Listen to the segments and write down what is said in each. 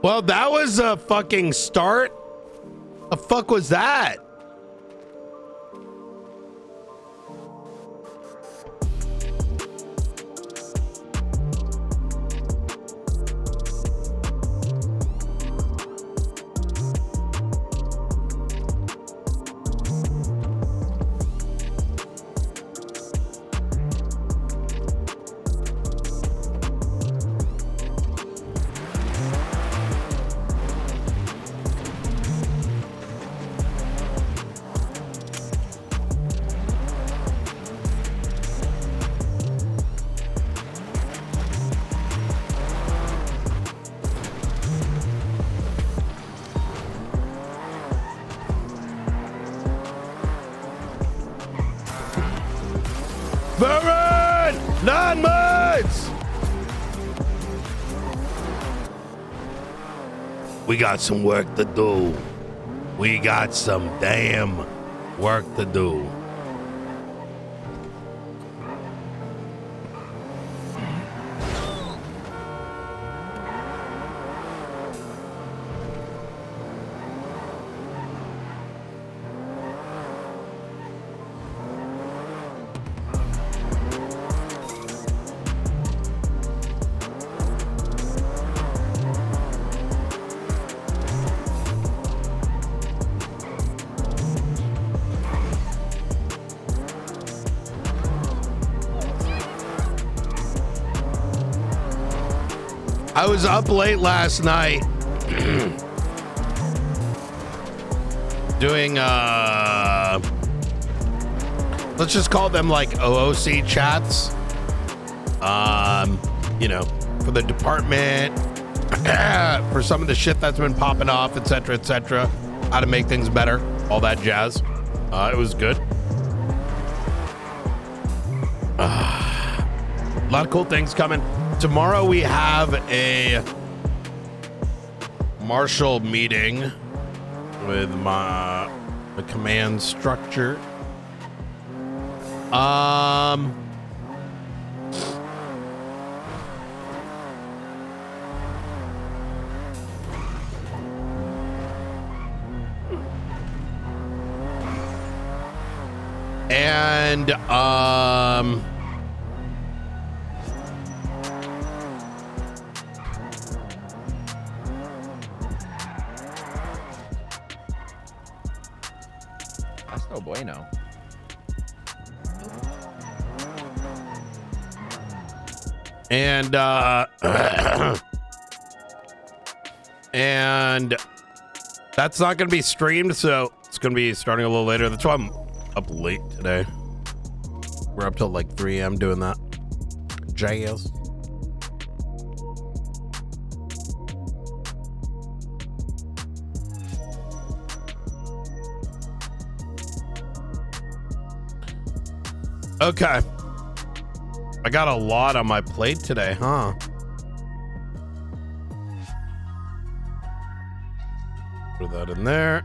Well, that was a fucking start. The fuck was that? Baron! 9 months! We got some work to do. We got some damn work to do. I was up late last night doing let's just call them like OOC chats, you know, for the department, for some of the shit that's been popping off, etc., how to make things better, all that jazz. It was good. A lot of cool things coming. Tomorrow we have a Marshall meeting with the command structure. And that's no bueno. And and that's not going to be streamed, so it's going to be starting a little later. That's why I'm up late today. We're up till like 3 a.m. doing that jazz. Okay. I got a lot on my plate today, huh? Put that in there.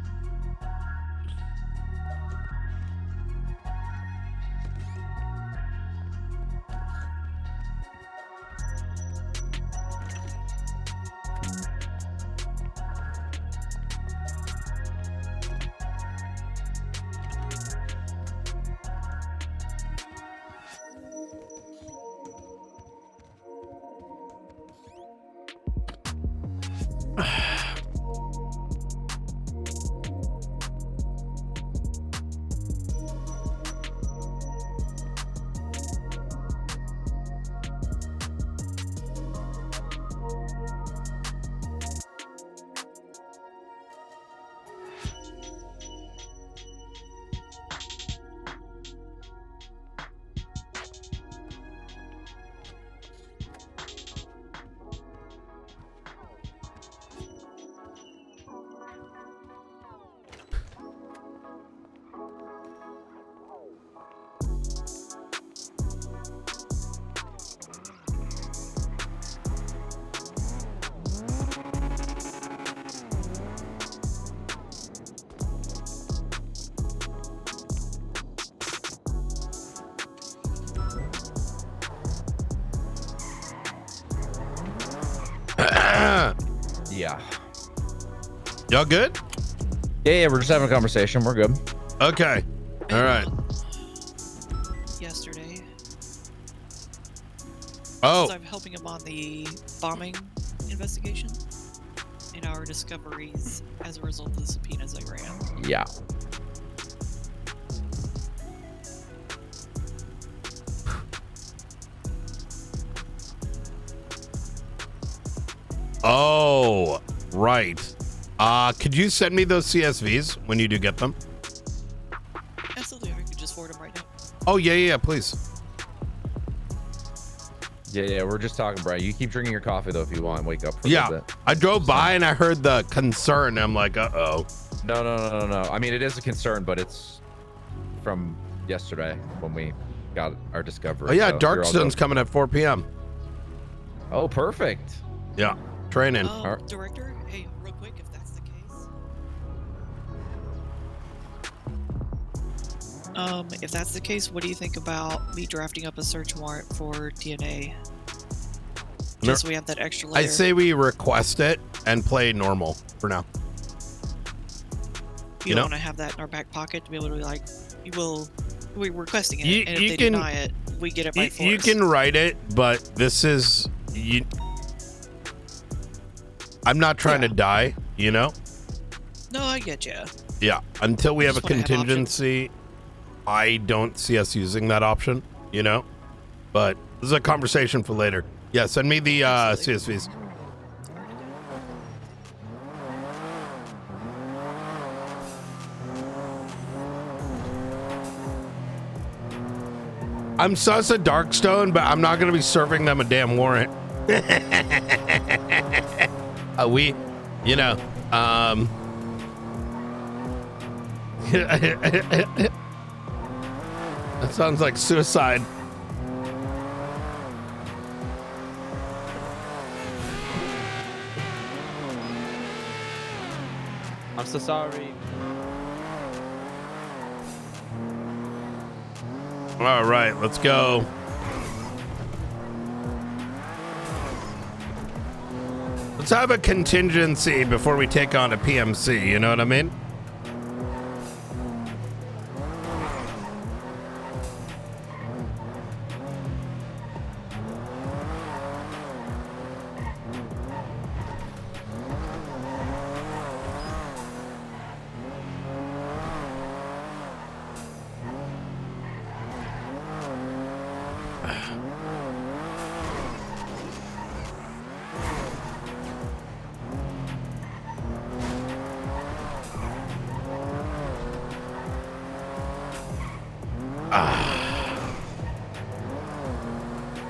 Yeah. Y'all good? Yeah, we're just having a conversation. We're good. Okay. All right. Yesterday. Oh. So I'm helping him on the bombing investigation and our discoveries as a result of the subpoenas I ran. Yeah. Oh, right. Could you send me those CSVs when you do get them? Absolutely, I could just forward them right now. Oh, yeah, please. Yeah, we're just talking, Brian. You keep drinking your coffee, though, if you want. Wake up for a Yeah, little bit. I drove by and I heard the concern. I'm like, uh-oh. No. I mean, it is a concern, but it's from yesterday when we got our discovery. Oh, yeah, so Darkstone's coming at 4 p.m. Oh, perfect. Yeah, training. Director, hey, real quick, if that's the case. If that's the case, what do you think about me drafting up a search warrant for DNA? Just so we have that extra layer. I say we request it and play normal for now. You don't want to have that in our back pocket to be able to be like, we're requesting it, and if they deny it, we get it by force. You can write it, but this is I'm not trying to die, you know? No, I get you. Yeah, until we have a contingency, I don't see us using that option, you know? But this is a conversation for later. Yeah, send me the CSVs. I'm sus of Darkstone, but I'm not going to be serving them a damn warrant. We, you know, that sounds like suicide. I'm so sorry. All right, let's go. Let's have a contingency before we take on a PMC, you know what I mean?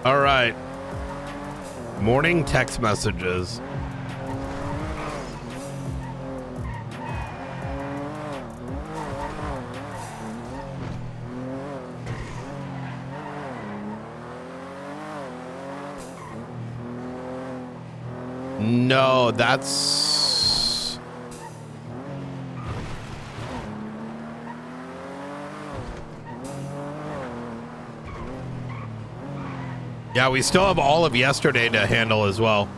All right. Morning text messages. No, that's... Yeah, we still have all of yesterday to handle as well.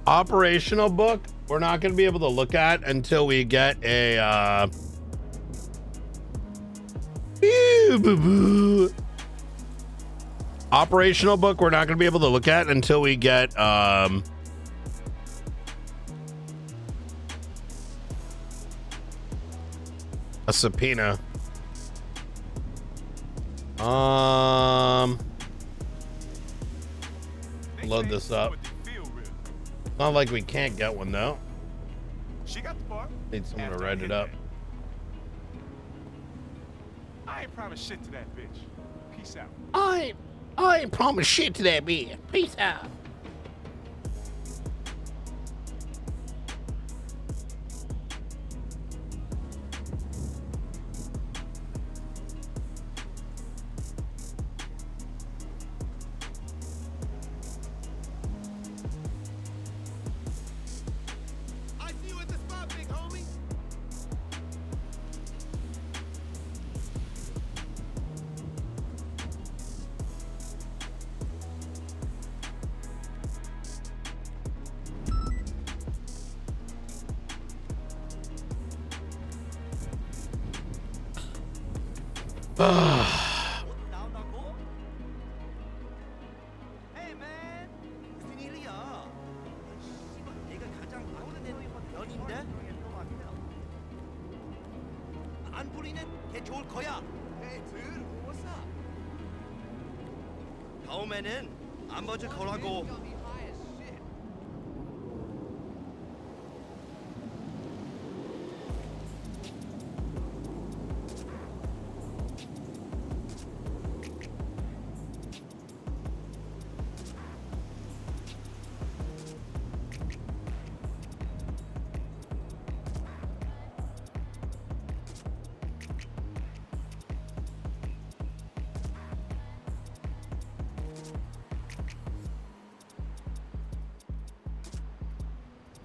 Operational book, we're not going to be able to look at until we get a operational book. We're not going to be able to look at until we get a subpoena. Load this up. Not like we can't get one though. She got the part. Need someone to write it up. I ain't promised shit to that bitch. Peace out. I ain't promised shit to that bitch. Peace out. Hey man, 무슨 일이야? 씨발, 내가 가장 모르는 연인데? 안 부리는 게 좋을 거야. Hey dude, what's up? 다음에는 안 봐줄 거라고.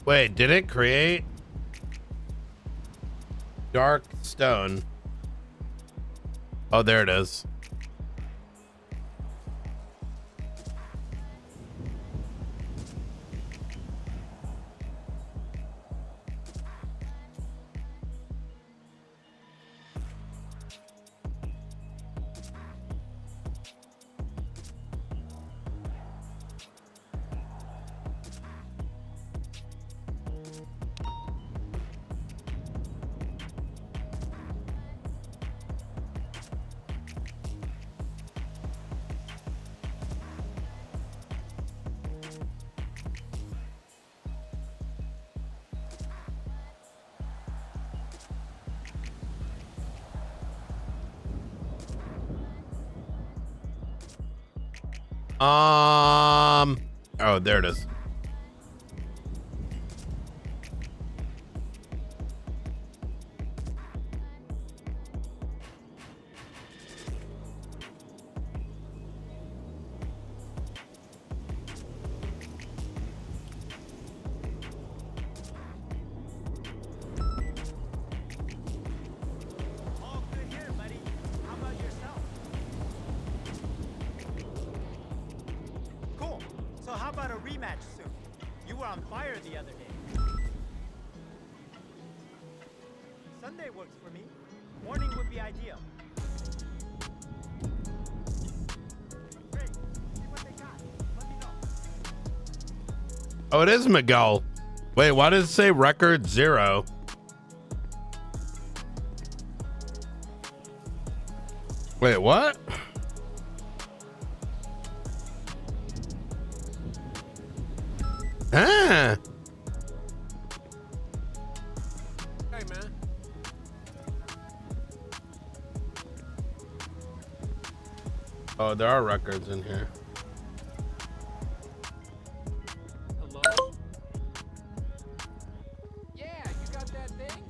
Wait, did it create dark stone? Oh, there it is. Oh, there it is. All good here, buddy. How about yourself? Cool. So how about a rematch soon? You were on fire the other day. Sunday works for me. Morning would be ideal. Great. See what they got. Let me know. Oh, it is Miguel. Wait, why does it say record 0? Wait, what? Ah. Hey, man. Oh, there are records in here. Hello? Yeah, you got that thing?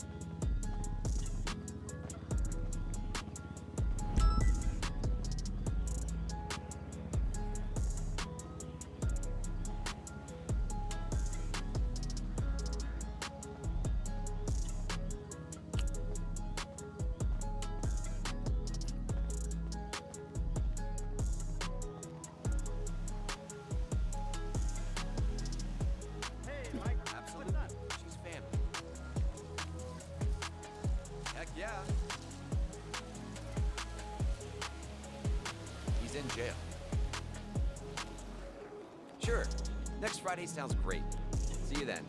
Hey, Mike. Absolutely. What's up? She's family. Heck yeah. He's in jail. Sure. Next Friday sounds great. See you then.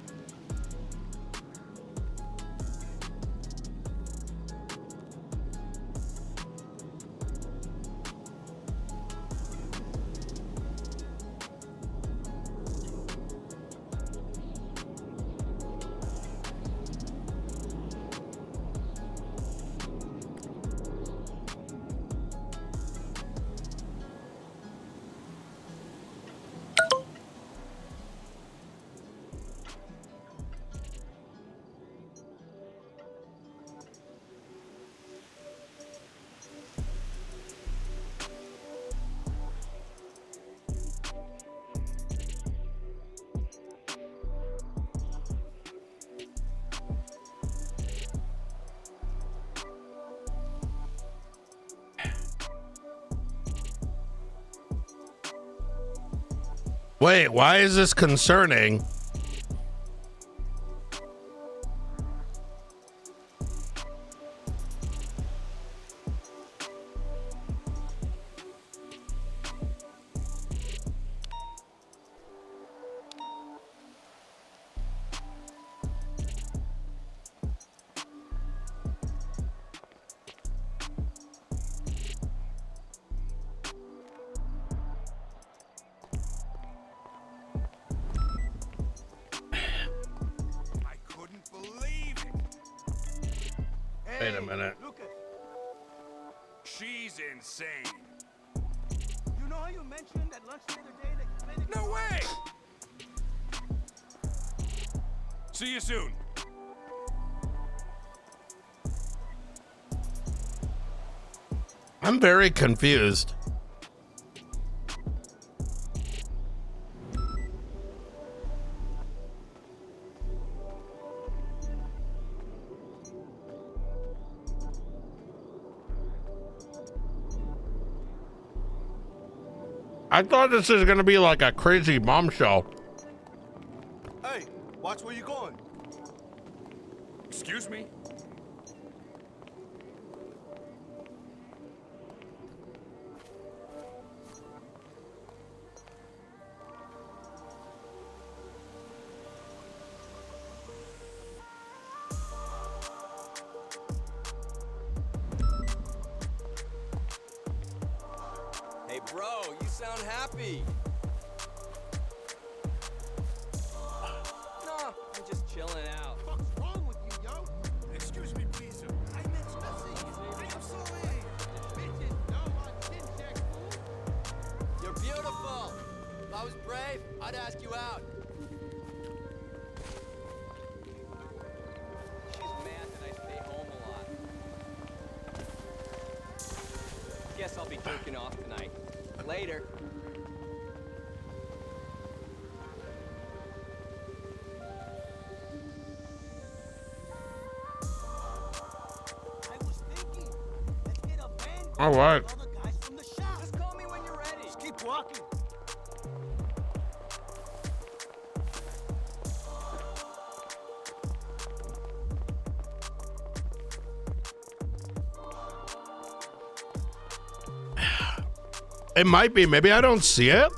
Wait, why is this concerning? Wait a minute. Lucas, She's insane. you know how you mentioned at lunch the other day that you played the No way! See you soon. I'm very confused. I thought this is gonna be like a crazy bombshell. Hey, watch where you going. Excuse me? Hey, bro, you sound happy. Nah, I'm just chilling out. What's wrong with you, yo? Excuse me, please. I meant nothing. I'm sorry. Bitches know my chin check, fool. You're beautiful. If I was brave, I'd ask you out. She's mad that I stay home a lot. Guess I'll be jerking off tonight. Later. I was thinking, let's get a band All right. with all the guys from the shop. Just call me when you're ready. Just keep walking. It might be. Maybe I don't see it.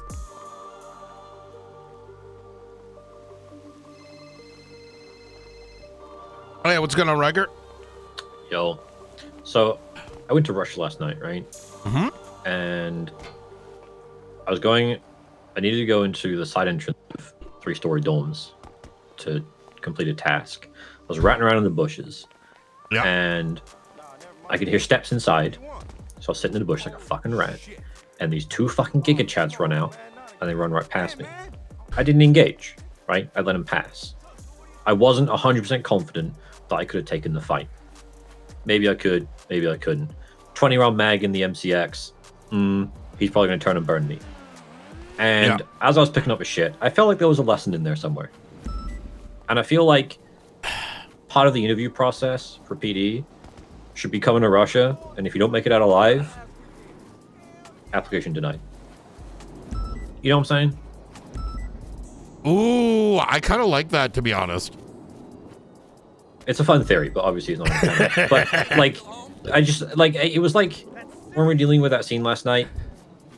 Oh yeah, what's going on, Riker? Yo, so I went to Rush last night, right? Mm-hmm. And I needed to go into the side entrance of 3-story dorms to complete a task. I was ratting around in the bushes, Yeah. and I could hear steps inside. So I was sitting in the bush like a fucking rat, and these 2 fucking Giga Chads run out, and they run right past me. I didn't engage, right? I let them pass. I wasn't 100% confident that I could have taken the fight. Maybe I could, maybe I couldn't. 20-round mag in the MCX. He's probably going to turn and burn me. And as I was picking up his shit, I felt like there was a lesson in there somewhere. And I feel like part of the interview process for PD should be coming to Russia, and if you don't make it out alive, application denied. You know what I'm saying? Ooh, I kind of like that, to be honest. It's a fun theory, but obviously it's not. But like, I just like it was like when we were dealing with that scene last night,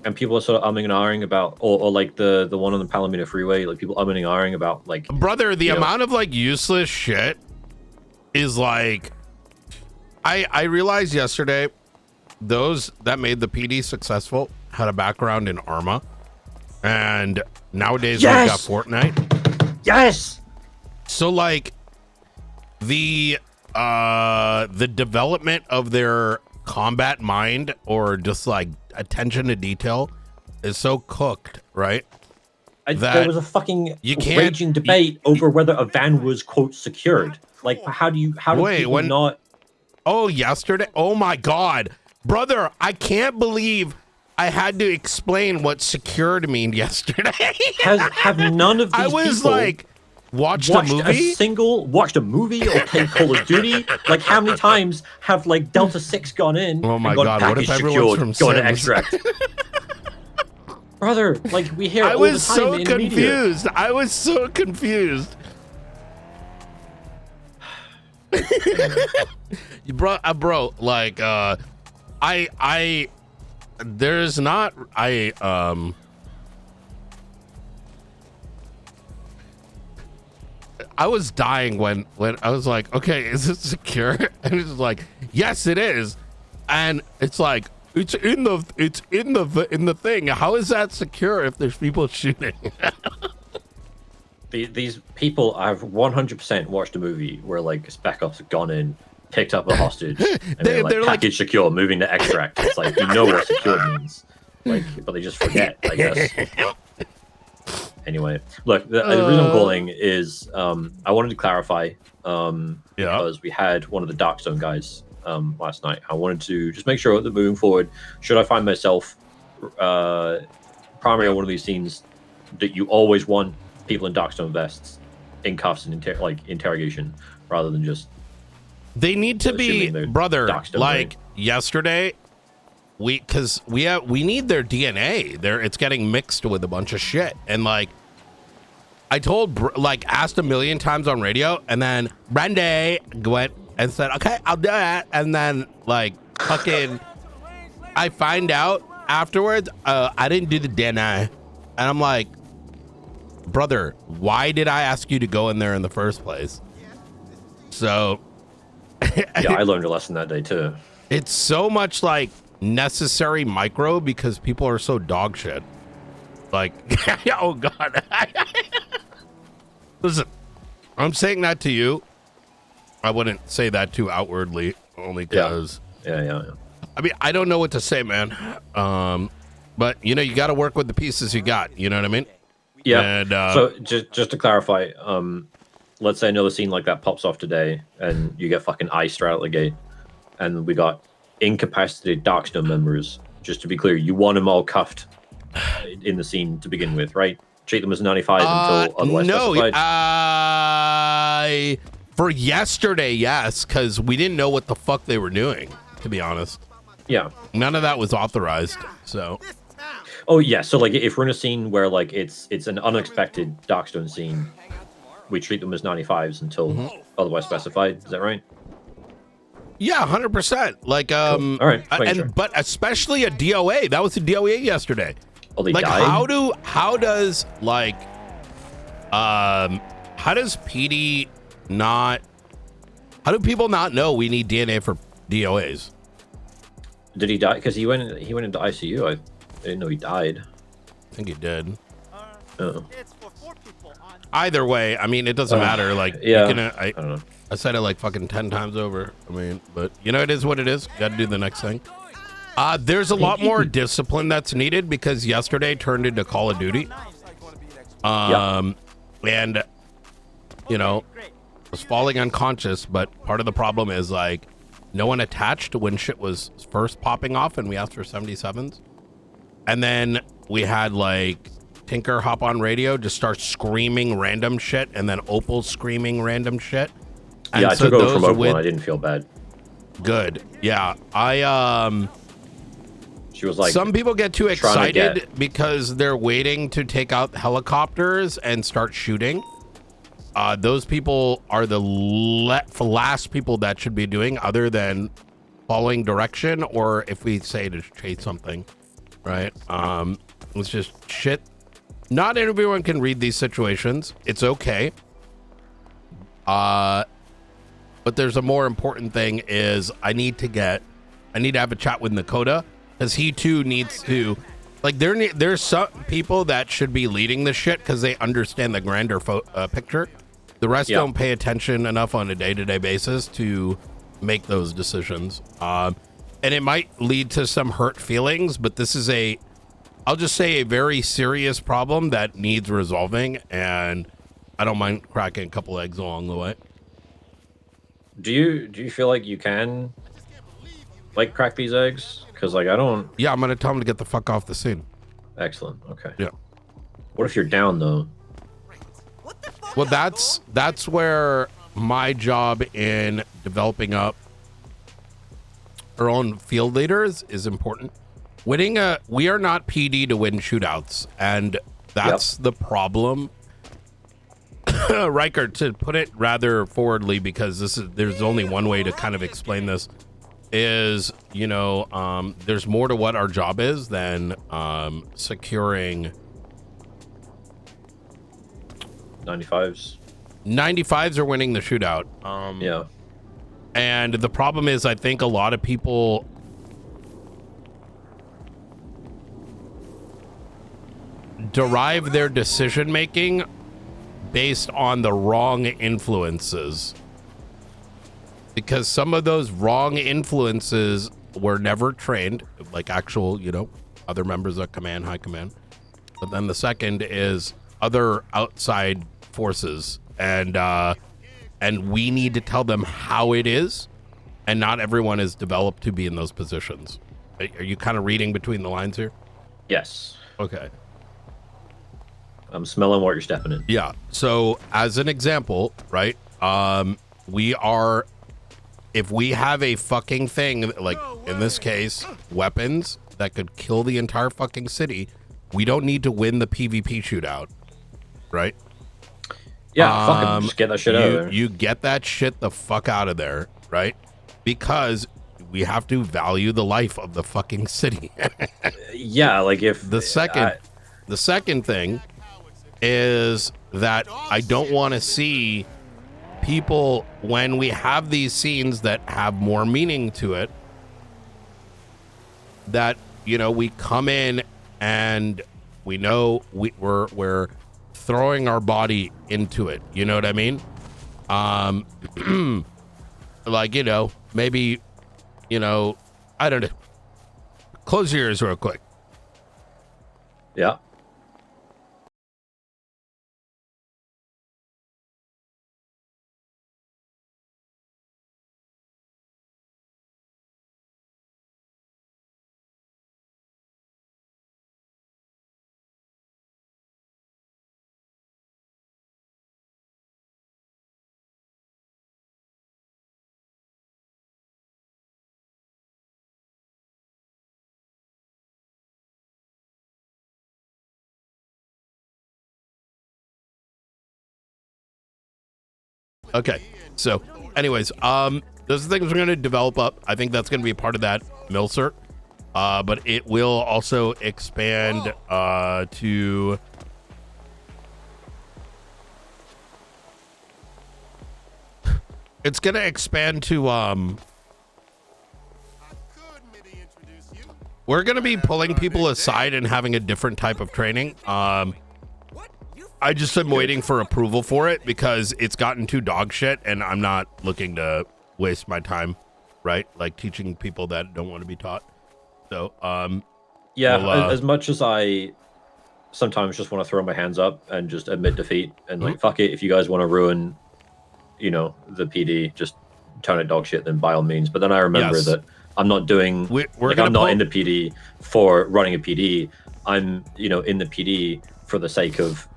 and people are sort of umming and ahhing about, or like the one on the Palomino Freeway, like people umming and ahhing about like. Brother, the amount of like useless shit is like, I realized yesterday, those that made the PD successful had a background in Arma, and nowadays we've got Fortnite. Yes. So like the development of their combat mind or just like attention to detail is so cooked, right? There was a fucking you can't- raging debate over whether a van was quote secured. Like, how do people not? Oh, yesterday? Oh my God, brother! I can't believe I had to explain what secured mean yesterday. Have none of these I was people like, watched a movie watched a movie or played Call of Duty? Like, how many times have like Delta 6 gone in? Oh my and gone, God, what if package everyone's secured, from going to Sims? extract? Brother, like we hear I all was the time so in the media. confused. I was so confused. bro, like, there's not, I was dying when I was like, okay, is it secure? And it's like, yes, it is. And it's like, it's in the thing. How is that secure if there's people shooting? These people, I've 100% watched a movie where like spec ops have gone in picked up a hostage, and they're they're like like- package secure, moving to extract. It's like you know what secure means, like, but they just forget, I guess. Anyway, look, the reason I'm calling is I wanted to clarify because we had one of the Darkstone guys last night. I wanted to just make sure that moving forward, should I find myself primary on one of these scenes, that you always want people in Darkstone vests in cuffs and interrogation rather than just They need to be, assuming they're brother, Darkstone, like right? yesterday, we need their DNA. It's getting mixed with a bunch of shit. And like, I asked a million times on radio, and then Brandy went and said, okay, I'll do it. And then like fucking, I find out afterwards, I didn't do the DNA. And I'm like, brother, why did I ask you to go in there in the first place? So Yeah, I learned a lesson that day too. it's so much like necessary micro because people are so dog shit. Like, oh God. Listen, I'm saying that to you. I wouldn't say that too outwardly, only because Yeah. I mean, I don't know what to say, man. But you know, you got to work with the pieces you got. You know what I mean? Yeah. And, so just to clarify, let's say another scene like that pops off today, and you get fucking iced right out the gate, and we got incapacitated Darkstone members. Just to be clear, you want them all cuffed in the scene to begin with, right? Treat them as 95 until otherwise specified. For yesterday, yes, because we didn't know what the fuck they were doing, to be honest. Yeah. None of that was authorized, so. Oh yeah. So like, if we're in a scene where like it's an unexpected Darkstone scene, we treat them as 95s until otherwise specified. Is that right? Yeah, 100%. Like, Cool. All right. but especially a DOA. That was a DOA yesterday. Oh, they Like, died? how does PD not? How do people not know we need DNA for DOAs? Did he die? Because he went into ICU. I didn't know he died. I think he did. Oh. Either way, I mean, it doesn't matter. Like, yeah. you can, I don't know. I said it like fucking 10 times over. I mean, but you know, it is what it is. Got to do the next thing. There's a lot more discipline that's needed because yesterday turned into Call of Duty. And you know, was falling unconscious, but part of the problem is like no one attached when shit was first popping off, and we asked for 77s, and then we had like Tinker hop on radio, just start screaming random shit, and then Opal screaming random shit. And Yeah, I so took over from those Opal with- and I didn't feel bad. Good. Yeah, She was like, some people get too trying to excited because they're waiting to take out helicopters and start shooting. Those people are the last people that should be doing, other than following direction, or if we say to chase something, right? It's just shit. Not everyone can read these situations. It's okay. But there's a more important thing is I need to have a chat with Nakota, because he too needs to, like, there's some people that should be leading the shit because they understand the grander picture. The rest don't pay attention enough on a day-to-day basis to make those decisions. And it might lead to some hurt feelings, but this is I'll just say, a very serious problem that needs resolving, and I don't mind cracking a couple eggs along the way. do you feel like you can like crack these eggs? Because like I don't. Yeah, I'm gonna tell him to get the fuck off the scene. Excellent. Okay. Yeah. What if you're down though? Well, that's where my job in developing up our own field leaders is important. We are not PD to win shootouts, and that's the problem. Riker, to put it rather forwardly, because there's only one way to kind of explain this, is, you know, there's more to what our job is than securing 95s. 95s are winning the shootout. Yeah. And the problem is, I think a lot of people derive their decision making based on the wrong influences. because some of those wrong influences were never trained, like actual, other members of command, high command. But then the second is other outside forces, and we need to tell them how it is, and not everyone is developed to be in those positions. Are you kind of reading between the lines here? Yes. Okay. I'm smelling what you're stepping in. Yeah. So as an example, right? If we have a fucking thing, like in this case, weapons that could kill the entire fucking city, we don't need to win the PvP shootout, right? Yeah, fucking just get that shit out of there. You get that shit the fuck out of there, right? Because we have to value the life of the fucking city. Yeah, like if the second thing is that I don't want to see people, when we have these scenes that have more meaning to it, that we come in and we know we're throwing our body into it. You know what I mean? Like, maybe, I don't know. Close your ears real quick. Yeah. Okay. So anyways, those are things we're going to develop up. I think that's going to be a part of that MilCert. But it will also expand to it's going to expand to we're going to be pulling people aside and having a different type of training. I just am waiting for approval for it because it's gotten too dog shit, and I'm not looking to waste my time, right? Like teaching people that don't want to be taught. So, yeah, as much as I sometimes just want to throw my hands up and just admit defeat and like, fuck it, if you guys want to ruin, the PD, just turn it dog shit, then by all means. But then I remember that I'm not doing, I'm not in the PD for running a PD. I'm, in the PD for the sake of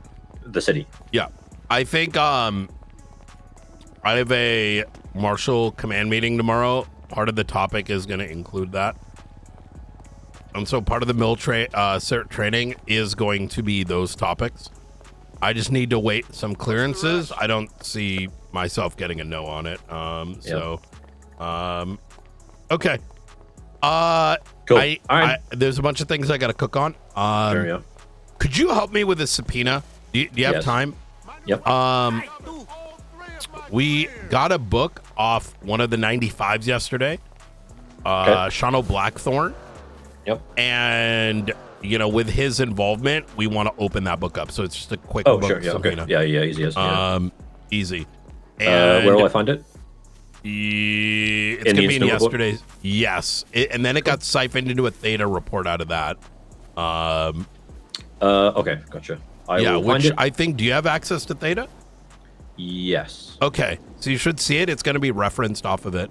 the city. Yeah. I think I have a Marshall command meeting tomorrow. Part of the topic is going to include that. And so part of the cert training is going to be those topics. I just need to wait some clearances. I don't see myself getting a no on it. Okay. Cool. There's a bunch of things I got to cook on. There we go. Could you help me with a subpoena? Do you have time? Yep. We got a book off one of the 95s yesterday. Shano Blackthorn. Yep. And with his involvement, we want to open that book up. So it's just a quick book. Sure. Yeah. Okay. Yeah. Easy. Easy. And where will I find it? It's gonna be in yesterday's. Yes. And then it got siphoned into a Theta report out of that. Okay. Gotcha. I will find it. I think. Do you have access to Theta? Yes. Okay, so you should see it. It's going to be referenced off of it.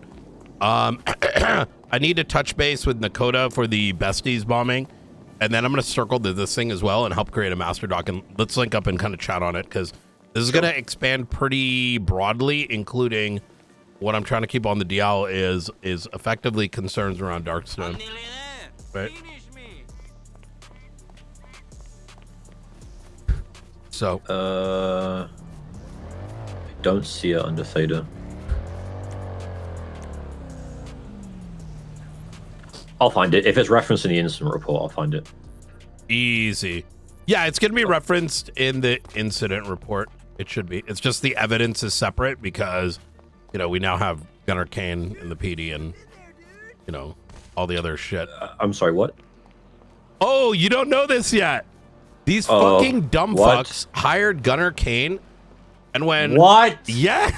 I need to touch base with Nakota for the besties bombing, and then I'm going to circle to this thing as well and help create a master doc, and let's link up and kind of chat on it, because this is going to expand pretty broadly, including what I'm trying to keep on the DL is effectively concerns around Darkstone. Right. So I don't see it under Theta. I'll find it. If it's referenced in the incident report, I'll find it. Easy. Yeah, it's going to be referenced in the incident report. It should be. It's just the evidence is separate because, we now have Gunner Kane in the PD and, all the other shit. I'm sorry, what? Oh, you don't know this yet. These fucking dumb fucks hired Gunner Kane, and when what? Yeah.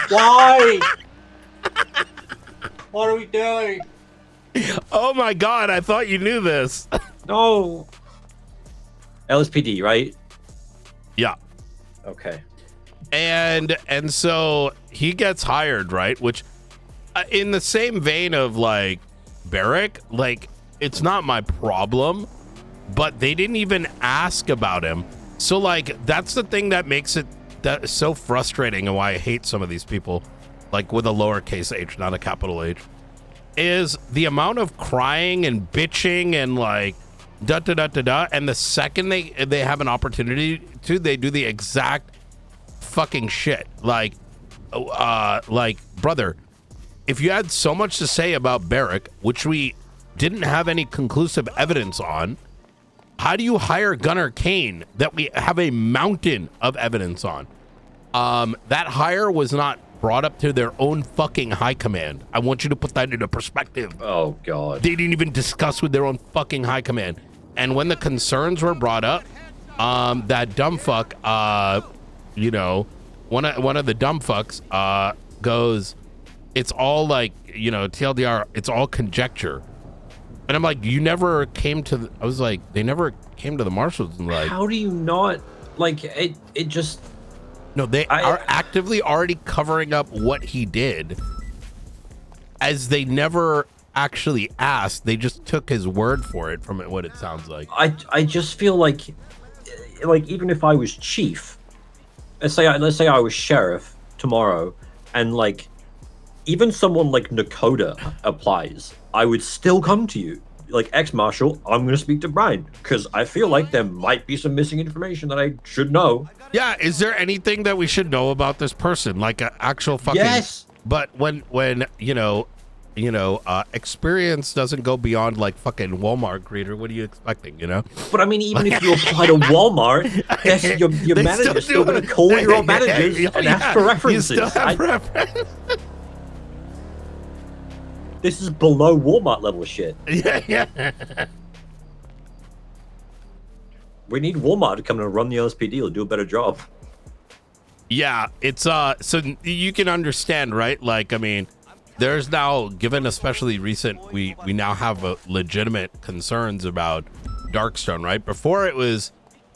Why? What are we doing? Oh my god, I thought you knew this. No. LSPD, right? Yeah. Okay. And so he gets hired, right? Which in the same vein of like Barrick, like it's not my problem, but they didn't even ask about him. So like that's the thing that makes it that is so frustrating, and why I hate some of these people, like with a lowercase h, not a capital H, is the amount of crying and bitching and like da da da da da, and the second they have an opportunity to, they do the exact fucking shit. Like brother, if you had so much to say about Barrick, which we didn't have any conclusive evidence on, how do you hire Gunnar Kane that we have a mountain of evidence on? That hire was not brought up to their own fucking high command. I want you to put that into perspective. Oh god. They didn't even discuss with their own fucking high command. And when the concerns were brought up, that dumb fuck, you know, one of the dumb fucks goes, it's all like, you know, TLDR, it's all conjecture. And I'm like, you never came to I was like, they never came to the marshals and like, how do you not, like, it just... No, they are actively already covering up what he did, as they never actually asked. They just took his word for it, from what it sounds like. I just feel like even if I was chief, let's say I was sheriff tomorrow, and like even someone like Nakoda applies, I would still come to you. Like, ex-marshal, I'm going to speak to Brian, because I feel like there might be some missing information that I should know. Yeah, is there anything that we should know about this person? Like an actual fucking... Yes! But when you know, experience doesn't go beyond like fucking Walmart greeter, what are you expecting, you know? But I mean, even if you apply to Walmart, your manager's still going to call your managers and ask for references. You still have reference. This is below Walmart level shit. Yeah. We need Walmart to come and run the LSPD to do a better job. Yeah, it's so you can understand, right? Like, I mean, there's now, given especially recent, we now have a legitimate concerns about Darkstone, right? Before it was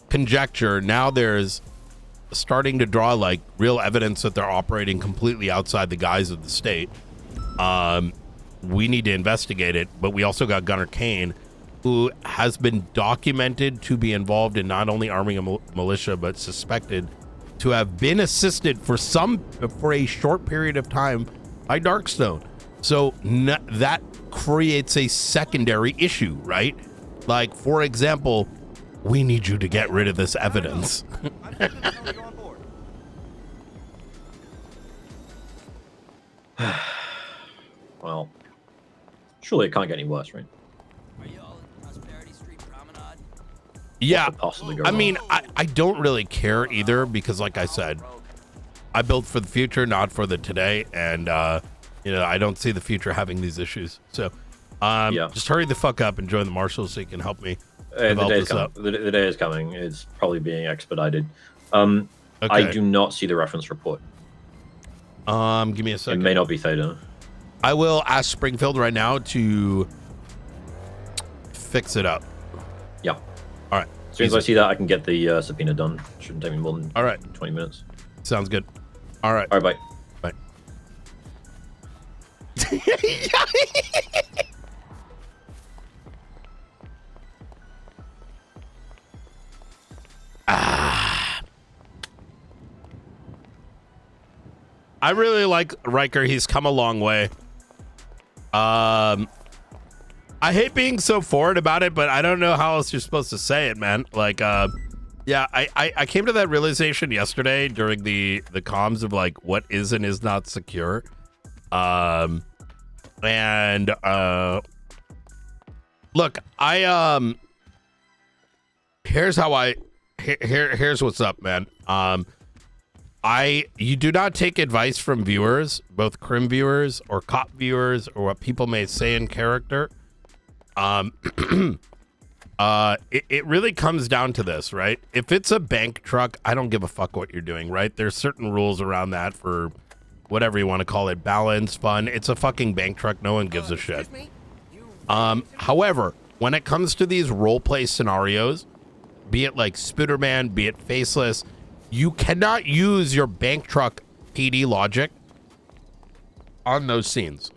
conjecture, now there's starting to draw like real evidence that they're operating completely outside the guise of the state. We need to investigate it, but we also got Gunnar Kane, who has been documented to be involved in not only arming a militia, but suspected to have been assisted for a short period of time by Darkstone. So that creates a secondary issue, right? Like, for example, we need you to get rid of this evidence. Well, surely it can't get any worse, right? Yeah, possibly go I wrong? mean, I don't really care either, because like I said, I built for the future, not for the today, and you know, I don't see the future having these issues. So Yeah. just hurry the fuck up and join the marshals so you can help me The develop day is this coming. up. The day is coming. It's probably being expedited. I Okay. do not see the reference report. Give me a It second. may not be Theta. I will ask Springfield right now to fix it up. Yeah. All right. As soon as I see that, I can get the subpoena done. Shouldn't take me more than All right. 20 minutes. Sounds good. All right. All right, bye. Bye. I really like Riker. He's come a long way. I hate being so forward about it, but I don't know how else you're supposed to say it, man. Like, yeah, I came to that realization yesterday during the comms of like what is and is not secure. Look, here's how here's what's up, man. You do not take advice from viewers, both crim viewers or cop viewers, or what people may say in character. It really comes down to this, right? If it's a bank truck, I don't give a fuck what you're doing, right? There's certain rules around that for whatever you want to call it, balance, fun. It's a fucking bank truck. No one gives a shit. However, when it comes to these role play scenarios, be it like Spooderman, be it Faceless, you cannot use your bank truck PD logic on those scenes.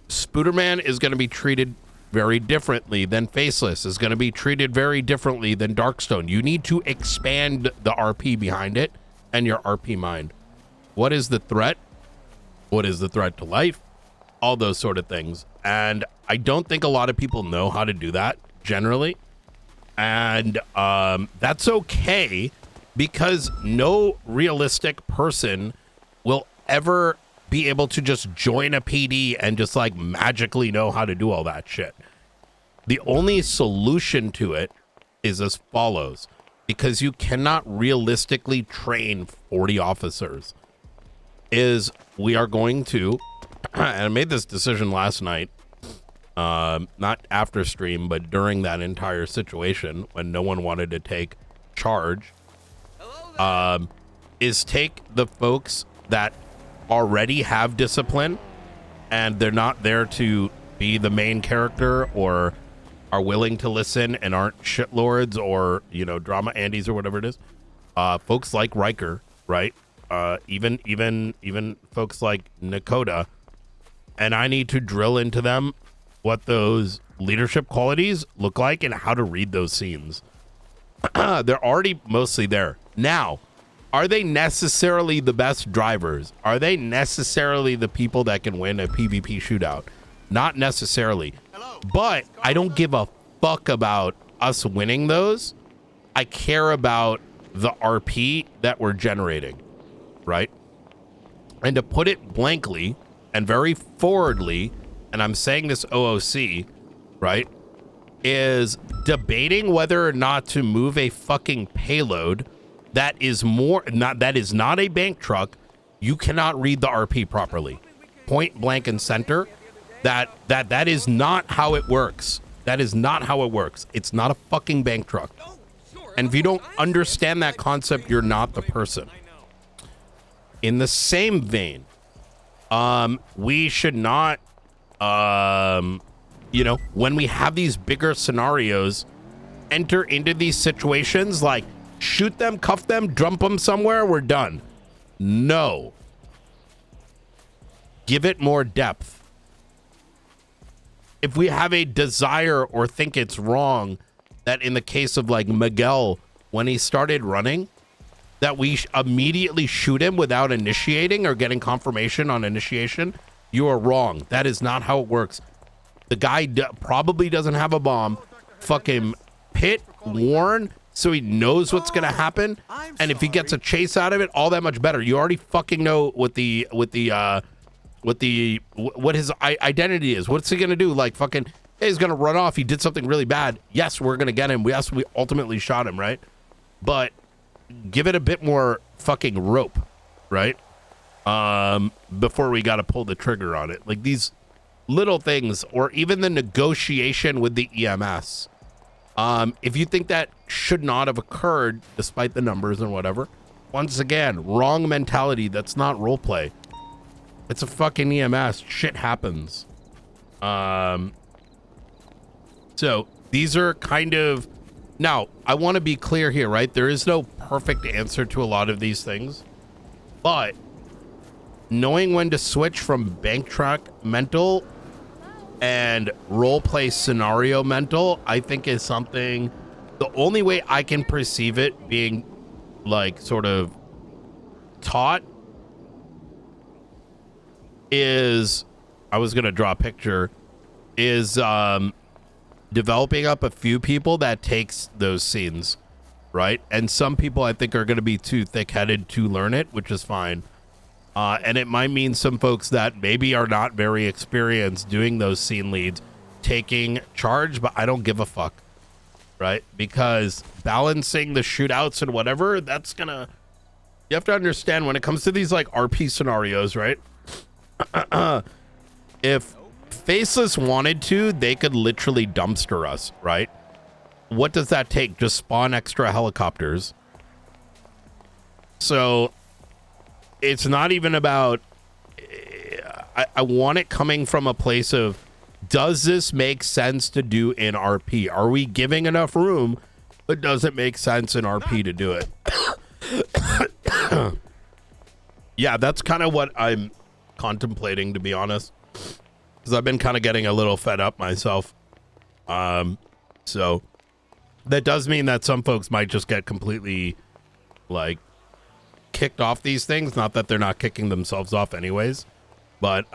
Spooderman is going to be treated very differently than Faceless, is going to be treated very differently than Darkstone. You need to expand the RP behind it and your RP mind. What is the threat? What is the threat to life? All those sort of things. And I don't think a lot of people know how to do that generally. And that's okay, because no realistic person will ever be able to just join a PD and just like magically know how to do all that shit. The only solution to it is as follows, because you cannot realistically train 40 officers, is we are going to, and I made this decision last night, not after stream, but during that entire situation when no one wanted to take charge, is take the folks that already have discipline and they're not there to be the main character or are willing to listen and aren't shitlords or, you know, drama Andes or whatever it is. Folks like Riker, right? Even folks like Nakoda, and I need to drill into them what those leadership qualities look like and how to read those scenes. They're already mostly there. Now, are they necessarily the best drivers? Are they necessarily the people that can win a PvP shootout? Not necessarily. But I don't give a fuck about us winning those. I care about the RP that we're generating, right? And to put it blankly and very forwardly, and I'm saying this OOC, right, is debating whether or not to move a fucking payload that is not a bank truck. You cannot read the RP properly. Point blank and center. That is not how it works. That is not how it works. It's not a fucking bank truck. And if you don't understand that concept, you're not the person. In the same vein, we should not, you know, when we have these bigger scenarios, enter into these situations like shoot them, cuff them, dump them somewhere, we're done. No. Give it more depth. If we have a desire or think it's wrong that in the case of like Miguel, when he started running, that we immediately shoot him without initiating or getting confirmation on initiation, you are wrong. That is not how it works. The guy probably doesn't have a bomb. Fucking pit, warn, so he knows what's gonna happen. And if he gets a chase out of it, all that much better. You already fucking know what his identity is. What's he gonna do? Like fucking, hey, he's gonna run off. He did something really bad. Yes, we're gonna get him. Yes, we ultimately shot him, right? But give it a bit more fucking rope, right? Before we gotta pull the trigger on it. Like these little things, or even the negotiation with the EMS. If you think that should not have occurred, despite the numbers and whatever, once again, wrong mentality. That's not roleplay. It's a fucking EMS. Shit happens. So these are kind of, now I want to be clear here, right? There is no perfect answer to a lot of these things, but knowing when to switch from bank truck mental and role play scenario mental, I think is something, the only way I can perceive it being like sort of taught is, I was going to draw a picture, is developing up a few people that takes those scenes, right? And some people I think are going to be too thick-headed to learn it, which is fine. And it might mean some folks that maybe are not very experienced doing those scene leads taking charge, but I don't give a fuck, right? Because balancing the shootouts and whatever, that's gonna, you have to understand when it comes to these like RP scenarios, right? If Faceless wanted to, they could literally dumpster us, right? What does that take? Just spawn extra helicopters. So it's not even about I want it coming from a place of, does this make sense to do in RP? Are we giving enough room, but does it make sense in RP to do it? Yeah, that's kind of what I'm contemplating, to be honest, because I've been kind of getting a little fed up myself. So that does mean that some folks might just get completely like kicked off these things. Not that they're not kicking themselves off anyways, but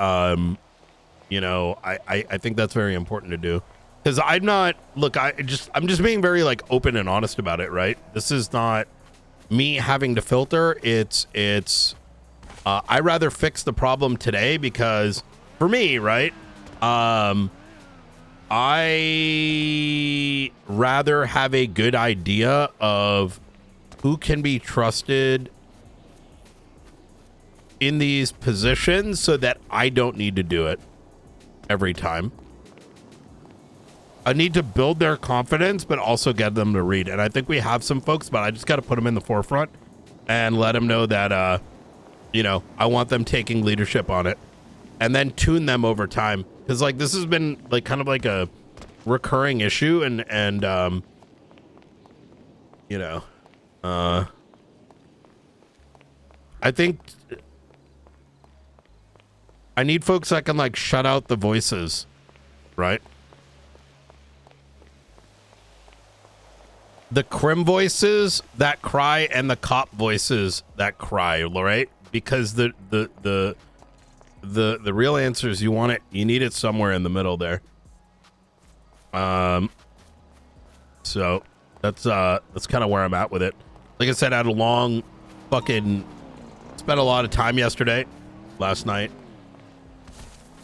you know, I think that's very important to do, because I'm not, look, I'm just being very like open and honest about it, right? This is not me having to filter. It's I rather fix the problem today, because for me, right, I rather have a good idea of who can be trusted in these positions so that I don't need to do it every time. I need to build their confidence, but also get them to read. And I think we have some folks, but I just got to put them in the forefront and let them know that, you know, I want them taking leadership on it, and then tune them over time. Because like this has been like kind of like a recurring issue, and you know, I think I need folks that can like shut out the voices, right? The crim voices that cry and the cop voices that cry, right? Because the real answer is you need it somewhere in the middle there. So that's kind of where I'm at with it. Like I said, I had a long spent a lot of time last night,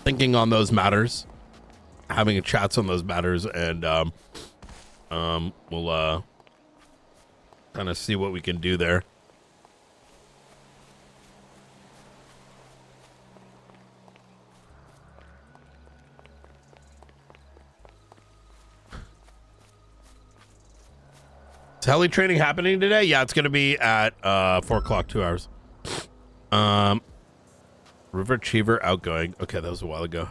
thinking on those matters, having chats on those matters, and we'll kind of see what we can do there. Is heli training happening today? Yeah, it's going to be at 4 o'clock, 2 hours. River Cheever outgoing. Okay, that was a while ago.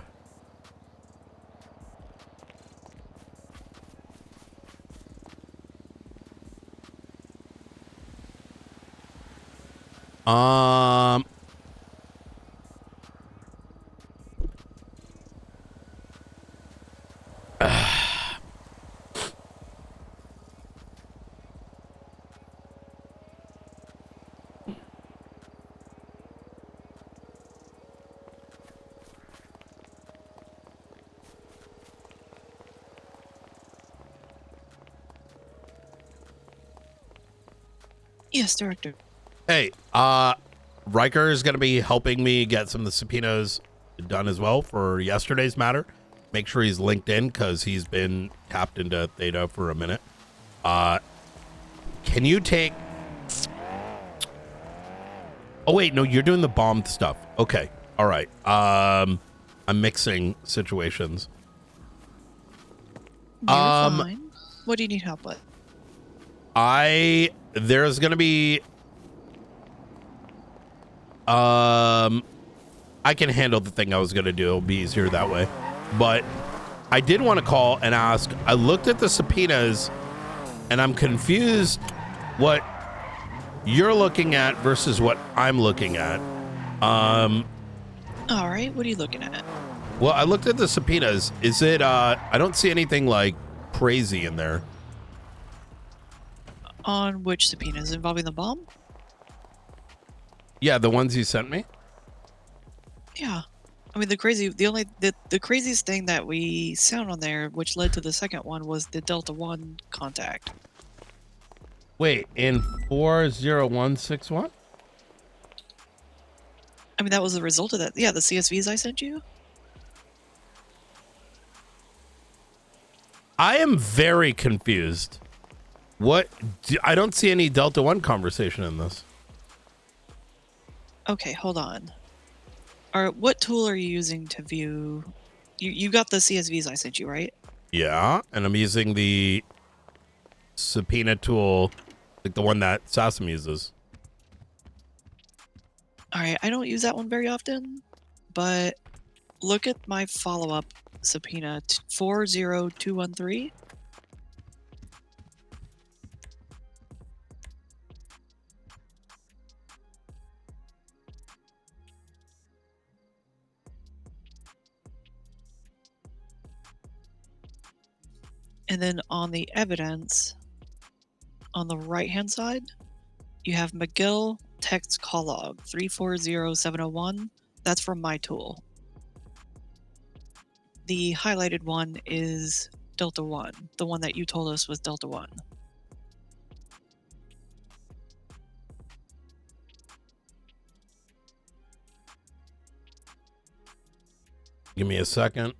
Yes, Director. Hey, Riker is going to be helping me get some of the subpoenas done as well for yesterday's matter. Make sure he's linked in, because he's been tapped into Theta for a minute. Can you take... Oh, wait, no, you're doing the bomb stuff. Okay, all right. I'm mixing situations. You're fine. What do you need help with? There's going to be... I can handle the thing I was going to do. It'll be easier that way. But I did want to call and ask. I looked at the subpoenas, and I'm confused what you're looking at versus what I'm looking at. All right, what are you looking at? Well, I looked at the subpoenas. Is it, I don't see anything like crazy in there. On which subpoenas? Involving the bomb? Yeah, the ones you sent me. Yeah. I mean, the craziest thing that we found on there, which led to the second one, was the Delta One contact. Wait, in 40161? I mean, that was the result of that. Yeah, the CSVs I sent you. I am very confused. I don't see any Delta One conversation in this. Okay, hold on. What tool are you using to view? You got the CSVs I sent you, right? Yeah, and I'm using the subpoena tool, like the one that Sassam uses. All right, I don't use that one very often, but look at my follow-up subpoena 40213. And then on the evidence, on the right-hand side, you have McGill text call log 340701. That's from my tool. The highlighted one is Delta 1, the one that you told us was Delta 1. Give me a second.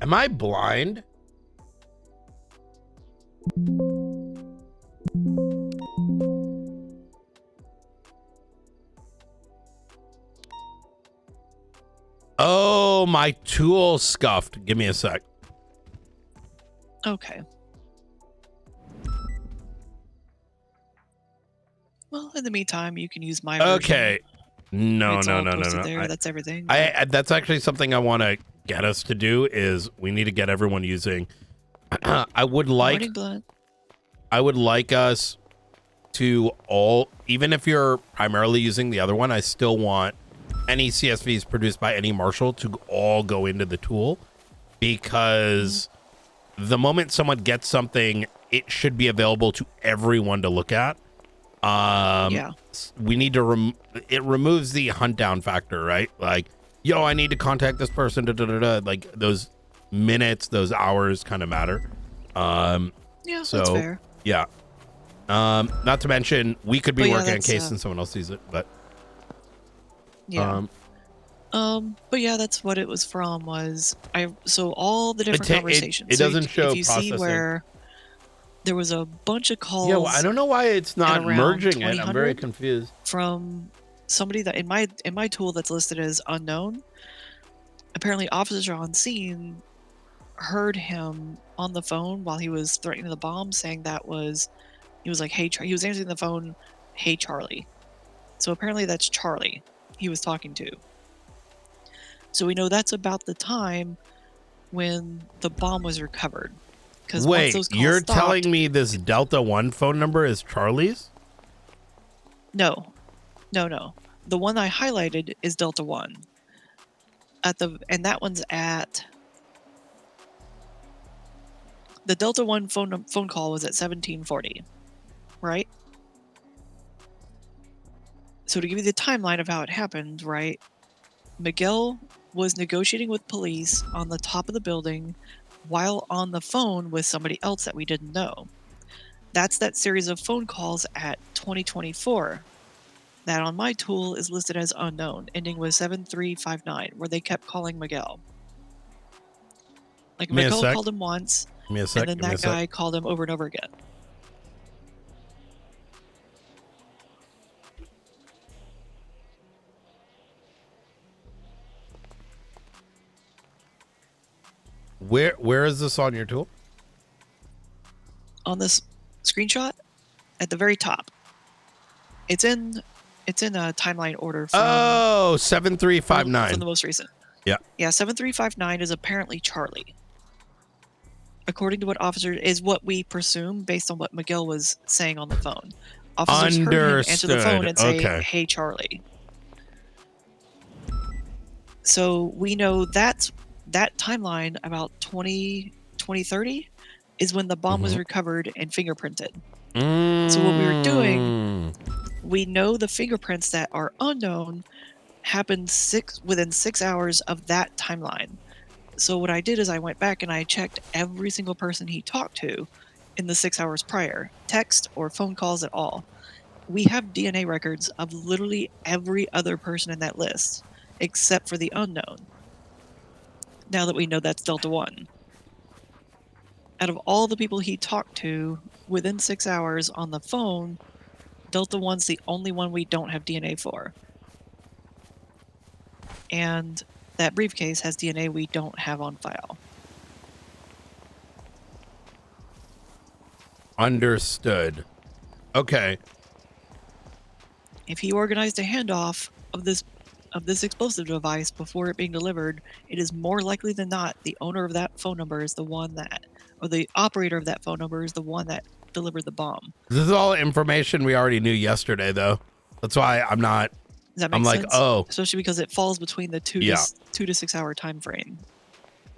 Am I blind? Oh, my tool scuffed. Give me a sec. Okay. Well, in the meantime, you can use my version. Okay. No, It's no, all no, no, posted no. there. That's everything. I that's actually something I want to get us to do is we need to get everyone using. I would like Morning, Blunt. I would like us to all, even if you're primarily using the other one, I still want any CSVs produced by any marshal to all go into the tool, because the moment someone gets something, it should be available to everyone to look at. Yeah. We need to it removes the hunt down factor, right? Like, yo, I need to contact this person. Da, da, da, da. Like those minutes, those hours kind of matter. Yeah, So that's fair. yeah. Not to mention we could be But yeah, working on that's, case and someone else sees it, but Yeah. But yeah, that's what it was from. So all the different conversations. it So doesn't show if you see processing. where there was a bunch of calls. Yeah, well, I don't know why it's not around merging it. I'm very 2000 confused. from somebody that in my tool that's listed as unknown. Apparently, officers on scene heard him on the phone while he was threatening the bomb, saying he was like, "Hey," he was answering the phone, "Hey, Charlie." So apparently, that's Charlie he was talking to. So we know that's about the time when the bomb was recovered. Because once Wait, those calls you're stopped, telling me this Delta 1 phone number is Charlie's? No. The one I highlighted is Delta 1. And that one's at the Delta 1 phone call was at 1740. Right? So to give you the timeline of how it happened, right? Miguel was negotiating with police on the top of the building while on the phone with somebody else that we didn't know. That's that series of phone calls at 2024. That on my tool is listed as unknown, ending with 7359, where they kept calling Miguel. Like, Give me a Miguel sec. called him once, Give me a sec. and then give me a that sec. guy called him over and over again. Where is this on your tool? On this screenshot, at the very top, it's in a timeline order from, Oh, from 7359. the most recent. Yeah. Yeah, 7359 is apparently Charlie. According to what we presume based on what Miguel was saying on the phone. Officers heard him answer the phone and say, Okay. "Hey, Charlie." So we know that timeline about 2030 is when the bomb was recovered and fingerprinted. So what we were doing, we know the fingerprints that are unknown happened within 6 hours of that timeline. So what I did is I went back and I checked every single person he talked to in the 6 hours prior, text or phone calls at all. We have DNA records of literally every other person in that list, except for the unknown. Now that we know that's Delta 1. out of all the people he talked to within 6 hours on the phone, Delta 1's the only one we don't have DNA for. And that briefcase has DNA we don't have on file. Understood. Okay. If he organized a handoff of this explosive device before it being delivered, it is more likely than not the owner of that phone number is the one that, or the operator of that phone number is the one that delivered the bomb. This is all information we already knew yesterday, though. That's why I'm not. Does that make I'm like, sense? oh, Especially because it falls between the 2 to 6 hour time frame.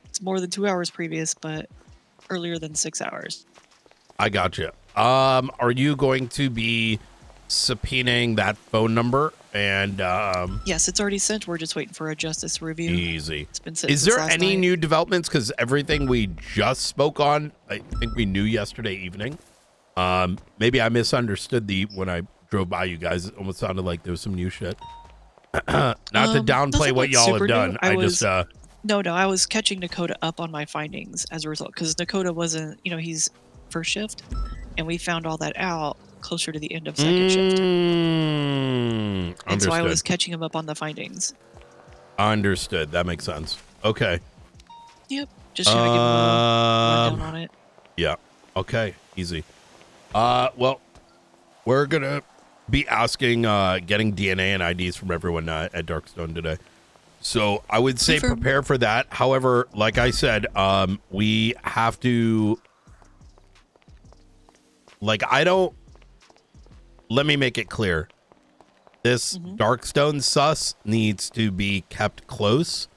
It's more than 2 hours previous, but earlier than 6 hours. I got you. Are you going to be subpoenaing that phone number? And Yes, it's already sent. We're just waiting for a justice review. easy. It's been sent Is since there last any night. new developments? Because everything we just spoke on, I think we knew yesterday evening. Maybe I misunderstood when I drove by you guys. It almost sounded like there was some new shit. Not to downplay nothing what like y'all super have done. new. I just No, I was catching Nakota up on my findings as a result because Nakota wasn't, he's first shift, and we found all that out closer to the end of second shift. And so I was catching him up on the findings. Understood. That makes sense. Okay. Yep. Just trying to give him a rundown on it. Yeah. Okay. Easy. Well, we're gonna be asking, getting DNA and IDs from everyone at Darkstone today. So I would say prepare for that. However, like I said, we have to. Let me make it clear. This Darkstone sus needs to be kept close,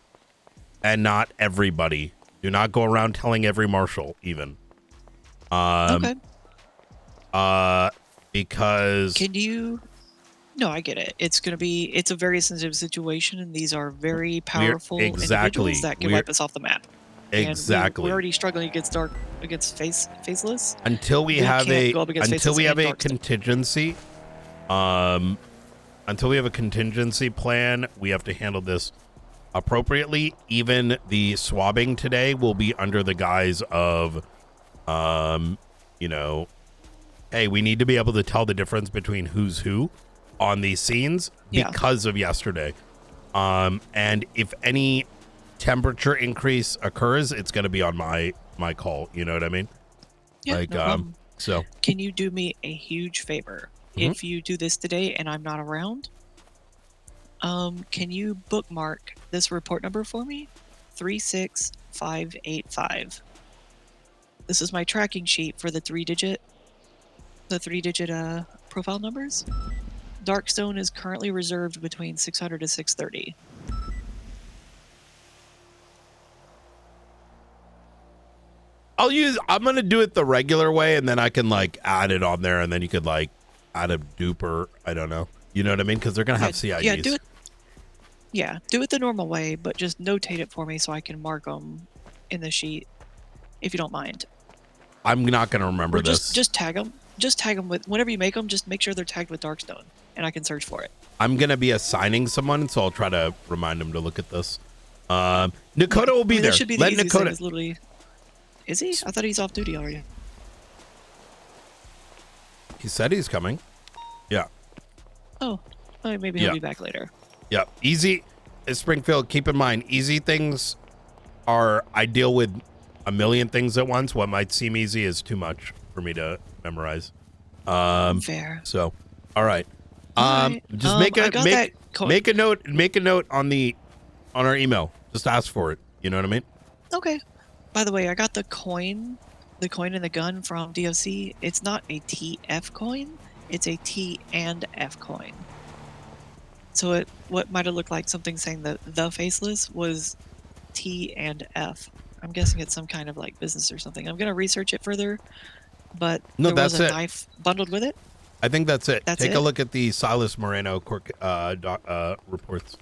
and not everybody. Do not go around telling every marshal, even. Okay. Because Can you? No, I get it. It's a very sensitive situation, and these are very powerful individuals that can wipe us off the map. Exactly. And we're already struggling against faceless. Until we can't have a go up against until we faceless have and a contingency, until we have a contingency plan, we have to handle this appropriately. Even the swabbing today will be under the guise of, hey, we need to be able to tell the difference between who's who on these scenes because of yesterday. And if any temperature increase occurs, it's going to be on my call. You know what I mean? Yeah, Like, no problem. so Can you do me a huge favor? If you do this today and I'm not around, can you bookmark this report number for me? 36585. This is my tracking sheet for the three-digit profile numbers. Darkstone is currently reserved between 600 to 630. I'm going to do it the regular way, and then I can add it on there, and then you could add a duper. I don't know. You know what I mean? Because they're going to have CIDs. Yeah, do it. Yeah, do it the normal way, but just notate it for me so I can mark them in the sheet, if you don't mind. I'm not going to remember this. Just tag them. Just tag them with whenever you make them. Just make sure they're tagged with Darkstone, and I can search for it. I'm going to be assigning someone, so I'll try to remind them to look at this. Nakota will be there. That should be the Let easiest thing, Nakota. is literally. Is he? I thought he's off duty already. He said he's coming. Yeah. Oh, maybe he'll be back later. Yeah. Easy. Springfield, keep in mind, easy things are, I deal with a million things at once. What might seem easy is too much for me to memorize. Fair. So, all right. Alright. Just make a note on our email. Just ask for it. You know what I mean? Okay. By the way, I got the coin and the gun from DOC. It's not a TF coin. It's a T and F coin. So what might have looked like something saying the faceless was T and F. I'm guessing it's some kind of business or something. I'm gonna research it further, but there was a knife bundled with it. I think that's it. That's Take it? a look at the Silas Moreno reports.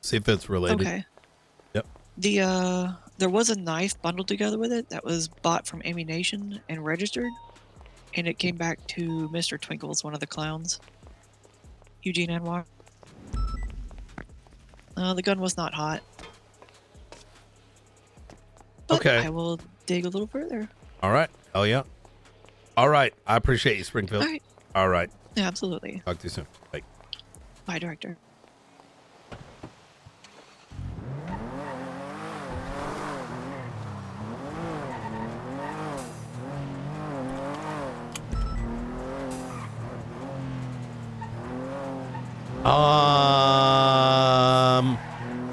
See if it's related. Okay. Yep. There was a knife bundled together with it that was bought from Ammunition and registered, and it came back to Mr. Twinkles, one of the clowns, Eugene Anwar. The gun was not hot. But Okay. I will dig a little further. All right. Hell yeah. All right. I appreciate you, Springfield. All right. All right. Yeah, absolutely. Talk to you soon. Bye. Bye, Director.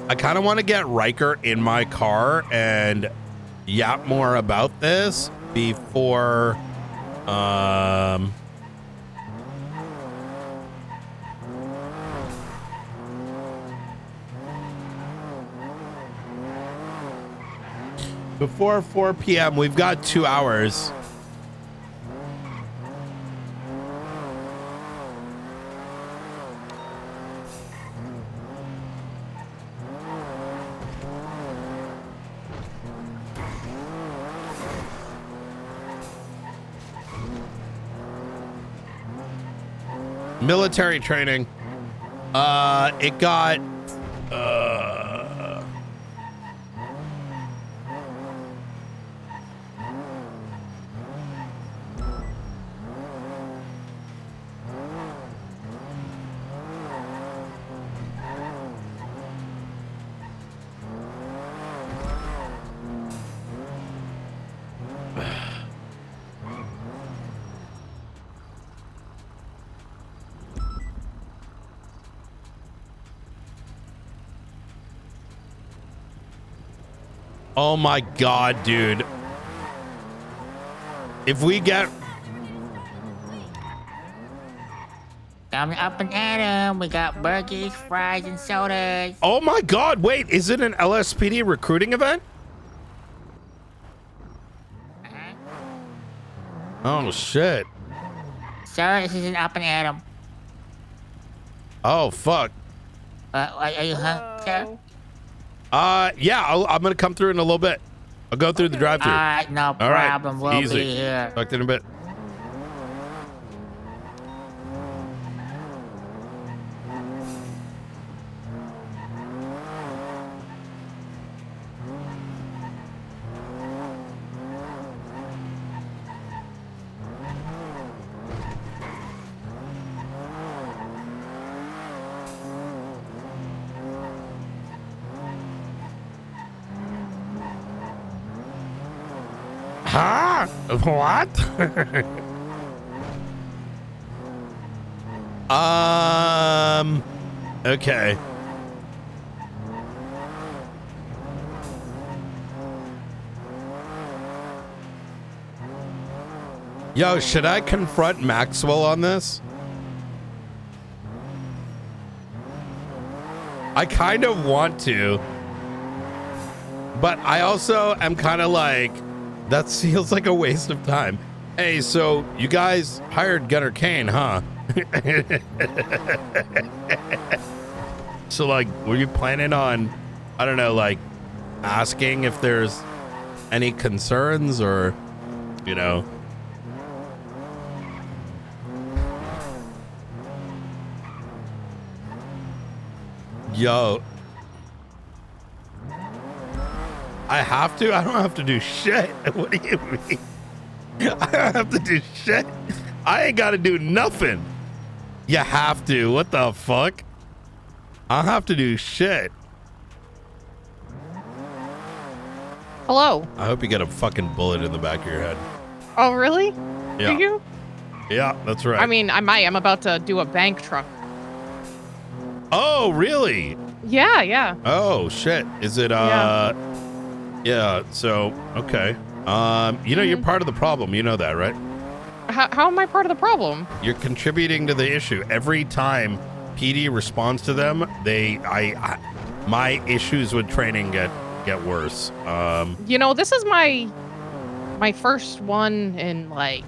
I kind of want to get Riker in my car and yap more about this before before 4 p.m. We've got 2 hours. Military training. It got oh my god, dude. If we get Coming up and at 'em, we got burgers, fries, and sodas. oh my god, wait, is it an LSPD recruiting event? Oh shit. Sir, this is an up and at 'em. Oh fuck. Are you hungry, sir? Yeah, I'm gonna come through in a little bit. I'll go through the drive-thru. All right, no All right, problem. We'll easy. be here. Talk to you in a bit. Huh? What? Okay. Yo, should I confront Maxwell on this? I kind of want to, but I also am kind of like, that feels like a waste of time. Hey, so you guys hired Gunner Kane, huh? So like, were you planning on, I don't know, like asking if there's any concerns or, you know? Yo. I have to? I don't have to do shit. What do you mean? I don't have to do shit. I ain't got to do nothing. You have to. What the fuck? I don't have to do shit. Hello. I hope you get a fucking bullet in the back of your head. Oh, really? Yeah. Do you? Yeah, that's right. I mean, I might. I'm about to do a bank truck. Oh, really? Yeah, yeah. Oh, shit. Is it, yeah, so, okay. You know, you're part of the problem. You know that, right? How am I part of the problem? You're contributing to the issue. Every time PD responds to them, my issues with training get worse. You know, this is my first one in like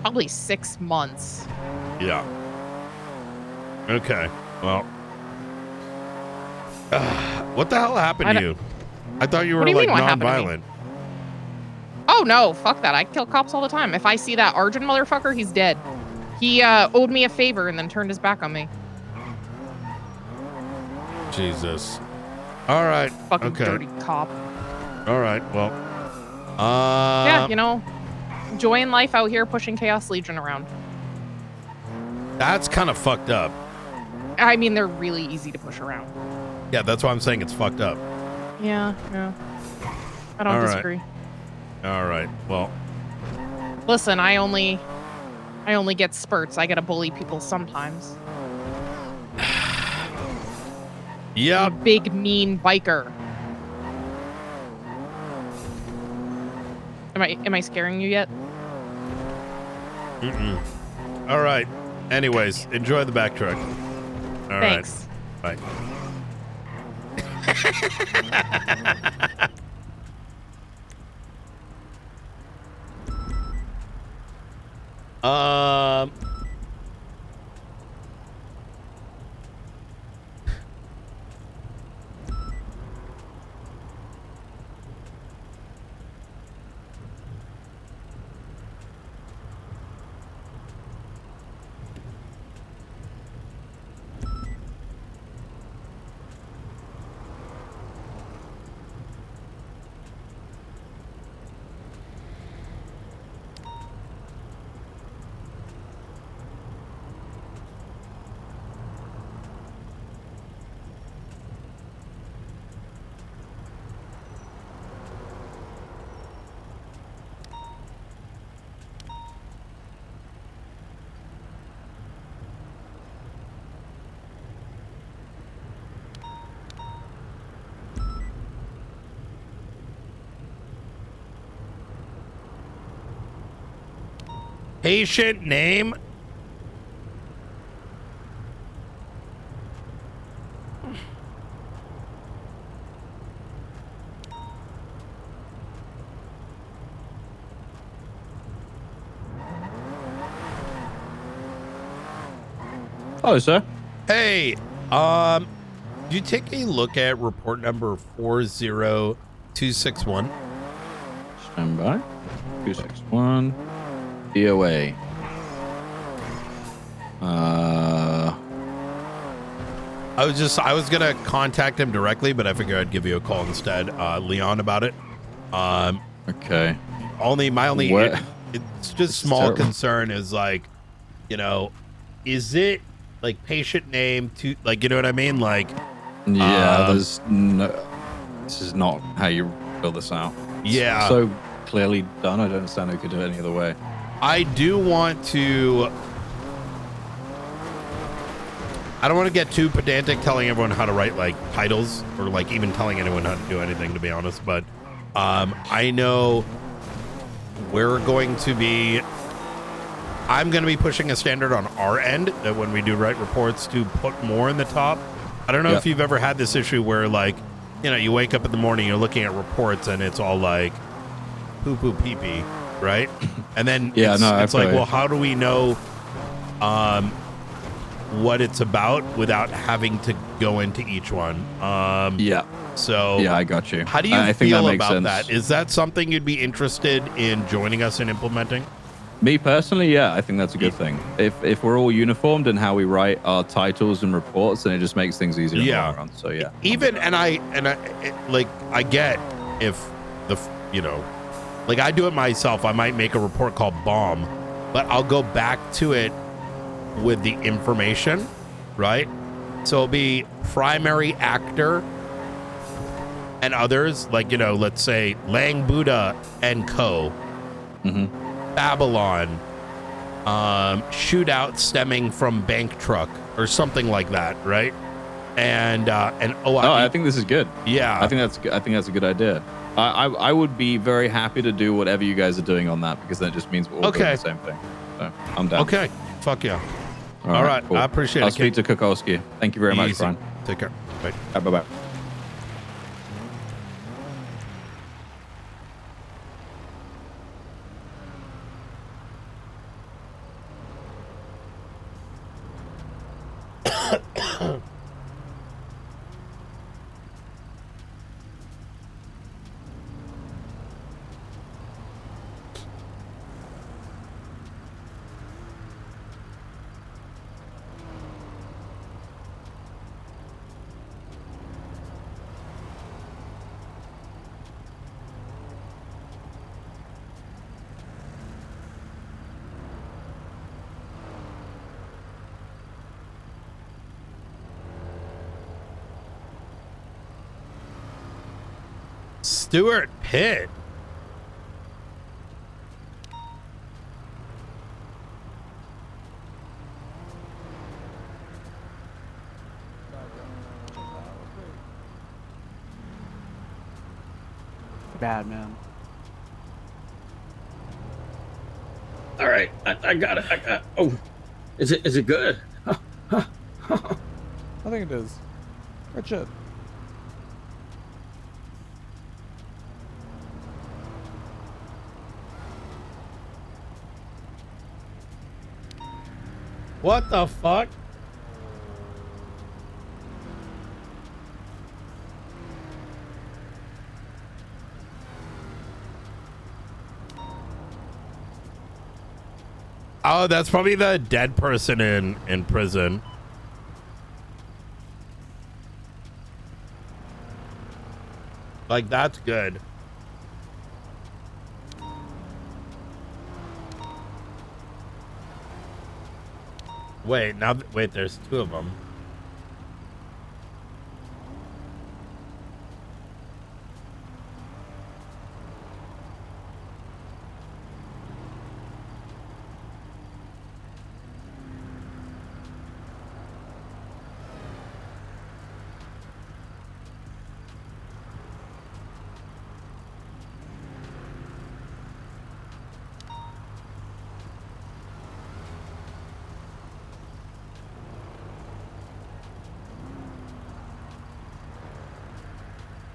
probably 6 months. Yeah. Okay. Well. What the hell happened to you? I thought you were do you like mean, what happened to me? non-violent. Oh no, fuck that. I kill cops all the time. If I see that Arjun motherfucker, he's dead. He owed me a favor and then turned his back on me. Jesus. All right. Fucking okay. dirty cop. All right. Well, Yeah, you know, enjoying life out here, pushing Chaos Legion around. That's kind of fucked up. I mean, they're really easy to push around. Yeah, that's why I'm saying it's fucked up. Yeah. I don't disagree. All right. Well, listen, I only get spurts. I gotta bully people sometimes. yeah. Big mean biker. Am I scaring you yet? Mm-mm. All right. Anyways, enjoy the back truck. All Thanks. Right. Bye. Patient name. Hello, sir. Hey, did you take a look at report number 40261? Stand by. 261. DOA. I was gonna contact him directly, but I figured I'd give you a call instead, Leon, about it. Okay. My only What? it's just small terrible. concern is like, you know, is it like patient name to like, you know what I mean? Like, Yeah, there's no. This is not how you fill this out. It's yeah. so clearly done. I don't understand who could do it any other way. I do want to. I don't want to get too pedantic telling everyone how to write like titles or like even telling anyone how to do anything, to be honest. But I know we're going to be. I'm going to be pushing a standard on our end that when we do write reports to put more in the top. I don't know if you've ever had this issue where like, you know, you wake up in the morning, you're looking at reports and it's all like poo poo pee pee, right? And then it's like, well, how do we know what it's about without having to go into each one? So yeah, I got you. How do you I think feel that makes about sense. that? Is that something you'd be interested in joining us in implementing? Me personally, yeah, I think that's a good thing. If we're all uniformed in how we write our titles and reports, then it just makes things easier. Yeah. Around. So yeah. Even I get if like I do it myself. I might make a report called bomb, but I'll go back to it with the information, right? So it'll be primary actor and others, like, you know, let's say Lang Buddha and Co. Babylon, shootout stemming from bank truck or something like that, right? And I think this is good. Yeah, I think that's a good idea. I would be very happy to do whatever you guys are doing on that, because that just means we're all doing the same thing. So I'm down. Okay, fuck yeah. All right, cool. I appreciate I'll it. speak to Kukowski. Thank you very much, Easy. Brian. Take care. Bye. Bye-bye. Stuart Pitt. Bad, man. All right, I got it. Oh, is it good? I think it is. Good shit. What the fuck? Oh, that's probably the dead person in prison. Like, that's good. Wait, wait, there's two of them.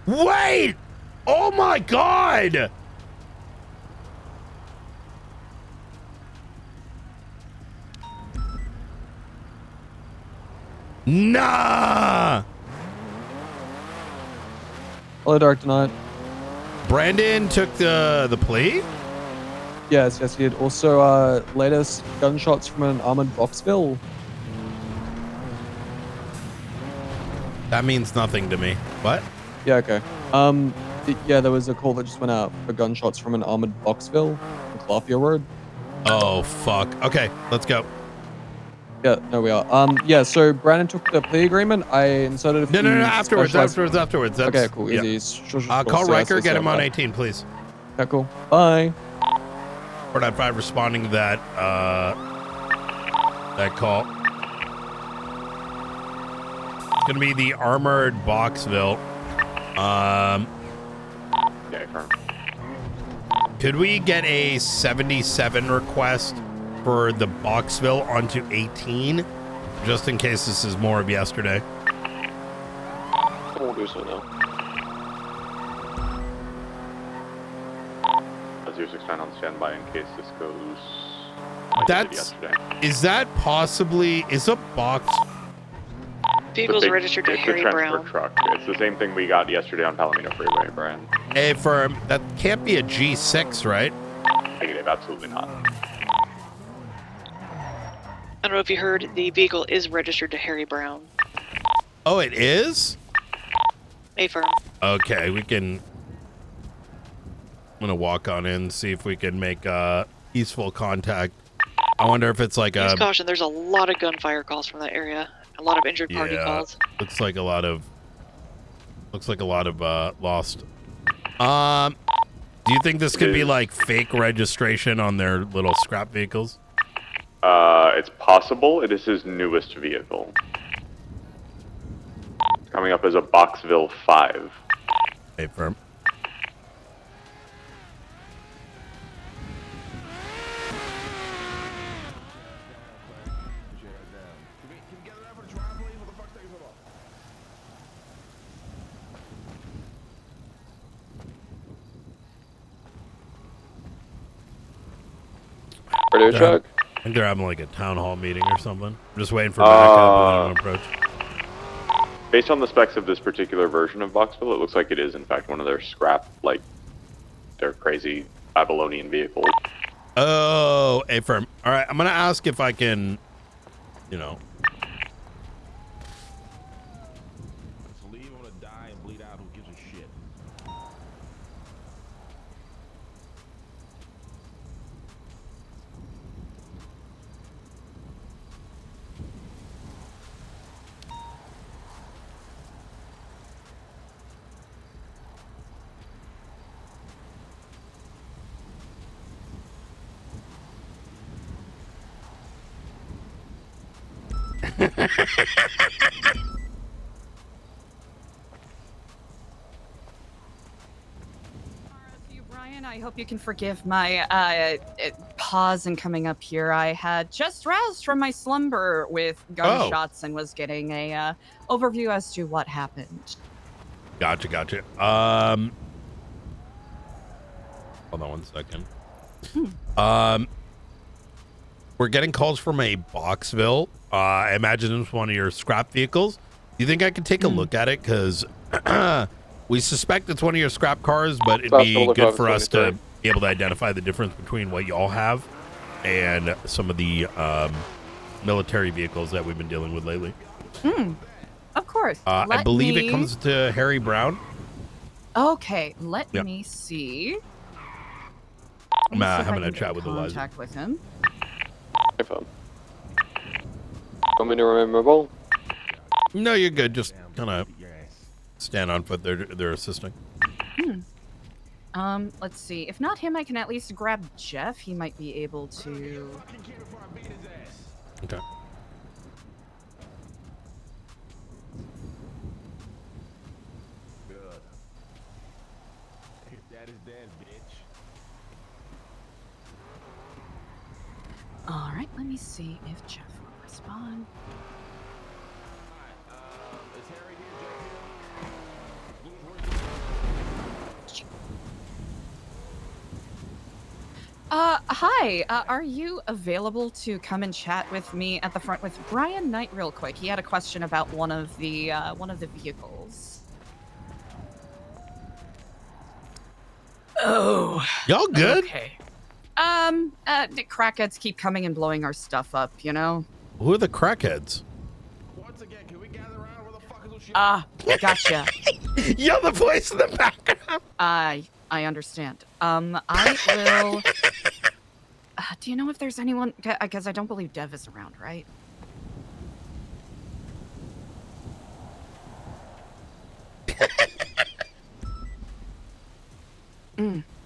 Wait! Oh my god! Nah! Hello, Dark Knight. Brandon took the plea? Yes, he did. Also, latest gunshots from an armored Boxville. That means nothing to me. What? Yeah, okay. Yeah, there was a call that just went out for gunshots from an armored Boxville on Clawfield Road. Oh, fuck. Okay, let's go. Yeah, no, we are. Yeah, so Brandon took the plea agreement. I inserted a few... No, afterwards. That's, okay, cool. yeah. Easy. Sure, call Riker, get him on bye. 18, please. Yeah, cool. Bye. 495 responding to that, that call. It's gonna be the armored Boxville. Could we get a 77 request for the Boxville onto 18, just in case this is more of yesterday? We'll do so now. 069 on standby in case this goes. Like Is that possibly is a box? Vehicle's registered to Harry Brown. Truck. It's the same thing we got yesterday on Palomino Freeway, Brian. Hey, firm. That can't be a G6, right? Negative, absolutely not. I don't know if you heard, the vehicle is registered to Harry Brown. Oh, it is? Affirm. Okay, we can... I'm gonna walk on in, see if we can make peaceful contact. I wonder if it's like Use caution, there's a lot of gunfire calls from that area. A lot of injured party calls. Looks like a lot of lost. Do you think this could be like fake registration on their little scrap vehicles? It's possible. It is his newest vehicle. It's coming up as a Boxville 5. Hey, firm. Radio truck. I think they're having like a town hall meeting or something. I'm just waiting for backup and approach. Based on the specs of this particular version of Boxville, it looks like it is in fact one of their scrap, like their crazy Babylonian vehicles. Oh, a firm. All right, I'm gonna ask if I can, you know. Brian, I hope you can forgive my pause in coming up here. I had just roused from my slumber with gunshots and was getting a overview as to what happened. Gotcha. Hold on 1 second. We're getting calls from a Boxville. I imagine it's one of your scrap vehicles. Do you think I could take a look at it? Because we suspect it's one of your scrap cars, but it'd be good for us to be able to identify the difference between what y'all have and some of the military vehicles that we've been dealing with lately. Of course. I believe it comes to Harry Brown. Okay, let me see. I'm having a chat with Eliza. Contact with him. iPhone. Want me to remember? No, you're good. Just kind of stand on foot. They're assisting. Let's see. If not him, I can at least grab Jeff. He might be able to. Okay. All right, let me see if Jeff will respond. Hi, are you available to come and chat with me at the front with Brian Knight real quick? He had a question about one of the vehicles. Oh. Y'all good? Okay. The crackheads keep coming and blowing our stuff up, you know? Who are the crackheads? Gotcha. You're the voice in the background. I understand. I will... do you know if there's anyone... Because I don't believe Dev is around, right?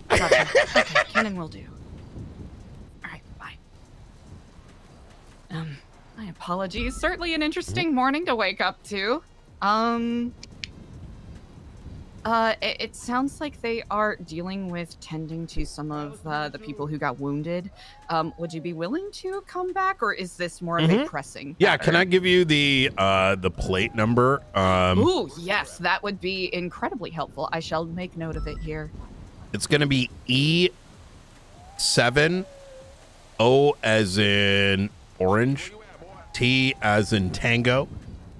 Gotcha. Okay, Cannon will do. Alright, bye. My apologies. Certainly an interesting morning to wake up to. It sounds like they are dealing with tending to some of the people who got wounded. Would you be willing to come back, or is this more of a pressing matter? Yeah, can I give you the plate number? Ooh, yes, that would be incredibly helpful. I shall make note of it here. It's going to be E7, O as in orange, T as in tango,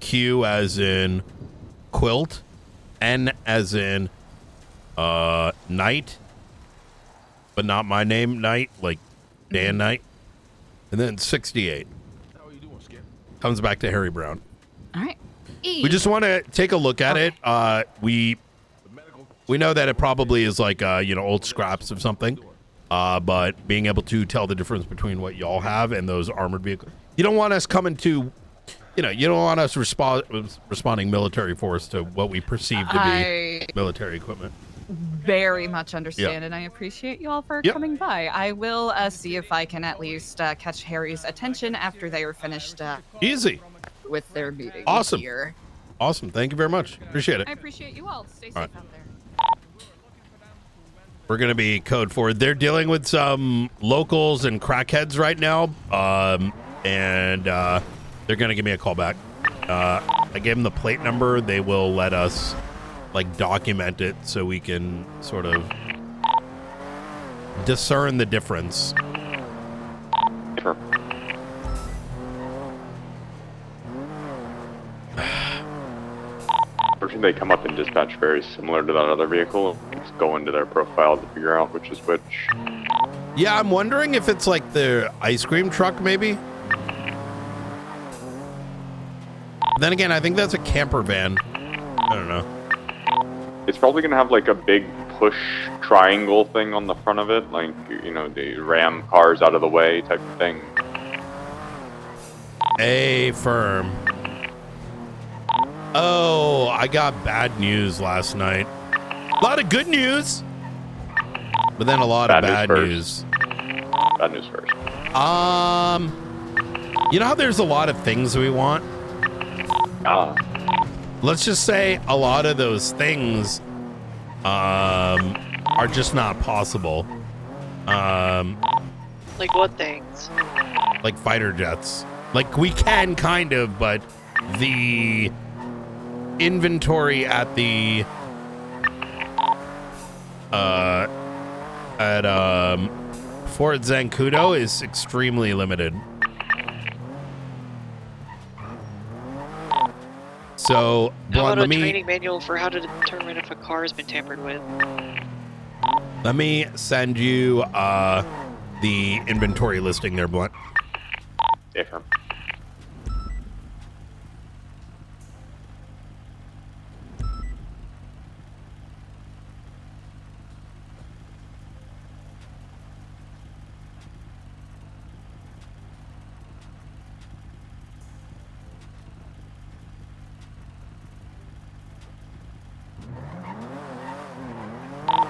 Q as in quilt, N as in night, but not my name, Knight, like Dan Knight, and then 68. Comes back to Harry Brown. All right. We just want to take a look at it. We know that it probably is like old scraps of something, but being able to tell the difference between what y'all have and those armored vehicles. You don't want us coming to, you don't want us responding military force to what we perceive to be military equipment. Very much understand, and I appreciate you all for coming by. I will see if I can at least catch Harry's attention after they are finished. Easy. With their meeting. Awesome. Here. Awesome. Thank you very much. Appreciate it. I appreciate you all. Stay safe All right. out there. We're going to be code forward. They're dealing with some locals and crackheads right now, and they're going to give me a call back. I gave them the plate number. They will let us document it so we can sort of discern the difference. Sure. Unfortunately, they come up in dispatch very similar to that other vehicle. Just go into their profile to figure out which is which. Yeah, I'm wondering if it's like the ice cream truck, maybe. Then again, I think that's a camper van. I don't know. It's probably going to have like a big push triangle thing on the front of it, like, the ram cars out of the way type of thing. A firm. Oh, I got bad news last night. A lot of good news, but then a lot of bad news. Bad news first. You know how there's a lot of things we want? Let's just say a lot of those things are just not possible. Like what things? Like fighter jets. Like we can kind of, but the inventory at the Fort Zancudo is extremely limited. So, How about let a me training manual for how to determine if a car has been tampered with? let me send you the inventory listing there, Blunt. Affirm.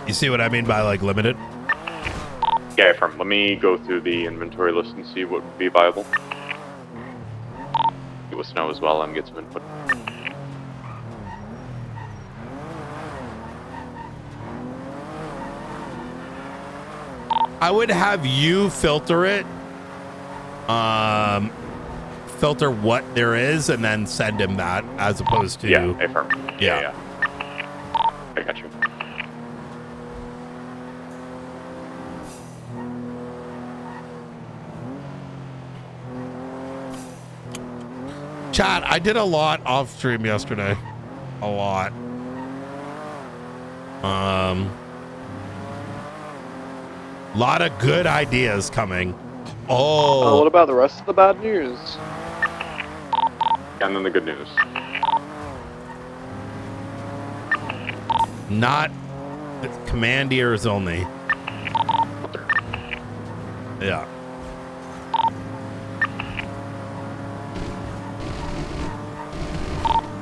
You see what I mean by like limited? Yeah, affirm. Let me go through the inventory list and see what would be viable. Get with Snow as well and get some input. I would have you filter it. Filter what there is and then send him that as opposed to affirm. Yeah. I got you. Chat, I did a lot off stream yesterday. A lot. Lot of good ideas coming. Oh, what about the rest of the bad news? And then the good news. not command ears only. Yeah.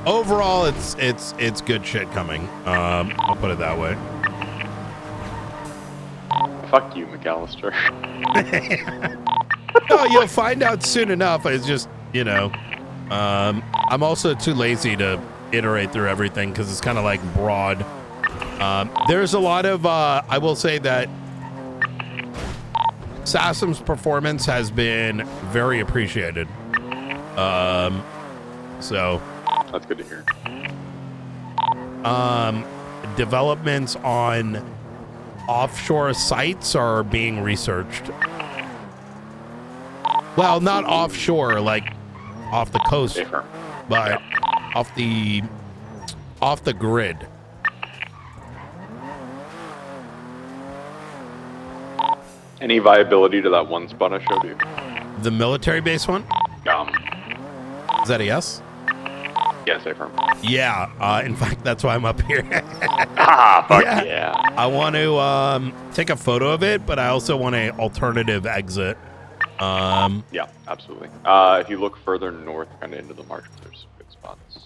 Overall, it's good shit coming. I'll put it that way. Fuck you, McAllister. No, you'll find out soon enough. It's just, you know, I'm also too lazy to iterate through everything because it's kind of like broad. There's a lot of, I will say that Sassam's performance has been very appreciated. So that's good to hear. Developments on offshore sites are being researched. Well, not offshore, like off the coast, but off the grid. Any viability to that one spot I showed you? The military base one? Is that a yes? Yes, affirm. Yeah. In fact, that's why I'm up here. Fuck yeah. I want to take a photo of it, but I also want an alternative exit. Yeah, absolutely. If you look further north, kind of into the marsh, there's some good spots.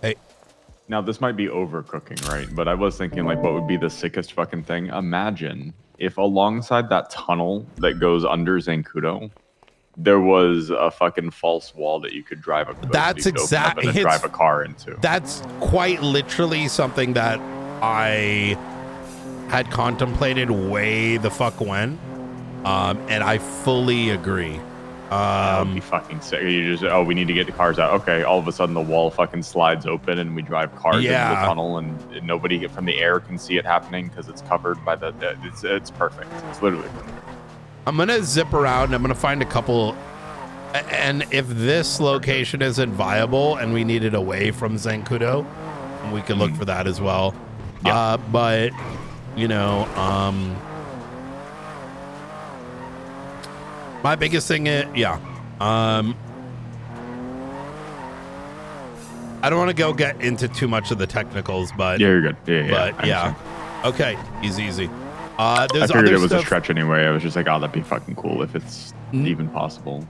Hey. Now, this might be overcooking, right? But I was thinking, like, what would be the sickest fucking thing? Imagine if alongside that tunnel that goes under Zancudo, there was a fucking false wall that you could drive across. That's exactly drive a car into. That's quite literally something that I had contemplated way the fuck when, and I fully agree. That would be fucking sick. You just, we need to get the cars out. Okay, all of a sudden the wall fucking slides open and we drive cars into the tunnel, and nobody from the air can see it happening because it's covered by it's perfect. It's literally perfect. I'm gonna zip around. I'm gonna find a couple, and if this location isn't viable and we need it away from Zancudo, we can look for that as well. Yeah. But you know, my biggest thing is, I don't want to get into too much of the technicals, but yeah, you're good. But yeah, okay, easy. I There's figured other it was a stuff. stretch anyway. I was just like, oh, that'd be fucking cool if it's even possible.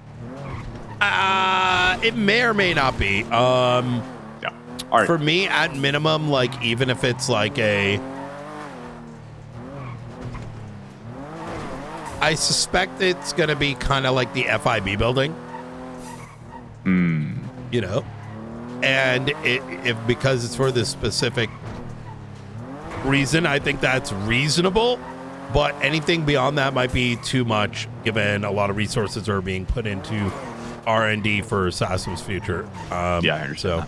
It may or may not be. Yeah. All right. For me, at minimum, like even if it's like I suspect it's gonna be kind of like the FIB building. You know, and if because it's for this specific reason, I think that's reasonable. But anything beyond that might be too much, given a lot of resources are being put into R&D for SASM's future. Yeah, I understand. So,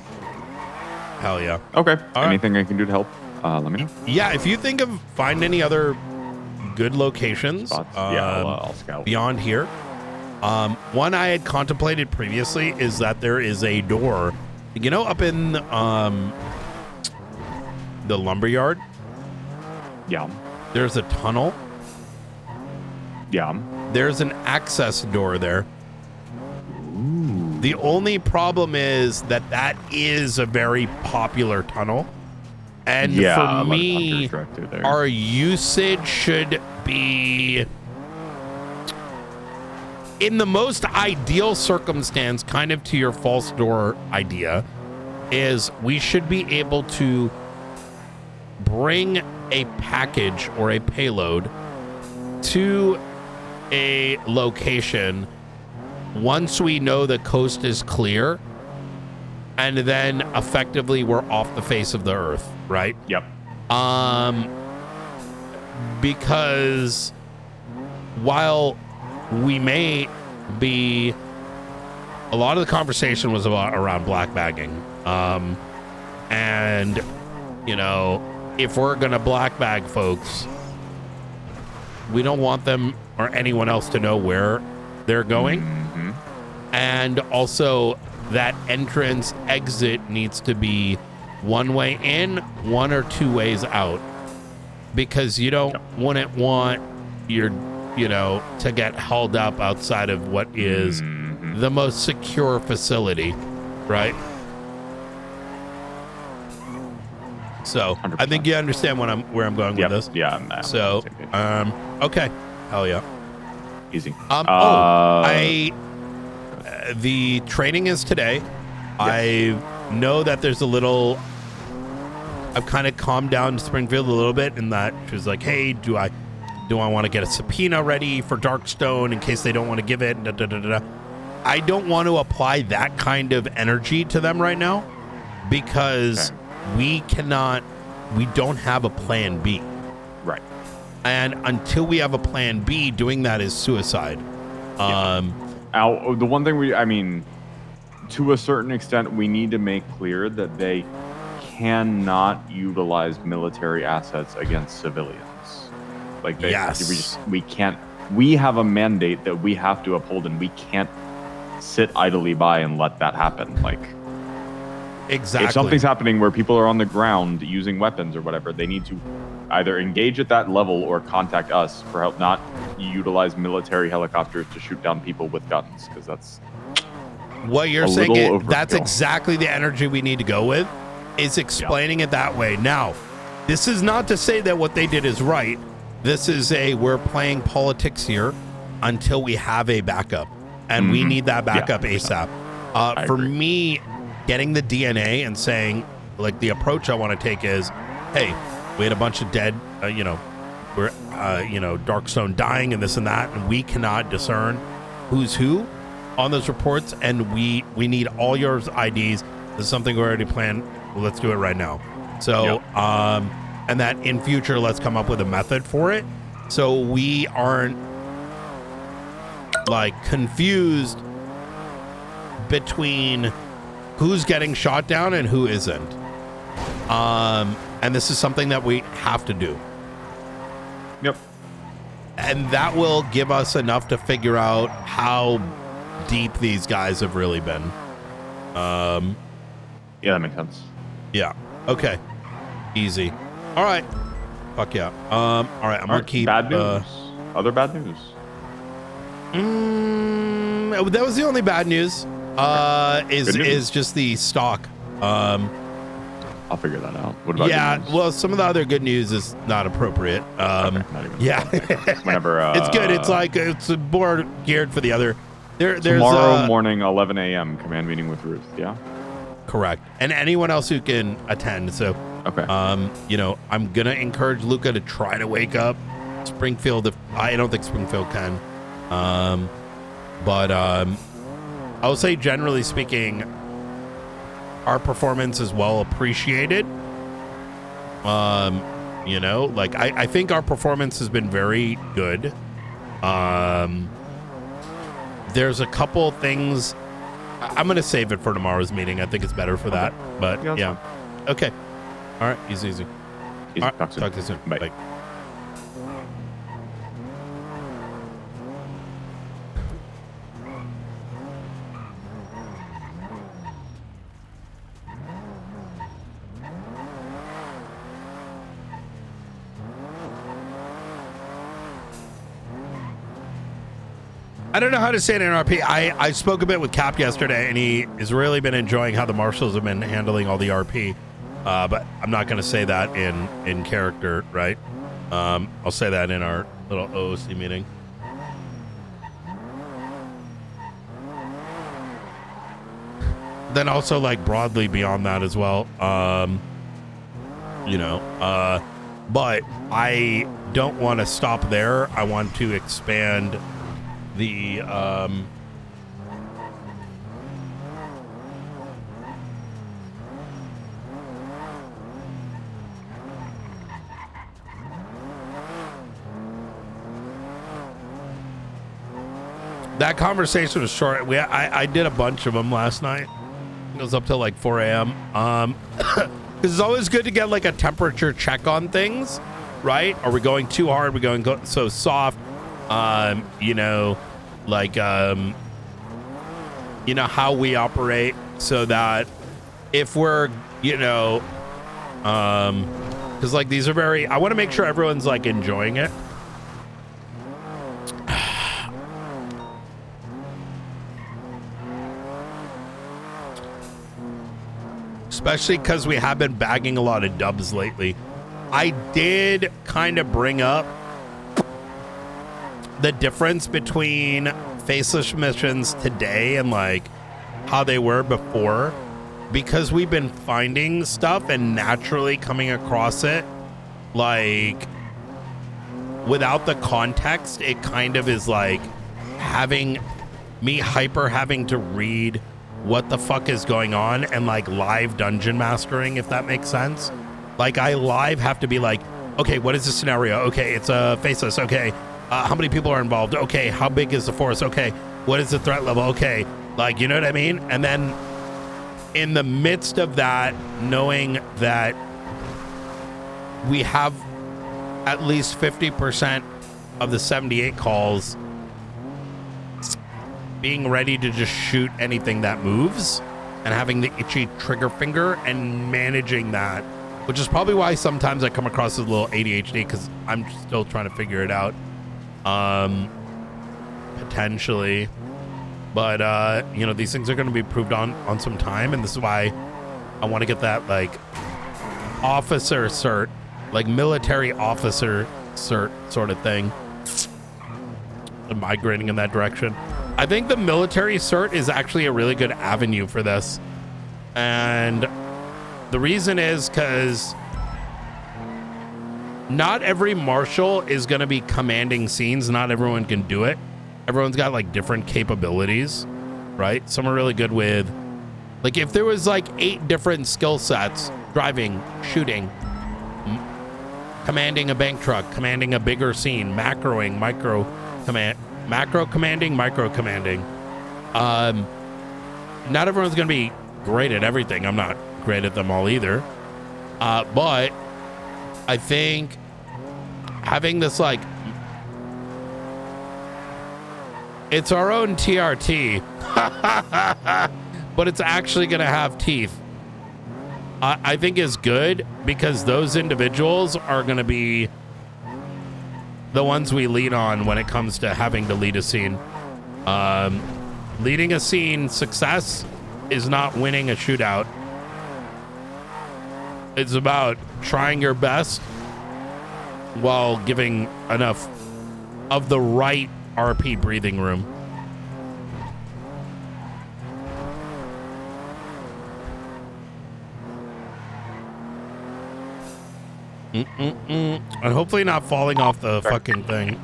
hell yeah. Okay. All right. Anything I can do to help? Let me know. Yeah, if you think of find any other good locations, I'll scout beyond here. One I had contemplated previously is that there is a door, you know, up in the lumberyard. Yeah. There's a tunnel. Yeah. There's an access door there. The only problem is that that is a very popular tunnel. And for me, our usage should be, in the most ideal circumstance, kind of to your false door idea, is we should be able to bring a package or a payload to a location once we know the coast is clear, and then effectively we're off the face of the earth, right? Yep. Because while we may be, a lot of the conversation was around black bagging, and you know, if we're gonna black bag folks, we don't want them or anyone else to know where they're going. And also that entrance exit needs to be one way in, one or two ways out, because you wouldn't want your, you know, to get held up outside of what is the most secure facility, right? So 100%. I think you understand where I'm going with this. Yeah. So, okay. Hell yeah. Easy. The training is today. Yes. I know that there's a little, I've kind of calmed down Springfield a little bit in that she was like, hey, do I want to get a subpoena ready for Darkstone in case they don't want to give it? I don't want to apply that kind of energy to them right now, because we don't have a plan B. Right. And until we have a plan B, doing that is suicide. The one thing to a certain extent, we need to make clear that they cannot utilize military assets against civilians. Like, we can't. We have a mandate that we have to uphold, and we can't sit idly by and let that happen. Like, exactly. If something's happening where people are on the ground using weapons or whatever, they need to either engage at that level or contact us for help, not utilize military helicopters to shoot down people with guns, because that's what you're saying. That's exactly the energy we need to go with, is explaining it that way. Now, this is not to say that what they did is right. This is we're playing politics here until we have a backup, and we need that backup ASAP. For me, getting the DNA and saying, like, the approach I want to take is, hey, we had a bunch of dead, we're, Darkstone dying and this and that, and we cannot discern who's who on those reports, and we need all your IDs. This is something we already planned. Well, let's do it right now. So, and that in future, let's come up with a method for it, so we aren't like confused between who's getting shot down and who isn't. And this is something that we have to do. Yep. And that will give us enough to figure out how deep these guys have really been. Yeah, that makes sense. Yeah. Okay. Easy. All right. Fuck yeah. All right. I'm gonna keep bad news. Other bad news. That was the only bad news. Is just the stock. I'll figure that out. What about Yeah, good news? well, some of the other good news is not appropriate. Yeah, Whenever it's good. It's like it's more geared for the other. There's tomorrow morning, 11 a.m. command meeting with Ruth. Yeah. Correct, and anyone else who can attend. So, okay. You know, I'm gonna encourage Luca to try to wake up. Springfield, if I don't think Springfield can, but I will say, generally speaking, our performance is well appreciated. You know, like I think our performance has been very good. There's a couple things I'm gonna save it for tomorrow's meeting. I think it's better for that. But yeah. Okay. All right. Easy. All right, talk to you soon. Bye. I don't know how to say it in RP. I spoke a bit with Cap yesterday, and he has really been enjoying how the marshals have been handling all the RP. But I'm not going to say that in character, right? I'll say that in our little OOC meeting. Then also, like, broadly beyond that as well. You know, but I don't want to stop there. I want to expand the that conversation was short. I did a bunch of them last night. It was up till like 4 a.m. Because it's always good to get like a temperature check on things, right? Are we going too hard? Are we going so soft? You know, like, you know, how we operate, so that if we're, you know, because like these are very, I want to make sure everyone's like enjoying it. Especially because we have been bagging a lot of dubs lately. I did kind of bring up the difference between faceless missions today and like how they were before, because we've been finding stuff and naturally coming across it, like without the context, it kind of is like having to read what the fuck is going on, and like live dungeon mastering, if that makes sense. Like I live have to be like, okay, what is the scenario? Okay, it's a faceless. Okay, how many people are involved? Okay, how big is the force? Okay, what is the threat level? Okay, like, you know what I mean? And then in the midst of that, knowing that we have at least 50% of the 78 calls being ready to just shoot anything that moves, and having the itchy trigger finger and managing that, which is probably why sometimes I come across as a little ADHD, because I'm still trying to figure it out. Potentially, but you know, these things are going to be proved on some time, and this is why I want to get that like officer cert, like military officer cert sort of thing. I'm migrating in that direction. I think the military cert is actually a really good avenue for this, and the reason is because not every marshal is going to be commanding scenes. Not everyone can do it. Everyone's got like different capabilities, right? Some are really good with, like, if there was like 8 different skill sets: driving, shooting, commanding a bank truck, commanding a bigger scene, macroing, macro commanding, micro commanding. Not everyone's going to be great at everything. I'm not great at them all either. But I think having this, like, it's our own TRT, but it's actually going to have teeth, I think is good, because those individuals are going to be the ones we lean on when it comes to having to lead a scene. Leading a scene success is not winning a shootout. It's about trying your best while giving enough of the right RP breathing room. And hopefully not falling off the fucking thing.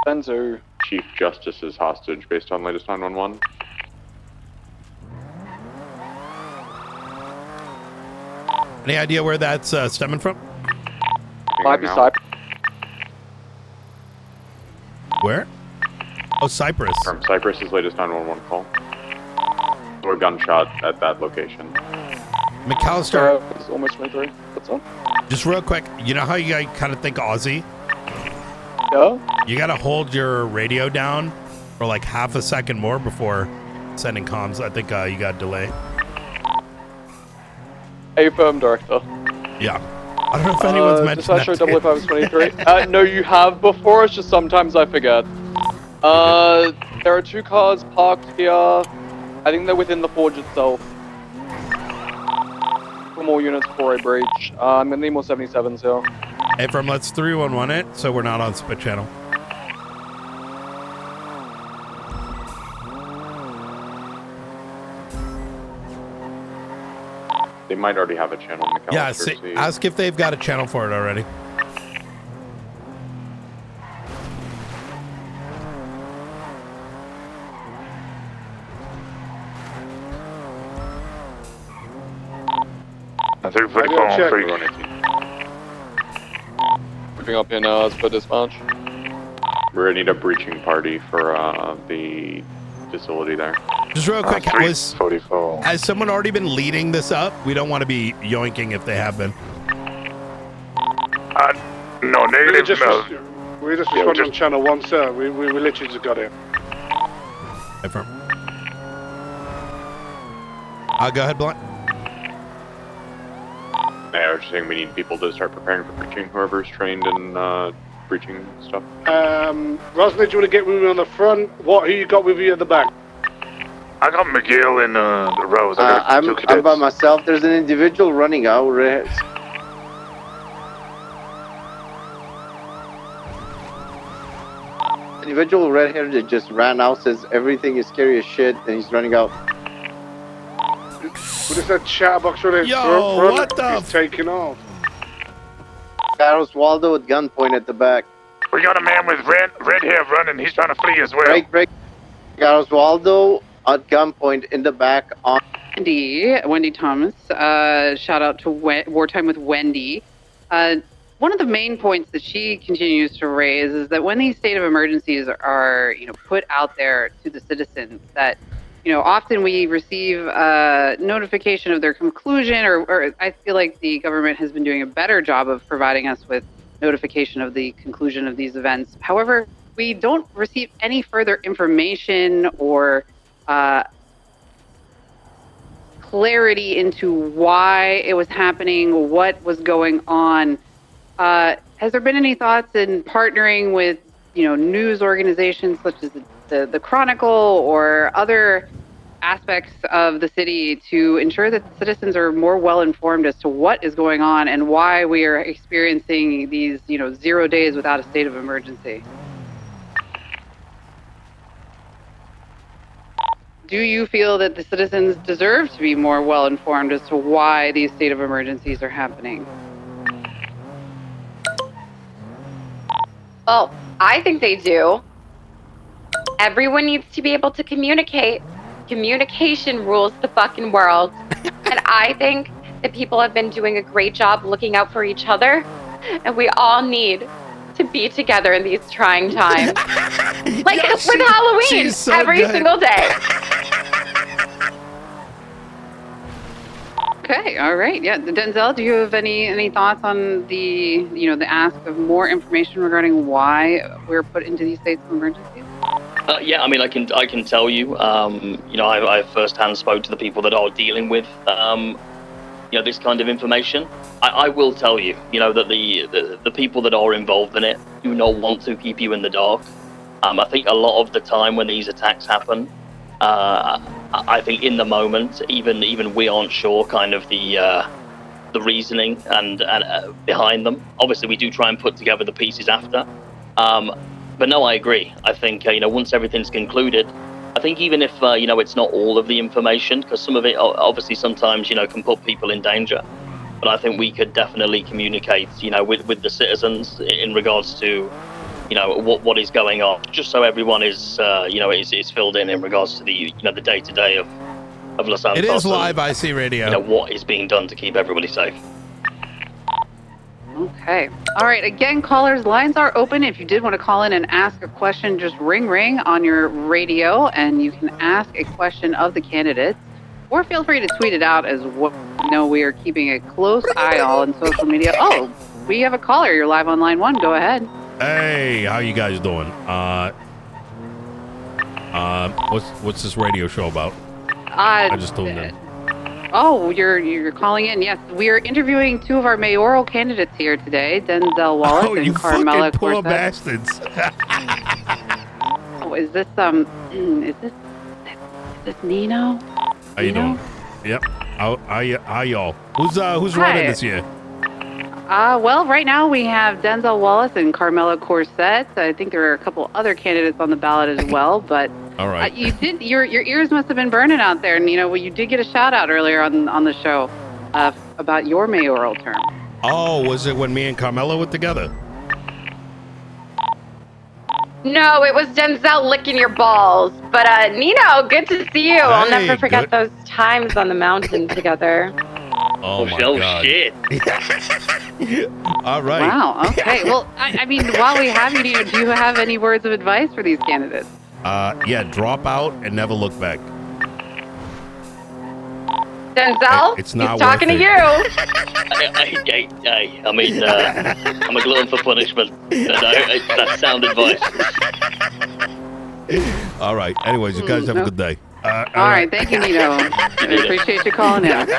Benzo. Chief Justice is hostage based on latest 911. Any idea where that's stemming from? Might be Cyprus. Where? Oh, Cyprus. From Cyprus's latest 911 call. Or gunshot at that location. McAllister. It's almost 23. What's up? Just real quick, you know how you kind of think Aussie? Yeah? You gotta hold your radio down for like half a second more before sending comms. I think you got delay. Affirm, Director. Yeah. I don't know if anyone's mentioned that. Dispatcher 523. No, you have before, it's just sometimes I forget. There are 2 cars parked here. I think they're within the forge itself. 2 more units for a breach. I'm gonna need more 77s here. Hey, from let's 311 it so we're not on spit channel. They might already have a channel in the Yeah, calendar. ask if they've got a channel for it already. That's 34 on 3. Moving up in as per dispatch. We're gonna need a breaching party for the facility there. Just real quick, 44. has someone already been leading this up? We don't want to be yoinking if they have been. No, negative. We just responded on channel 1, sir. We literally just got it. Affirm. Go ahead, Blunt. Yeah, I was saying we need people to start preparing for breaching, whoever's trained in breaching stuff. Rosner, do you want to get with me on the front? Who you got with you at the back? I got McGill and the Rose. I'm by myself. There's an individual running out. Individual red hair that just ran out says everything is scary as shit and he's running out. What is that chatterbox running? Yo, what the He's taking off. Carlos Waldo at gunpoint at the back. We got a man with red hair running. He's trying to flee as well. Break. Carlos Waldo at gunpoint in the back on. Wendy Thomas. Shout out to Wartime with Wendy. One of the main points that she continues to raise is that when these state of emergencies are, put out there to the citizens, that, often we receive notification of their conclusion, or I feel like the government has been doing a better job of providing us with notification of the conclusion of these events. However, we don't receive any further information or clarity into why it was happening, what was going on. Has there been any thoughts in partnering with, news organizations such as the Chronicle or other aspects of the city to ensure that citizens are more well informed as to what is going on and why we are experiencing these, 0 days without a state of emergency? Do you feel that the citizens deserve to be more well informed as to why these state of emergencies are happening? Well, I think they do. Everyone needs to be able to communicate. Communication rules the fucking world. And I think that people have been doing a great job looking out for each other. And we all need to be together in these trying times. Like with Halloween, so every good. single day. Okay, all right. Yeah, Denzel, do you have any thoughts on the the ask of more information regarding why we're put into these states of emergency? Yeah, I mean, I can tell you. I firsthand spoke to the people that are dealing with this kind of information. I will tell you, that the people that are involved in it do not want to keep you in the dark. I think a lot of the time when these attacks happen, I think in the moment, even we aren't sure kind of the reasoning and behind them. Obviously, we do try and put together the pieces after. But no, I agree. I think once everything's concluded, I think even if it's not all of the information, because some of it obviously sometimes can put people in danger. But I think we could definitely communicate with the citizens in regards to what is going on, just so everyone is is filled in regards to the the day-to-day of Los Santos. It is live IC Radio. What is being done to keep everybody safe. Okay. All right. Again, callers, lines are open. If you did want to call in and ask a question, just ring on your radio, and you can ask a question of the candidates, or feel free to tweet it out as well. No, we are keeping a close eye on social media. Oh, we have a caller. You're live on line 1. Go ahead. Hey, how you guys doing? What's this radio show about? I just tuned in. Oh, you're calling in. Yes, we are interviewing 2 of our mayoral candidates here today, Denzel Wallace Oh, and you Carmela fucking poor Cortez. bastards. Oh, is this Nino? How you doing? Yep. How y'all? Who's running this year? Well, right now we have Denzel Wallace and Carmela Corset. I think there are a couple other candidates on the ballot as well, but all right. Your ears must have been burning out there, and you did get a shout out earlier on the show about your mayoral term. Oh, was it when me and Carmela were together? No, it was Denzel licking your balls. But Nino, good to see you. I'll never forget those times on the mountain together. Oh my God. Shit. All right. Wow. Okay. Well, I mean, while we have you, Nino, do you have any words of advice for these candidates? Yeah, drop out and never look back. Denzel, It's not he's talking to worth you. I mean, I'm a glutton for punishment. That's sound advice. All right. Anyways, you guys have a good day. All right. Thank you, Nino. I appreciate you calling in.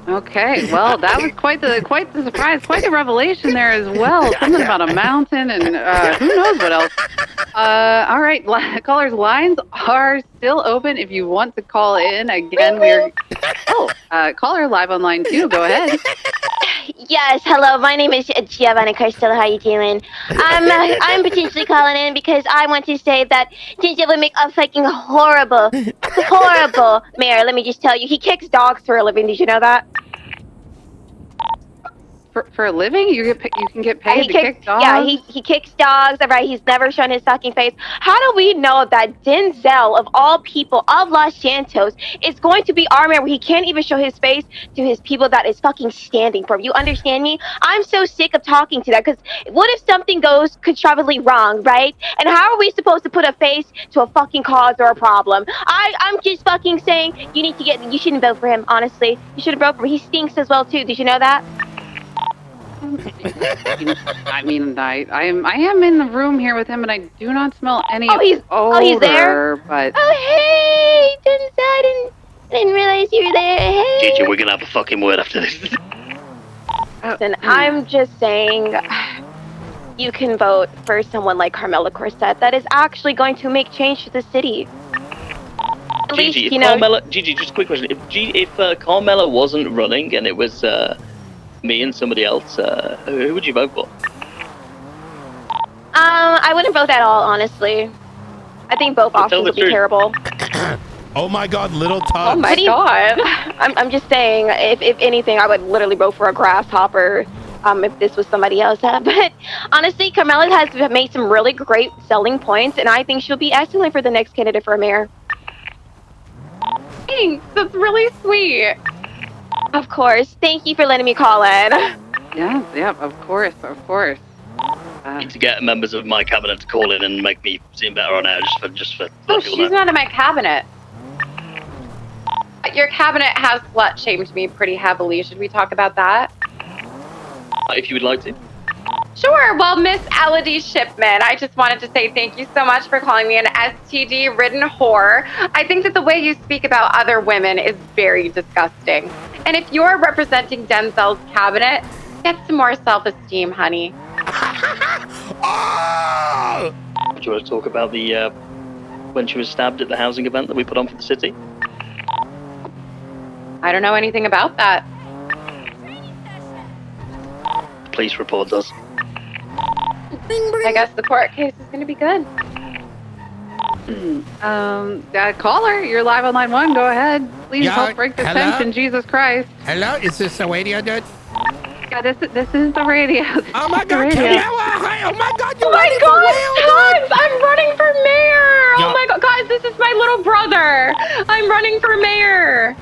Okay, well, that was quite the surprise, quite the revelation there as well. Something about a mountain and who knows what else. All right, callers' lines are still open if you want to call in. Again, caller live on line 2. Go ahead. Yes, hello. My name is Giovanna Carstella. How you doing? I'm potentially calling in because I want to say that Denzel would make a fucking horrible mayor. Let me just tell you, he kicks dogs for a living. Did you know that? For a living, you can get paid to kick dogs. Yeah, he kicks dogs. Right, he's never shown his fucking face. How do we know that Denzel, of all people of Los Santos, is going to be our mayor where he can't even show his face to his people that is fucking standing for him? You understand me? I'm so sick of talking to that, because what if something goes contrivably wrong, right? And how are we supposed to put a face to a fucking cause or a problem? I'm just fucking saying you shouldn't vote for him, honestly. You should have voted for him. He stinks as well too. Did you know that? I mean, I am in the room here with him, and I do not smell any odor. He's there. But hey, Denzel, I didn't realize you were there. Hey. Gigi, we're gonna have a fucking word after this. Listen, I'm just saying, you can vote for someone like Carmela Corset that is actually going to make change to the city. At Gigi, least, Gigi, just a quick question. If Carmela wasn't running and it was me and somebody else, who would you vote for? I wouldn't vote at all, honestly. I think both options would be terrible. Oh my God, little Tubs. Oh my God. I'm just saying, if anything, I would literally vote for a grasshopper if this was somebody else. But honestly, Carmela has made some really great selling points, and I think she'll be excellent for the next candidate for mayor. Thanks. That's really sweet. Of course. Thank you for letting me call in. Yeah, of course. I need to get members of my cabinet to call in and make me seem better on air, just for Oh, people she's know. not in my cabinet. Your cabinet has slut-shamed me pretty heavily. Should we talk about that? If you would like to. Sure. Well, Miss Elodie Shipman, I just wanted to say thank you so much for calling me an STD-ridden whore. I think that the way you speak about other women is very disgusting. And if you're representing Denzel's cabinet, get some more self-esteem, honey. Do you want to talk about the when she was stabbed at the housing event that we put on for the city? I don't know anything about that. The police report does. I guess the court case is going to be good. Caller, you're live on line 1. Go ahead. Please Yeah, help break the hello? tension. Jesus Christ. Hello, is this the radio, dude? Yeah, this is the radio. Oh my The God! radio. Oh my God! Oh my God, guys, I'm running for mayor. Oh my God, guys, this is my little brother. I'm running for mayor.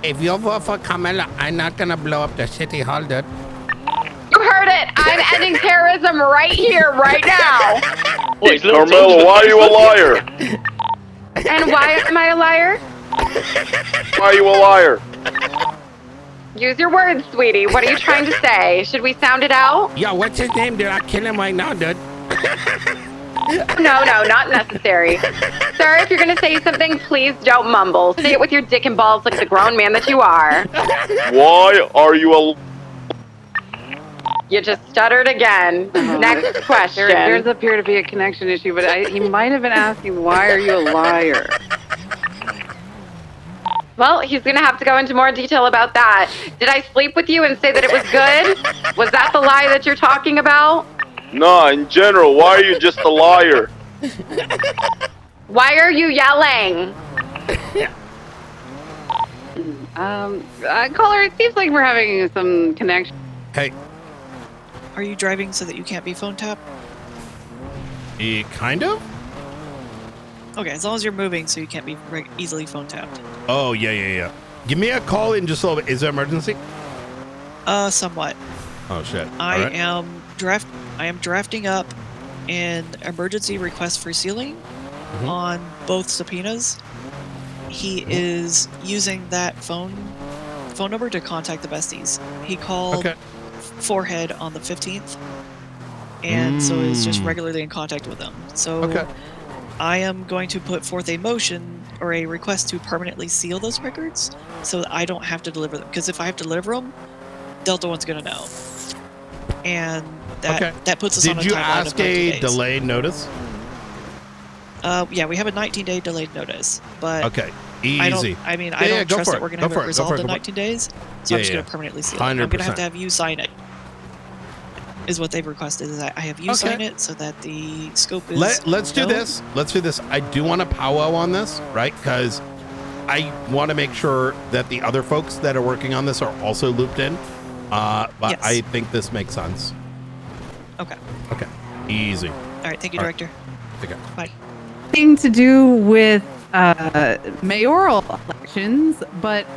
If you vote for Kamala, I'm not gonna blow up the city hall, dude. You heard it. I'm ending terrorism right here, right now. Hey, Carmela, why are you a liar? And why am I a liar? Why are you a liar? Use your words, sweetie. What are you trying to say? Should we sound it out? Yo, what's his name, dude? I'll kill him right now, dude. No, not necessary. Sir, if you're gonna say something, please don't mumble. Say it with your dick and balls like the grown man that you are. Why are you a... You just stuttered again. Next question. There does appear to be a connection issue, but he might have been asking, why are you a liar? Well, he's gonna have to go into more detail about that. Did I sleep with you and say that it was good? Was that the lie that you're talking about? Nah, in general, why are you just a liar? Why are you yelling? Caller, it seems like we're having some connection. Hey. Are you driving so that you can't be phone tapped? Kind of? Okay, as long as you're moving so you can't be easily phone tapped. Oh, yeah. Give me a call in just a little bit. Is there emergency? Somewhat. Oh, shit. I All right. am drafting up an emergency request for sealing on both subpoenas. He is using that phone number to contact the besties. He called Forehead on the 15th, and so is just regularly in contact with them. So I am going to put forth a motion or a request to permanently seal those records so that I don't have to deliver them. Because if I have to deliver them, Delta One's going to know. And that puts us on a timeline of 19 days. Did you ask a delayed notice? Yeah, we have a 19-day delayed notice, but easy. I don't trust that we're going to have it resolved in 19 days, so I'm just going to permanently seal it. I'm going to have you sign it. Is what they've requested. Is that I have you sign it so that the scope is. Let's do this. Let's do this. I do want to powwow on this, right? Because I want to make sure that the other folks that are working on this are also looped in. But I think this makes sense. Okay. Easy. All right. Thank you, Director. Okay. Bye. Thing to do with mayoral elections, but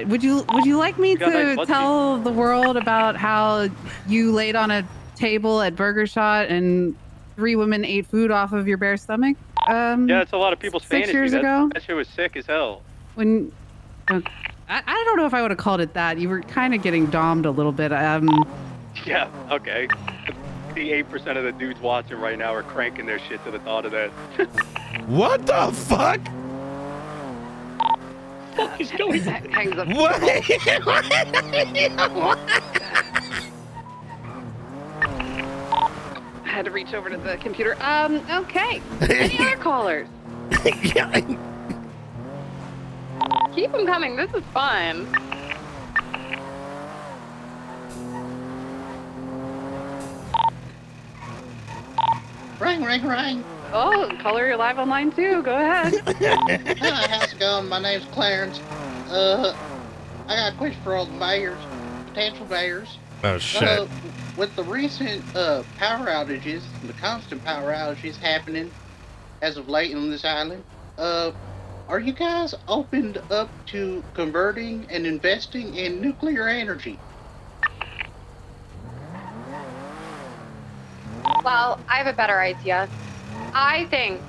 would you like me to tell the world about how you laid on a table at Burger Shot and 3 women ate food off of your bare stomach? Yeah, it's a lot of people's 6 fantasy. years ago. That shit was sick as hell. When I don't know if I would have called it that. You were kind of getting dommed a little bit. Yeah, okay. The 8% of the dudes watching right now are cranking their shit to the thought of that. What the fuck? What is going on? Hangs up. I had to reach over to the computer. Okay. Any other callers? Keep them coming. This is fun. Ring. Oh, caller, you're live online too. Go ahead. Hi, how's it going? My name's Clarence. I got a question for all the mayors, potential mayors. Oh, shit. With the recent power outages, the constant power outages happening as of late on this island, are you guys opened up to converting and investing in nuclear energy? Well, I have a better idea. I think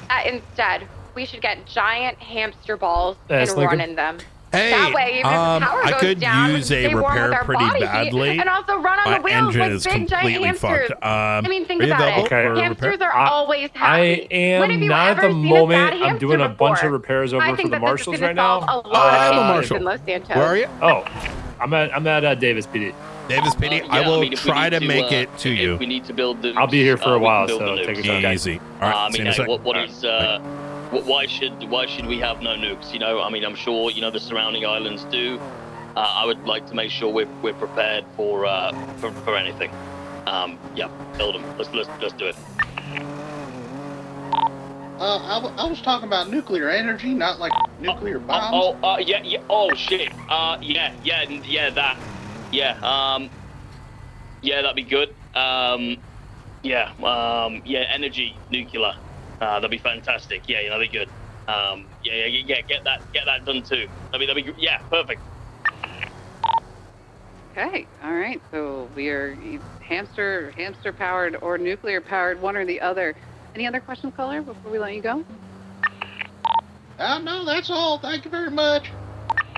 that instead we should get giant hamster balls and run in them. Hey, that way, even if the power I goes could down, use a stay warm with repair our pretty body heat, badly. and also run on My the wheels engine with is big giant completely hamsters. fucked. I mean, think are you about available it. for Hamsters repair? are always happy. I am when have you not at ever the seen moment. a sad I'm hamster doing a bunch before? of repairs I over for think the that this is marshals gonna right now. solve a lot of I'm a issues marshal. in Los Santos. Where are you? Oh, I'm at Davis PD. Davis PD, I will try to make it to you. If we need to build the. I'll be here for a while, build so the take nukes. your time. Easy. All right. I mean, see you in a hey, sec. what is why should we have no nukes? You know, I mean, I'm sure the surrounding islands do. I would like to make sure we're prepared for anything. Yeah, build them. Let's do it. I was talking about nuclear energy, not like nuclear bombs. Yeah. Oh shit. Yeah, that. Yeah, that'd be good. Energy, nuclear. That'd be fantastic. Yeah, that'd be good. Get that done too. That'd be yeah, perfect. Okay, all right. So we are hamster powered or nuclear powered, one or the other. Any other questions, caller, before we let you go? No, that's all. Thank you very much.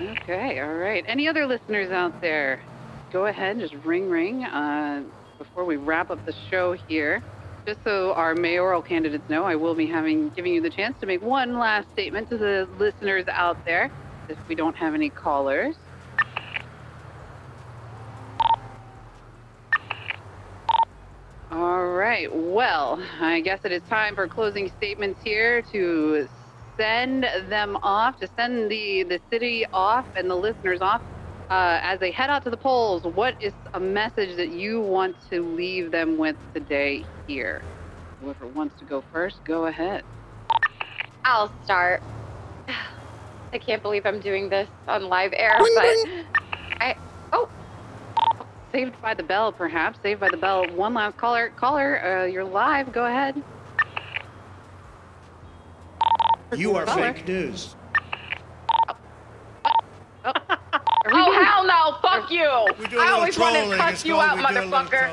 Okay, all right. Any other listeners out there? Go ahead, just ring before we wrap up the show here. Just so our mayoral candidates know, I will be giving you the chance to make one last statement to the listeners out there if we don't have any callers. All right, well, I guess it is time for closing statements here to send them off, to send the city off and the listeners off. As they head out to the polls, what is a message that you want to leave them with today here? Whoever wants to go first, go ahead. I'll start. I can't believe I'm doing this on live air, but Saved by the bell, perhaps. Saved by the bell. One last caller. Caller, you're live. Go ahead. You are Caller. fake news. Oh, hell no! Fuck you! I always wanted to cuss you out, motherfucker.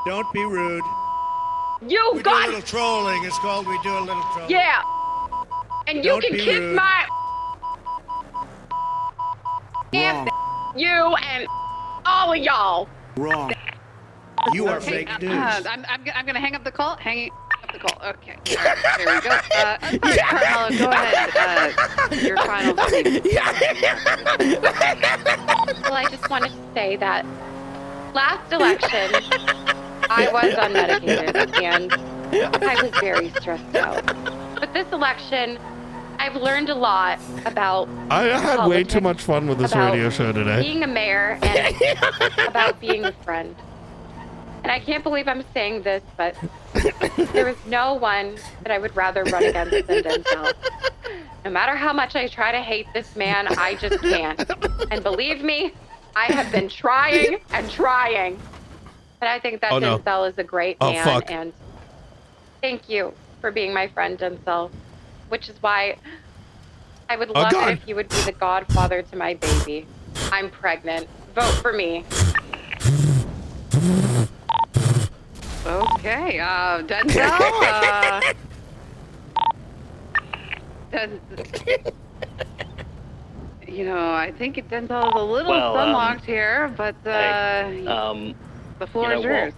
Don't be rude. You We got do a little trolling. It's called we do a little trolling. Yeah. And you Don't can be kiss rude. my Wrong. you and all of y'all. Wrong. You are Okay, fake news. I'm gonna hang up the call. Hanging up the call. Okay. All right, there we go. Sorry, Carmela, go ahead. Your final statement. Well, I just wanted to say that last election, I was unmedicated and I was very stressed out. But this election, I've learned a lot about I had way politics, too much fun with this about radio show today. being a mayor and about being a friend. And I can't believe I'm saying this, but there is no one that I would rather run against than Denzel. No matter how much I try to hate this man, I just can't. And believe me, I have been trying and trying. But I think that Denzel is a great man. Fuck. And thank you for being my friend, Denzel. Which is why I would love it if you would be the godfather to my baby. I'm pregnant. Vote for me. Okay, Denzel. I think Denzel is a little sunlocked here, but the floor is yours.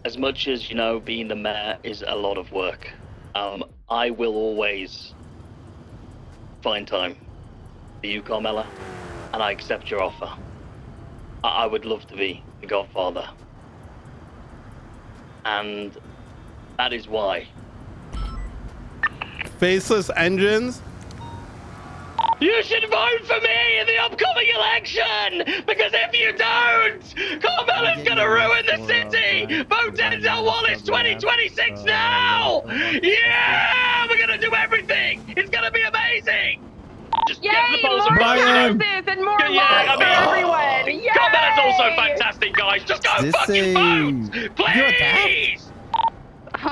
As much as being the mayor is a lot of work, I will always find time for you, Carmela, and I accept your offer. I would love to be the godfather, and that is why. Faceless engines. You should vote for me in the upcoming election! Because if you don't, Carmela's gonna ruin the city! Vote Denzel Wallace 2026 now! Yeah! We're gonna do everything! It's gonna be amazing! Just get the polls and vote! And more love for everyone! Yay! Carmela's also fantastic, guys! Just go fucking vote! Please!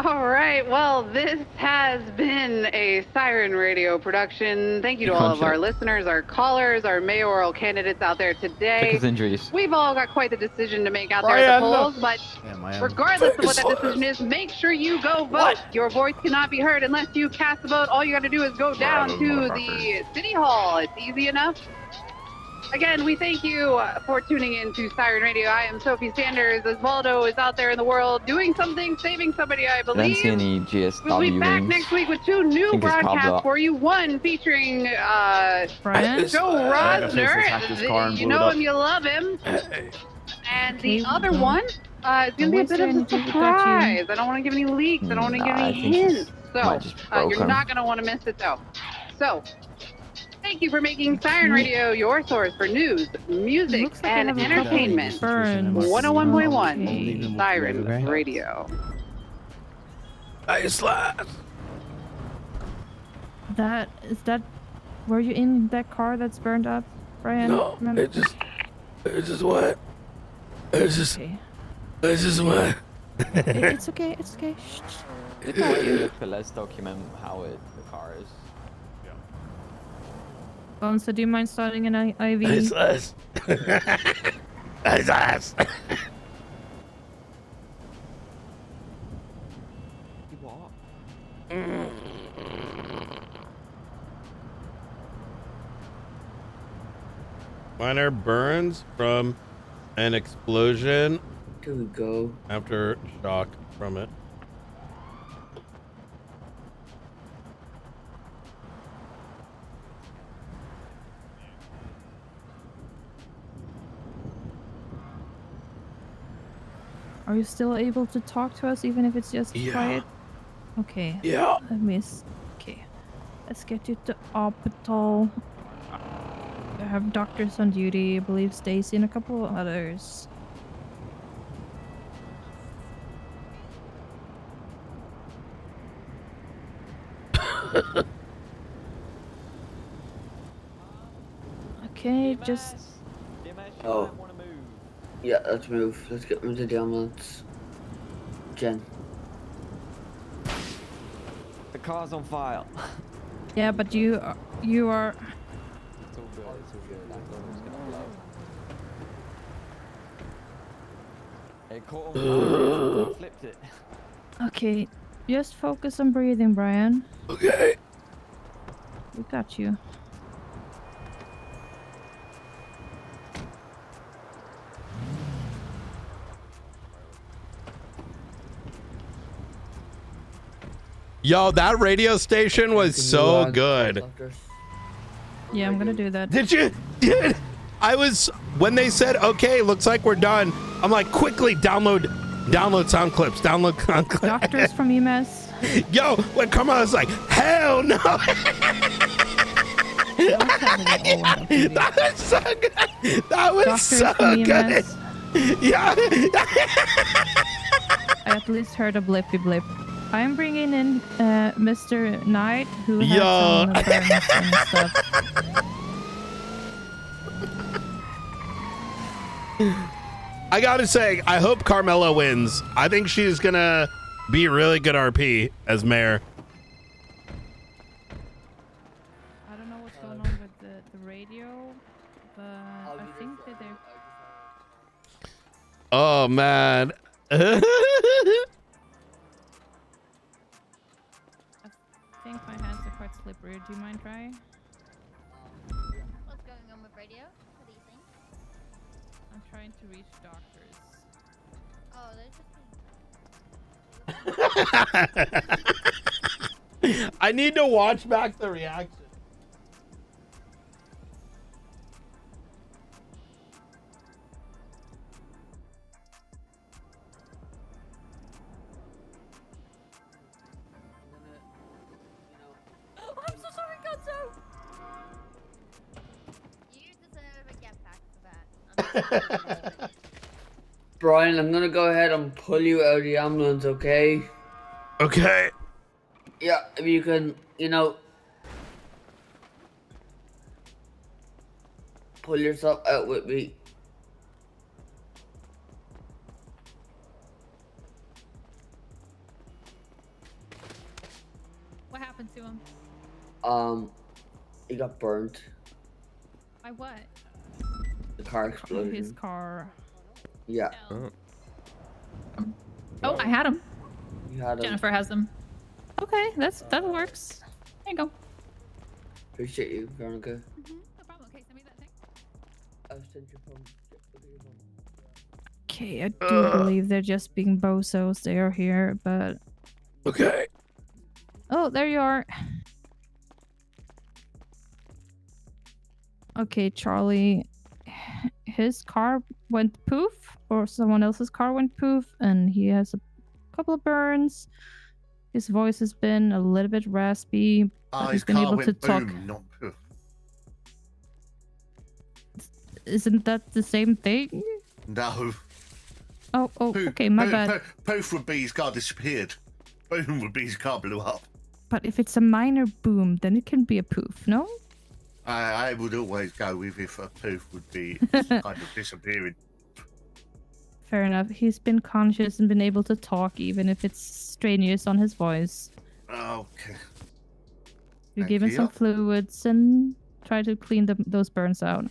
All right, well, this has been a Siren Radio production. Thank you to all of our listeners, our callers, our mayoral candidates out there today. Injuries. We've all got quite the decision to make out there at the polls, but regardless of what that decision is, make sure you go vote. Your voice cannot be heard unless you cast a vote. All you got to do is go down to the City Hall. It's easy enough. Again, we thank you for tuning in to Siren Radio. I am Sophie Sanders. Osvaldo is out there in the world doing something, saving somebody, I I don't see believe. any GSW We'll be back rings. next week with 2 new think it's broadcasts Pablo. for you. One featuring Brian? Joe Rosner. You know him, you love him. And the other one is going to be a bit of a surprise. I don't want to give any leaks. I don't want to give any hints. So you're not going to want to miss it, though. So thank you for making Siren Radio your source for news, music, and entertainment. 101.1 Siren Radio. Nice last. Were you in that car that's burned up, Brian? No, it's just what? It's just what? It's okay. It's okay. Shh. We got you. Let's document how the car is. So do you mind starting an IV? Nice last. Nice last. Minor burns from an explosion. Here we go. After shock from it. Are you still able to talk to us even if it's just quiet? Okay. Yeah. Okay. Let's get you to hospital. I have doctors on duty. I believe Stacy and a couple of others. Okay, just... Oh. Yeah, let's move. Let's get into the ambulance. Jen. The car's on fire. Yeah, but you are... It's all good. It's all good. That door's gonna blow. It caught on fire. Flipped it. Okay, just focus on breathing, Brian. Okay. We got you. Yo, that radio station was so good. Yeah, I'm gonna do that. Did you? I was, when they said, okay, looks like we're done, I'm like, quickly download sound clips, download sound clips. Doctors from EMS. Yo, when Carmela was like, hell no. That was so good. That was Doctors so from good. EMS. Yeah. I at least heard a blippy blip. I'm bringing in Mr. Knight, who has some burns and stuff. I gotta say, I hope Carmela wins. I think she's gonna be really good RP as mayor. I don't know what's going on with the radio, but I think that they're... Oh, man. I think my hands are quite slippery. Do you mind trying? What's going on with radio? What do you think? I'm trying to reach doctors. Oh, they're just... I need to watch back the reaction. I'm so sorry, Gonzo! You deserve a get back for that. Brian, I'm gonna go ahead and pull you out of the ambulance, okay? Okay. Yeah, if you can, pull yourself out with me. What happened to him? He got burnt. By what? The car explosion. His car. Yeah. Oh, I had him. You had him. Jennifer has them. Okay, that works. There you go. Appreciate you, Veronica. No problem. Okay, send me that thing. I've sent your phone. Look at your phone. Okay, I do believe they're just being bozos. They are here, but... Okay. Oh, there you are. Okay, Charlie. His car went poof, or someone else's car went poof, and he has a couple of burns. His voice has been a little bit raspy, but he's been able to talk. Boom, not poof. Isn't that the same thing? No. Oh, okay, my bad. Poof would be his car disappeared. Boom would be his car blew up. But if it's a minor boom, then it can be a poof, no? I would always go with if a poof would be kind of disappearing. Fair enough. He's been conscious and been able to talk, even if it's strenuous on his voice. Okay. You give him some fluids and try to clean those burns out.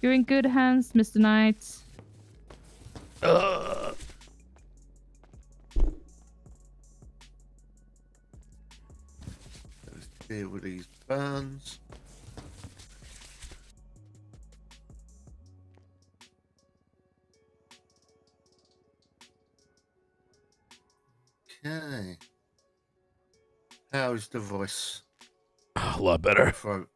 You're in good hands, Mr. Knight. Let's deal with these burns. Okay. How's the voice? A lot better. Throat.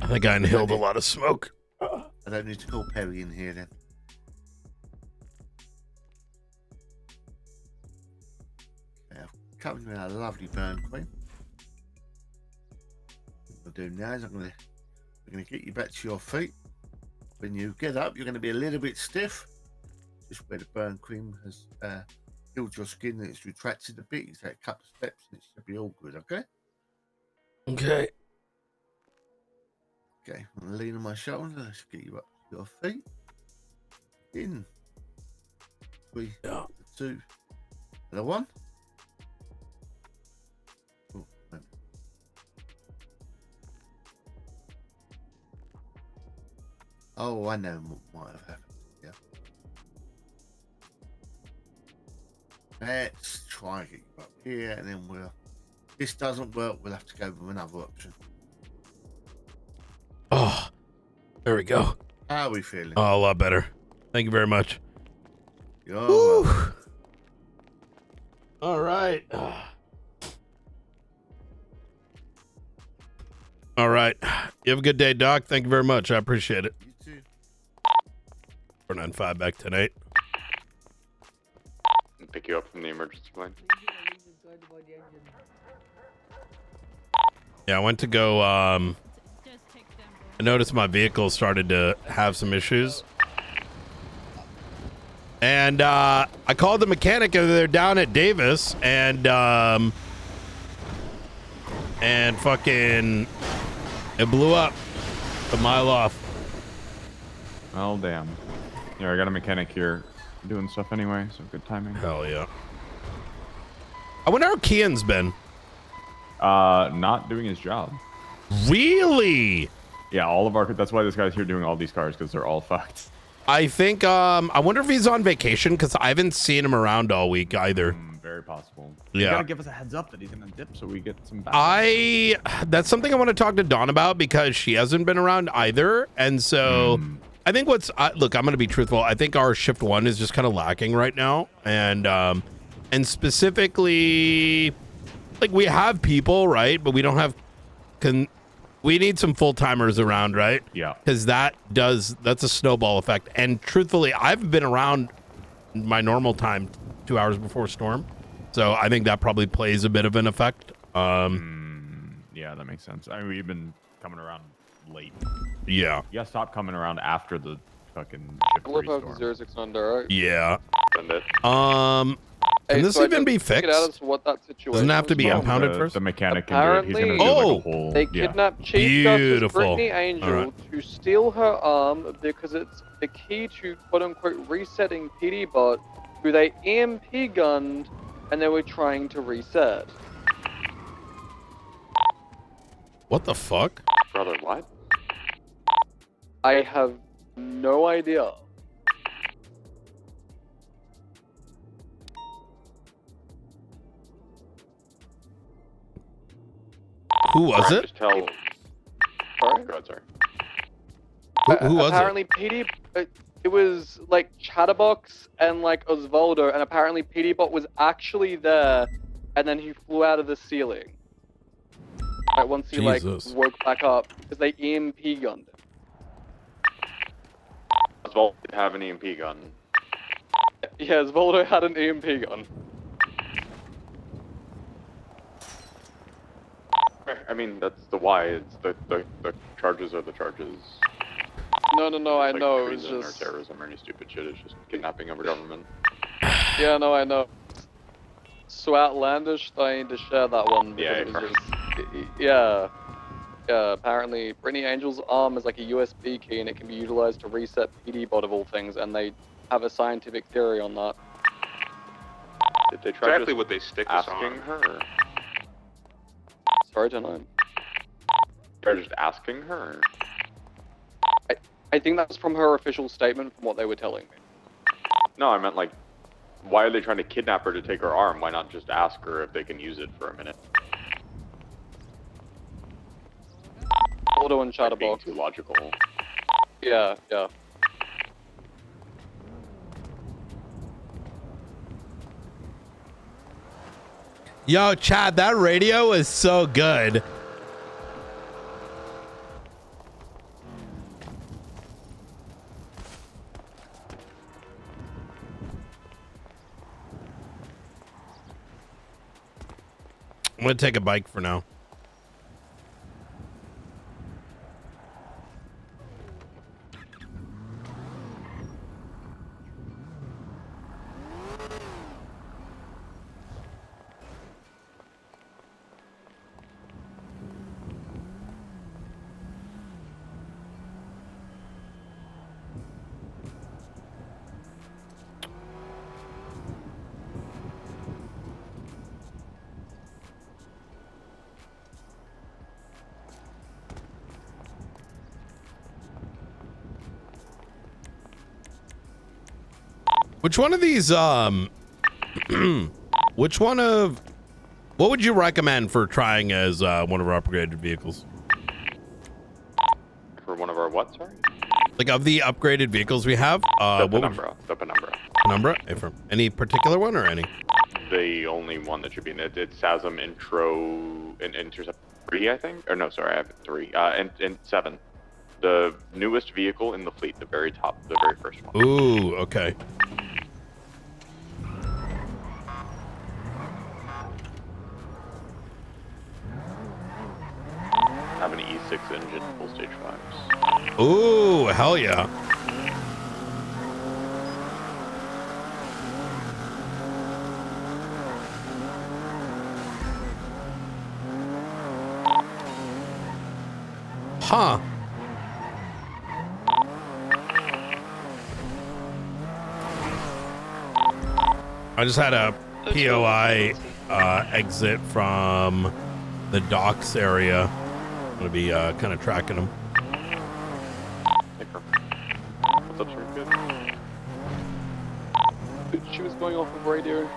I think I inhaled a lot of smoke. I don't need to call Perry in here then. Okay, I've covered with a lovely burn cream. What I'll do now is we're going to get you back to your feet. When you get up, you're going to be a little bit stiff. Just where the burn cream has healed your skin and it's retracted a bit. You take a couple of steps and it should be all good, okay? Okay. Okay, I'm going to lean on my shoulder. Let's get you up to your feet. In. 3, 2, and 1. Oh, wait. Oh, I know what might have happened. Yeah. Let's try and get you up here, and then we'll. If this doesn't work, we'll have to go with another option. Oh, there we go. How are we feeling? Oh, a lot better. Thank you very much. You're all right. All right. You have a good day, Doc. Thank you very much. I appreciate it. You too. 495 back tonight. Pick you up from the emergency plane. Yeah, I went to go. I noticed my vehicle started to have some issues. And I called the mechanic over there down at Davis, and fucking it blew up a mile off. Oh, damn. Yeah, I got a mechanic here doing stuff anyway, so good timing. Hell yeah. I wonder how Kian's been. Not doing his job. Really? Yeah, all of our, that's why this guy's here doing all these cars, because they're all fucked. I think, I wonder if he's on vacation, because I haven't seen him around all week either. Very possible. Yeah. You gotta give us a heads up that he's gonna dip so we get some back. That's something I want to talk to Dawn about, because she hasn't been around either. And so I think look, I'm going to be truthful. I think our shift 1 is just kind of lacking right now. And specifically, like, we have people, right? But we don't have, we need some full-timers around, right? Yeah. Because that's a snowball effect. And truthfully, I've been around my normal time 2 hours before storm. So I think that probably plays a bit of an effect. Yeah, that makes sense. I mean, we've been coming around late. Yeah. You gotta stop coming around after the fucking shift Flip out storm. to 06 direct. Yeah. Send it. Can this so I even just be figured fixed? out as to what that situation Doesn't it have to be was. impounded first? The mechanic can do it. He's Apparently, gonna dig a hole. they kidnapped Chief Justice Beautiful. Brittany Angel All right. to steal her arm because it's the key to quote-unquote resetting PD Bot, who they EMP gunned and they were trying to reset. What the fuck? Brother, what? I have no idea. Who was it? Just tell. Sorry? God, sorry. Who was it? Apparently, PD. It was like Chatterbox and like Osvaldo, and apparently PDBot was actually there, and then he flew out of the ceiling. Like once he Jesus. like woke back up because they EMP gunned him. Osvaldo did have an EMP gun. Yeah, Osvaldo had an EMP gun. I mean, that's the why. It's the charges are the charges. No, I Like know. It was treason just or terrorism or any stupid shit. It's just kidnapping of a government. yeah, no, I know. So outlandish that I need to share that one because Yeah, it was just yeah. Apparently, Brittany Angel's arm is like a USB key and it can be utilized to reset PDBot of all things, and they have a scientific theory on that. Did they try Exactly what they stick us asking on. her? Sorry, tonight. They're just asking her. I think that's from her official statement from what they were telling me. No, I meant like, why are they trying to kidnap her to take her arm? Why not just ask her if they can use it for a minute? Auto and Chatterbox. Being too logical. Yeah. Yo, Chad, that radio is so good. I'm gonna take a bike for now. Which one of these, which one of, what would you recommend for trying as one of our upgraded vehicles? For one of our what, sorry? Like of the upgraded vehicles we have, The what Penumbra. The Penumbra. Penumbra? Any particular one or any? The only one that should be in it. It's SASM Intercept 3, I think? Or no, sorry, I have 3. And 7. The newest vehicle in the fleet, the very top, the very first one. Ooh, okay. Have an E6 engine, full stage 5s. Ooh, hell yeah. Huh. I just had a POI exit from the docks area. I'm gonna be kind of tracking them. What's up, sir? Good. She was going off of radio.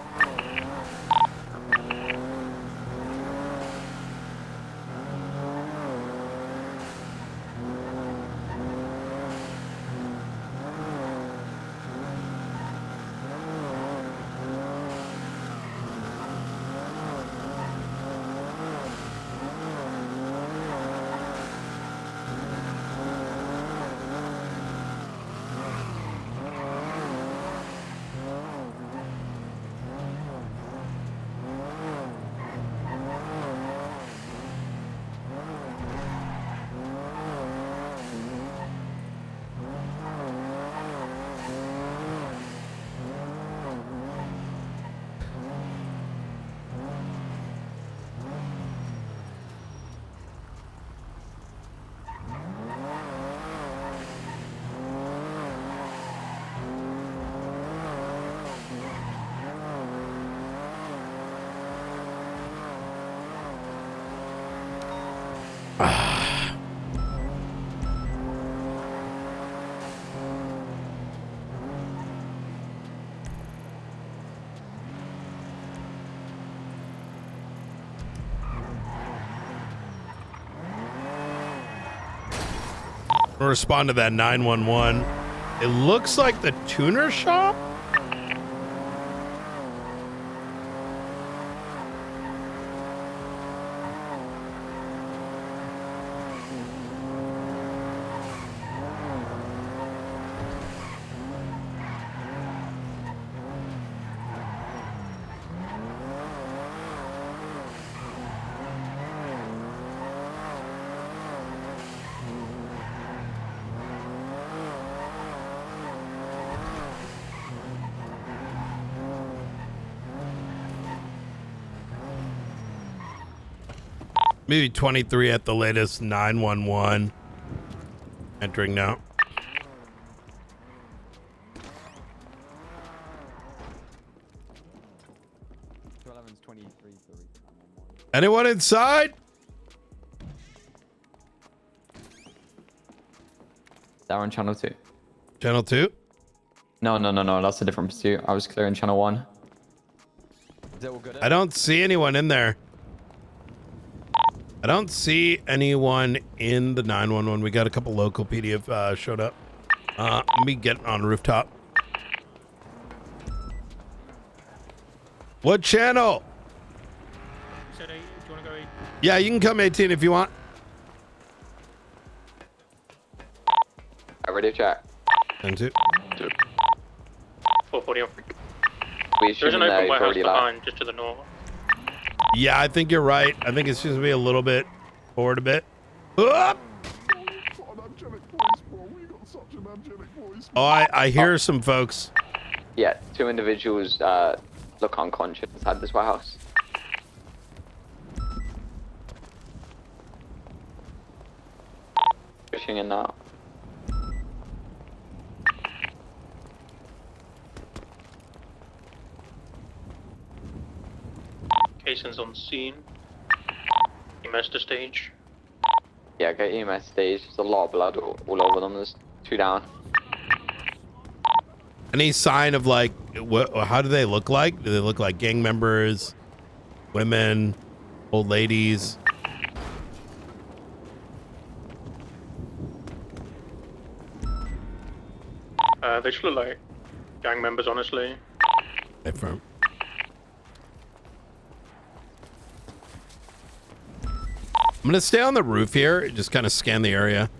I'll respond to that 911. It looks like the tuner shop. Maybe 23 at the latest. 911. Entering now. Anyone inside? They're on channel 2. Channel 2? No. That's a different pursuit. I was clearing channel 1. Is it all good? I don't see anyone in there. I don't see anyone in the 911. We got a couple local PDF showed up. Let me get on rooftop. What channel? You said 8. Do you want to go 8? Yeah, you can come 18 if you want. Ready to check. 10-2. 440 on. We There's an open warehouse behind, just to the north. Yeah, I think you're right. I think it's just gonna be a little bit forward a bit. Up! Oh, I hear some folks. Yeah, 2 individuals look unconscious inside this warehouse. Pushing in now. Cason's on scene. EMS to stage. Yeah, get EMS stage. There's a lot of blood all over them. There's 2 down. Any sign of like, how do they look like? Do they look like gang members, women, old ladies? They just look like gang members, honestly. Confirm. I'm gonna stay on the roof here, just kind of scan the area.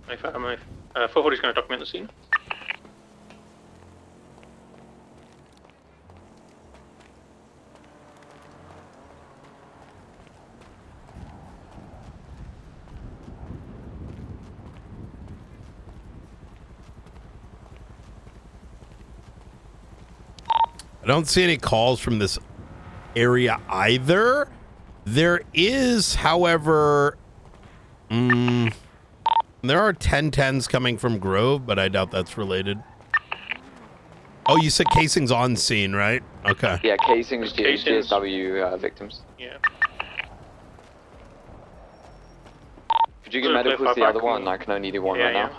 440's going to document the scene. I don't see any calls from this area either. There is, however, there are 1010s coming from Grove, but I doubt that's related. Oh, you said casing's on scene, right? Okay. Yeah, casings, GSW victims. Yeah. Could you get medical to the other one? I can only do one right now.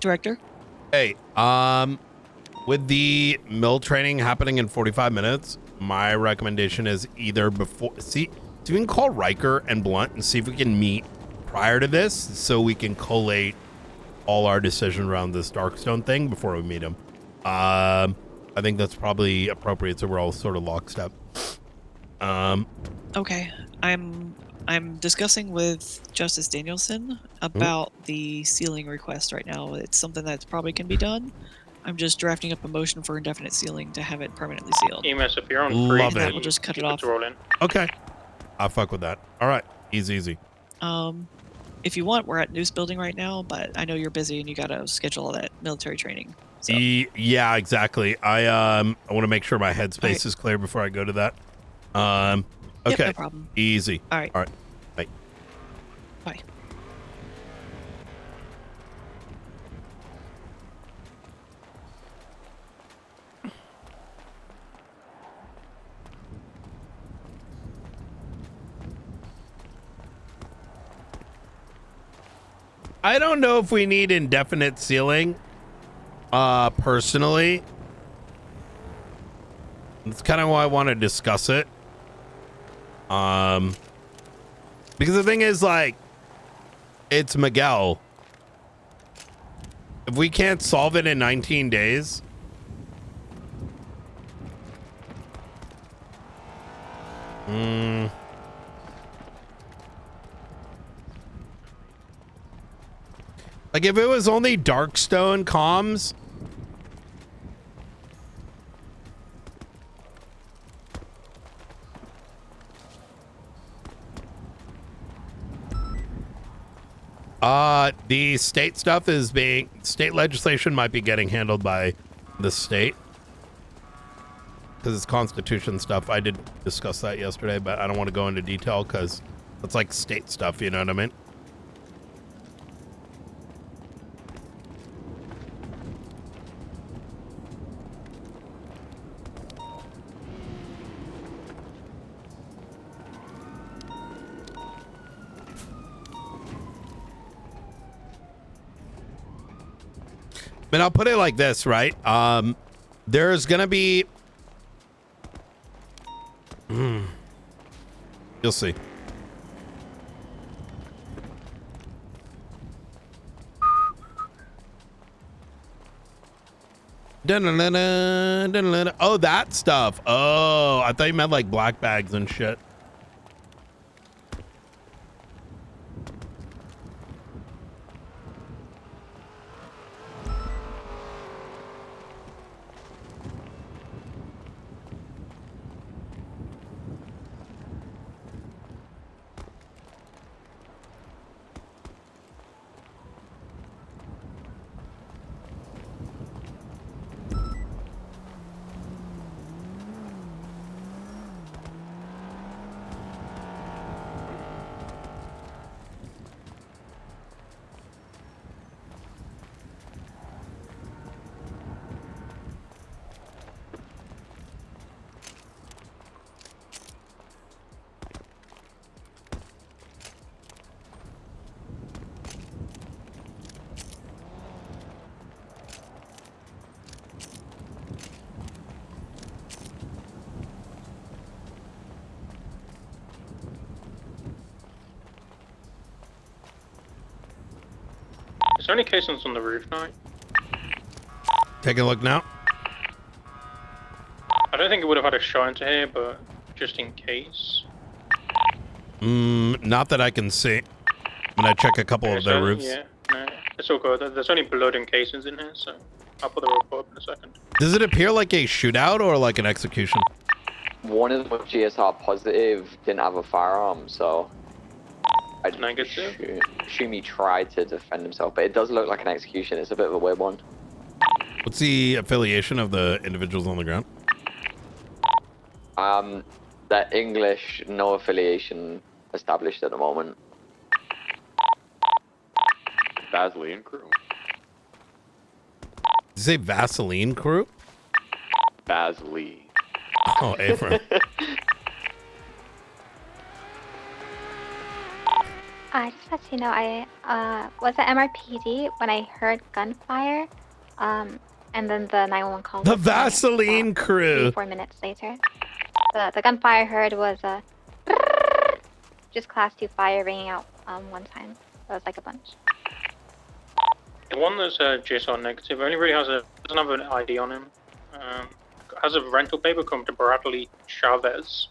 Director? Hey, with the mill training happening in 45 minutes, my recommendation is either before, see if we can call Riker and Blunt and see if we can meet prior to this so we can collate all our decisions around this Darkstone thing before we meet him. I think that's probably appropriate so we're all sort of lockstep. Okay, I'm discussing with Justice Danielson about the sealing request right now. It's something that probably can be done. I'm just drafting up a motion for indefinite sealing to have it permanently sealed. EMS, if you're on Love free, it. That will just cut it off. to roll in. Okay. I'll fuck with that. All right. Easy. If you want, we're at Noose Building right now, but I know you're busy and you gotta schedule all that military training. So. Yeah, exactly. I want to make sure my headspace is clear before I go to that. Okay. Yep, no problem. Easy. All right. Bye. Bye. I don't know if we need indefinite sealing. Personally, that's kind of why I want to discuss it. Because the thing is, like, it's Miguel. If we can't solve it in 19 days, like if it was only Darkstone comms, the state stuff is being, state legislation might be getting handled by the state because it's constitution stuff. I did discuss that yesterday, but I don't want to go into detail because it's like state stuff, you know what I mean? And I'll put it like this, right? There's gonna be, you'll see. Oh, that stuff. Oh, I thought you meant like black bags and shit. Is there any casings on the roof now? Take a look now. I don't think it would have had a shot into here, but just in case. Not that I can see. I'm gonna check a couple of their roofs. Yeah, no, it's all good. There's only blood and casings in here, so I'll put the report up in a second. Does it appear like a shootout or like an execution? One of them with GSR positive didn't have a firearm, so I'd assume he tried to defend himself, but it does look like an execution. It's a bit of a weird one. What's the affiliation of the individuals on the ground? That English, no affiliation established at the moment. Vaseline crew. Did you say Vaseline crew? Vaseline. Oh, Ephraim. I just want to know, I was at MRPD when I heard gunfire, and then the 911 call. The Vaseline crew. 4 minutes later, the gunfire I heard was just class 2 fire ringing out one time. It was like a bunch. The one that's GSR negative only really doesn't have an ID on him. Has a rental paper come to Bradley Chavez.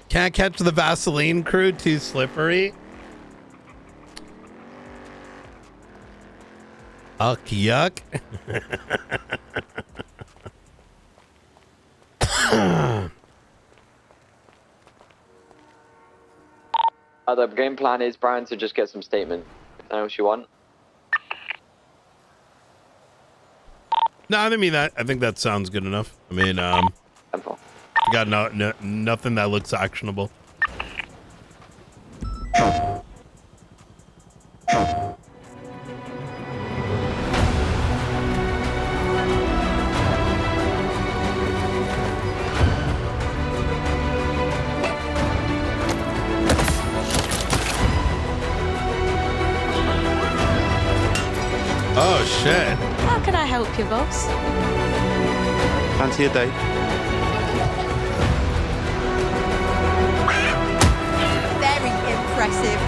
Can't catch the Vaseline crew, too slippery. Yuck, yuck. The game plan is Brian to just get some statement. Anything else you want? No, I mean that. I think that sounds good enough. I mean, we got nothing that looks actionable. Oh shit. How can I help you, boss? Fancy a date? Very impressive.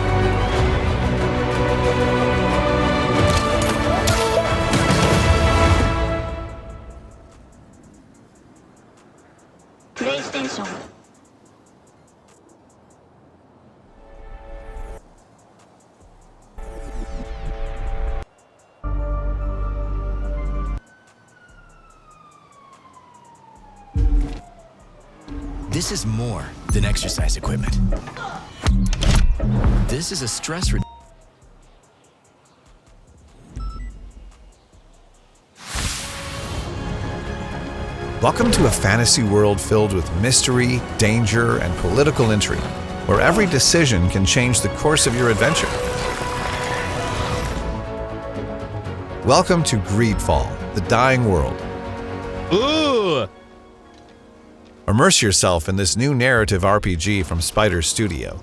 PlayStation. This is more than exercise equipment. This is a stress reduction. Welcome to a fantasy world filled with mystery, danger, and political intrigue, where every decision can change the course of your adventure. Welcome to Greedfall, the Dying World. Ooh! Immerse yourself in this new narrative RPG from Spider Studio.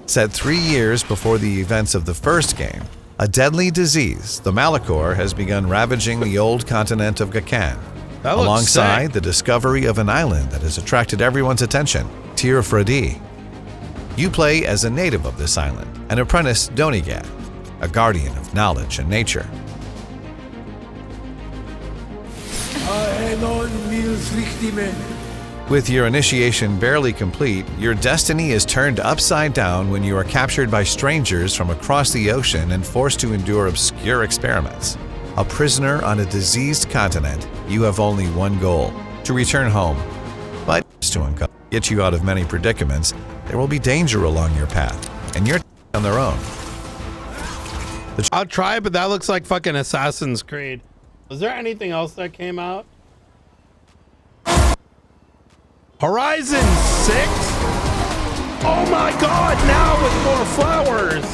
Set 3 years before the events of the first game, a deadly disease, the Malachor, has begun ravaging the old continent of Gakan, That looks alongside sick. the discovery of an island that has attracted everyone's attention, Tir Fredi. You play as a native of this island, an apprentice Donigad, a guardian of knowledge and nature. With your initiation barely complete, your destiny is turned upside down when you are captured by strangers from across the ocean and forced to endure obscure experiments. A prisoner on a diseased continent, you have only one goal: to return home. But to get you out of many predicaments, there will be danger along your path, and you're on their own. I'll try, but that looks like fucking Assassin's Creed. Was there anything else that came out? Horizon 6? Oh my god, now with more flowers!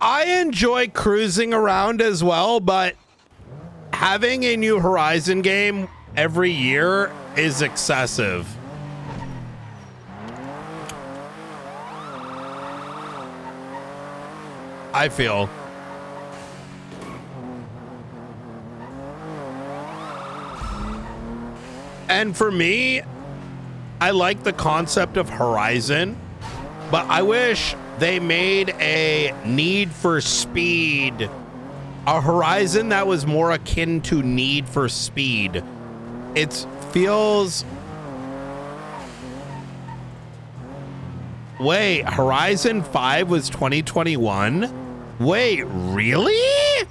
I enjoy cruising around as well, but having a new Horizon game every year is excessive. I feel. And for me, I like the concept of Horizon, but I wish they made a Need for Speed, a Horizon that was more akin to Need for Speed. It feels... Wait, Horizon 5 was 2021? Wait, really?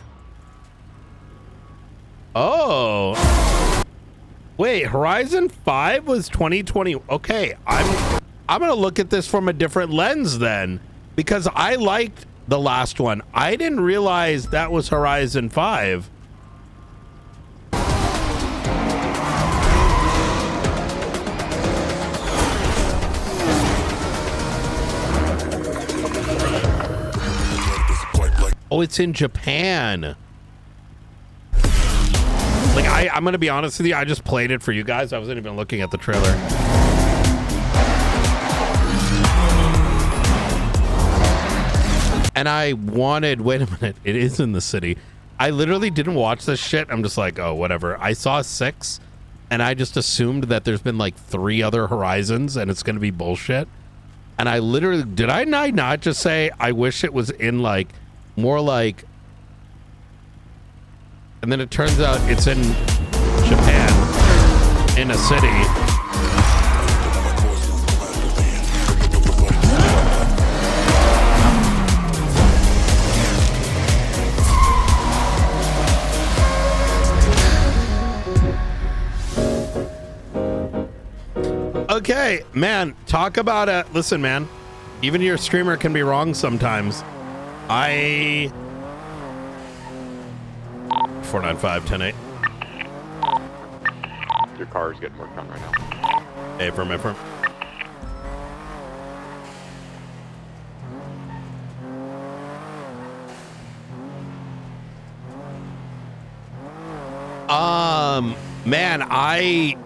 Oh. Wait, Horizon 5 was 2020. Okay, I'm gonna look at this from a different lens then, because I liked the last one. I didn't realize that was Horizon 5. Oh, it's in Japan. Like, I'm gonna be honest with you, I just played it for you guys. I wasn't even looking at the trailer. And I wanted, wait a minute, it is in the city. I literally didn't watch this shit. I'm just like, oh, whatever. I saw 6 and I just assumed that there's been like 3 other Horizons and it's gonna be bullshit. And I literally, did I not just say, I wish it was in like, more like, and then it turns out it's in Japan, in a city. Okay, man, talk about it. Listen, man, even your streamer can be wrong sometimes. 495-108. Your car is getting worked on right now. Affirm. Man, I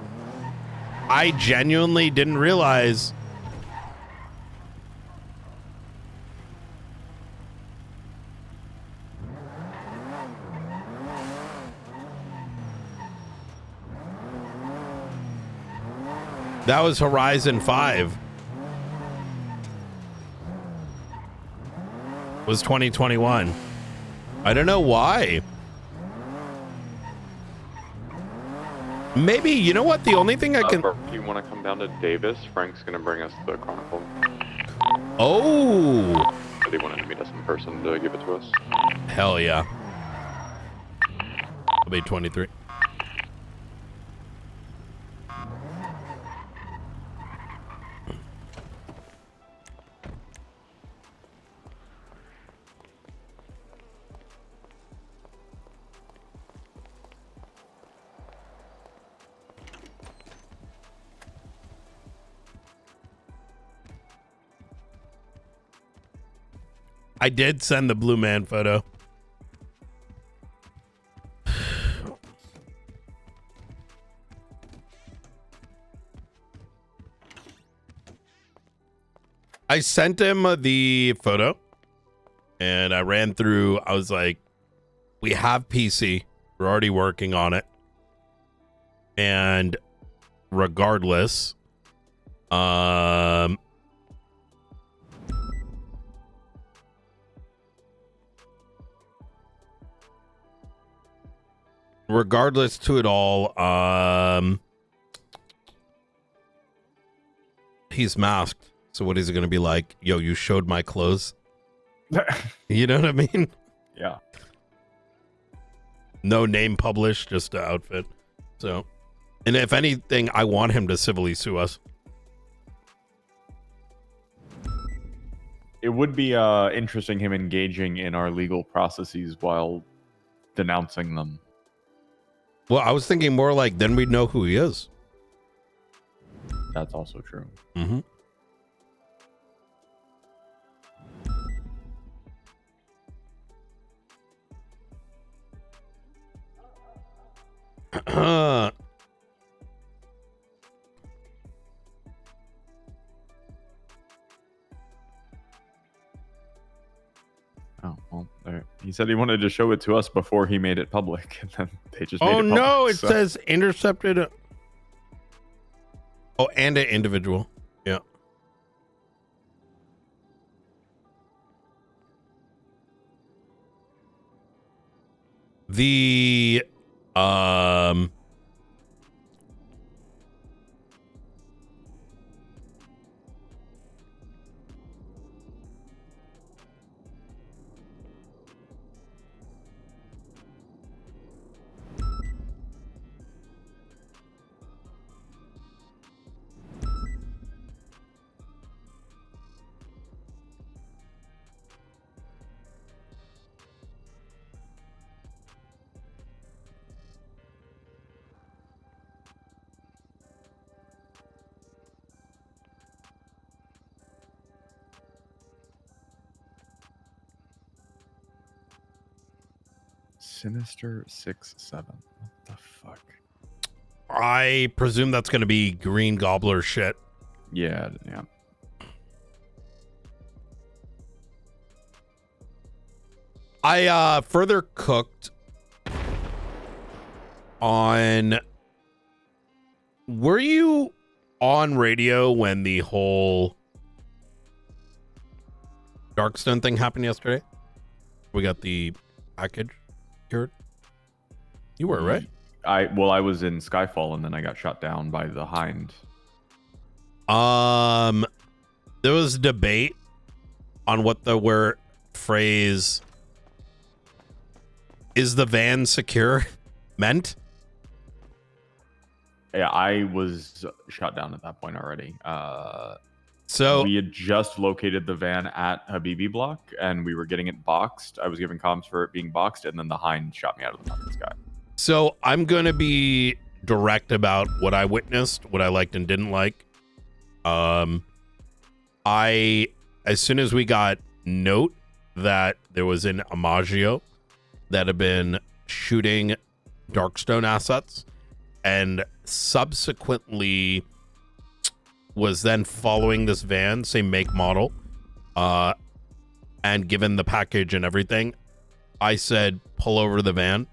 genuinely didn't realize that was Horizon 5. Was 2021. I don't know why. Maybe, you know what? The only thing I can... If you want to come down to Davis, Frank's going to bring us the Chronicle. Oh! But he wanted to meet us in person to give it to us. Hell yeah. I'll be 23. I did send the blue man photo. I sent him the photo and I ran through. I was like, we have PC. We're already working on it. And regardless, regardless to it all, he's masked. So what is it going to be like? Yo, you showed my clothes. You know what I mean? Yeah. No name published, just the outfit. So, and if anything, I want him to civilly sue us. It would be interesting him engaging in our legal processes while denouncing them. Well, I was thinking more like, then we'd know who he is. That's also true. Mm-hmm. Oh, well, there. He said he wanted to show it to us before he made it public, and then they just made Oh it public, no, it so. says intercepted. Oh, and an individual. Yeah. The Sinister 6-7. What the fuck? I presume that's going to be Green Gobbler shit. Yeah. I further cooked on. Were you on radio when the whole Darkstone thing happened yesterday? We got the package cured. You were, right? I was in Skyfall and then I got shot down by the Hind. There was debate on what the word phrase "is the van secure" meant. Yeah, I was shot down at that point already. So we had just located the van at Habibi Block and we were getting it boxed. I was giving comms for it being boxed, and then the Hind shot me out of the fucking sky. So I'm going to be direct about what I witnessed, what I liked and didn't like. As soon as we got note that there was an Amagio that had been shooting Darkstone assets and subsequently was then following this van, same make, model, and given the package and everything, I said, pull over the van.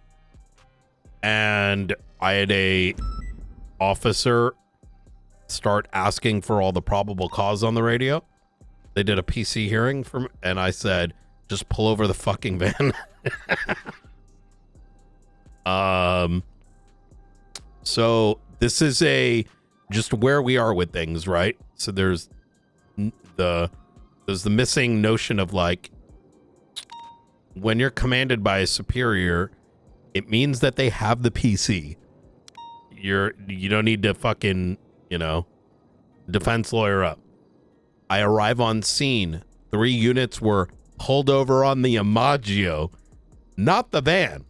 And I had a officer start asking for all the probable cause on the radio. They did a PC hearing and I said, just pull over the fucking van. So this is just where we are with things, right? So there's the missing notion of like, when you're commanded by a superior, it means that they have the PC. You don't need to fucking, defense lawyer up. I arrive on scene. 3 units were pulled over on the Amagio, not the van.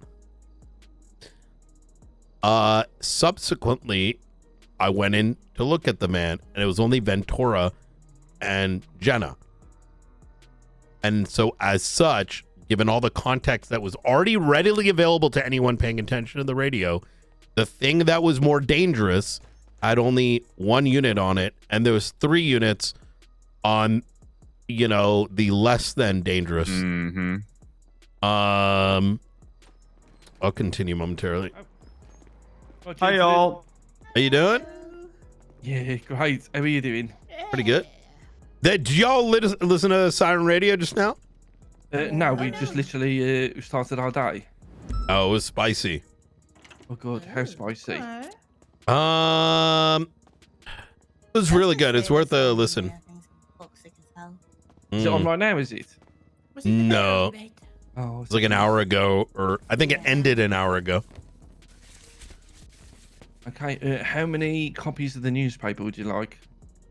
Subsequently, I went in to look at the man, and it was only Ventura and Jenna. And so as such, given all the context that was already readily available to anyone paying attention to the radio, the thing that was more dangerous had only 1 unit on it, and there was 3 units on, the less than dangerous. Mm-hmm. I'll continue momentarily. Hi, y'all. How you doing? Yeah, great. How are you doing? Pretty good. Did y'all listen to Siren Radio just now? No, we just literally started our day. Oh, it was spicy. Oh god, how spicy. It was really good. It's worth a listen. Is it on right now, is it? No. Oh, it's like an hour ago, or I think it ended an hour ago. Okay, how many copies of the newspaper would you like?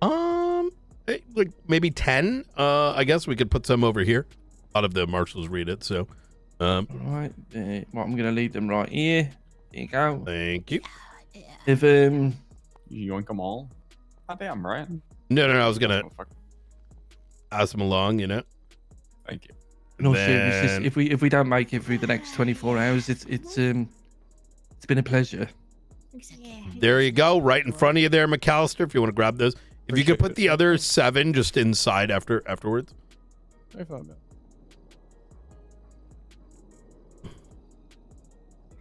Like maybe 10. I guess we could put some over here. A lot of the marshals read it, so. Right, well, I'm gonna leave them right here. There you go. Thank you. If you yoink them all. Oh, damn, right? No. I was gonna pass them along. Thank you. In all seriousness, if we don't make it through the next 24 hours, it's been a pleasure. There you go, right in front of you there, McAllister. If you want to grab those, if you could put the other 7 just inside afterwards. I found it.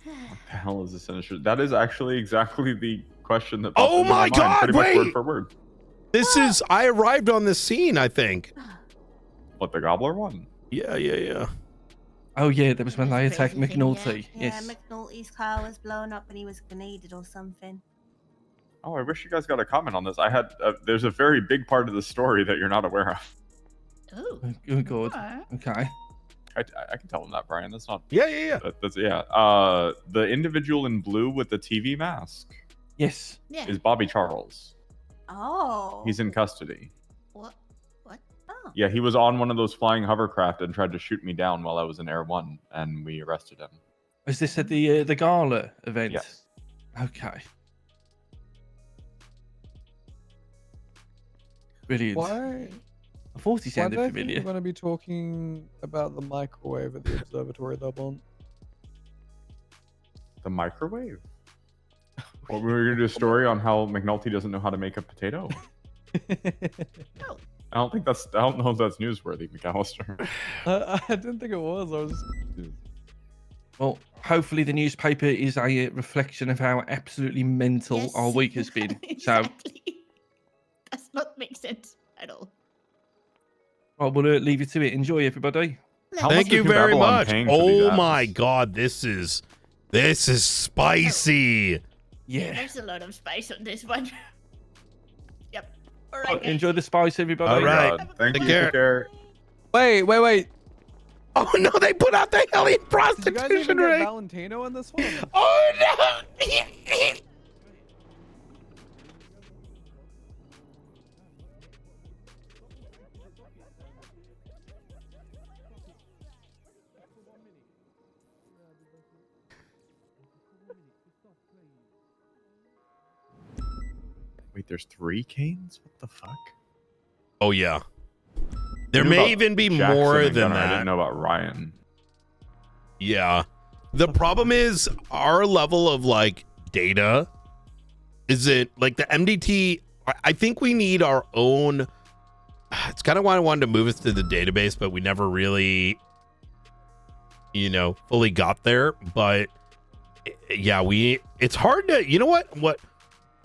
What the hell is the sinister? That is actually exactly the question that. Oh my God! Pretty much Wait, word for word. This is. I arrived on the scene, I think. What, the Gobbler one? Yeah. Oh yeah, that was when they attacked McNulty. Yeah, Yes. McNulty's car was blown up and he was grenaded or something. Oh, I wish you guys got a comment on this. I had. There's a very big part of the story that you're not aware of. Oh. Oh god. Okay. I can tell them that, Brian. That's not. Yeah. That's yeah. The individual in blue with the TV mask. Yes. Yeah. Is Bobby Charles. Oh. He's in custody. What? Oh. Yeah, he was on one of those flying hovercraft and tried to shoot me down while I was in Air 1, and we arrested him. Was this at the gala event? Yes. Okay. Brilliant. Why? I thought he sounded Why do I think familiar. we're going to be talking about the microwave at the observatory, though, Bond? microwave. Or we were going to do a story on how McNulty doesn't know how to make a potato. I don't know if that's newsworthy, McAllister. I didn't think it was. I was just... Well, hopefully the newspaper is a reflection of how absolutely mental our week has been. Exactly. Does not make sense at all. So I will leave you to it. Enjoy, everybody. Thank you very much. Oh my god, this is spicy. Yeah. There's a lot of spice on this one. Yep. All Oh, right. enjoy the spice, everybody. All right. Thank Take you. care. Take care. Wait. Oh no, they put out the Hellion Did you guys even prostitution get ring. Valentino in this one? Oh no. Wait, there's 3 Canes? What the fuck? Oh yeah. There I knew may about even be Jackson more and than Gunnar. I that. didn't know about Ryan. Yeah. The problem is our level of like data isn't like the MDT. I think we need our own. It's kind of why I wanted to move us to the database, but we never really, fully got there. But yeah, it's hard to, what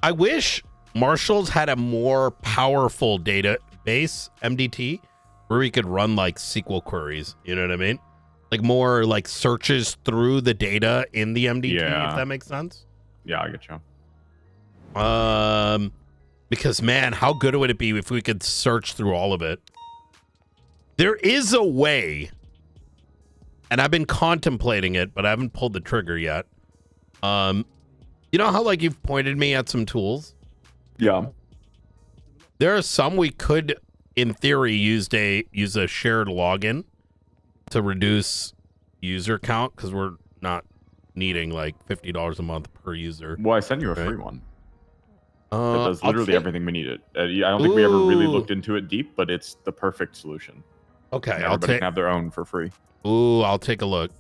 I wish Marshall's had a more powerful database MDT where we could run like SQL queries. You know what I mean? Like more like searches through the data in the MDT, Yeah. if that makes sense. Yeah, I get you. Because man, how good would it be if we could search through all of it? There is a way, and I've been contemplating it, but I haven't pulled the trigger yet. You know how like you've pointed me at some tools? Yeah. There are some we could, in theory, use a shared login to reduce user count because we're not needing like $50 a month per user. Well, I sent you a right? free one. It does I'll literally take- everything we needed. I don't think we ever really Ooh. looked into it deep, but it's the perfect solution. Okay, And I'll everybody take. can have their own for free. Ooh, I'll take a look.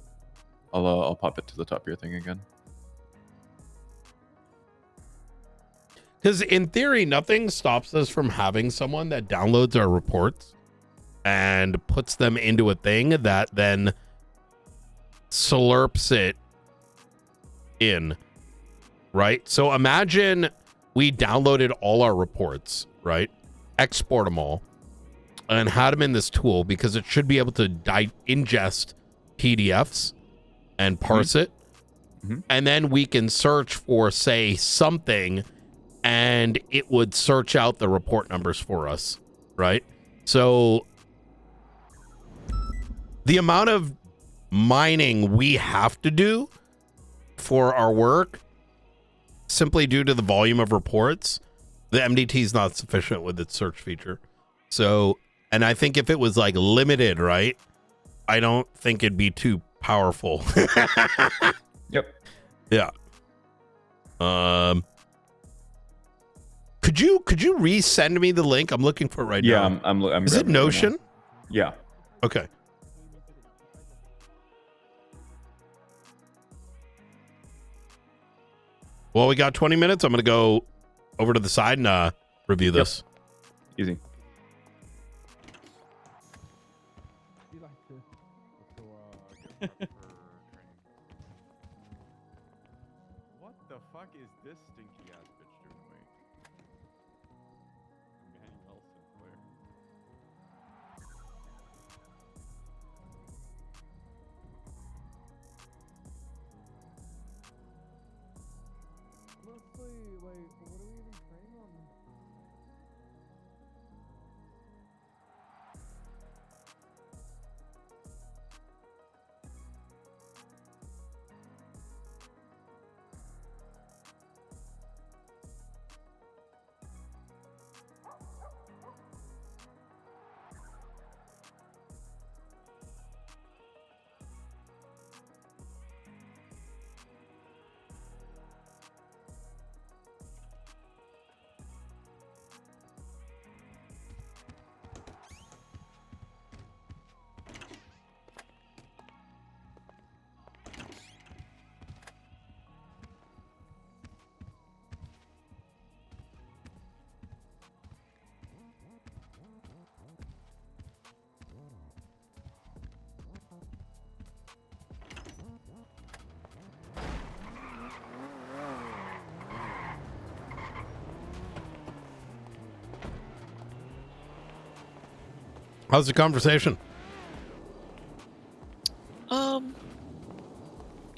I'll pop it to the top of your thing again. Because in theory, nothing stops us from having someone that downloads our reports and puts them into a thing that then slurps it in, right? So imagine we downloaded all our reports, right? Export them all and had them in this tool because it should be able to ingest PDFs and parse it. And then we can search for, say, something and it would search out the report numbers for us, right? So the amount of mining we have to do for our work, simply due to the volume of reports, the MDT is not sufficient with its search feature. So, and I think if it was like limited, right, I don't think it'd be too powerful. Yep. Yeah. Could you resend me the link? I'm looking for it right Yeah, now. I'm Is it grabbing right now. Notion? Yeah. Okay. Well, we got 20 minutes. I'm going to go over to the side and review this. Easy. What the fuck is this stinky ass bitch doing to me? Emmanuel Sinclair. How's the conversation?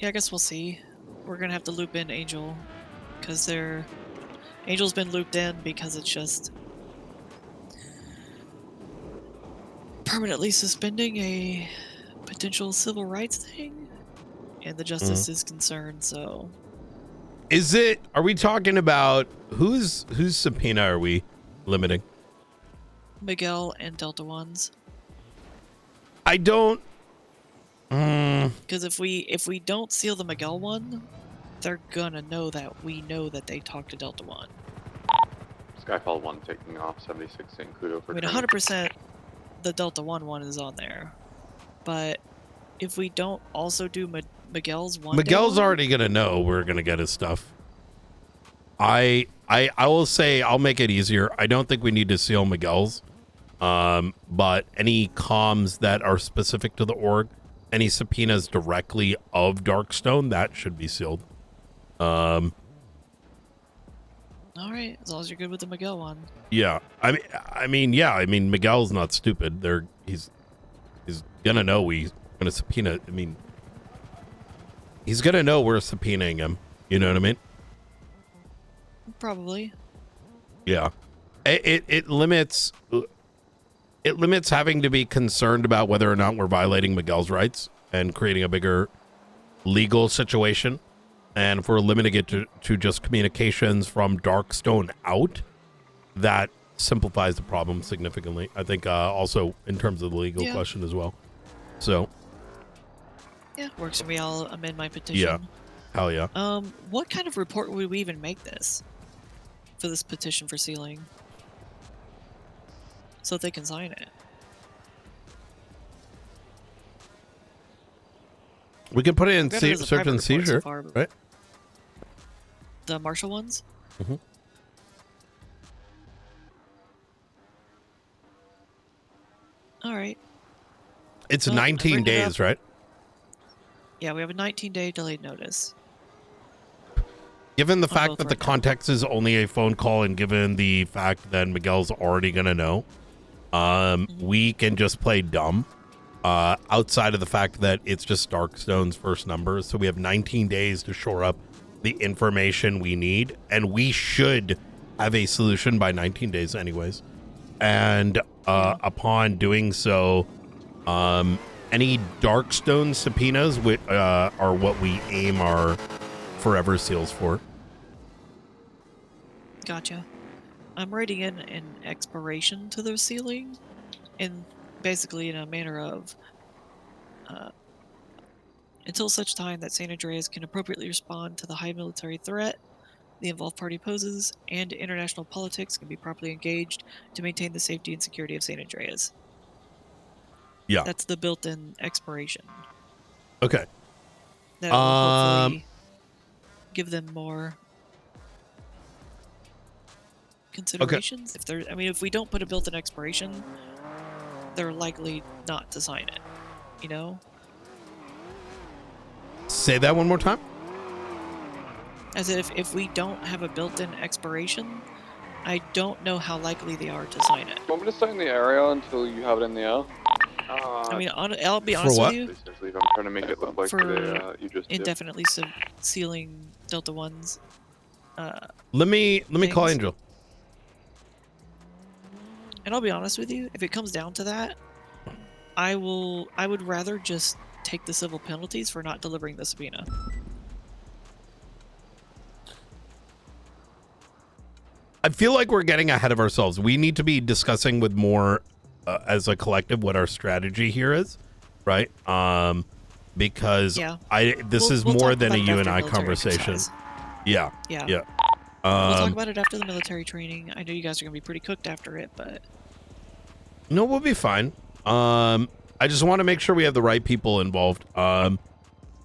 Yeah, I guess we'll see. We're gonna have to loop in Angel, because Angel's been looped in because it's just permanently suspending a potential civil rights thing, and the justice is concerned. So, Are we talking about whose subpoena are we limiting? Miguel and Delta Ones. I don't. Because if we don't seal the Miguel one, they're gonna know that we know that they talked to Delta One. Skyfall 1 taking off 76 St. Kudo for I mean, 100% the Delta one is on there, but if we don't also do Miguel's one, Miguel's already gonna know we're gonna get his stuff. I will say I'll make it easier. I don't think we need to seal Miguel's, but any comms that are specific to the org, any subpoenas directly of Darkstone, that should be sealed. All right, as long as you're good with the Miguel one. Yeah, I mean, Miguel's not stupid. He's gonna know we're gonna subpoena. I mean, he's gonna know we're subpoenaing him. You know what I mean? Probably. Yeah, it limits having to be concerned about whether or not we're violating Miguel's rights and creating a bigger legal situation. And if we're limiting it to just communications from Darkstone out, that simplifies the problem significantly. I think also in terms of the legal question as well. So yeah, works for me. I'll amend my petition. yeah, hell yeah. What kind of report would we even make this for this petition for sealing, so that they can sign it? We can put it in I've got it as a search private and report so seizure, far, but- right? The Marshall ones? Mm-hmm. All right. It's Well, I've 19 written it days, up. right? Yeah, we have a 19-day delayed notice. Given the On fact both that the right now. context is only a phone call, and given the fact that Miguel's already gonna know, we can just play dumb. Outside of the fact that it's just Darkstone's first number, so we have 19 days to shore up the information we need, and we should have a solution by 19 days anyways. And upon doing so, any Darkstone subpoenas are what we aim our forever seals for. Gotcha. I'm writing in an expiration to the sealing, and basically in a manner of until such time that San Andreas can appropriately respond to the high military threat the involved party poses, and international politics can be properly engaged to maintain the safety and security of San Andreas. Yeah. That's the built-in expiration. Okay. That will hopefully give them more considerations. If they're, I mean, if we don't put a built-in expiration, they're likely not to sign it. You know? Say that one more time. As if we don't have a built-in expiration, I don't know how likely they are to sign it. Do you want me to stay in the area until you have it in the air? I mean, I'll be honest with you. I'm trying to make it look like For you just indefinitely sealing Delta One's. Let me call things. Angel. And I'll be honest with you, if it comes down to that, I would rather just take the civil penalties for not delivering the subpoena. I feel like we're getting ahead of ourselves. We need to be discussing with more as a collective what our strategy here is, right? Because Yeah. this is We'll more talk than a about it you after and I military conversation. exercise. Yeah. Yeah. Yeah. We'll talk about it after the military training. I know you guys are gonna be pretty cooked after it, but No, we'll be fine. I just want to make sure we have the right people involved.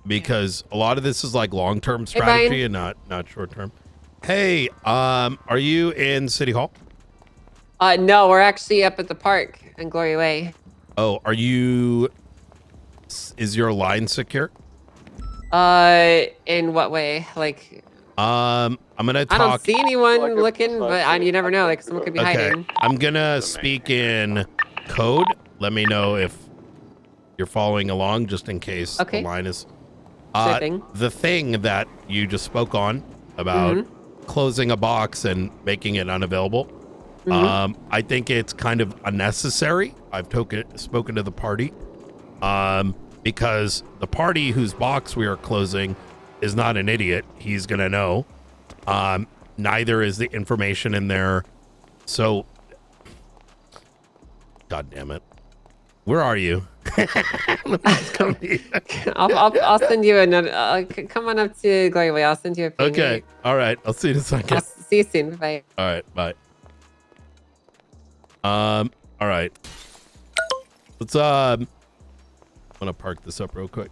Because a lot of this is like long-term strategy and not short-term. Hey, are you in City Hall? No, we're actually up at the park in Glory Way. Oh, are you? Is your line secure? In what way? Like, I'm gonna talk. I don't see anyone looking, but you never know. Like, someone could be Okay, hiding. I'm gonna speak in code let me know if you're following along, just in case Okay. the line is. Sure thing. The thing that you just spoke on about closing a box and making it unavailable. I think it's kind of unnecessary. I've spoken to the party, because the party whose box we are closing is not an idiot. He's gonna know. Neither is the information in there. So, God damn it, where are you? I'll send you another. Come on up to Glory Way. I'll send you a ping. Okay. All right. I'll see you in a second. I'll see you soon. Bye. All right. Bye. All right. Let's I'm gonna park this up real quick.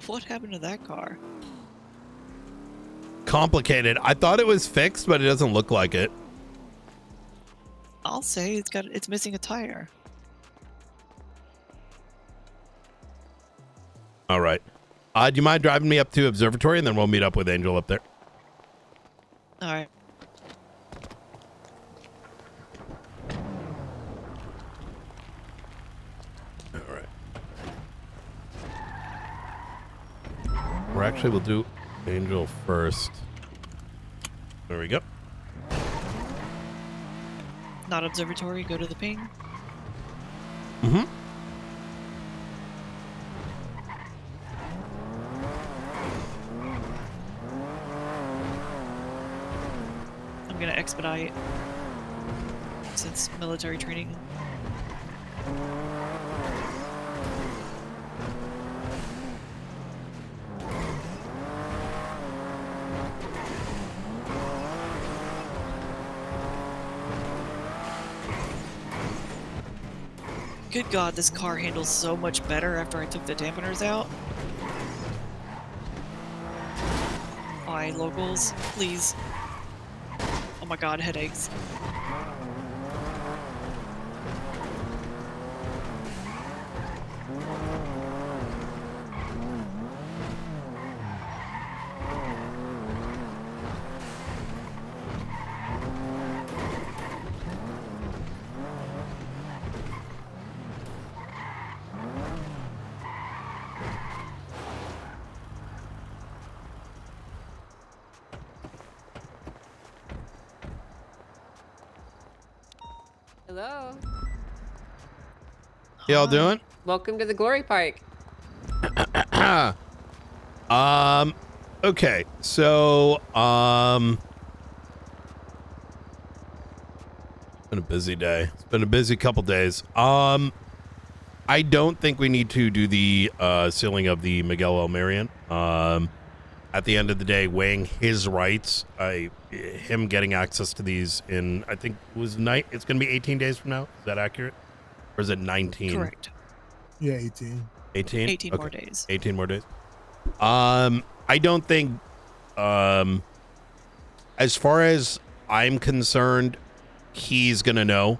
What happened to that car? Complicated. I thought it was fixed, but it doesn't look like it. I'll say it's missing a tire. All right. Do you mind driving me up to Observatory, and then we'll meet up with Angel up there? All right. All right. We'll do Angel first. There we go. Not observatory. Go to the ping. Mm-hmm. I'm gonna expedite since military training. Good God, this car handles so much better after I took the dampeners out. Why, locals, please. Oh my God, headaches. Hello. Y'all doing? Welcome to the Glory Park. Okay. So, it's been a busy day. It's been a busy couple days. I don't think we need to do the sealing of the Miguel El Marion. At the end of the day, weighing his rights, him getting access to these in, I think it was it's going to be 18 days from now. Is that accurate? Or is it 19? Correct. Yeah, 18. 18? 18 more days. 18 more days. I don't think, as far as I'm concerned, he's going to know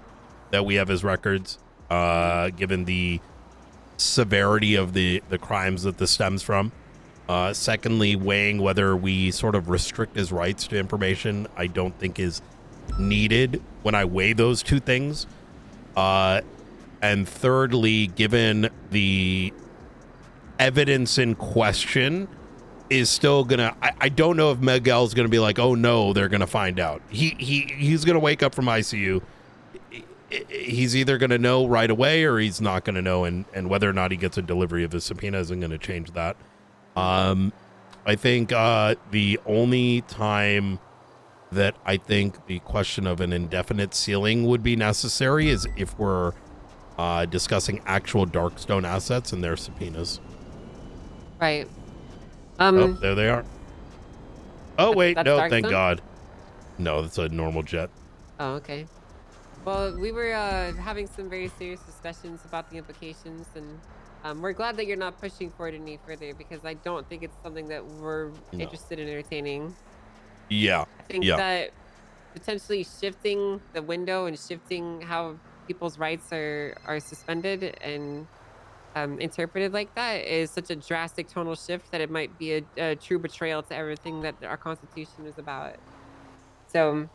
that we have his records, given the severity of the crimes that this stems from. Secondly, weighing whether we sort of restrict his rights to information, I don't think is needed when I weigh those two things. And thirdly, given the evidence in question is still gonna, I don't know if Miguel's gonna be like, oh no, they're gonna find out. He's gonna wake up from ICU. He's either gonna know right away or he's not gonna know, and whether or not he gets a delivery of his subpoena isn't gonna change that. I think the only time that I think the question of an indefinite sealing would be necessary is if we're discussing actual Darkstone assets and their subpoenas. Right. Oh, there they are. Oh, wait, that's no, Darkstone? thank God. No, that's a normal jet. Oh, okay. Well, we were having some very serious discussions about the implications, and we're glad that you're not pushing for it any further, because I don't think it's something that we're interested in entertaining. Yeah. I think that potentially shifting the window and shifting how people's rights are suspended and interpreted like that is such a drastic tonal shift that it might be a true betrayal to everything that our Constitution is about. So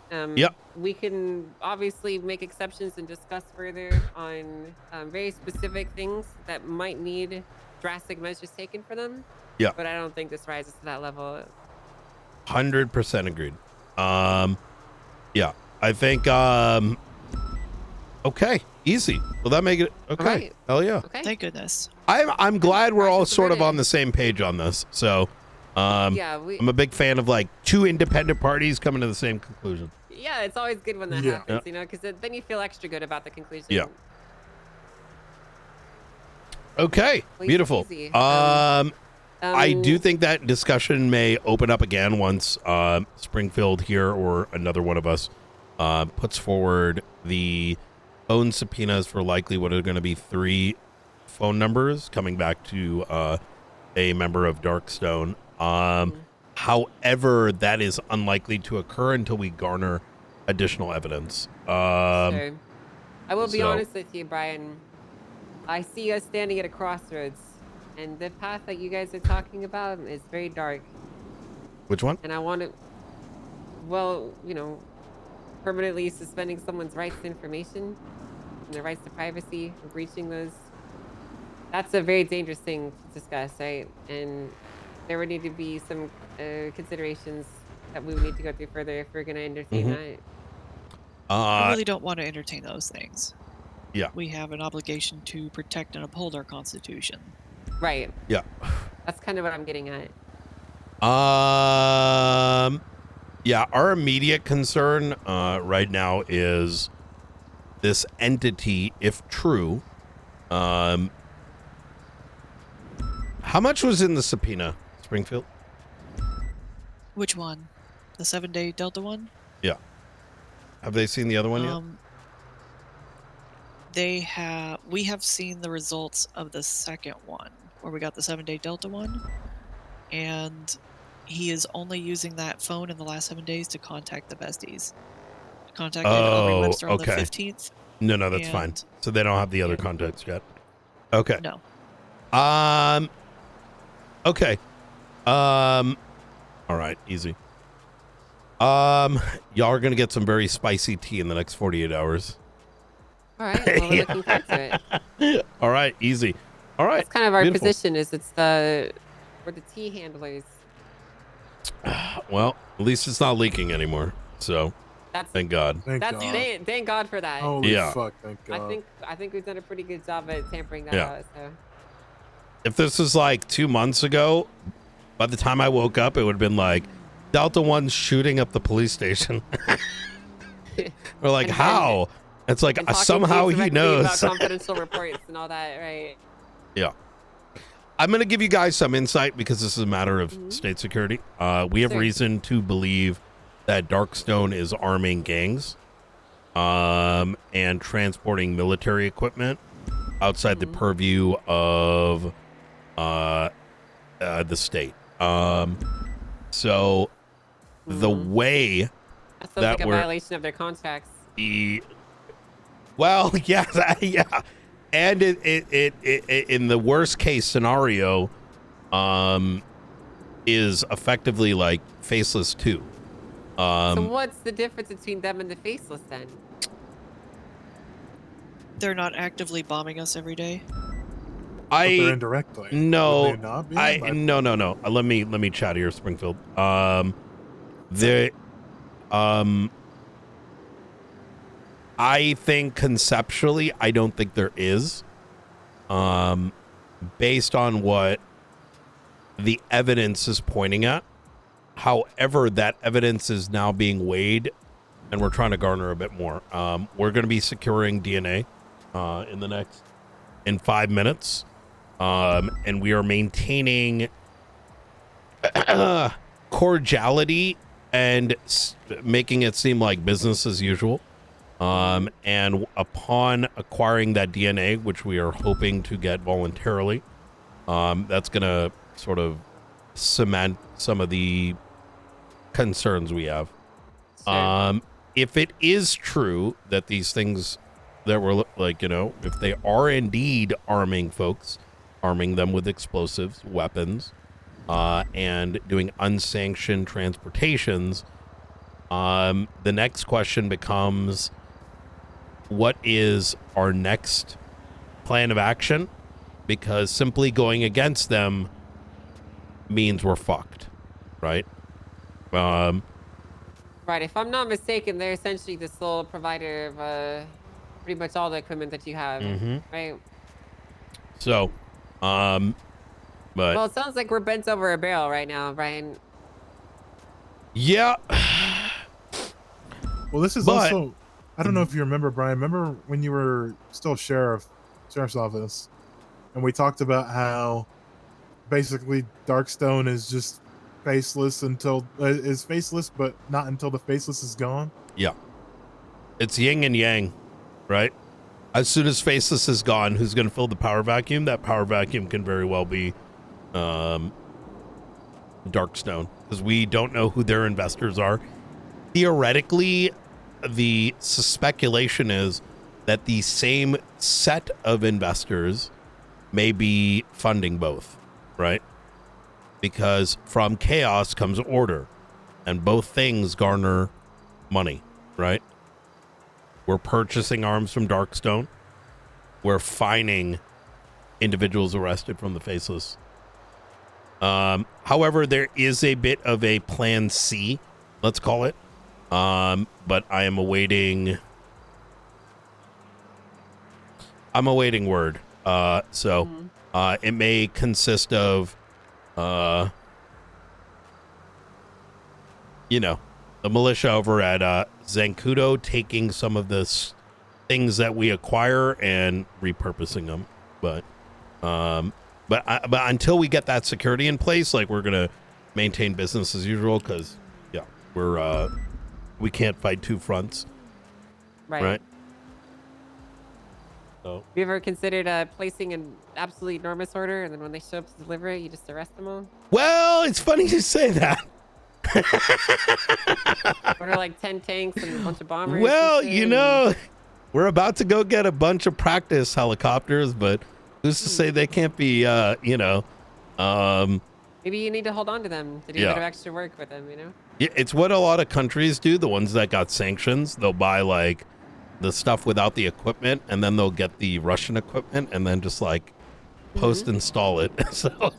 we can obviously make exceptions and discuss further on very specific things that might need drastic measures taken for them. Yeah. But I don't think this rises to that level. 100% agreed. Yeah, I think, okay, easy. Will that make it okay? Right. Hell yeah. Okay. Thank goodness. I'm glad we're all sort of on the same page on this. So, Yeah, I'm a big fan of like two independent parties coming to the same conclusion. Yeah, it's always good when that Yeah. happens, you know, because then you feel extra good about the conclusion. Yeah. Okay, Well, beautiful. easy. I do think that discussion may open up again once Springfield here or another one of us puts forward the phone subpoenas for likely what are going to be 3 phone numbers coming back to a member of Darkstone. However, that is unlikely to occur until we garner additional evidence. Sure. I will be so- honest with you, Brian. I see us standing at a crossroads, and the path that you guys are talking about is very dark. Which one? And I want to, well, you know, permanently suspending someone's rights to information and their rights to privacy, or breaching those. That's a very dangerous thing to discuss, right? And there would need to be some considerations that we would need to go through further if we're going to entertain that. I really don't want to entertain those things. Yeah. We have an obligation to protect and uphold our Constitution. Right. Yeah. That's kind of what I'm getting at. Yeah, our immediate concern right now is this entity, if true. How much was in the subpoena, Springfield? Which one? The 7-day Delta one? Yeah. Have they seen the other one yet? We have seen the results of the second one, where we got the 7-day Delta one, and he is only using that phone in the last 7 days to contact the besties. Contacted Aubrey Webster on the 15th. No, that's fine. and- So they don't have the other contacts yet. Okay. No. Okay. All right, easy. Y'all are gonna get some very spicy tea in the next 48 hours. All right. Well, we're looking forward to it. All right, easy. All right. That's kind of our beautiful. position. Is we're the tea handlers. Well, at least it's not leaking anymore. So, thank God. Thank God for that. Holy Yeah. fuck, thank I think we've done a pretty good job at tampering that Yeah. out. So. If this was like 2 months ago, by the time I woke up, it would have been like Delta One's shooting up the police station. We're like, how? It's like And talking somehow he directly knows. about confidential reports and all that, right? Yeah. I'm going to give you guys some insight because this is a matter of state security. We have Sure. reason to believe that Darkstone is arming gangs and transporting military equipment outside the purview of the state. So the way That sounds that like a we're... violation of their contracts. Well, yeah, yeah, and it in the worst case scenario, is effectively like faceless too. So what's the difference between them and the faceless then? They're not actively bombing us every day. they're indirectly. No, Would they not be? no. Let me chat here, Springfield. I think conceptually, I don't think there is. Based on what the evidence is pointing at. However, that evidence is now being weighed, and we're trying to garner a bit more. We're going to be securing DNA in 5 minutes, and we are maintaining cordiality and making it seem like business as usual. And upon acquiring that DNA, which we are hoping to get voluntarily, that's going to sort of cement some of the concerns we have. Sure. If it is true that these things that were like, if they are indeed arming folks, arming them with explosives, weapons, and doing unsanctioned transportations. The next question becomes, what is our next plan of action? Because simply going against them means we're fucked, right? Right. If I'm not mistaken, they're essentially the sole provider of pretty much all the equipment that you have, right? So, but Well, it sounds like we're bent over a barrel right now, Brian. yeah. Well, this is But- also, I don't know if you remember, Brian. Remember when you were still sheriff's office, and we talked about how basically Darkstone is just faceless until is faceless, but not until the faceless is gone. Yeah. It's yin and yang, right? As soon as Faceless is gone, who's going to fill the power vacuum? That power vacuum can very well be Darkstone, because we don't know who their investors are. Theoretically, the speculation is that the same set of investors may be funding both, right? Because from chaos comes order, and both things garner money, right? We're purchasing arms from Darkstone. We're fining individuals arrested from the Faceless. However, there is a bit of a plan C, let's call it. But I am awaiting word. It may consist of the militia over at Zancudo taking some of the things that we acquire and repurposing them. But until we get that security in place, like, we're gonna maintain business as usual, because we can't fight two fronts. Right. So, Have you ever considered placing an absolutely enormous order, and then when they show up to deliver it, you just arrest them all? well, it's funny you say that. Order like 10 tanks and a bunch of bombers. Well, and shit, we're about to go get a bunch of practice helicopters, but who's to say they can't be, maybe you need to hold on to them to do a bit of extra work with them, Yeah, it's what a lot of countries do. The ones that got sanctions, they'll buy like the stuff without the equipment, and then they'll get the Russian equipment and then just like post install it. So,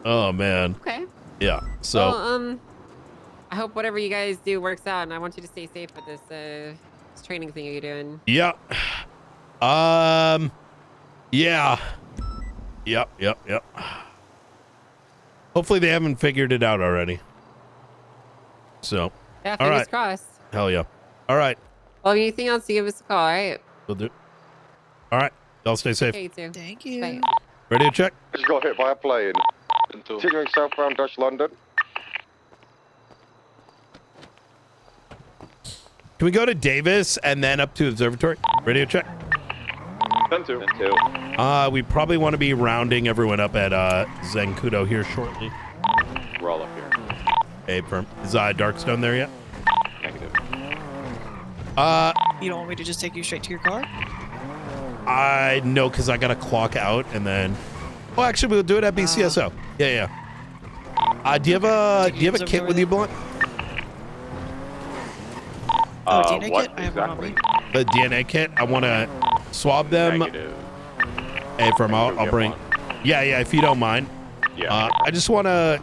oh man. Okay. Yeah. So, well, I hope whatever you guys do works out, and I want you to stay safe with this training thing you're doing. yeah. Yeah. Yep. Hopefully they haven't figured it out already. So, Yeah, all fingers right. crossed. Hell yeah. All right. Well, anything else, you give us a call, all right? We'll do. All right. Y'all stay safe. Okay, you too. Thank you. Bye. Ready to check? Just got hit by a plane. Continuing southbound Dutch London. Can we go to Davis and then up to Observatory? Radio check. 10-2. We probably want to be rounding everyone up at Zancudo here shortly. We're all up here. Hey, firm. Is Darkstone there yet? Negative. You don't want me to just take you straight to your car? I know, because I got to clock out and then... Oh, actually, we'll do it at BCSO. Yeah. Do you have a kit with you, Blunt? DNA what kit? I have one on exactly? me. The DNA kit? I want to swab them. Negative. Hey, firm, I'll bring... Yeah, if you don't mind. Yeah. I just want to,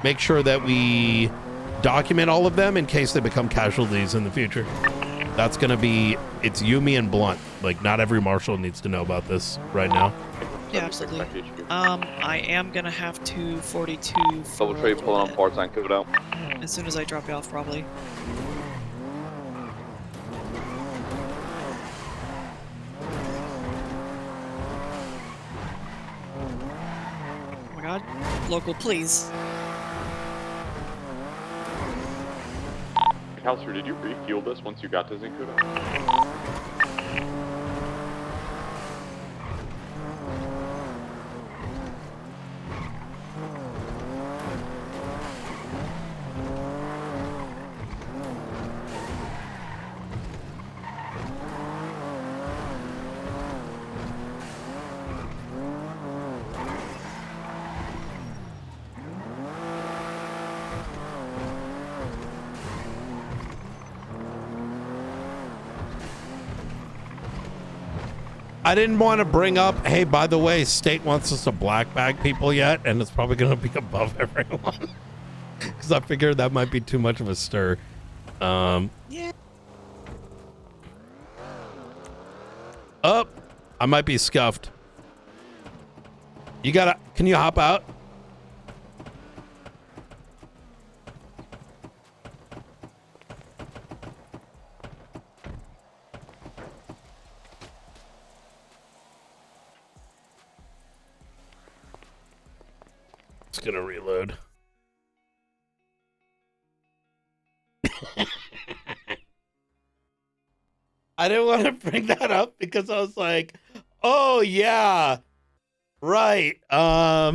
make sure that we document all of them in case they become casualties in the future. That's going to be... It's you, me, and Blunt. Like, not every marshal needs to know about this right now. Yeah, absolutely. I am gonna have 242 Double tree pulling on board Zancudo. as soon as I drop you off, probably. Oh my god. Local, please. Counselor, did you refuel this once you got to Zancudo? I didn't want to bring up, hey, by the way, state wants us to black bag people yet, and it's probably going to be above everyone. Because I figured that might be too much of a stir. Yeah. Up. I might be scuffed. Can you hop out? It's gonna reload. I didn't want to bring that up because I was like, oh yeah, right. About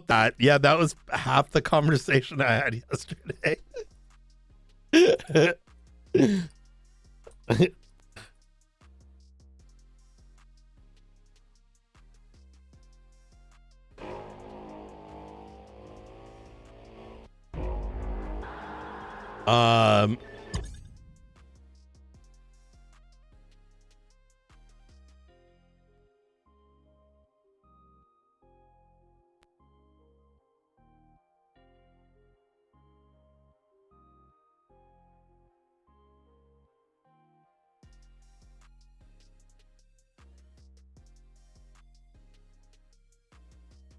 that. Yeah, that was half the conversation I had yesterday.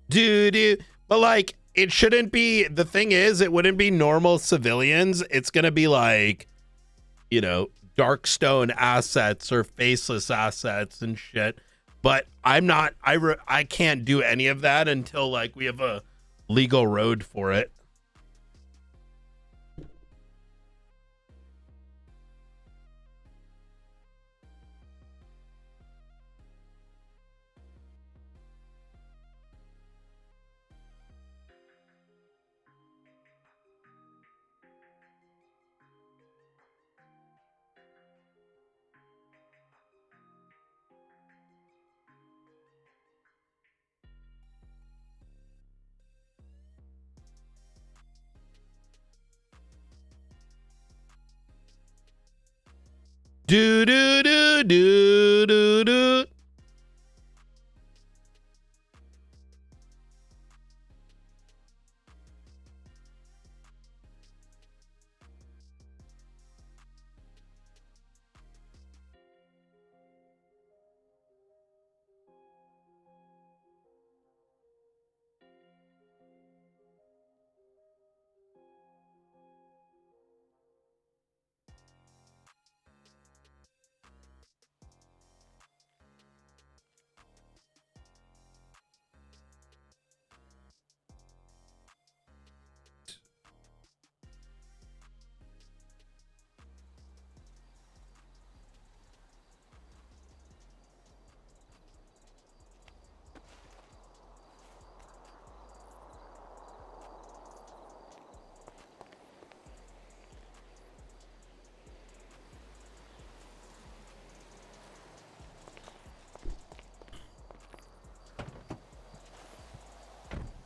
Dude, but like, it shouldn't be, the thing is, it wouldn't be normal civilians. It's gonna be like, you know, Darkstone assets or faceless assets and shit. But I'm not, I can't do any of that until like we have a legal road for it. Do do do do do do.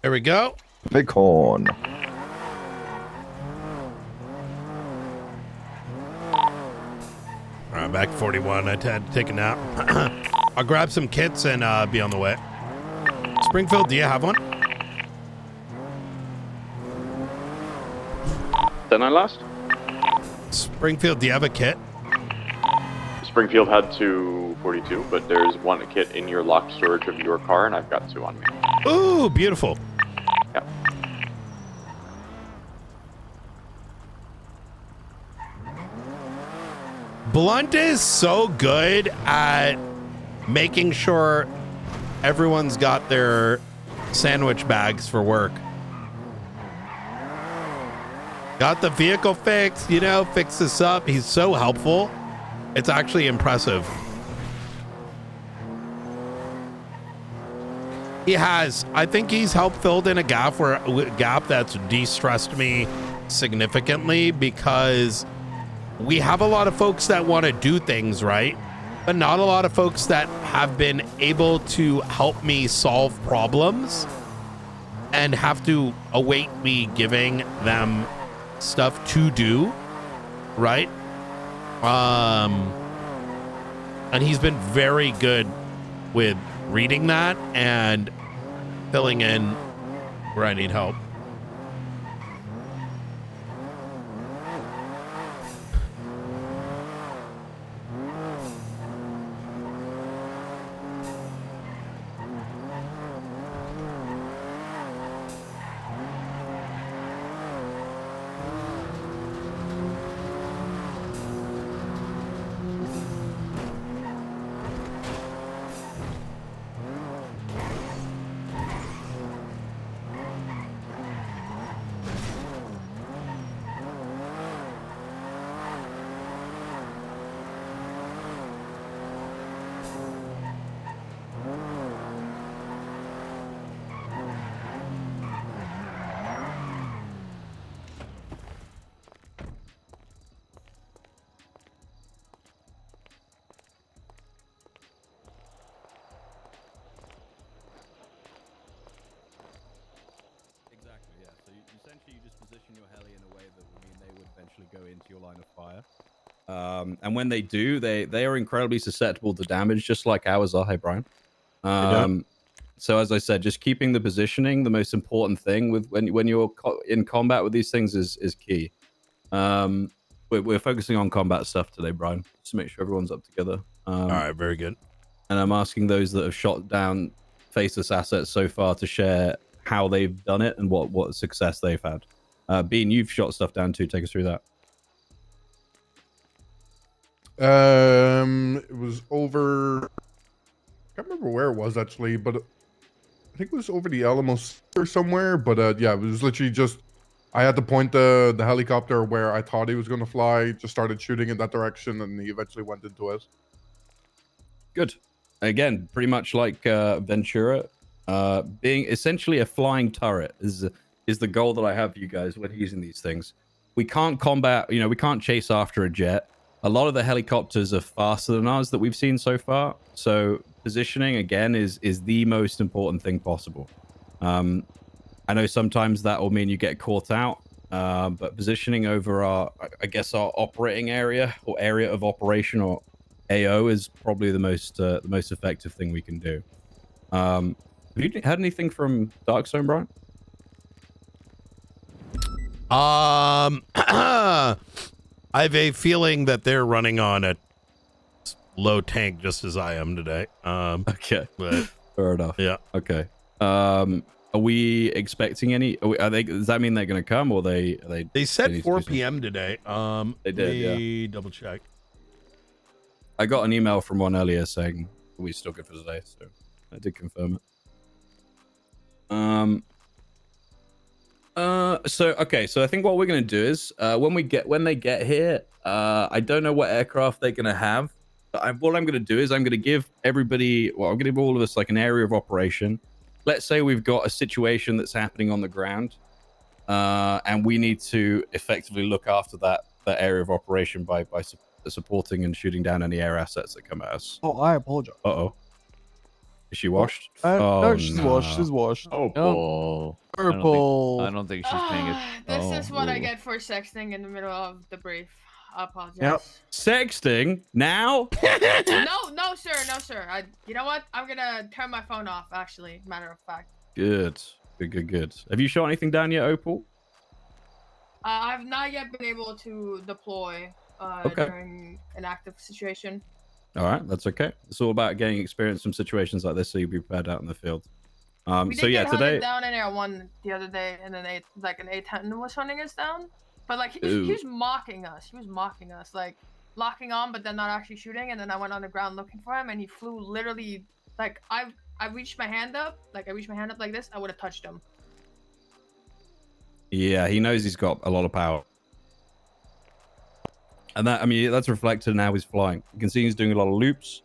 There we go. Bighorn. All right, back to 41. I had to take a nap. I'll grab some kits and be on the way. Springfield, do you have one? Then I lost. Springfield, do you have a kit? Springfield had 242, but there's one kit in your locked storage of your car, and I've got 2 on me. Ooh, beautiful. Yeah. Blunt is so good at making sure everyone's got their sandwich bags for work. Got the vehicle fixed, you know, fix this up. He's so helpful. It's actually impressive. He has. I think he's helped filled in a gap that's de-stressed me significantly, because we have a lot of folks that want to do things right, but not a lot of folks that have been able to help me solve problems and have to await me giving them stuff to do, right? And he's been very good with reading that and filling in where I need help. Exactly, yeah. So essentially you just position your heli in a way that would mean they would eventually go into your line of fire. And when they do, they are incredibly susceptible to damage, just like ours are. Hey, Brian. So as I said, just keeping the positioning, the most important thing with when you're in combat with these things is key. We're focusing on combat stuff today, Brian, just to make sure everyone's up together. All right, very good. And I'm asking those that have shot down faceless assets so far to share how they've done it and what success they've had. Bean, you've shot stuff down too. Take us through that. It was over. I can't remember where it was actually, but I think it was over the Alamos or somewhere. But yeah, it was literally just I had to point the helicopter where I thought he was going to fly. Just started shooting in that direction, and he eventually went into it. Good. Again, pretty much like Ventura, being essentially a flying turret is the goal that I have for you guys when using these things. We can't combat, we can't chase after a jet. A lot of the helicopters are faster than ours that we've seen so far. So positioning, again, is the most important thing possible. I know sometimes that will mean you get caught out, but positioning over our operating area or area of operation, or AO, is probably the most effective thing we can do. Have you had anything from Darkstone, Brian? I have a feeling that they're running on a low tank just as I am today. Okay, but fair enough. Yeah. Okay. Are we expecting any? Does that mean they're going to come, or they said 4 p.m. today. They did. Yeah. Double check. I got an email from one earlier saying we're still good for today, so I did confirm it. So I think what we're gonna do is when they get here, I don't know what aircraft they're gonna have, but what I'm gonna do is I'm gonna give everybody, I'm gonna give all of us like an area of operation. Let's say we've got a situation that's happening on the ground, and we need to effectively look after that area of operation by supporting and shooting down any air assets that come at us. Oh, I apologize. Uh-oh. Is she washed? No, she's washed. She's washed. Oh, Paul. Purple. I don't think she's paying it. This is what I get for sexting in the middle of the brief. I apologize. Yep. Sexting now? No, sir. You know what? I'm gonna turn my phone off. Actually, matter of fact. Good. Have you shot anything down yet, Opal? I've not yet been able to deploy during an active situation. All right, that's okay. It's all about getting experience from situations like this, so you'll be prepared out in the field. We did get hunted down in Air 1 the other day, and then an A-10 was hunting us down. But like he was mocking us. He was mocking us, like locking on, but then not actually shooting. And then I went on the ground looking for him, and he flew literally like I reached my hand up, like this. I would have touched him. Yeah, he knows he's got a lot of power. And that's reflected in how he's flying. You can see he's doing a lot of loops.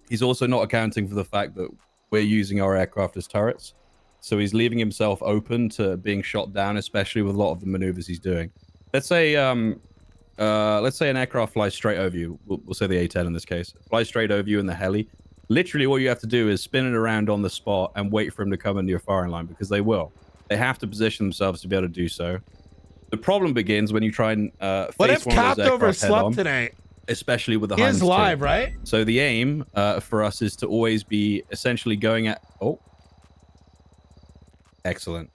He's also not accounting for the fact that we're using our aircraft as turrets. So he's leaving himself open to being shot down, especially with a lot of the maneuvers he's doing. Let's say an aircraft flies straight over you. We'll say the A-10 in this case. Flies straight over you in the heli. Literally, all you have to do is spin it around on the spot and wait for him to come into your firing line, because they will. They have to position themselves to be able to do so. The problem begins when you try and what if Capt overslept today? especially with the He is Heinz live, too. right? So the aim for us is to always be essentially going at. Oh, excellent.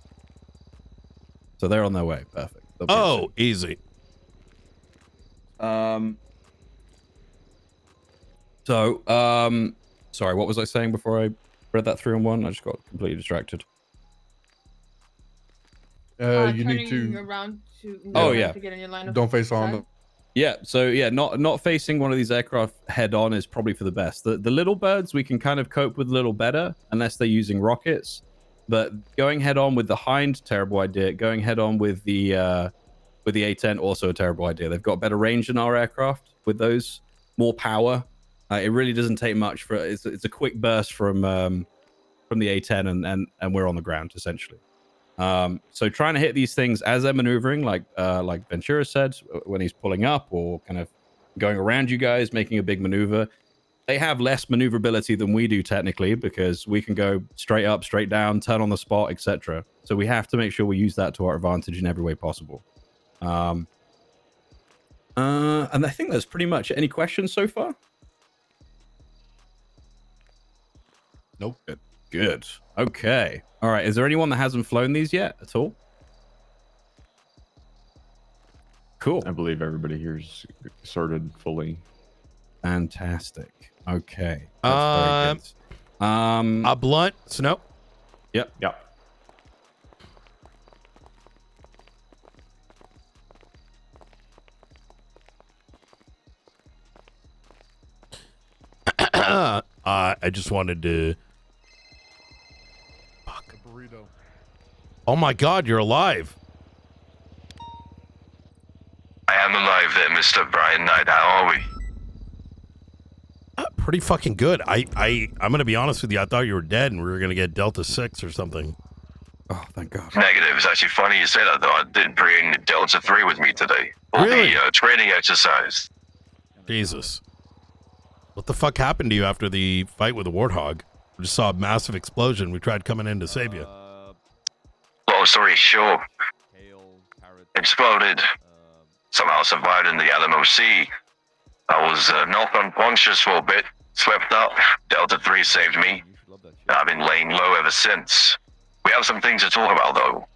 So they're on their way. Perfect. They'll be Oh, easy. Sorry, what was I saying before I read that 3 on 1? I just got completely distracted. You need turning to. around to. Oh yeah. To get in your line of Don't face on sight. them. Yeah, so yeah, not facing one of these aircraft head on is probably for the best. The little birds we can kind of cope with a little better unless they're using rockets, but going head on with the Hind, terrible idea. Going head on with the A10, also a terrible idea. They've got better range than our aircraft with those, more power. It really doesn't take much for it's a quick burst from the A10 and we're on the ground essentially. So trying to hit these things as they're maneuvering, like Ventura said, when he's pulling up or kind of going around you guys, making a big maneuver, they have less maneuverability than we do technically because we can go straight up, straight down, turn on the spot, etc. So we have to make sure we use that to our advantage in every way possible. And I think that's pretty much it. Any questions so far? Nope. Good. Okay. All right. Is there anyone that hasn't flown these yet at all? Cool. I believe everybody here's sorted fully. Fantastic. Okay. That's very good. A blunt snow. Yep. Yep. I just wanted to. Fuck. A burrito. Oh my God, you're alive. I am alive there, Mr. Brian Knight. How are we? Pretty fucking good. I'm gonna be honest with you. I thought you were dead and we were gonna get Delta 6 or something. Oh, thank God. Negative. It's actually funny you say that, though. I did bring Delta 3 with me today. For Really? the training exercise. Jesus. What the fuck happened to you after the fight with the Warthog? We just saw a massive explosion. We tried coming in to save you. Long story short, exploded. Somehow survived in the Alamo Sea. I was knocked unconscious for a bit, swept up. Delta 3 saved me. I've been laying low ever since. We have some things to talk about, though.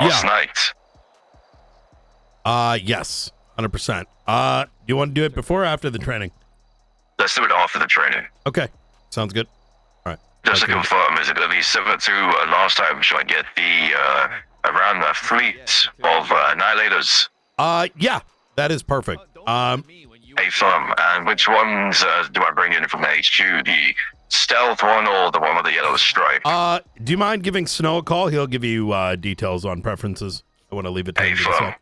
Last night. Yes. 100%. You want to do it before or after the training? Let's do it after the training. Okay. Sounds good. All right. Just to confirm, is it going to be similar to last time? Should I get the around the fleet of annihilators? Yeah, that is perfect. A firm. And which ones do I bring in from HQ? The stealth one or the one with the yellow stripe? Do you mind giving Snow a call? He'll give you details on preferences. I want to leave it to him.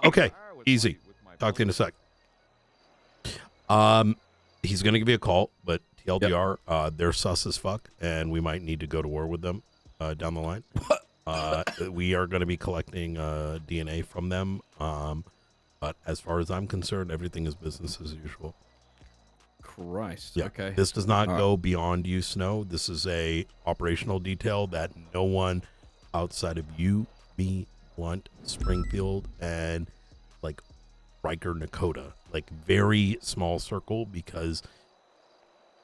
Okay, easy. Talk to you in a sec. He's gonna give you a call, but TLDR, they're sus as fuck, and we might need to go to war with them down the line. We are going to be collecting DNA from them, but as far as I'm concerned, everything is business as usual. Christ. Yeah. Okay. This does not go beyond you, Snow. This is a operational detail that no one outside of you, me, Blunt, Springfield, and like Riker, Nakota, like very small circle, because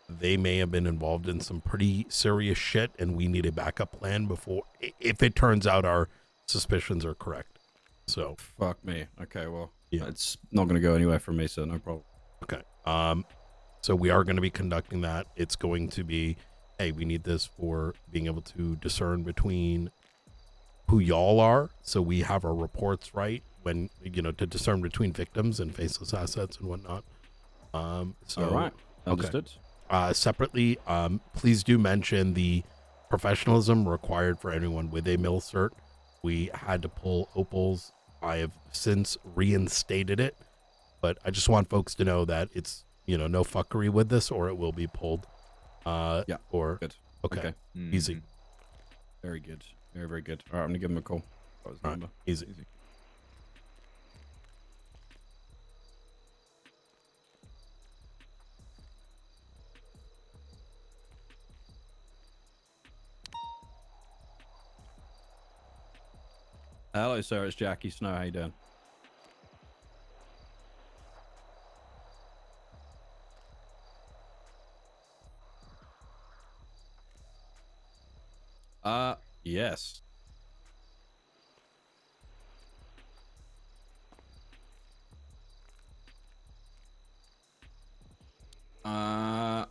they may have been involved in some pretty serious shit, and we need a backup plan before, if it turns out our suspicions are correct. So fuck me. Okay, well, yeah, it's not going to go anywhere from me, so no problem. Okay. So we are going to be conducting that. It's going to be, hey, we need this for being able to discern between who y'all are, so we have our reports right when, you know, to discern between victims and faceless assets and whatnot. So all right, understood. Okay. Separately, please do mention the professionalism required for anyone with a mill cert. We had to pull Opals. I have since reinstated it, but I just want folks to know that it's, you know, no fuckery with this, or it will be pulled. Yeah. Or good. Okay. Easy. Very good. Very, very good. All right, I'm gonna give him a call. That was the number. Easy. Hello, sir. It's Jackie Snow. How you doing? Yes.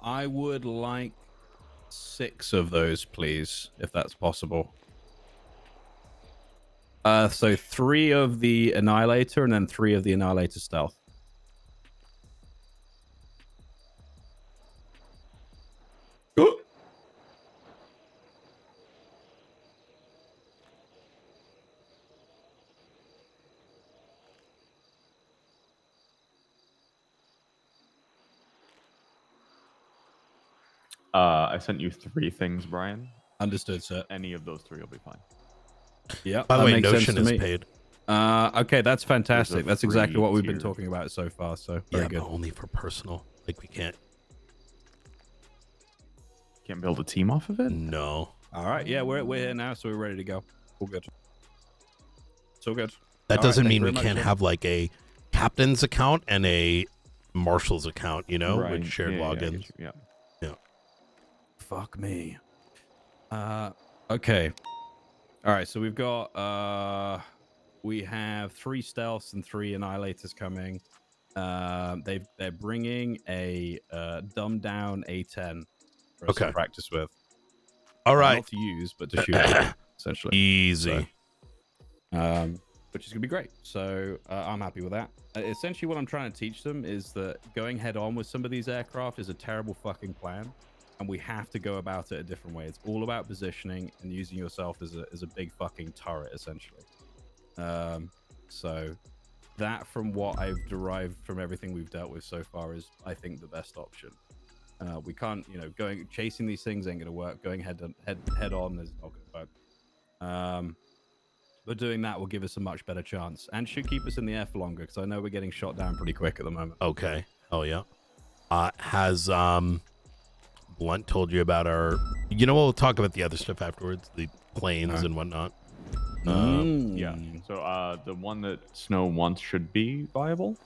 I would like 6 of those, please, if that's possible. So 3 of the Annihilator and then 3 of the Annihilator Stealth. I sent you 3 things, Brian. Understood, sir. Any of those 3 will be fine. Yeah. By the that way, makes sense Notion to is me. paid. Okay, that's fantastic. That's exactly free what we've been tier. talking about so far. So very good. But only for personal. Like we can't. Can't build a team off of it? No. All right. Yeah, we're here now, so we're ready to go. All good. So good. That All doesn't right, mean thank we you very can't much, have like a captain's account and a marshal's account, you know, Right. with shared Yeah, I get logins. you. Yeah. Yeah. Fuck me. Okay. All right, so we've got we have 3 stealths and 3 annihilators coming. They're bringing a dumbed down A10 for us to practice with. All right. Not to use, but to shoot at, essentially. Easy. So, which is gonna be great. So I'm happy with that. Essentially, what I'm trying to teach them is that going head on with some of these aircraft is a terrible fucking plan. And we have to go about it a different way. It's all about positioning and using yourself as a big fucking turret, essentially. So that, from what I've derived from everything we've dealt with so far, is, I think, the best option. We can't, chasing these things ain't gonna work. Going head on is not gonna work. But doing that will give us a much better chance and should keep us in the air for longer, because I know we're getting shot down pretty quick at the moment. Okay. Oh yeah. Has Blunt told you about our? We'll talk about the other stuff afterwards, the planes and whatnot. Yeah. So the one that Snow wants should be viable.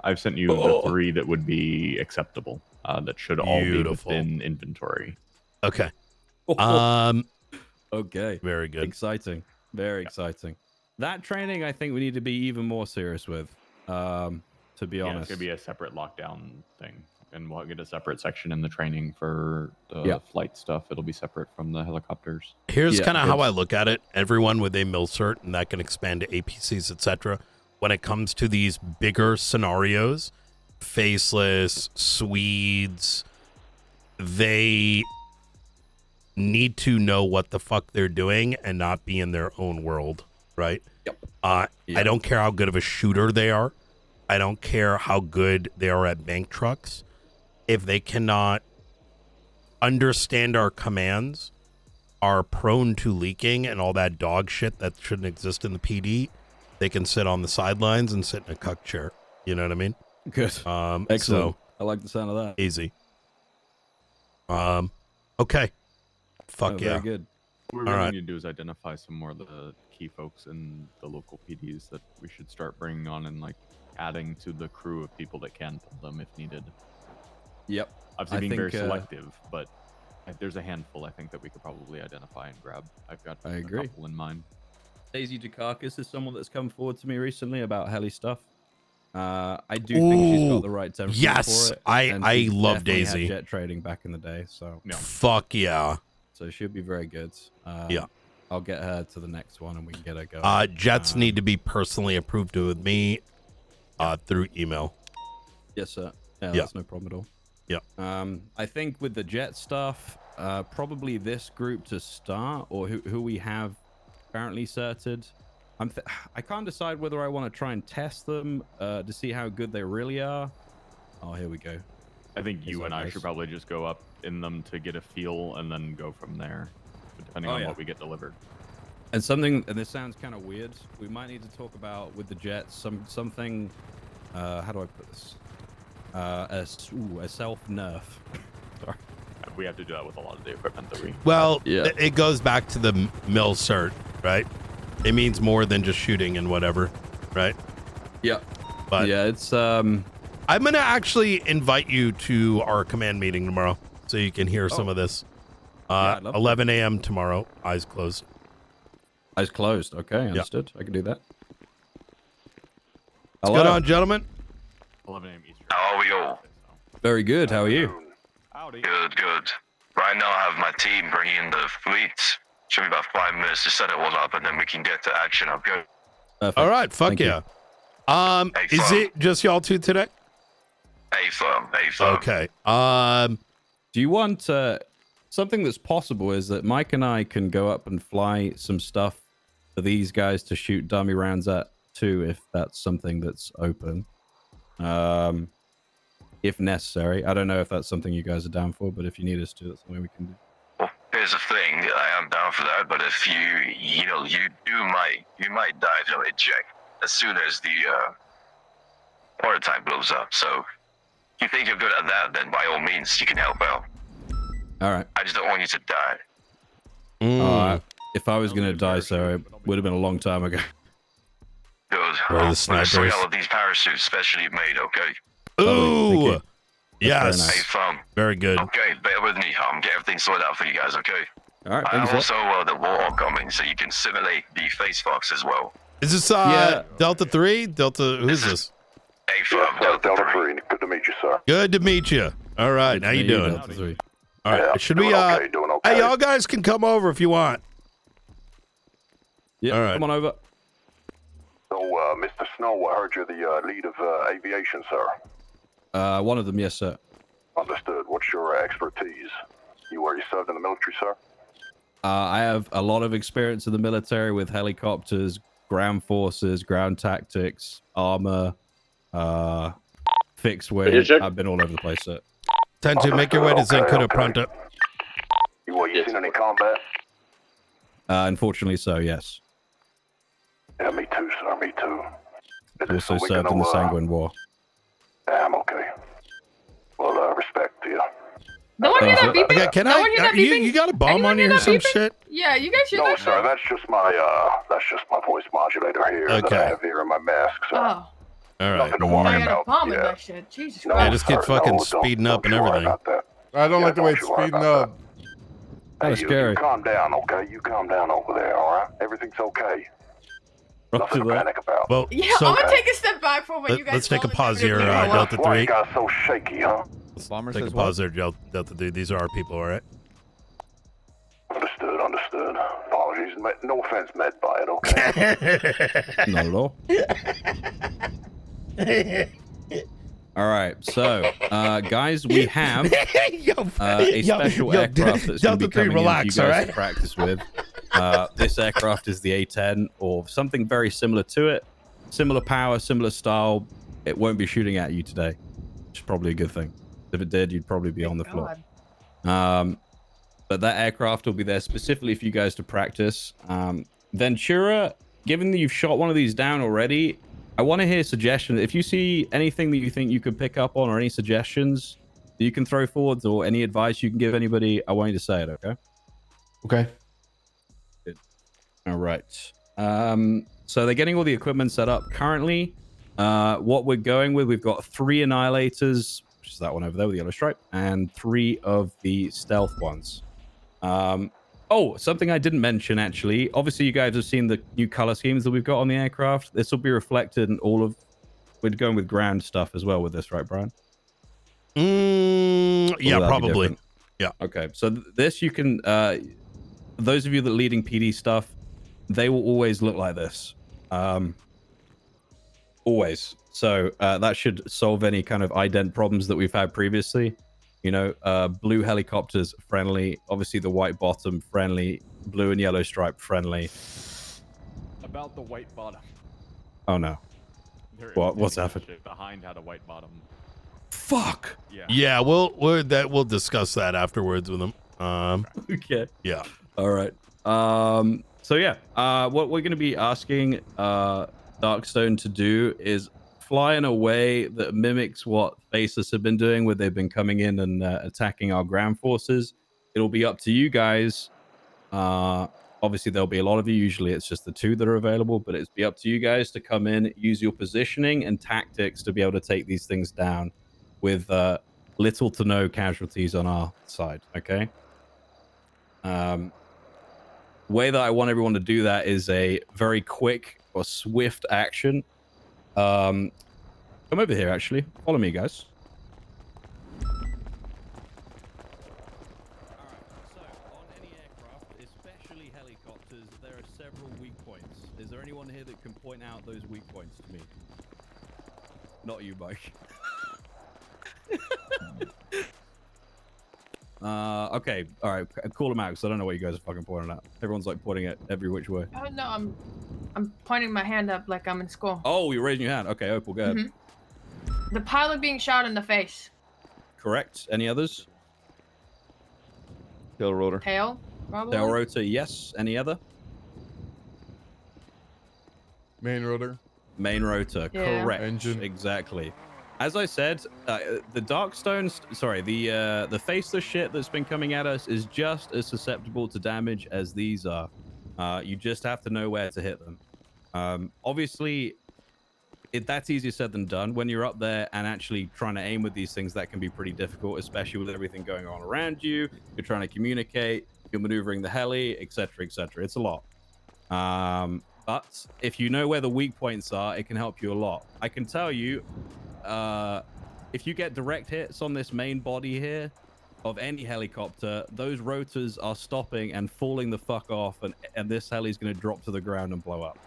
I've sent you the 3 that would be acceptable. That should all be within inventory. Okay. Okay. Very good. Exciting. Very exciting. That training, I think we need to be even more serious with. To be honest, it's gonna be a separate lockdown thing, and we'll get a separate section in the training for the flight stuff. It'll be separate from the helicopters. Here's kind of how I look at it. Everyone with a mil cert, and that can expand to APCs, etc. When it comes to these bigger scenarios, faceless, Swedes, they need to know what the fuck they're doing and not be in their own world, right? Yep. I don't care how good of a shooter they are. I don't care how good they are at bank trucks. If they cannot understand our commands, are prone to leaking and all that dog shit that shouldn't exist in the PD, they can sit on the sidelines and sit in a cuck chair. You know what I mean? Good. Excellent. So, I like the sound of that. Easy. Okay. Fuck yeah. Very good. What we really need to do is identify some more of the key folks in the local PDs that we should start bringing on and adding to the crew of people that can pull them if needed. Yep. Obviously being very selective, but there's a handful I think that we could probably identify and grab. I've got a couple in mind. Daisy Dukakis is someone that's come forward to me recently about heli stuff. I do think she's got the right temperament yes, for it. I love definitely Daisy. had jet trading back in the day, so Fuck yeah. So she'll be very good. Yeah. I'll get her to the next one and we can get her going. Jets need to be personally approved with me through email. Yes, sir. Yeah, that's no problem at all. Yeah. I think with the jet stuff, probably this group to start, or who we have currently certed. I can't decide whether I want to try and test them to see how good they really are. Oh, here we go. I think you and I should probably just go up in them to get a feel and then go from there, depending on what we get delivered. And something, and this sounds kind of weird, we might need to talk about with the jets something. How do I put this? A self nerf. Sorry. We have to do that with a lot of the equipment that we. Well, it goes back to the mil cert, right? It means more than just shooting and whatever, right? Yeah. But yeah, it's I'm gonna actually invite you to our command meeting tomorrow, so you can hear some of this. I'd love to. 11 a.m. tomorrow. Eyes closed. Eyes closed. Okay, understood. I can do that. What's going on, gentlemen? 11 a.m. Eastern. How are we all? Very good. How are you? Good, good. Right now I have my team bringing in the fleet. Should be about 5 minutes to set it all up, and then we can get to action. Okay. Perfect. All right, fuck Thank yeah. Hey, Is fun. it just y'all two today? A-firm. Okay. Do you want something that's possible is that Mike and I can go up and fly some stuff for these guys to shoot dummy rounds at too, if that's something that's open. If necessary. I don't know if that's something you guys are down for, but if you need us to, that's something we can do. Well, here's the thing. I am down for that, but if you might die to a check as soon as the prototype blows up. So if you think you're good at that, then by all means, you can help out. All right. I just don't want you to die. If I was going to die, sir, it would have been a long time ago. Good. Where are the We're snipers? all of these parachutes specially made, okay? Ooh. Yes. Yes. Hey, fun. Very good. Okay, bear with me. Get everything sorted out for you guys, okay? All right, I have thanks, also the war coming, so you can simulate the face fox as well. Is this Yeah. Delta 3? Delta, who's this? Hey, fun. Delta 3. Good to meet you, sir. Good to meet you. All right, how you doing? Delta 3. All right, Yeah, should we, doing okay, doing okay. hey, y'all guys can come over if you want. Yeah, all right. Come on over. So, Mr. Snow, I heard you're the lead of aviation, sir. One of them, yes, sir. Understood. What's your expertise? You already served in the military, sir? I have a lot of experience in the military with helicopters, ground forces, ground tactics, armor, fixed wing. I've been all over the place, sir. Time to make your way to Zancudo Pronto. You seen any combat? Unfortunately, so yes. Yeah, me too, sir. Me too. Also we served in the Sanguine War. Yeah, I'm okay. Well, respect to you. No one hear that beeping? Okay, can No one hear that beeping? you got a bomb on you or some shit? Yeah, you guys hear No, that? sir. That's just my voice modulator here that Okay. I have here in my mask, sir. Oh. All right. Nothing to I worry got a about. bomb in Yeah. that shit. Jesus No, Yeah, Christ. just keep sir, fucking no, speeding don't up and you worry everything. about that. I don't like the way don't it's you worry speeding about up. Kind of You scary. calm down, okay? You calm down over there, all right? Everything's okay. Nothing to panic about. Well, Yeah, so I'm gonna take a step back from when you guys. let's take a pause here, Why Delta you 3. got so shaky, huh? Let's take a pause there, Delta 3. These are our people, all right? Understood. Apologies. No offense meant by it, okay? Not at all. All right, so guys, we have a special aircraft that's going to be coming in for you guys to practice with. This aircraft is the A-10 or something very similar to it. Similar power, similar style. It won't be shooting at you today, which is probably a good thing. If it did, you'd probably be on the floor. But that aircraft will be there specifically for you guys to practice. Ventura, given that you've shot one of these down already, I want to hear suggestions. If you see anything that you think you could pick up on or any suggestions that you can throw forwards or any advice you can give anybody, I want you to say it, okay? Okay. Good. All right. So they're getting all the equipment set up. Currently, what we're going with, we've got 3 Annihilators, which is that one over there with the yellow stripe, and 3 of the stealth ones. Oh, something I didn't mention, actually. Obviously, you guys have seen the new color schemes that we've got on the aircraft. This will be reflected in all of... We're going with ground stuff as well with this, right, Brian? Yeah, probably. Yeah. Okay, so this you can... those of you that are leading PD stuff, they will always look like this. Always. So that should solve any kind of ident problems that we've had previously. You know, blue helicopters friendly. Obviously, the white bottom friendly. Blue and yellow stripe friendly. About the white bottom. Oh no! What's happened? The Hind had a white bottom. Fuck. Yeah, we'll discuss that afterwards with them. Okay. Yeah. All right. So yeah, what we're going to be asking Darkstone to do is fly in a way that mimics what Faceless have been doing, where they've been coming in and attacking our ground forces. It'll be up to you guys. Obviously, there'll be a lot of you. Usually, it's just the 2 that are available, but it's be up to you guys to come in, use your positioning and tactics to be able to take these things down with little to no casualties on our side. Okay. Way that I want everyone to do that is a very quick or swift action. Come over here, actually. Follow me, guys. Especially helicopters, there are several weak points. Is there anyone here that can point out those weak points to me? Not you, Mike. Okay, all right, call them out because I don't know what you guys are fucking pointing at. Everyone's like pointing at every which way. Oh no, I'm pointing my hand up like I'm in school. Oh, you're raising your hand. Okay, Opal, go ahead. The pilot being shot in the face. Correct. Any others? Tail rotor. Tail, probably. Tail rotor, yes. Any other? Main rotor. Main rotor, Yeah. correct. Engine. Exactly. As I said, the Darkstone, sorry, the faceless shit that's been coming at us is just as susceptible to damage as these are. You just have to know where to hit them. Obviously, that's easier said than done. When you're up there and actually trying to aim with these things, that can be pretty difficult, especially with everything going on around you. You're trying to communicate, you're maneuvering the heli, etc., etc. It's a lot. But if you know where the weak points are, it can help you a lot. I can tell you, if you get direct hits on this main body here of any helicopter, those rotors are stopping and falling the fuck off, and this heli's going to drop to the ground and blow up.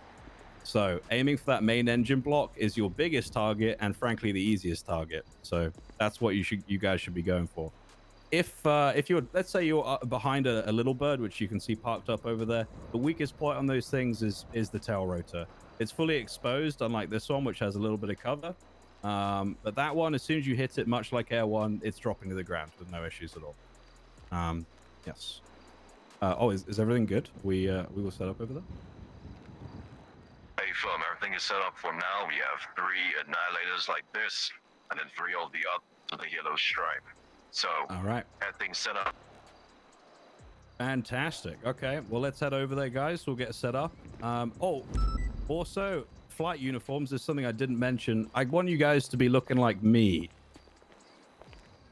So aiming for that main engine block is your biggest target and frankly the easiest target. So that's what you guys should be going for. If you're, let's say you're behind a little bird, which you can see parked up over there, the weakest point on those things is the tail rotor. It's fully exposed, unlike this one, which has a little bit of cover. But that one, as soon as you hit it, much like Air 1, it's dropping to the ground with no issues at all. Yes. Oh, is everything good? We will set up over there. Hey, firm, everything is set up for now. We have 3 annihilators like this, and then 3 of the other the yellow stripe. So, all right, everything's set up. Fantastic. Okay, well, let's head over there, guys. We'll get set up. Oh, also, flight uniforms is something I didn't mention. I want you guys to be looking like me.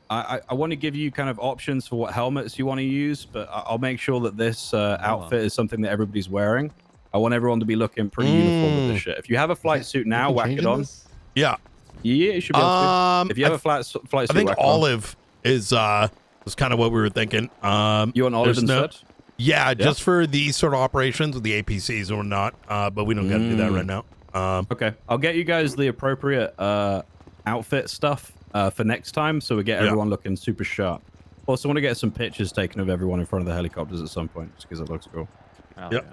I want to give you kind of options for what helmets you want to use, but I'll make sure that this outfit is something that everybody's wearing. I want everyone to be looking pretty uniform with this shit. If you have a flight suit now, whack it on. Yeah. Yeah, you should be able to. If you have a flight suit, I think olive is kind of what we were thinking. You want olive instead? Yeah, just for these sort of operations with the APCs or not. But we don't got to do that right now. Okay, I'll get you guys the appropriate outfit stuff for next time, so we get everyone looking super sharp. Also, want to get some pictures taken of everyone in front of the helicopters at some point, just because it looks cool. Yep.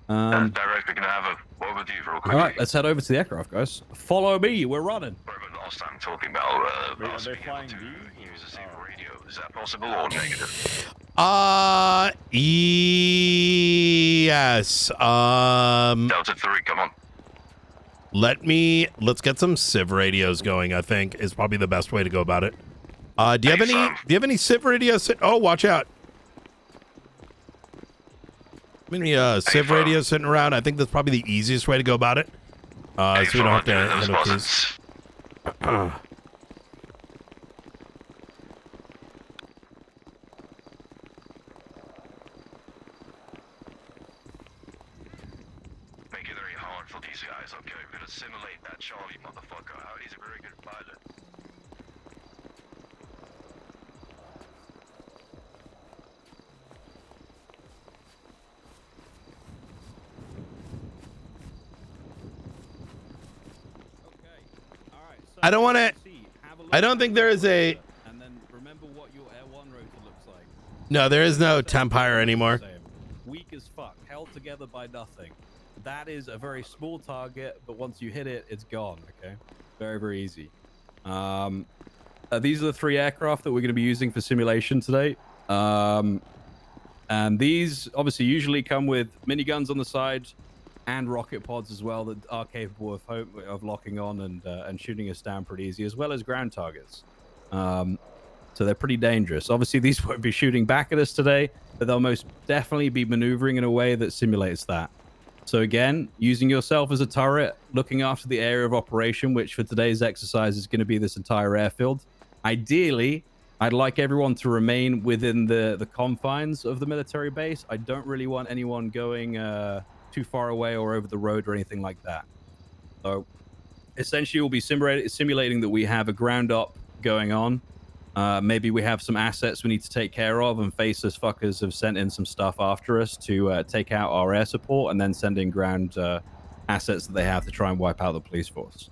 Director, can I have a word with you real quick? All right, let's head over to the aircraft, guys. Follow me. We're running. Last time talking about us being able to use the same radio. Is that possible or negative? Yes. Delta 3, come on. Let's get some civ radios going, I think is probably the best way to go about it. Do you have any civ radios? Oh, watch out. Any civ radios sitting around? I think that's probably the easiest way to go about it. So we don't have to handle keys. Make it very hard for these guys, okay? We're gonna simulate that Charlie motherfucker. He's a very good pilot. I don't want to. I don't think there is a. And then remember what your Air 1 rotor looks like. No, there is no Tempire anymore. Weak as fuck, held together by nothing. That is a very small target, but once you hit it, it's gone. Okay, very, very easy. These are the 3 aircraft that we're going to be using for simulation today. And these obviously usually come with miniguns on the side and rocket pods as well that are capable of locking on and shooting us down pretty easy, as well as ground targets. So they're pretty dangerous. Obviously, these won't be shooting back at us today, but they'll most definitely be maneuvering in a way that simulates that. So again, using yourself as a turret, looking after the area of operation, which for today's exercise is going to be this entire airfield. Ideally, I'd like everyone to remain within the confines of the military base. I don't really want anyone going too far away or over the road or anything like that. So essentially, we'll be simulating that we have a ground up going on. Maybe we have some assets we need to take care of, and faceless fuckers have sent in some stuff after us to take out our air support and then send in ground assets that they have to try and wipe out the police force.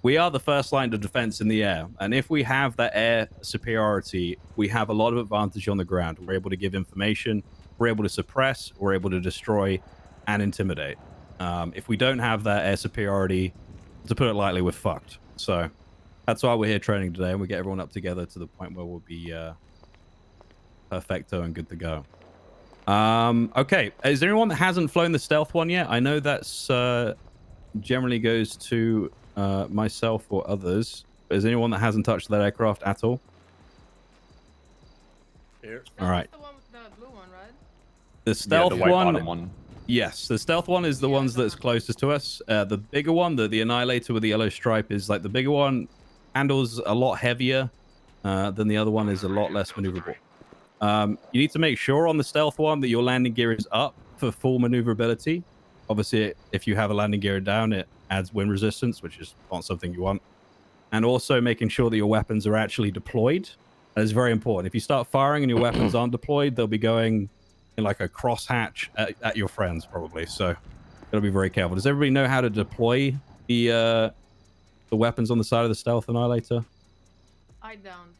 We are the first line of defense in the air, and if we have that air superiority, we have a lot of advantage on the ground. We're able to give information, we're able to suppress, we're able to destroy and intimidate. If we don't have that air superiority, to put it lightly, we're fucked. So that's why we're here training today, and we get everyone up together to the point where we'll be perfecto and good to go. Okay, is there anyone that hasn't flown the stealth one yet? I know that's generally goes to myself or others. But is there anyone that hasn't touched that aircraft at all? Here. All right. The one with the blue one, right? The stealth the white one. bottom one. Yes, the stealth one is the ones that's closest to us. The bigger one, the Annihilator with the yellow stripe, is like the bigger one. Handles a lot heavier than the other one, is a lot less maneuverable. You need to make sure on the stealth one that your landing gear is up for full maneuverability. Obviously, if you have a landing gear down, it adds wind resistance, which is not something you want. And also making sure that your weapons are actually deployed. That is very important. If you start firing and your weapons aren't deployed, they'll be going in like a crosshatch at your friends, probably. So gotta be very careful. Does everybody know how to deploy the weapons on the side of the stealth Annihilator? I don't.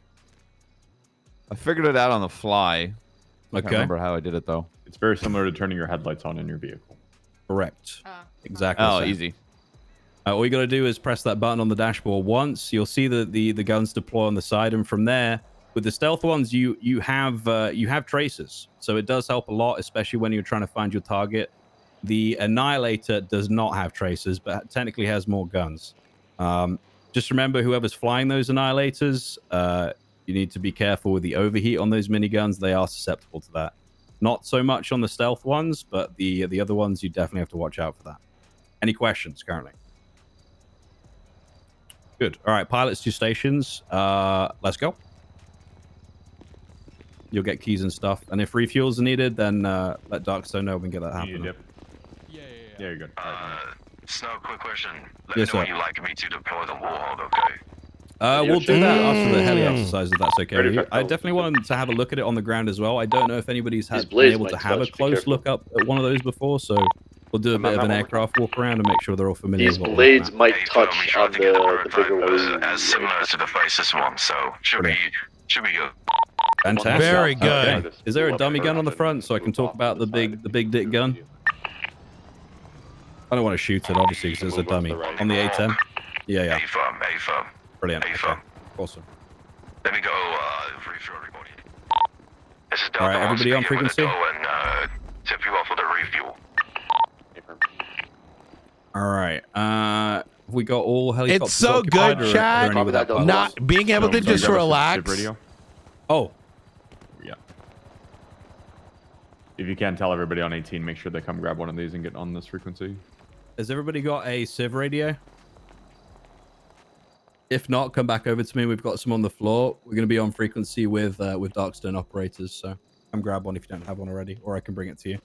I figured it out on the fly. I can't Okay. remember how I did it though. It's very similar to turning your headlights on in your vehicle. Correct. Exactly. Oh, the same. easy. All you got to do is press that button on the dashboard once. You'll see that the guns deploy on the side, and from there, with the stealth ones, you have tracers, so it does help a lot, especially when you're trying to find your target. The Annihilator does not have tracers, but technically has more guns. Just remember, whoever's flying those Annihilators, you need to be careful with the overheat on those miniguns. They are susceptible to that. Not so much on the stealth ones, but the other ones, you definitely have to watch out for that. Any questions currently? Good. All right, pilots to stations. Let's go. You'll get keys and stuff. And if refuels are needed, then let Darkstone know we can get that happening. Yeah, you're good. Snow, quick question. Let Yes, me know sir. when you'd like me to deploy the Warhog, okay? We'll do that after the heli exercise, if that's okay with you. I definitely want to have a look at it on the ground as well. I don't know if anybody's been able to have a close look up at one of those before, so we'll do a bit of an aircraft walk around and make sure they're all familiar These with what blades we're might touch on the bigger wing. As similar to the faceless one, so should be good. Fantastic. Very good. Okay. Is there a dummy gun on the front so I can talk about the big dick gun? I don't want to shoot it, obviously, because it's a dummy. On the A10? Yeah. A-firm. Brilliant. A-firm. Okay. Awesome. Let me go refuel everybody. This is All right, Delta everybody on speaking with frequency? the tow and tip you off with the refuel. All right. We got all helicopters. It's so occupied, good, or are Chad. there any without pilots? Not being able to just relax. Oh. Yeah. If you can, tell everybody on 18, make sure they come grab one of these and get on this frequency. Has everybody got a Civ radio? If not, come back over to me. We've got some on the floor. We're going to be on frequency with Darkstone operators, so come grab one if you don't have one already, or I can bring it to you.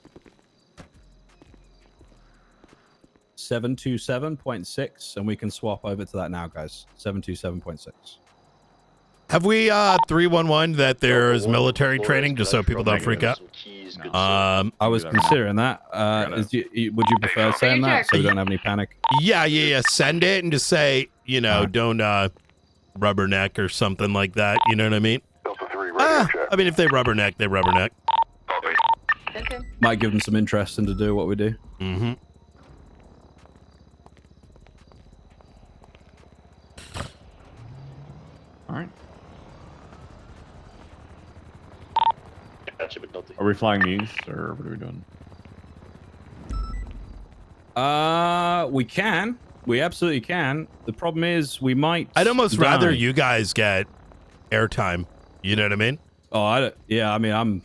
727.6, and we can swap over to that now, guys. 727.6. Have we 311 that there's military training just so people don't freak out? I was considering that. Would you prefer saying that so we don't have any panic? Yeah. Send it and just say, don't rubberneck or something like that. You know what I mean? I mean, if they rubberneck, they rubberneck. Might give them some interest in to do what we do. Mm-hmm. All right. Are we flying these, or what are we doing? We can. We absolutely can. The problem is we might. I'd almost rather die. you guys get airtime. You know what I mean? Oh, I mean,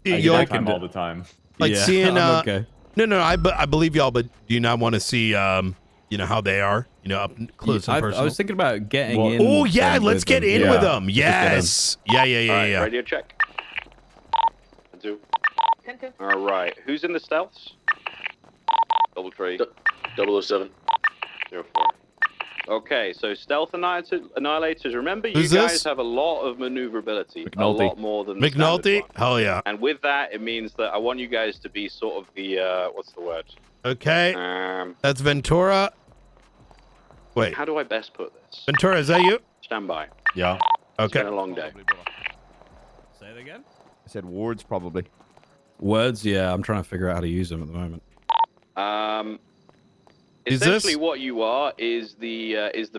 I You'll- get time all the time. Like seeing. I'm okay. No. I believe y'all, but do you not want to see, how they are? You know, up close and personal. I was thinking about getting in. Oh yeah, let's get in with them. Yes. Yeah. Alright, radio check. All right. Who's in the stealths? Double 007. 04. Okay, so stealth annihilators. Remember, you Who's guys this? have a lot of maneuverability. A McNulty. lot more than the standard McNulty? one. Hell yeah. And with that, it means that I want you guys to be sort of the what's the word? Okay. That's Ventura. Wait. How do I best put this? Ventura, is that you? Stand by. Yeah. It's Okay. been a long day. Say it again. I said wards probably. Words, yeah. I'm trying to figure out how to use them at the moment. Is Essentially, this- what you are is the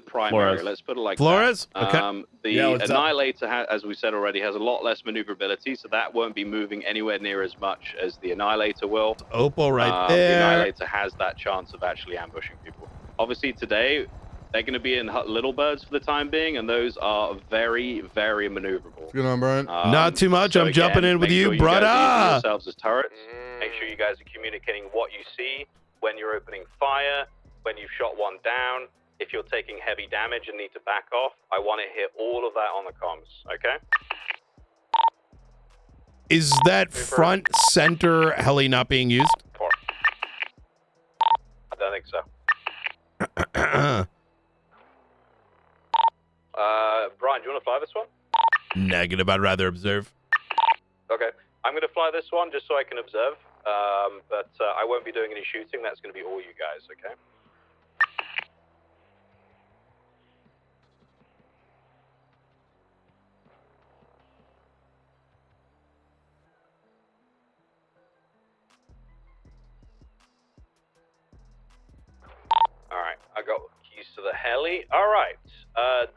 primary. Flores. Let's put it like Flores? that. Okay. The Yeah, what's up? annihilator, as we said already, has a lot less maneuverability, so that won't be moving anywhere near as much as the annihilator will. Opal right The there. annihilator has that chance of actually ambushing people. Obviously, today they're going to be in little birds for the time being, and those are very, very maneuverable. What's going on, Brian? Not too much. So I'm jumping in with make you, sure guys use brother. yourselves as turrets. Make sure you guys are communicating what you see when you're opening fire, when you've shot one down. If you're taking heavy damage and need to back off, I want to hear all of that on the comms. Okay. Is that front center heli not being used? I don't think so. Brian, do you want to fly this one? Negative. I'd rather observe. Okay. I'm going to fly this one just so I can observe. But I won't be doing any shooting. That's going to be all you guys. Okay. All right, I got keys to the heli. All right,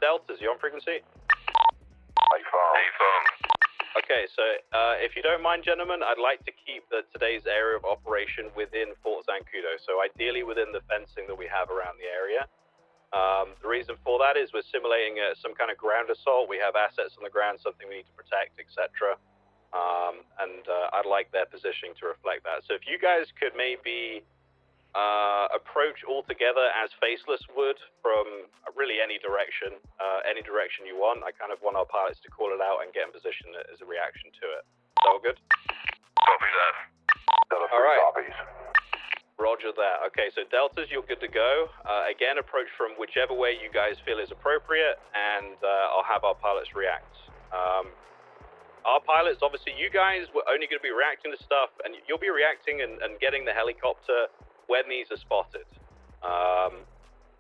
Deltas, you on frequency? Hey, firm. Okay, so if you don't mind, gentlemen, I'd like to keep today's area of operation within Fort Zancudo, so ideally within the fencing that we have around the area. The reason for that is we're simulating some kind of ground assault. We have assets on the ground, something we need to protect, etc. And I'd like their positioning to reflect that. So if you guys could maybe approach all together as Faceless would from really any direction you want. I kind of want our pilots to call it out and get in position as a reaction to it. Is that all good? Copy that. All right. Copies. Roger that. Okay, so Deltas, you're good to go. Again, approach from whichever way you guys feel is appropriate, and I'll have our pilots react. Our pilots, obviously, you guys were only going to be reacting to stuff, and you'll be reacting and getting the helicopter when these are spotted.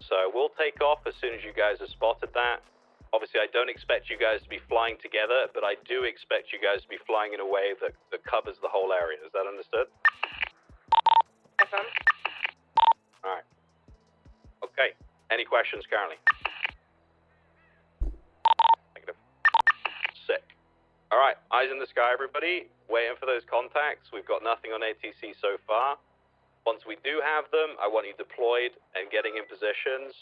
So we'll take off as soon as you guys have spotted that. Obviously, I don't expect you guys to be flying together, but I do expect you guys to be flying in a way that covers the whole area. Is that understood? All right. Okay. Any questions currently? Negative. Sick. All right. Eyes in the sky, everybody. Waiting for those contacts. We've got nothing on ATC so far. Once we do have them, I want you deployed and getting in positions.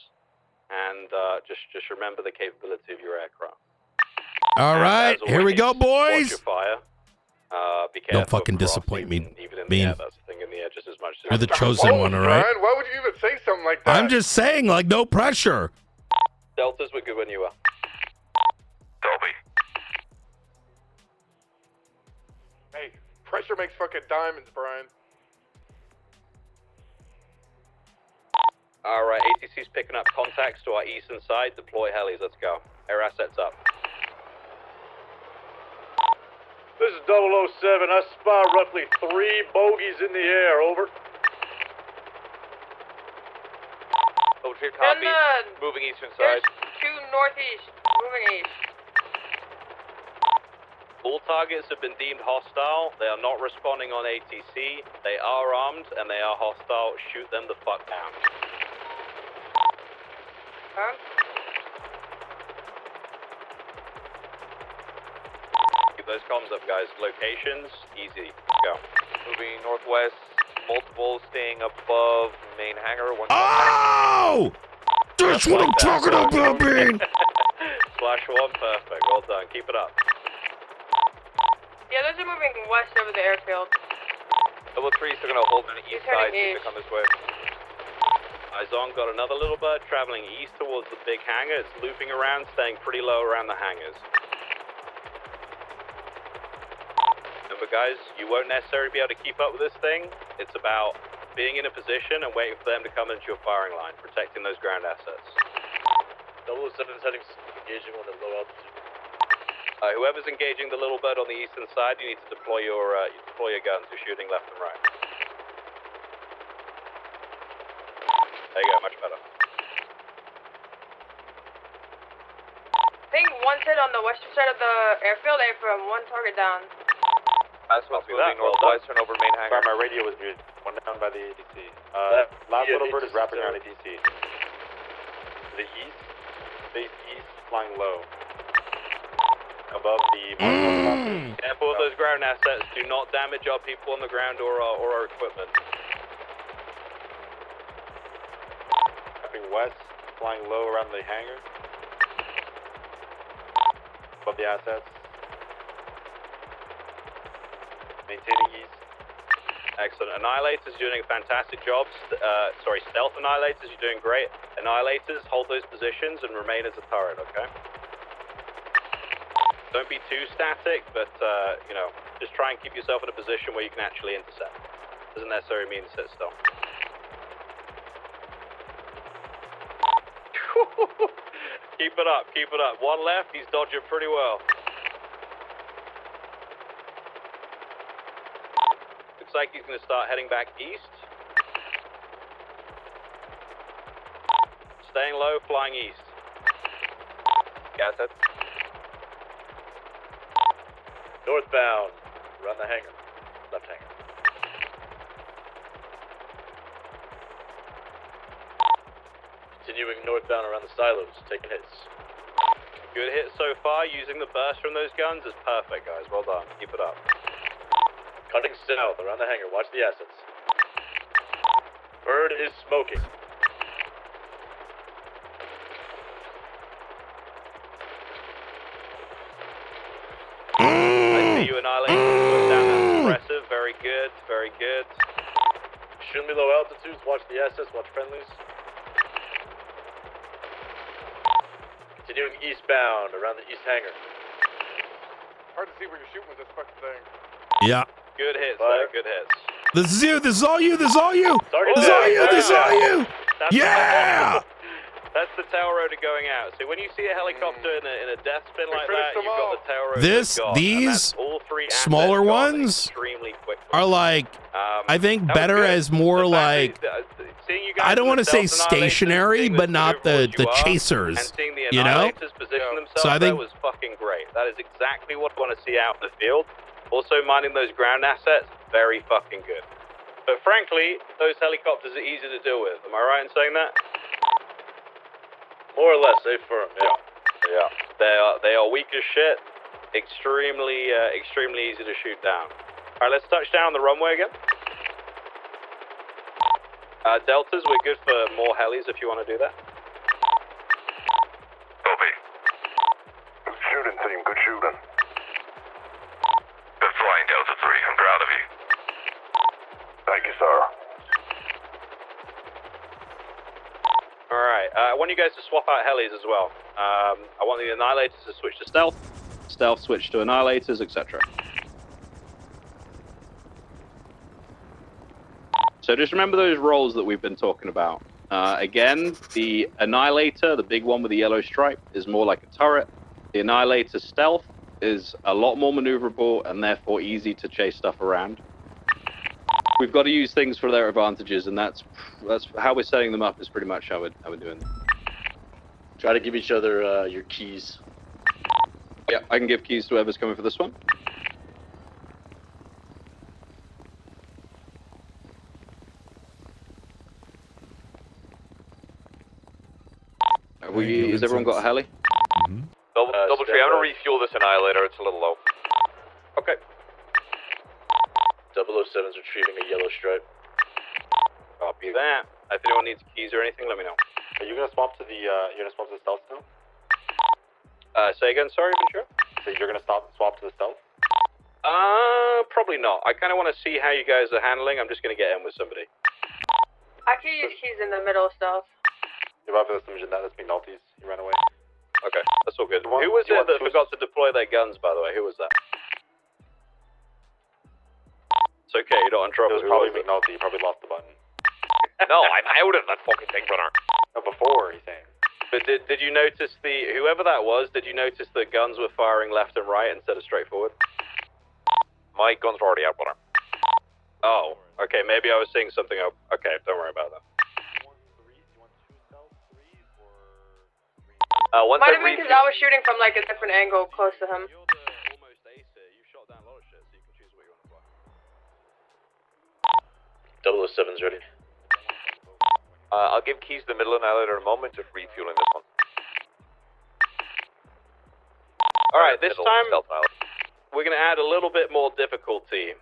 And just remember the capability of your aircraft. All right, here we go, Watch boys. your fire. Be careful. Don't fucking disappoint me, Even in the Bean. air, that's the thing in the air just as much. You're the chosen one, all right? Brian, why would you even say something like that? I'm just saying, like, no pressure. Deltas were good when you were. Dolby. Hey, pressure makes fucking diamonds, Brian. All right, ATC's picking up contacts to our eastern side. Deploy helis. Let's go. Air assets up. This is 007. I spy roughly 3 bogeys in the air. Over. Overture copy. Moving eastern side. There's 2 northeast. Moving east. All targets have been deemed hostile. They are not responding on ATC. They are armed and they are hostile. Shoot them the fuck down. Huh? Keep those comms up, guys. Locations, easy. Go. Moving northwest. Multiple staying above main hangar. Oh! That's what I'm talking about, man. Slash 1, perfect. Well done. Keep it up. Yeah, those are moving west over the airfield. Double 3 still gonna hold on the east He's side. heading See if they come this way. Izon got another little bird traveling east towards the big hangar. It's looping around, staying pretty low around the hangars. Remember, guys, you won't necessarily be able to keep up with this thing. It's about being in a position and waiting for them to come into your firing line, protecting those ground assets. 007 is heading engaging on a low altitude. Whoever's engaging the little bird on the eastern side, you need to deploy your guns. You're shooting left and right. There you go, much better. I think one's hit on the western side of the airfield, from one target down. That's what's moving northwest, turn over main hangar. My radio was muted. One down by the ADC. Last little bird is wrapping around ADC. The east, face east, flying low. Above the... Careful of those ground assets. Do not damage our people on the ground or our equipment. West, flying low around the hangar. Above the assets. Maintaining east. Excellent. Annihilators, you're doing a fantastic job. Stealth Annihilators, you're doing great. Annihilators, hold those positions and remain as a turret, okay? Don't be too static, but, just try and keep yourself in a position where you can actually intercept. Doesn't necessarily mean sit still. Keep it up, keep it up. One left, he's dodging pretty well. Looks like he's going to start heading back east. Staying low, flying east. Gas head. Northbound, around the hangar. Left hangar. Continuing northbound around the silos, taking hits. Good hit so far. Using the burst from those guns is perfect, guys. Well done. Keep it up. Cutting south around the hangar. Watch the assets. Bird is smoking. I see you annihilating. Down. That's impressive. Very good. Very good. Extremely low altitudes. Watch the assets. Watch friendlies. Continuing eastbound around the east hangar. Hard to see where you're shooting with this fucking thing. Yeah. Good hits, there. Good hits. This is you. This is all you. This is all you. This is all you. This is all you. Yeah. That's the tail rotor going out. So when you see a helicopter in a death spin like that, you've got the tail rotor. These smaller ones are like, I think better as more like, I don't want to say stationary, but not the chasers, you know? So I think that was fucking great. That is exactly what I want to see out in the field. Also mining those ground assets, very fucking good. But frankly, those helicopters are easy to deal with. Am I right in saying that? More or less, they firm, yeah. Yeah. They are weak as shit. Extremely easy to shoot down. All right, let's touch down the runway again. Deltas, we're good for more helis if you want to do that. Copy. Good shooting, team. Good shooting. Good flying, Delta 3. I'm proud of you. Thank you, sir. All right. I want you guys to swap out helis as well. I want the Annihilators to switch to Stealth. Stealth switch to Annihilators, etc. So just remember those roles that we've been talking about. Again, the Annihilator, the big one with the yellow stripe, is more like a turret. The Annihilator Stealth is a lot more maneuverable and therefore easy to chase stuff around. We've got to use things for their advantages, and that's how we're setting them up. Is pretty much how we're doing them. Try to give each other your keys. Yeah, I can give keys to whoever's coming for this one. Has everyone got a heli? Double tree, I'm gonna refuel this Annihilator, it's a little low. Okay. 007's retrieving a yellow stripe. Copy that. If anyone needs keys or anything, let me know. Are you gonna swap to the stealth now? Say again, sorry, Ventura? So you're gonna swap to the stealth? Probably not. I kind of want to see how you guys are handling. I'm just gonna get in with somebody. I can use keys in the middle still. That's McNulty's. He ran away. Okay, that's all good. Who was it that forgot to deploy their guns, by the way? Who was that? It's okay, you're not in trouble. It was probably McNulty. He probably lost the button. No, I'm out of that fucking thing, brother. No, before, he's saying. But did you notice whoever that was, did you notice the guns were firing left and right instead of straight forward? My guns were already out, brother. Oh, okay, maybe I was seeing something up. Okay, don't worry about that. Might have been because I was shooting from like a different angle close to him. 007's ready. I'll give keys to the middle annihilator in a moment, just refueling this one. Alright, this time we're going to add a little bit more difficulty.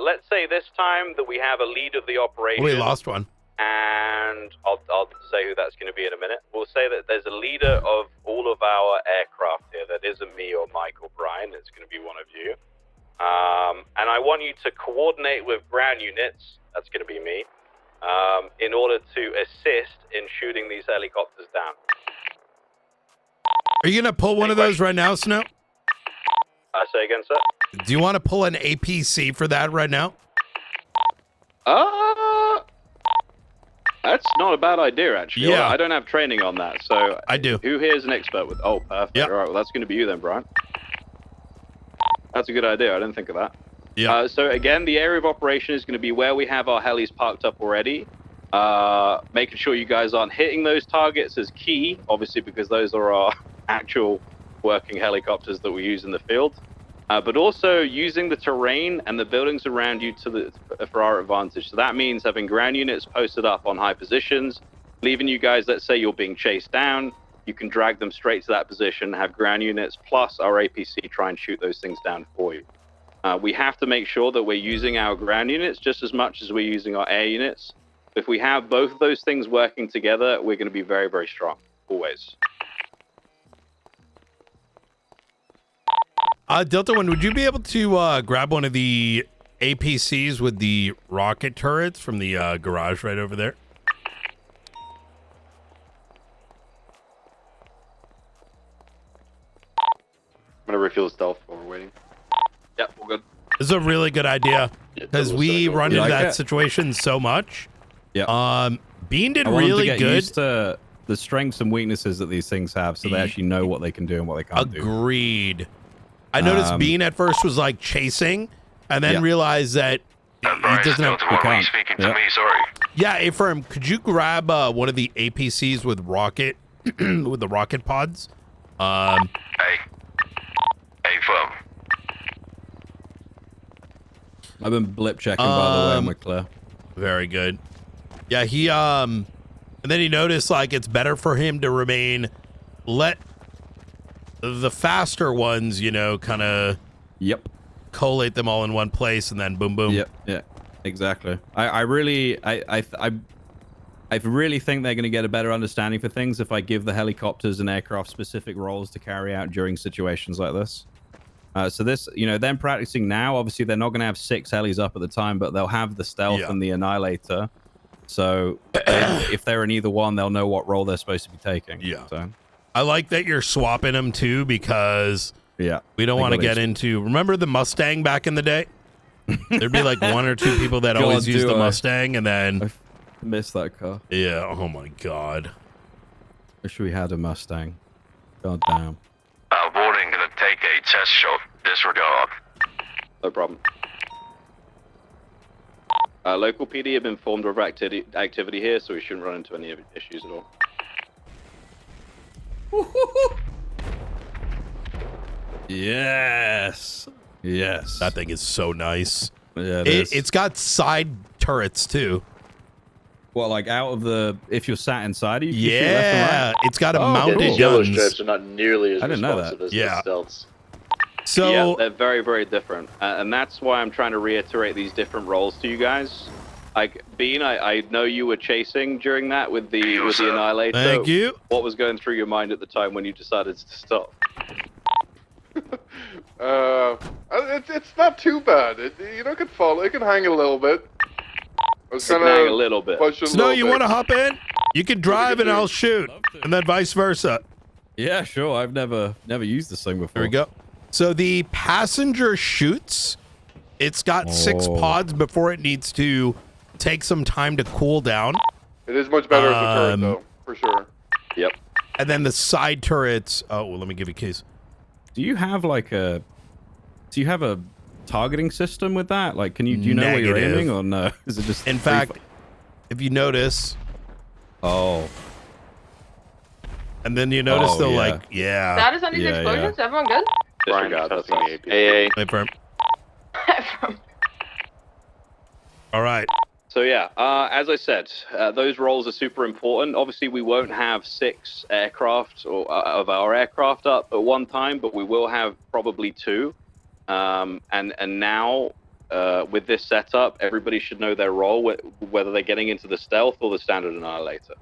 Let's say this time that we have a lead of the operation. We lost one. And I'll say who that's going to be in a minute. We'll say that there's a leader of all of our aircraft here. That isn't me or Mike or Brian. It's going to be one of you. And I want you to coordinate with ground units. That's going to be me. In order to assist in shooting these helicopters down. Are you going to pull one of those right now, Snow? Say again, sir? Do you want to pull an APC for that right now? That's not a bad idea, actually. Yeah. I don't have training on that, so... I do. Who here is an expert with... Oh, perfect. Yep. All right, well, that's going to be you then, Brian. That's a good idea. I didn't think of that. Yeah. So, again, the area of operation is going to be where we have our helis parked up already. Making sure you guys aren't hitting those targets is key, obviously, because those are our actual working helicopters that we use in the field. But also using the terrain and the buildings around you for our advantage. So that means having ground units posted up on high positions, leaving you guys, let's say you're being chased down, you can drag them straight to that position, have ground units plus our APC try and shoot those things down for you. We have to make sure that we're using our ground units just as much as we're using our air units. If we have both of those things working together, we're going to be very, very strong, always. Delta One, would you be able to grab one of the APCs with the rocket turrets from the garage right over there? I'm going to refuel the stealth while we're waiting. Yeah, we're good. This is a really good idea because we run into that situation so much. Yeah. Bean did I want them really to get good. used to the strengths and weaknesses that these things have, so they actually know what they can do and what they can't do. Agreed. I noticed Bean at first was like chasing, and then realized that he doesn't have. Speaking to me, sorry. Yeah, Affirm, could you grab one of the APCs with rocket, with the rocket pods? Hey, Firm. I've been blip checking, by the way, I'm with Claire. Very good. Yeah, he and then he noticed like it's better for him to let the faster ones, you know, kind of collate them all in one place and then boom boom. Yeah, exactly. I really think they're going to get a better understanding for things if I give the helicopters and aircraft specific roles to carry out during situations like this. So this, you know, them practicing now, obviously they're not going to have 6 helis up at the time, but they'll have the stealth and the annihilator. So if they're in either one, they'll know what role they're supposed to be taking. Yeah. So. I like that you're swapping them too, because we don't want to get into. Remember the Mustang back in the day? There'd be like 1 or 2 people that always use the Mustang, and then I miss that car. Yeah. Oh my God. Wish we had a Mustang. God damn. Warning, gonna take a test shot. Disregard. No problem. Local PD have been informed of activity here, so we shouldn't run into any issues at all. Yes. That thing is so nice. Yeah, it's got side turrets too. Well, like out of the, if you're sat inside, you can shoot left and right. It's got a mounted These yellow stripes are not nearly as I didn't know responsive that. as the stealths. So yeah, they're very, very different, and that's why I'm trying to reiterate these different roles to you guys. Like Bean, I know you were chasing during that with the annihilator. Thank you. What was going through your mind at the time when you decided to stop? It's not too bad. You know, it can fall. It can hang a little bit. was It can hang a little bit. Snow, you want to hop in? You can drive and I'll shoot, and then vice versa. Yeah, sure. I've never used this thing before. There we go. So the passenger shoots. It's got 6 pods before it needs to take some time to cool down. It is much better as a turret, though, for sure. Yep. And then the side turrets. Oh, well, let me give you a case. Do you have like a? Do you have a targeting system with that? Like, do you know where you're aiming or no? Is it just? In fact, if you notice. Oh. And then you notice they'll like, yeah. Status on these explosions? Everyone good? Disregard, that's us. Wait for him. All right. So yeah, as I said, those roles are super important. Obviously, we won't have 6 aircraft or of our aircraft up at one time, but we will have probably 2. And now with this setup, everybody should know their role, whether they're getting into the stealth or the standard annihilator.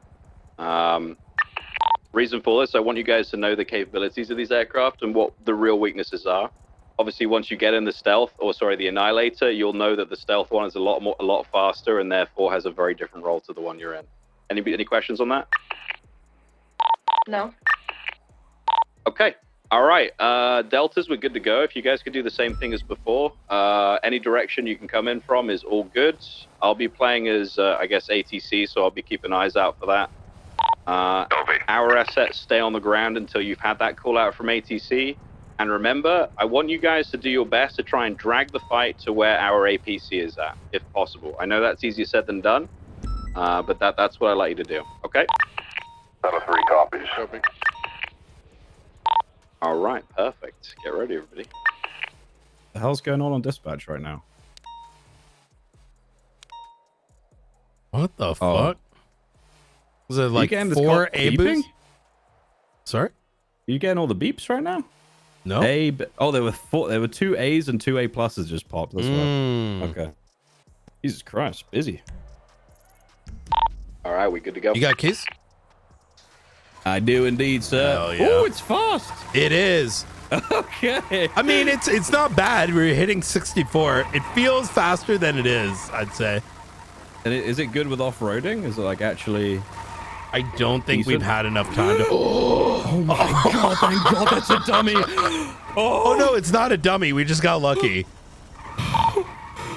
Reason for this, I want you guys to know the capabilities of these aircraft and what the real weaknesses are. Obviously, once you get in the stealth, or sorry, the annihilator, you'll know that the stealth one is a lot faster, and therefore has a very different role to the one you're in. Any questions on that? No. Okay. All right. Deltas, we're good to go. If you guys could do the same thing as before, any direction you can come in from is all good. I'll be playing as, I guess, ATC, so I'll be keeping eyes out for that. Our assets stay on the ground until you've had that call out from ATC. And remember, I want you guys to do your best to try and drag the fight to where our APC is at, if possible. I know that's easier said than done, but that's what I'd like you to do. Okay? Out of 3 copies. Copy. All right, perfect. Get ready, everybody. What the hell's going on dispatch right now? What the fuck? Was it like 4 A-boos? Sorry? Are you getting all the beeps right now? No. There were 4. There were 2 A's and 2 A pluses just popped. That's why. Okay. Jesus Christ, busy. All right, we good to go. You got keys? I do indeed, sir. Hell yeah. Oh, it's fast. It is. Okay. I mean, it's not bad. We're hitting 64. It feels faster than it is, I'd say. And is it good with off-roading? Is it like actually? I don't think we've had enough time to. Oh my god! Thank God that's a dummy. Oh no, it's not a dummy. We just got lucky.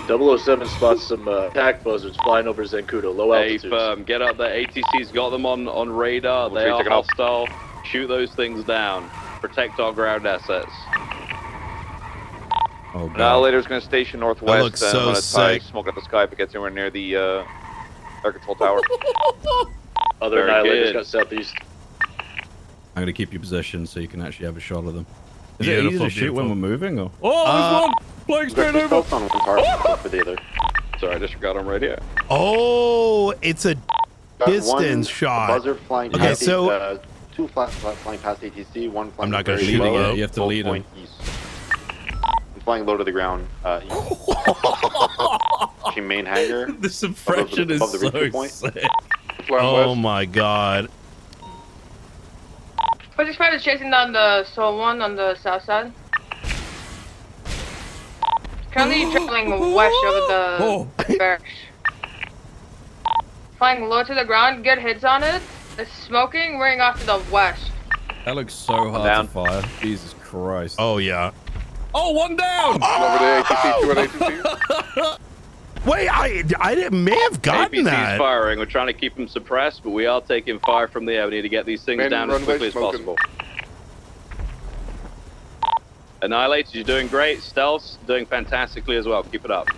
007 spots some attack buzzards flying over Zancudo, low altitudes. Hey, firm, get up there. ATC's got them on radar. They are hostile. Shoot those things down. Protect our ground assets. Oh, God. Annihilator's going to station northwest. looks so I'm sick. Smoke at the sky if it gets anywhere near the air control tower. Other Annihilators got southeast. I'm gonna keep you positioned so you can actually have a shot of them. Is Beautiful, it easy to shoot when we're moving? Or Oh, there's one flying straight over. On one target for the other. Sorry, I disregard on radio. Oh, it's a Got distance one shot. Buzzard flying Okay, past so 2 flying past ATC, one flying I'm not gonna very shoot low, it. You have to full lead point east. I'm flying low to the ground. East. Main hangar. The suppression is above the so retreat point. sick. Oh my god. 45 is chasing down the Soul 1 on the south side. Currently traveling west over the barracks. Flying low to the ground, good hits on it. It's smoking, wearing off to the west. That looks so hard to fire. Jesus Christ. Oh yeah. Oh, one down! Over to ATC, 2 at ATC. Wait, I may have gotten APC's that. firing. We're trying to keep them suppressed, but we are taking fire from the air. We need to get these things Man, down as runway quickly as smoking. possible. Annihilators, you're doing great. Stealth's doing fantastically as well. Keep it up.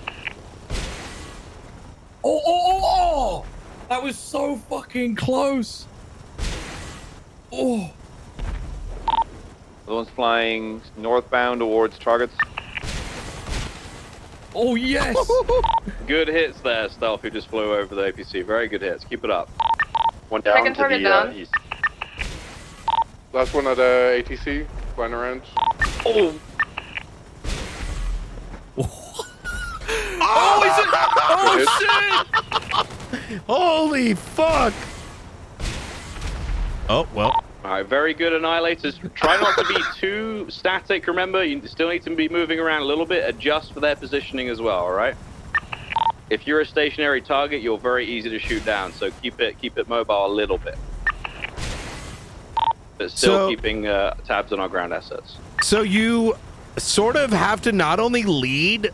Oh! That was so fucking close. Oh. The one's flying northbound towards targets. Oh, yes! Good hits there, Stealth, who just flew over the APC. Very good hits. Keep it up. One down Second to target the down. east. Last one at ATC, flying around. Oh! Oh, shit! Holy fuck! Oh, well. Alright, very good Annihilators. Try not to be too static, remember? You still need to be moving around a little bit. Adjust for their positioning as well, alright? If you're a stationary target, you're very easy to shoot down. So keep it mobile a little bit, but still keeping tabs on our ground assets. So you sort of have to not only lead,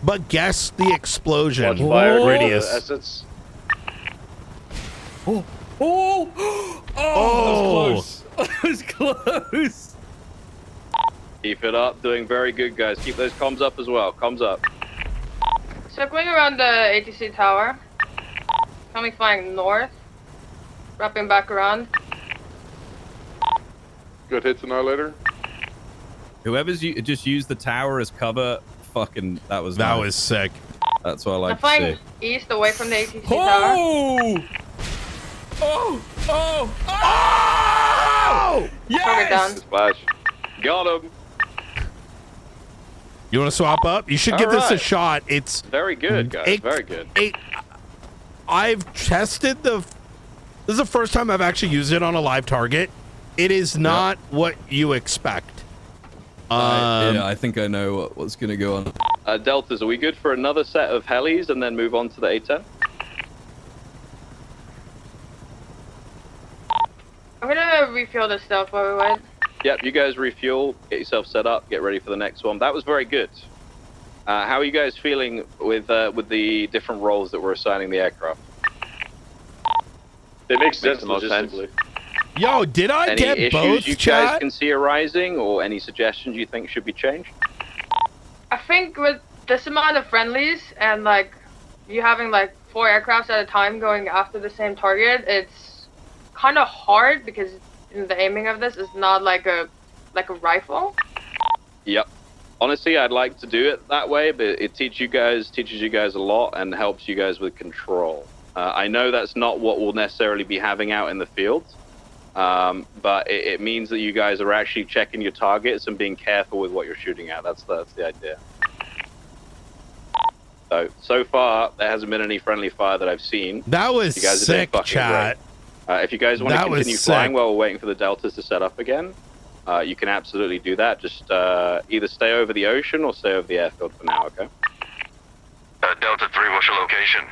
but guess the explosion radius. Assets. Oh, that was close. That was close. Keep it up, doing very good, guys. Keep those comms up as well. Comms up. So going around the ATC tower, coming flying north, wrapping back around. Good hits annihilator. Whoever's just used the tower as cover, fucking, that was sick. That's what I I'm like to flying see. east away from the ATC tower. Oh! Target down. Splash. Got him. You want to swap up? You should give this a shot. It's very good, guys. Very good. I've tested this is the first time I've actually used it on a live target. It is not what you expect. Yeah, I think I know what's going to go on. Deltas, are we good for another set of helis and then move on to the A10? I'm gonna refuel this stuff while we wait. Yep, you guys refuel, get yourself set up, get ready for the next one. That was very good. How are you guys feeling with the different roles that we're assigning the aircraft? It makes sense logistically. Yo, did I Any get issues both, you guys chat? can see arising, or any suggestions you think should be changed? I think with this amount of friendlies and like you having like 4 aircrafts at a time going after the same target, it's kind of hard because the aiming of this is not like a rifle. Yep. Honestly, I'd like to do it that way, but it teaches you guys a lot and helps you guys with control. I know that's not what we'll necessarily be having out in the field, but it means that you guys are actually checking your targets and being careful with what you're shooting at. That's the idea. So far, there hasn't been any friendly fire that I've seen. That was you guys are doing sick, fucking chat. great. If you guys want to That was continue flying sick. while we're waiting for the Deltas to set up again, you can absolutely do that. Just either stay over the ocean or stay over the airfield for now, okay? Delta 3, what's your location?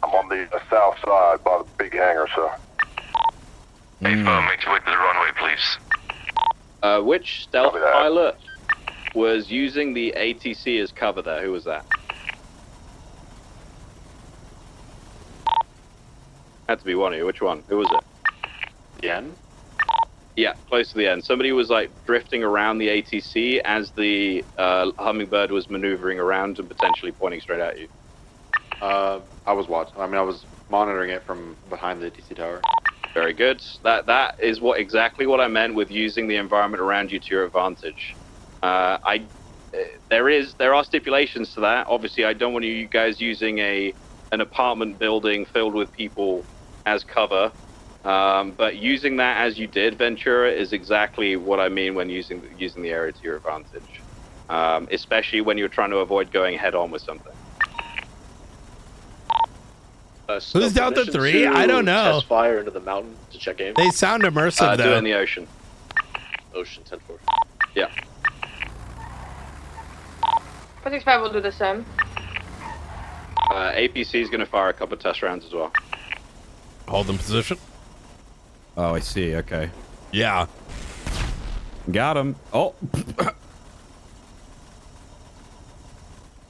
I'm on the south side by the big hangar, sir. Make your way to the runway, please. Which stealth pilot was using the ATC as cover there? Who was that? Had to be one of you. Which one? Who was it? The end? Yeah, close to the end. Somebody was like drifting around the ATC as the Hummingbird was maneuvering around and potentially pointing straight at you. I was watching. I mean, I was monitoring it from behind the ATC tower. Very good. That is exactly what I meant with using the environment around you to your advantage. There are stipulations to that. Obviously, I don't want you guys using an apartment building filled with people as cover. But using that as you did, Ventura, is exactly what I mean when using the area to your advantage. Especially when you're trying to avoid going head on with something. Who's Delta 3? I don't know. Test fire into the mountain to check aim. They sound immersive, Do though. it in the ocean. Ocean 10-4. Yeah. 465 will do the same. APC is going to fire a couple of test rounds as well. Hold in position. Oh, I see. Okay. Yeah. Got him. Oh.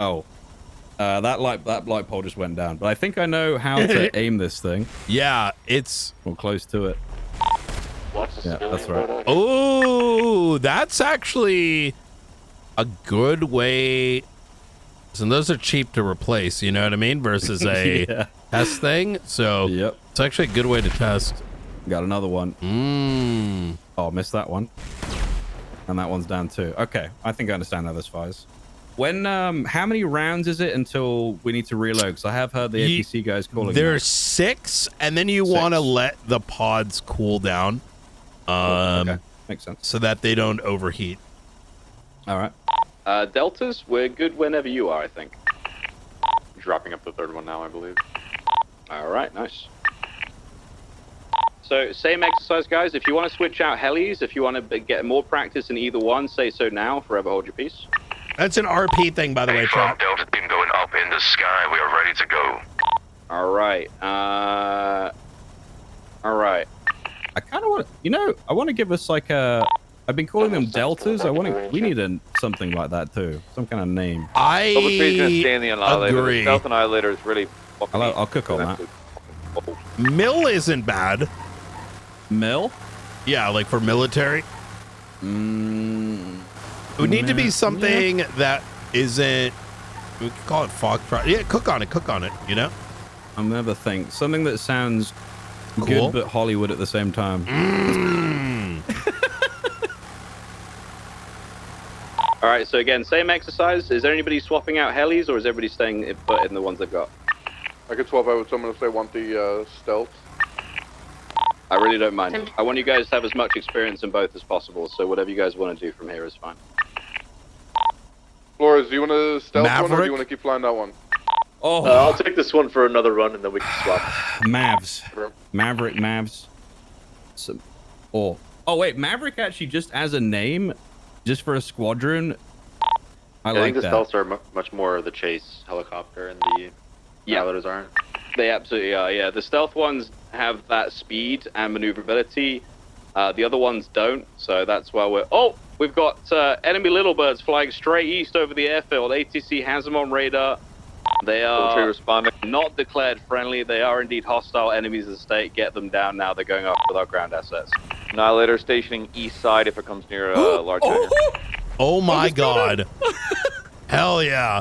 Oh. That light pole just went down, but I think I know how to aim this thing. Yeah, it's... Well, close to it. Yeah, that's right. Oh, that's actually a good way. And those are cheap to replace, you know what I mean? Versus a Yeah. test thing. So it's actually a good way to test. Got another one. Oh, missed that one. And that one's down too. Okay, I think I understand how this fires. When, how many rounds is it until we need to reload? Because I have heard the APC guys calling. There's 6, and then you want to let the pods cool down. Okay, makes sense. So that they don't overheat. All right. Deltas, we're good whenever you are, I think. Dropping up the third one now, I believe. All right, nice. So, same exercise, guys. If you want to switch out helis, if you want to get more practice in either one, say so now. Forever hold your peace. That's an RP thing, by the way, chat. Delta team going up in the sky. We are ready to go. All right. All right. I kind of want to, I want to give us like a. I've been calling them deltas. We need something like that too. Some kind of name. Level 3 is going to stay in the annihilator. agree. The stealth annihilator is really. I'll cook on that. Mill isn't bad. Mill? Yeah, like for military. It would need to be something that isn't. We could call it fog. Yeah, cook on it. You know. I'll never think something that sounds Cool. good but Hollywood at the same time. All right. So again, same exercise. Is there anybody swapping out helis, or is everybody staying put in the ones they've got? I could swap out with someone if they want the stealth. I really don't mind. I want you guys to have as much experience in both as possible. So whatever you guys want to do from here is fine. Flores, do you want to stealth one or do Maverick? you want to keep flying that one? Oh, I'll take this one for another run and then we can swap. Mavs. Maverick Mavs. Oh wait, Maverick actually just as a name, just for a squadron. I like think the that. stealths are much more the chase helicopter and the others aren't. They absolutely are. Yeah, the stealth ones have that speed and maneuverability. The other ones don't. So that's why we've got enemy little birds flying straight east over the airfield. ATC has them on radar. They are responding. Not declared friendly. They are indeed hostile enemies of the state. Get them down now. They're going off with our ground assets. Annihilator stationing east side if it comes near a large hangar. Oh my god. Hell yeah.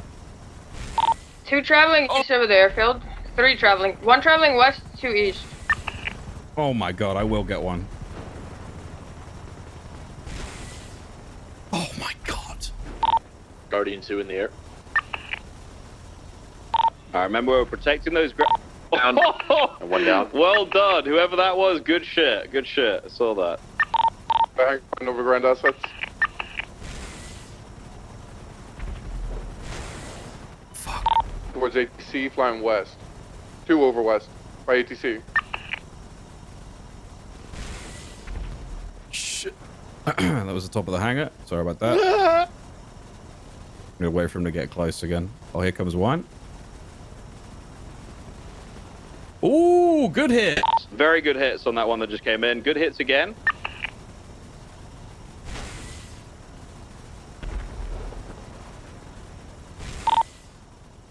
2 traveling east over the airfield. 3 traveling. 1 traveling west, 2 east. Oh my god, I will get one. Oh my god. Guardian 2 in the air. I remember we're protecting those ground. Down. And 1 down. Well done, whoever that was. Good shit. Good shit. I saw that. Back over ground assets. Towards ATC, flying west. 2 over west by ATC. Shit. That was the top of the hangar. Sorry about that. I'm gonna wait for him to get close again. Oh, here comes one. Ooh, good hit. Very good hits on that one that just came in. Good hits again.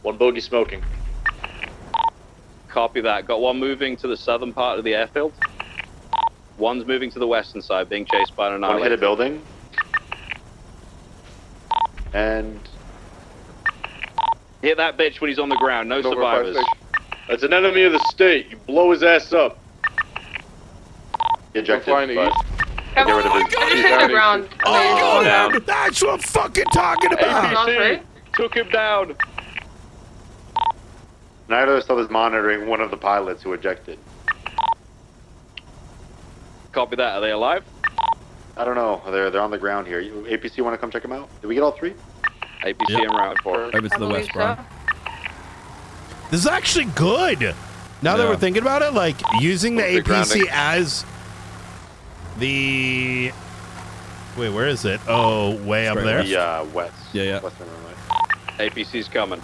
One bogey smoking. Copy that. Got one moving to the southern part of the airfield. One's moving to the western side, being chased by an One annihilator. hit a building. And hit that bitch when he's on the ground. No survivors. that's an enemy of the state. You blow his ass up. Ejected. Get rid of his. I just hit the ground. Oh, down. That's what I'm fucking talking about. APC took him down. Neither still is monitoring one of the pilots who ejected. Copy that. Are they alive? I don't know. They're on the ground here. APC want to come check them out? Did we get all 3? APC en route for. Over to the west, Brian. This is actually good. Now that we're thinking about it, like using the APC grounding. as the. Wait, where is it? Oh, way up there. Yeah, west. Yeah. Western runway. APC's coming.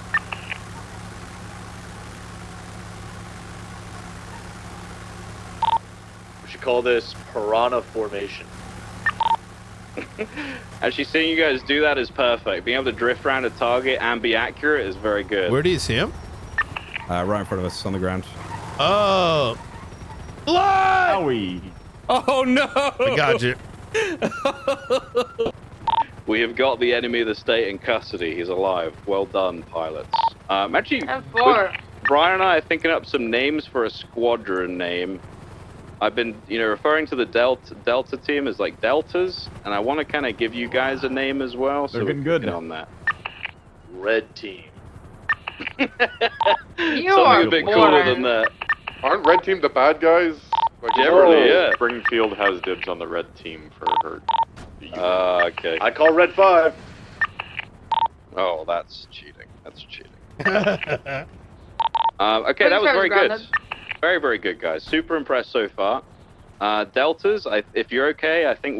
We should call this Piranha Formation. Actually, seeing you guys do that is perfect. Being able to drift around a target and be accurate is very good. Where do you see him? Right in front of us on the ground. Oh. Blood! Owie. Oh no! I got you. We have got the enemy of the state in custody. He's alive. Well done, pilots. Actually, Brian and I are thinking up some names for a squadron name. I've been, referring to the Delta team as like Deltas, and I want to kind of give you guys a name as well. They're so getting good on that. Red Team. You Something are a bit cooler boring. than that. Aren't red team the bad guys? Like, Generally, yeah. Springfield has dibs on the red team for her. Okay. I call Red 5. Oh, that's cheating. That's cheating. Okay, that was very good. Very, very good, guys. Super impressed so far. Deltas, if you're okay, I think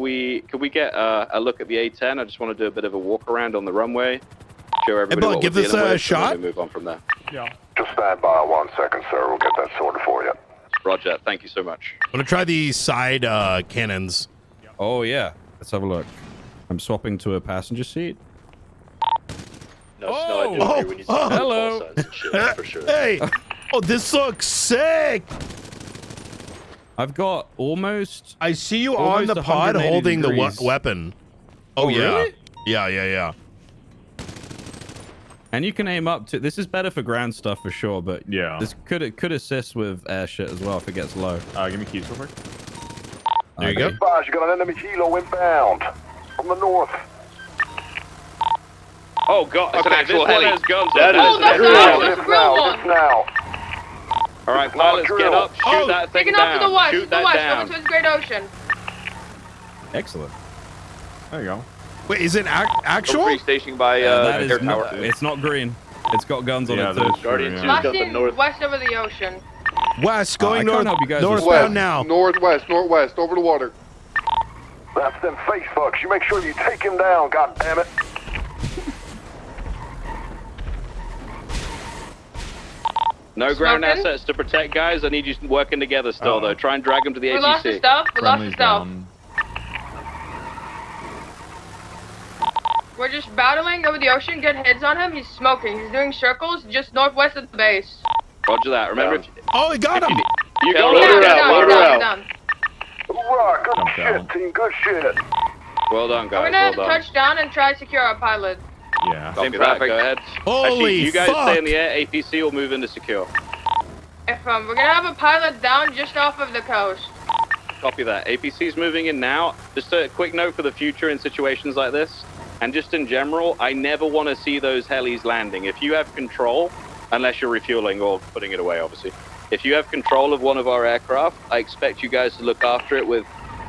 could we get a look at the A10? I just want to do a bit of a walk around on the runway, show everybody what give we're this dealing a with, shot? and then we move on from there. Yeah. Just stand by 1 second, sir. We'll get that sorted for you. Roger. Thank you so much. I'm gonna try these side cannons. Oh yeah, let's have a look. I'm swapping to a passenger seat. No, I do agree. We need some hello. call signs and shit, for sure. Hey, oh, this looks sick. I've got almost. I see you on the pod 180 holding degrees. the weapon. Oh, yeah. really? Yeah. And you can aim up to. This is better for ground stuff for sure, but yeah, this could assist with air shit as well if it gets low. Give me keys real quick. There you go. Advise, you got an enemy helo inbound from the north. Oh god, it's an actual heli. Has guns That on is it. an Now. All right, pilots, get up, shoot that thing Taking down. off to the west, Shoot that down. going towards Great Ocean. Excellent. There you go. Wait, is it actual? Free stationing by that air is tower. it's not green. It's got guns on Yeah, it that too. is true, Guardian yeah. 2's Last got the seen north. west over the ocean. West, going I can't north, help you guys. northbound now. Northwest, over the water. That's them face fucks. You make sure you take him down, god damn it. No ground Smoking? assets to protect, guys. I need you working together still, though. Try and drag them to the We lost the APC. stuff. We lost the Friendly's stuff. down. We're just battling over the ocean. Get heads on him. He's smoking. He's doing circles just northwest of the base. Roger that. Remember, Oh, he got him. you Yeah, got load her He's out, down, load he's her down, out. he's down. Hoorah, good Jump shit, down. team, good shit. Well done, We're guys. gonna Well done. touch down and try to secure our pilot. Yeah. Copy Same that. traffic. Go ahead. Holy Actually, you guys fuck. stay in the air. APC will move into secure. If we're gonna have a pilot down just off of the coast. Copy that. APC's moving in now. Just a quick note for the future in situations like this, and just in general, I never want to see those helis landing. If you have control, unless you're refueling or putting it away, obviously. If you have control of one of our aircraft, I expect you guys to look after it with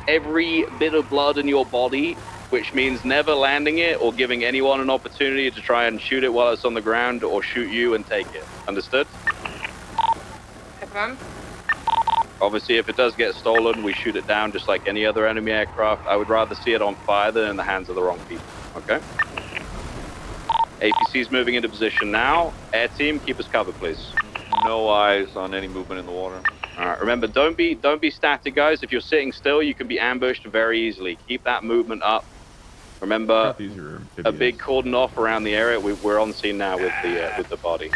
every bit of blood in your body, which means never landing it or giving anyone an opportunity to try and shoot it while it's on the ground or shoot you and take it. Understood? Obviously, if it does get stolen, we shoot it down just like any other enemy aircraft. I would rather see it on fire than in the hands of the wrong people. Okay? APC's moving into position now. Air team, keep us covered, please. No eyes on any movement in the water. All right. Remember, don't be static, guys. If you're sitting still, you can be ambushed very easily. Keep that movement up. Remember, a big cordon off around the area. We're on scene now with the body.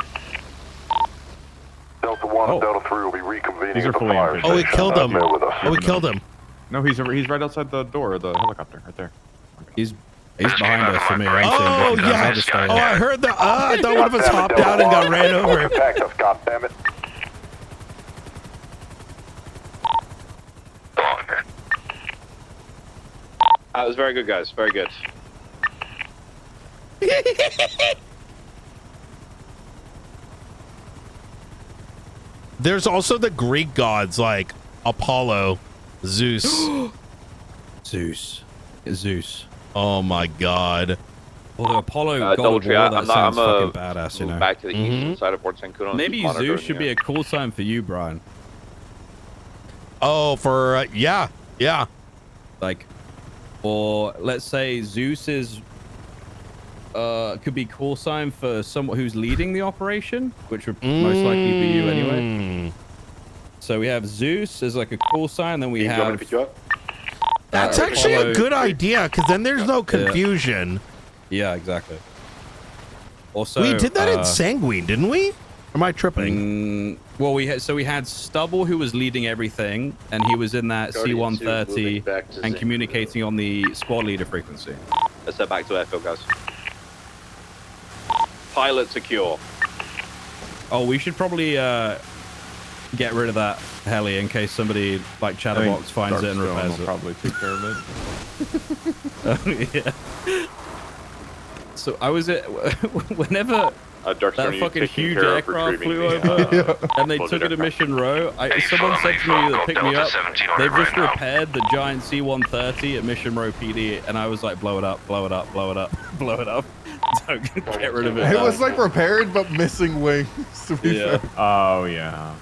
Delta 1 and Delta 3 will be reconvening These at are the fully fire infiltrated. Oh, he station. killed him. Bear with us. Oh, he killed him. No, he's right outside the door of the helicopter, right there. He's behind us for me. I'm Oh, seeing yeah. I'll just stay Oh, here. I heard that. I thought one of us hopped down and got ran over. Attacked us, goddammit. That was very good, guys. Very good. There's also the Greek gods like Apollo, Zeus. Zeus. Oh my god. Well, the Apollo God Double of tree, War, that I'm sounds a fucking badass, you know. back to the eastern side of Fort Sancudo. Maybe Zeus should be a call sign for you, Brian. Oh, for yeah. Like, or let's say Zeus is could be call sign for someone who's leading the operation, which would most likely be you anyway. So we have Zeus as like a call sign, then we have. That's actually a good idea, because then there's no confusion. Yeah, exactly. Also, We did that in Sanguine, didn't we? Or am I tripping? Well, we had Stubble who was leading everything, and he was in that Guardian 2 moving C-130 back to and Zancudo. communicating on the squad leader frequency. Let's head back to airfield, guys. Pilot secure. Oh, we should probably get rid of that heli in case somebody like Chatterbox finds it and repairs it. Will probably take care of it. Yeah. So I was at whenever that fucking huge aircraft flew over and they took it to Mission Row. Someone said to me that picked me up, they've just repaired the giant C-130 at Mission Row PD, and I was like, blow it up, blow it up, blow it up, blow it up. Don't get rid of it. It was like repaired but missing wings. To be fair. Oh yeah.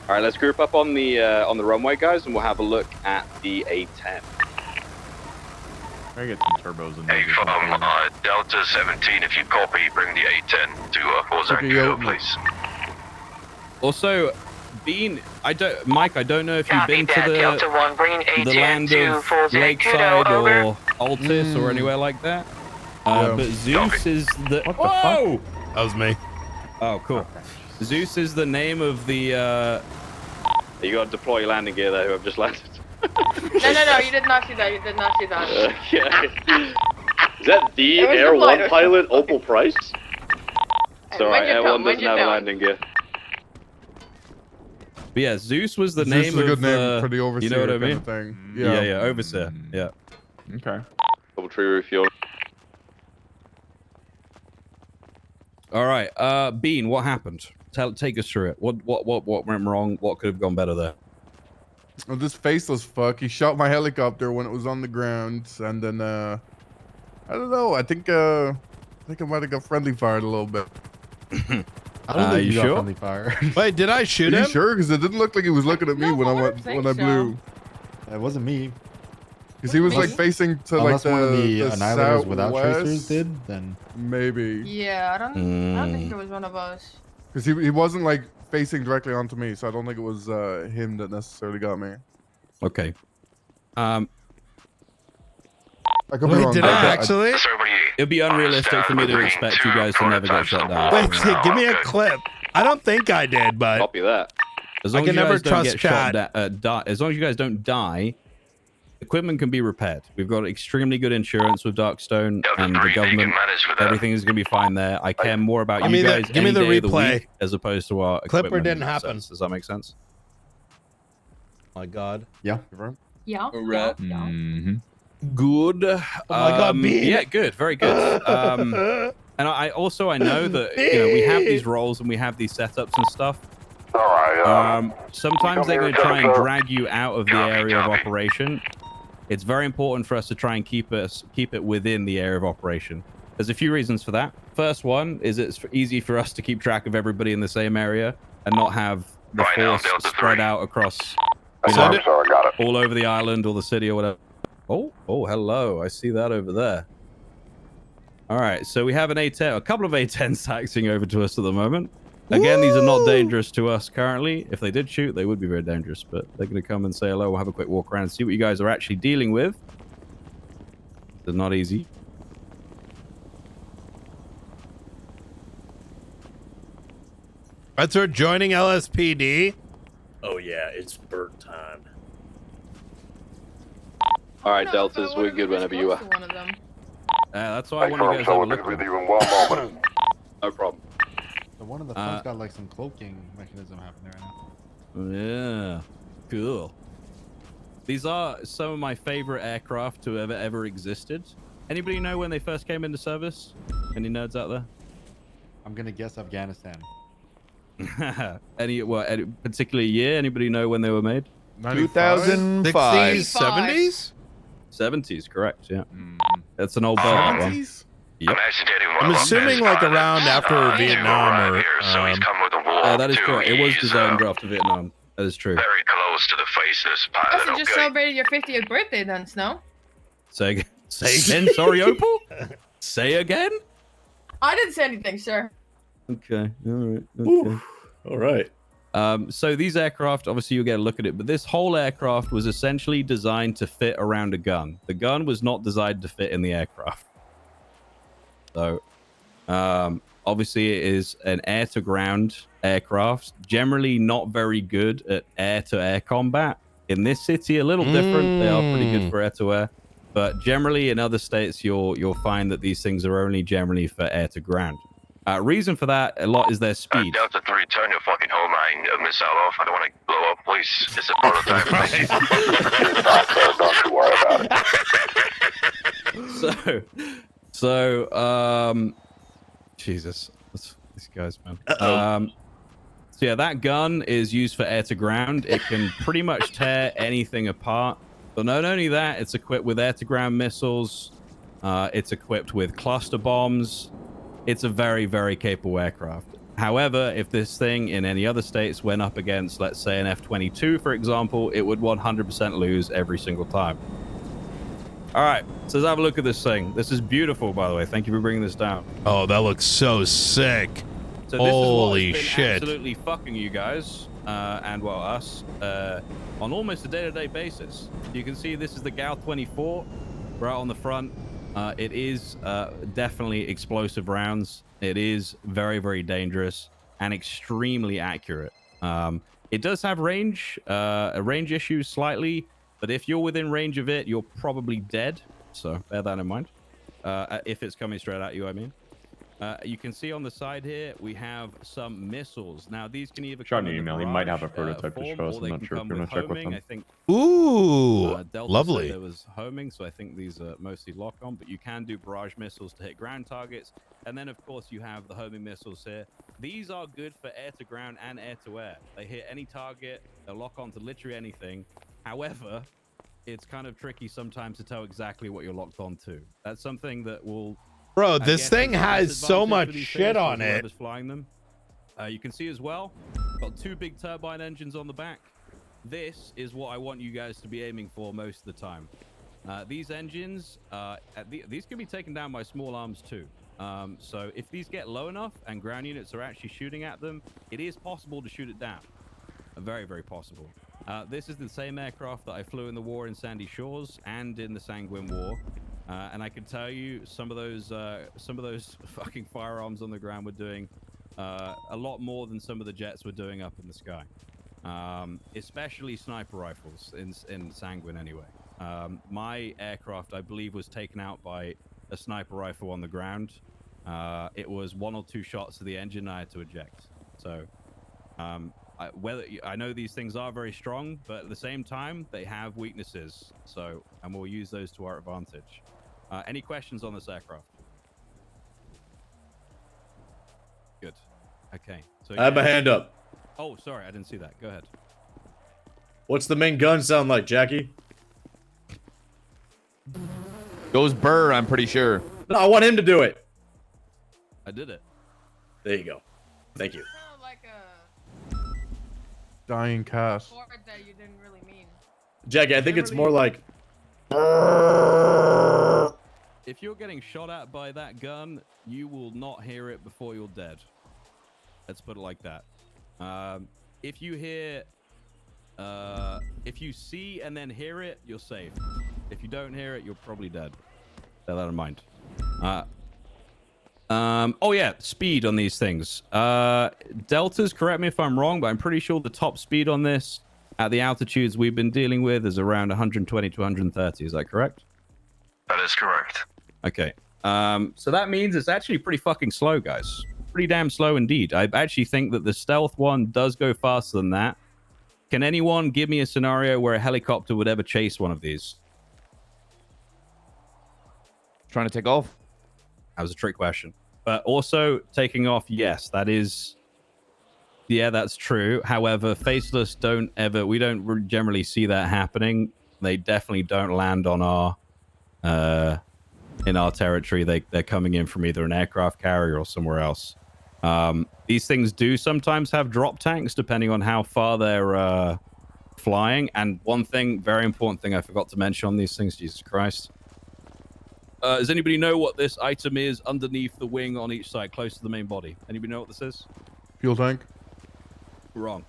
All right, let's group up on the runway, guys, and we'll have a look at the A10. I get some turbos in there. Hey, from Delta 17, if you copy, bring the A10 to Fort Zancudo, please. Also, Mike, I don't know if you've been to the land of Lakeside or Altus or anywhere like that. But Zeus is the. What the fuck? That was me. Oh, cool. Zeus is the name of the. You got to deploy your landing gear there. Who I've just landed. No, you did not see that. You did not see that. Okay. Is that the Air 1 pilot, Opal Price? Sorry, Air 1 doesn't have a landing gear. But yeah, Zeus was the Zeus name is a good of name for the overseer, you know what I kind mean? of thing. Yeah, overseer. Yeah. Okay. Double tree refuel. All right, Bean, what happened? Take us through it. What went wrong? What could have gone better there? Well, this faceless fuck, he shot my helicopter when it was on the ground, and then I don't know. I think I might have got friendly fired a little bit. I don't think you got sure? friendly fire. Wait, did I shoot Are him? you sure? Because it didn't look like he was looking at me when I blew. It wasn't me. Because he was like facing to Unless like one of the annihilators without tracers southwest. did, then maybe. Yeah, I don't think it was one of us. Because he wasn't like facing directly onto me, so I don't think it was him that necessarily got me. Okay. I could be Wait, wrong. did I actually? It'd be unrealistic for me to expect you guys to never get shot down. Wait, give me a clip. I don't think I did, but Copy that. As long I can as you never guys don't trust get shot chat. as long as you guys don't die, equipment can be repaired. We've got extremely good insurance with Darkstone and the government. Everything is going to be fine there. I care more about Give you me the- guys give me any the day of the replay. week as opposed to our Clip or equipment didn't in that happen. sense. Does that make sense? My God. yeah, you're right. Yeah. Right. Mm-hmm. Good. Oh my God, Bean. Yeah, good. Very good. And I know that we have these roles and we have these setups and stuff. All right. Sometimes they're going to try and drag you out of the area of operation. It's very important for us to try and keep it within the area of operation. There's a few reasons for that. First one is it's easy for us to keep track of everybody in the same area and not have the force spread out across all over the island or the city or whatever. Oh, hello. I see that over there. All right, so we have an A10, a couple of A10s taxiing over to us at the moment. Again, these are not dangerous to us currently. If they did shoot, they would be very dangerous, but they're going to come and say hello. We'll have a quick walk around and see what you guys are actually dealing with. It's not easy. That's her joining LSPD. Oh yeah, it's bird time. All right, Deltas, we're good whenever you are. That's why I want you guys to have a look. with you in 1 moment. No problem. So one of the phones got like some cloaking mechanism happening right now. Yeah, cool. These are some of my favorite aircraft to ever existed. Anybody know when they first came into service? Any nerds out there? I'm gonna guess Afghanistan. Any particular year? Anybody know when they were made? 2005. 60s, 70s? 70s, correct? Yeah. That's an old bird. That one. 70s? Yep. I'm assuming like around after Vietnam or. That is correct. It was designed after Vietnam. That is true. Very close to the faceless pilot. You just celebrated your 50th birthday then, Snow. Say again. Sorry, Opal. Say again. I didn't say anything, sir. Okay. All right. Okay. All right. So these aircraft, obviously you'll get a look at it, but this whole aircraft was essentially designed to fit around a gun. The gun was not designed to fit in the aircraft. So, obviously it is an air-to-ground aircraft, generally not very good at air-to-air combat. In this city, a little different. They are pretty good for air-to-air, but generally in other states, you'll find that these things are only generally for air-to-ground. Reason for that a lot is their speed. Delta 3, turn your fucking home line missile off. I don't want to blow up, please. It's a prototype. Don't you worry about it. So, Jesus, these guys, man. So yeah, that gun is used for air to ground. It can pretty much tear anything apart. But not only that, it's equipped with air to ground missiles. It's equipped with cluster bombs. It's a very, very capable aircraft. However, if this thing in any other states went up against, let's say, an F-22, for example, it would 100% lose every single time. All right, so let's have a look at this thing. This is beautiful, by the way. Thank you for bringing this down. Oh, that looks so sick. So Holy this is what has been shit. absolutely fucking you guys, and well, us, on almost a day-to-day basis. You can see this is the GAL-24 right on the front. It is definitely explosive rounds. It is very, very dangerous and extremely accurate. It does have range issues slightly, but if you're within range of it, you're probably dead. So bear that in mind. If it's coming straight at you, I mean. You can see on the side here, we have some missiles. Now, these can either Shot come an in the email. He might have a barrage, prototype to form, show us. or I'm they not can sure if come you're with gonna check with homing. them. I think Ooh, Delta lovely. said there was homing, so I think these are mostly lock-on, but you can do barrage missiles to hit ground targets. And then, of course, you have the homing missiles here. These are good for air-to-ground and air-to-air. They hit any target. They lock on to literally anything. However, it's kind of tricky sometimes to tell exactly what you're locked on to. That's something that will... Bro, this thing has so much shit on it. Whoever's flying them. You can see as well, got 2 big turbine engines on the back. This is what I want you guys to be aiming for most of the time. These engines, these can be taken down by small arms too. So if these get low enough and ground units are actually shooting at them, it is possible to shoot it down. Very, very possible. This is the same aircraft that I flew in the war in Sandy Shores and in the Sanguine War. And I can tell you some of those fucking firearms on the ground were doing a lot more than some of the jets were doing up in the sky. Especially sniper rifles in Sanguine anyway. My aircraft, I believe, was taken out by a sniper rifle on the ground. It was 1 or 2 shots to the engine. I had to eject. So I know these things are very strong, but at the same time, they have weaknesses. So, and we'll use those to our advantage. Any questions on this aircraft? Good. Okay. So I have my hand up. Oh, sorry, I didn't see that. Go ahead. What's the main gun sound like, Jackie? Goes burr, I'm pretty sure. No, I want him to do it. I did it. There you go. Thank you. Sounded like a Dying cast. word that you didn't really mean. Jackie, I think it's more like... If you're getting shot at by that gun, you will not hear it before you're dead. Let's put it like that. If you hear... if you see and then hear it, you're safe. If you don't hear it, you're probably dead. Bear that in mind. Oh yeah, speed on these things. Deltas, correct me if I'm wrong, but I'm pretty sure the top speed on this at the altitudes we've been dealing with is around 120 to 130. Is that correct? That is correct. Okay. So that means it's actually pretty fucking slow, guys. Pretty damn slow indeed. I actually think that the stealth one does go faster than that. Can anyone give me a scenario where a helicopter would ever chase one of these? Trying to take off? That was a trick question. But also, taking off, yes, that is... Yeah, that's true. However, faceless we don't generally see that happening. They definitely don't land on our... in our territory. They're coming in from either an aircraft carrier or somewhere else. These things do sometimes have drop tanks, depending on how far they're flying. And one thing, very important thing I forgot to mention on these things, Jesus Christ. Does anybody know what this item is underneath the wing on each side, close to the main body? Anybody know what this is? Fuel tank? Wrong.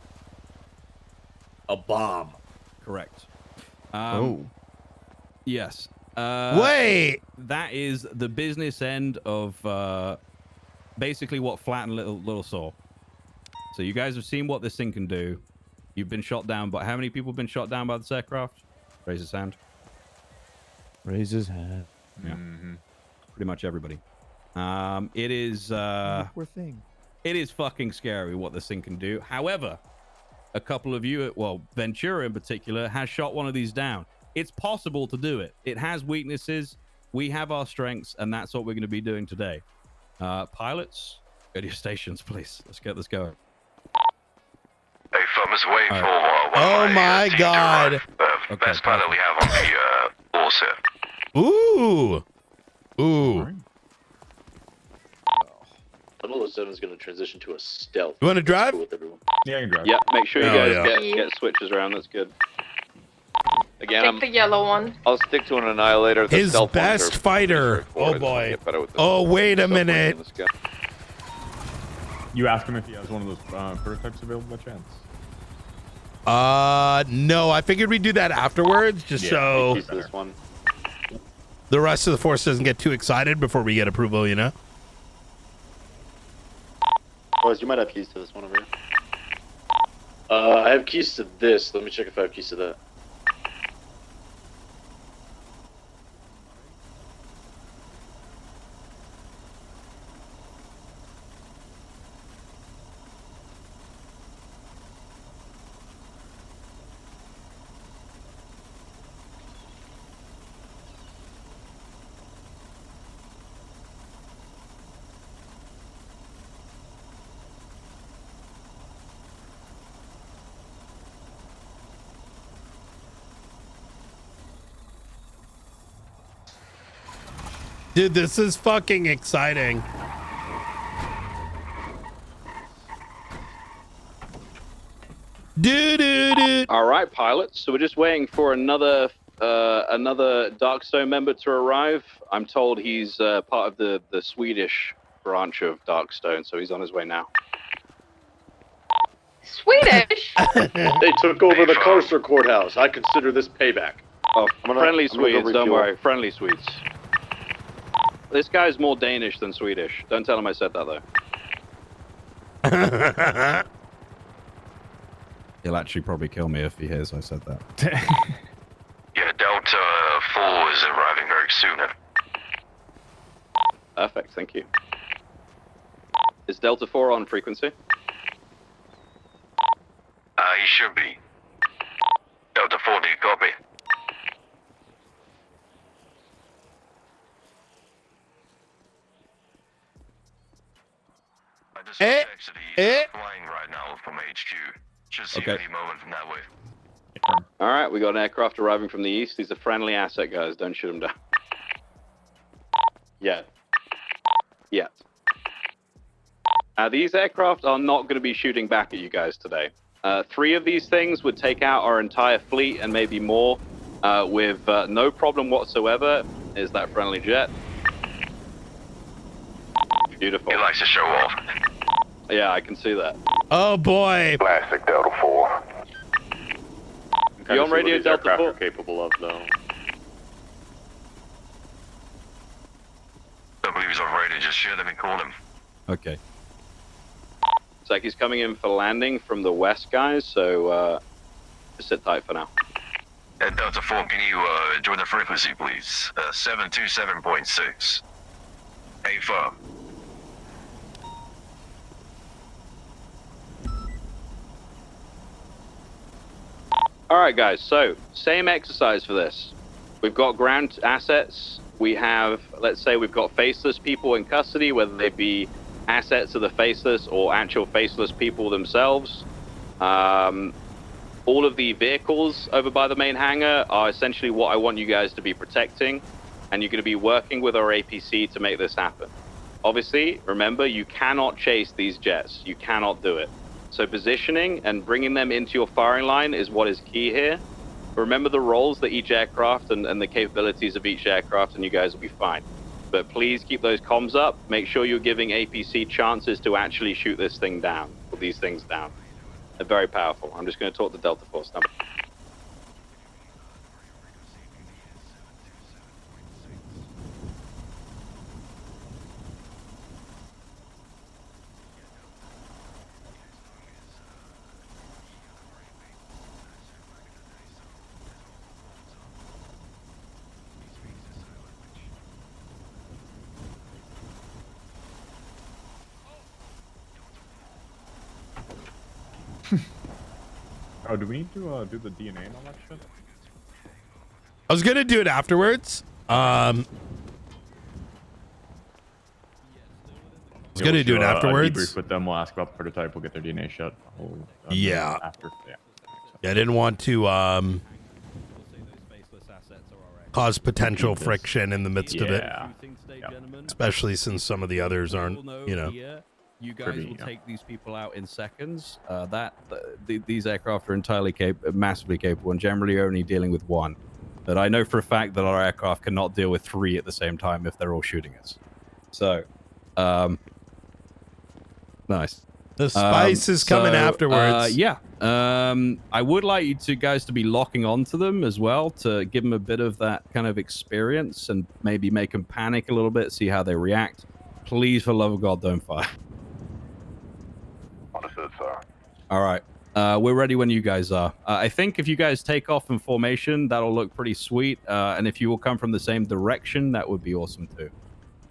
A bomb. Correct. Oh. Yes. Wait! That is the business end of basically what Flat and Little saw. So you guys have seen what this thing can do. You've been shot down, but how many people have been shot down by this aircraft? Raise his hand. Raise his hand. Yeah. Pretty much everybody. It is Poor thing. it is fucking scary what this thing can do. However, a couple of you, well, Ventura in particular, has shot one of these down. It's possible to do it. It has weaknesses. We have our strengths, and that's what we're going to be doing today. Pilots, go to your stations, please. Let's get this going. Hey, fellas, wait for Oh my god. the best pilot we have on the all set. Ooh. Ooh. 007 is going to transition to a stealth. You want to drive? With everyone. Yeah, I can drive. Yeah, make sure you Oh, guys yeah. get switches around. That's good. Again, take the yellow one. I'll stick to an annihilator. The His stealth ones best are fighter. Oh straightforward. It's gonna boy. get better with the Oh wait a stealth ones minute. in this guy. You ask him if he has one of those prototypes available by chance. No. I figured we'd do that afterwards, just so This one. the rest of the force doesn't get too excited before we get approval. You know. Boys, you might have keys to this one over here. I have keys to this. Let me check if I have keys to that. Dude, this is fucking exciting. All right, pilots. So we're just waiting for another Darkstone member to arrive. I'm told he's part of the Swedish branch of Darkstone, so he's on his way now. Swedish? They took over the Carcer courthouse. I consider this payback. Oh, friendly I'm gonna go Swedes, don't refuel. worry. Friendly Swedes. This guy's more Danish than Swedish. Don't tell him I said that, though. He'll actually probably kill me if he hears I said that. Yeah, Delta 4 is arriving very soon. Perfect, thank you. Is Delta 4 on frequency? He should be. Delta 4, do you copy? I just texted he's flying right now from HQ. Should see Okay. any moment from that way. All right, we got an aircraft arriving from the east. These are friendly asset guys. Don't shoot them down. Yet. These aircraft are not going to be shooting back at you guys today. 3 of these things would take out our entire fleet and maybe more with no problem whatsoever. Is that friendly jet? Beautiful. He likes to show off. Yeah, I can see that. Oh boy. Classic Delta 4. You on radio, Delta 4? Capable of, though. Don't believe he's off radio. Just shoot him and call him. Okay. It's like he's coming in for landing from the west, guys, so just sit tight for now. Delta 4, can you join the frequency, please? 727.6. Hey, firm. All right, guys, so same exercise for this. We've got ground assets. We have, let's say we've got faceless people in custody, whether they be assets of the faceless or actual faceless people themselves. All of the vehicles over by the main hangar are essentially what I want you guys to be protecting, and you're going to be working with our APC to make this happen. Obviously, remember, you cannot chase these jets. You cannot do it. So positioning and bringing them into your firing line is what is key here. Remember the roles that each aircraft and the capabilities of each aircraft, and you guys will be fine. But please keep those comms up. Make sure you're giving APC chances to actually shoot this thing down, or these things down. They're very powerful. I'm just going to talk to Delta Force number. Oh, do we need to do the DNA and all that shit? I was gonna do it afterwards. I was gonna do it A afterwards. debrief with them. We'll ask about the prototype. We'll get their DNA shot. Yeah. After. Yeah. Yeah, I didn't want to cause potential friction in the midst of it. Yeah. Especially since some of the others aren't, you know. You guys Pretty, will yeah. take these people out in seconds. These aircraft are entirely massively capable, and generally only dealing with one. But I know for a fact that our aircraft cannot deal with 3 at the same time if they're all shooting us. So, nice. The spice is coming afterwards. Yeah. I would like you guys to be locking onto them as well to give them a bit of that kind of experience and maybe make them panic a little bit, see how they react. Please, for the love of God, don't fire. Understood, sir. All right. We're ready when you guys are. I think if you guys take off in formation, that'll look pretty sweet. And if you will come from the same direction, that would be awesome too.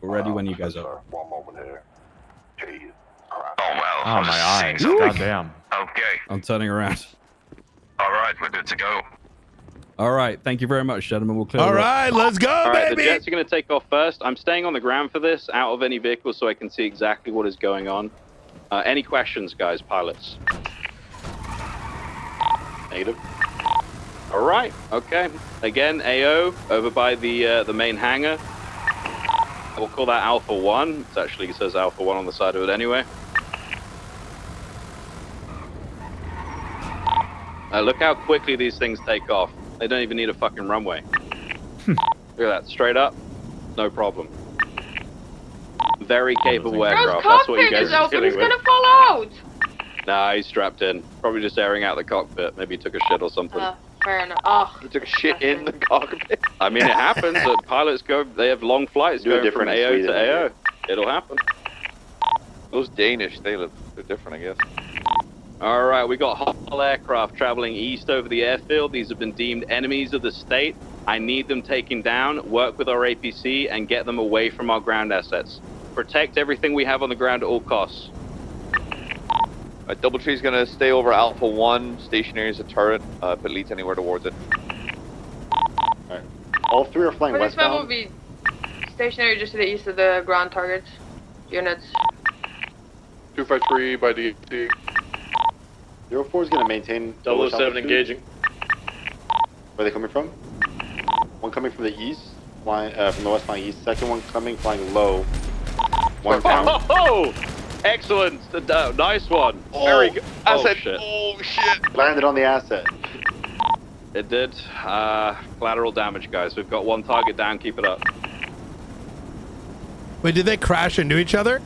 We're ready when you guys are. One moment here. Jeez. Oh, well. Oh, I was my just seeing eyes. something. Goddamn. Okay. I'm turning around. All right, we're good to go. All right. Thank you very much, gentlemen. We'll clear All it up. right, let's go, All right, baby. the jets are going to take off first. I'm staying on the ground for this, out of any vehicle, so I can see exactly what is going on. Any questions, guys, pilots? Negative. All right. Okay. Again, AO over by the main hangar. We'll call that Alpha 1. It actually says Alpha 1 on the side of it anyway. Look how quickly these things take off. They don't even need a fucking runway. Look at that. Straight up. No problem. Very capable aircraft. That's what you guys are dealing with. gonna fall out. Nah, he's strapped in. Probably just airing out the cockpit. Maybe he took a shit or something. Fair enough. Oh. He took a shit in the cockpit. I mean, it happens. Pilots they have long flights going from AO to AO. It'll happen. Those Danish, they're different, I guess. All right, we got Hall aircraft traveling east over the airfield. These have been deemed enemies of the state. I need them taken down, work with our APC, and get them away from our ground assets. Protect everything we have on the ground at all costs. Alright, Doubletree's gonna stay over Alpha 1, stationary as a turret, if it leads anywhere towards it. Alright. All 3 are flying But this one will westbound. be stationary just to the east of the ground targets. Units. 253 by DT. 04 is gonna maintain. 007 engaging. Where are they coming from? One coming from the east, flying from the west flying east. Second one coming flying low. One down. Oh, excellent! Nice one. Very good. Asset. shit. Oh shit. Landed on the asset. It did. Collateral damage, guys. We've got one target down. Keep it up. Wait, did they crash into each other?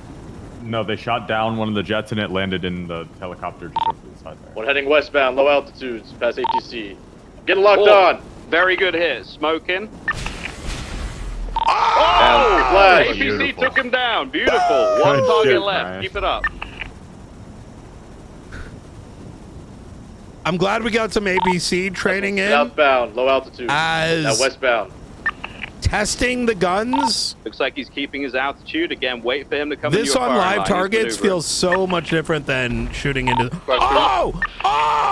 No, they shot down one of the jets and it landed in the helicopter just over the side there. One heading westbound, low altitudes, past ATC. Getting locked on. Very good hit. Smoking. Oh! Flash. APC Beautiful. took him down. Beautiful. One Good target shit, left. Brian. Keep it up. I'm glad we got some ABC training in. Southbound, low altitude. As Now westbound. testing the guns. Looks like he's keeping his altitude. Again, wait for him to come into This your on firing live line. He's targets maneuvering. feels so much different than shooting into. Oh!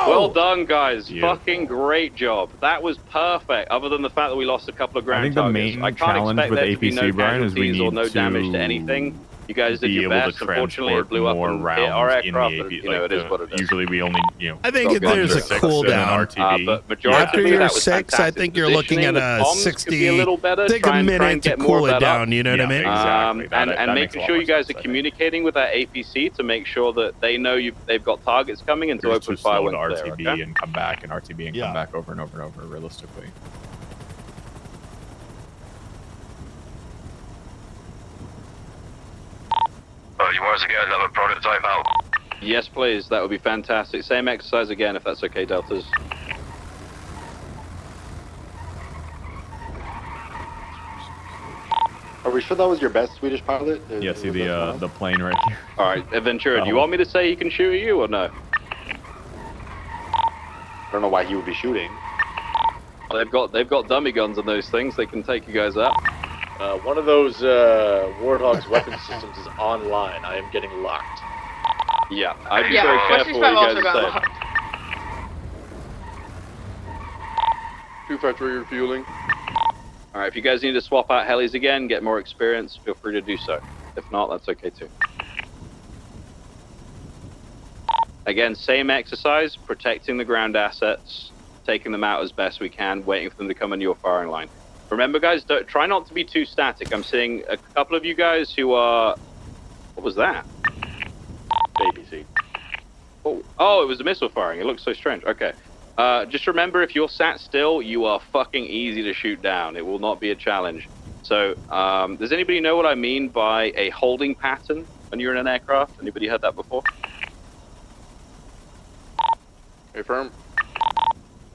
Well done, guys. Beautiful. Fucking great job. That was perfect, other than the fact that we lost a couple of ground I think the targets. main I can't challenge expect with there to be APC, no Brian, is we casualties or need no damage to to anything. You guys did be your able best. to Unfortunately, it transport blew up more and rounds hit our in aircraft, the but, AP. you know, Like it is what it is. usually we only, I think go there's a six cooldown. in an RTB. But majority After of your that was 6, I fantastic think you're looking at positioning. a The comms could be a little better. Take Try a and minute to get more cool of it that down. up. You know what I mean? Exactly. And That makes making a lot sure more you guys sense, are I think. communicating with that APC to make sure that they know they've got targets coming and to It's open too fire slow when to they're RTB there, okay? and come back and RTB and come back over and over and over realistically. You want us to get another prototype out? Yes, please. That would be fantastic. Same exercise again, if that's okay, Deltas. Are we sure that was your best Swedish pilot? Yeah, see the plane right here. All right, Ventura, do you want me to say he can shoot at you or no? I don't know why he would be shooting. Well, they've got dummy guns on those things. They can take you guys out. One of those Warthog's weapon systems is online. I am getting locked. Yeah, I'd be very careful what you guys are saying. 253 refueling. All right, if you guys need to swap out helis again, get more experience, feel free to do so. If not, that's okay too. Again, same exercise, protecting the ground assets, taking them out as best we can, waiting for them to come into your firing line. Remember, guys, try not to be too static. I'm seeing a couple of you guys who are... What was that? APC. Oh, it was a missile firing. It looks so strange. Okay. Just remember, if you're sat still, you are fucking easy to shoot down. It will not be a challenge. So, does anybody know what I mean by a holding pattern when you're in an aircraft? Anybody heard that before? Affirm.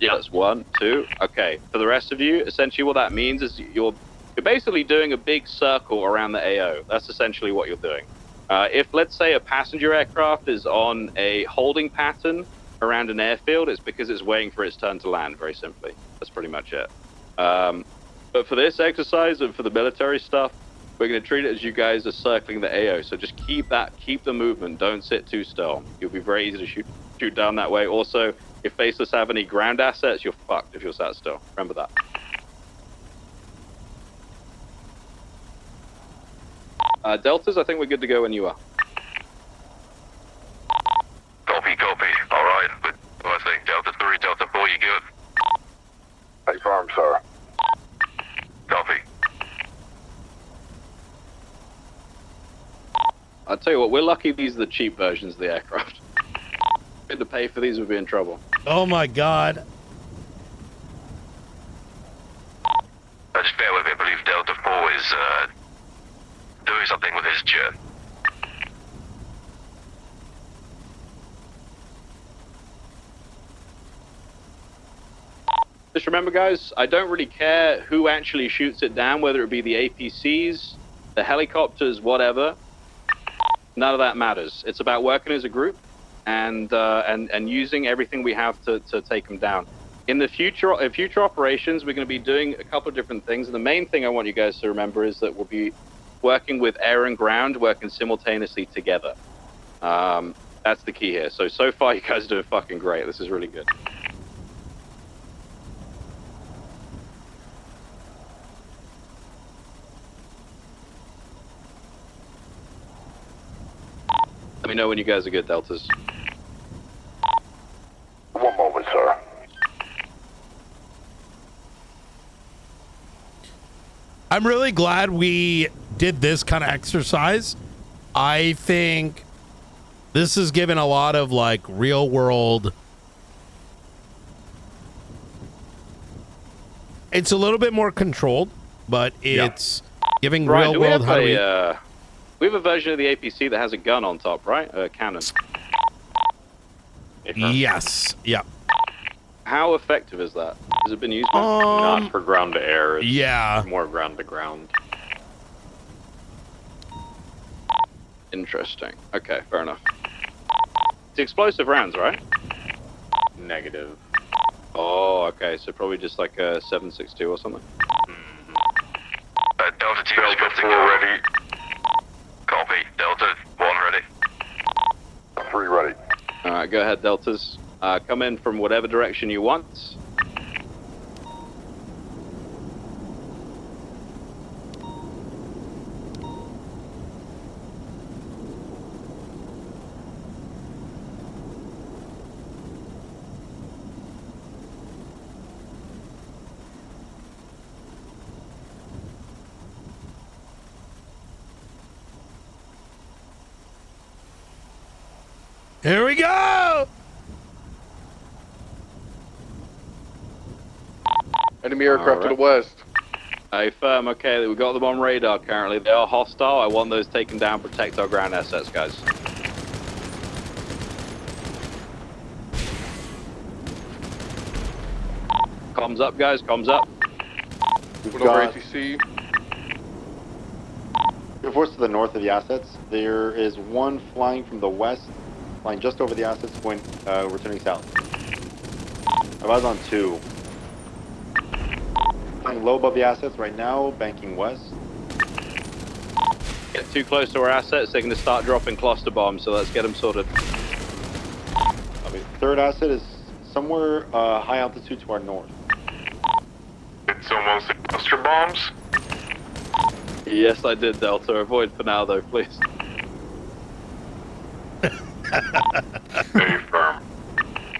Yeah, that's 1, 2. Okay. For the rest of you, essentially what that means is you're basically doing a big circle around the AO. That's essentially what you're doing. If, let's say, a passenger aircraft is on a holding pattern around an airfield, it's because it's waiting for its turn to land, very simply. That's pretty much it. But for this exercise and for the military stuff, we're going to treat it as you guys are circling the AO. So just keep the movement. Don't sit too still. You'll be very easy to shoot down that way. Also, if Faceless have any ground assets, you're fucked if you're sat still. Remember that. Deltas, I think we're good to go when you are. Copy. All right. But I think Delta 3, Delta 4, you good? Affirm, sir. Copy. I'll tell you what, we're lucky these are the cheap versions of the aircraft. If we had to pay for these, we'd be in trouble. Oh my god. Just bear with me. I believe Delta 4 is doing something with his jet. Just remember, guys, I don't really care who actually shoots it down, whether it be the APCs, the helicopters, whatever. None of that matters. It's about working as a group and using everything we have to take them down. In the future operations, we're going to be doing a couple of different things. And the main thing I want you guys to remember is that we'll be working with air and ground, working simultaneously together. That's the key here. So far, you guys are doing fucking great. This is really good. Let me know when you guys are good, Deltas. One moment, sir. I'm really glad we did this kind of exercise. I think this has given a lot of like real world. It's a little bit more controlled, but it's giving Ryan, real world. How do we have a version of the APC that has a gun on top, right? A cannon. Yes. Yeah. How effective is that? Has it been used? Not for ground to air. It's yeah. more ground to ground. Interesting. Okay, fair enough. It's explosive rounds, right? Negative. Oh, okay. So probably just like a 7.62 or something. Delta 2 is good to go. Ready. Copy. Delta 1 ready. 3 ready. All right, go ahead, Deltas. Come in from whatever direction you want. Here we go. Enemy aircraft to the west. Firm, okay, we got them on radar currently. They are hostile. I want those taken down, protect our ground assets, guys. Comms up, guys, comms up. We've Over got ATC. force to the north of the assets. There is one flying from the west, flying just over the assets, going returning south. I was on 2. Flying low above the assets right now, banking west. Get too close to our assets, they're going to start dropping cluster bombs, so let's get them sorted. Third asset is somewhere high altitude to our north. It's almost cluster bombs. Yes, I did, Delta. Avoid for now, though, please. Stay firm.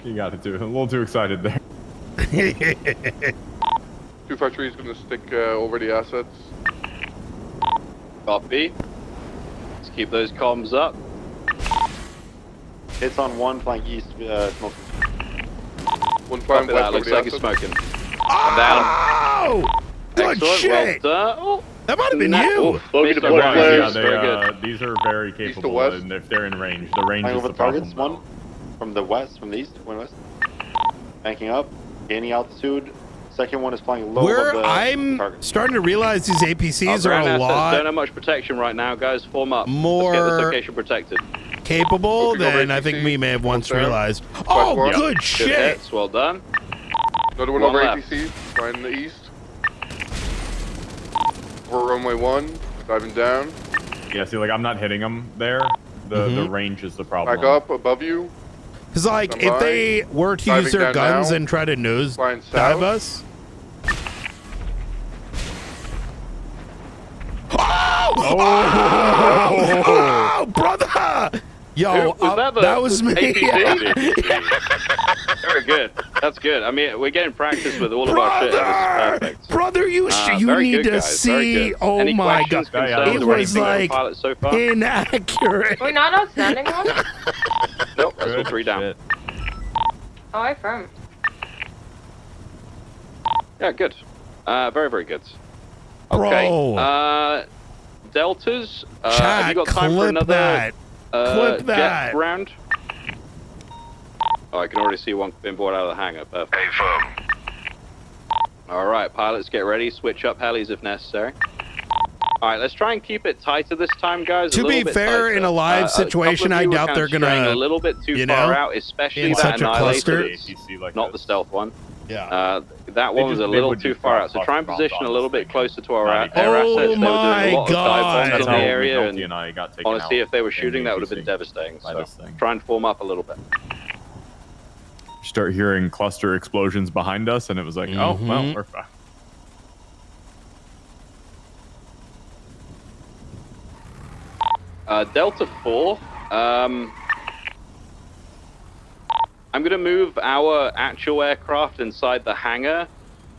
You got it, too. A little too excited there. 253 is going to stick over the assets. Copy. Let's keep those comms up. Hits on one flying east, smoking. One flying Copy west. that. Looks over like the it's asset. smoking. I'm down. Oh! Good Excellent. shit! Well done. Oh, That might have been nah. you. Bogey Missed to a blood round. flares. Yeah, Very good. these are very East to capable, west. and if they're in range, the range Flying is over the the problem. targets. One from the west, from the east, one west. Banking up, gaining altitude. Second one is flying low Where above the I'm target. starting to realize these APCs are Ground a assets lot don't have much protection right now, guys. Form up. Let's get more this location protected. capable Focus over than I think APC. we may have once Down. realized. Oh, one. good Good shit! hits. Well done. Another one One over left. APC. Flying in the east. Over runway 1. Diving down. Yeah, see, like I'm not hitting them there. The range is the problem. Back up above you. Because like Stand if by. they were to use Diving their down guns now. and try to nose Flying dive south. us. Oh, brother! Yo, that was me. Very good. That's good. I mean, we're getting practice with all of our shit. This is perfect. Brother, you very need good, to guys. Very see. good. Oh Any my questions, god, concerns, it or was anything on like pilot so far? inaccurate. We're not outstanding one? Nope, that's all 3 down. Oh, I firm. Yeah, good. Very, very good. Bro. Okay. Deltas. Have Chat, you got time for clip another that. Clip jet that. round? Oh, I can already see one being brought out of the hangar. Perfect. Hey, firm. All right, pilots, get ready. Switch up helis if necessary. All right, let's try and keep it tighter this time, guys. To be fair, in a live situation, I doubt they're gonna a little bit too you far know, out, especially in that such a cluster. Annihilator, not the stealth one. Yeah. That one was a little too far out, so try and position a little bit closer to our air assets. They were doing a lot of dive bombs in the area, and honestly, if they were shooting, that would have been devastating. So try and form up a little bit. Start hearing cluster explosions behind us, and it was like, oh well, we're fine. Delta 4. I'm going to move our actual aircraft inside the hangar,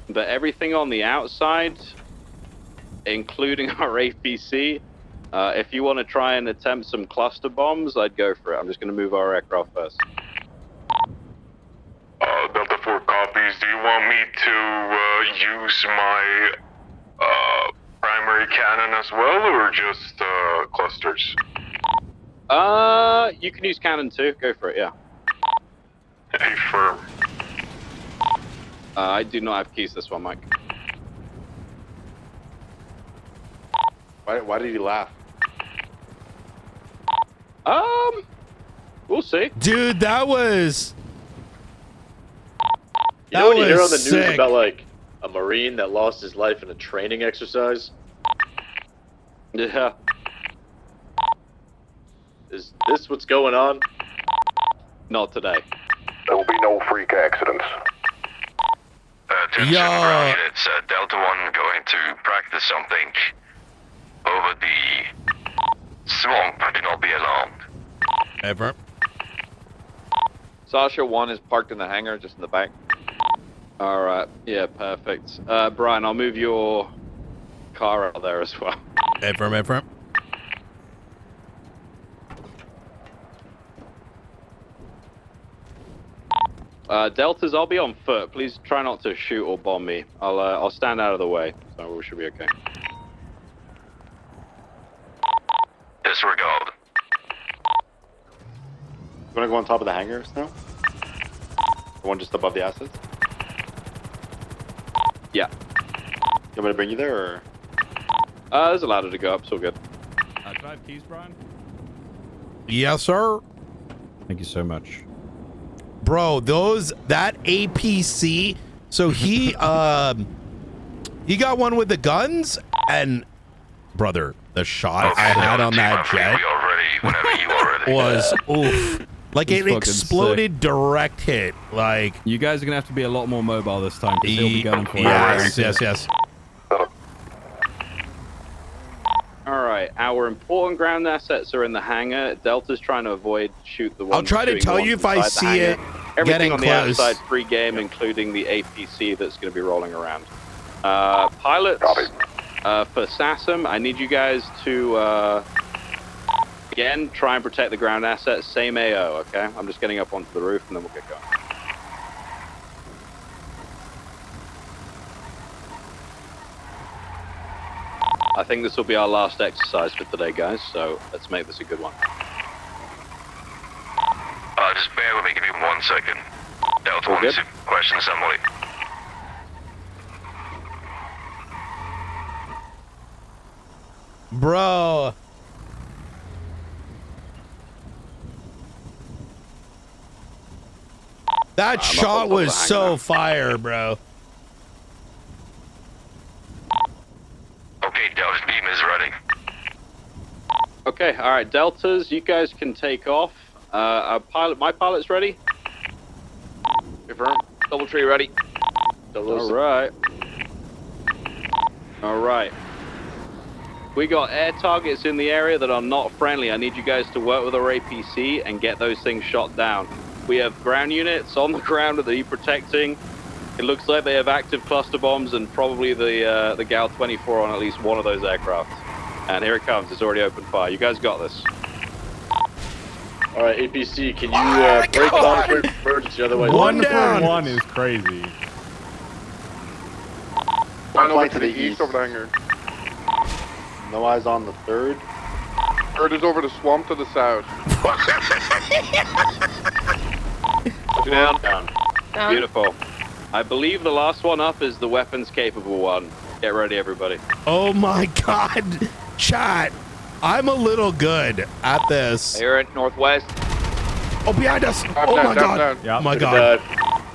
but everything on the outside, including our APC, if you want to try and attempt some cluster bombs, I'd go for it. I'm just going to move our aircraft first. Delta 4 copies. Do you want me to use my primary cannon as well, or just clusters? You can use cannon too. Go for it, yeah. Hey, firm. I do not have keys this one, Mike. Why did he laugh? We'll see. Dude, that was. You know when you hear on the was news sick. about like a Marine that lost his life in a training exercise? Yeah. Is this what's going on? Not today. There will be no freak accidents. Attention, ground units. Delta 1 going to practice something over the swamp. Do not be alarmed. Ever. Sasha 1 is parked in the hangar, just in the back. All right. Yeah, perfect. Brian, I'll move your car out there as well. Ever. Deltas, I'll be on foot. Please try not to shoot or bomb me. I'll stand out of the way, so we should be okay. Disregard. You want to go on top of the hangars now? The one just above the assets? Yeah. You want me to bring you there, or? There's a ladder to go up, so good. Can I have keys, Brian? Yes, sir. Thank you so much. Bro, that APC. So he he got one with the guns, and brother, the shot I had on that jet was oof. Like it exploded direct hit. Like you guys are gonna have to be a lot more mobile this time because he'll be going for yes. All right, our important ground assets are in the hangar. Delta's trying to avoid shoot the one. I'll try to tell you if I see it Everything getting on close. the outside pre-game, including the APC that's going to be rolling around. Pilots, for SASM, I need you guys to Again, try and protect the ground assets. Same AO, okay? I'm just getting up onto the roof and then we'll get going. I think this will be our last exercise for today, guys, so let's make this a good one. Just bear with me, give me 1 second. Delta 1 to question somebody. Bro. That shot was so fire, bro. Okay, Delta beam is ready. Okay, all right, Deltas, you guys can take off. My pilot's ready. Confirm. Doubletree ready. All right. All right. We got air targets in the area that are not friendly. I need you guys to work with our APC and get those things shot down. We have ground units on the ground that are protecting. It looks like they have active cluster bombs and probably the GAL-24 on at least one of those aircraft. And here it comes. It's already opened fire. You guys got this. All right, APC, can you break down for emergency? Otherwise, one down. One is crazy. One Over flight to the east over the hangar. No eyes on the third. Third is over the swamp to the south. Down. Beautiful. I believe the last one up is the weapons capable one. Get ready, everybody. Oh my God, chat. I'm a little good at this. Here at northwest. Oh, behind us. Down, Oh down, my down, God. down. Oh my God.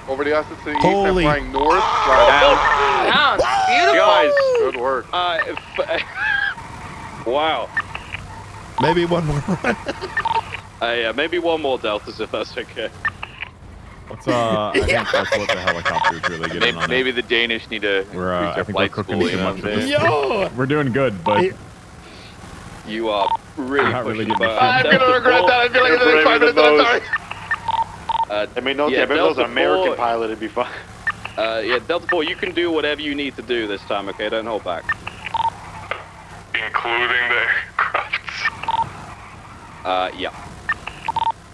Over the assets to the east Holy- and flying north. Down. Beautiful. Guys. Good work. Wow. Maybe one more run. Yeah, maybe one more Deltas if that's okay. Let's I think that's what the helicopters really get in on it. Maybe the Danish need to We're increase I their think we're flight cooking school, too you know much what with I'm this. saying? Yo. We're doing good, but You are really not really pushing getting the I'm gonna regret that. I feel like it's the next 5 minutes. I'm sorry. I mean, no, yeah, if it was Delta an American 4 pilot, it'd be fine. Yeah, Delta 4, you can do whatever you need to do this time, okay? Don't hold back. Including the aircrafts. Yeah.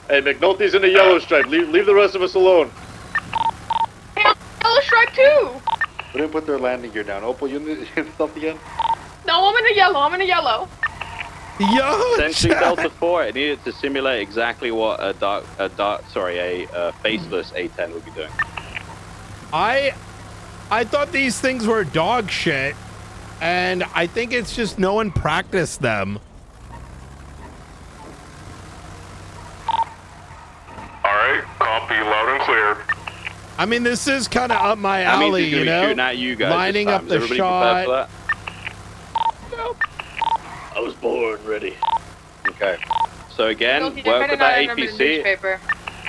Hey, McNulty's in the yellow stripe. Leave the rest of us alone. Yellow stripe too. We didn't put their landing gear down. Opal, you in stuff again? No, I'm in the yellow. I'm in the yellow. Yo, Essentially, chat. Delta 4, it needed to simulate exactly what a faceless A-10 would be doing. I thought these things were dog shit, and I think it's just no one practiced them. Alright, copy loud and clear. I mean, this is kind of up my That means alley, he's you gonna be know? shooting at you guys this Lining time. up Is the everybody prepared shot. for that? I was born ready. Okay. So again, Don't you work better with not that remember the APC. newspaper.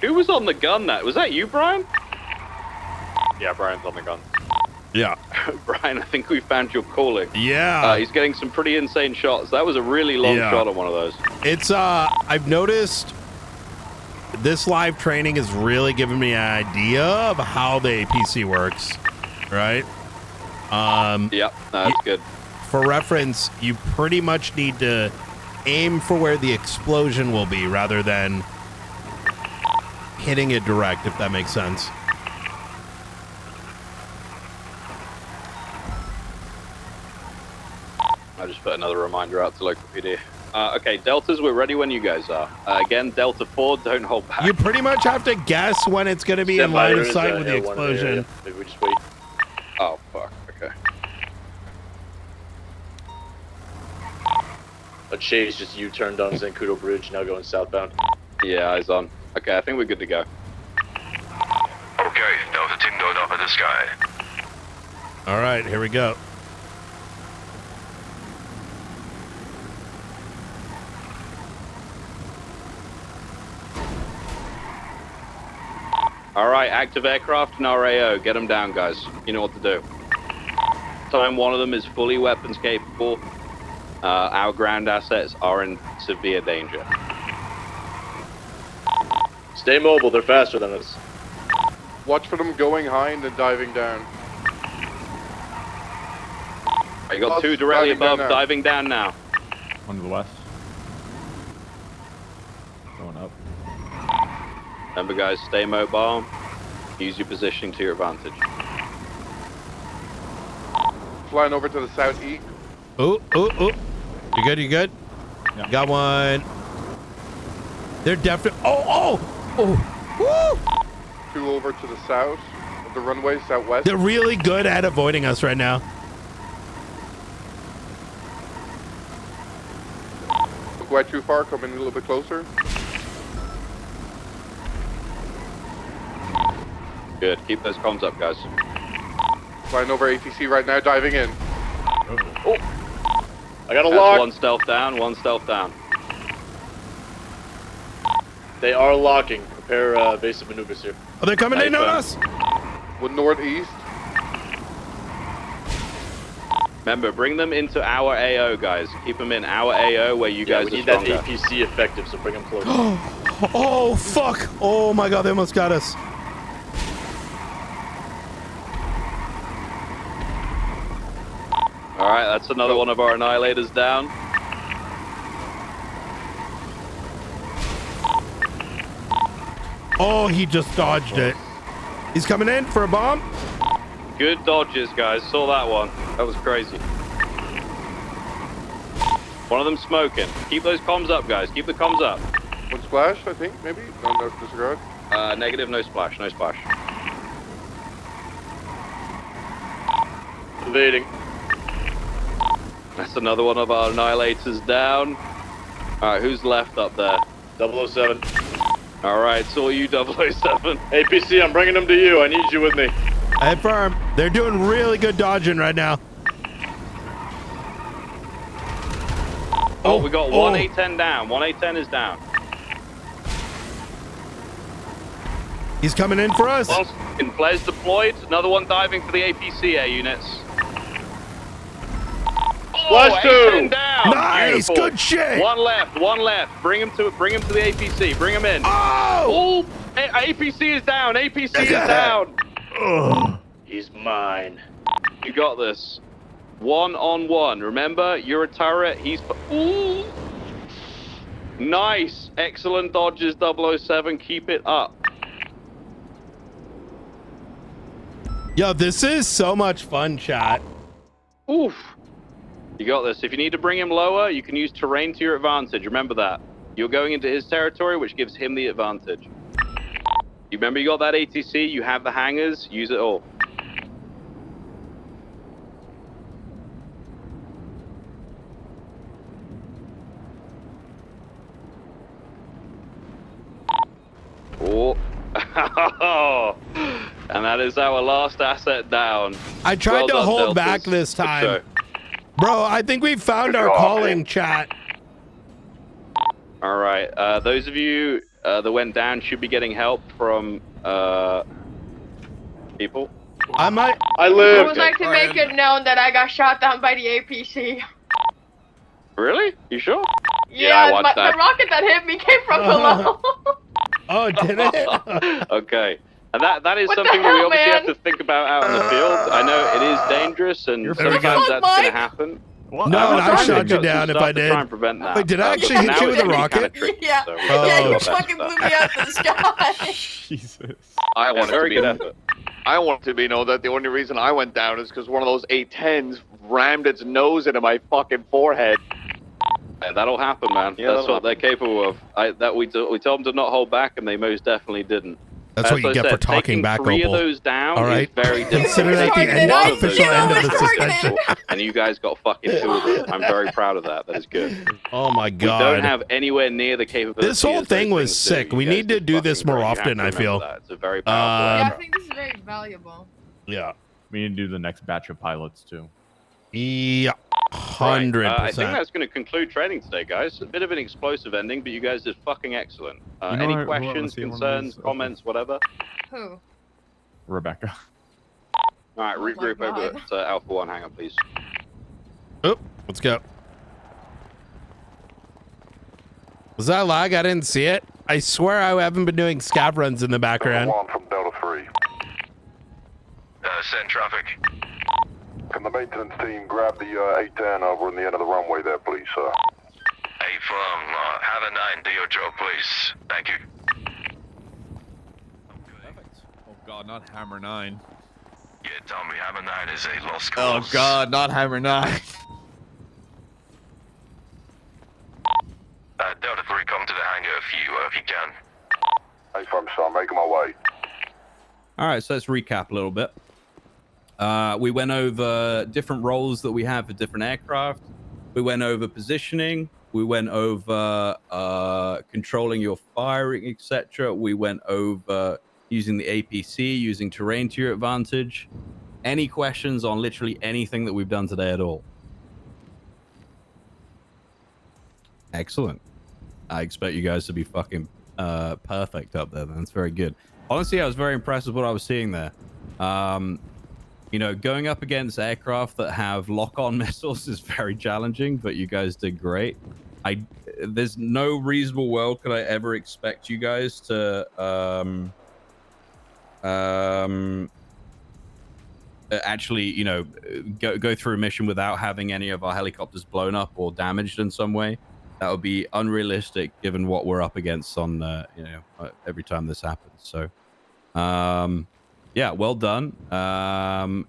Who was on the gun that? Was that you, Brian? Yeah, Brian's on the gun. Yeah. Brian, I think we found your calling. Yeah. He's getting some pretty insane shots. That was a really long Yeah. shot on one of those. It's, I've noticed this live training is really giving me an idea of how the APC works, right? Yep, that's good. For reference, you pretty much need to aim for where the explosion will be rather than hitting it direct, if that makes sense. I just put another reminder out to local PD. Okay, Deltas, we're ready when you guys are. Again, Delta 4, don't hold back. You pretty much have to guess when it's going to be in line of sight with the explosion. Maybe we just wait. Oh, fuck. Okay. A chase just U-turned on Zancudo Bridge, now going southbound. Yeah, eyes on. Okay, I think we're good to go. Okay, Delta team going up in the sky. All right, here we go. All right, active aircraft and RAO. Get them down, guys. You know what to do. Time one of them is fully weapons capable. Our ground assets are in severe danger. Stay mobile, they're faster than us. Watch for them going high and then diving down. You got two directly diving down above, now. diving down now. One to the west. Remember, guys, stay mobile. Use your positioning to your advantage. Flying over to the southeast. Oh. You good? You good? Yeah. Got one. They're definitely. Oh. Woo! 2 over to the south of the runway, southwest. They're really good at avoiding us right now. Don't go out too far, come in a little bit closer. Good. Keep those comms up, guys. Flying over ATC right now, diving in. Oh. I got a That's lock. One stealth down. They are locking. Prepare evasive maneuvers here. Oh, they're coming in on us. One northeast. Remember, bring them into our AO, guys. Keep them in our AO where you guys we are need stronger. that APC effective, so bring them close. Oh, fuck. Oh, my God. They almost got us. All right, that's another one of our annihilators down. Oh, he just dodged it. He's coming in for a bomb. Good dodges, guys. Saw that one. That was crazy. One of them smoking. Keep those comms up, guys. Keep the comms up. One splash, I think, maybe? No, disregard. Negative, no splash, no splash. Evading. That's another one of our annihilators down. Alright, who's left up there? 007. Alright, saw you, 007. APC, I'm bringing them to you. I need you with me. I affirm. They're doing really good dodging right now. Oh, we got one A10 down. One A10 is down. He's coming in for us. In flares deployed. Another one diving for the APC air units. Flash A10 two. down. Nice, Beautiful. good shit. One left. Bring him to the APC. Bring him in. Oh! APC is down. APC is down. He's mine. You got this. 1-on-1. Remember, you're a turret. He's. Ooh. Nice. Excellent dodges, 007. Keep it up. Yo, this is so much fun, chat. Oof. You got this. If you need to bring him lower, you can use terrain to your advantage. Remember that. You're going into his territory, which gives him the advantage. You remember you got that ATC, you have the hangars, use it all. Oh. And that is our last asset down. I tried Well to done, hold Deltas. back this Good time. show. Bro, I think we found our calling, chat. All right. Those of you that went down should be getting help from people. I might. I I lived. would like to make it known that I got shot down by the APC. Really? You sure? Yeah, I watched that. the rocket that hit me came from below. Oh, did it? Okay. And that is What the something that we hell, obviously man? have to think about out in the field. I know it is dangerous and sometimes that's going to happen. No, and I shot you down if I did. Try and prevent that. Wait, did I actually hit Now you with a it's getting kinda rocket? tricky, Yeah, so we yeah, gotta do you our best fucking with blew that. me out of the sky. Jesus. I want it to Very be good known. effort. I want it to be known that the only reason I went down is because one of those A10s rammed its nose into my fucking forehead. Yeah, that'll happen, man. Yeah, That's what they're capable of. We told them to not hold back, and they most definitely didn't. That's what you I get for said, talking taking back, three Opal. of those down All right. is very difficult. Consider that the end, One of official those end of down the is very suspension. difficult, and you guys got fucking 2 of them. I'm very proud of that. That is good. Oh my We god. don't have anywhere near the capability. This whole as thing those was things sick. do. We You guys need to did do this fucking more great. You have often, to I feel. remember that. It's a very powerful Yeah, I effort. think this is very valuable. Yeah. We need to do the next batch of pilots too. Yeah. Right. 100%. I think that's going to conclude training today, guys. A bit of an explosive ending, but you guys did fucking excellent. You know Any who I wanna questions, see one of concerns, these? comments, whatever? Who? Rebecca. All right, Oh my regroup over God. at Alpha 1 hangar, please. Oh, let's go. Was that a lag? I didn't see it. I swear I haven't been doing scav runs in the background. One from Delta 3. Send traffic. Can the maintenance team grab the A10 over on the end of the runway there, please, sir? Hey, firm, have a 9, do your job, please. Thank you. God, not Hammer 9. Yeah, tell me Hammer 9 is a lost Oh cause. God, not Hammer 9. Delta 3, come to the hangar if you can. Hey, from son, making my way. All right, so let's recap a little bit. We went over different roles that we have for different aircraft. We went over positioning. We went over controlling your firing, etc. We went over using the APC, using terrain to your advantage. Any questions on literally anything that we've done today at all? Excellent. I expect you guys to be fucking perfect up there. That's very good. Honestly, I was very impressed with what I was seeing there. You know, going up against aircraft that have lock-on missiles is very challenging, but you guys did great. There's no reasonable world could I ever expect you guys to actually, you know, go through a mission without having any of our helicopters blown up or damaged in some way. That would be unrealistic given what we're up against on, you know, every time this happens. So, yeah, well done. Yeah,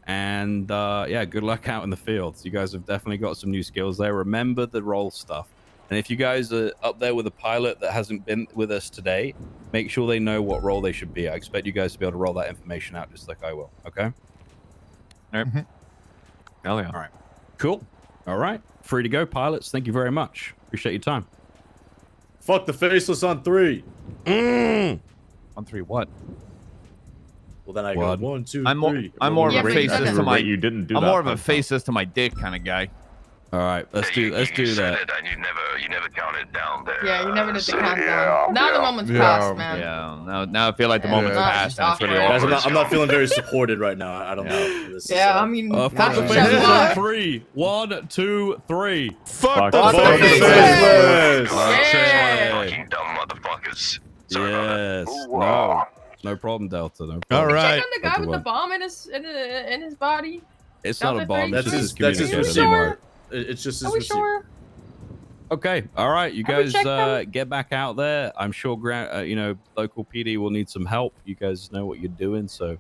good luck out in the fields. You guys have definitely got some new skills there. Remember the role stuff. And if you guys are up there with a pilot that hasn't been with us today, make sure they know what role they should be. I expect you guys to be able to roll that information out just like I will. Okay? All right. Hell yeah. All right. Cool. All right. Free to go, pilots. Thank you very much. Appreciate your time. Fuck the faceless on 3. On 3 what? Well, then I go 1, 2, 3. I'm more of a faceless to my. You didn't do I'm that, more of a but- faceless to my dick kind of guy. All right. Let's do You that. said it and you never counted down there. Yeah, you never did the countdown. Now the moment's passed, man. Yeah. Now I feel like the moment's passed and it's really Guys, awkward. I'm not feeling very supported right now. I don't know. This Yeah, is, I mean, Fuck that's the what faceless you on want. 3. 1, 2, 3. Fuck the faceless! Fucking dumb motherfuckers. Yes. No problem, Delta. No problem. All right. Check on the guy with the bomb in his body. It's not a bomb. That's It's his just his receiver. communicator. It's just his Are we receiver. sure? Okay. All right. You Have we guys checked them? get back out there. I'm sure, you know, local PD will need some help. You guys know what you're doing, so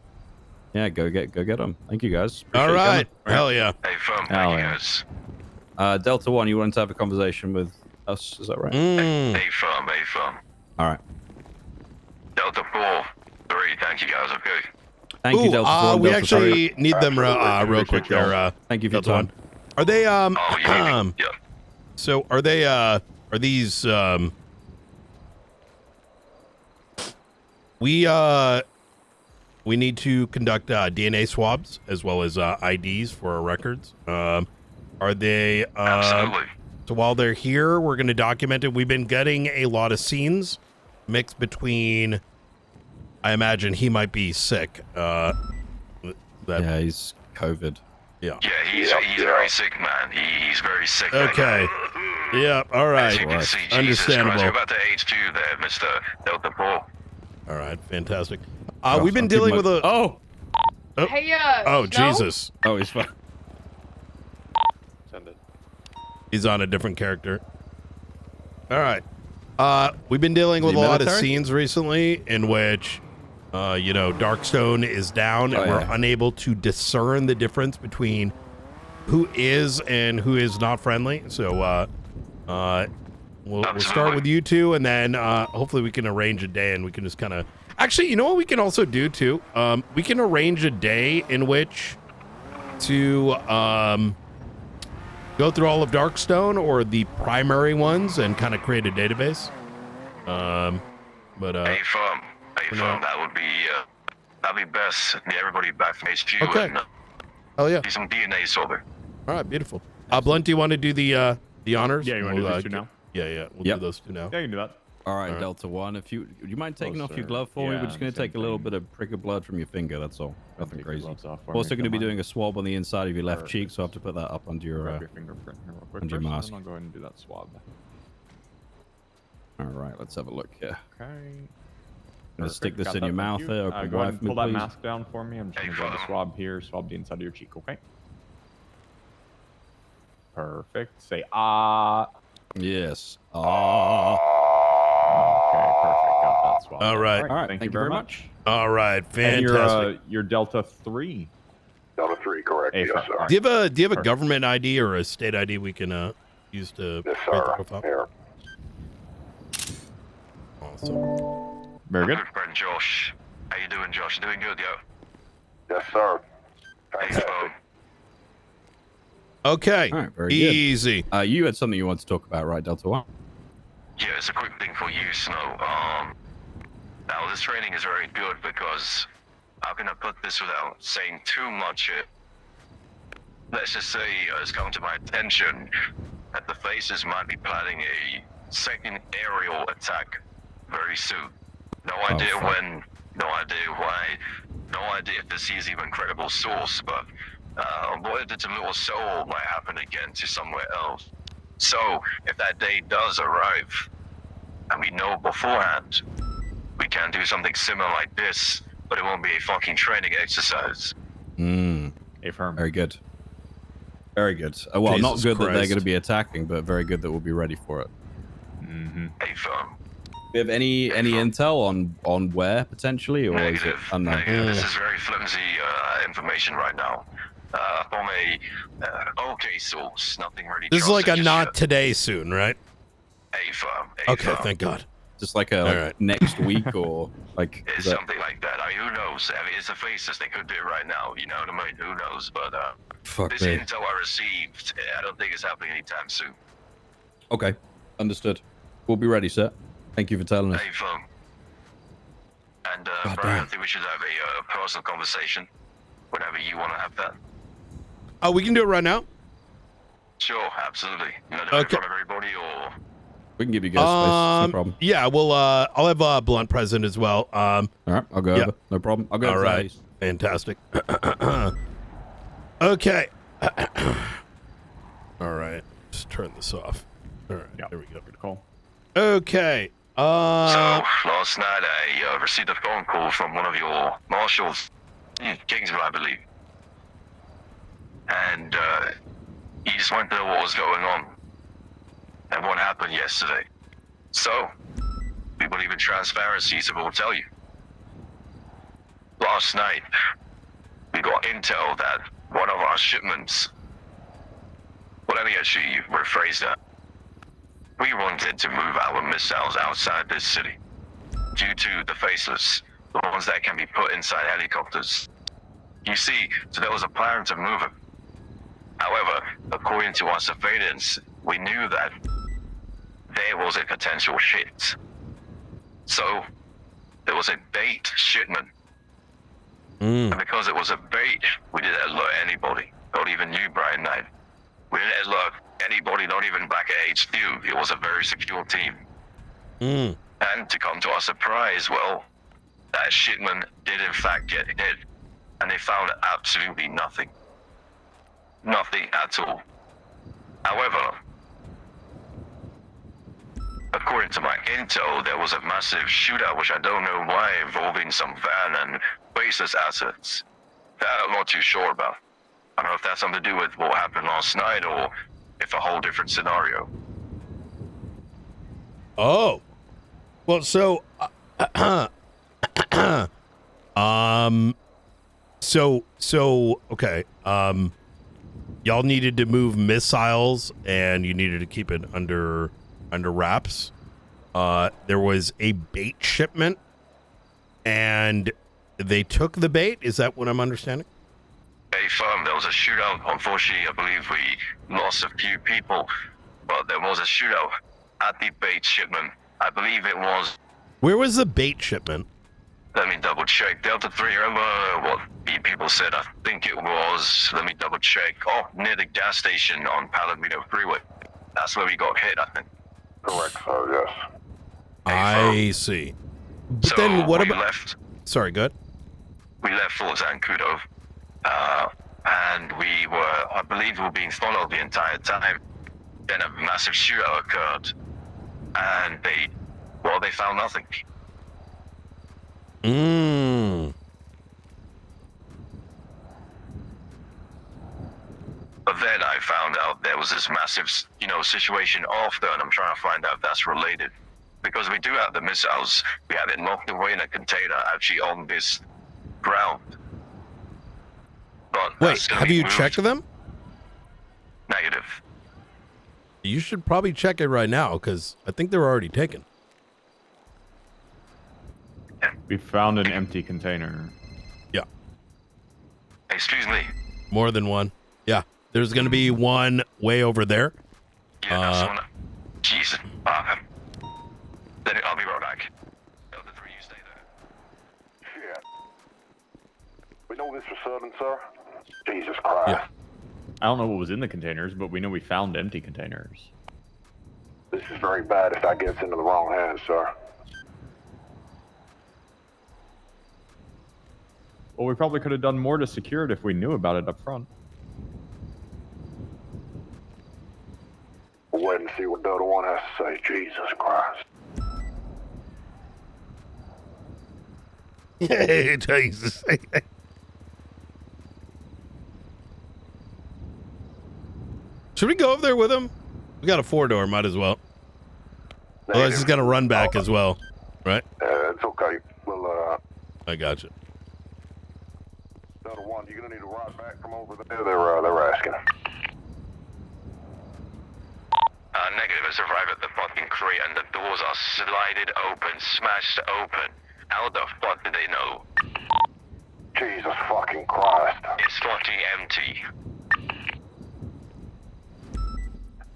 yeah, go get them. Thank you guys. All Appreciate you right. coming. Hell yeah. Hey, firm, Hell thank you yeah. guys. Delta 1, you wanted to have a conversation with us? Is that right? Hey, firm. All right. Delta 4, 3, thank you guys, okay? Thank you, Delta 4. and We Delta actually 3. need them real quick there. Thank you for your Delta time. 1. Are they yeah. So are they are these we need to conduct DNA swabs as well as IDs for our records. Are they Absolutely. So while they're here, we're going to document it. We've been getting a lot of scenes mixed between, I imagine he might be sick. Yeah, he's COVID. Yeah. Yeah, he's very sick, man. He's very sick. Okay. Yeah. All right. As you can see, Jesus Christ, Understandable. you're about to age 2 there, Mr. Delta 4. All right. Fantastic. We've been dealing with a. Oh. Hey, Oh, Snow? Jesus. Oh, he's fine. Send it. He's on a different character. All right. We've been dealing with a he lot of military? scenes recently in which, you know, Darkstone is down and we're unable to discern the difference between who is and who is not friendly. So, we'll start with you two, and then hopefully we can arrange a day and we can just kind of. Actually, you know what we can also do too? We can arrange a day in which to go through all of Darkstone or the primary ones and kind of create a database. Hey, firm, that would be that'd be best. Get everybody back from HQ. Okay. And, Hell yeah. do some DNA sorting. All right, beautiful. Blunt, do you want to do the honors? Yeah, you want to do those two now? Yeah, we'll do those two now. Yeah, you can do that. All right, Delta 1. If you would you mind taking off your glove for me? We're just going to take a little bit of prick of blood from your finger. That's all. Nothing crazy. We're also going to be doing a swab on the inside of your left cheek, so I have to put that up under your fingerprint here real quick. under your mask. I'll go ahead and do that swab. All right, let's have a look here. Okay. Gonna stick this Got in that, your thank mouth you. there. Open Go ahead wide and for me, pull that please. mask down for me. I'm just gonna grab the swab here, swab the inside of your cheek, okay? Perfect. Say ah. Yes. Okay, perfect. Got that spot. All right. All right. Thank you very much. All right. And Fantastic. your Delta 3. Delta 3, correct. Yes, sir. Do you have a government ID or a state ID we can use to Yes, create the sir. profile? Here. Awesome. Very good. Friend Josh. How you doing, Josh? Doing good, yo. Yes, sir. Fantastic. Okay. All right, very easy. Good. You had something you want to talk about, right, Delta One? Yeah, it's a quick thing for you, Snow. Now this training is very good because how can I put this without saying too much? Let's just say it's come to my attention that the Faces might be planning a second aerial attack very soon. No idea when, no idea why, no idea if this is even credible source, but what if a little soul might happen again to somewhere else? So, if that day does arrive, and we know beforehand, we can do something similar like this, but it won't be a fucking training exercise. Affirm. Very good. Very good. Well, Jesus not good that they're Christ. going to be attacking, but very good that we'll be ready for it. Affirm. Do you have any intel on where potentially, or is it Negative. unknown? Negative. This is very flimsy information right now. From a okay source, nothing really. This is like a trusted not just today soon, right? yet. Affirm. Okay, Affirm. thank God. Just like a like right. next week or like It's is that- something like that. I mean, who knows? I mean, it's the Faces. They could do it right now. You know what I mean? Who knows? But Fuck this me. intel I received, I don't think it's happening anytime soon. Okay, understood. We'll be ready, sir. Thank you for telling us. Affirm. And God Brian, I damn. think we should have a personal conversation whenever you want to have that. Oh, we can do it right now. Sure, absolutely. You know, do it in Okay. front of everybody, or We can give you guys space. No problem. Yeah, well, I'll have Blunt present as well. All right, I'll go yeah. over. No problem. I'll go All over. right, fantastic. Okay. All right, just turn this off. All right, there we go. Good call. Okay. So last night I received a phone call from one of your marshals in Kingsville, I believe, and he just wanted to know what was going on and what happened yesterday. So we believe in transparency, so we'll tell you. Last night we got intel that one of our shipments. Well, let me actually rephrase that. We wanted to move our missiles outside this city due to the Faceless, the ones that can be put inside helicopters. You see, so there was a plan to move it. However, according to our surveillance, we knew that there was a potential hit. So, there was a bait shipment. And because it was a bait, we didn't alert anybody, not even you, Brian Knight. We didn't alert anybody, not even back at HQ. It was a very secure team. And to come to our surprise, well, that shipment did in fact get hit. And they found absolutely nothing. Nothing at all. However, according to my intel, there was a massive shootout, which I don't know why, involving some van and baseless assets. That I'm not too sure about. I don't know if that's something to do with what happened last night or if a whole different scenario. Oh, well, so, okay. Y'all needed to move missiles, and you needed to keep it under wraps. There was a bait shipment, and they took the bait. Is that what I'm understanding? Hey, firm, there was a shootout. Unfortunately, I believe we lost a few people, but there was a shootout at the bait shipment. I believe it was. Where was the bait shipment? Let me double check. Delta 3, remember what the people said? I think it was, let me double check. Oh, near the gas station on Palomino Freeway. That's where we got hit, I think. Correct, sir, yes. I see. But So then what we about? left. Sorry, good. We left Fort Zancudo, and we were, I believe we were being followed the entire time. Then a massive shootout occurred, and they found nothing. But then I found out there was this massive, situation after, and I'm trying to find out if that's related. because we do have the missiles. We have it locked away in a container actually on this ground. But Wait, that's gonna have be you moved. checked them? Negative. You should probably check it right now because I think they were already taken. We found an empty container. Yeah. Excuse me. More than one. Yeah. There's going to be one way over there. Yeah, that's one. Jesus. Then I'll be right back. Delta 3, you stay there. Shit. We know this for certain, sir. Jesus Christ. Yeah. I don't know what was in the containers, but we know we found empty containers. This is very bad if that gets into the wrong hands, sir. Well, we probably could have done more to secure it if we knew about it up front. We'll wait and see what Delta 1 has to say. Jesus Christ. Jesus. Should we go over there with him? We got a 4-door, might as well. Otherwise, he's got to run back as well, right? It's okay. We'll, I got you. Delta 1, you're gonna need to ride back from over there. They're asking. Negative has arrived at the fucking crate and the doors are slided open, smashed open. How the fuck do they know? Jesus fucking Christ. It's fucking empty.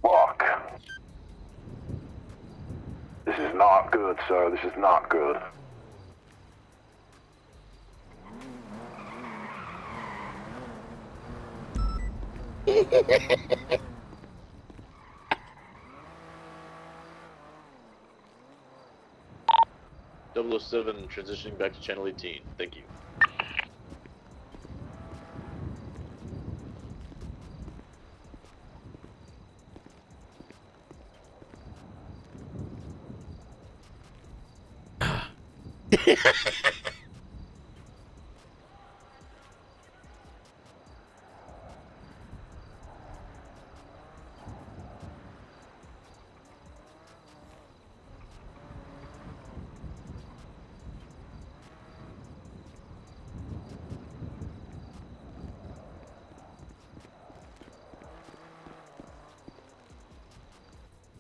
Fuck. This is not good, sir. This is not good. .007 transitioning back to channel 18. Thank you.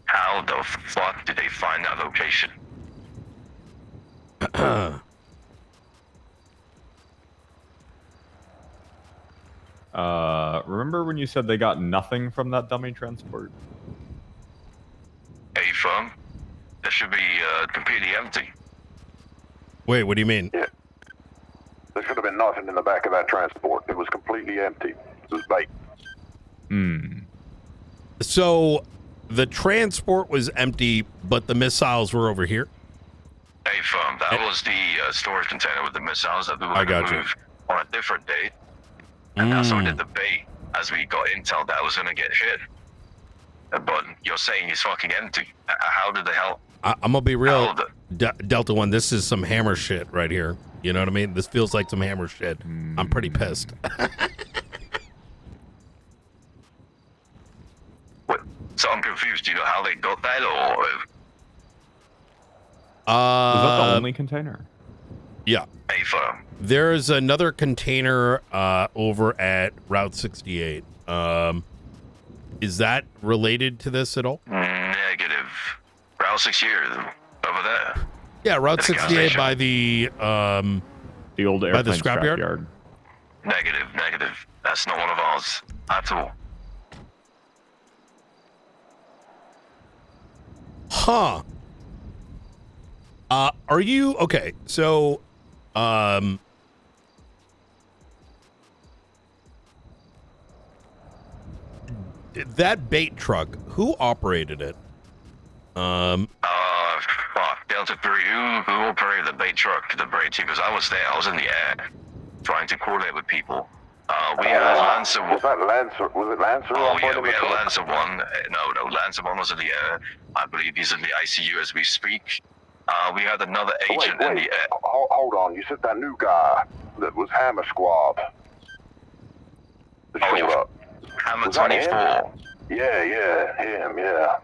How the fuck did they find that location? Remember when you said they got nothing from that dummy transport? Hey, firm. That should be completely empty. Wait, what do you mean? Yeah. There should have been nothing in the back of that transport. It was completely empty. It was bait. So the transport was empty, but the missiles were over here? Hey, firm. That was the storage container with the missiles that we were I going got to you. move on a different date. And that's what did the bait as we got intel that was going to get hit. But you're saying it's fucking empty. How did the hell? I'm gonna be real, Delta 1. This is some hammer shit right here. You know what I mean? This feels like some hammer shit. I'm pretty pissed. So I'm confused. Do you know how they got that, or? Was that the only container? Yeah. Hey, firm. There's another container over at Route 68. Is that related to this at all? Negative. Route 68 over there. Yeah, Route At the gas 68 station. by the old by the airplane scrapyard. Negative. That's not one of ours at all. Huh. Are you okay? So, that bait truck, who operated it? Fuck. Delta 3, who operated the bait truck, the bait team? Because I was there. I was in the air, trying to coordinate with people. We had Lancer. Was that Lancer? Was it Lancer? Oh yeah, we had Lancer 1. No, Lancer 1 was in the air. I believe he's in the ICU as we speak. We had another agent in the air. Hold on. You said that new guy that was Hammer Squad. That showed up. Hammer Was that 24. him? Yeah, him, yeah.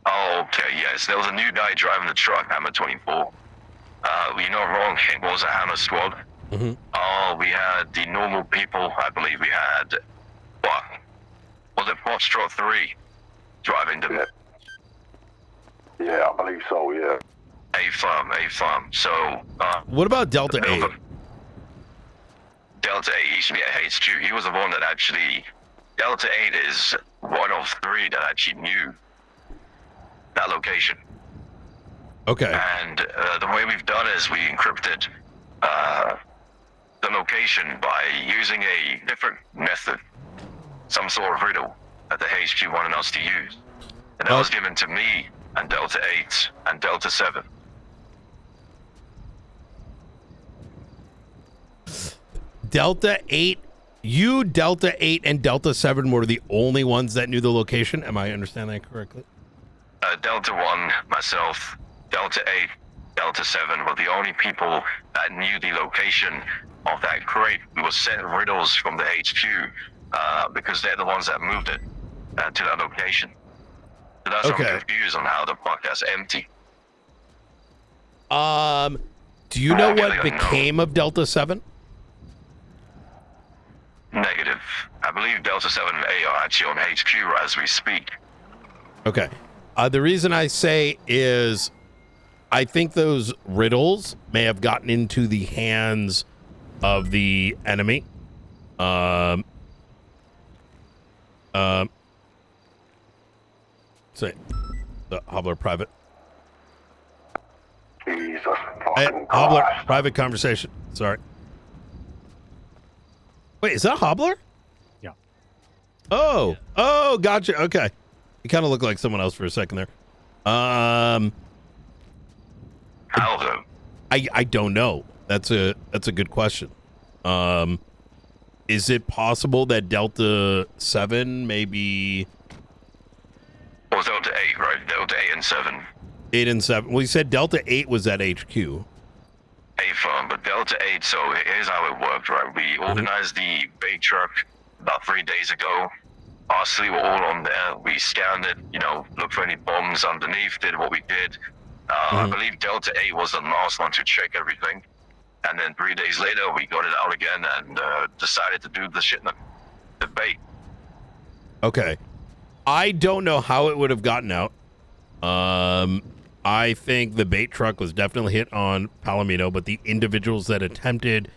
Oh, okay, yes. There was a new guy driving the truck, Hammer 24. You're not wrong, it was a Hammer squad. We had the normal people, I believe we had, what? Was it Foxtrot 3 driving them? Yeah, I believe so, yeah. A-firm. So, what about Delta 8? Delta 8, he should be at HQ. He was the one that actually, Delta 8 is one of 3 that actually knew that location. Okay. And the way we've done is we encrypted the location by using a different method, some sort of riddle that the HQ wanted us to use. And that was given to me and Delta 8 and Delta 7. Delta 8, you, Delta 8, and Delta 7 were the only ones that knew the location. Am I understanding that correctly? Delta 1, myself, Delta 8, Delta 7 were the only people that knew the location of that crate. We were sent riddles from the HQ because they're the ones that moved it to that location. So that's why I'm confused on how the fuck that's empty. Do you know what became of Delta 7? Negative. I believe Delta 7 and A are actually on HQ as we speak. Okay. The reason I say is I think those riddles may have gotten into the hands of the enemy. Say the Hobbler private. Jesus Hey, fucking Hobbler, Christ. private conversation. Sorry. Wait, is that Hobbler? Yeah. Oh, gotcha. Okay. You kind of look like someone else for a second there. How though? I don't know. That's a good question. Is it possible that Delta 7 maybe? Well, Delta 8, right? Delta 8 and 7. 8 and 7. Well, you said Delta 8 was at HQ. A-firm, but Delta 8, so here's how it worked, right? We organized the bait truck about 3 days ago. Us 3 were all on there. We scanned it, looked for any bombs underneath, did what we did. I believe Delta 8 was the last one to check everything. And then 3 days later, we got it out again and decided to do the shipment, the bait. Okay. I don't know how it would have gotten out. I think the bait truck was definitely hit on Palomino, but the individuals that attempted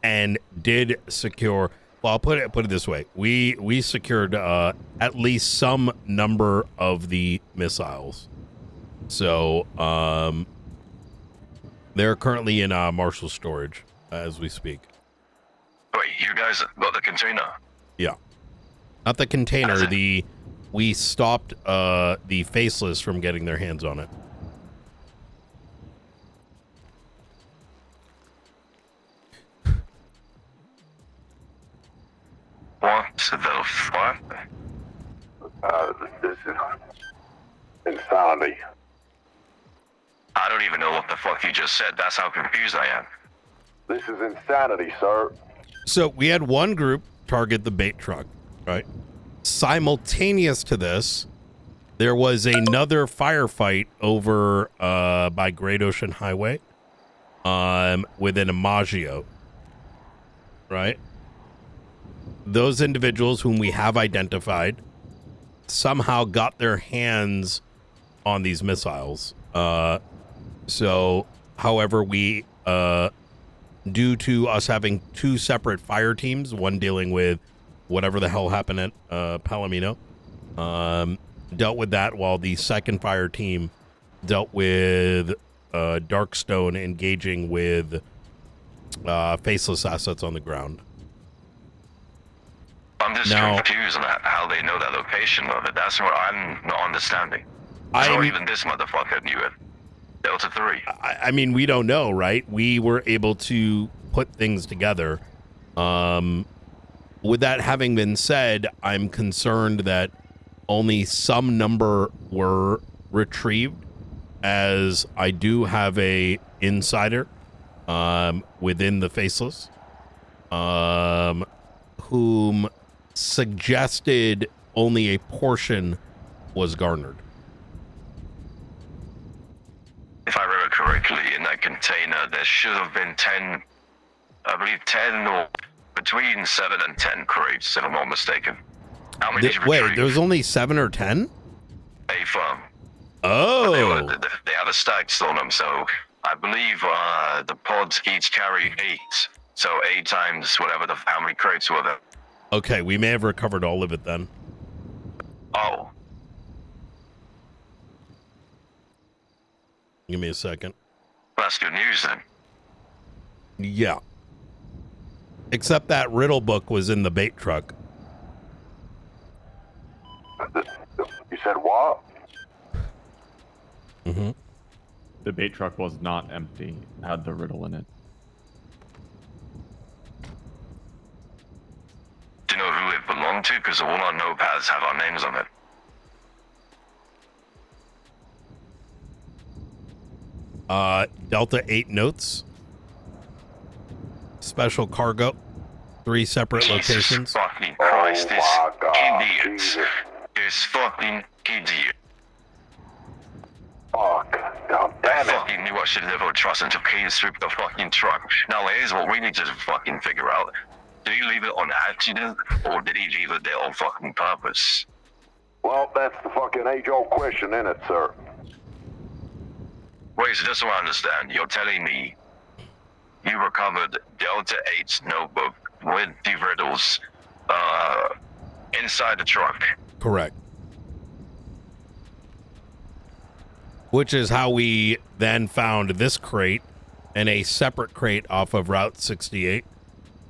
and did secure, well, I'll put it this way. We secured at least some number of the missiles. So, they're currently in Marshall storage as we speak. Wait, you guys got the container? Yeah. Not the container, we stopped the Faceless from getting their hands on it. What the fuck? This is insanity. I don't even know what the fuck you just said. That's how confused I am. This is insanity, sir. So we had one group target the bait truck, right? Simultaneous to this, there was another firefight over by Great Ocean Highway within Maggio, right? Those individuals whom we have identified somehow got their hands on these missiles. So, however, we, due to us having 2 separate fire teams, one dealing with whatever the hell happened at Palomino, dealt with that, while the second fire team dealt with Darkstone engaging with Faceless assets on the ground. I'm just confused on how they know that location of it. That's what I'm not understanding. So even this motherfucker knew it. Delta 3. I mean, we don't know, right? We were able to put things together. With that having been said, I'm concerned that only some number were retrieved, as I do have a insider within the Faceless whom suggested only a portion was garnered. logically, in that container, there should have been 10, I believe 10 or between 7 and 10 crates, if I'm not mistaken. How many did you Wait, retrieve? there was only 7 or 10? A firm. Oh. But they have a stacks on them, so I believe the pods each carry 8. So 8 times whatever how many crates were there. Okay, we may have recovered all of it then. Oh. Give me a second. That's good news then. Yeah. Except that riddle book was in the bait truck. You said what? Mm-hmm. The bait truck was not empty. It had the riddle in it. Do you know who it belonged to? Because all our notepads have our names on it. Delta 8 notes. Special cargo. 3 separate locations. Fucking Christ, this idiot. This fucking idiot. Fuck. God damn it. I fucking knew I should never trust him to keys through the fucking truck. Now here's what we need to fucking figure out. Did he leave it on accident, or did he leave it there on fucking purpose? Well, that's the fucking age-old question, isn't it, sir? Wait, so just so I understand, you're telling me you recovered Delta 8's notebook with the riddles inside the truck? Correct. Which is how we then found this crate and a separate crate off of Route 68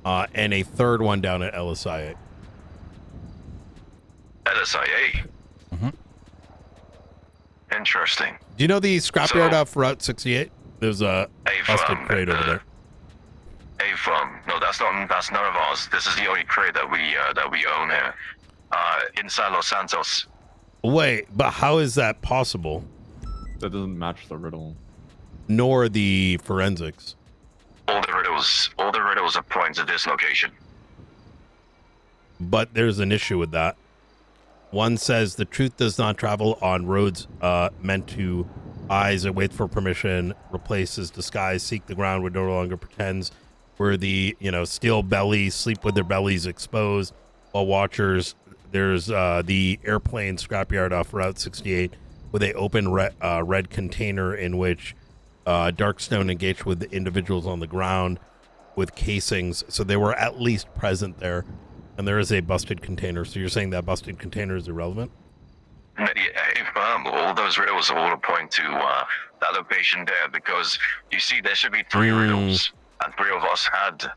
and a third one down at LSIA. LSIA? Mm-hmm. Interesting. Do you know the scrapyard off Route 68? There's a busted crate over there. A firm. No, that's none of ours. This is the only crate that we own here. Inside Los Santos. Wait, but how is that possible? That doesn't match the riddle. Nor the forensics. All the riddles are pointing to this location. But there's an issue with that. One says the truth does not travel on roads meant to eyes and wait for permission, replaces disguise, seek the ground where no longer pretends, where the, steel bellies sleep with their bellies exposed, while watchers, there's the airplane scrapyard off Route 68 with a open red container in which Darkstone engaged with the individuals on the ground with casings, so they were at least present there. And there is a busted container. So you're saying that busted container is irrelevant? All those riddles all point to that location there, because you see there should be 3 riddles, and 3 of us had,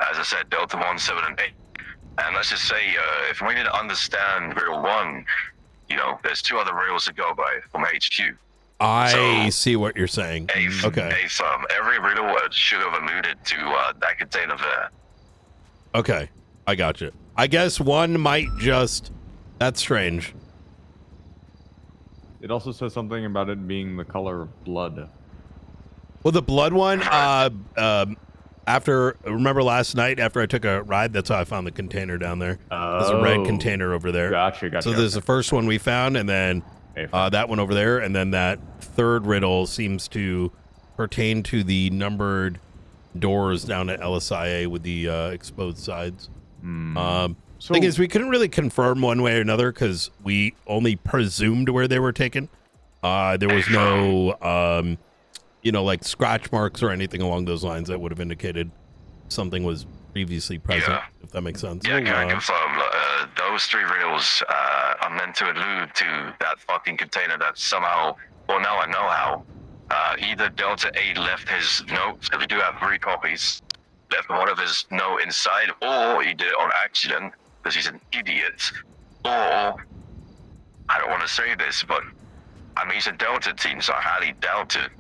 as I said, Delta 1, 7, and 8. And let's just say, if we didn't understand riddle 1, there's 2 other riddles to go by from HQ. I see what you're saying. Okay. Every riddle should have alluded to that container there. Okay. I got you. I guess one might just... That's strange. It also says something about it being the color of blood. Well, the blood one, remember last night after I took a ride, that's how I found the container down there. There's a red container over there. Gotcha. So there's the first one we found, and then that one over there, and then that third riddle seems to pertain to the numbered doors down at LSIA with the exposed sides. Thing is, we couldn't really confirm one way or another because we only presumed where they were taken. There was no, like scratch marks or anything along those lines that would have indicated something was previously present, if that makes sense. Yeah, can I confirm? Those 3 riddles are meant to allude to that fucking container that somehow, well, now I know how. Either Delta 8 left his notes, because we do have 3 copies, left one of his note inside, or he did it on accident because he's an idiot, or I don't want to say this, but I mean, he's a Delta team, so I highly doubt it,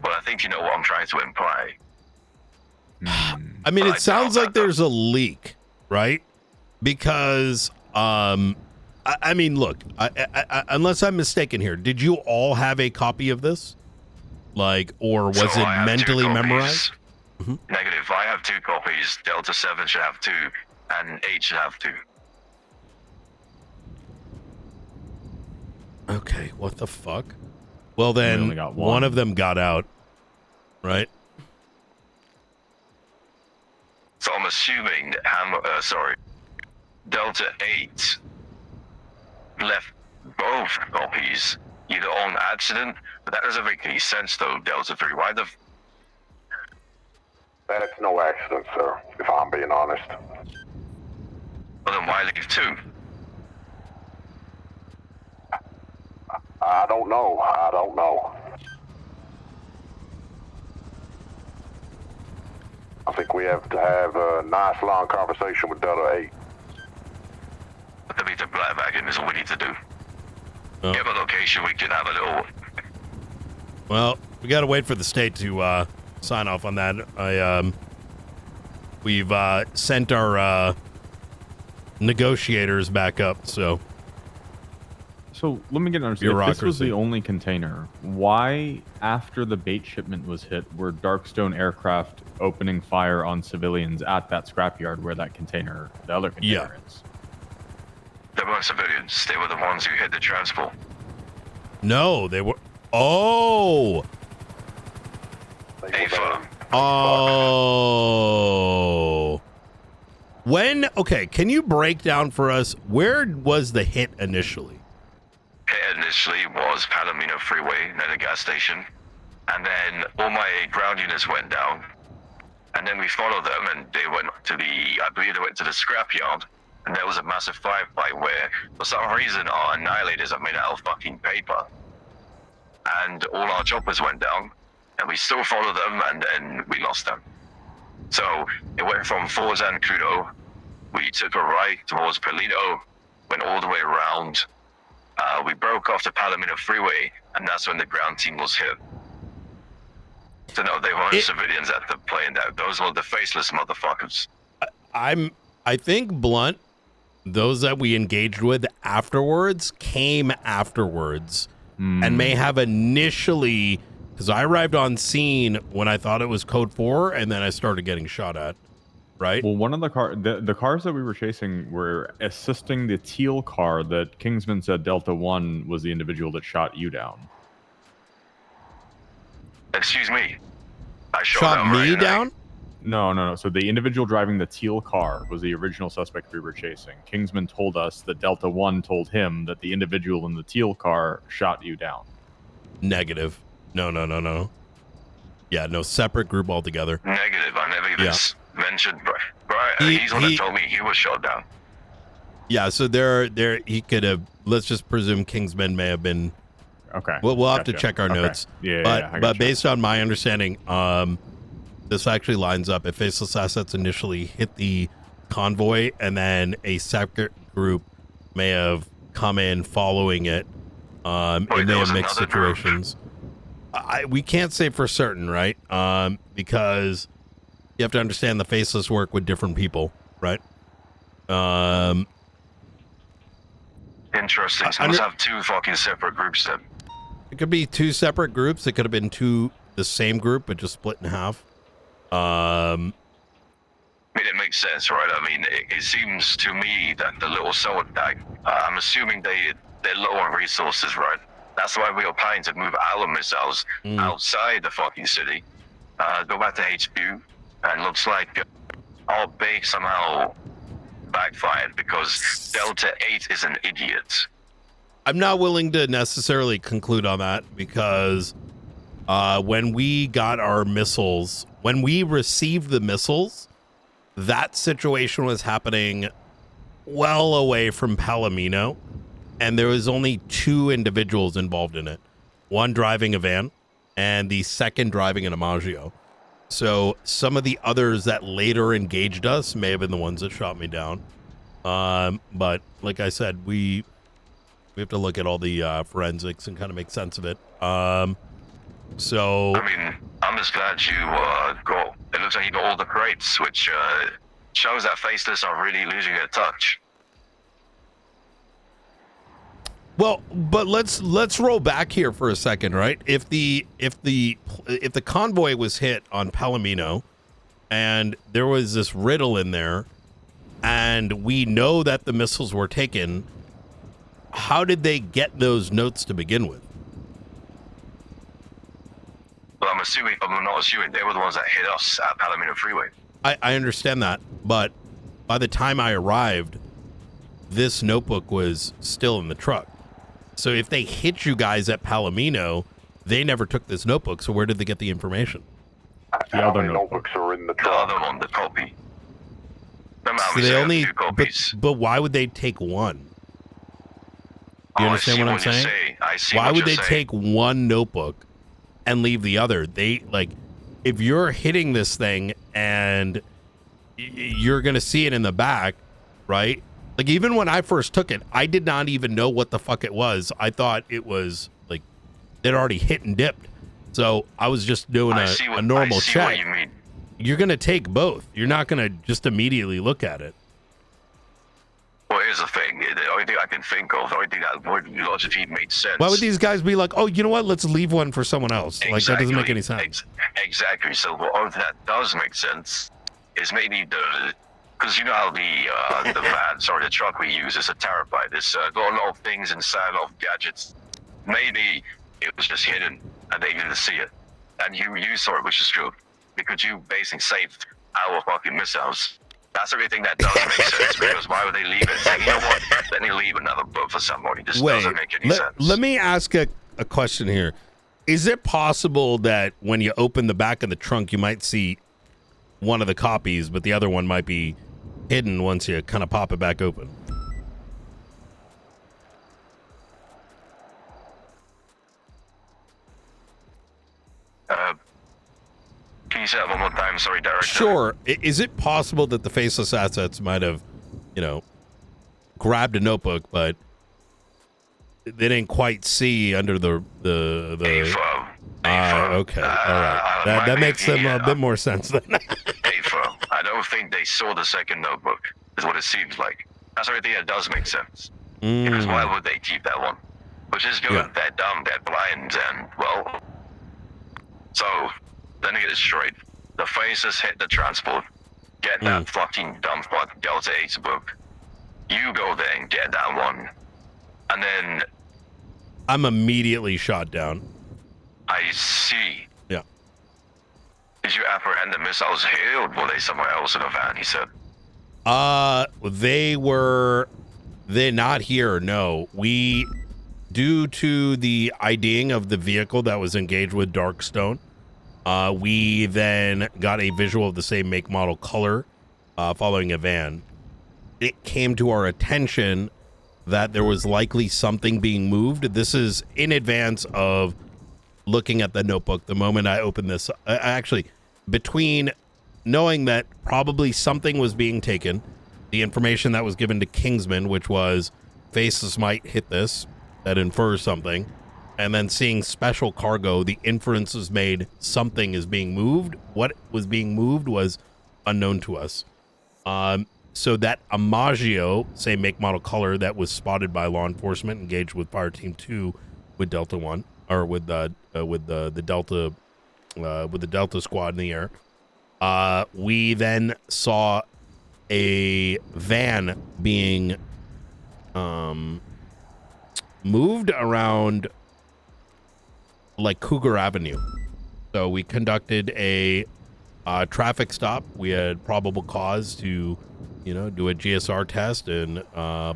but I think you know what I'm trying to imply. I mean, it sounds like there's a leak, right? Because I mean, look, unless I'm mistaken here, did you all have a copy of this, or was it mentally memorized? Negative. I have 2 copies. Delta 7 should have 2, and 8 should have 2. Okay, what the fuck? Well, then one of them got out. right? So I'm assuming Delta 8 left both copies either on accident, but that doesn't make any sense though, Delta 3. Why the That's no accident, sir, if I'm being honest. Well then why leave 2? I don't know. I think we have to have a nice long conversation with Delta 8. Let me to black wagon is all we need to do. Give a location, we can have a little... Well, we got to wait for the state to sign off on that. We've sent our negotiators back up, so... So let me get an understanding. If this was Bureaucracy. the only container, why, after the bait shipment was hit, were Darkstone aircraft opening fire on civilians at that scrapyard where that container, the other container is? They weren't civilians, they were the ones who hit the transport. No, they were... Oh! Oh. When... Okay, can you break down for us, where was the hit initially? Hit initially was Palomino Freeway near the gas station, and then all my ground units went down, and then we followed them, and they went to I believe they went to the scrapyard, and there was a massive firefight where, for some reason, our annihilators are made out of fucking paper, and all our choppers went down, and we still followed them, and then we lost them. So it went from Fort Zancudo, we took a right towards Polito, went all the way around. We broke off the Palomino Freeway, and that's when the ground team was hit. So no, they weren't civilians at the plane. Those were the faceless motherfuckers. I think Blunt, those that we engaged with afterwards, came afterwards and may have initially, because I arrived on scene when I thought it was Code 4, and then I started getting shot at. Right? Well, one of the cars that we were chasing were assisting the teal car that Kingsman said Delta 1 was the individual that shot you down. Excuse me. I shot me down? No. So the individual driving the teal car was the original suspect we were chasing. Kingsman told us that Delta 1 told him that the individual in the teal car shot you down. Negative. No. Yeah, no, separate group altogether. Negative. I never even mentioned. He's the one that told me he was shot down. Yeah, so there he could have. Let's just presume Kingsman may have been. Okay. We'll have to check our notes. But based on my understanding, this actually lines up. If Faceless Assets initially hit the convoy, and then a separate group may have come in following it. It may have mixed situations. We can't say for certain, right? Because you have to understand the Faceless work with different people, right? Interesting. So must have 2 fucking separate groups then. It could be 2 separate groups. It could have been the same group, but just split in half. I mean, it makes sense, right? I mean, it seems to me that the little cell I'm assuming they're low on resources, right? That's why we are planning to move our missiles outside the fucking city, go back to HQ, and looks like our base somehow backfired because Delta 8 is an idiot. I'm not willing to necessarily conclude on that because when we got our missiles, when we received the missiles, that situation was happening well away from Palomino, and there was only 2 individuals involved in it. One driving a van, and the second driving an Amaggio. So some of the others that later engaged us may have been the ones that shot me down. But like I said, we have to look at all the forensics and kind of make sense of it. So I mean, I'm just glad you got. It looks like you got all the crates, which shows that Faceless are really losing their touch. Well, but let's roll back here for a second, right? If the convoy was hit on Palomino, and there was this riddle in there, and we know that the missiles were taken, how did they get those notes to begin with? Well, I'm assuming, I'm not assuming, they were the ones that hit us at Palomino Freeway. I understand that, but by the time I arrived, this notebook was still in the truck. So if they hit you guys at Palomino, they never took this notebook. So where did they get the information? The other notebooks are in the truck. The other one, the copy. Remember, So we they said only, two copies. but why would they take one? Do you Oh, understand what I'm you're saying? I see Why what would you're they saying. take one notebook and leave the other? They like, if you're hitting this thing and you're gonna see it in the back, right? Like even when I first took it, I did not even know what the fuck it was. I thought it was like they'd already hit and dipped. So I was just doing a normal check. What you mean. You're gonna take both. You're not gonna just immediately look at it. Well, here's the thing. The only thing I can think of, the only thing that would logically make sense. Why would these guys be like, oh, you know what? Let's leave one for someone else. Like that doesn't make any sense. Exactly. So what only that does make sense is maybe because you know how the van, sorry, the truck we use is a terabyte. It's got a lot of things inside, a lot of gadgets. Maybe it was just hidden and they didn't see it, and you saw it, which is true, because you basically saved our fucking missiles. That's the only thing that does make sense, because why would they leave it? Say, you know what? Let me leave another book for somebody. This doesn't make any sense. Let me ask a question here. Is it possible that when you open the back of the trunk, you might see one of the copies, but the other one might be hidden once you kind of pop it back open? Can you say that one more time? Sorry, Director. Sure. Is it possible that the faceless assets might have, grabbed a notebook, but they didn't quite see under the okay, all right. That makes them a bit more sense then. I don't think they saw the second notebook, is what it seems like. That's the only thing that does make sense. Because why would they keep that one? Which is good. Yeah. They're dumb, they're blind, and, well... So, let me get it straight. The faces hit the transport. Get that fucking dumb fuck Delta 8's book. You go there and get that one. And then... I'm immediately shot down. I see. Yeah. Did you apprehend the missiles here, or were they somewhere else in the van, he said? They're not here, no. Due to the IDing of the vehicle that was engaged with Darkstone, we then got a visual of the same make, model, color following a van. It came to our attention that there was likely something being moved. This is in advance of looking at the notebook. The moment I opened this, actually, between knowing that probably something was being taken, the information that was given to Kingsman, which was faceless might hit this, that infers something, and then seeing special cargo, the inference was made something is being moved. What was being moved was unknown to us. So that Amaggio, same make, model, color, that was spotted by law enforcement, engaged with Fire Team 2 with Delta 1, or with the Delta squad in the air. We then saw a van being moved around like Cougar Avenue. So we conducted a traffic stop. We had probable cause to, do a GSR test, and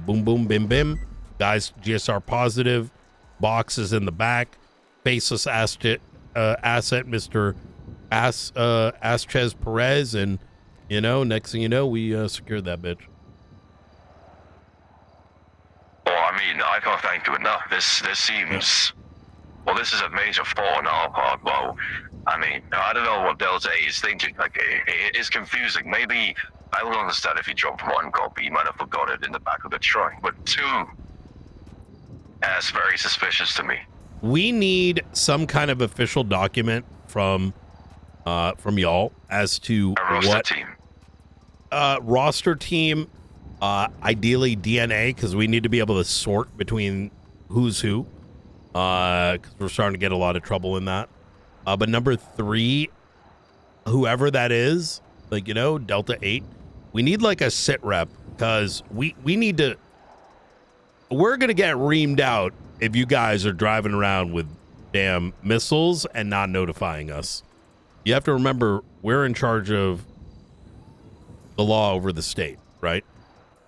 boom, boom, bim, bim. Guys, GSR positive. Boxes in the back. Faceless asset, Mr. Aschez Perez, and next thing you know, we secured that bitch. Well, I mean, I can't thank you enough. This seems... Well, this is a major flaw on our part. Well, I mean, I don't know what Delta is thinking. Like, it is confusing. Maybe I would understand if you dropped one copy, you might have forgot it in the back of the truck. But two, that's very suspicious to me. We need some kind of official document from y'all as to a roster team. Roster team, ideally DNA, because we need to be able to sort between who's who. Because we're starting to get a lot of trouble in that. But number 3, whoever that is, Delta 8, we need like a sit rep, because we need to. We're gonna get reamed out if you guys are driving around with damn missiles and not notifying us. You have to remember, we're in charge of the law over the state, right?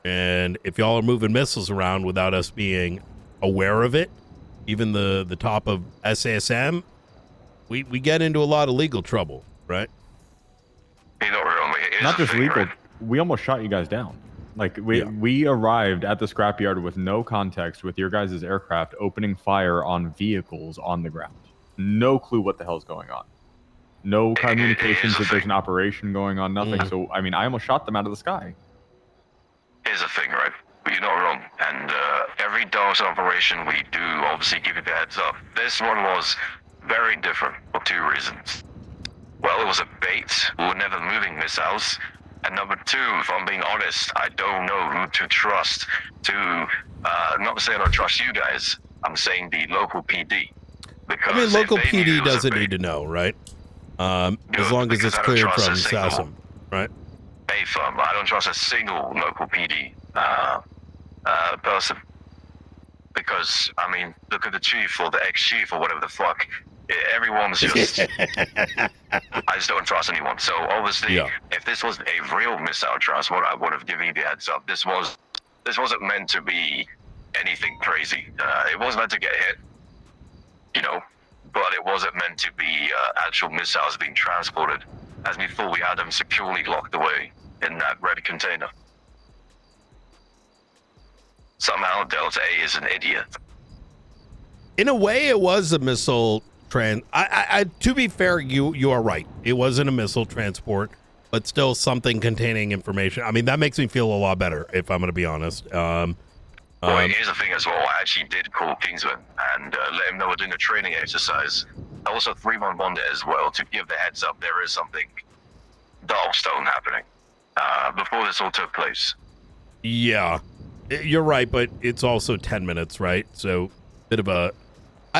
And if y'all are moving missiles around without us being aware of it, even the top of SASM, we get into a lot of legal trouble, right? Not just legal. We almost shot you guys down. Like we arrived at the scrapyard with no context with your guys' aircraft opening fire on vehicles on the ground. No clue what the hell's going on. No communications that there's an operation going on, nothing. So, I mean, I almost shot them out of the sky. Here's the thing, right? You're not wrong. And every DOS operation we do, obviously give you the heads up. This one was very different for two reasons. Well, it was a bait. We were never moving missiles. And number two, if I'm being honest, I don't know who to trust to, not saying I don't trust you guys, I'm saying the local PD. Because I mean, local PD doesn't need to know, right? As long as it's cleared from SASM, right? A firm. I don't trust a single local PD person. Because, I mean, look at the chief or the ex-chief or whatever the fuck. Everyone's just... I just don't trust anyone. So, obviously, if this was a real missile trust, what I would have given you the heads up. This wasn't meant to be anything crazy. It wasn't meant to get hit, you know, but it wasn't meant to be actual missiles being transported. As we thought, we had them securely locked away in that red container. Somehow Delta A is an idiot. In a way, it was a missile to be fair, you are right. It wasn't a missile transport, but still something containing information. I mean, that makes me feel a lot better, if I'm going to be honest. Well, here's the thing as well. I actually did call Kingsman and let him know we're doing a training exercise. I also 311 it as well to give the heads up there is something dark stone happening before this all took place. Yeah, you're right, but it's also 10 minutes, right? So, bit of a...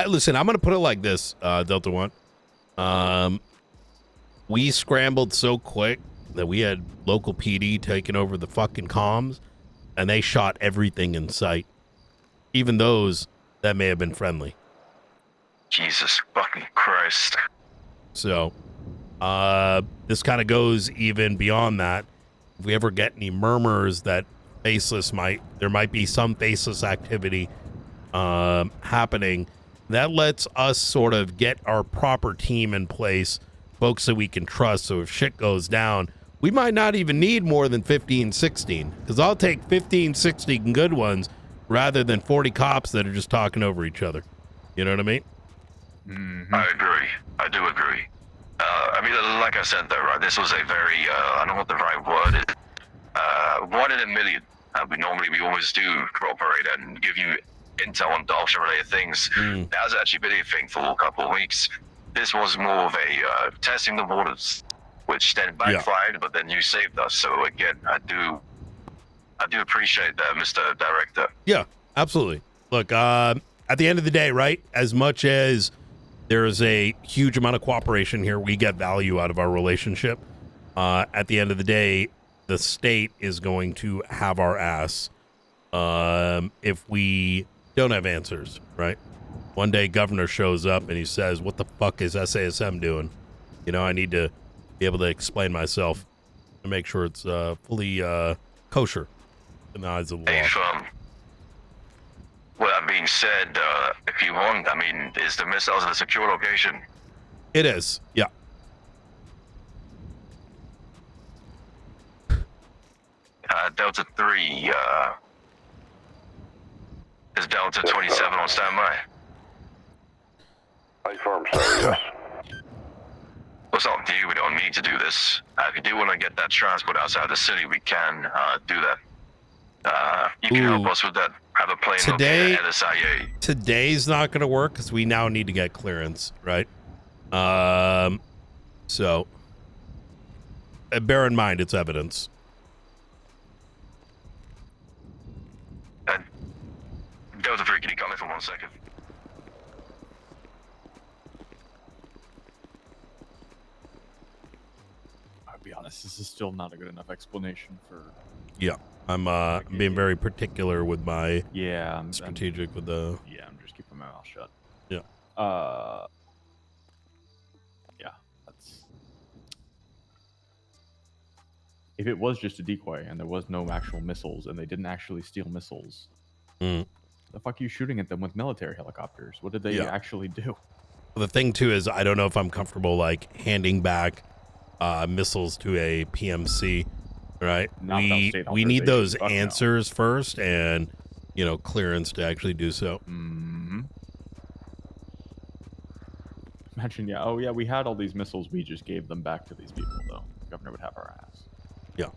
listen, I'm going to put it like this, Delta One. We scrambled so quick that we had local PD taking over the fucking comms, and they shot everything in sight. Even those that may have been friendly. Jesus fucking Christ. So, this kind of goes even beyond that. If we ever get any murmurs that there might be some faceless activity happening, that lets us sort of get our proper team in place, folks that we can trust. So if shit goes down, we might not even need more than 15, 16, because I'll take 15, 16 good ones rather than 40 cops that are just talking over each other. You know what I mean? Mm-hmm. I agree. I do agree. I mean, like I said, though, right, this was a very, I don't know what the right word is, 1 in a million. We always do cooperate and give you intel on adoption-related things. That has actually been a thing for a couple of weeks. This was more of a testing the waters, which then backfired, but then you saved us. So again, I do appreciate that, Mr. Director. Yeah, absolutely. Look, at the end of the day, right, as much as there is a huge amount of cooperation here, we get value out of our relationship. At the end of the day, the state is going to have our ass if we don't have answers, right? One day governor shows up and he says, what the fuck is SASM doing? You know, I need to be able to explain myself and make sure it's fully kosher in the eyes of the law. Well, that being said, if you want, I mean, is the missiles in a secure location? It is, yeah. Delta 3, is Delta 27 on standby? Confirm, sir, yes. What's up to you? We don't need to do this. If you do want to get that transport outside the city, we can do that. You can help us with that. Have a plane located at SIA. Today's not going to work because we now need to get clearance, right? So, bear in mind, it's evidence. Delta 3, can you come in for 1 second? I'll be honest, this is still not a good enough explanation for... Yeah, I'm being very particular with my I'm strategic with the... Yeah, I'm just keeping my mouth shut. Yeah. Yeah, that's. If it was just a decoy and there was no actual missiles and they didn't actually steal missiles, the fuck are you shooting at them with military helicopters? What did they actually do? The thing too is I don't know if I'm comfortable like handing back missiles to a PMC, right? Not without state We need those authorization. Fuck no. answers first, and clearance to actually do so. Imagine, oh yeah, we had all these missiles, we just gave them back to these people, though. The governor would have our ass. Yeah.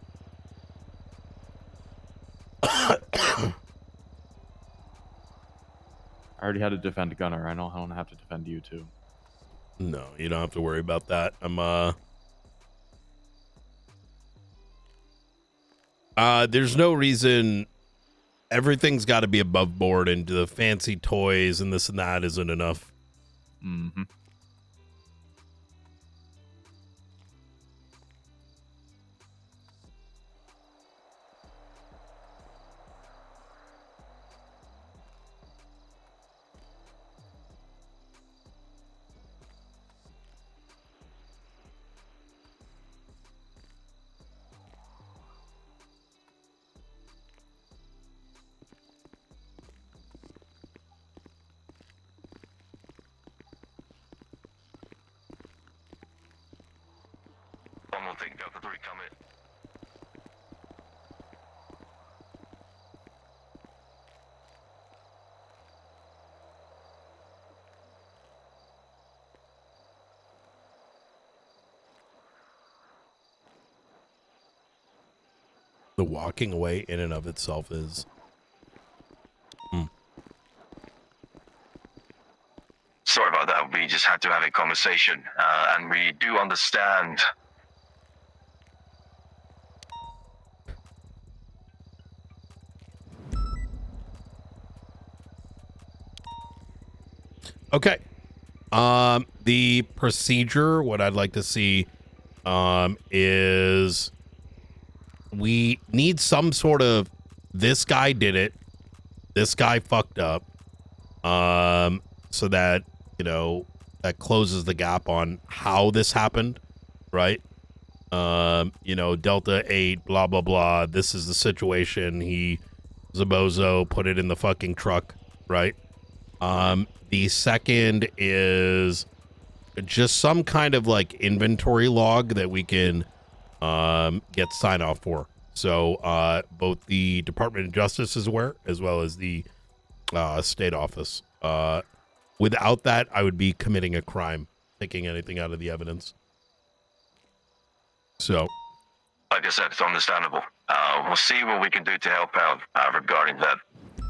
I already had to defend Gunner. I don't have to defend you too. No, you don't have to worry about that. There's no reason. Everything's got to be above board, and the fancy toys and this and that isn't enough. Mm-hmm. One more thing, Delta 3, come in. The walking away in and of itself is. Sorry about that. We just had to have a conversation, and we do understand. Okay. The procedure, what I'd like to see, is we need some sort of this guy did it, this guy fucked up, so that that closes the gap on how this happened, right? Delta 8, blah blah blah. This is the situation. He was a bozo, put it in the fucking truck, right? The second is just some kind of like inventory log that we can get sign off for. So both the Department of Justice is aware, as well as the state office. Without that, I would be committing a crime, taking anything out of the evidence. So, Like I said, it's understandable. We'll see what we can do to help out regarding that.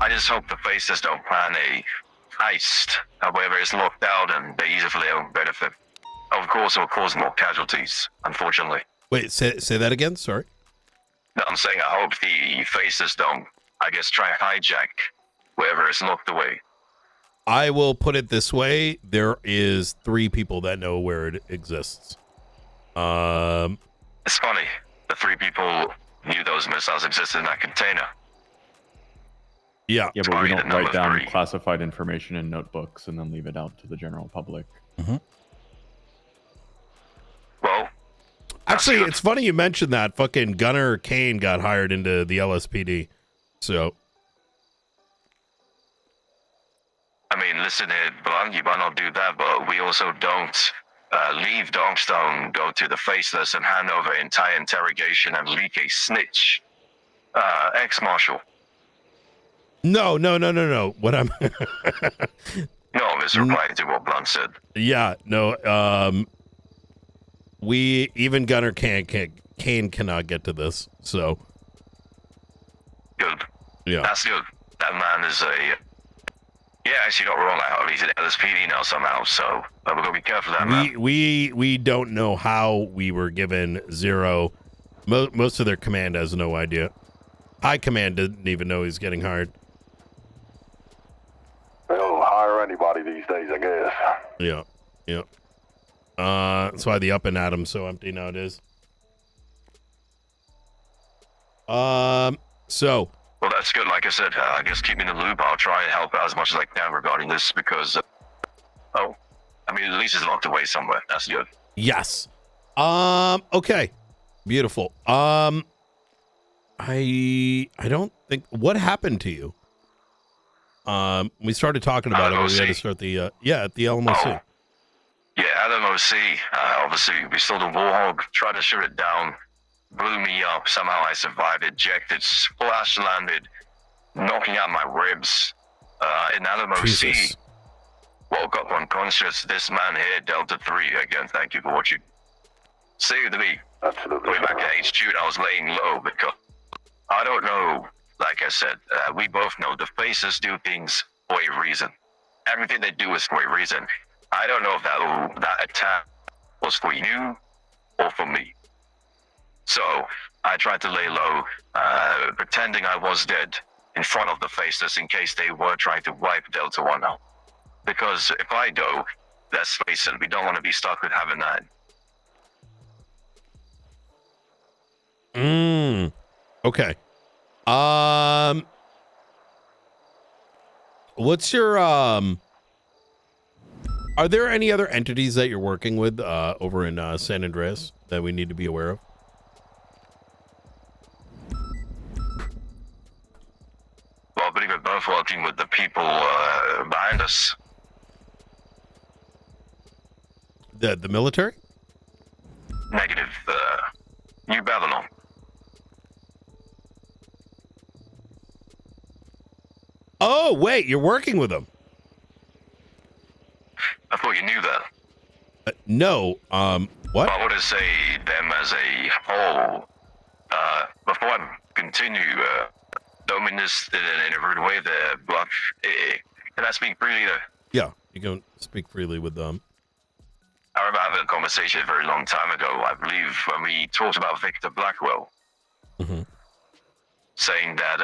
I just hope the faces don't plan a heist. However, it's locked out and they use it for their own benefit. Of course, it will cause more casualties, unfortunately. wait, say that again. Sorry. No, I'm saying I hope the faces don't, try and hijack wherever it's locked away. I will put it this way: there is 3 people that know where it exists. It's funny. The 3 people knew those missiles existed in that container. Yeah. Yeah, but we don't write down classified information in notebooks and then leave it out to the general public. Mm-hmm. Well, actually, it's funny you mentioned that. Fucking Gunner Kane got hired into the LSPD. So, I mean, listen here, Blunt, you might not do that, but we also don't leave Dogstone, go to the faceless and hand over entire interrogation and leak a snitch. Ex-Marshal. No. What I'm... No, I'm just replying to what Blunt said. Yeah, no. We, even Gunner Kane cannot get to this, so... Good. Yeah. That's good. That man is a... Yeah, actually not wrong. He's an LSPD now somehow, so we're going to be careful of that, man. We don't know how we were given 0. Most of their command has no idea. High command didn't even know he's getting hired. They'll hire anybody these days, I guess. Yeah. That's why the up and Adam's so empty nowadays. So... Well, that's good. Like I said, I guess keep me in the loop. I'll try and help out as much as I can regarding this because Oh, I mean, at least it's locked away somewhere. That's good. Yes. Okay. Beautiful. I don't think, what happened to you? We started talking about it, but we had to start the at the LMOC. Yeah, LMOC. Obviously, we saw the Warhog, tried to shoot it down, blew me up. Somehow I survived, ejected, splash landed, knocking out my ribs. In LMOC, Jesus. woke up unconscious. This man here, Delta 3, again, thank you for what you saved me. Absolutely. Going back to HQ, I was laying low because I don't know. Like I said, we both know the faces do things for a reason. Everything they do is for a reason. I don't know if that attack was for you or for me. So I tried to lay low, pretending I was dead in front of the faces in case they were trying to wipe Delta 1 out. Because if I do, let's face it, we don't want to be stuck with having that. Okay. What's your are there any other entities that you're working with over in San Andreas that we need to be aware of? Well, I believe we're both working with the people behind us. The military? Negative. New Babylon. Oh, wait, you're working with them. I thought you knew that. No, what? I would say them as a whole. Before I continue, don't mean this in a rude way there, but can I speak freely there? Yeah, you can speak freely with them. I remember having a conversation a very long time ago, I believe, when we talked about Victor Blackwell. Saying that,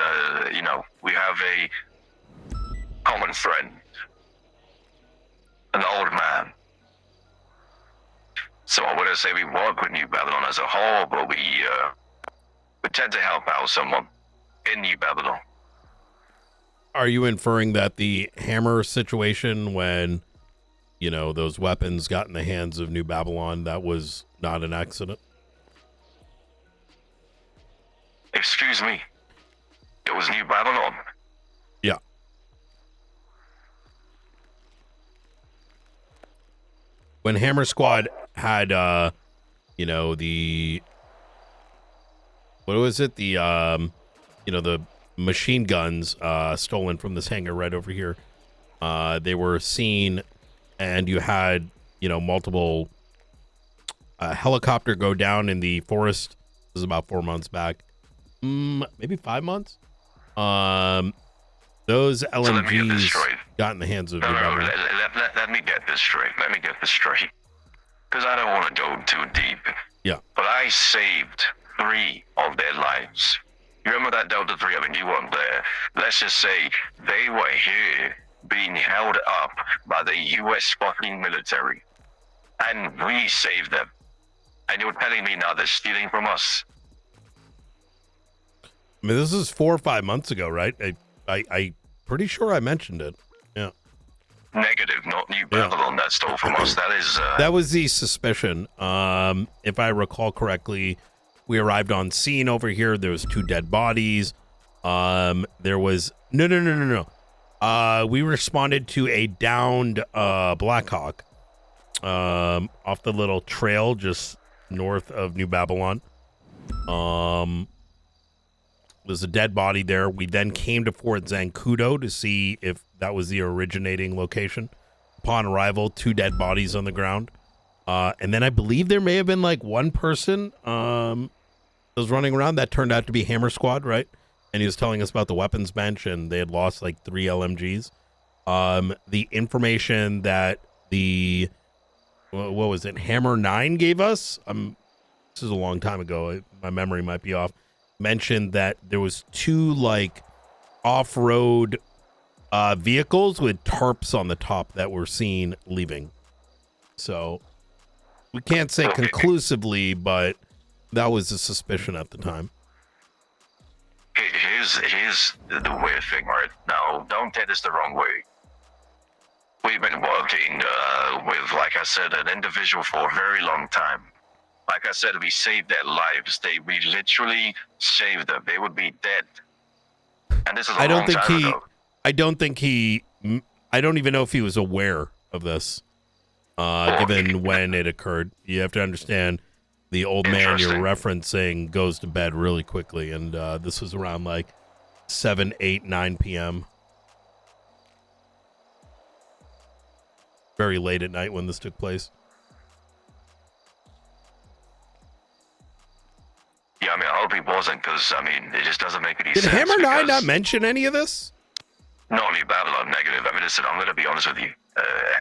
we have a common friend. An old man. So I wouldn't say we work with New Babylon as a whole, but we tend to help out someone in New Babylon. Are you inferring that the hammer situation when, those weapons got in the hands of New Babylon, that was not an accident? Excuse me. It was New Babylon. Yeah. When Hammer Squad had, the, what was it? The, the machine guns stolen from this hangar right over here. They were seen, and you had, multiple helicopter go down in the forest. This was about 4 months back. Maybe 5 months. Those LMGs got in the hands of New Babylon. Let me get this straight. Because I don't want to go too deep. Yeah. But I saved 3 of their lives. You remember that Delta 3? I mean, you weren't there. Let's just say they were here being held up by the U.S. fucking military. And we saved them. And you're telling me now they're stealing from us? I mean, this is 4 or 5 months ago, right? I pretty sure I mentioned it. Yeah. Negative, not New Babylon that stole from us. That is... That was the suspicion. If I recall correctly, we arrived on scene over here. There was 2 dead bodies. There was... No. We responded to a downed Blackhawk off the little trail just north of New Babylon. There's a dead body there. We then came to Fort Zancudo to see if that was the originating location. Upon arrival, 2 dead bodies on the ground. And then I believe there may have been like one person that was running around that turned out to be Hammer Squad, right? And he was telling us about the weapons bench, and they had lost like 3 LMGs. The information that the, what was it, Hammer 9 gave us? This is a long time ago. My memory might be off. Mentioned that there was 2 like off-road vehicles with tarps on the top that were seen leaving. So we can't say conclusively, but that was a suspicion at the time. Here's the weird thing, right? Now, don't take this the wrong way. We've been working with, like I said, an individual for a very long time. Like I said, we saved their lives. We literally saved them. They would be dead. And this is a long time ago. I don't even know if he was aware of this, given when it occurred. You have to understand, the old man you're referencing goes to bed really quickly, and this was around like 7, 8, 9 p.m. Very late at night when this took place. Yeah, I mean, I hope he wasn't, because, I mean, it just doesn't make any Did sense. Hammer 9 not mention any of this? Not New Babylon, negative. I mean, listen, I'm going to be honest with you.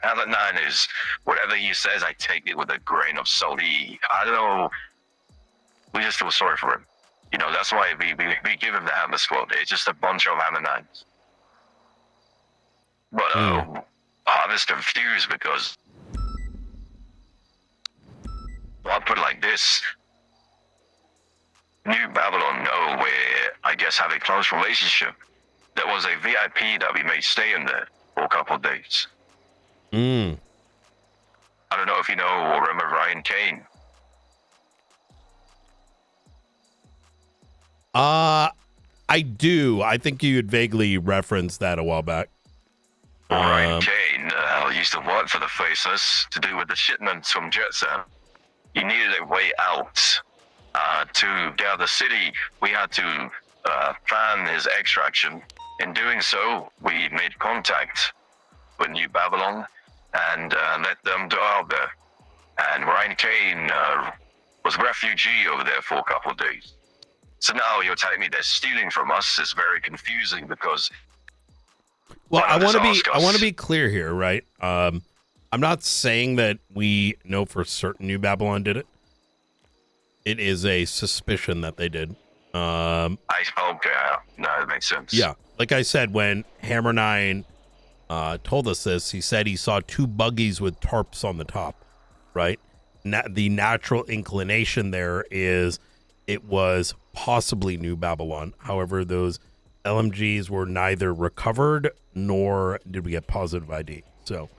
Hammer 9 is, whatever he says, I take it with a grain of salt. I don't know, we just feel sorry for him. You know, that's why we give him the Hammer Squad. It's just a bunch of Hammer 9s. But I'm just confused because, I'll put it like this. New Babylon know where, I guess, have a close relationship. There was a VIP that we made stay in there for a couple of days. I don't know if you know or remember Ryan Kane. I do. I think you had vaguely referenced that a while back. Ryan Kane used to work for the Faceless to do with the shipments from Jetson. He needed a way out. To get out of the city, we had to plan his extraction. In doing so, we made contact with New Babylon and let them go out there. And Ryan Kane was a refugee over there for a couple of days. So now you're telling me they're stealing from us. It's very confusing because. Well, I want to be clear here, right? I'm not saying that we know for certain New Babylon did it. It is a suspicion that they did. Okay, no, that makes sense. Yeah, like I said, when Hammer 9 told us this, he said he saw 2 buggies with tarps on the top, right? The natural inclination there is it was possibly New Babylon. However, those LMGs were neither recovered nor did we get positive ID. So,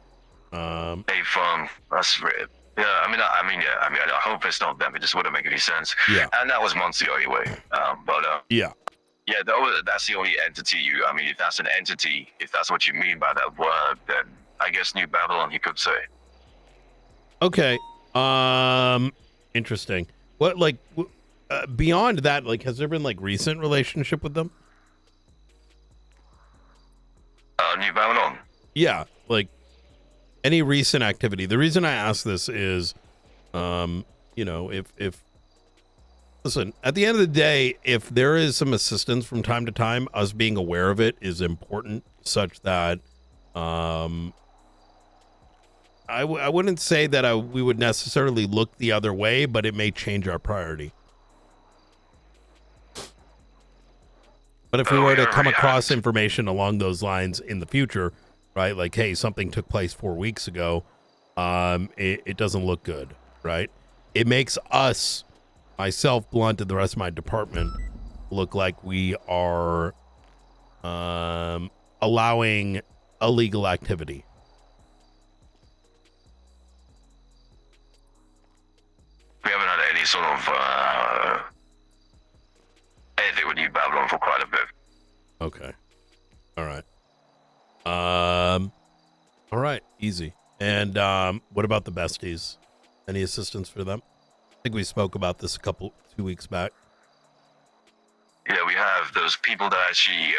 hey, fun. That's weird. Yeah, I hope it's not them. It just wouldn't make any sense. Yeah. And that was months ago anyway. Yeah, that's the only entity if that's an entity, if that's what you mean by that word, then I guess New Babylon, you could say. Okay. Interesting. What, like, beyond that, like, has there been, like, recent relationship with them? New Babylon? Yeah, like, any recent activity. The reason I ask this is, if listen, at the end of the day, if there is some assistance from time to time, us being aware of it is important, such that I wouldn't say that we would necessarily look the other way, but it may change our priority. But if we were to come across information along those lines in the future, right? Like, hey, something took place 4 weeks ago. It doesn't look good, right? It makes us, myself, Blunt, and the rest of my department look like we are allowing illegal activity. We haven't had any sort of anything with New Babylon for quite a bit. Okay. All right. All right, easy. And what about the besties? Any assistance for them? I think we spoke about this 2 weeks back. Yeah, we have those people that actually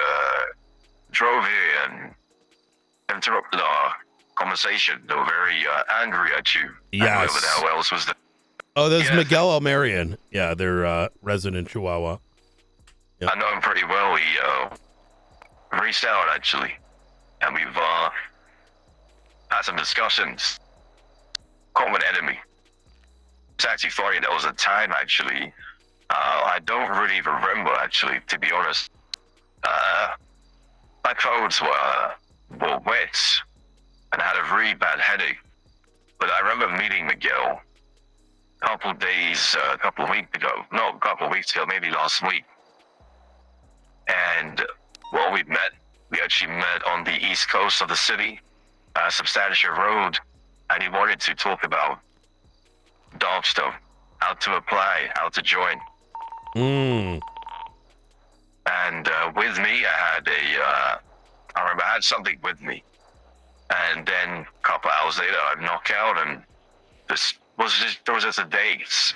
drove here and interrupted our conversation. They were very angry at you. Yes. And whoever else was there. Oh, there's Miguel Almerian. Yeah, they're resident Chihuahua. Yep. I know him pretty well. He reached out, actually. And we've had some discussions. Common enemy. It's actually funny, there was a time, actually. I don't really even remember, actually, to be honest. My clothes were wet, and I had a really bad headache. But I remember meeting Miguel a couple of weeks ago. No, a couple of weeks ago, maybe last week. And, well, we actually met on the east coast of the city. Substantia Road, and he wanted to talk about Darkstone, how to apply, how to join. Mm. And with me, I remember I had something with me. And then a couple hours later, I'd knock out, and there was just a daze.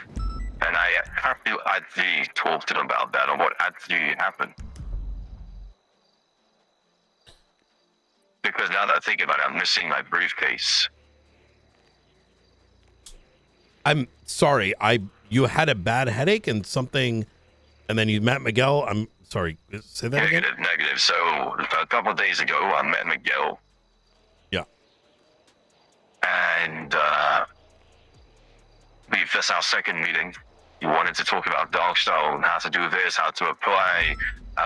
And I actually talked to them about that and what actually happened. Because now that I think about it, I'm missing my briefcase. I'm sorry. You had a bad headache and something, and then you met Miguel. I'm sorry. Say that again. Negative. So a couple of days ago, I met Miguel. Yeah. And that's our second meeting. He wanted to talk about Darkstone, how to do this, how to apply,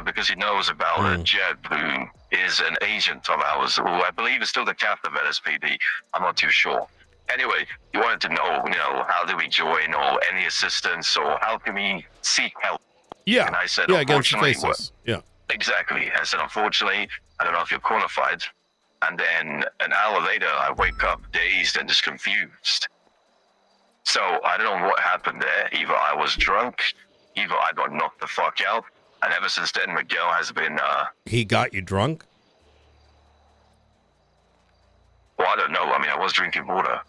because he knows about Jed, who is an agent of ours, who I believe is still the captain of LSPD. I'm not too sure. Anyway, he wanted to know, how do we join, or any assistance, or how can we seek help? Yeah. And I said, Against the unfortunately, faces. Yeah. Exactly. I said, unfortunately, I don't know if you're qualified. And then an hour later, I wake up dazed and just confused. So I don't know what happened there. Either I was drunk, either I got knocked the fuck out. And ever since then, Miguel has been... He got you drunk? Well, I don't know. I mean, I was drinking water.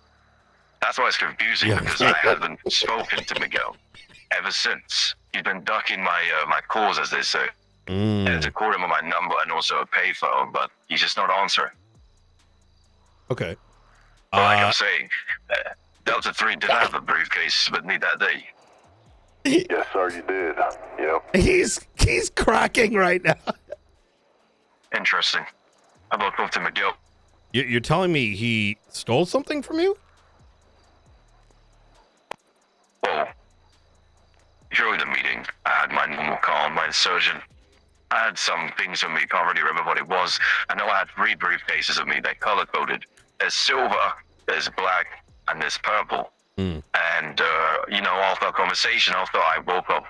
That's why it's confusing, because I haven't spoken to Miguel ever since. He's been ducking my calls, as they say. And to call him on my number and also a payphone, but he's just not answering. Okay. But like I'm saying, Delta 3 did have a briefcase with me that day. Yes, sir, you did. Yep. He's cracking right now. Interesting. I both up to Miguel. You're telling me he stole something from you? Well, during the meeting, I had my normal call, my surgeon. I had some things on me, can't really remember what it was. I know I had 3 briefcases of me, they're color-coded. There's silver, there's black, and there's purple. And, after our conversation, after I woke up,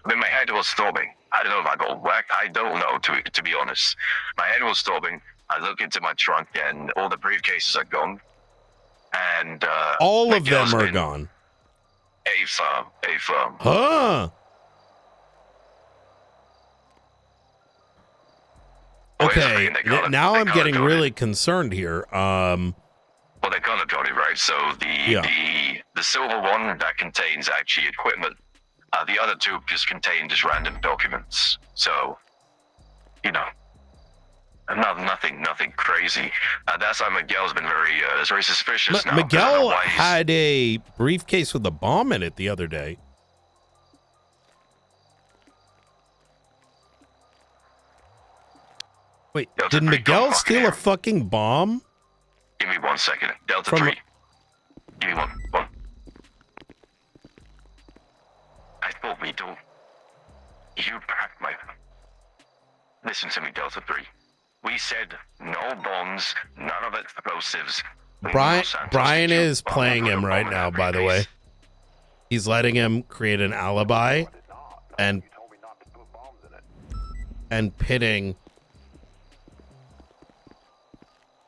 my head was throbbing. I don't know if I got whacked. I don't know, to be honest. My head was throbbing. I look into my trunk, and all the briefcases are gone. And all of them are gone. A firm. Huh. Okay, now I'm getting really concerned here. Well, they're color coded, right? So the silver one that contains actually equipment. The other 2 just contain just random documents. So, nothing crazy. That's why Miguel's been very suspicious now. Miguel had a briefcase with a bomb in it the other day. Wait, did Miguel steal a fucking bomb? Give me 1 second. Delta 3. Give me one. I thought we do. You packed my... Listen to me, Delta 3. We said no bombs, none of explosives. Brian is playing him right now, by the way. He's letting him create an alibi and pitting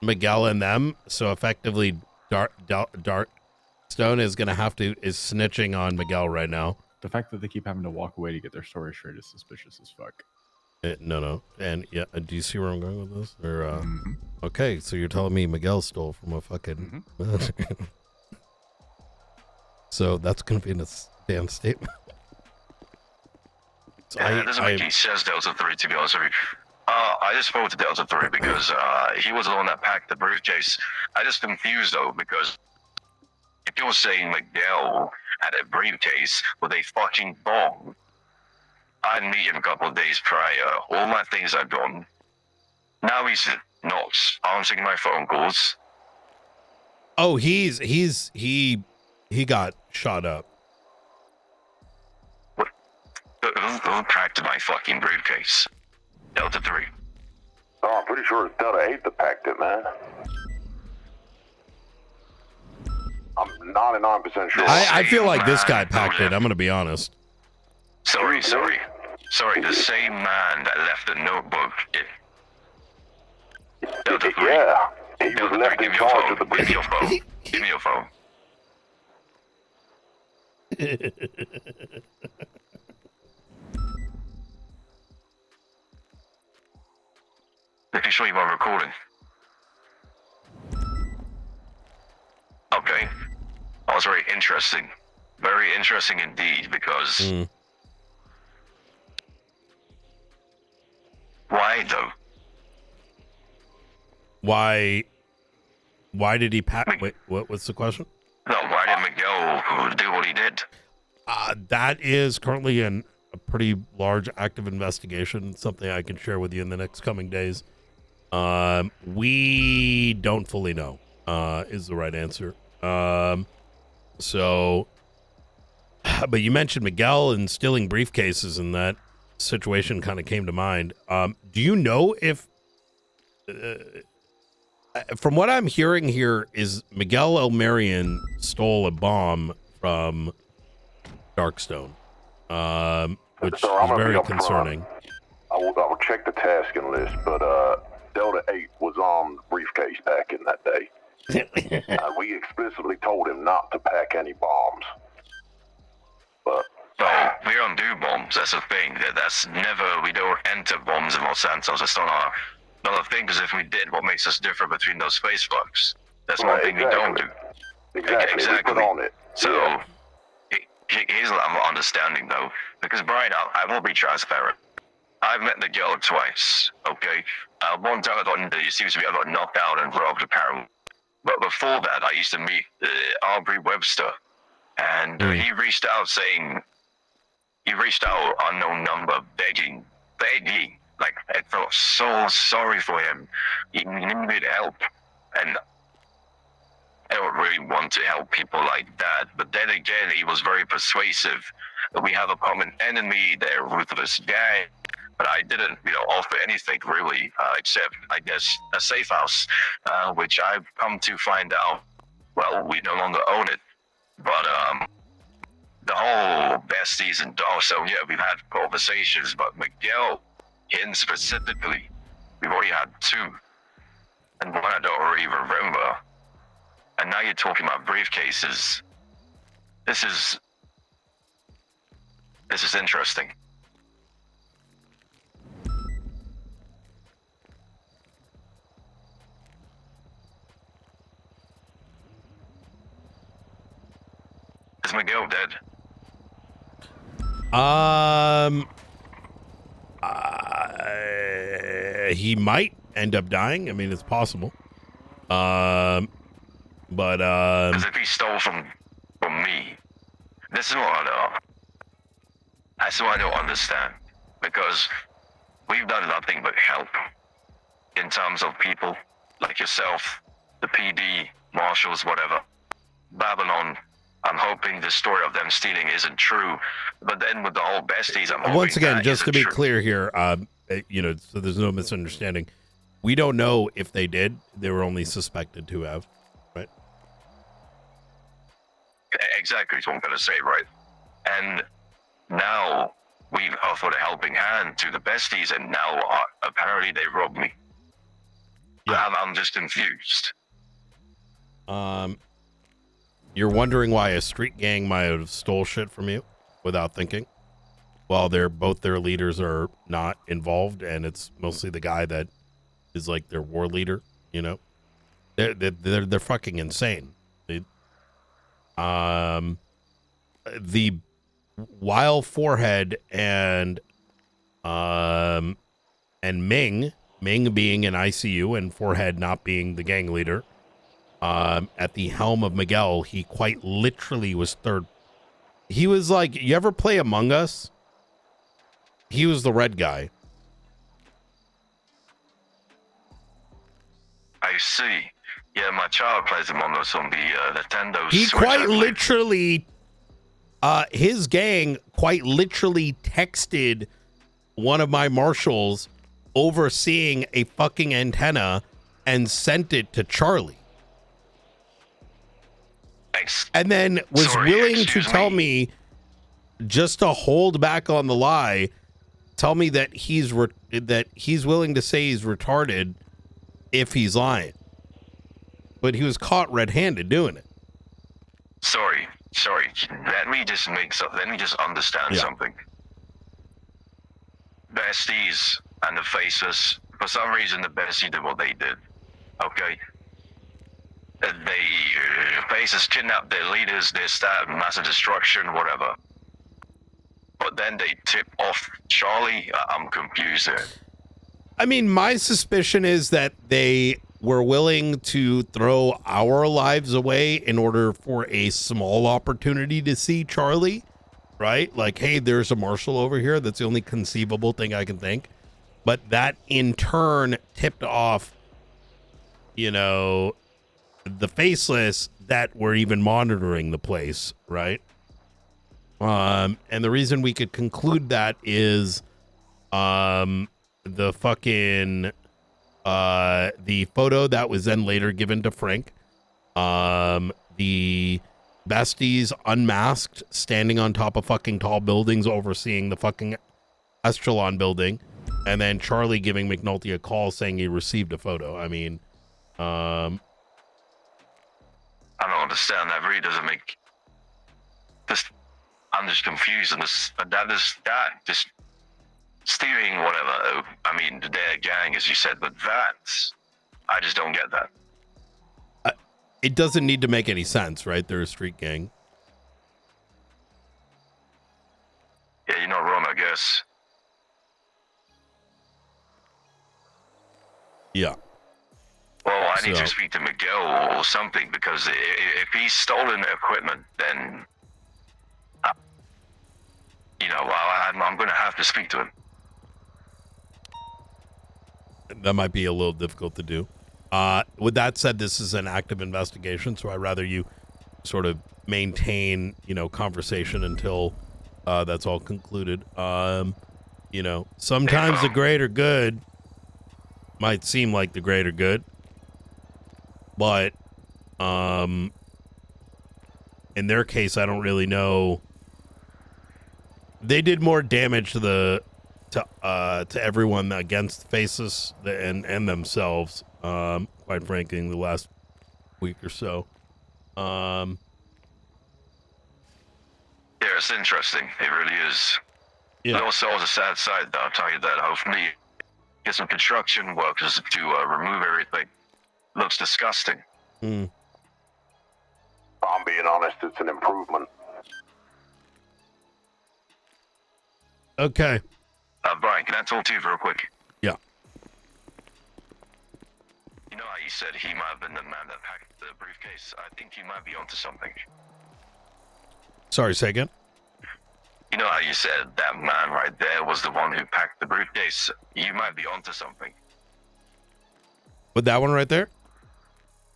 Miguel and them. So effectively, Darkstone is snitching on Miguel right now. The fact that they keep having to walk away to get their story straight is suspicious as fuck. No. And yeah, do you see where I'm going with this? Or okay, so you're telling me Miguel stole from a fucking so that's gonna be in a damn statement. So it doesn't make any sense, Delta 3, to be honest with you. I just spoke to Delta 3 because he was the one that packed the briefcase. I just confused though, because if you're saying Miguel had a briefcase with a fucking bomb, I'd meet him a couple of days prior. All my things are gone. Now he's not answering my phone calls. Oh, he got shot up. Who packed my fucking briefcase? Delta 3. Oh, I'm pretty sure it's Delta 8 that packed it, man. I'm 99% sure. I feel like this guy packed it. I'm gonna be honest. Sorry. The same man that left the notebook. Delta 3. Yeah. He was left in charge of the Give me your phone. Give me your phone. Making sure you are recording. Okay. That was very interesting. Very interesting indeed, because... Why, though? Why did he wait, what's the question? No, why did Miguel do what he did? That is currently a pretty large active investigation, something I can share with you in the next coming days. We don't fully know, is the right answer. So, but you mentioned Miguel and stealing briefcases, and that situation kind of came to mind. Do you know if, from what I'm hearing here, is Miguel Elmarian stole a bomb from Darkstone, which So I'm is gonna very be up concerning. front. I will check the tasking list, but Delta 8 was on the briefcase packing that day. We explicitly told him not to pack any bombs. But No, we don't do bombs. That's a thing. That's never. We don't enter bombs in Los Santos. That's not a thing. Because if we did, what makes us different between those space fucks? That's one thing we don't do. Exactly. We put on it. So here's what I'm understanding though, because Brian, I will be transparent. I've met the girl twice. Okay, one time it seems to be I got knocked out and robbed apparently. But before that, I used to meet Aubrey Webster, and he reached out unknown number, begging. Like, I felt so sorry for him. He needed help, and I don't really want to help people like that. But then again, he was very persuasive. We have a common enemy, they're a ruthless gang. But I didn't, offer anything really, except, I guess, a safe house, which I've come to find out, well, we no longer own it. But, the whole besties and so yeah, we've had conversations, but Miguel, him specifically, we've already had two. And one I don't really remember. And now you're talking about briefcases. This is interesting. Is Miguel dead? He might end up dying. I mean, it's possible. But because if he stole from me, this is what I don't. That's what I don't understand. Because we've done nothing but help in terms of people like yourself, the PD, marshals, whatever. Babylon. I'm hoping the story of them stealing isn't true, but then with the whole besties, I'm hoping once again, that just to be isn't true. clear here, so there's no misunderstanding. We don't know if they did. They were only suspected to have, right? Exactly, is what I'm going to say, right? And now we've offered a helping hand to the besties, and now apparently they robbed me. Yeah. I'm just confused. You're wondering why a street gang might have stole shit from you without thinking, while both their leaders are not involved, and it's mostly the guy that is like their war leader. They're fucking insane. The while Forehead and Ming being in ICU and Forehead not being the gang leader. At the helm of Miguel, he quite literally was third. He was like, you ever play Among Us? He was the red guy. I see. Yeah, my child plays Among Us on the Nintendo He Switch. quite literally, his gang quite literally texted one of my marshals overseeing a fucking antenna and sent it to Charlie. And then was willing to tell me, just to hold back on the lie, tell me that he's willing to say he's retarded if he's lying. but he was caught red-handed doing it. Sorry. Let me just understand something. Besties and the Faces, for some reason the Besties did what they did. Okay? Faces kidnapped their leaders, they stabbed, massive destruction, whatever. But then they tip off Charlie. I'm confused here. I mean, my suspicion is that they were willing to throw our lives away in order for a small opportunity to see Charlie, right? Like, hey, there's a marshal over here. That's the only conceivable thing I can think. But that in turn tipped off, you know, the Faceless that were even monitoring the place, right? And the reason we could conclude that is the fucking the photo that was then later given to Frank, the Besties unmasked standing on top of fucking tall buildings overseeing the fucking Estrelon building, and then Charlie giving McNulty a call saying he received a photo. I mean, I don't understand. That really doesn't make this. I'm just confused, and that just steering whatever. I mean, their gang, as you said, but I just don't get that. it doesn't need to make any sense, right? They're a street gang. Yeah, you're not wrong, I guess. Yeah. Well, I need to speak to Miguel or something, because if he's stolen the equipment, then, you know, I'm going to have to speak to him. That might be a little difficult to do. With that said, this is an active investigation, so I'd rather you sort of maintain, you know, conversation until that's all concluded. You know, sometimes the greater good might seem like the greater good, but in their case, I don't really know. They did more damage to everyone against Faces and themselves, quite frankly, in the last week or so. Yeah, it's interesting. It really is. Yeah. It also has a sad side, though, I'll tell you that. Hopefully, get some construction workers to remove everything. Looks disgusting. Mm. I'm being honest, it's an improvement. Okay. Brian, can I talk to you real quick? Yeah. You know how you said he might have been the man that packed the briefcase? I think you might be onto something. Sorry, say again? You know how you said that man right there was the one who packed the briefcase? You might be onto something. With that one right there?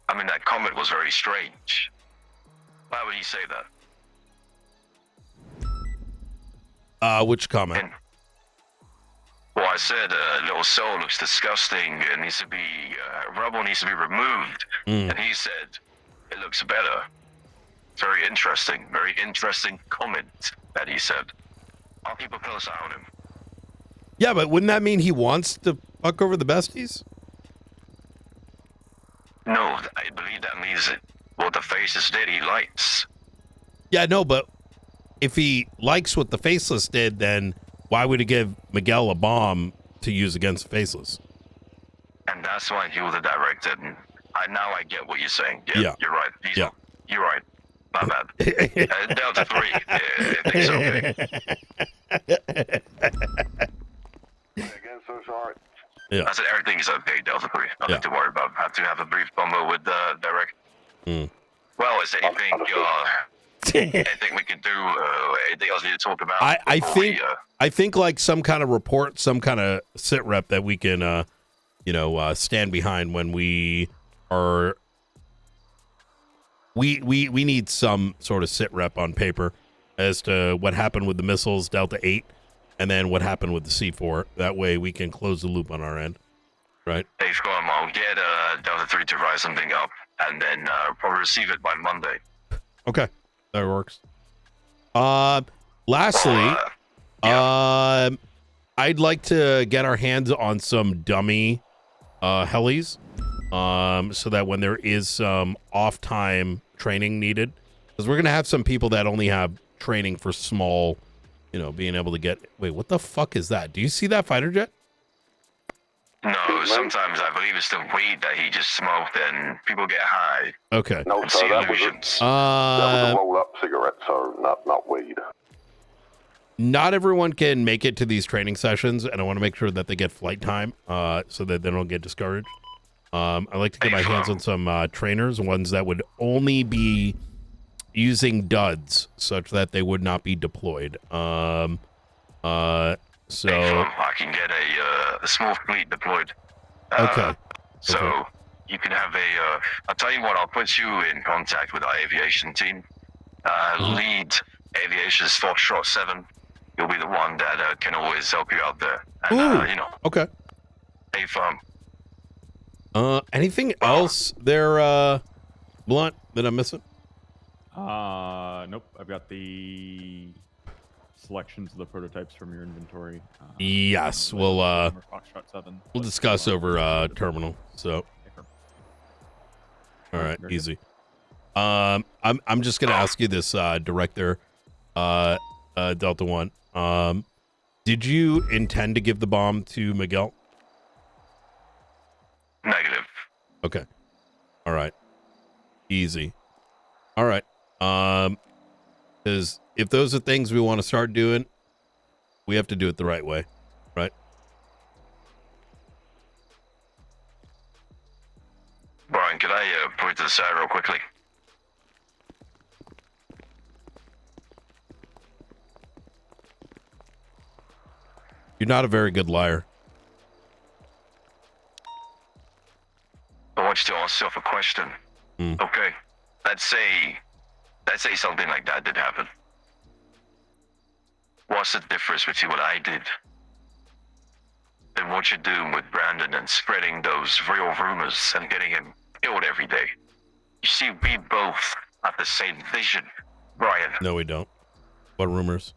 I mean, that comment was very strange. Why would he say that? Which comment? Well, I said little soul looks disgusting. It needs to be rubble needs to be removed, and he said it looks better. Very interesting comment that he said. I'll keep a close eye on him. Yeah, but wouldn't that mean he wants to fuck over the Besties? No, I believe that means that what the Faces did, he likes. Yeah, no, but if he likes what the Faceless did, then why would he give Miguel a bomb to use against the Faceless? And that's why he was the director. And now I get what you're saying. Yeah. You're right. You're right. My bad. Delta 3. It's okay. Again, so sorry. Yeah. I said everything is okay, Delta 3. Nothing to worry about. I have to have a brief combo with Derek. Well, is there anything anything we can do? Anything else we need to talk about? I think like some kind of report, some kind of sit rep that we can stand behind when we are. We need some sort of sit rep on paper as to what happened with the missiles, Delta 8, and then what happened with the C4. That way we can close the loop on our end, right? Hey, Scrum, I'll get Delta 3 to write something up, and then probably receive it by Monday. Okay, that works. Lastly, I'd like to get our hands on some dummy helis so that when there is some off time training needed, because we're gonna have some people that only have training for small, being able to get. Wait, what the fuck is that? Do you see that fighter jet? No, sometimes I believe it's the weed that he just smoked and people get high. Okay. No, And sir, see that was illusions. a roll-up cigarette, sir, not weed. Not everyone can make it to these training sessions, and I want to make sure that they get flight time, so that they don't get discouraged. I like to get my hands on some trainers, ones that would only be using duds, such that they would not be deployed. So I can get a small fleet deployed. Okay. So you can have a. I'll tell you what. I'll put you in contact with our aviation team. Lead aviation is Foxtrot 7. You'll be the one that can always help you out there. And, Okay. Hey, fun. Anything else there, Blunt, that I'm missing? Nope. I've got the selections of the prototypes from your inventory. Yes, we'll Foxtrot 7. we'll discuss over terminal. So, all right, Very easy. I'm just gonna ask you this, Director, Delta One. Did you intend to give the bomb to Miguel? Negative. Okay. All right. Easy. All right. Because if those are things we want to start doing, we have to do it the right way, right? Brian, could I point to the side real quickly? You're not a very good liar. I want you to ask yourself a question. Okay. Let's say something like that did happen. What's the difference between what I did and what you're doing with Brandon and spreading those real rumors and getting him killed every day? You see, we both have the same vision, Brian. No, we don't. What rumors?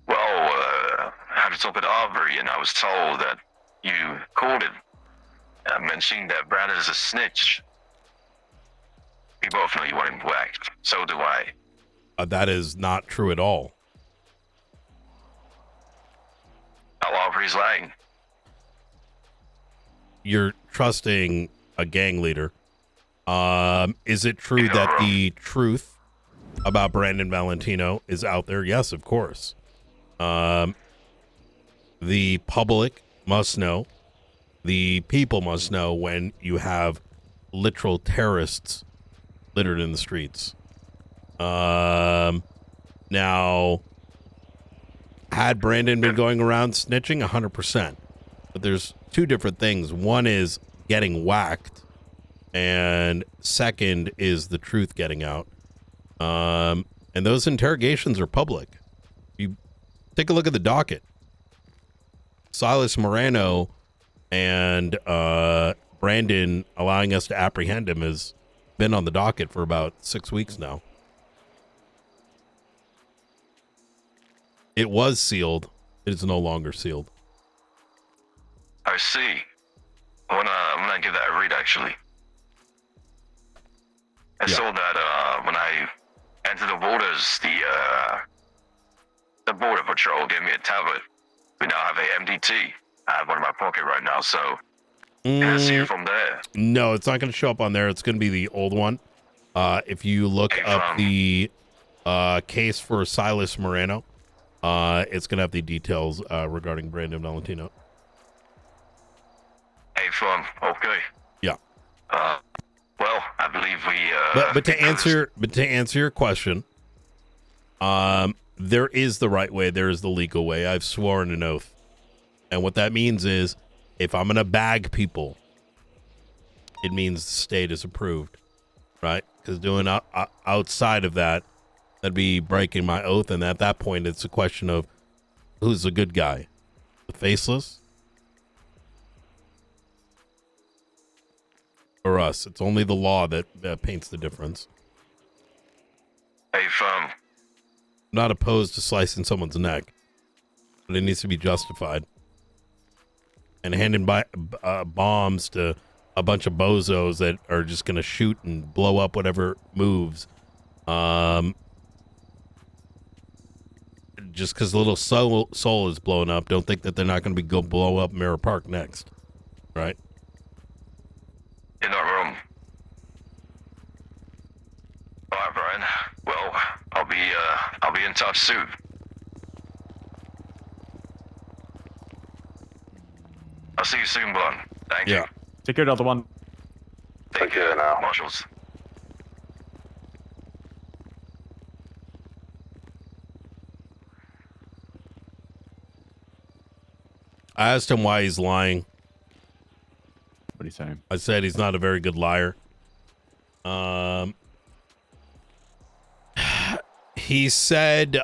Well, I had to talk with Aubrey, and I was told that you called it, mentioning that Brandon is a snitch. We both know you want him whacked. So do I. That is not true at all. Now Aubrey's lying. You're trusting a gang leader. Is it true that the truth about Brandon Valentino is out there? Yes, of course. The public must know. The people must know when you have literal terrorists littered in the streets. Now, had Brandon been going around snitching? 100%. But there's two different things. One is getting whacked, and second is the truth getting out. And those interrogations are public. You take a look at the docket. Silas Moreno and Brandon allowing us to apprehend him has been on the docket for about 6 weeks now. It was sealed. It is no longer sealed. I see. I'm gonna give that a read, actually. I saw that when I entered the borders, the border patrol gave me a tablet. We now have a MDT. I have one in my pocket right now, so can I see it from there? No, it's not going to show up on there. It's going to be the old one. If you look up the case for Silas Moreno, it's going to have the details regarding Brandon Valentino. Hey, fun. Okay. Yeah. Well, I believe we. But to answer your question, there is the right way. There is the legal way. I've sworn an oath, and what that means is, if I'm gonna bag people, it means the state is approved, right? Because doing outside of that, that'd be breaking my oath, and at that point, it's a question of who's the good guy, the faceless, or us. It's only the law that paints the difference. Hey, fam. Not opposed to slicing someone's neck, but it needs to be justified. and handing bombs to a bunch of bozos that are just going to shoot and blow up whatever moves. Just because little soul is blowing up, don't think that they're not going to go blow up Mirror Park next, right? In that room. All right, Brian. Well, I'll be in touch soon. I'll see you soon, Blonde. Thank you. Take care, Delta One. Take care now, Marshals. I asked him why he's lying. What are you saying? I said he's not a very good liar. He said,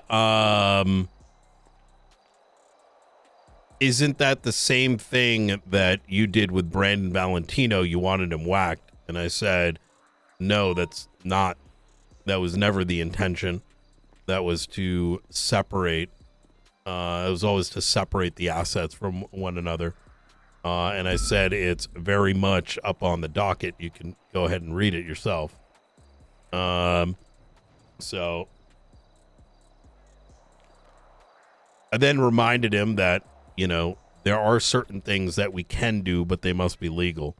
isn't that the same thing that you did with Brandon Valentino? You wanted him whacked. And I said, no, that's not. That was never the intention. That was to separate. It was always to separate the assets from one another. And I said it's very much up on the docket. You can go ahead and read it yourself. So I then reminded him that, you know, there are certain things that we can do, but they must be legal.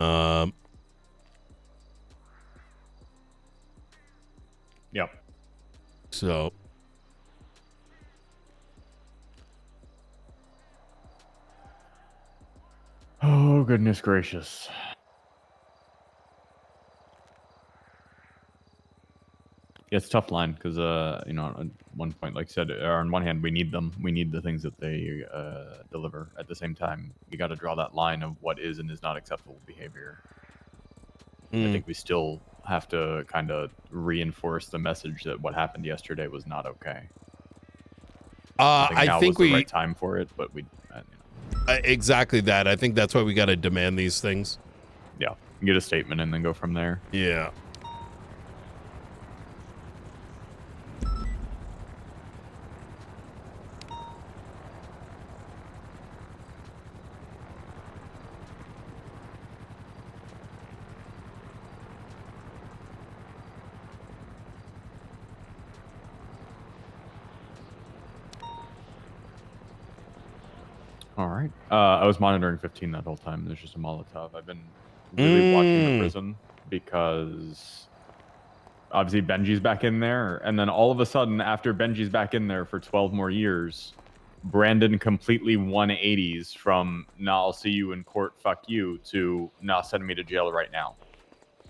Yep. So. Oh, goodness gracious. Yeah, it's a tough line because, you know, at one point, like I said, on one hand, we need them. We need the things that they deliver. At the same time, you got to draw that line of what is and is not acceptable behavior. I think we still have to kind of reinforce the message that what happened yesterday was not okay. I think was the right time for it, but we... exactly that. I think that's why we got to demand these things. Yeah, get a statement and then go from there. Yeah. All right. I was monitoring 15 that whole time. There's just a Molotov. I've been really watching the prison because obviously Benji's back in there. And then all of a sudden, after Benji's back in there for 12 more years, Brandon completely 180s from, nah, I'll see you in court, fuck you, to, nah, send me to jail right now.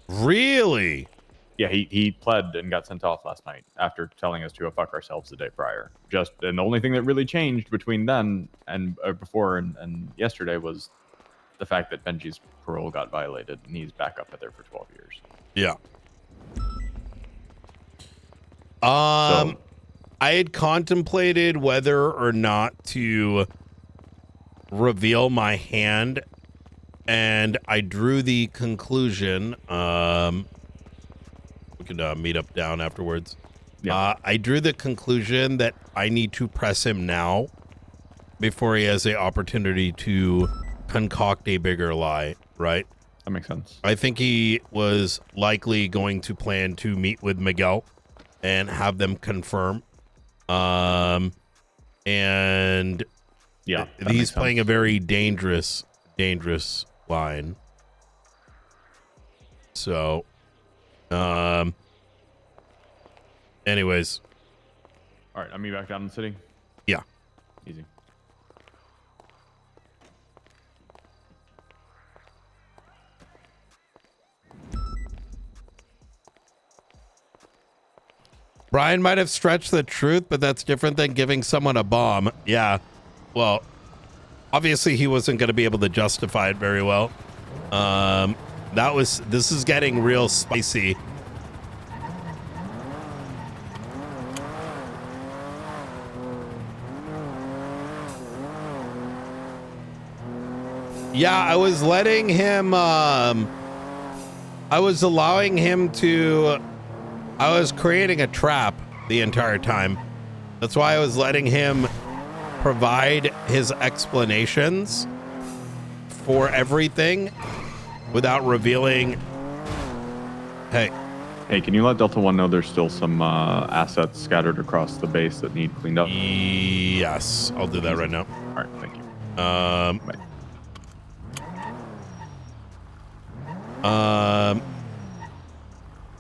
Really? Yeah, he pled and got sent off last night after telling us to go fuck ourselves the day prior. And the only thing that really changed between then and before and yesterday was the fact that Benji's parole got violated and he's back up there for 12 years. Yeah. I had contemplated whether or not to reveal my hand, and I drew the conclusion. We can meet up down afterwards. Yeah. I drew the conclusion that I need to press him now before he has the opportunity to concoct a bigger lie, right? That makes sense. I think he was likely going to plan to meet with Miguel and have them confirm. And yeah, he's playing a very dangerous line. So, anyways. All right, I'll meet back down in the city. Yeah. Easy. Brian might have stretched the truth, but that's different than giving someone a bomb. Yeah. Well, obviously he wasn't going to be able to justify it very well. This is getting real spicy. Yeah, I was letting him, I was allowing him to, I was creating a trap the entire time. That's why I was letting him provide his explanations for everything without revealing. Hey. Hey, can you let Delta One know there's still some assets scattered across the base that need cleaned up? Yes, I'll do that right now. All right, thank you.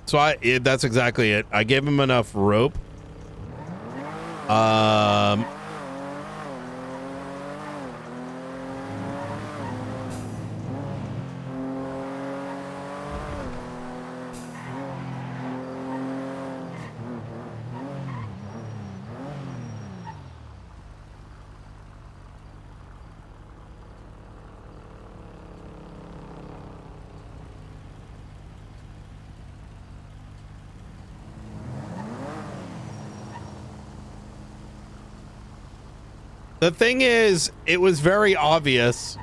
So that's exactly it. I gave him enough rope. The thing is, it was very obvious.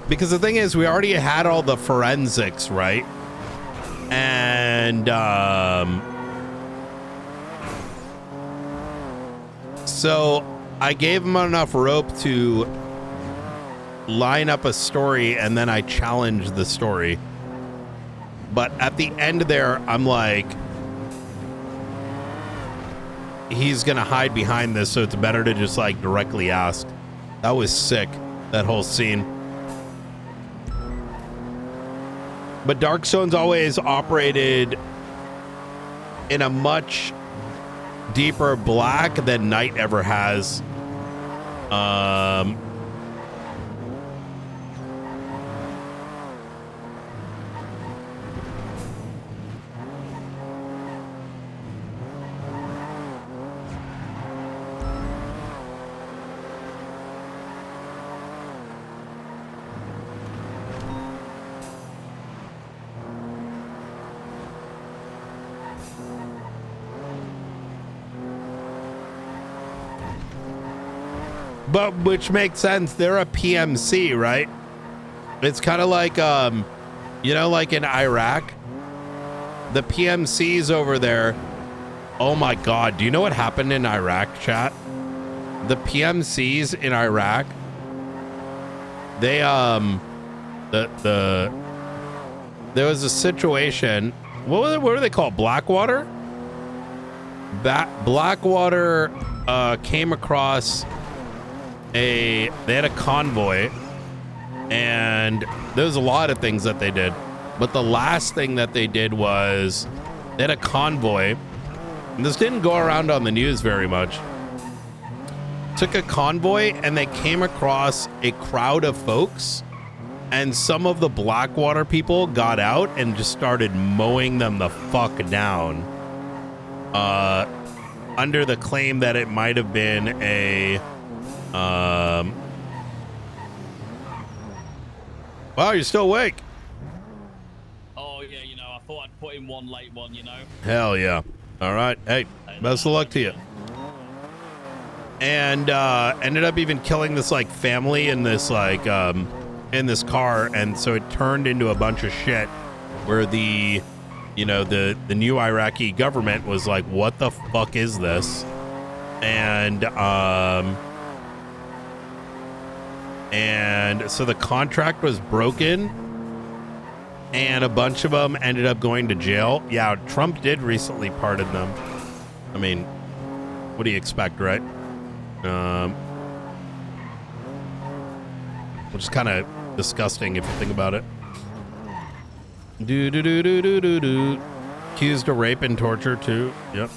Because the thing is, we already had all the forensics, right? And, so I gave him enough rope to line up a story, and then I challenged the story. But at the end there, I'm like, he's gonna hide behind this, so it's better to just like directly ask. That was sick, that whole scene. But Darkstone's always operated in a much deeper black than Night ever has. But which makes sense. They're a PMC, right? It's kind of like, you know, like in Iraq, the PMCs over there. Oh my God. Do you know what happened in Iraq, chat? The PMCs in Iraq, they, there was a situation. What were they called? Blackwater? Blackwater, came across they had a convoy, and there was a lot of things that they did, but the last thing that they did was they had a convoy, and this didn't go around on the news very much. Took a convoy, and they came across a crowd of folks, and some of the Blackwater people got out and just started mowing them the fuck down, under the claim that it might have been a wow, you're still awake. Oh yeah, you know, I thought I'd put in one late one, you know. Hell yeah. All right. Hey, best of luck to you. And ended up even killing this like family in this like in this car, and so it turned into a bunch of shit where the, you know, the new Iraqi government was like, what the fuck is this? And so the contract was broken, and a bunch of them ended up going to jail. Yeah, Trump did recently pardon them. I mean, what do you expect, right? Which is kind of disgusting if you think about it. Accused of rape and torture too. Yep.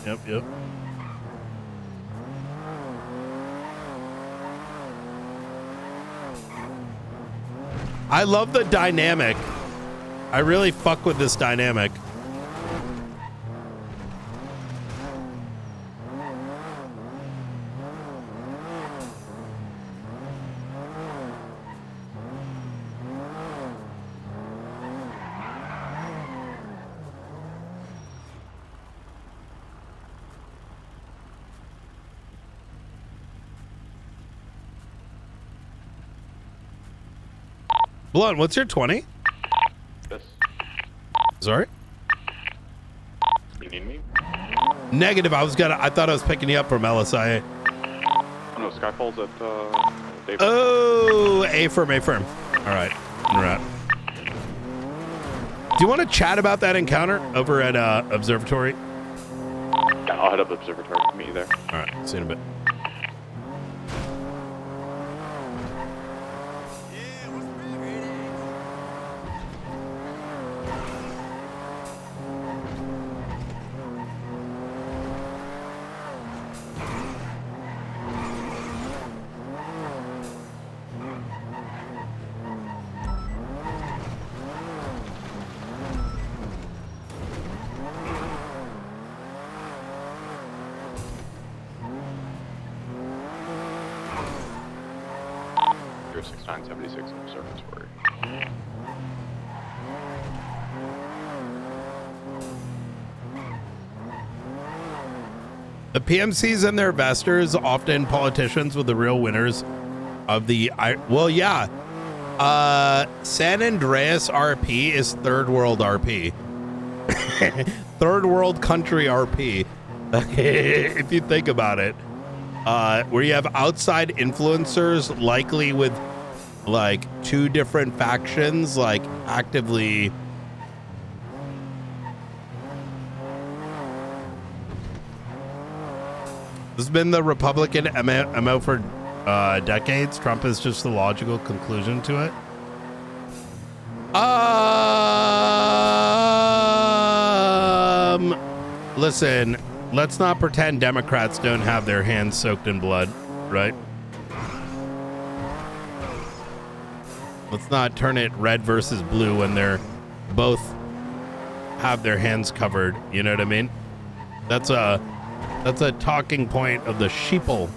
I love the dynamic. I really fuck with this dynamic. Blunt, what's your 20? This. Sorry? You need me? Negative. I thought I was picking you up from LSIA. No, Skyfall's at David. Oh, A firm. All right, en route. Do you want to chat about that encounter over at Observatory? Yeah, I'll head up Observatory. Meet you there. All right, see you in a bit. You're 6976 Observatory. The PMCs and their investors, often politicians, with the real winners of the San Andreas RP is third world RP. Third world country RP. If you think about it. Where you have outside influencers, likely with like two different factions, like actively. This has been the Republican MO for decades. Trump is just the logical conclusion to it. Listen, let's not pretend Democrats don't have their hands soaked in blood, right? Let's not turn it red versus blue when they're both have their hands covered. You know what I mean? That's a talking point of the sheeple.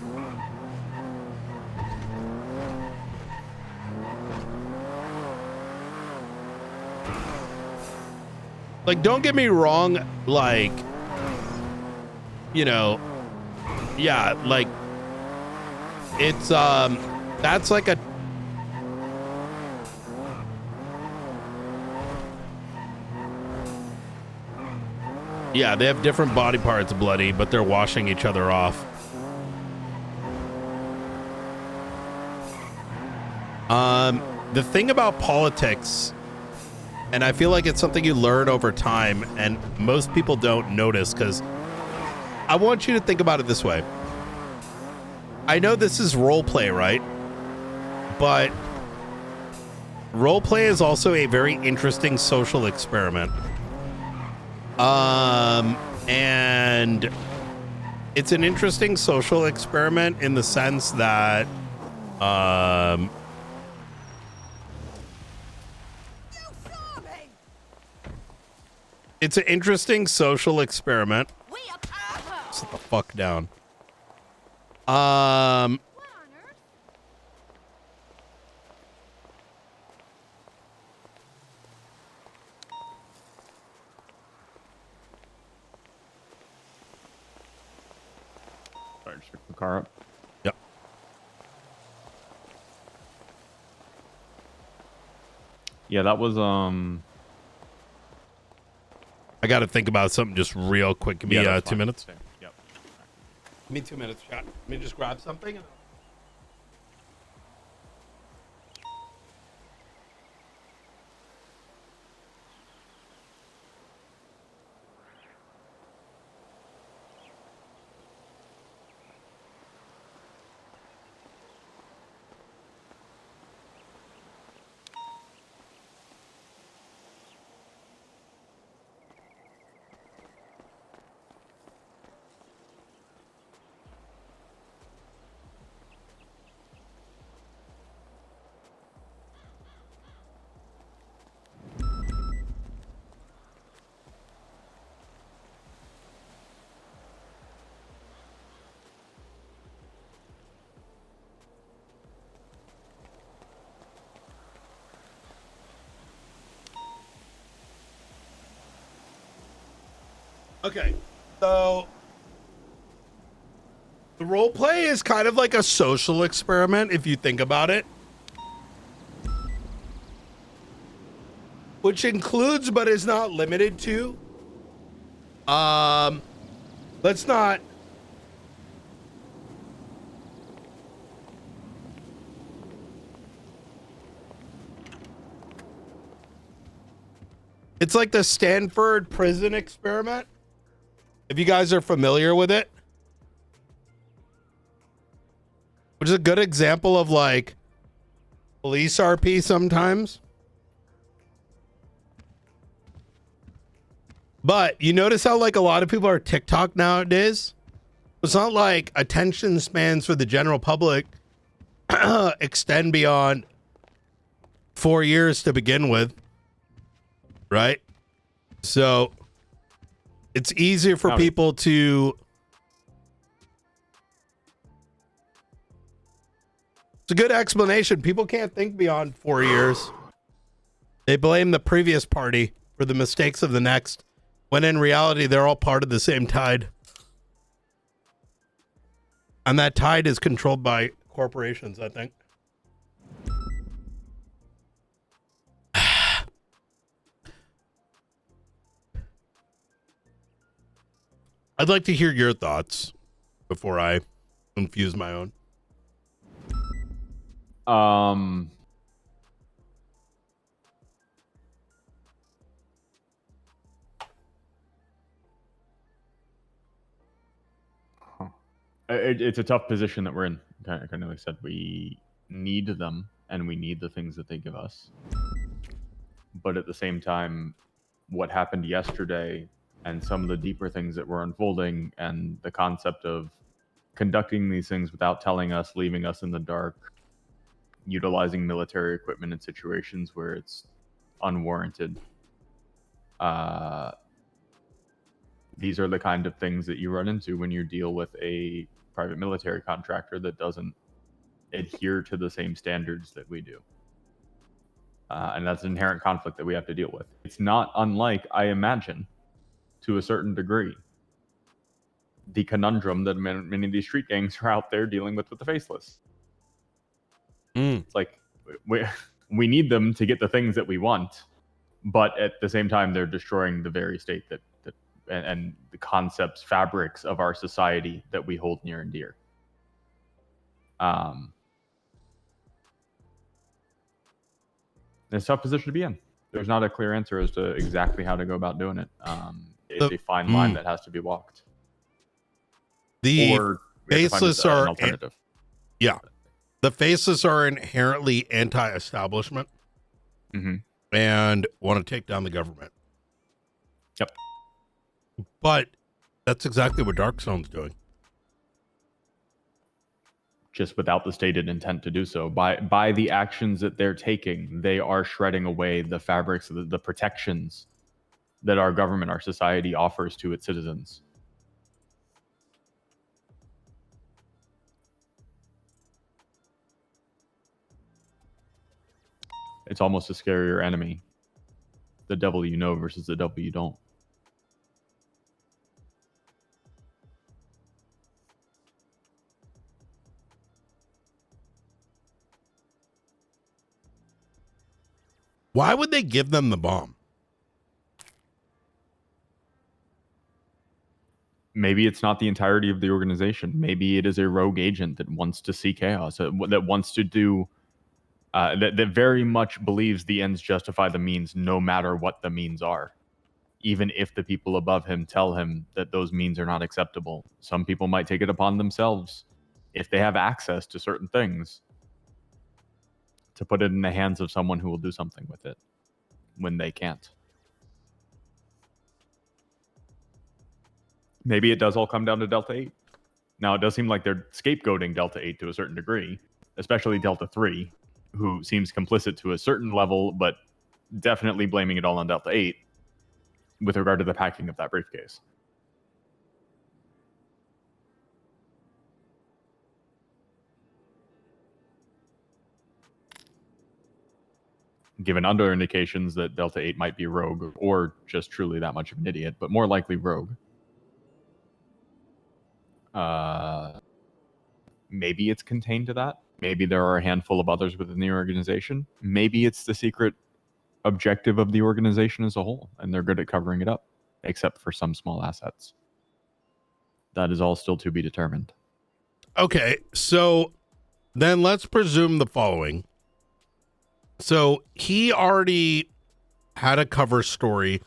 Like, don't get me wrong, like, you know, yeah, like, it's, that's like a, yeah, they have different body parts bloody, but they're washing each other off. The thing about politics, and I feel like it's something you learn over time, and most people don't notice, because I want you to think about it this way. I know this is role play, right? But role play is also a very interesting social experiment. And it's an interesting social experiment in the sense that, it's an interesting social experiment. Sit the fuck down. Sorry, just pick the car up. Yep. Yeah, that was I got to think about something just real quick. Give me 2 minutes. Same. Yep. Give me 2 minutes, chat. Let me just grab something. Okay, so the role play is kind of like a social experiment if you think about it, which includes but is not limited to, let's not It's like the Stanford prison experiment. If you guys are familiar with it, which is a good example of like police RP sometimes. But you notice how like a lot of people are TikTok nowadays? It's not like attention spans for the general public extend beyond 4 years to begin with, right? So it's easier for people to... It's a good explanation. People can't think beyond 4 years. They blame the previous party for the mistakes of the next, when in reality, they're all part of the same tide. And that tide is controlled by corporations, I think. I'd like to hear your thoughts before I infuse my own. It's a tough position that we're in. Kind of like I said, we need them and we need the things that they give us. But at the same time, what happened yesterday and some of the deeper things that were unfolding and the concept of conducting these things without telling us, leaving us in the dark, utilizing military equipment in situations where it's unwarranted. These are the kind of things that you run into when you deal with a private military contractor that doesn't adhere to the same standards that we do. And that's an inherent conflict that we have to deal with. It's not unlike, I imagine, to a certain degree, the conundrum that many of these street gangs are out there dealing with the faceless. It's like, we need them to get the things that we want, but at the same time, they're destroying the very state and the concepts, fabrics of our society that we hold near and dear. It's a tough position to be in. There's not a clear answer as to exactly how to go about doing it. It's a fine line that has to be walked. The faceless are an alternative. Yeah, the faceless are inherently anti-establishment and want to take down the government. Yep. But that's exactly what Dark Zone's doing. Just without the stated intent to do so. By the actions that they're taking, they are shredding away the fabrics of the protections that our government, our society offers to its citizens. It's almost a scarier enemy. The devil you know versus the devil you don't. Why would they give them the bomb? Maybe it's not the entirety of the organization. Maybe it is a rogue agent that wants to see chaos, that wants to do, that very much believes the ends justify the means no matter what the means are. Even if the people above him tell him that those means are not acceptable. Some people might take it upon themselves, if they have access to certain things, to put it in the hands of someone who will do something with it when they can't. Maybe it does all come down to Delta 8. Now, it does seem like they're scapegoating Delta 8 to a certain degree, especially Delta 3, who seems complicit to a certain level, but definitely blaming it all on Delta 8 with regard to the packing of that briefcase. Given other indications that Delta 8 might be rogue or just truly that much of an idiot, but more likely rogue. Maybe it's contained to that. Maybe there are a handful of others within the organization. Maybe it's the secret objective of the organization as a whole, and they're good at covering it up, except for some small assets. That is all still to be determined. Okay, so then let's presume the following. So he already had a cover story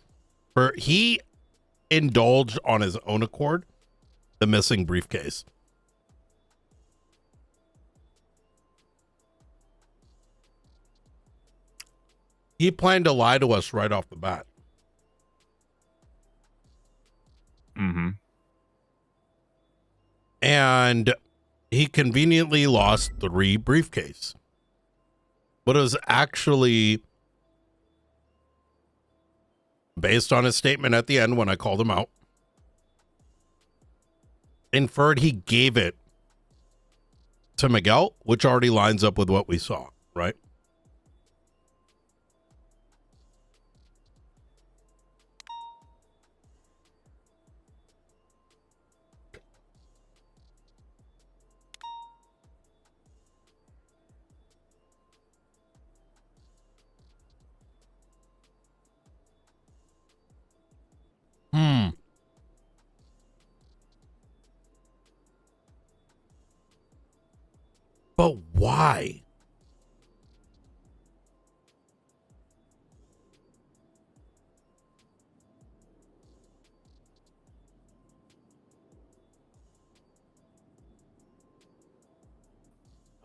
for he indulged on his own accord the missing briefcase. He planned to lie to us right off the bat. Mm-hmm. And he conveniently lost 3 briefcase. But it was actually based on his statement at the end when I called him out. Inferred he gave it to Miguel, which already lines up with what we saw, right? But why?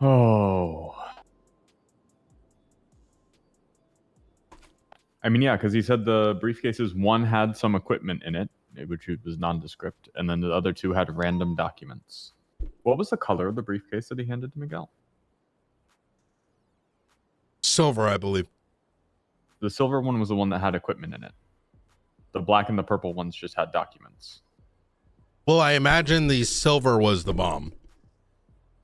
Oh. I mean, yeah, because he said the briefcases, one had some equipment in it, which was nondescript, and then the other 2 had random documents. What was the color of the briefcase that he handed to Miguel? Silver, I believe. The silver one was the one that had equipment in it. The black and the purple ones just had documents. Well, I imagine the silver was the bomb.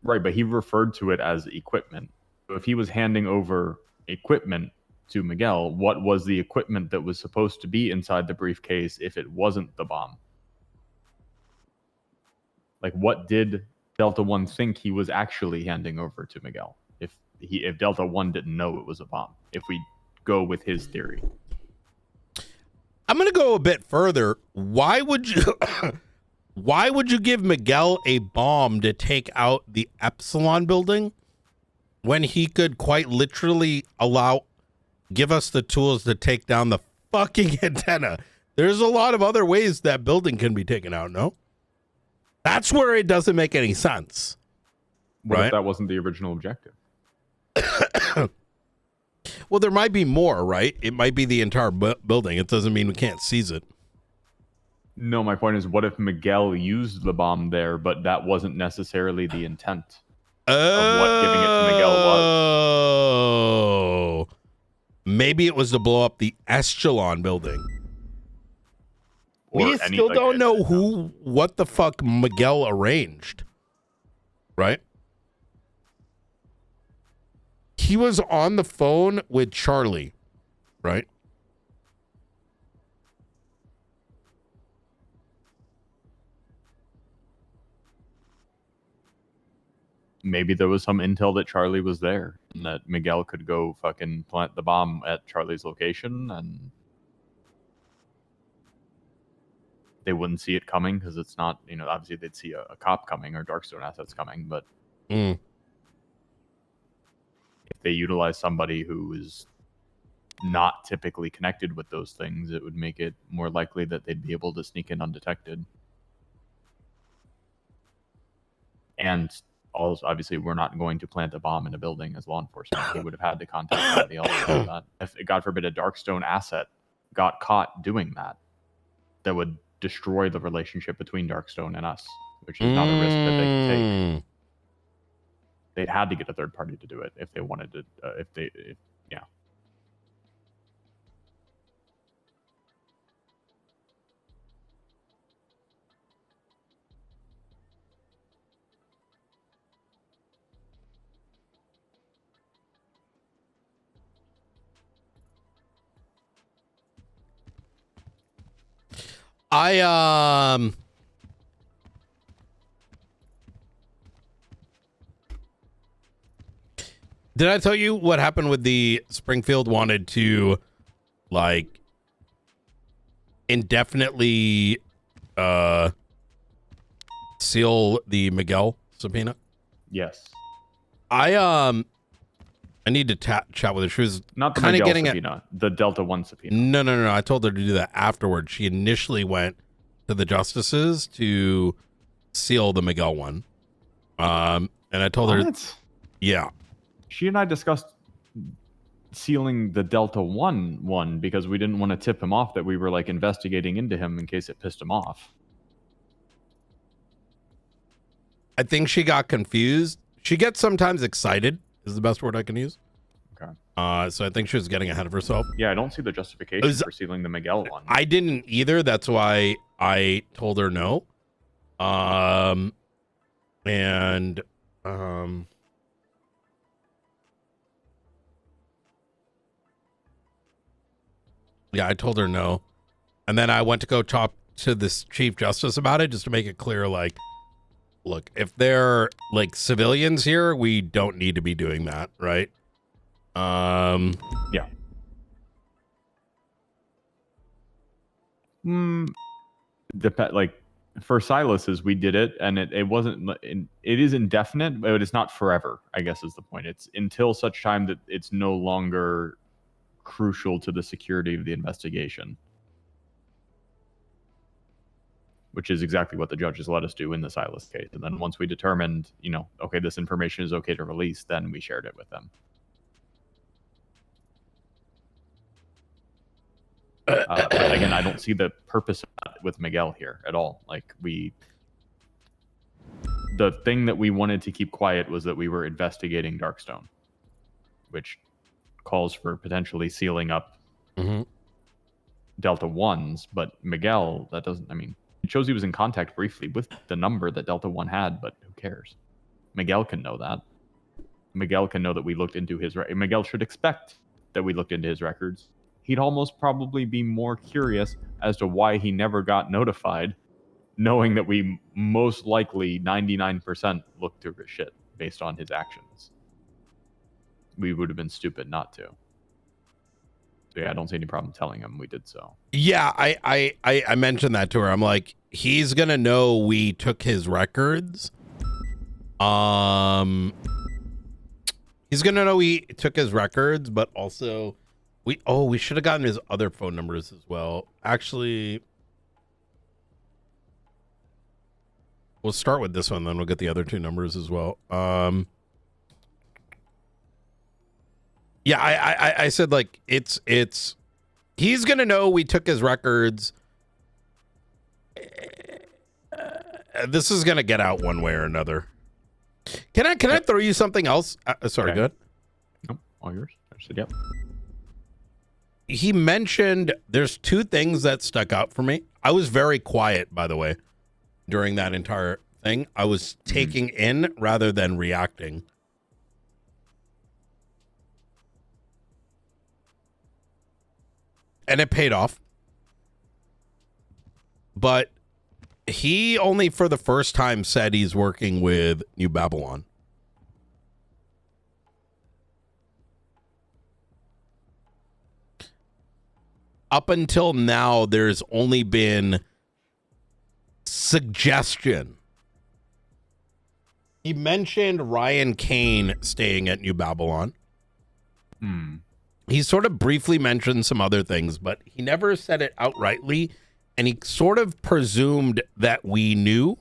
Right, but he referred to it as equipment. So if he was handing over equipment to Miguel, what was the equipment that was supposed to be inside the briefcase if it wasn't the bomb? Like, what did Delta 1 think he was actually handing over to Miguel if Delta 1 didn't know it was a bomb, if we go with his theory? I'm going to go a bit further. Why would you give Miguel a bomb to take out the Epsilon building when he could quite literally give us the tools to take down the fucking antenna? There's a lot of other ways that building can be taken out, no? That's where it doesn't make any sense. What right? if that wasn't the original objective? Well, there might be more, right? It might be the entire building. It doesn't mean we can't seize it. No, my point is, what if Miguel used the bomb there, but that wasn't necessarily the intent of what giving it to Miguel was? Oh, maybe it was to blow up the Echelon building. We still don't know what the fuck Miguel arranged, right? He was on the phone with Charlie, right? Maybe there was some intel that Charlie was there and that Miguel could go fucking plant the bomb at Charlie's location and they wouldn't see it coming because it's not, obviously they'd see a cop coming or Darkstone assets coming, but if they utilize somebody who is not typically connected with those things, it would make it more likely that they'd be able to sneak in undetected. And also, obviously, we're not going to plant a bomb in a building as law enforcement. He would have had to contact somebody else about that. If, God forbid, a Darkstone asset got caught doing that, that would destroy the relationship between Darkstone and us, which is not a risk that they could take. They'd had to get a third party to do it if they wanted to. Yeah. Did I tell you what happened with the Springfield wanted to like indefinitely seal the Miguel subpoena? Yes. I I need to chat with her. She was Not the kind of Miguel getting subpoena, the Delta 1 subpoena. No. I told her to do that afterwards. She initially went to the justices to seal the Miguel one. And I told her, yeah. She and I discussed sealing the Delta 1 one because we didn't want to tip him off that we were like investigating into him in case it pissed him off. I think she got confused. She gets sometimes excited, is the best word I can use. Okay. So I think she was getting ahead of herself. Yeah, I don't see the justification for sealing the Miguel one. I didn't either. That's why I told her no. Yeah, I told her no. And then I went to go talk to this Chief Justice about it just to make it clear, like, look, if they're like civilians here, we don't need to be doing that, right? Yeah. Like for Silas's, we did it, and it wasn't. It is indefinite, but it's not forever. I guess is the point. It's until such time that it's no longer crucial to the security of the investigation, which is exactly what the judges let us do in the Silas case. And then once we determined, okay, this information is okay to release, then we shared it with them. But again, I don't see the purpose of that with Miguel here at all. Like the thing that we wanted to keep quiet was that we were investigating Darkstone, which calls for potentially sealing up Delta 1s, but Miguel, that doesn't, it shows he was in contact briefly with the number that Delta 1 had, but who cares? Miguel can know that. Miguel can know that we looked into his Miguel should expect that we looked into his records. He'd almost probably be more curious as to why he never got notified, knowing that we most likely 99% looked through his shit based on his actions. We would have been stupid not to. So yeah, I don't see any problem telling him we did so. Yeah, I mentioned that to her. I'm like, he's gonna know we took his records. He's gonna know we took his records, but also we should have gotten his other phone numbers as well. Actually, we'll start with this one, then we'll get the other two numbers as well. Yeah, I said like it's he's gonna know we took his records. This is gonna get out one way or another. Can I throw you something else? Sorry, go ahead. Nope, all yours. I said yep. He mentioned there's two things that stuck out for me. I was very quiet, by the way, during that entire thing. I was taking in rather than reacting. And it paid off. But he only for the first time said he's working with New Babylon. Up until now, there's only been suggestion. He mentioned Ryan Kane staying at New Babylon. He sort of briefly mentioned some other things, but he never said it outrightly. And he sort of presumed that we knew.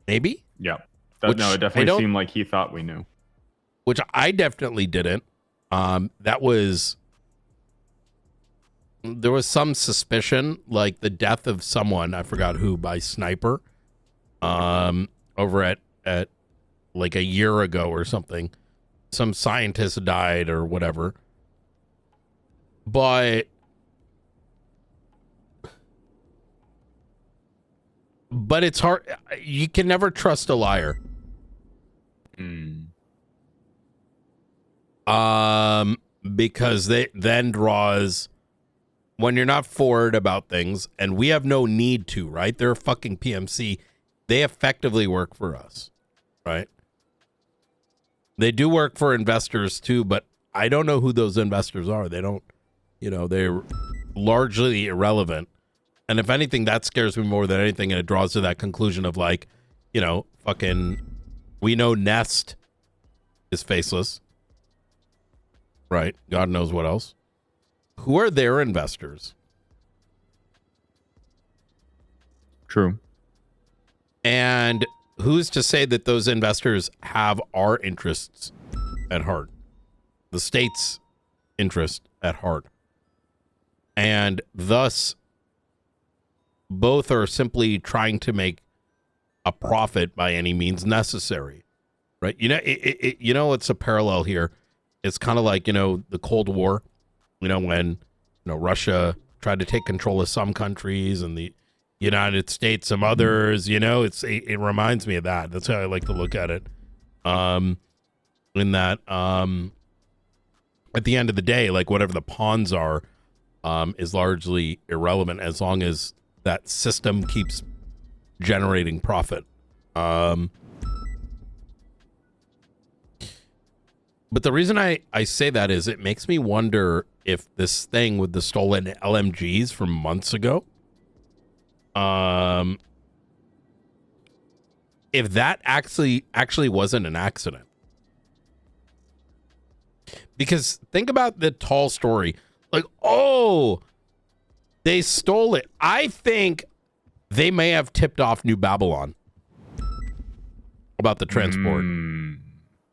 Maybe? Yeah. No, it definitely seemed like he thought we knew. Which I definitely didn't. There was some suspicion, like the death of someone, I forgot who, by sniper, over at like a year ago or something. Some scientist died or whatever. But it's hard. You can never trust a liar. Because they then draws when you're not forward about things, and we have no need to, right? They're a fucking PMC. They effectively work for us, right? They do work for investors too, but I don't know who those investors are. They don't, they're largely irrelevant. And if anything, that scares me more than anything. And it draws to that conclusion of like, fucking, we know Nest is faceless. right? God knows what else. Who are their investors? True. And who's to say that those investors have our interests at heart? The state's interest at heart. And thus, both are simply trying to make a profit by any means necessary, right? You know, it's a parallel here. It's kind of like, the Cold War, when, Russia tried to take control of some countries and the United States some others, it reminds me of that. That's how I like to look at it. In that, at the end of the day, like whatever the pawns are, is largely irrelevant as long as that system keeps generating profit. But the reason I say that is it makes me wonder if this thing with the stolen LMGs from months ago, if that actually wasn't an accident. Because think about the tall story. Like, oh, they stole it. I think they may have tipped off New Babylon about the transport.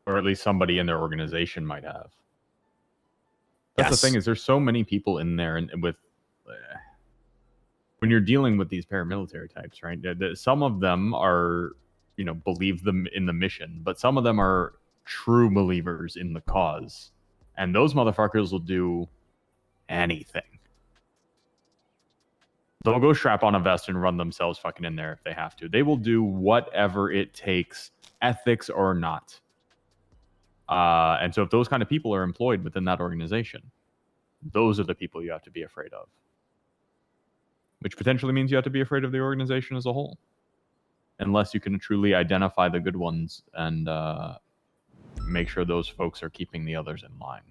Or at least somebody in their organization might have. That's Yes. the thing is there's so many people in there and with when you're dealing with these paramilitary types, right? Some of them are, believe them in the mission, but some of them are true believers in the cause. And those motherfuckers will do anything. They'll go strap on a vest and run themselves fucking in there if they have to. They will do whatever it takes, ethics or not. And so if those kind of people are employed within that organization, those are the people you have to be afraid of. Which potentially means you have to be afraid of the organization as a whole. Unless you can truly identify the good ones and make sure those folks are keeping the others in line.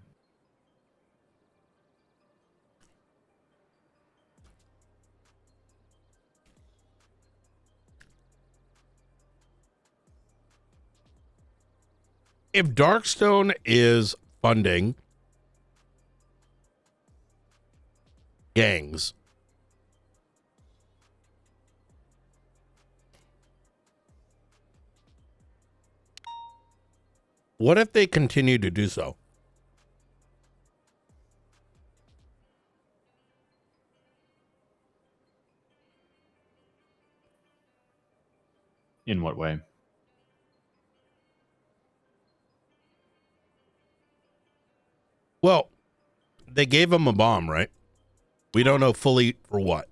If Darkstone is funding gangs, what if they continue to do so? In what way? Well, they gave him a bomb, right? We don't know fully for what.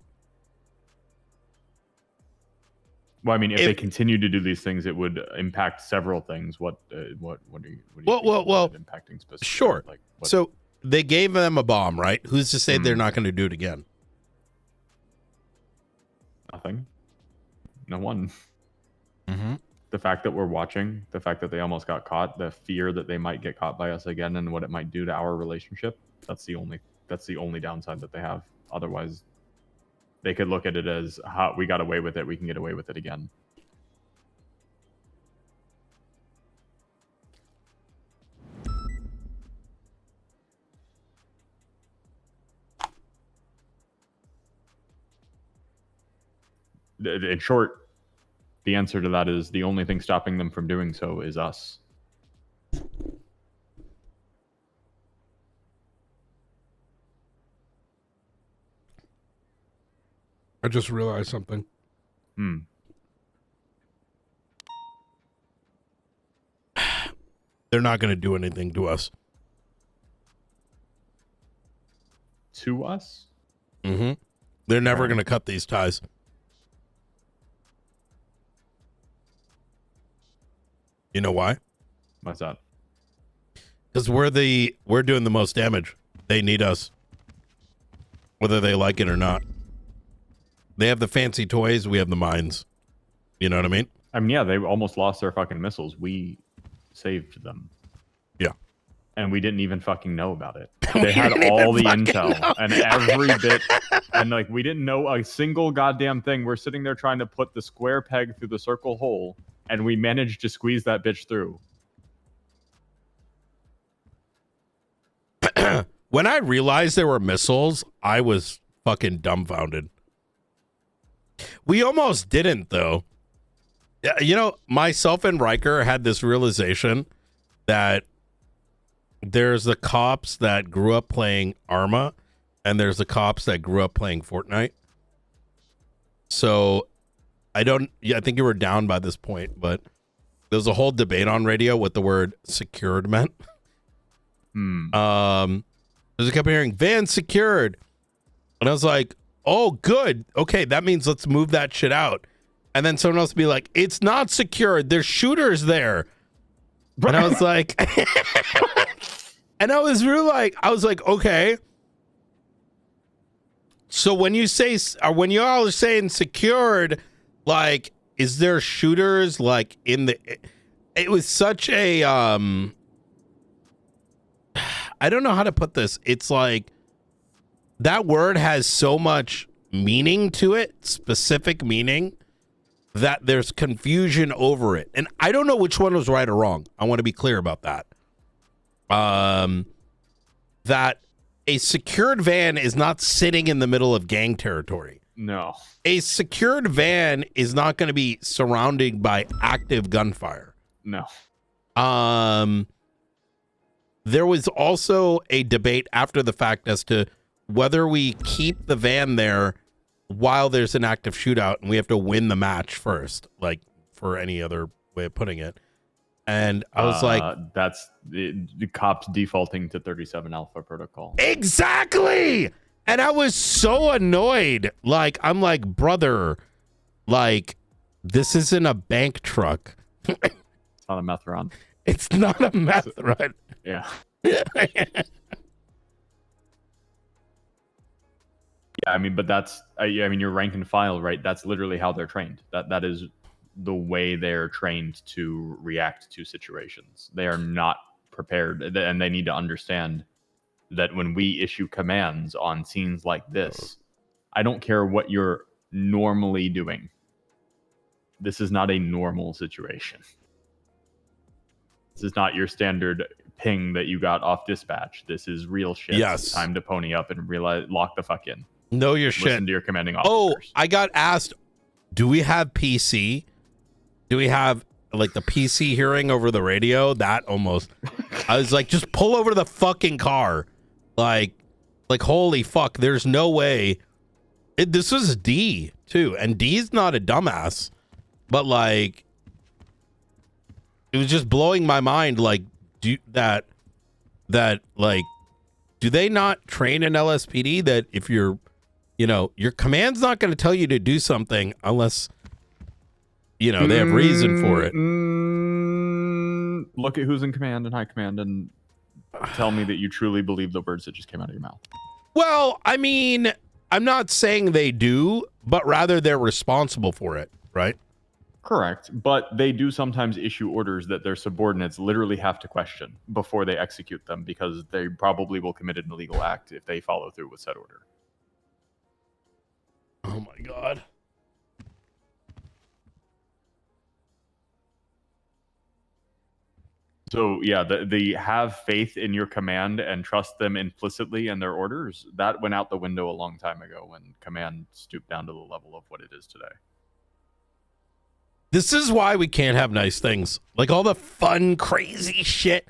Well, I mean, if they continue to do these things, it would impact several things. What are you impacting specifically? Sure. Like, so they gave them a bomb, right? Who's to say they're not going to do it again? Nothing. No one. Mm-hmm. The fact that we're watching, the fact that they almost got caught, the fear that they might get caught by us again, and what it might do to our relationship. That's the only downside that they have. Otherwise, they could look at it as, we got away with it, we can get away with it again. In short, the answer to that is the only thing stopping them from doing so is us. I just realized something. They're not going to do anything to us. To us? Mm-hmm. They're never going to cut these ties. You know why? Why's that? Because we're doing the most damage. They need us, whether they like it or not. They have the fancy toys. We have the mines. You know what I mean? I mean, yeah, they almost lost their fucking missiles. We saved them. Yeah. And we didn't even fucking know about it. They had all the intel and every bit. And like, we didn't know a single goddamn thing. We're sitting there trying to put the square peg through the circle hole. And we managed to squeeze that bitch through. When I realized there were missiles, I was fucking dumbfounded. We almost didn't, though. You know, myself and Riker had this realization that there's the cops that grew up playing Arma, and there's the cops that grew up playing Fortnite. So I think you were down by this point, but there was a whole debate on radio what the word secured meant. Because I kept hearing van secured, and I was like, oh, good. Okay, that means let's move that shit out. And then someone else would be like, it's not secured. There's shooters there. And I was like, and I was really like, okay. So when you say, or when you all are saying secured, like, is there shooters like in the, it was such a, I don't know how to put this. It's like that word has so much meaning to it, specific meaning, that there's confusion over it. And I don't know which one was right or wrong. I want to be clear about that. That a secured van is not sitting in the middle of gang territory. No. A secured van is not going to be surrounded by active gunfire. No. There was also a debate after the fact as to whether we keep the van there while there's an active shootout and we have to win the match first, like for any other way of putting it. And I was like, that's the cops defaulting to 37 Alpha protocol. Exactly. And I was so annoyed. Like, I'm like, brother, like, this isn't a bank truck. It's not a meth run. It's not a meth run. Yeah. Yeah, I mean, but that's, I mean, your rank and file, right? That's literally how they're trained. That is the way they're trained to react to situations. They are not prepared, and they need to understand that when we issue commands on scenes like this, I don't care what you're normally doing. This is not a normal situation. This is not your standard ping that you got off dispatch. This is real shit. Yes. It's time to pony up and realize, lock the fuck in. Know your shit. Listen to your commanding officers. Oh, I got asked, do we have PC? Do we have like the PC hearing over the radio? That almost, I was like, just pull over to the fucking car. Like holy fuck, there's no way. This was D too, and D's not a dumbass, but like, it was just blowing my mind. Like, do they not train in LSPD that if you're, you know, your command's not going to tell you to do something unless, you know, they have reason for it. Look at who's in command and high command and tell me that you truly believe the words that just came out of your mouth. Well, I mean, I'm not saying they do, but rather they're responsible for it, right? Correct. But they do sometimes issue orders that their subordinates literally have to question before they execute them because they probably will commit an illegal act if they follow through with said order. Oh my God. So yeah, the have faith in your command and trust them implicitly in their orders, that went out the window a long time ago when command stooped down to the level of what it is today. This is why we can't have nice things. Like all the fun, crazy shit,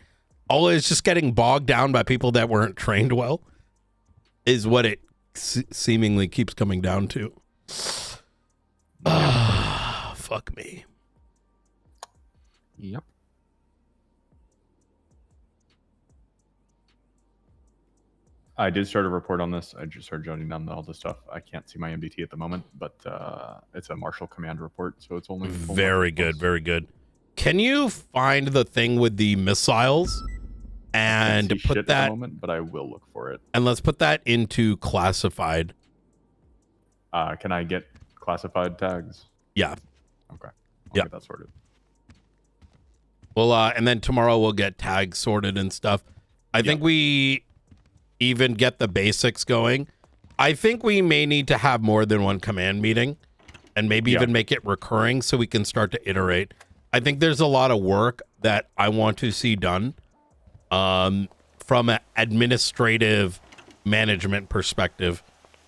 all is just getting bogged down by people that weren't trained well, is what it seemingly keeps coming down to. Fuck me. Yep. I did start a report on this. I just started jotting down all the stuff. I can't see my MDT at the moment, but it's a Marshal Command report, so it's only very good, very good. Can you find the thing with the missiles and put that? At the moment, but I will look for it. And let's put that into classified. Can I get classified tags? Yeah. Okay. I'll get that sorted. Well, and then tomorrow we'll get tags sorted and stuff. I think we even get the basics going. I think we may need to have more than one command meeting and maybe even make it recurring so we can start to iterate. I think there's a lot of work that I want to see done from an administrative management perspective,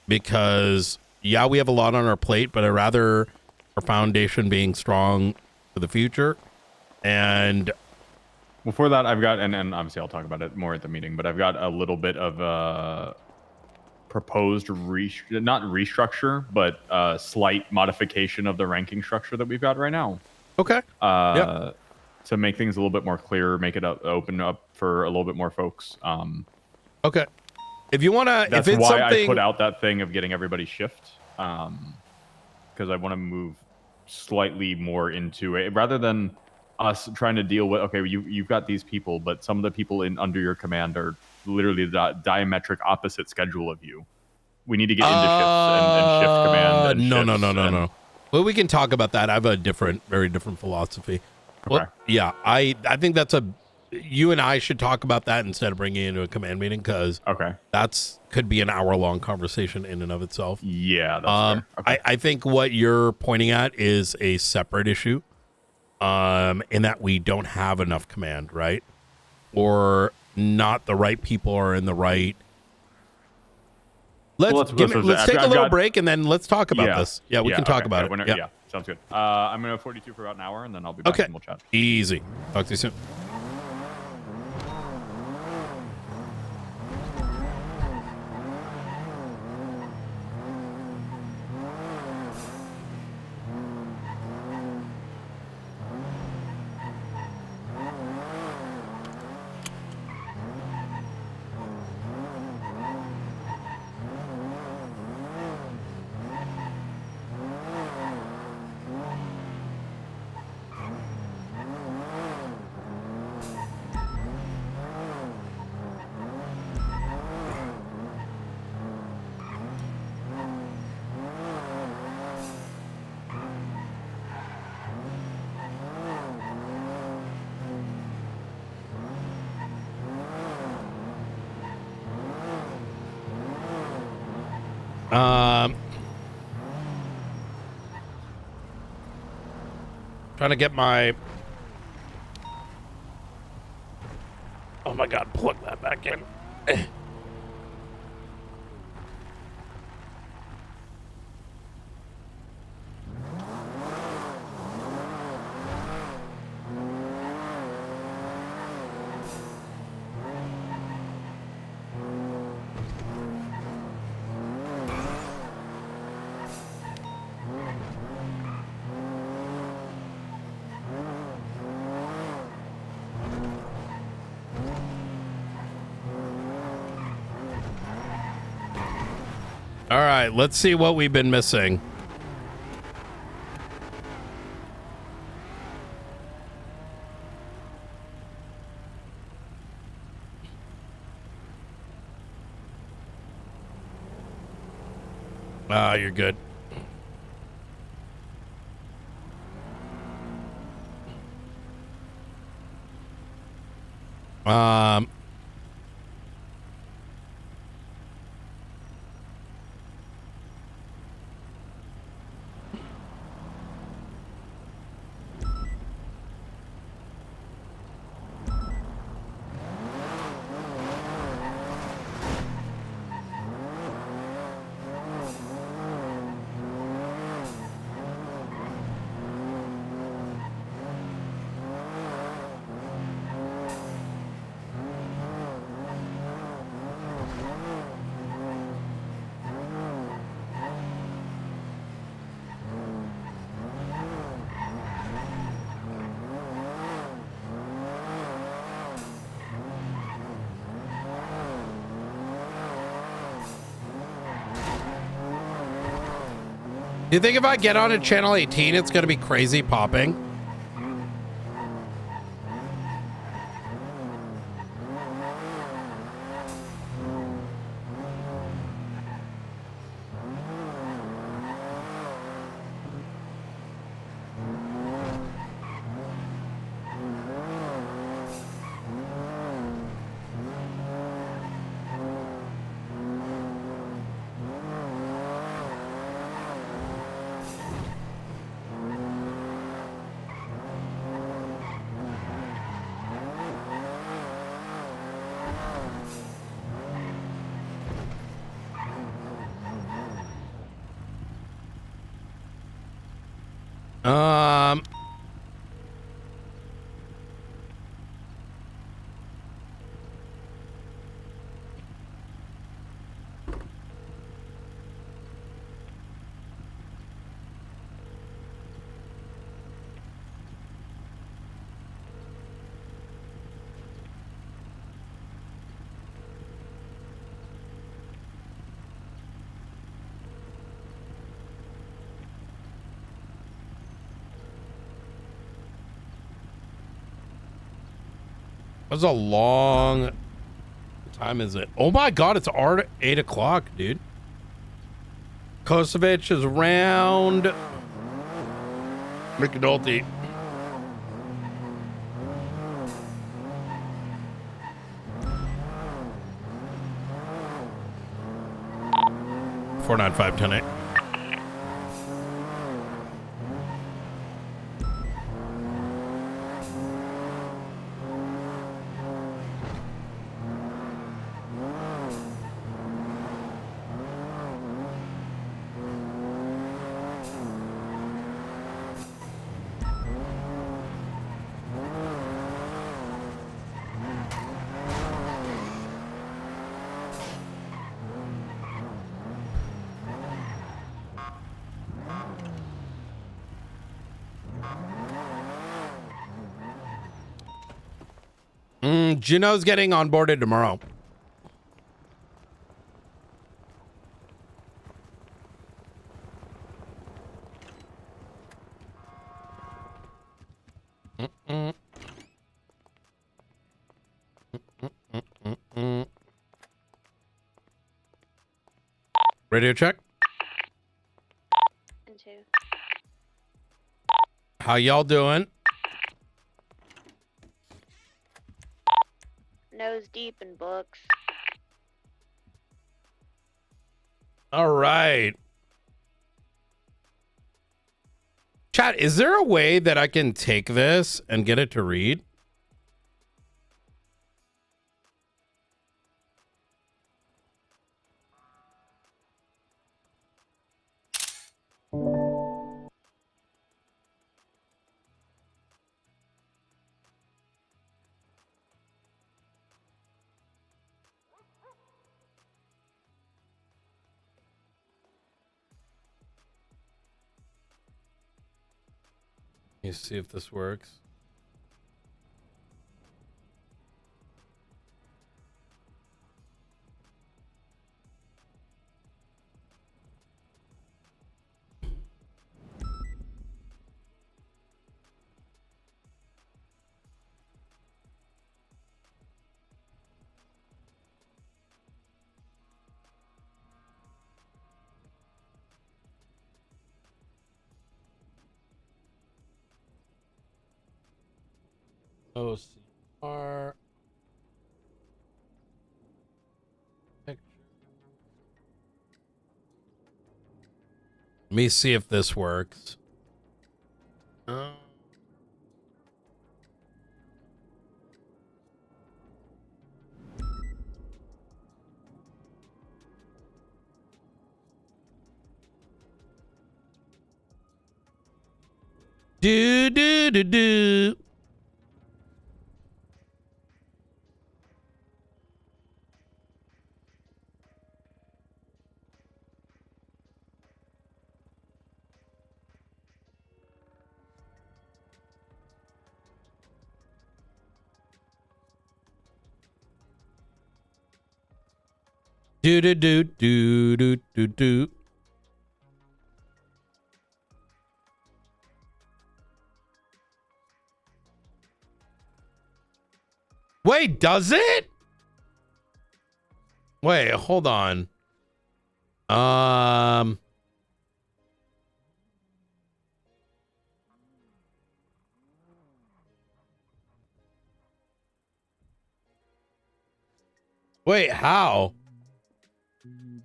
because yeah, we have a lot on our plate, but I rather our foundation being strong for the future. And before that, I've got, and obviously I'll talk about it more at the meeting, but I've got a little bit of proposed not restructure, but slight modification of the ranking structure that we've got right now. Okay. To make things a little bit more clear, make it open up for a little bit more folks. Okay. If you want to, that's if it's why something... I put out that thing of getting everybody shift, because I want to move slightly more into it rather than us trying to deal with. Okay, you've got these people, but some of the people under your command are literally the diametric opposite schedule of you. We need to get into shifts and shift command. And No. Well, we can talk about that. I have a very different philosophy. Okay. Well, yeah, I think that's you and I should talk about that instead of bringing it into a command meeting, because that's could be an hour-long conversation in and of itself. Yeah, that's fair. Okay. I think what you're pointing at is a separate issue, in that we don't have enough command, right? Or not the right people are in the right. Let's take a little break and then let's talk about this. Yeah, we can talk about it. Yeah, sounds good. I'm going to 42 for about an hour, and then I'll be back and we'll chat. Easy. Talk to you soon. Trying to get my... Oh my God, plug that back in. All right, let's see what we've been missing. You're good. Do you think if I get on a channel 18, it's going to be crazy popping? Um. That was a long time, is it? Oh my god, it's 8 o'clock, dude. Kosovic is round. McNulty. Four nine five 10 8. Juno's getting onboarded tomorrow. Radio check. How y'all doing? Nose deep in books. All right. Chat, is there a way that I can take this and get it to read? Let me see if this works. OCR. Let me see if this works. Do do do do. Do do do do do do do. Wait, does it? Wait, hold on. Wait, how?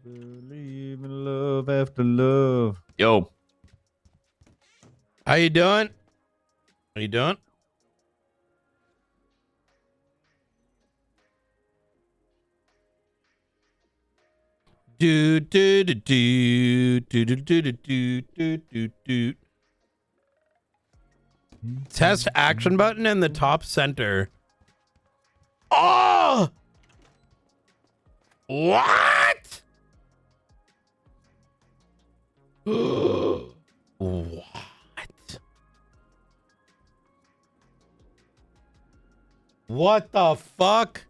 Believe in love after love. Yo. How you doing? How you doing? Do do do do do do do do do do do. Test action button in the top center. Oh! What? What? What the fuck?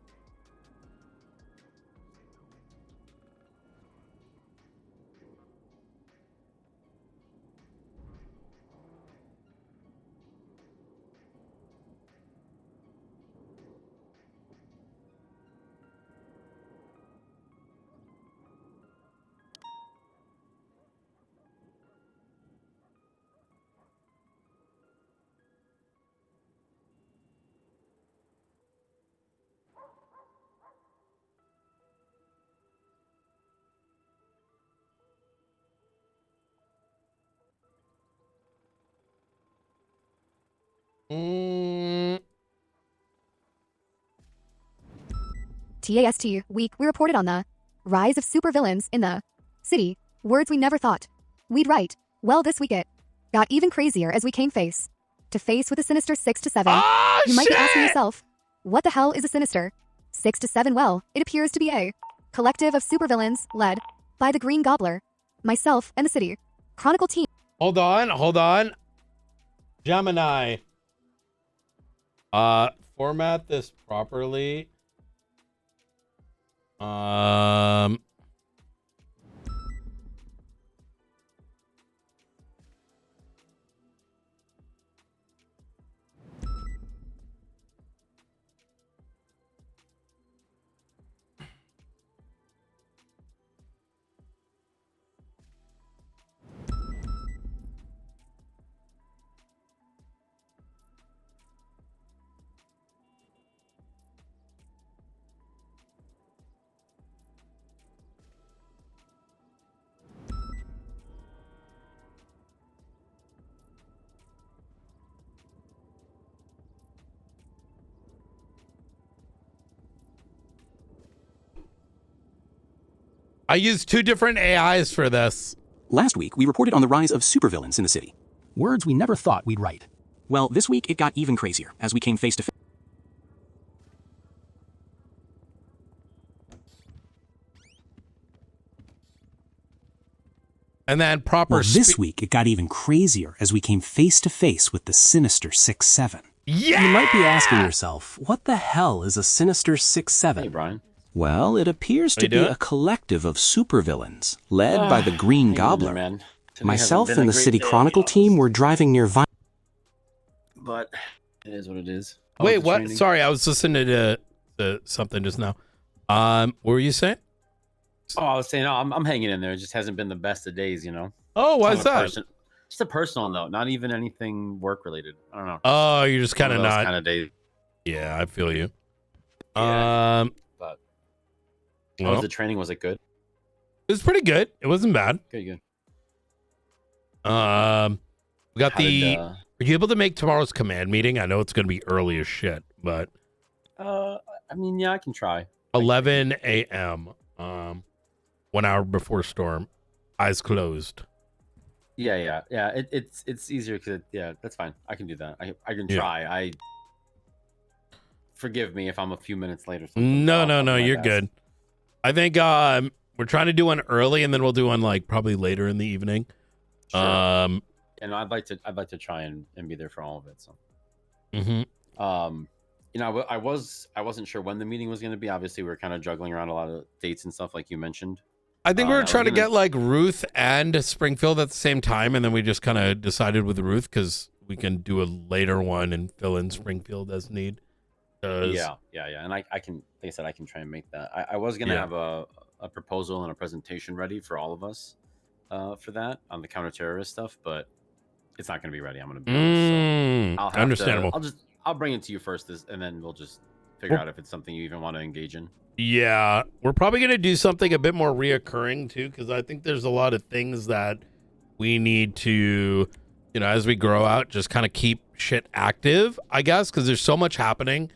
TAST week, we reported on the rise of supervillains in the city. Words we never thought we'd write. Well, this week it got even crazier as we came face to face with a sinister 6 to 7. You might be asking yourself, what the hell is a sinister 6 to 7? Well, it appears to be a collective of supervillains led by the Green Gobbler, myself, and the city Chronicle team. Hold on. Gemini. Format this properly. I used 2 different AIs for this. Last week, we reported on the rise of supervillains in the city. Words we never thought we'd write. Well, this week it got even crazier as we came face to face. And then proper. Well, this week it got even crazier as we came face to face with the sinister 6-7. Yeah! You might be asking yourself, what the hell is a sinister 6-7? Hey, Brian. Well, it appears to be a collective of supervillains led by the Green Gobbler. Man. Myself and the City Chronicle team were driving near But it is what it is. Wait, what? Sorry, I was listening to something just now. What were you saying? Oh, I was saying, I'm hanging in there. It just hasn't been the best of days, you know? Oh, why is that? Just a personal note, not even anything work related. I don't know. Oh, you're just kind of not. Kind of days. Yeah, I feel you. Yeah, but how was the training? Was it good? It was pretty good. It wasn't bad. Good. We got Are you able to make tomorrow's command meeting? I know it's going to be early as shit, but I mean, yeah, I can try. 11 a.m. 1 hour before storm, eyes closed. Yeah. It's easier because that's fine. I can do that. I can try. Forgive me if I'm a few minutes late or something. No, you're good. I think we're trying to do one early, and then we'll do one like probably later in the evening. Sure. And I'd like to try and be there for all of it. So. You know, I wasn't sure when the meeting was going to be. Obviously, we were kind of juggling around a lot of dates and stuff, like you mentioned. I think we were trying to get like Ruth and Springfield at the same time, and then we just kind of decided with Ruth because we can do a later one and fill in Springfield as need. Yeah. And I can, like I said, I can try and make that. I was going to have a proposal and a presentation ready for all of us for that on the counter-terrorist stuff, but it's not going to be ready. I'm going to be so understandable. I'll bring it to you first, and then we'll just figure out if it's something you even want to engage in. Yeah, we're probably going to do something a bit more reoccurring too, because I think there's a lot of things that we need to, you know, as we grow out, just kind of keep shit active, I guess, because there's so much happening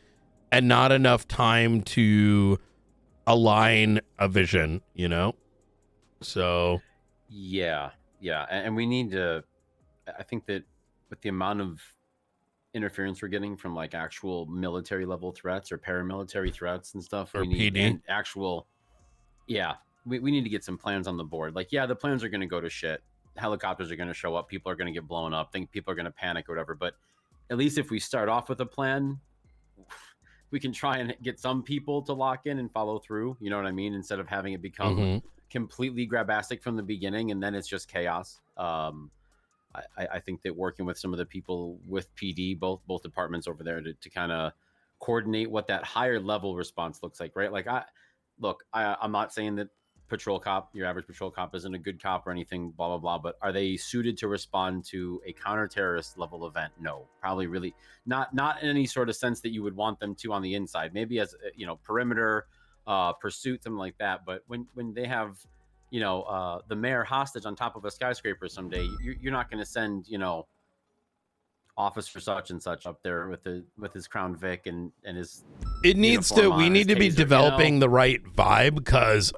and not enough time to align a vision, you know? So. Yeah. And we need to, I think that with the amount of interference we're getting from like actual military level threats or paramilitary threats and stuff. Or We need PD. and actual, yeah, we need to get some plans on the board. Like, yeah, the plans are going to go to shit. Helicopters are going to show up. People are going to get blown up. Think people are going to panic or whatever. But at least if we start off with a plan, we can try and get some people to lock in and follow through. You know what I mean? Instead of having it become completely grabastic from the beginning and then it's just chaos. I think that working with some of the people with PD, both departments over there to kind of coordinate what that higher level response looks like, right? Like I'm not saying that your average patrol cop isn't a good cop or anything, blah, blah, blah, but are they suited to respond to a counter-terrorist level event? No, probably really not in any sort of sense that you would want them to on the inside, maybe as, perimeter, pursuit, something like that. But when they have, the mayor hostage on top of a skyscraper someday, you're not going to send, officer such and such up there with his Crown Vic and his. It needs to. We need to be developing the right vibe because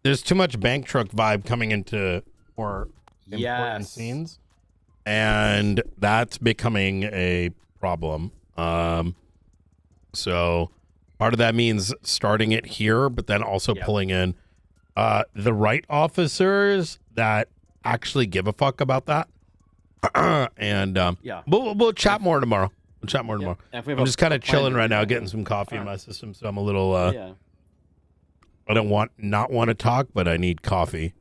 there's too much bank truck vibe coming into more important scenes, and that's becoming a problem. So part of that means starting it here, but then also pulling in the right officers that actually give a fuck about that. And we'll chat more tomorrow. I'm just kind of chilling right now, getting some coffee in my system, so I'm a little I don't want to talk, but I need coffee.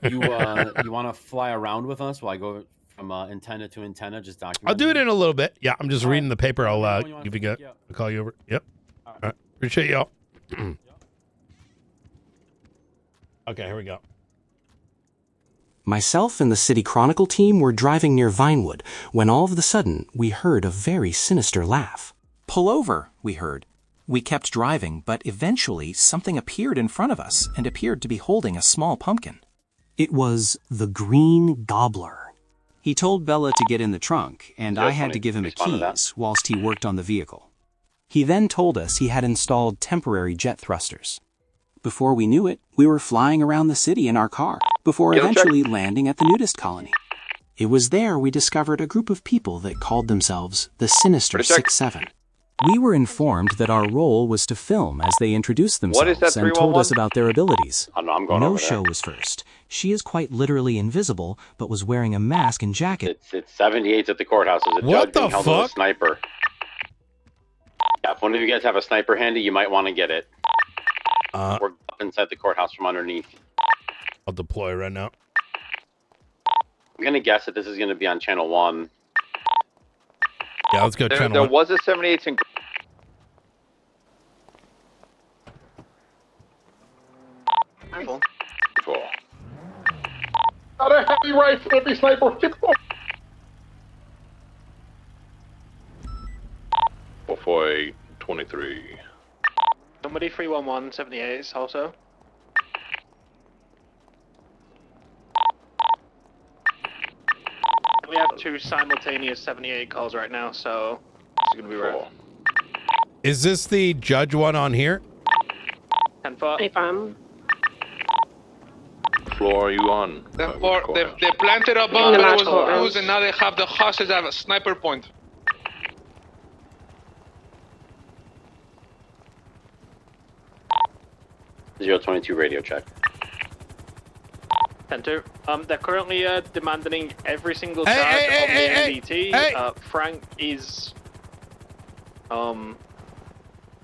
You want to fly around with us while I go from antenna to antenna, just document? I'll do it in a little bit. Yeah, I'm just reading the paper. I'll give you I'll call you over. Yep. All right. Appreciate y'all. Okay, here we go. Myself and the City Chronicle team were driving near Vinewood when all of a sudden we heard a very sinister laugh. "Pull over," we heard. We kept driving, but eventually something appeared in front of us and appeared to be holding a small pumpkin. It was the Green Gobbler. He told Bella to get in the trunk, and I had to give him the keys whilst he worked on the vehicle. He then told us he had installed temporary jet thrusters. Before we knew it, we were flying around the city in our car, before eventually landing at the nudist colony. It was there we discovered a group of people that called themselves the Sinister 6-7. We were informed that our role was to film as they introduced themselves and told us about their abilities. No-Show was first. She is quite literally invisible, but was wearing a mask and jacket. It's 78's at the courthouse. There's a judge being held with a sniper. Yeah, if one of you guys have a sniper handy, you might want to get it. We're up inside the courthouse from underneath. I'll deploy right now. I'm going to guess that this is going to be on channel 1. Yeah, let's go channel 1. There was a 78 in... Not a heavy rifle, heavy sniper. Keep going. 44823. Somebody 311 78s also. We have 2 simultaneous 78 calls right now, so it's gonna be rough. Is this the judge one on here? 10-4. If I'm... Floor are you on? They planted a bomb, but it was fused, and now they have the hostage at a sniper point. 022 radio check. 10-2. They're currently demanding every single charge on the MDT. Frank is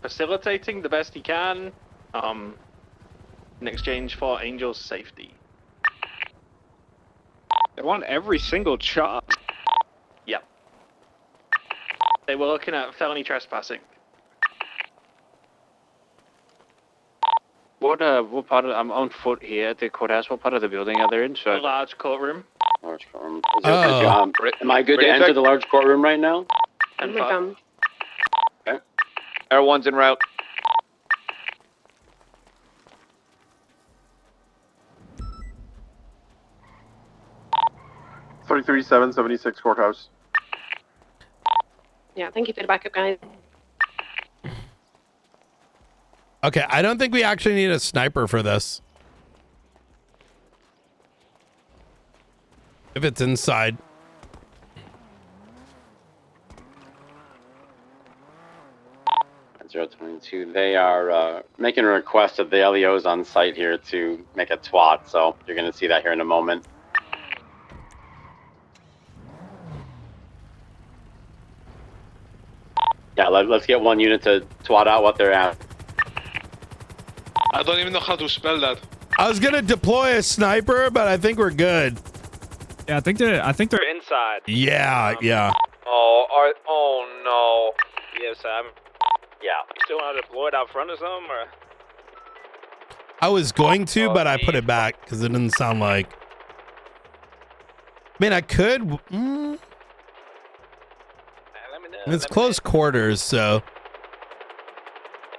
facilitating the best he can in exchange for Angel's safety. They want every single charge. Yep. They were looking at felony trespassing. What part of, I'm on foot here at the courthouse, what part of the building are they in? A large courtroom. Large courtroom. Am I good to enter the large courtroom right now? And Okay. Everyone's en route. $33,776 courthouse. Yeah, thank you for the backup, guys. Okay, I don't think we actually need a sniper for this. If it's inside. they are making a request of the LEOs on site here to make a twat, so you're going to see that here in a moment. Yeah, let's get one unit to twat out what they're at. I don't even know how to spell that. I was gonna deploy a sniper, but I think we're good. Yeah, I think they're inside. Yeah, yeah. Oh no. Yes, I'm. Yeah. You still want to deploy it out front or something, or? I was going to, but I put it back because it didn't sound like. I mean, I could. Let me know. It's close quarters, so.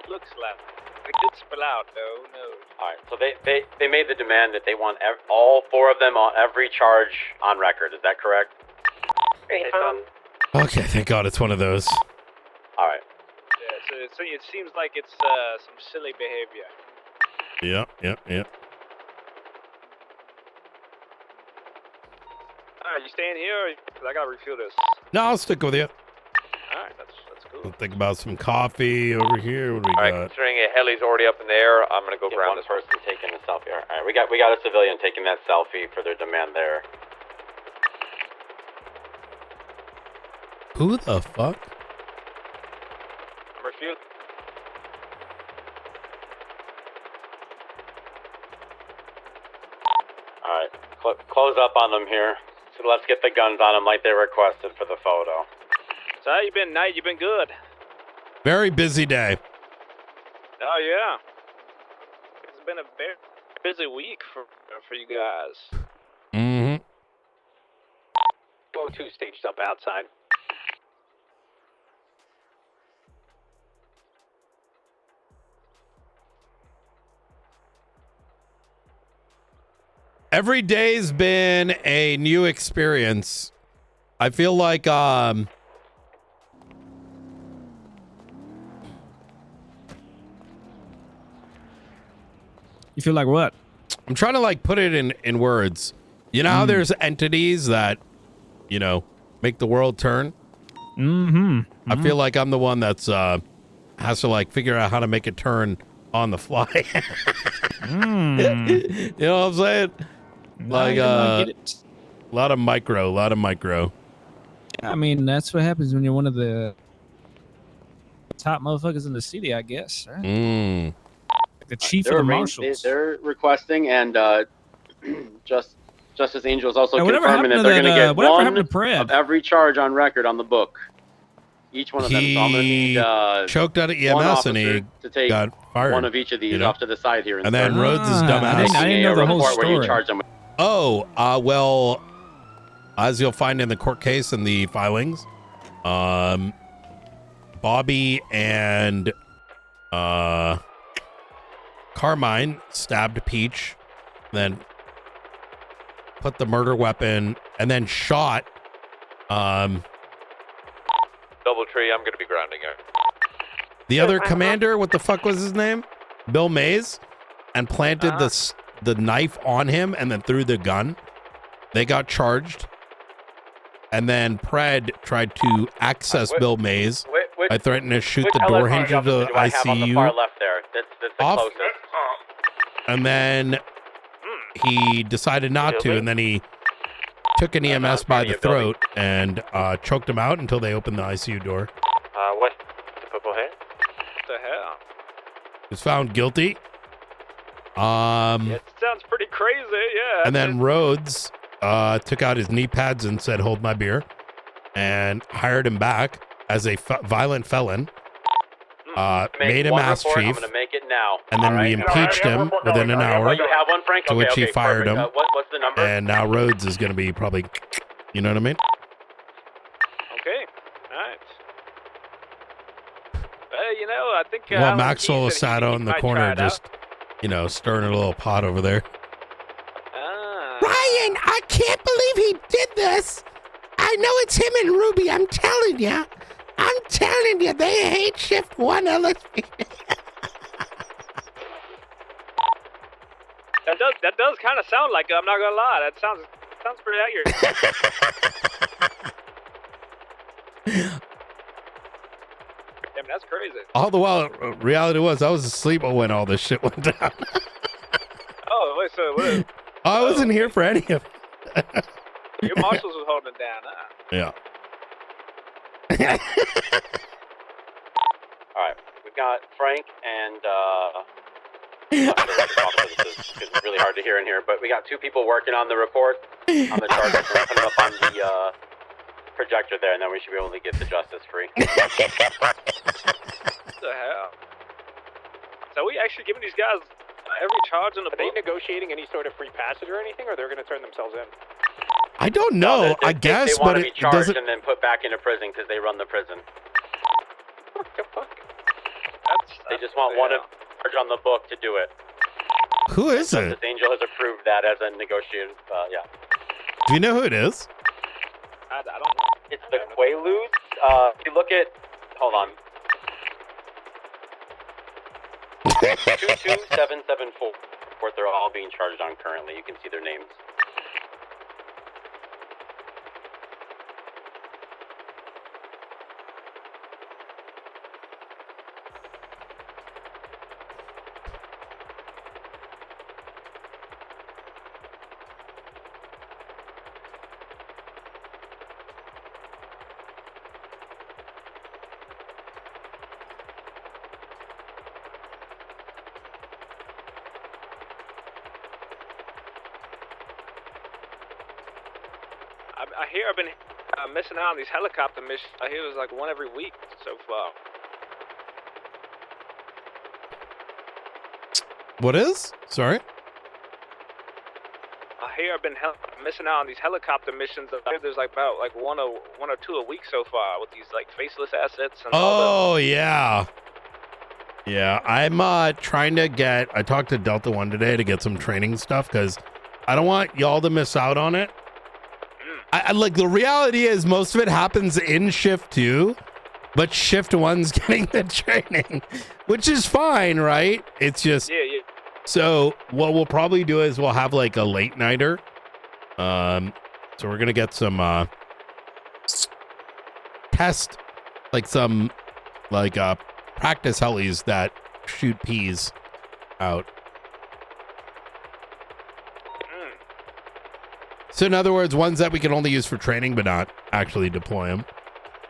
It looks like it could spill out, though. No. All right, so they made the demand that they want all 4 of them on every charge on record. Is that correct? Okay, thank God it's one of those. All right. Yeah, so it seems like it's some silly behavior. Yeah. Alright, you staying here, or I gotta refuel this? No, I'll stick with you. Alright, that's cool. We'll think about some coffee over here. What do we All right, got? considering a heli's already up in the air, I'm gonna go ground one this person taking a selfie. All right, we got a civilian taking that selfie for their demand there. Who the fuck? I'm refueling. All right, close up on them here. So let's get the guns on them like they requested for the photo. So how you been, Knight? You been good? Very busy day. Oh yeah. It's been a very busy week for you guys. Mm-hmm. Go 2 staged up outside. Every day's been a new experience. I feel like You feel like what? I'm trying to like put it in words. You know how there's entities that, you know, make the world turn? Mm-hmm. I feel like I'm the one that's has to like figure out how to make it turn on the fly. You know what I'm saying? Like get it. a lot of micro. I mean, that's what happens when you're one of the top motherfuckers in the city, I guess. Right? The chief of the marshals. They're requesting, and Justice Angel is also whatever confirming that happened to they're going to that, get whatever one happened to Pred? of every charge on record on the book. Each one of them. So I'm going to need choked out of one EMS and officer he to take got fired. one of each of these you know? off to the side here. And then Rhodes is dumbass. I didn't know the whole Where you story. charge them with. Oh, well, as you'll find in the court case and the filings, Bobby and Carmine stabbed Peach, then put the murder weapon, and then shot. Double tree, I'm gonna be grounding her. The other commander, what the fuck was his name? Bill Mays, and planted the knife on him and then threw the gun. They got charged. And then Pred tried to access Bill Mays by threatening to shoot the door hinge of the ICU left there. That's the off. closest. And then he decided not to, and then he took an EMS by the throat and choked him out until they opened the ICU door. West the purple hair. What the hell? He was found guilty. It sounds pretty crazy, yeah. And then Rhodes took out his knee pads and said, "Hold my beer," and hired him back as a violent felon. Made him ass chief. I'm gonna make it now. And then we impeached him within an hour, You have one, Frank? to which he fired him. What's the number? And now Rhodes is going to be probably, you know what I mean? Okay, alright. You know, I think. Well, Maxwell sat out in the corner, just, you know, stirring a little pot over there. Ryan, I can't believe he did this. I know it's him and Ruby. I'm telling you. They hate shift 1 LSP. That does kind of sound like it. I'm not gonna lie. That sounds pretty accurate. Damn, That's crazy. All the while, reality was I was asleep when all this shit went down. Oh, wait, so what is, I wasn't here for any of it. your marshals was holding it down, huh? Yeah. All right, we've got Frank and it's really hard to hear in here, but we got 2 people working on the report on the charges. We're putting up on the projector there, and then we should be able to get the justice free. What the hell? So we actually giving these guys every charge in the book? Are they negotiating any sort of free passage or anything, or they're going to turn themselves in? I don't know. I guess, they want but to be it charged doesn't. and then put back into prison because they run the prison. They just want one of charge on the book to do it. Who is it? Justice Angel has approved that as a negotiated. Yeah. Do you know who it is? I don't know. It's the Quaaludes. If you look at, hold on. 22774. They're all being charged on currently. You can see their names. I hear I've been missing out on these helicopter missions. I hear there's like one every week so far. What is? Sorry. I hear I've been missing out on these helicopter missions. I hear there's like about like one or 2 a week so far with these like faceless assets and all Oh yeah. Yeah, I'm trying to get. I talked to Delta One today to get some training stuff because I don't want y'all to miss out on it. I like the reality is most of it happens in shift 2, but shift 1's getting the training, which is fine, right? It's just yeah. So what we'll probably do is we'll have like a late nighter. So we're gonna get some test, like some like practice helis that shoot peas out. So in other words, ones that we can only use for training, but not actually deploy them.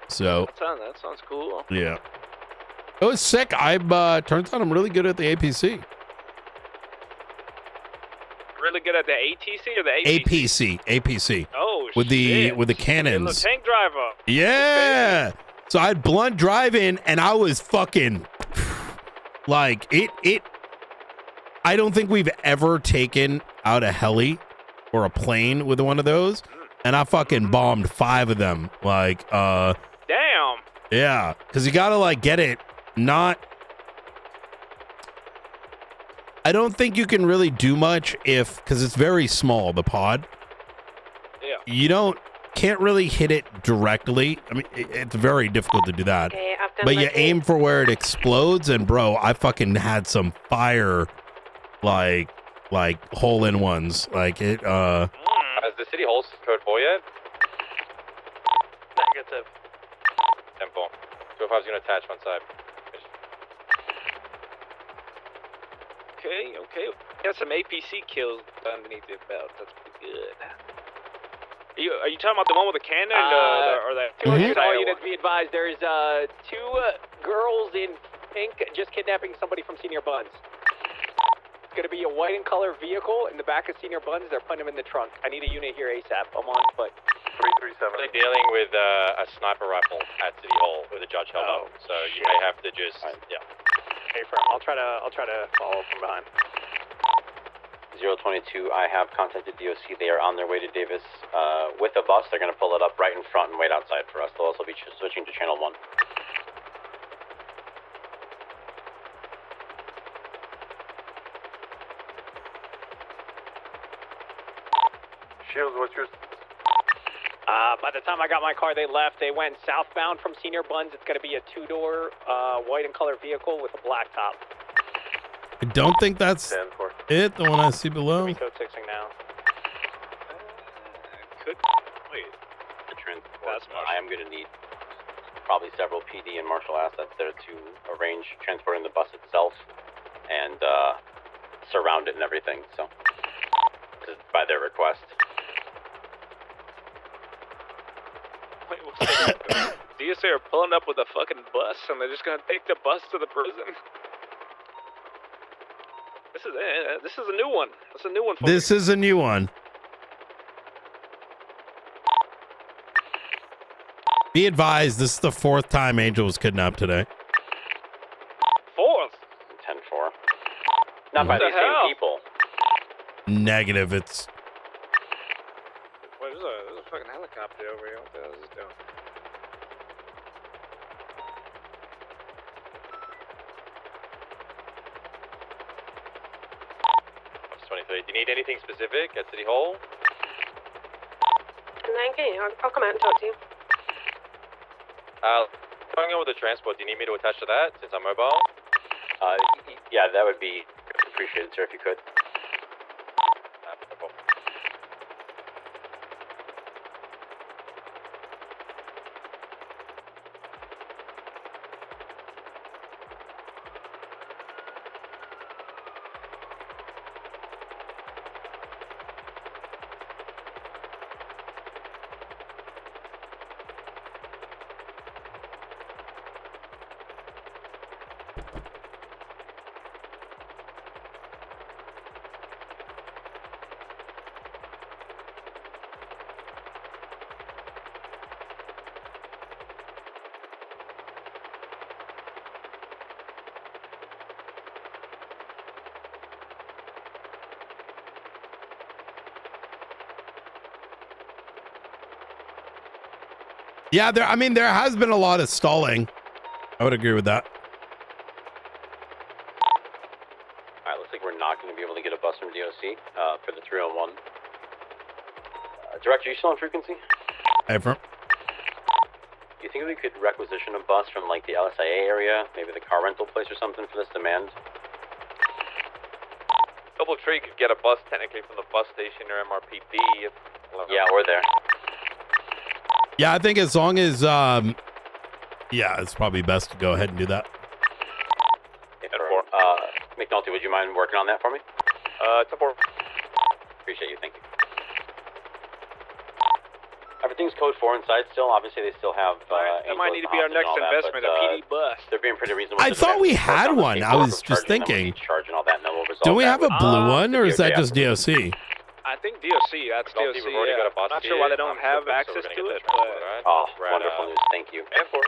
So that sounds cool. yeah, it was sick. Turns out I'm really good at the APC. Really good at the ATC or the APC? APC. Oh, with the shit. with the Little cannons. tank driver. Yeah. So I had blunt driving, and I was fucking like it. I don't think we've ever taken out a heli or a plane with one of those, and I fucking bombed 5 of them. Like, damn. Yeah, because you gotta like get it. Not. I don't think you can really do much because it's very small, the pod. Yeah. You can't really hit it directly. I mean, it's very difficult to do that. Okay, I've done But my you aim for where it explodes, and bro, I fucking had some fire, like hole-in-ones. Like it. Has the city holes code 4 yet? Negative. 10-4. 205's gonna attach one side. Okay. Got some APC kills underneath your belt. That's pretty good. Are you talking about the one with the cannon or that? All units be advised, there's 2 girls in pink just kidnapping somebody from Senior Buns. It's gonna be a white in color vehicle in the back of Senior Buns. They're putting them in the trunk. I need a unit here ASAP. I'm on foot. 337. They're dealing with a sniper rifle at City Hall with a judge held up. So you may have to just Hey, firm. I'll try to follow from behind. 022, I have contacted DOC. They are on their way to Davis with a bus. They're going to pull it up right in front and wait outside for us. They'll also be switching to channel 1. Shields, what's yours? By the time I got my car, they left. They went southbound from Senior Buns. It's going to be a 2-door white in color vehicle with a black top. I don't think that's it. The one I see below. Code 6ing now. Could wait. The transport I am going to need. probably several PD and marshal assets there to arrange transporting the bus itself and surround it and everything. So, this is by their request. Wait, what's that? DSA are pulling up with a fucking bus and they're just gonna take the bus to the prison. This is a new one. That's a new one for me. This is a new one. Be advised, this is the 4th time Angel was kidnapped today. 4th? 10-4. Not by the same people. Negative. It's Wait, there's a fucking helicopter over here. What the hell is this doing? 23. Do you need anything specific at City Hall? 9K, I'll come out and talk to you. Going on with the transport, do you need me to attach to that since I'm mobile? Yeah, that would be appreciated, sir, if you could. No problem. yeah, there has been a lot of stalling. I would agree with that. Alright, looks like we're not going to be able to get a bus from DOC for the 301. Director, you still on frequency? Hey, from Do you think we could requisition a bus from like the LSIA area, maybe the car rental place or something for this demand? Double Tree could get a bus technically from the bus station or MRPD. Yeah, we're there. Yeah, I think as long as yeah, it's probably best to go ahead and do that. McNulty, would you mind working on that for me? 10-4. Appreciate you, thank you. Everything's code 4 inside still. Obviously, they still have. That might need to be our next investment, a PD bus. They're being pretty reasonable. I thought we had one. I was just thinking. Don't we have a blue one, or is that just DOC? I think DOC. That's DOC. We've already got a bus. Not sure why they don't have access to it, but. Oh, wonderful news. Thank you. And 4.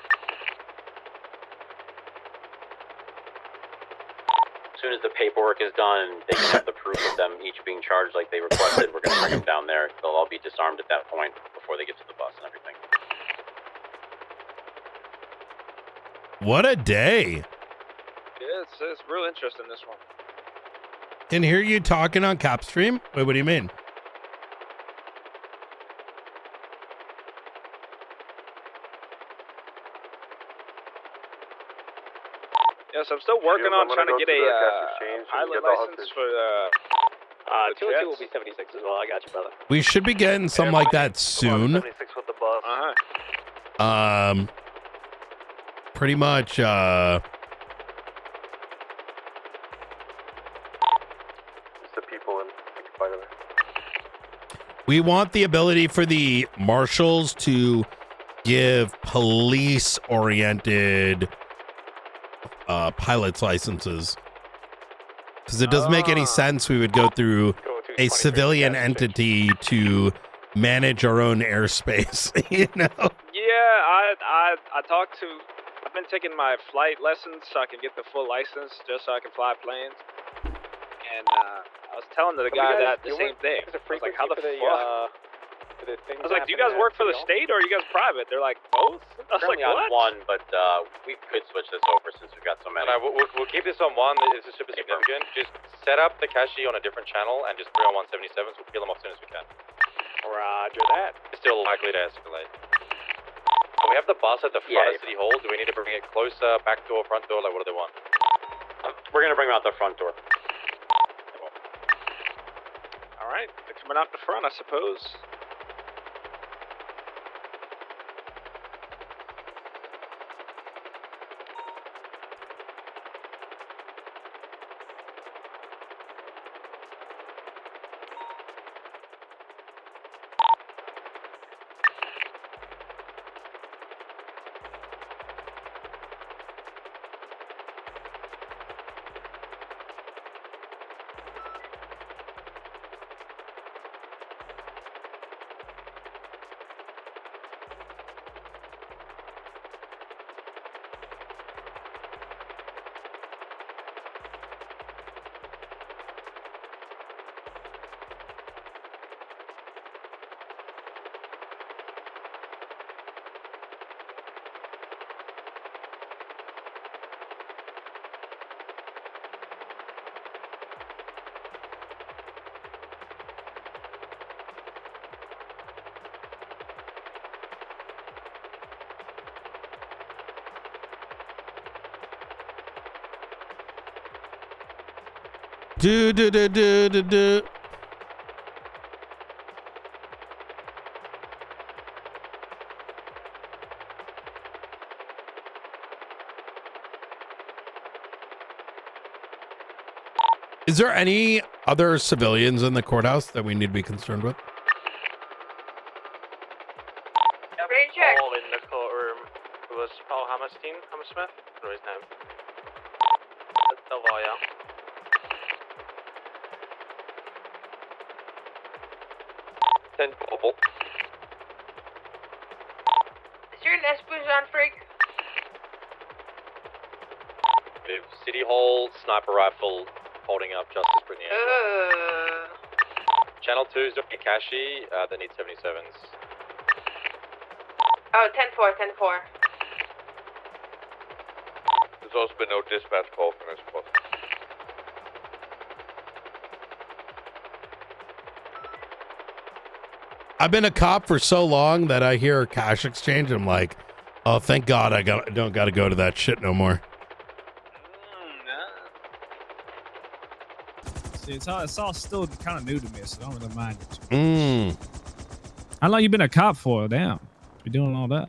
As soon as the paperwork is done, they can have the proof of them each being charged like they requested. We're going to bring them down there. They'll all be disarmed at that point before they get to the bus and everything. What a day. Yeah, it's real interesting, this one. Can hear you talking on Capstream? Wait, what do you mean? Yes, I'm still working on trying to get a pilot license for the 202 will be 76 as well. I got you, brother. We should be getting something like that soon. 76 with the bus. Pretty much the people in by the way. we want the ability for the marshals to give police oriented pilot's licenses, because it doesn't make any sense we would go through a civilian entity to manage our own airspace. You know? Yeah, I talked to. I've been taking my flight lessons so I can get the full license, just so I can fly planes. And I was telling the guy that the same thing. I was like, how the fuck? I was like, do you guys work for the state or are you guys private? They're like, both? I was like, Currently on what? one, but we could switch this over since we've got so many. Alright, we'll keep this on one. This is super significant. Just set up the cache on a different channel and just 30177s. We'll peel them off as soon as we can. Roger that. It's still likely to escalate. We have the bus at the front of City Hall. Do we need to bring it closer, back door, front door? Like, what do they want? We're going to bring them out the front door. Alright, they're coming out the front, I suppose. Do do do do do do. Is there any other civilians in the courthouse that we need to be concerned with? All in the courtroom. It was Paul Hammerstein, Hammersmith. What was his name? The lawyer. Ten global. Is there an Espouson freak? We have City Hall, sniper rifle, holding up Justice Brittany. Channel 2 is Dr. Kashi, that needs 77s. Oh, 10-4, 10-4. There's also been no dispatch call from this spot. I've been a cop for so long that I hear cash exchange. I'm like, oh, thank God I don't got to go to that shit no more. See, it's all still kind of new to me, so I don't really mind it. Mm. How long you been a cop for? Damn, you doing all that?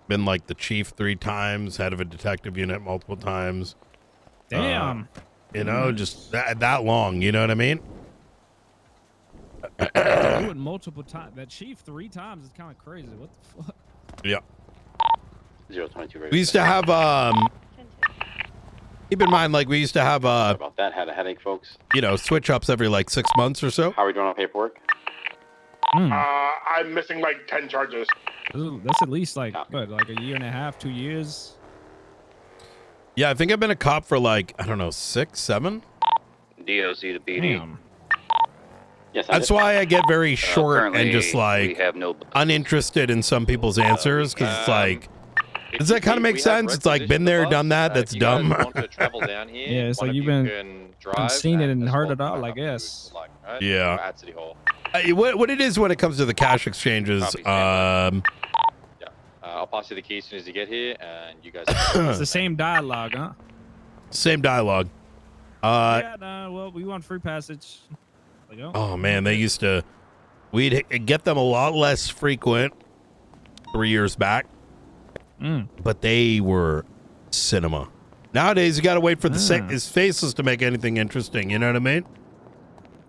Been like the chief 3 times, head of a detective unit multiple times. Damn. You know, just that long. You know what I mean? Do it multiple times. That chief 3 times is kind of crazy. What the fuck? Yeah. 022. We used to have keep in mind, like we used to have about that, had a headache, folks. You know, switch ups every like 6 months or so. How are we doing on paperwork? I'm missing like 10 charges. Ooh, that's at least like what, like a year and a half, 2 years. Yeah, I think I've been a cop for like, I don't know, 6, 7. DOC to PD. Damn. Yes, that's why I get very short currently, and just like we have no uninterested in some people's answers because it's like, does that kind of make sense? It's like been there, done that. That's dumb. Yeah, it's like you've been seen it and heard it all, I guess. Yeah. At City Hall. What it is when it comes to the cash exchanges, I'll pass you the key as soon as you get here, and you guys. It's the same dialogue, huh? Same dialogue. Yeah, no, well, we want free passage. There you go. Oh man, they used to. We'd get them a lot less frequent 3 years back, but they were cinema. Nowadays, you got to wait for his faces to make anything interesting. You know what I mean?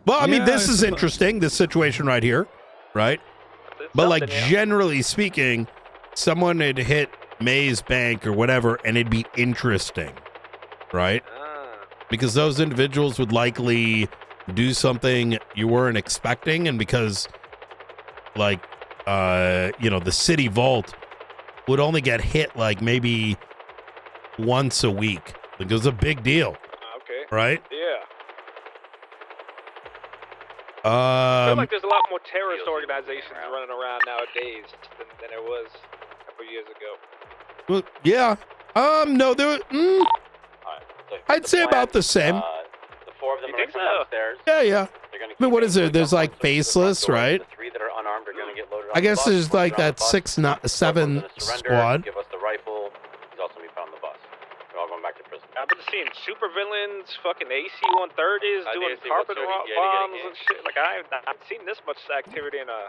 Well, I mean, this is interesting. This situation right here, right? But like generally speaking, someone had hit May's bank or whatever, and it'd be interesting, right? Because those individuals would likely do something you weren't expecting, and because like you know, the city vault would only get hit like maybe once a week. Like it was a big deal. Okay. Right? Yeah. I feel like there's a lot more terrorist organizations running around nowadays than there was a couple years ago. Well, yeah. No, there. I'd say about the same. The 4 of them are downstairs. Yeah. I mean, what is there? There's like faceless, right? The 3 that are unarmed are going to get loaded. I guess there's like that 6, 7 squad. Give us the rifle. He's also going to be put on the bus. We're all going back to prison. I've been seeing supervillains, fucking AC-130s doing carpet bombs and shit. Like I haven't seen this much activity in a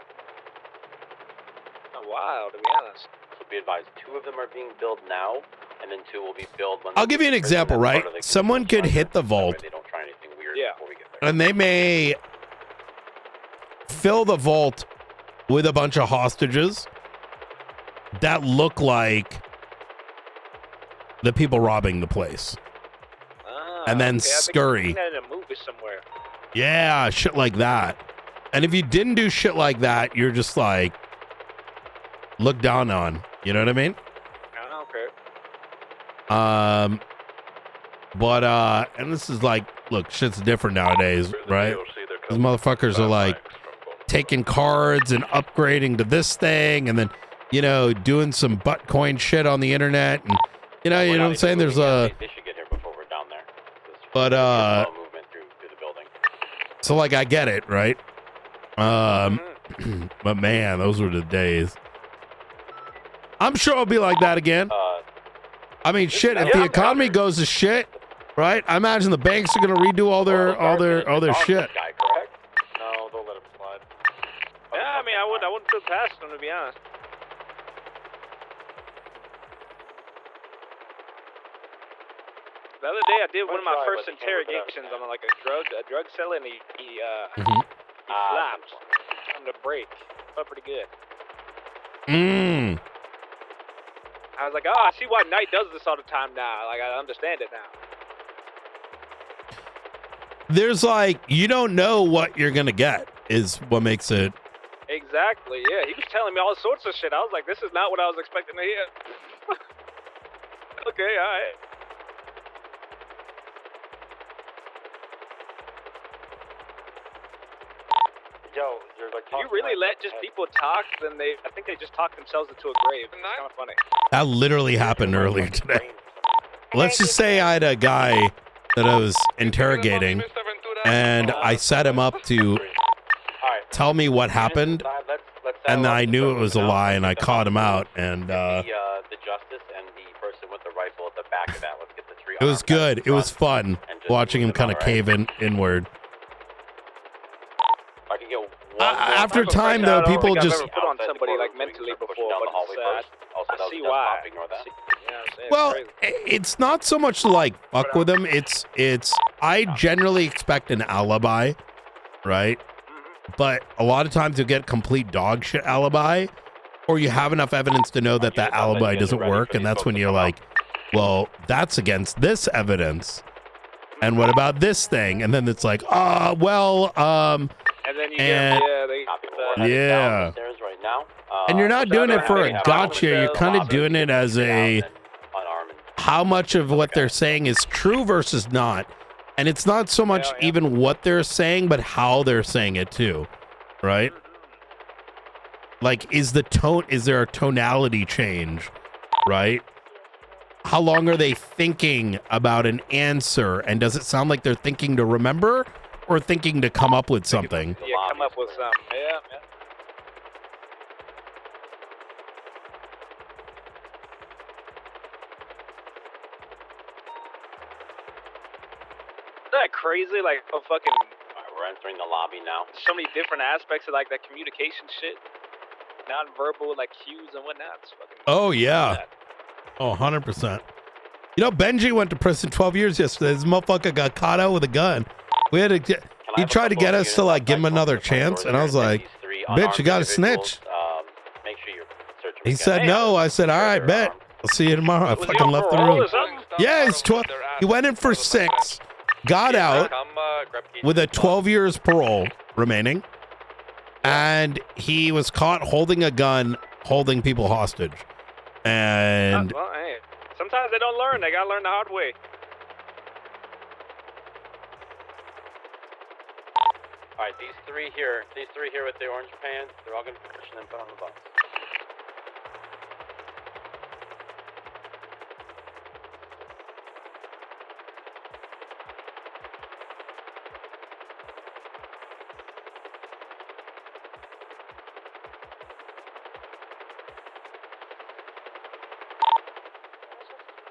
while, to be honest. So be advised, 2 of them are being built now, and then 2 will be built when. I'll give you an example, right? Someone could hit the vault, They don't try anything weird before we get there. and they may fill the vault with a bunch of hostages that look like the people robbing the place, and then scurry. I've seen that in a movie somewhere. Yeah, shit like that. And if you didn't do shit like that, you're just like looked down on. You know what I mean? Okay. But and this is like, look, shit's different nowadays, right? These motherfuckers are like taking cards and upgrading to this thing, and then, you know, doing some butt coin shit on the internet, and you know what I'm saying? There's a. They should get here before we're down there. But Movement through the building. so like I get it, right? But man, those were the days. I'm sure it'll be like that again. I mean, shit, if the economy goes to shit, Right? I imagine the banks are gonna redo all their shit. Guy, correct? No, they'll let him slide. Yeah, I mean, I wouldn't put it past them, to be honest. The other day, I did one of my first interrogations on like a drug seller, and he slapped on the break. Felt pretty good. I was like, oh, I see why Knight does this all the time now. Like, I understand it now. There's like, you don't know what you're gonna get is what makes it. Exactly, yeah. He was telling me all sorts of shit. I was like, this is not what I was expecting to hear. Okay, all right. Yo, you're like. If you really let just people talk, then I think they just talk themselves into a grave. It's kind of funny. That literally happened earlier today. Let's just say I had a guy that I was interrogating, and I set him up to tell me what happened, and then I knew it was a lie, and I caught him out, and the justice and the person with the rifle at the back of that. Let's get the three. it was good. It was fun watching him kind of cave inward. I can get one after time, though, people just. I've never put on somebody like mentally before, but I see why. Well, it's not so much to like fuck with them. It's I generally expect an alibi, right? But a lot of times you'll get complete dog shit alibi, or you have enough evidence to know that that alibi doesn't work, and that's when you're like, well, that's against this evidence. And what about this thing? And then it's like, and then you get downstairs right now. And you're not doing it for a gotcha. You're kind of doing it as a how much of what they're saying is true versus not. And it's not so much even what they're saying, but how they're saying it too, right? Like, is there a tonality change, right? How long are they thinking about an answer? And does it sound like they're thinking to remember or thinking to come up with something? Yeah, come up with something. Yeah. Isn't that crazy? Like, we're entering the lobby now. So many different aspects of like that communication shit, non-verbal like cues and whatnot. It's fucking. Oh yeah. Oh, 100%. You know, Benji went to prison 12 years yesterday. This motherfucker got caught out with a gun. He tried to get us to like give him another chance, and I was like, "Bitch, you got to snitch." Make sure you're searching. He said no. I said, "All right, bet. I'll see you tomorrow." I fucking left the room. Yeah, he's 12. He went in for 6, got out with a 12 years parole remaining, and he was caught holding a gun, holding people hostage. And well, hey, sometimes they don't learn. They gotta learn the hard way. All right, these three here with the orange pants, they're all gonna be pushing and put on the bus.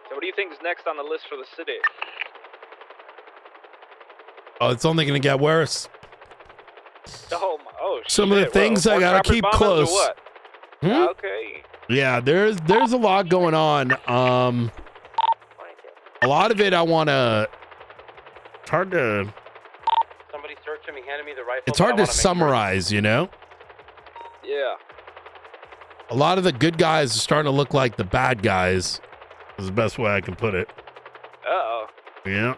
So what do you think is next on the list for the city? oh, it's only gonna get worse. Oh, Some of the things I gotta keep close. What? Okay. Yeah, there's a lot going on. A lot of it I wanna. It's hard to. Somebody searched him. He handed me the rifle. It's hard to summarize, you know. Yeah. A lot of the good guys are starting to look like the bad guys. Is the best way I can put it. Uh-oh. Yeah.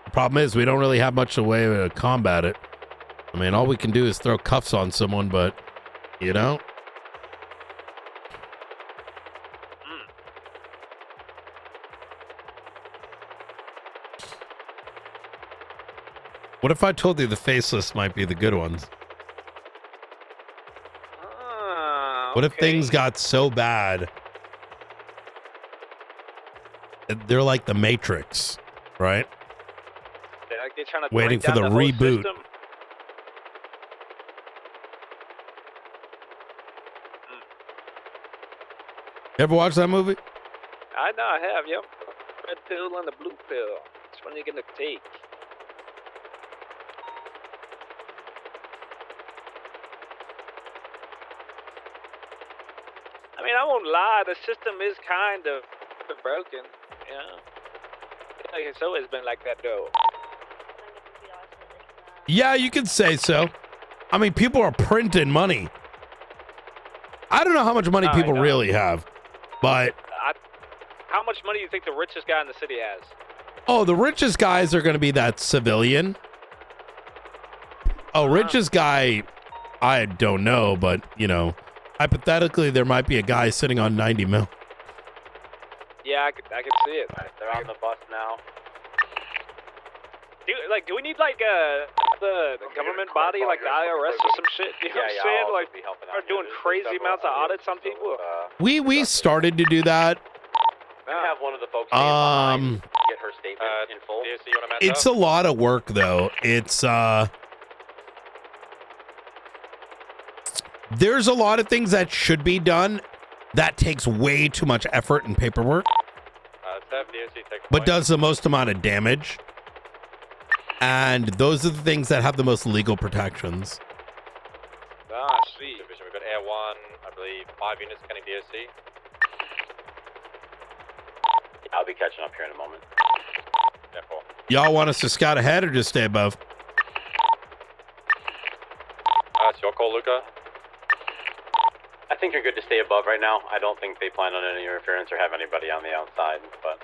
The problem is we don't really have much of a way to combat it. I mean, all we can do is throw cuffs on someone, but, you know? What if I told you the faceless might be the good ones? What if things got so bad? They're like the Matrix, right? They're trying to Waiting break for down the whole reboot. system. You ever watch that movie? I know I have, yep. Red pill and the blue pill. Which one are you gonna take? I mean, I won't lie, the system is kind of broken, yeah. Like it's always been like that, though. Yeah, you could say so. I mean, people are printing money. I don't know how much money people really have, but How much money do you think the richest guy in the city has? oh, the richest guys are going to be that civilian. Oh, richest guy, I don't know, but you know, hypothetically, there might be a guy sitting on 90 mil. Yeah, I can see it. They're on the bus now. Do we need like the government body like the IRS or some shit? You know what I'm saying? Like, are doing crazy amounts of audits on people. We started to do that. Have one of the folks Get her statement in full. DSC, you want to match It's up? a lot of work though. It's there's a lot of things that should be done that takes way too much effort and paperwork, Let's have DSC take but does the most amount of damage. And those are the things that have the most legal protections. Ah, sweet. Division, we've got Air 1, I believe 5 units scanning DSC. I'll be catching up here in a moment. Yeah, 4. Y'all want us to scout ahead or just stay above? It's your call, Luca. I think you're good to stay above right now. I don't think they plan on any interference or have anybody on the outside, but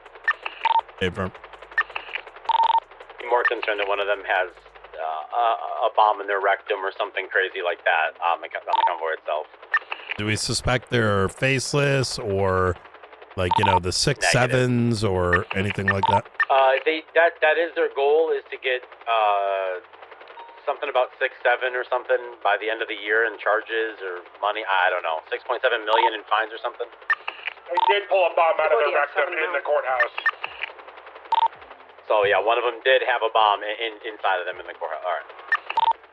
Hey, firm. be more concerned that one of them has a bomb in their rectum or something crazy like that on the convoy itself. Do we suspect they're faceless or like, you know, the 6-7s or anything like that? That is their goal, is to get something about 6-7 or something by the end of the year in charges or money. I don't know, 6.7 million in fines or something. They did pull a bomb out of their rectum in the courthouse. So yeah, one of them did have a bomb inside of them in the courthouse. All right.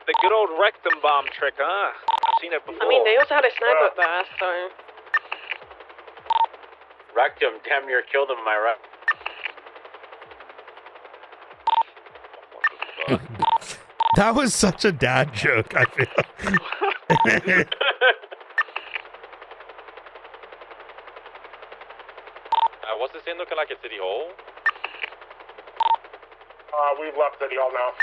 The good old rectum bomb trick, huh? I've seen it before. I mean, they also had a sniper blast, so... Rectum damn near killed him, am I right? That was such a dad joke, I feel. What's the scene looking like at City Hall? We've left City Hall now.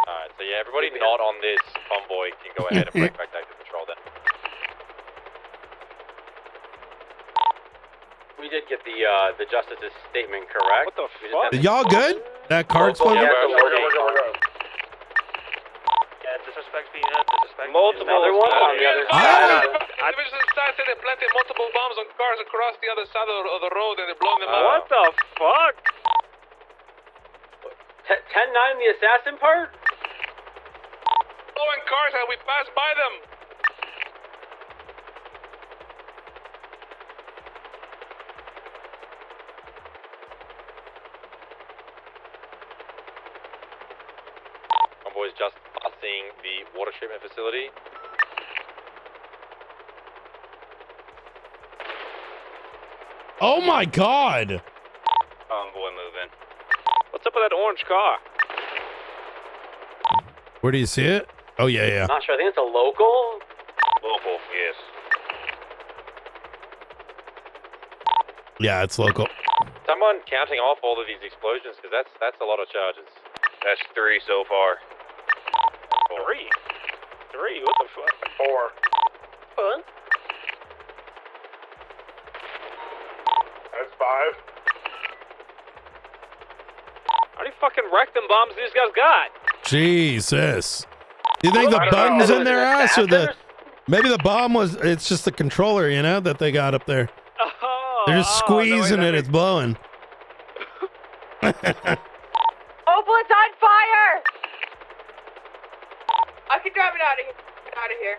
Alright, so yeah, everybody not on this convoy can go ahead and break back to active patrol then. We did get the justice's statement correct. What the fuck? Y'all good? That card's supposed to... we're good. Yeah, the suspect's being hurt, the suspect. Multiple other one on the other side. Division inside said they planted multiple bombs on cars across the other side of the road and they're blowing them up. What the fuck? 10-9, the assassin part? Blowing cars and we passed by them. Convoy is just passing the water treatment facility. Oh my God! Convoy moving. What's up with that orange car? Where do you see it? Oh, yeah, yeah. Not sure. I think it's a local. Local, yes. Yeah, it's local. Someone counting off all of these explosions, because that's a lot of charges. That's 3 so far. 3? 3? What the fuck? 4. What? That's 5. How many fucking rectum bombs these guys got? Jesus. Do you think the button's in their ass or the... Maybe the bomb was... It's just the controller, you know, that they got up there. They're just squeezing it. It's blowing. Opal, it's on fire! I can drive it out of here.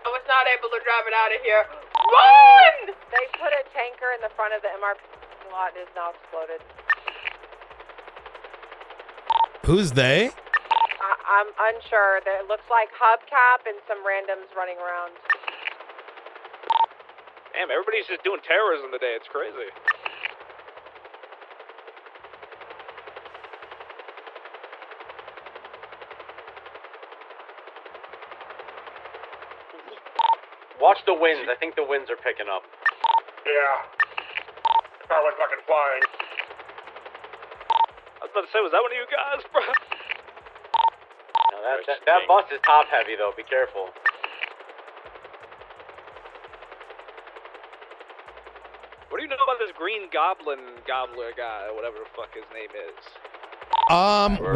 I was not able to drive it out of here. Run! They put a tanker in the front of the MRP lot and it's now exploded. Who's they? I'm unsure. It looks like hubcap and some randoms running around. Damn, everybody's just doing terrorism today. It's crazy. Watch the winds. I think the winds are picking up. Yeah. The car went fucking flying. I was about to say, was that one of you guys, bro? No, that bus is top heavy though. Be careful. What do you know about this green gobbler guy, or whatever the fuck his name is?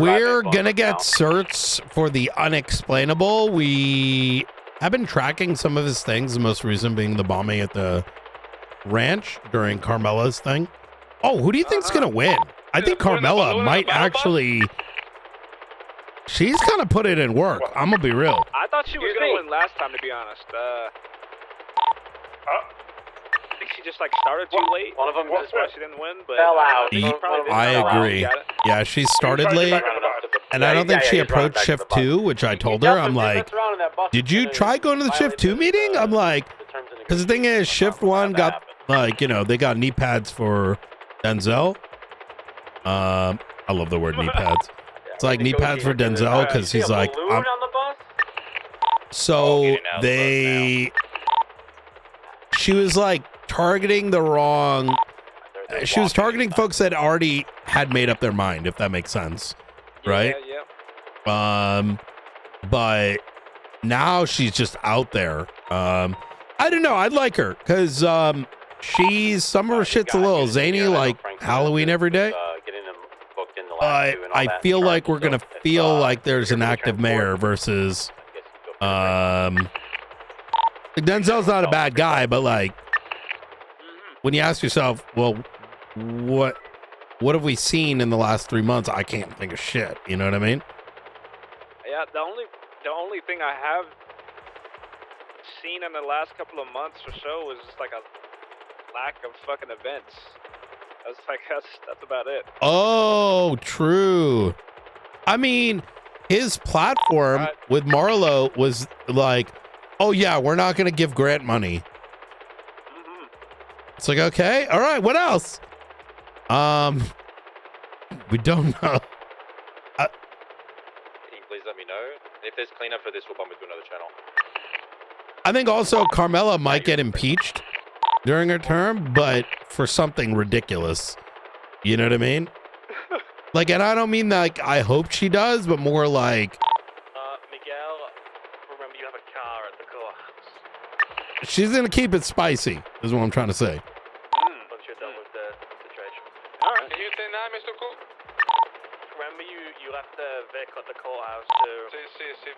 We're gonna get certs for the unexplainable. We have been tracking some of his things, the most recent being the bombing at the ranch during Carmela's thing. Oh, who do you think's gonna win? I think Carmela might actually. She's kind of put it in work. I'm gonna be real. I thought she was gonna win last time, to be honest. I think she just like started too late. One of them that's why she didn't win. But fell out. I agree. Yeah, she started late, and I don't think she approached shift 2, which I told her. I'm like, did you try going to the shift 2 meeting? I'm like, because the thing is, shift 1 got like, they got knee pads for Denzel. I love the word knee pads. It's like knee pads for Denzel because he's like, so she was like targeting the wrong. She was targeting folks that already had made up their mind, if that makes sense, right? Yeah. But now she's just out there. I don't know. I'd like her because some of her shit's a little zany, like Halloween every day. I feel like we're gonna feel like there's an active mayor versus Denzel's not a bad guy, but like when you ask yourself, well, what have we seen in the last 3 months? I can't think of shit. You know what I mean? Yeah, the only thing I have seen in the last couple of months or so was just like a lack of fucking events. That's about it. Oh, true. I mean, his platform with Marlo was like, oh yeah, we're not gonna give Grant money. It's like, okay, all right, what else? We don't know. Can you please let me know? If there's cleanup for this, we'll bump it to another channel. I think also Carmela might get impeached during her term, but for something ridiculous. You know what I mean? Like, and I don't mean like I hope she does, but more like Miguel, remember you have a car at the courthouse. she's gonna keep it spicy, is what I'm trying to say. Once you're done with the situation. Alright. You say now, Mr. Cook? Remember you left the vehicle at the courthouse to... See.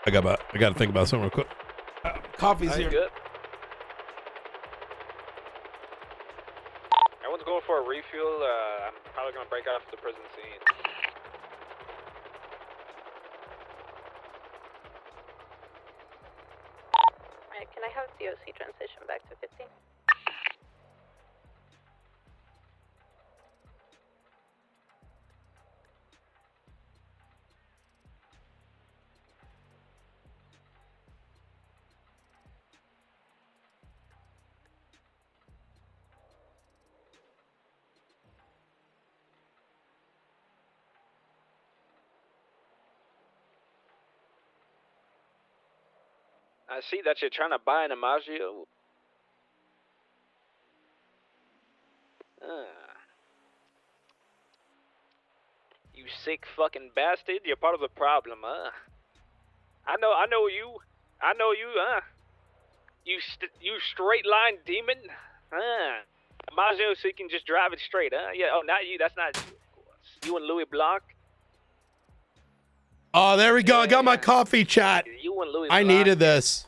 I gotta think about something real quick. Coffee's here. Good. Everyone's going for a refuel. I'm probably gonna break off the prison scene. Alright, can I have COC transition back to 15? I see that you're trying to buy an Imaggio. You sick fucking bastard! You're part of the problem, huh? I know you, huh? You straight line demon, huh? Imaggio, so you can just drive it straight, huh? Yeah. Oh, not you. That's not you, of course. You and Louis Blanc. Oh, there we go. I got my coffee, chat. You and Louis I Blanc. needed this.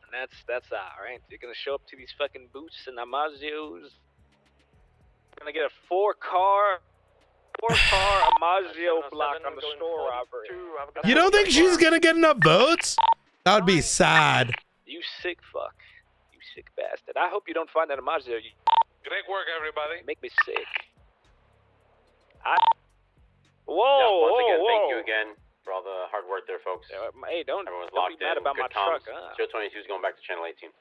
And that's all right. You're gonna show up to these fucking boots and Imaggios. You're gonna get a four-car Imaggio block on the store robbery. You don't think she's gonna get enough votes? That would be sad. You sick fuck. You sick bastard. I hope you don't find that Imaggio. Great work, everybody. Make me sick. Whoa, once again, whoa. thank you again for all the hard work there, folks. Hey, don't Everyone's be locked mad in. about my Good comms. truck, huh? 022 is going back to channel 18.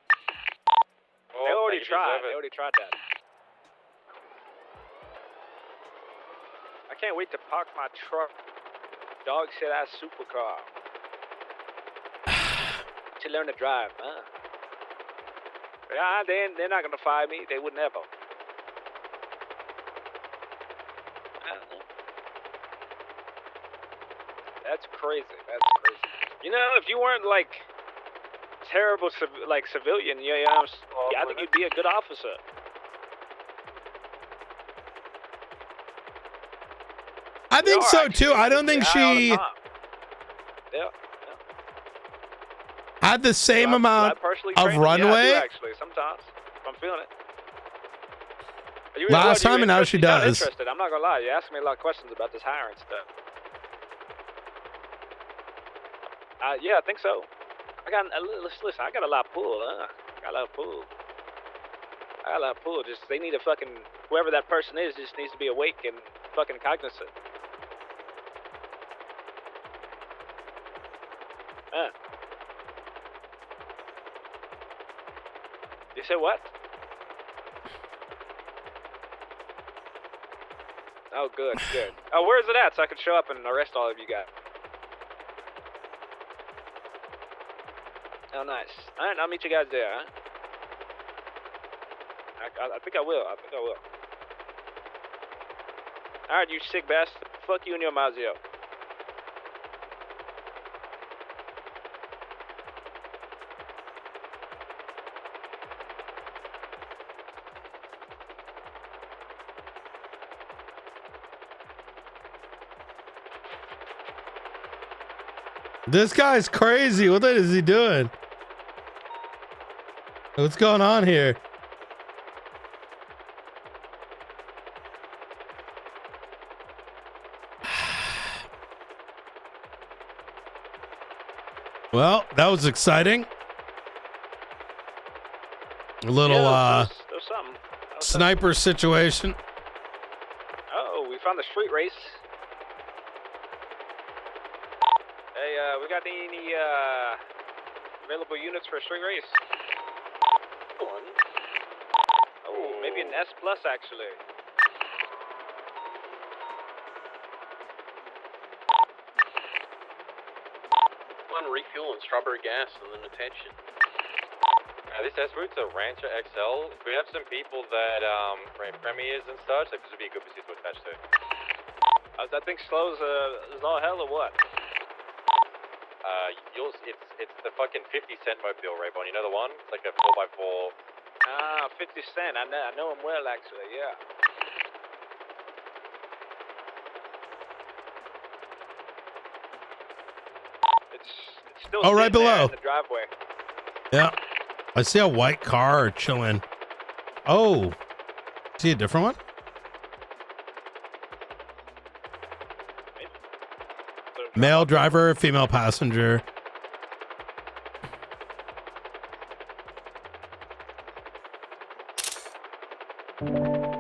They already tried. They already tried that. I can't wait to park my truck. Dog shit ass supercar. To learn to drive, huh? Yeah, they're not gonna fire me. They would never. That's crazy. That's crazy. You know, if you weren't like terrible, civilian, I think you'd be a good officer. I think so too. I don't think she had the same amount of runway Yeah, I do actually. Sometimes if I'm feeling it. last time, and now she does. Interested. I'm not gonna lie. You asked me a lot of questions about this hiring stuff. Yeah, I think so. Listen, I got a lot of pull, huh? I got a lot of pull. Just, they need a fucking, whoever that person is just needs to be awake and fucking cognizant. You said what? Oh, good. Oh, where is it at so I can show up and arrest all of you guys? Oh, nice. All right, I'll meet you guys there, huh? I think I will. All right, you sick bastard. Fuck you and your Mazio. This guy's crazy. What is he doing? What's going on here? Well, that was exciting. A little there was something. sniper situation. Oh, we found the street race. Hey, we got any available units for a street race? One. Oh, maybe an S plus actually. One refuel and strawberry gas and then attention. This S route's a Rancher XL. We have some people that rent premiers and such. Like, this would be a good pursuit to attach to. That thing slows is all hell or what? It's the fucking 50-cent mobile, Raybon. You know the one? It's like a 4x4. Ah, 50 Cent. I know him well, actually. Yeah. It's still Oh, right sitting there below. in the driveway. Yeah. I see a white car chilling. Oh. See a different one? Male driver, female passenger.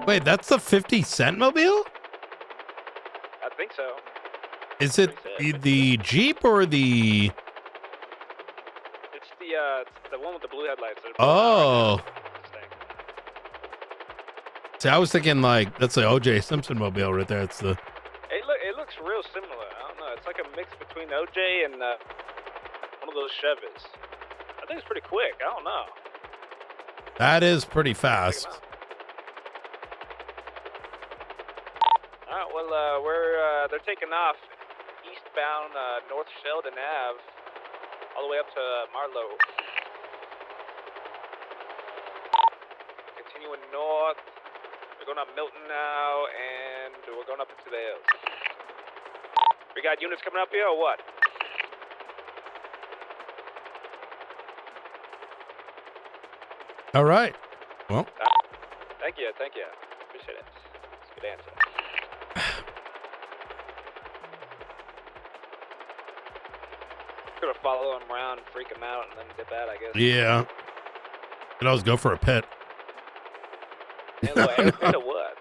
Wait, that's the 50 Cent mobile? I think so. Is it the Jeep or the... It's the one with the blue headlights. Oh. See, I was thinking like, that's the OJ Simpson mobile right there. It's the... It looks real similar. I don't know. It's like a mix between OJ and one of those Chavez. I think it's pretty quick. I don't know. That is pretty fast. All right. Well, they're taking off eastbound North Sheldon Ave, all the way up to Marlow. Continuing north. We're going up Milton now, and we're going up into the hills. We got units coming up here, or what? All right. Well, Thank you. Appreciate it. That's a good answer. Gonna follow him around, freak him out, and then dip out, I guess. yeah. Could always go for a pit. And what? Pit of what?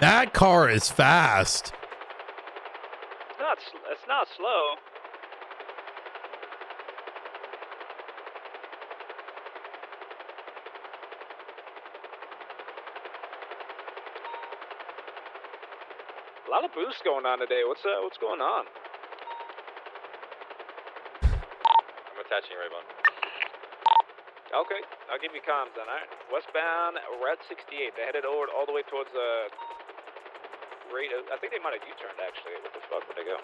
That car is fast. It's not slow. A lot of boosts going on today. What's going on? I'm attaching right on. Okay, I'll give you comms then. All right. Westbound Route 68. They headed over all the way towards I think they might have U-turned actually. What the fuck would they go?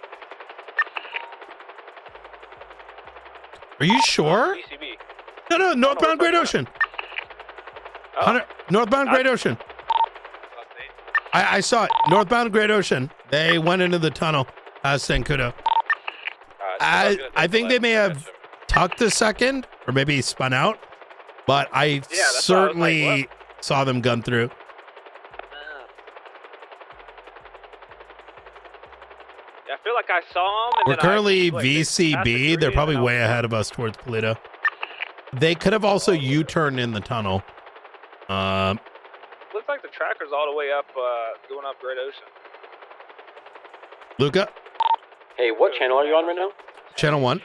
Are you sure? BCB. No, northbound Great Ocean. Northbound Great Ocean. I saw it. Northbound Great Ocean. They went into the tunnel. Sankudo. I think they may have tucked a second, or maybe spun out, but I certainly saw them gun through. Yeah, I feel like I saw them. We're currently VCB. They're probably way ahead of us towards Polito. They could have also U-turned in the tunnel. Looks like the tracker's all the way up, going up Great Ocean. Luca, Hey, what channel are you on right now? channel 1.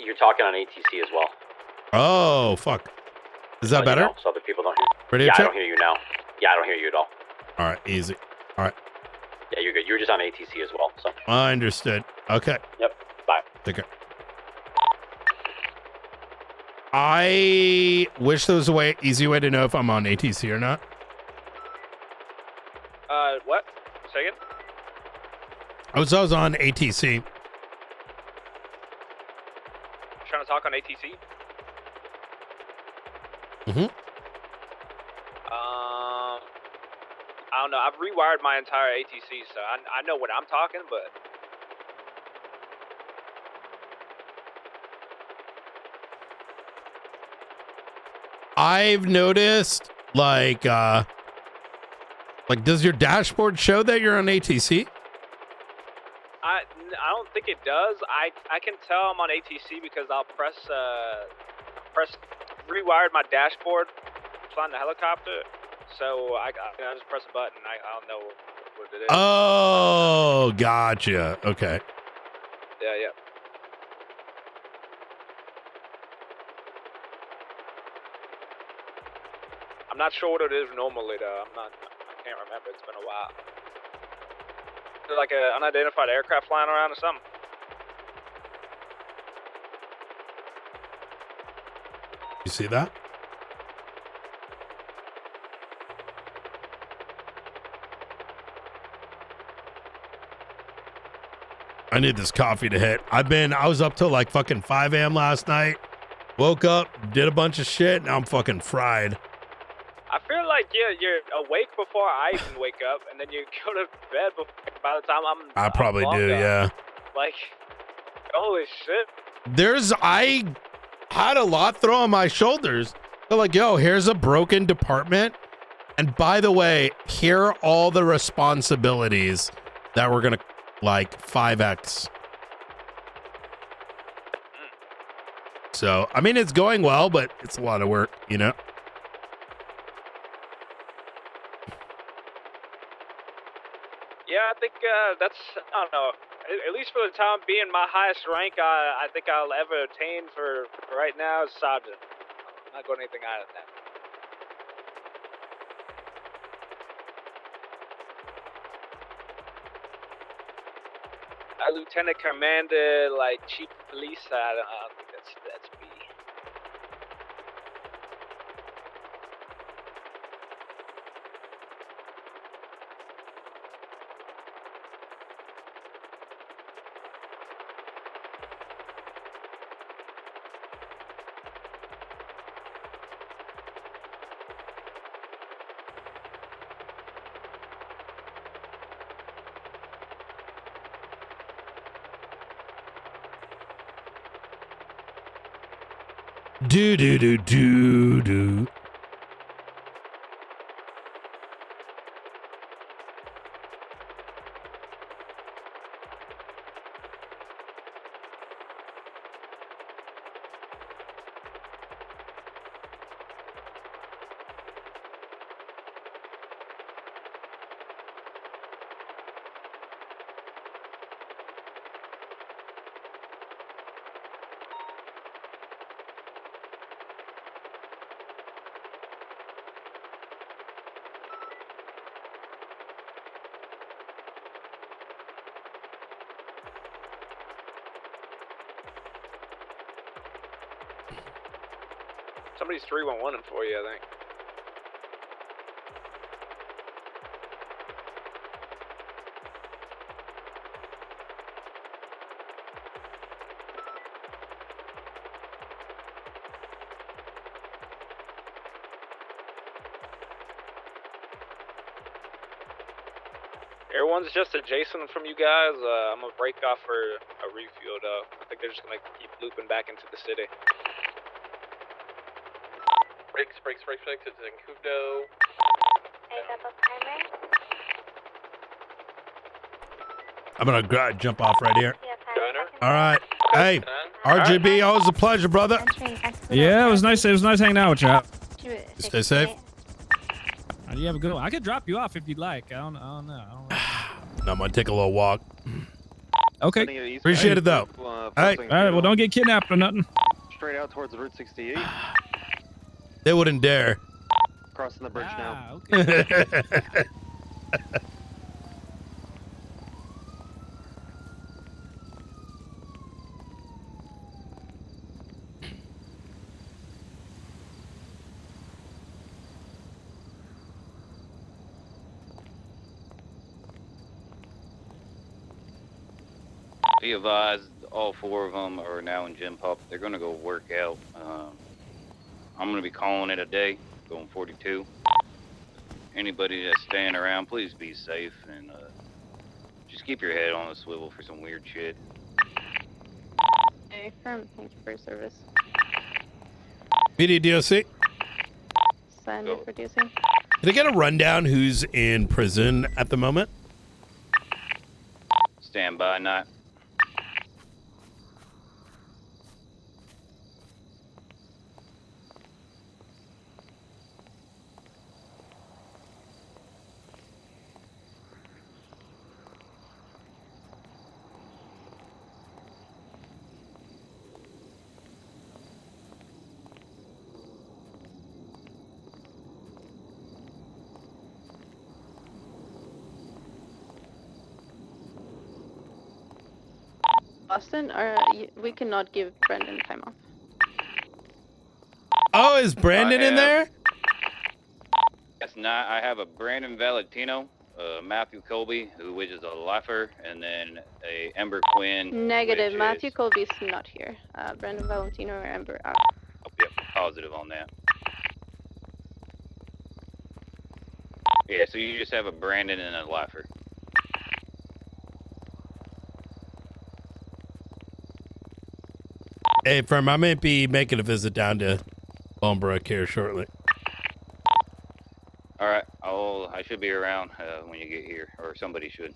You're talking on ATC as well. Oh, fuck. Is that better? So other people don't hear. Radio Yeah, I check? don't hear you now. Yeah, I don't hear you at all. All right, easy. All right, Yeah, you're good. You were just on ATC as well. So. I understood. Okay. Yep. Bye. Take care. I wish there was a easy way to know if I'm on ATC or not. What? Say again? I was on ATC. Trying to talk on ATC? Mm-hmm. I don't know. I've rewired my entire ATC, so I know what I'm talking, but I've noticed, like, does your dashboard show that you're on ATC? I don't think it does. I can tell I'm on ATC because I'll press rewired my dashboard flying the helicopter, so I just press a button. I'll know what it is. Oh, gotcha. Okay. Yeah. I'm not sure what it is normally though. I can't remember. It's been a while. Is there like an unidentified aircraft flying around or something? You see that? I need this coffee to hit. I was up till like fucking 5 a.m. last night. Woke up, did a bunch of shit. Now I'm fucking fried. I feel like you're awake before I even wake up, and then you go to bed by the time I probably do, yeah. Like, holy shit. I had a lot thrown on my shoulders. They're like, yo, here's a broken department. And by the way, here are all the responsibilities that we're going to, 5X. So, I mean, it's going well, but it's a lot of work, you know? Yeah, I think that's, I don't know, at least for the time being, my highest rank I think I'll ever attain for right now is Sergeant. I'm not going anything higher than that. Lieutenant Commander, Chief of Police, I don't think that's me. Do. Somebody's 311 for you, I think. Everyone's just adjacent from you guys. I'm gonna break off for a refuel though. I think they're just gonna keep looping back into the city. Brakes. It's in Kudo. I'm gonna jump off right here. All right. Hey, RGB, always a pleasure, brother. Yeah, it was nice. It was nice hanging out with you. Stay safe. You have a good one. I could drop you off if you'd like. I don't know. No, I'm gonna take a little walk. Okay. Appreciate it though. Hey. All right. Well, don't get kidnapped or nothing. Straight out towards Route 68. They wouldn't dare. Crossing the bridge now. Okay. Be advised, all 4 of them are now in gym pop. They're going to go work out. I'm going to be calling it a day, going 42. Anybody that's staying around, please be safe and just keep your head on a swivel for some weird shit. Hey, firm. Thank you for your service. PD DOC. Sign for DOC. Did I get a rundown who's in prison at the moment? Stand by, night. Austin, we cannot give Brendan time off. Oh, is Brandon in there? Yes, not. I have a Brandon Valentino, Matthew Colby, which is a lifer, and then a Ember Quinn. Negative. which Matthew is- Colby's not here. Brendan Valentino or Ember out. Yep, positive on that. Yeah, so you just have a Brandon and a lifer. Hey, firm, I might be making a visit down to Bonebrook here shortly. All right, I should be around when you get here, or somebody should.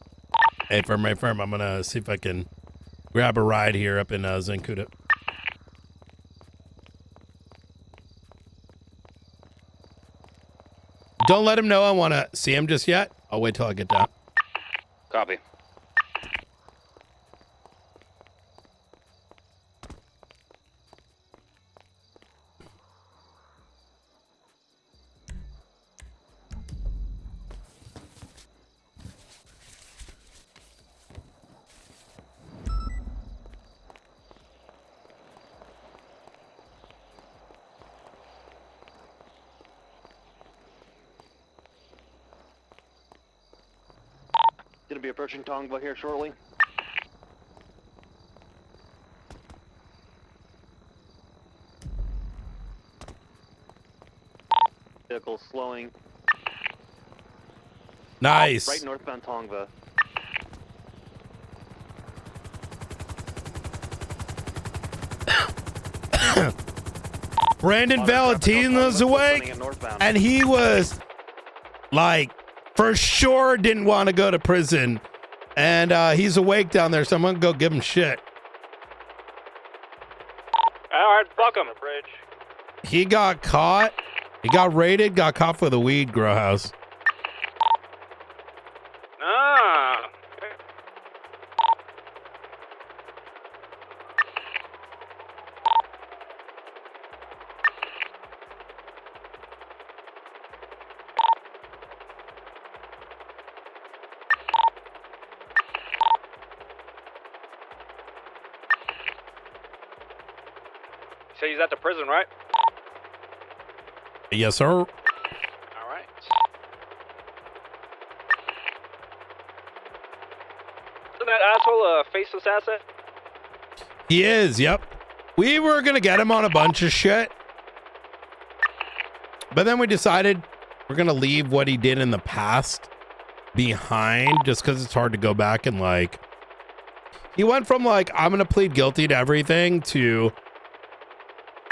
Hey, firm, I'm gonna see if I can grab a ride here up in Zancudo. Don't let him know I want to see him just yet. I'll wait till I get down. Copy. Gonna be approaching Tongva here shortly. Vehicle slowing. Nice. Right northbound Tongva. Brandon Valentino's awake, and he was like, for sure didn't want to go to prison, and he's awake down there, so I'm gonna go give him shit. All right, fuck him. He got caught. He got raided. Got caught with a weed grow house. Ah. You say he's at the prison, right? Yes, sir. All right. So that asshole a faceless asset? He is, yep. We were going to get him on a bunch of shit. But then we decided we're going to leave what he did in the past behind just because it's hard to go back and like... He went from like, I'm going to plead guilty to everything to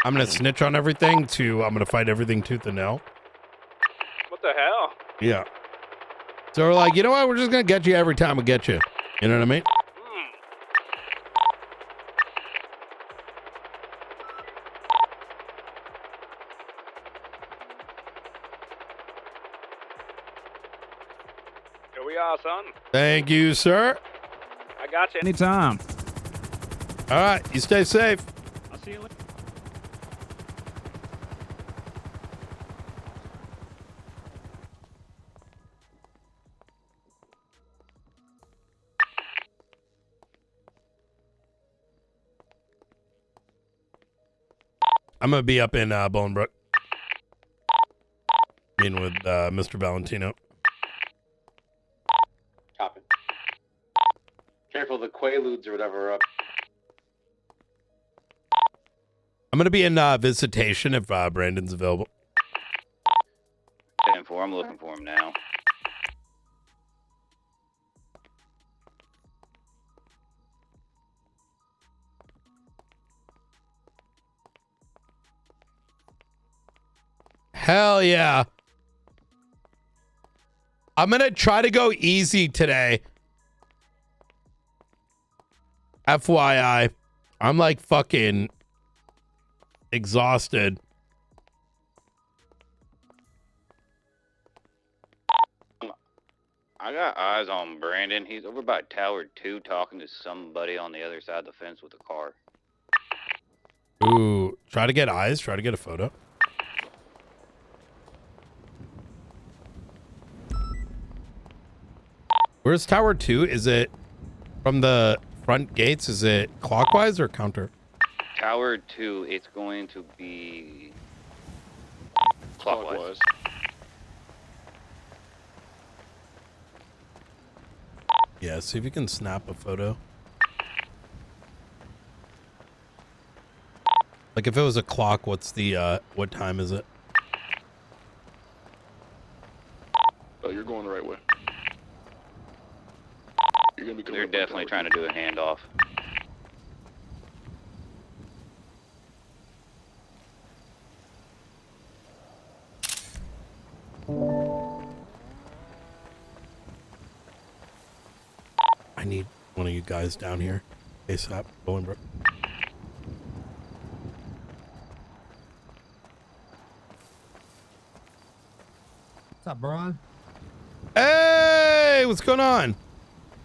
I'm going to snitch on everything to I'm going to fight everything tooth and nail. What the hell? Yeah. So we're like, you know what? We're just going to get you every time we get you. You know what I mean? Here we are, son. Thank you, sir. I got you. Anytime. All right. You stay safe. I'll see you later. I'm going to be up in Bolingbrook. Meeting with Mr. Valentino. Copy. Careful, the Quaaludes or whatever are up. I'm going to be in visitation if Brandon's available. I'm looking for him now. Hell yeah. I'm going to try to go easy today. FYI. I'm like fucking exhausted. I got eyes on Brandon. He's over by Tower 2 talking to somebody on the other side of the fence with a car. Ooh, try to get eyes. Try to get a photo. Where's Tower 2? Is it from the front gates? Is it clockwise or counter? Tower 2, it's going to be clockwise. Yeah, see if you can snap a photo. Like if it was a clock, what's the what time is it? Oh, you're going the right way. You're gonna be They're definitely trying to do a handoff. I need one of you guys down here. ASAP. Bolingbrook. What's up, Brian? Hey, what's going on?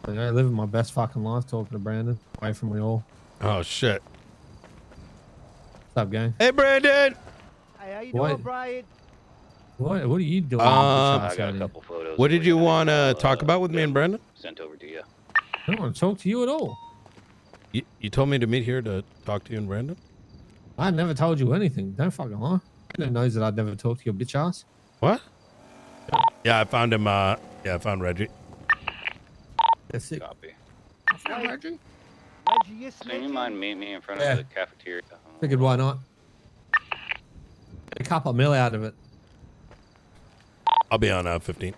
I live my best fucking life talking to Brandon. Away from me all. Oh, shit. What's up, gang? Hey, Brandon. Hey, how you doing, Brian? What are you doing? I got a couple photos. What did you want to talk about with me and Brandon? Sent over to you. I don't want to talk to you at all. You told me to meet here to talk to you and Brandon? I never told you anything. Don't fucking lie. Brandon knows that I'd never talk to your bitch ass. What? Yeah, I found him. Yeah, I found Reggie. That's it. Copy. Reggie? Reggie, So you mind meeting me in front Yeah. of the cafeteria? Figured why not? Get a couple of mil out of it. I'll be on 15.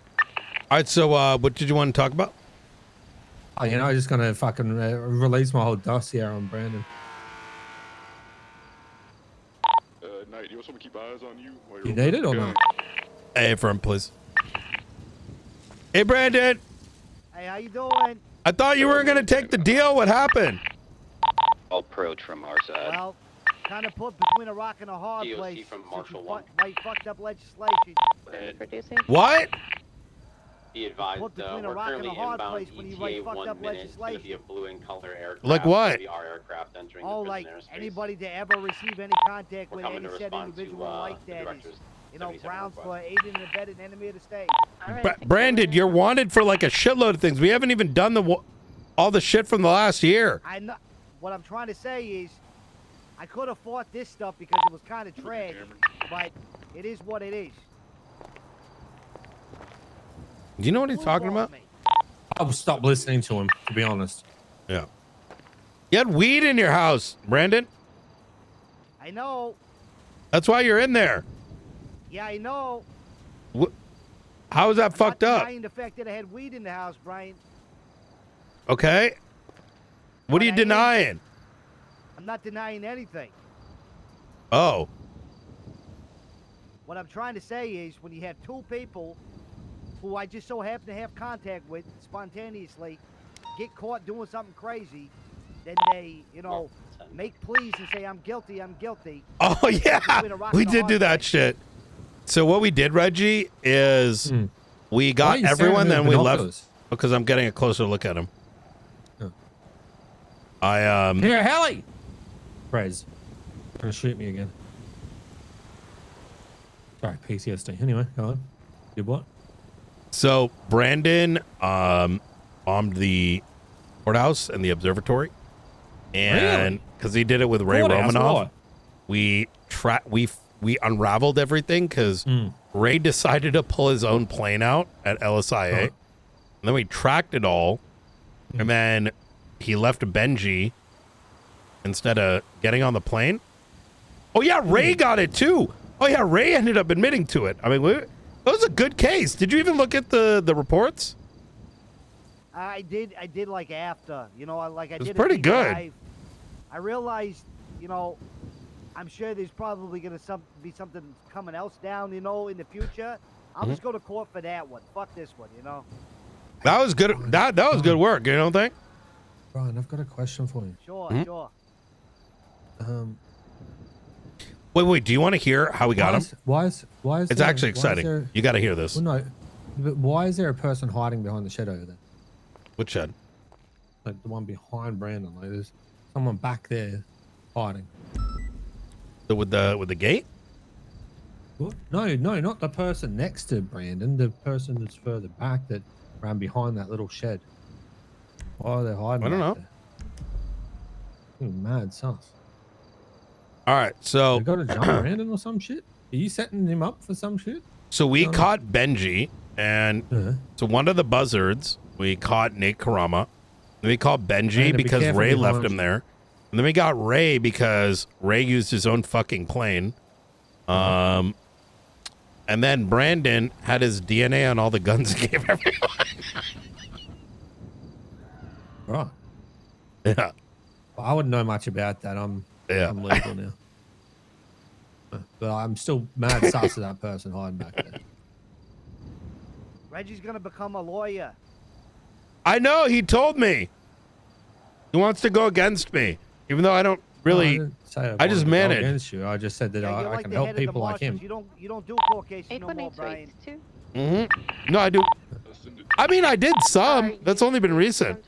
All right, so what did you want to talk about? Oh, you know, I'm just gonna fucking release my whole dossier on Brandon. Knight, you want someone to keep eyes on you? While You need it or not? Hey, friend, please. Hey, Brandon. Hey, how you doing? I thought you weren't going to take the deal. What happened? Approach from our side. Well, kind of put between a rock and a hard DOC place. from since Marshall you 1. fucked up legislation. What? Be advised, Put between a we're rock and currently a hard inbound place when you ETA fucked 1 up minute. It's going to be a legislation. blue and color aircraft. Like what? It'll be our aircraft entering Oh, the like prison airspace. anybody to ever receive any contact We're with coming any to said respond to, individual like the that is, director's you know, 77 grounds request. for aiding and abetting enemy of the state. Brandon, you're wanted for like a shitload of things. We haven't even done all the shit from the last year. I know. What I'm trying to say is, I could have fought this stuff because it was kind of trash, but It is what it is. Do you know what he's talking about? I will stop listening to him, to be honest. Yeah. You had weed in your house, Brandon. I know. That's why you're in there. Yeah, I know. How is that fucked I'm not up? denying the fact that I had weed in the house, Brian. Okay. What are you denying? I'm not denying anything. Oh. What I'm trying to say is when you have two people who I just so happen to have contact with spontaneously get caught doing something crazy, then they, you know, make pleas and say, I'm guilty, I'm guilty. Oh, yeah. We did do that shit. So what we did, Reggie, is we got everyone, then we left. Because I'm getting a closer look at him. Here, Helly! Praise. Gonna shoot me again. Sorry, PTSD. Anyway, go on. Did what? So Brandon bombed the courthouse and the observatory, and because he did it with Ray Romanoff, we unraveled everything because Ray decided to pull his own plane out at LSIA, and then we tracked it all, and then he left Benji instead of getting on the plane. Oh yeah, Ray got it too. Oh yeah, Ray ended up admitting to it. I mean, that was a good case. Did you even look at the reports? I did like after, you know, like I did. It's pretty good. I realized, you know, I'm sure there's probably gonna be something coming else down, you know, in the future. I'll just go to court for that one. Fuck this one, you know. That was good. That was good work. You don't think? Brian, I've got a question for you. Sure, sure. Wait. Do you want to hear how we got him? Why is it's actually exciting. You got to hear this. Well, no, but why is there a person hiding behind the shed over there? Which shed? Like the one behind Brandon. Like there's someone back there hiding. With the gate? What? No, not the person next to Brandon. The person that's further back that ran behind that little shed. Why are they hiding? I don't know. Mad sauce. All right, so they got to jump Brandon or some shit. Are you setting him up for some shit? So we caught Benji, and so one of the buzzards we caught Nate Karama. Then we caught Benji because Ray left him there, and then we got Ray because Ray used his own fucking plane. And then Brandon had his DNA on all the guns he gave everyone. Right. Yeah. Well, I wouldn't know much about that. I'm legal now. But I'm still mad sus of that person hiding back there. Reggie's gonna become a lawyer. I know, he told me. He wants to go against me, even though I don't really. I just manage. Against you. I just said that I like can the help head of the people like him. marshals. You don't do court cases no more, Brian. No, I do. I mean, I did some. That's only been recent.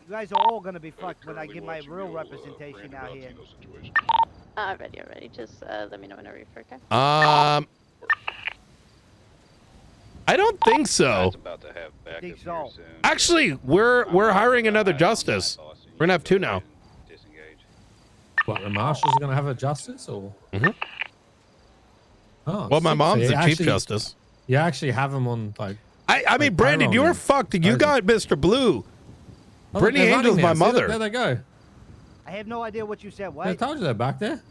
You guys are all gonna be fucked when I get my real representation out here. Ready. Just let me know whenever you're free, okay? I don't think so. Think so. Actually, we're hiring another justice. We're gonna have two now. What, the marshals are gonna have a justice or? Oh, well, my mom's the chief justice. You actually have him on like. I mean, Brandon, you were fucked. You got Mr. Blue. Oh, Brittany Angel's my mother. There they go. I have no idea what you said. What? I told you they're back there.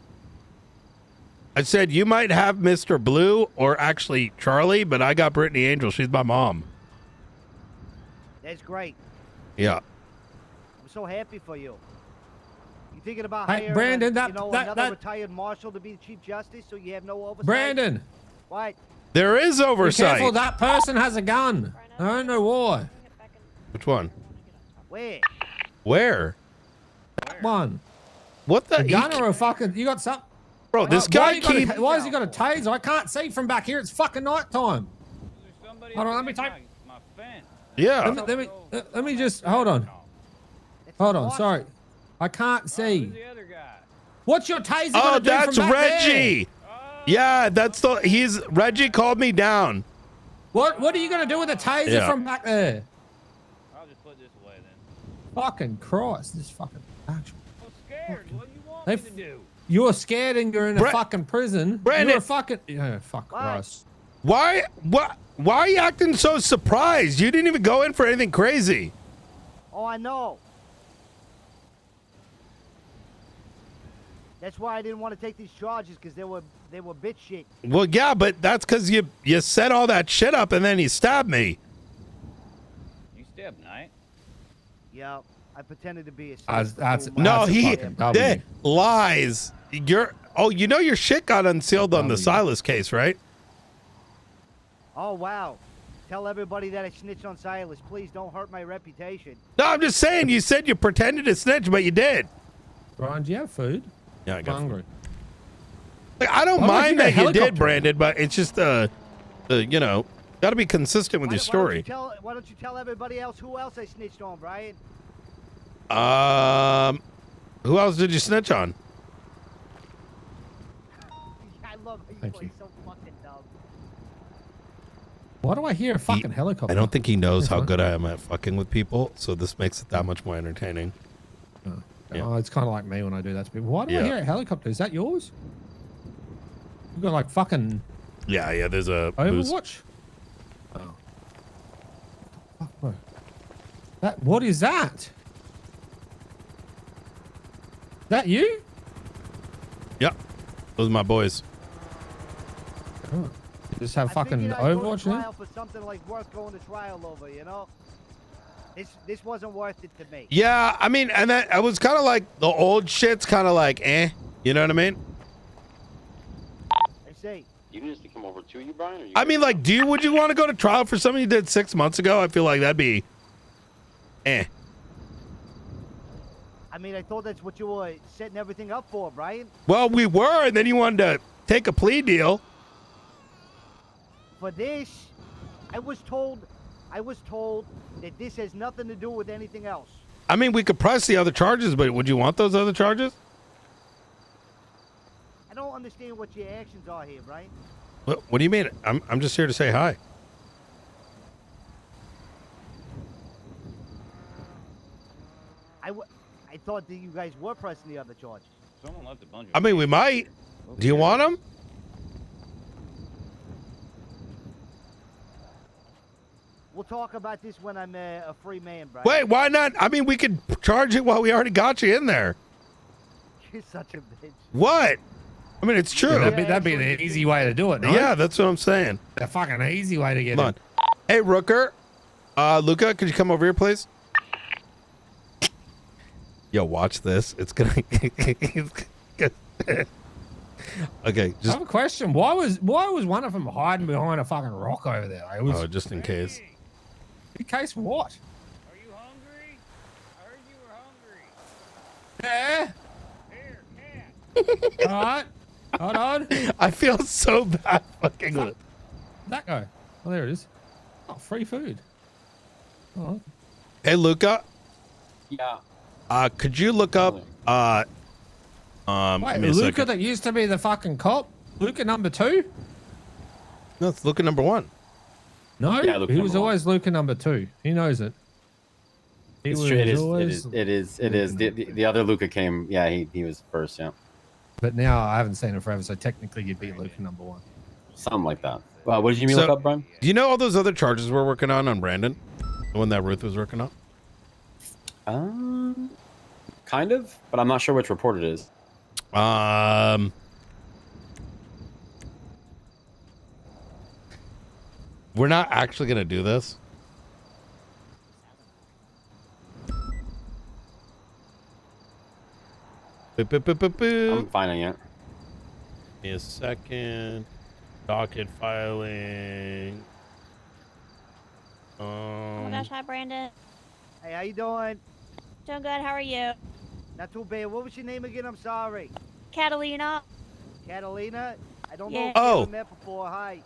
I said you might have Mr. Blue or actually Charlie, but I got Brittany Angel. She's my mom. That's great. Yeah. I'm so happy for you. You thinking about Hey, hiring Brandon, another retired marshal to be the chief justice so you have no oversight? Brandon. What? There is oversight. Be careful, that person has a gun. I don't know why. Which one? Where? Where? One. What the? A gun or a fucking? You got something? Bro, this guy keeps. Why has he got a taser? I can't see from back here. It's fucking night time. Hold on, let me take. Yeah. Let me just hold on. Hold on. Sorry, I can't see. What's your taser gonna do that's from back Reggie. Yeah, Reggie called me down. What are you gonna do with a taser from back there? I'll just put this away then. Fucking Christ, this fucking action. I'm scared. What do you want me to do? You're scared and you're in a fucking prison. Brandon. You're a fucking. Yeah, fuck Christ. Why are you acting so surprised? You didn't even go in for anything crazy. Oh, I know. That's why I didn't want to take these charges, because they were bitch shit. Well, yeah, but that's because you set all that shit up and then you stabbed me. You stabbed Knight? Yeah, I pretended to be a. No, he did lies. You know your shit got unsealed on the Silas case, right? Oh wow! Tell everybody that I snitched on Silas. Please don't hurt my reputation. No, I'm just saying. You said you pretended to snitch, but you did. Brian, do you have food? Yeah, I got hungry. Like, I don't Why would mind you that get a you did, helicopter? Brandon, but it's just got to be consistent with your story. Why don't you tell everybody else who else I snitched on, Brian? Who else did you snitch on? I love how Thank play you. so fucking dumb. Why do I hear a fucking helicopter? I don't think he knows That's how fine. good I am at fucking with people, so this makes it that much more entertaining. Oh, it's kind of like me when I do that to people. Why do I Yeah. hear a helicopter? Is that yours? You got like fucking Yeah, there's a boost. Overwatch. Oh. Fuck, bro. What is that? That you? Yep, those are my boys. Oh. You just have fucking Figured I'd go to Overwatch trial now? for something like worth going to trial over, you know? This wasn't worth it to me. Yeah, I mean, and that I was kind of like the old shit's kind of like you know what I mean? I see. You need us to come over to you, Brian? Or you I mean, like, would you want to go to trial for something you did 6 months ago? I feel like that'd be I mean, I thought that's what you were setting everything up for, Brian. Well, we were, and then you wanted to take a plea deal. For this, I was told that this has nothing to do with anything else. I mean, we could press the other charges, but would you want those other charges? I don't understand what your actions are here, Brian. What do you mean? I'm just here to say hi. I thought that you guys were pressing the other charges. Someone left a bunch of I mean, we might. Do you want them? We'll talk about this when I'm a free man, Brian. Wait, why not? I mean, we could charge it while we already got you in there. You're such a bitch. What? I mean, it's true. Yeah, that'd be the easy way to do it, no? Yeah, that's what I'm saying. The fucking easy way to get Come on. Hey, Rooker. Luca, could you come over here, please? Yo, watch this. It's gonna. Okay, I just have a question. Why was one of them hiding behind a fucking rock over there? It was just in case. in case what? Are you hungry? I heard you were hungry. Yeah. All right. Hold on. I feel so bad fucking with it. That guy. Oh, there it is. Oh, free food. Oh. Hey, Luca. Yeah. Could you look up Wait, give me a Luca second. that used to be the fucking cop? Luca number 2? No, it's Luca number 1. No, Yeah, Luca he was number one. always Luca number 2. He knows it. He It's was true. It is. always- It is. The other Luca came. Yeah, he was first. Yeah. But now I haven't seen him forever, so technically you'd be Luca number 1. Something like that. Well, what did you mean look up, Brian? Do you know all those other charges we're working on Brandon? The one that Ruth was working on? Kind of, but I'm not sure which report it is. We're not actually gonna do this. I'm finding it. Give me a second. Docket filing. Oh my gosh, hi Brandon. Hey, how you doing? Doing good, how are you? Not too bad. What was your name again? I'm sorry. Catalina. Catalina? I don't know Yeah. if we Oh. ever met before. Hi.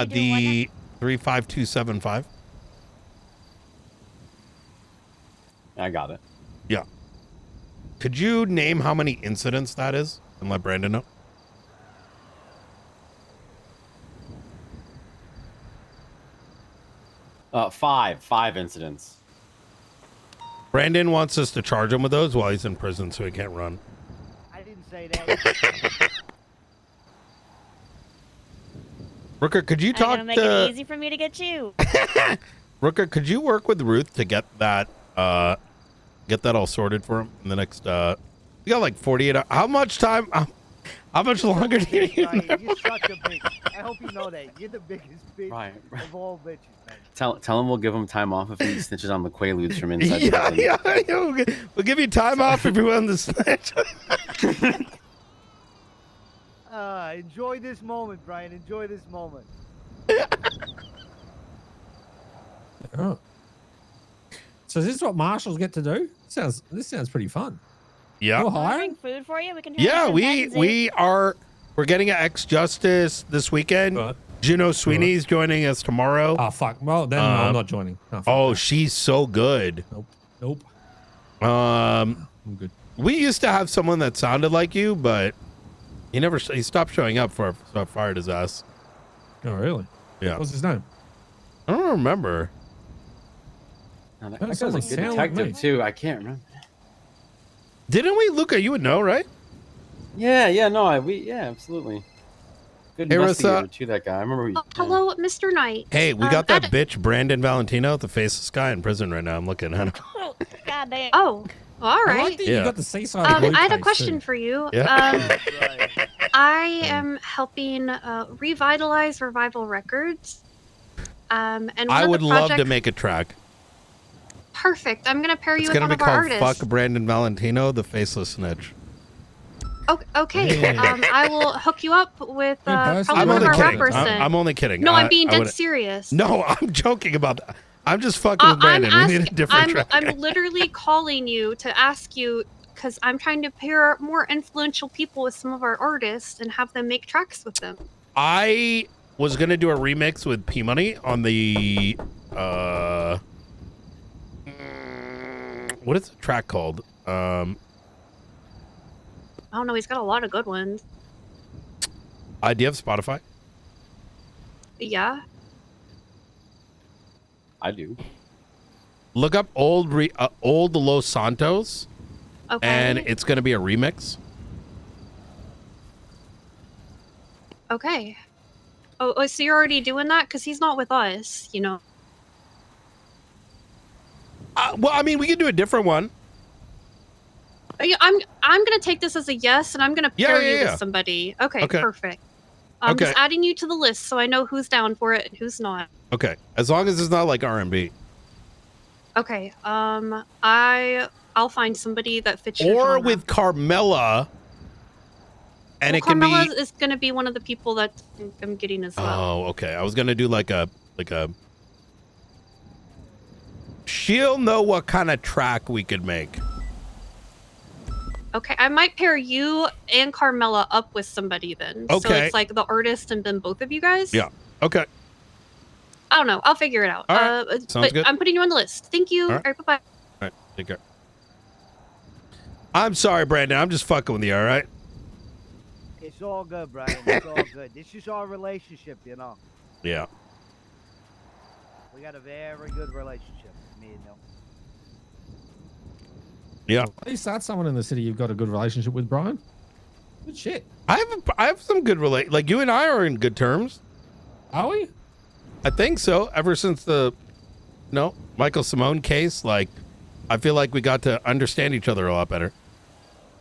The 35275. I got it. Yeah. Could you name how many incidents that is and let Brandon know? Five incidents. Brandon wants us to charge him with those while he's in prison so he can't run. say that. Rooker, could you I'm talk gonna make to it easy for me to get you. Rooker? Could you work with Ruth to get that all sorted for him in the next? We got like 48 hours. How much time? How much longer do you need? Ryan, you're such a bitch. I hope you know that. You're the biggest bitch of all bitches, man. Tell him we'll give him time off if he snitches on the Quaaludes from inside the prison. Yeah. We'll give you time off if you want to snitch. Enjoy this moment, Brian. Enjoy this moment. Oh. So is this what marshals get to do? This sounds pretty fun. Yeah. We're Can I hiring? bring food for you? We can turn Yeah, this into we're getting an ex-justice this weekend. Juno Sweeney's joining us tomorrow. Oh fuck. Well then I'm not joining. She's so good. Nope. I'm good. We used to have someone that sounded like you, but he stopped showing up so I fired his ass. Oh really? Yeah. What's his name? I don't remember. That guy's a good detective too. I can't remember. Didn't we, Luca? You would know, right? Yeah, absolutely. Good Hey, investigator Rissa. too, that guy. I remember. Hello, Mr. Knight. Hey, we got that bitch Brandon Valentino, the faceless guy, in prison right now. I'm looking at him. God damn. Oh, all I right. like that Yeah. you got the seaside. I had a question for you. Yeah. I am helping revitalize Revival Records. And one I of would the love to project- make a track. Perfect. I'm gonna pair you It's with gonna one be of our called artists. "Fuck Brandon Valentino, the Faceless Snitch." Okay. Yeah. I will hook you up with probably I'm one of only our kidding. rappers. I'm only kidding. No, I'm being I dead wouldn't- serious. No, I'm joking about that. I'm just fucking with Brandon. We need a different track. I'm literally calling you to ask you because I'm trying to pair more influential people with some of our artists and have them make tracks with them. I was gonna do a remix with P Money on the what is the track called? I don't know. He's got a lot of good ones. Do you have Spotify? Yeah. I do. Look up old Los Santos, Okay. and it's gonna be a remix. Okay. Oh, so you're already doing that? Because he's not with us, you know. Well, I mean, we could do a different one. I'm gonna take this as a yes, and I'm gonna pair you yeah. with somebody. Okay, Okay. perfect. I'm Okay. just adding you to the list so I know who's down for it and who's not. Okay, as long as it's not like R&B. Okay. I'll find somebody that fits your Or genre. with Carmela, and it can Carmela be. is gonna be one of the people that I'm getting as well. Oh, okay. I was gonna do like a. She'll know what kind of track we could make. Okay, I might pair you and Carmela up with somebody then. So Okay. it's like the artist and then both of you guys. Yeah. Okay. I don't know. I'll figure it out. All right. Sounds but good. I'm putting you on the list. Thank you. All All right. right, bye-bye. All right. Take care. I'm sorry, Brandon. I'm just fucking with you. All right. It's all good, Brian. It's all good. This is our relationship, you know. Yeah. We got a very good relationship, me and you. Yeah. At least that's someone in the city you've got a good relationship with, Brian. Good shit. I have some good like you and I are in good terms. Are we? I think so. Ever since the Michael Simone case, like I feel like we got to understand each other a lot better.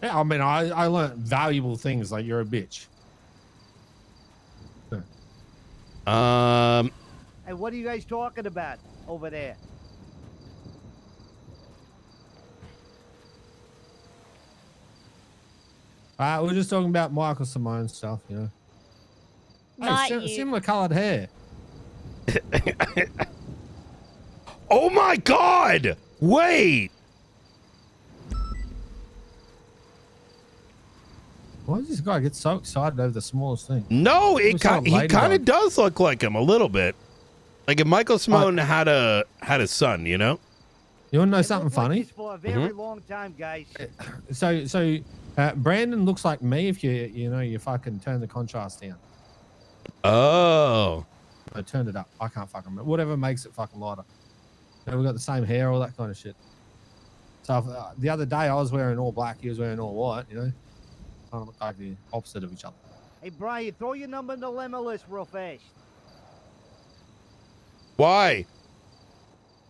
Yeah, I mean, I learned valuable things like you're a bitch. Hey, what are you guys talking about over there? We're just talking about Michael Simone stuff, you know. Not Hey, you. similar colored hair. Oh my God! Wait. Why does this guy get so excited over the smallest thing? No, He he kind of does look like him a little bit. Like if Michael Simone had a son, you know. You want to know something funny? For a very long time, guys. So Brandon looks like me if you fucking turn the contrast down. Oh. I turned it up. I can't fucking remember. Whatever makes it fucking lighter. You know, we got the same hair, all that kind of shit. So the other day I was wearing all black, he was wearing all white, you know. kind of look like the opposite of each other. Hey, Brian, throw your number in the limo list real fast. Why?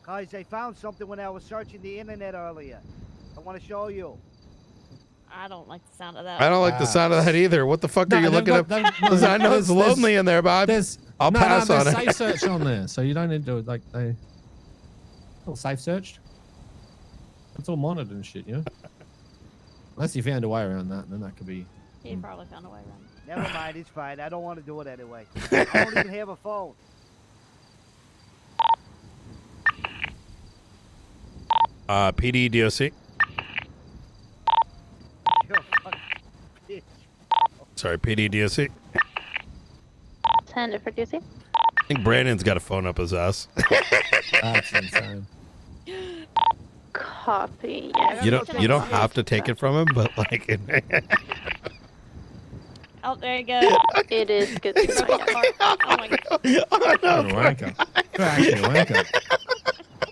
Guys, I found something when I was searching the internet earlier. I want to show you. I don't like the sound of that. I don't like the sound of that either. What the fuck are you looking up? Listen, I know it's lonely in there, but I'll pass on there's it. safe search on there, so you don't need to like they all safe searched. It's all monitored and shit, you know. Unless you found a way around that, then that could be. He probably found a way around. Never mind, it's fine. I don't want to do it anyway. I don't even have a phone. PD DOC. Sorry, PD DOC. 10 for DOC. I think Brandon's got a phone up his ass. That's insane. Copy. Yeah. You don't have to take it from him, but like. Oh, there you go. It is good to know. Oh my god. Oh, no, You're a wanker. You're actually a wanker.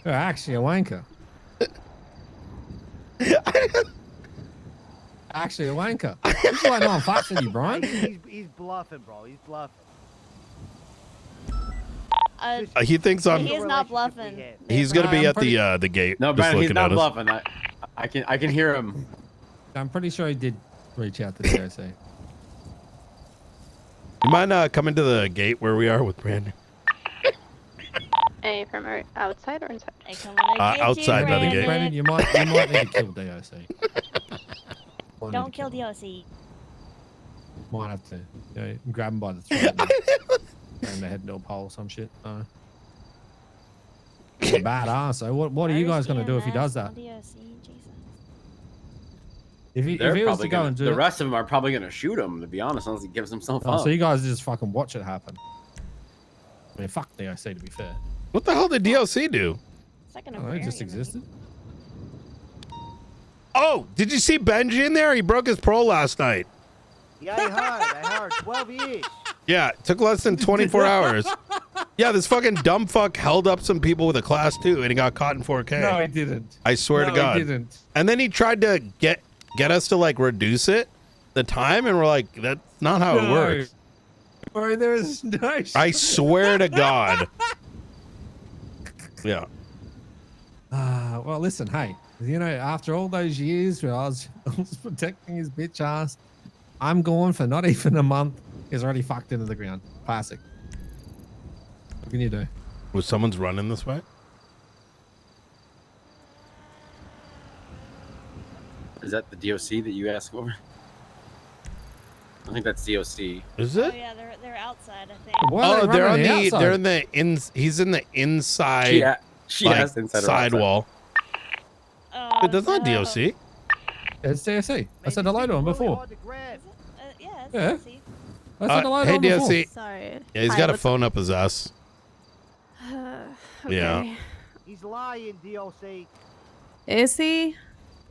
You're actually a wanker. Actually a wanker. This is why no one fucks with you, Brian. He's bluffing, bro. He's bluffing. He thinks I'm. He's not bluffing. He's gonna be at the gate. No, just Brandon, he's looking not at us. bluffing. I can hear him. I'm pretty sure he did reach out to the DOC. You mind coming to the gate where we are with Brandon? Hey, from outside or inside? Outside by the gate. Brandon, you might need to kill DOC. Don't kill DOC. Might have to grab him by the throat and the head into a pole or some shit. He's a badass. So what are you guys gonna do if he does that? If he was to go and do the rest of them are probably gonna shoot him. To be honest, unless he gives himself up. So you guys just fucking watch it happen. I mean, fuck DOC to be fair. What the hell did DOC do? It just existed. Oh, did you see Benji in there? He broke his parole last night. Yeah, I heard. 12 years. Yeah, it took less than 24 hours. Yeah, this fucking dumb fuck held up some people with a class 2 and he got caught in 4K. No, he didn't. I swear to God. He didn't. And then he tried to get us to like reduce the time, and we're like, that's not how it works. Bro, there's no. I swear to God. Yeah. Well, listen, hey, you know, after all those years where I was protecting his bitch ass, I'm gone for not even a month. He's already fucked into the ground. Classic. What can you do? Was someone's running this way? Is that the DOC that you asked for? I think that's DOC. Is it? Oh yeah, they're outside. I think. Oh, they're on the. They're in the He's in the inside. She like, asked inside or side outside. wall. But that's not DOC. It's DOC. I said hello to him before. Yeah. Yeah. I said hello to Hey, him before. DOC. Sorry. Yeah, he's got a phone up his ass. Yeah. He's lying, DOC. Is he?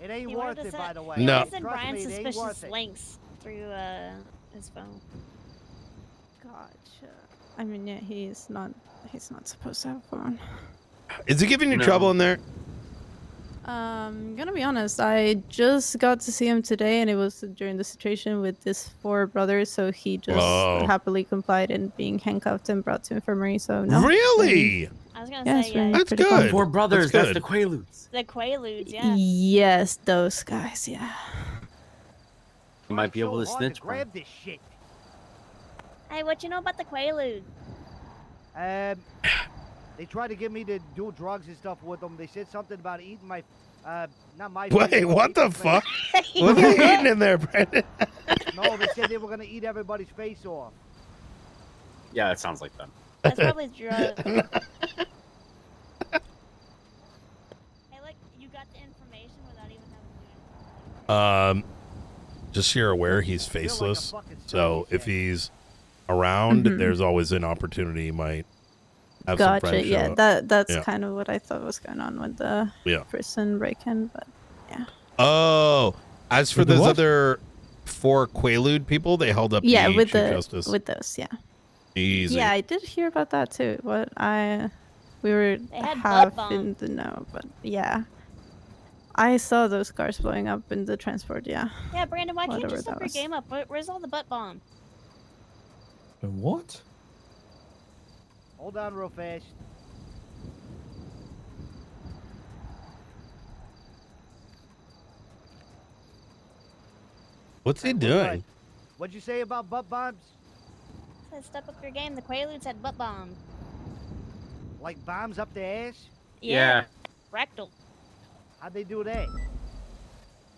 It ain't worth it, by the way. No. He sent Brian me, it ain't suspicious worth it. links through his phone. Gotcha. I mean, yeah, he's not supposed to have a phone. Is he giving you trouble in there? Gonna be honest, I just got to see him today, and it was during the situation with these 4 brothers, so he just happily complied in being handcuffed and brought to infirmary, so no. Really? I was gonna Yeah, say, it's been yeah. That's pretty good. calm. 4 brothers. That's That's the good. Quaaludes. The Quaaludes, yeah. Yes, those guys, yeah. You might be able to Hard snitch. grab this shit. Hey, what you know about the Quaaludes? They tried to get me to do drugs and stuff with them. They said something about eating my, not my. Wait, face, what the eating fuck? face. What are you eating in there, Brandon? No, they said they were gonna eat everybody's face off. Yeah, it sounds like them. That's probably drugs. Hey, like, you got the information without even having to do anything. Just so you're aware, he's faceless. So if he's around, there's always an opportunity he might have some Gotcha. friends show Yeah, up. that's Yeah. kind of what I thought was going on with the Yeah. prison break-in, but yeah. Oh, as for With the those what? other 4 Quaalude people, they held up Yeah, the with Chief the Justice. with those, yeah. Easy. Yeah, I did hear about that too. We were They had half butt in the know, but yeah. I saw those cars blowing up in the transport. Yeah. Yeah, Brandon, why can't you Whatever step that your was. game up? Where's all the butt bomb? What? Hold on real fast. What's he doing? What'd you say about butt bombs? Said step up your game. The Quaaludes had butt bomb. Like bombs up the ass? Yeah. Rectal. How'd they do that?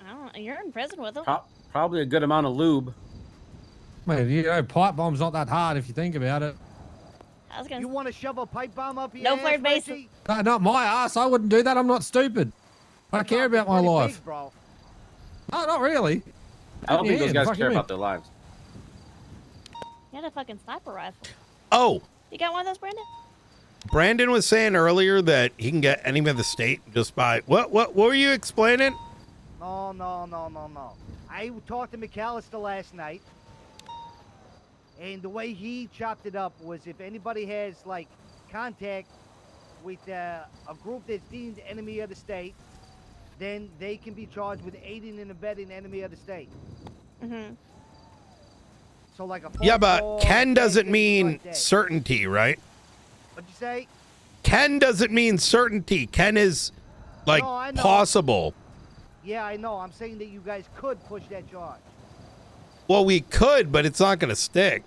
I don't know. You're in prison with them. Probably a good amount of lube. Mate, you know, pipe bomb's not that hard if you think about it. I was gonna. You want to shove a pipe bomb up your No ass, flared base. Reggie? No, not my ass. I wouldn't do that. I'm not stupid. I care about my Pretty life. big, bro. No, not really. I don't think those guys fuck care me. about their lives. You had a fucking sniper rifle. Oh, You got one of those, Brandon? Brandon was saying earlier that he can get enemy of the state just by what were you explaining? No. I talked to McAllister last night, and the way he chopped it up was if anybody has like contact with a group that's deemed enemy of the state, then they can be charged with aiding and abetting enemy of the state. Mm-hmm. So like a Yeah, phone but call, can doesn't anything mean like that. certainty, right? What'd you say? Can doesn't mean certainty. Can is like No, I know. possible. Yeah, I know. I'm saying that you guys could push that charge. Well, we could, but it's not going to stick.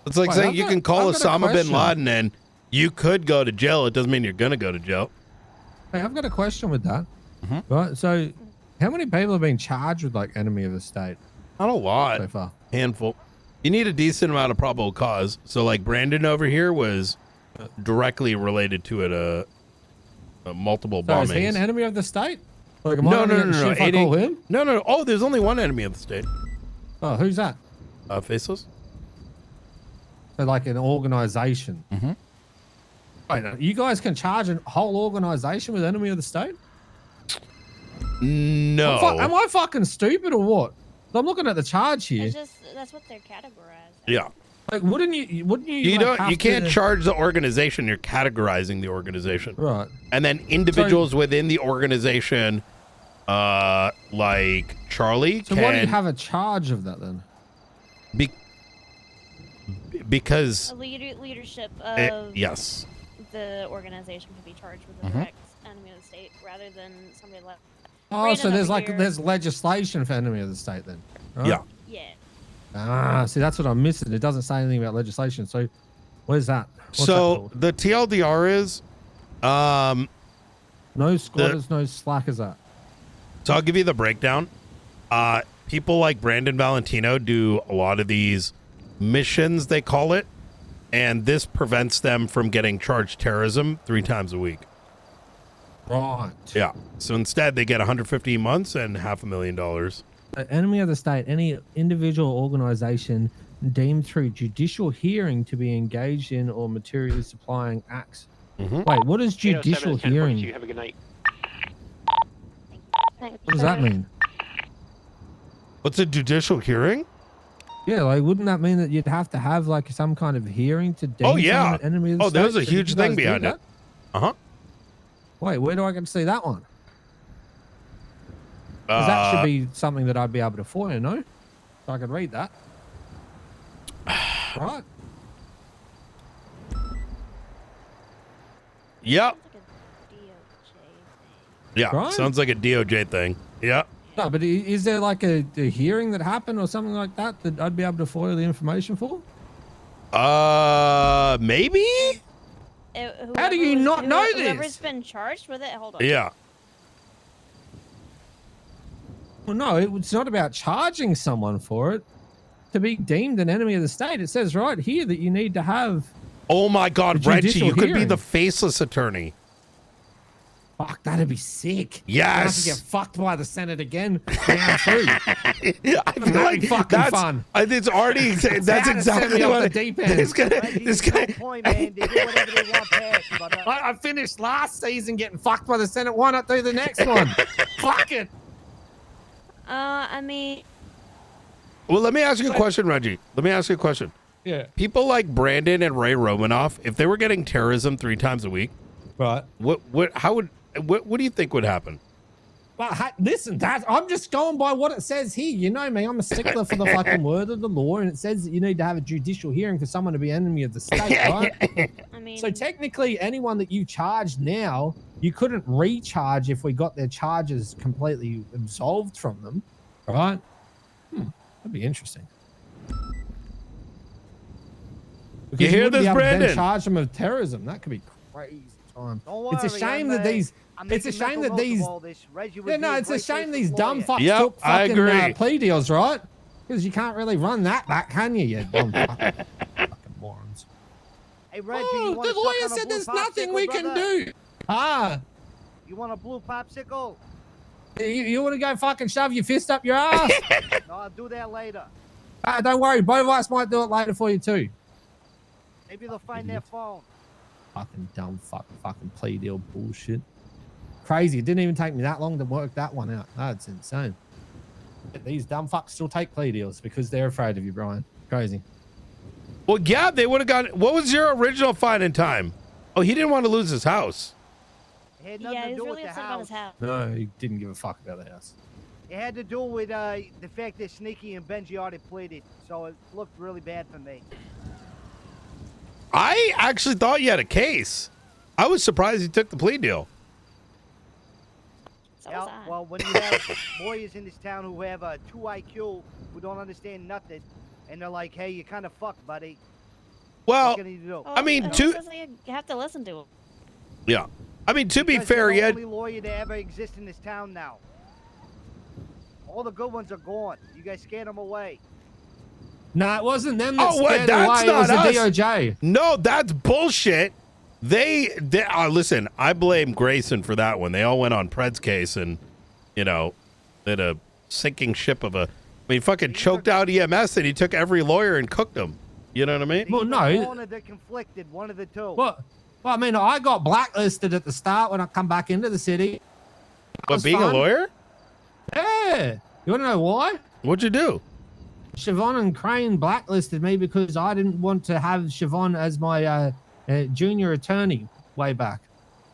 It's like Wait, saying I've you got- can call I've got a Osama bin question. Laden and you could go to jail. It doesn't mean you're going to go to jail. Hey, I've got a question with that. Mm-hmm. Right. So, how many people have been charged with like enemy of the state? Not a lot. So far. Handful. You need a decent amount of probable cause. So, like Brandon over here was directly related to it. Multiple So bombings. is he an enemy of the state? Like, am I No. gonna get shit if I call him? No. Oh, there's only one enemy of the state. Oh, who's that? Faceless. So like an organization. Mm-hmm. Wait, you guys can charge a whole organization with enemy of the state? No. Am I fucking stupid or what? I'm looking at the charge here. It's just that's what they're categorized. Yeah. Like, wouldn't you? You like, don't. have You can't to- charge the organization. You're categorizing the organization. Right. And then individuals within the organization, like Charlie, So can why do you have a charge of that then? because A leadership of yes. the organization can be charged with a Mhm. direct enemy of the state rather than somebody like. Oh, Brandon so there's over like here. there's legislation for enemy of the state then. right? Yeah. Yeah. Ah, see, that's what I'm missing. It doesn't say anything about legislation. So, what is that? What's that So called? the TLDR is, No squatters, no slackers. That. So I'll give you the breakdown. People like Brandon Valentino do a lot of these missions, they call it, and this prevents them from getting charged terrorism 3 times a week. Right. Yeah. So instead, they get 150 months and $500,000. Enemy of the state, any individual or organization deemed through judicial hearing to be engaged in or materially supplying acts. Mhm. Wait, what is judicial hearing? Have a good night. What does that mean? What's a judicial hearing? Yeah, like wouldn't that mean that you'd have to have like some kind of hearing to deem Oh, yeah. someone an enemy of the Oh, state? there's a Did huge you thing guys do behind that? it. Uh-huh. Wait, where do I get to see that one? 'Cause that should be something that I'd be able to FOIA, no? So I could read that. Right. Yep. Yeah. Right? Sounds like a DOJ thing. Yeah. No, but is there like a hearing that happened or something like that that I'd be able to FOIA the information for? Maybe? How do you not know this? Whoever's been charged with it, hold on. Yeah. Well, no, it's not about charging someone for it. To be deemed an enemy of the state, it says right here that you need to have. Oh my God, a Reggie, judicial you could be hearing. the faceless attorney. Fuck, that'd be sick. Yes. I'd have to get fucked by the Senate again. Round 2. I feel That'd be fucking that's fun. It's already. That's How to send exactly me off what the deep end. this guy. Point, man. They do whatever they want past, but, I finished last season getting fucked by the Senate. Why not do the next one? Fuck it. I mean, Well, let me ask you a question, Reggie. Let me ask you a question. Yeah. People like Brandon and Ray Romanoff, if they were getting terrorism 3 times a week, right? What do you think would happen? But listen, I'm just going by what it says here. You know me, I'm a stickler for the fucking word of the law, and it says that you need to have a judicial hearing for someone to be enemy of the state, right? I mean, So technically, anyone that you charge now, you couldn't recharge if we got their charges completely absolved from them, right? That'd be interesting. You hear this, Brandon? Charge them of terrorism. That could be crazy time. Don't it's a shame that these. It's a shame that these. Yeah, no, it's a shame these dumb fucks took fucking plea deals, right? Because you can't really run that back, can you? You dumb fucking morons. Hey, Reggie, the lawyer said there's nothing we can do. You want a blue popsicle? You want to go fucking shove your fist up your ass? No, I'll do that later. Don't worry, both of us might do it later for you too. Maybe they'll find their phone. Fucking dumb fucking plea deal bullshit. Crazy. It didn't even take me that long to work that one out. That's insane. These dumb fucks still take plea deals because they're afraid of you, Brian. Crazy. Well, yeah, they would have gone. What was your original fine in time? Oh, he didn't want to lose his house. It had nothing to do with the house. No, he didn't give a fuck about the house. It had to do with the fact that Sneaky and Benji already pleaded, so it looked really bad for me. I actually thought you had a case. I was surprised he took the plea deal. Yeah, well, when you have lawyers in this town who have a 2 IQ, who don't understand nothing, and they're like, hey, you're kind of fucked, buddy. Well, what can you do? I mean, you have to listen to him. Yeah. I mean, to be Because fair, you're he the had. only lawyer to ever exist in this town now. All the good ones are gone. You guys scared them away. No, it wasn't them that Oh, what? scared That's away. not It was us. the DOJ. No, that's bullshit. They listen, I blame Grayson for that one. They all went on Pred's case and, you know, did a sinking ship of a. I mean, fucking choked out EMS and he took every lawyer and cooked them. You know what I mean? Well, no. One of the conflicted, one of the two. Well, I mean, I got blacklisted at the start when I come back into the city. But being a lawyer? Yeah. You want to know why? What'd you do? Siobhan and Crane blacklisted me because I didn't want to have Siobhan as my junior attorney way back.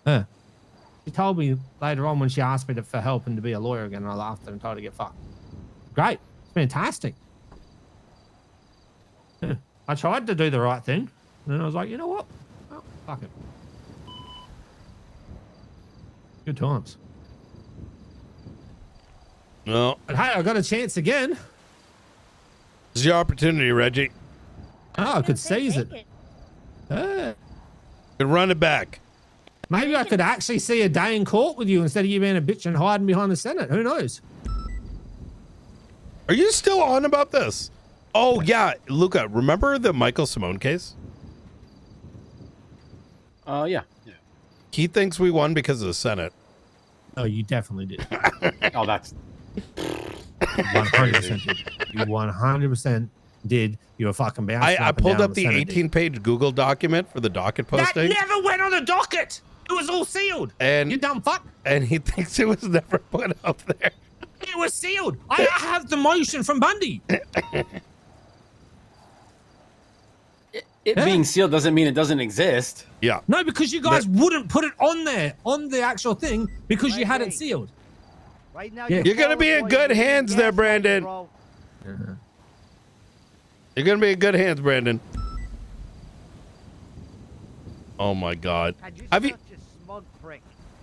She told me later on when she asked me for help and to be a lawyer again, and I laughed and told her to get fucked. Great. It's fantastic. I tried to do the right thing. And then I was like, you know what? Oh, fuck it. Good times. No. But hey, I got a chance again. This is your opportunity, Reggie. Oh, I could seize it. Could run it back. Maybe I could actually see a day in court with you instead of you being a bitch and hiding behind the Senate. Who knows? Are you still on about this? Oh, yeah. Luca, remember the Michael Simone case? Yeah. He thinks we won because of the Senate. Oh, you definitely did. Oh, that's 100% did. You 100% did. You were fucking bouncing. I pulled up the 18-page Google document for the docket posting. That never went on the docket. It was all sealed. And you dumb fuck. And he thinks it was never put up there. It was sealed. I have the motion from Bundy. It being sealed doesn't mean it doesn't exist. Yeah. No, because you guys wouldn't put it on there, on the actual thing, because you had it sealed. Right now, You're going to be in good hands there, Brandon. You're going to be in good hands, Brandon. Oh, my God. Have you...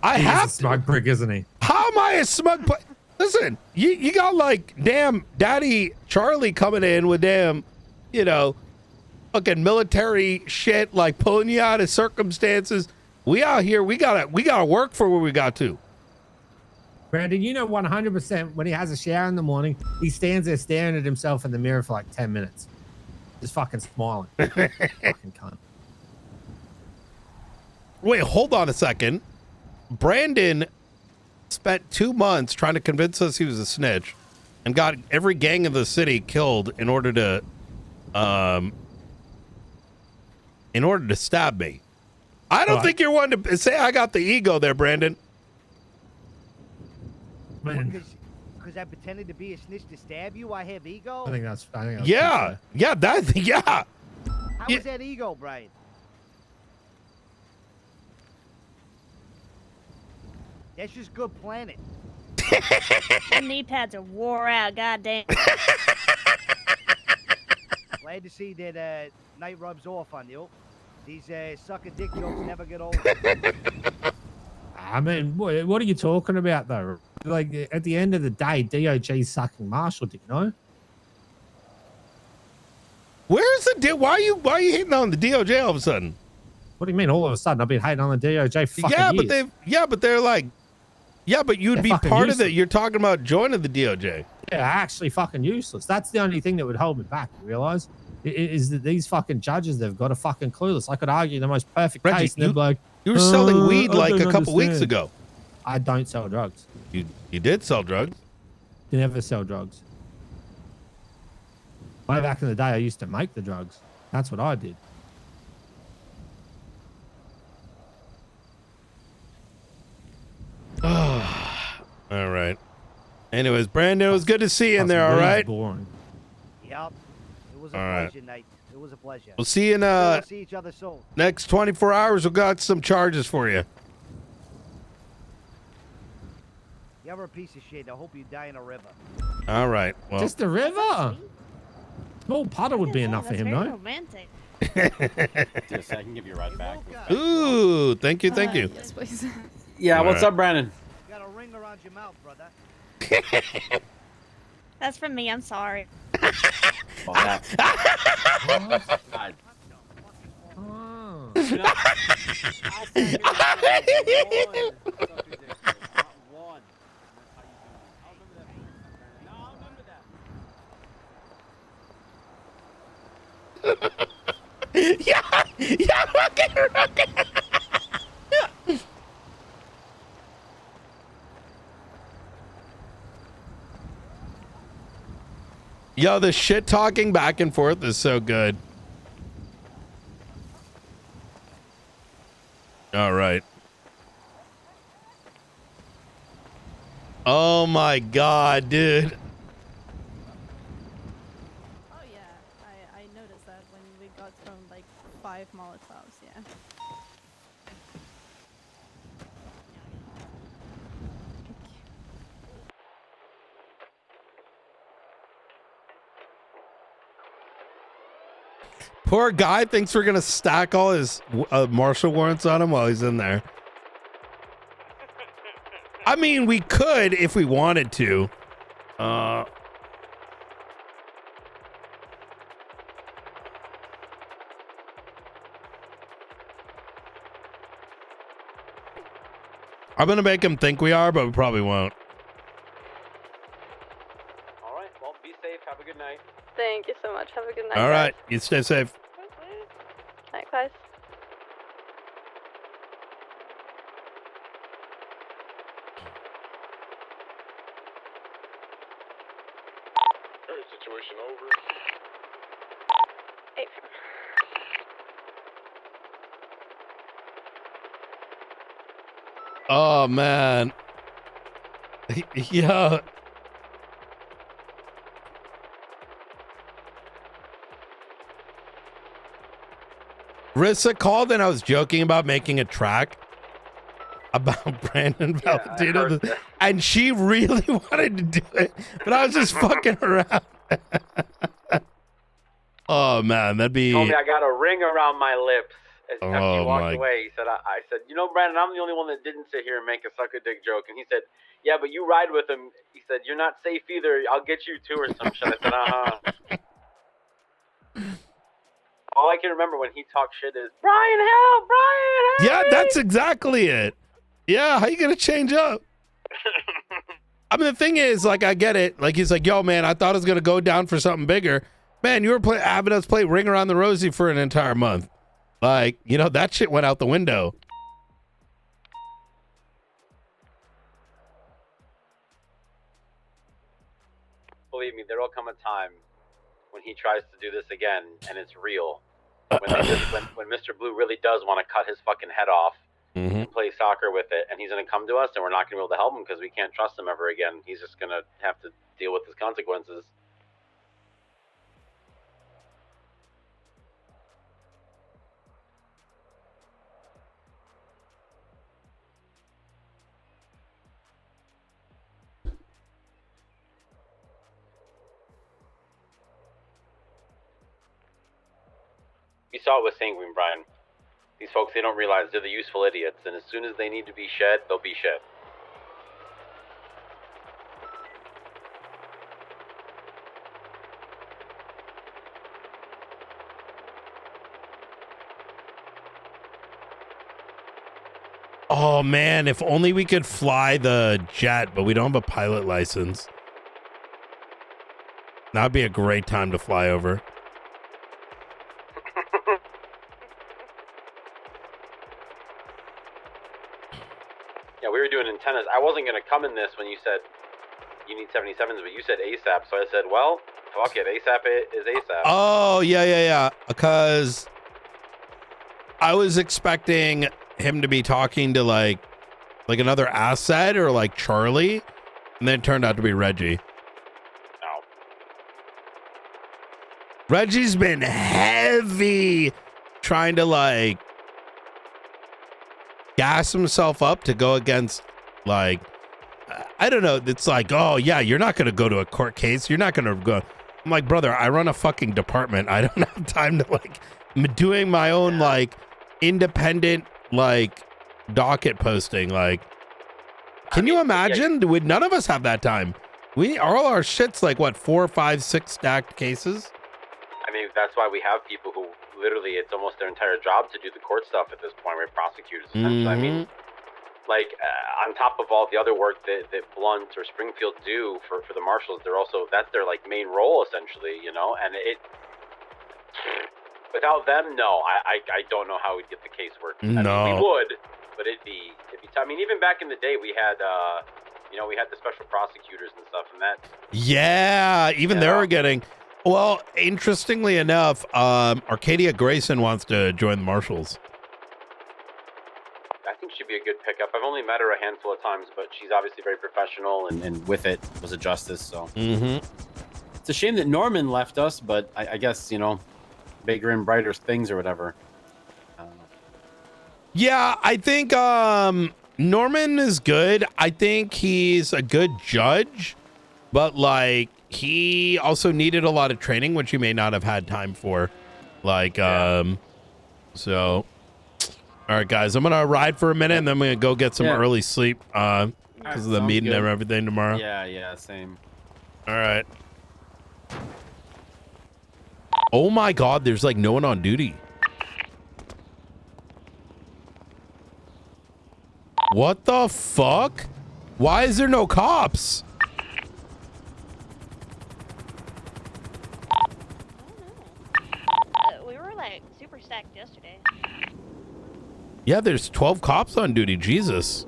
I He's have a smug prick, isn't he? How am I a smug prick? Listen, you got like damn Daddy Charlie coming in with damn, you know, fucking military shit, like pulling you out of circumstances. We out here, we gotta work for where we got to. Brandon, you know 100% when he has a shower in the morning, he stands there staring at himself in the mirror for like 10 minutes. Just fucking smiling. Fucking cunt. Wait, hold on a second. Brandon spent 2 months trying to convince us he was a snitch and got every gang in the city killed in order to stab me. I don't think you're one to say I got the ego there, Brandon. Because I pretended to be a snitch to stab you, I have ego? I think that's yeah. Yeah, yeah. How is that ego, Brian? That's just good planning. The knee pads are wore out. Goddamn. Glad to see that night rubs off on you. These sucker dick jokes never get old. I mean, what are you talking about though? Like at the end of the day, DOG's sucking Marshall dick, no? Where's the why are you hating on the DOJ all of a sudden? What do you mean all of a sudden? I've been hating on the DOJ for fucking years. But they're like, yeah, but you'd They're be fucking part useless. of it. You're talking about joining the DOJ. Yeah, actually fucking useless. That's the only thing that would hold me back, you realize? Is that these fucking judges, they've got a fucking clueless. I could argue the most perfect Reggie, case, and they'd be like, you were selling weed I like a don't couple weeks understand. ago. I don't sell drugs. You did sell drugs. You never sell drugs. Way back in the day, I used to make the drugs. That's what I did. All right. Anyways, Brandon, it was good to see you in there. All right. Boring. Yep. It was a All right. pleasure, Nate. It was a pleasure. We'll see you in We'll see each other soon. next 24 hours. We've got some charges for you. You're a piece of shit. I hope you die in a river. All right. Well, Just a river. Small puddle would be enough for him, Very no? romantic. Yes, I can give you a ride back. ooh, thank you, thank you. Yes, please. Yeah, All what's right. up, Brandon? You got a ring around your mouth, brother. That's from me. I'm sorry. Oh, that's... God. yeah, fucking. Yo, the shit talking back and forth is so good. All right. Oh my god, dude. Oh yeah, I noticed that when we got from like 5 Molotovs, yeah. Poor guy thinks we're gonna stack all his marshal warrants on him while he's in there. I mean, we could if we wanted to. I'm gonna make him think we are, but we probably won't. All right. Well, be safe. Have a good night. Thank you so much. Have a good night. All right, guys. you stay safe. Night, guys. Situation over. Hey. Oh man. Yeah. Rissa called and I was joking about making a track about Brandon Valentino, and she really wanted to do it, but I was just fucking around. Oh man, that'd be. Told me I got a ring around my lips after Oh, he walked my- away. He said, I said, you know, Brandon, I'm the only one that didn't sit here and make a sucker dick joke. And he said, yeah, but you ride with him. He said, you're not safe either. I'll get you too or some shit. I said, All I can remember when he talks shit is, Brian, help, Brian, help. Yeah, that's exactly it. Yeah, how you gonna change up? I mean, the thing is, like, I get it. Like, he's like, yo, man, I thought I was gonna go down for something bigger. Man, you were having us play Ring Around the Rosie for an entire month. Like, you know, that shit went out the window. Believe me, there will come a time when he tries to do this again, and it's real. When Mr. Blue really does want to cut his fucking head off and play soccer with it, and he's going to come to us, and we're not going to be able to help him because we can't trust him ever again. He's just going to have to deal with his consequences. You saw it with Sanguine, Brian. These folks, they don't realize they're the useful idiots, and as soon as they need to be shed, they'll be shed. Oh man, if only we could fly the jet, but we don't have a pilot license. That'd be a great time to fly over. Yeah, we were doing antennas. I wasn't going to come in this when you said you need 77s, but you said ASAP, so I said, well, fuck it, ASAP is ASAP. Oh, yeah. Because I was expecting him to be talking to like another asset or like Charlie, and then it turned out to be Reggie. No. Reggie's been heavy trying to like gas himself up to go against like, I don't know. It's like, oh yeah, you're not going to go to a court case. You're not going to go. I'm like, brother, I run a fucking department. I don't have time to like doing my own like independent like docket posting. Like, can you imagine? Would none of us have that time? We all our shit's like what, 4, 5, 6 stacked cases. I mean, that's why we have people who literally, it's almost their entire job to do the court stuff at this point, right? Prosecutors, essentially. I mean, like, on top of all the other work that Blunt or Springfield do for the marshals, they're also, that's their, like, main role, essentially, you know? And it, without them, no, I don't know how we'd get the case working. I mean, we would, but it'd be tough. I mean, even back in the day, we had, you know, we had the special prosecutors and stuff, and that. Yeah, even they were getting. Well, interestingly enough, Arcadia Grayson wants to join the marshals. I think she'd be a good pickup. I've only met her a handful of times, but she's obviously very professional, And with it was a justice, so. Mm-hmm. It's a shame that Norman left us, but I guess, you know, bigger and brighter things or whatever. Yeah, I think Norman is good. I think he's a good judge, but like he also needed a lot of training, which he may not have had time for. Like, so. All right, guys, I'm gonna ride for a minute, and then I'm gonna go get some early sleep because of the meeting and everything tomorrow. Yeah, same. All right. Oh my God, there's like no one on duty. What the fuck? Why is there no cops? We were like super stacked yesterday. Yeah, there's 12 cops on duty. Jesus.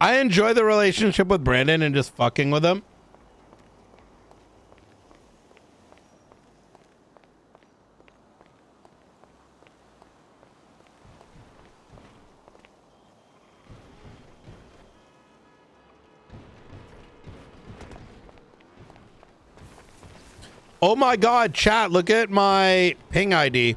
I enjoy the relationship with Brandon and just fucking with him. Oh my God, chat, look at my ping ID.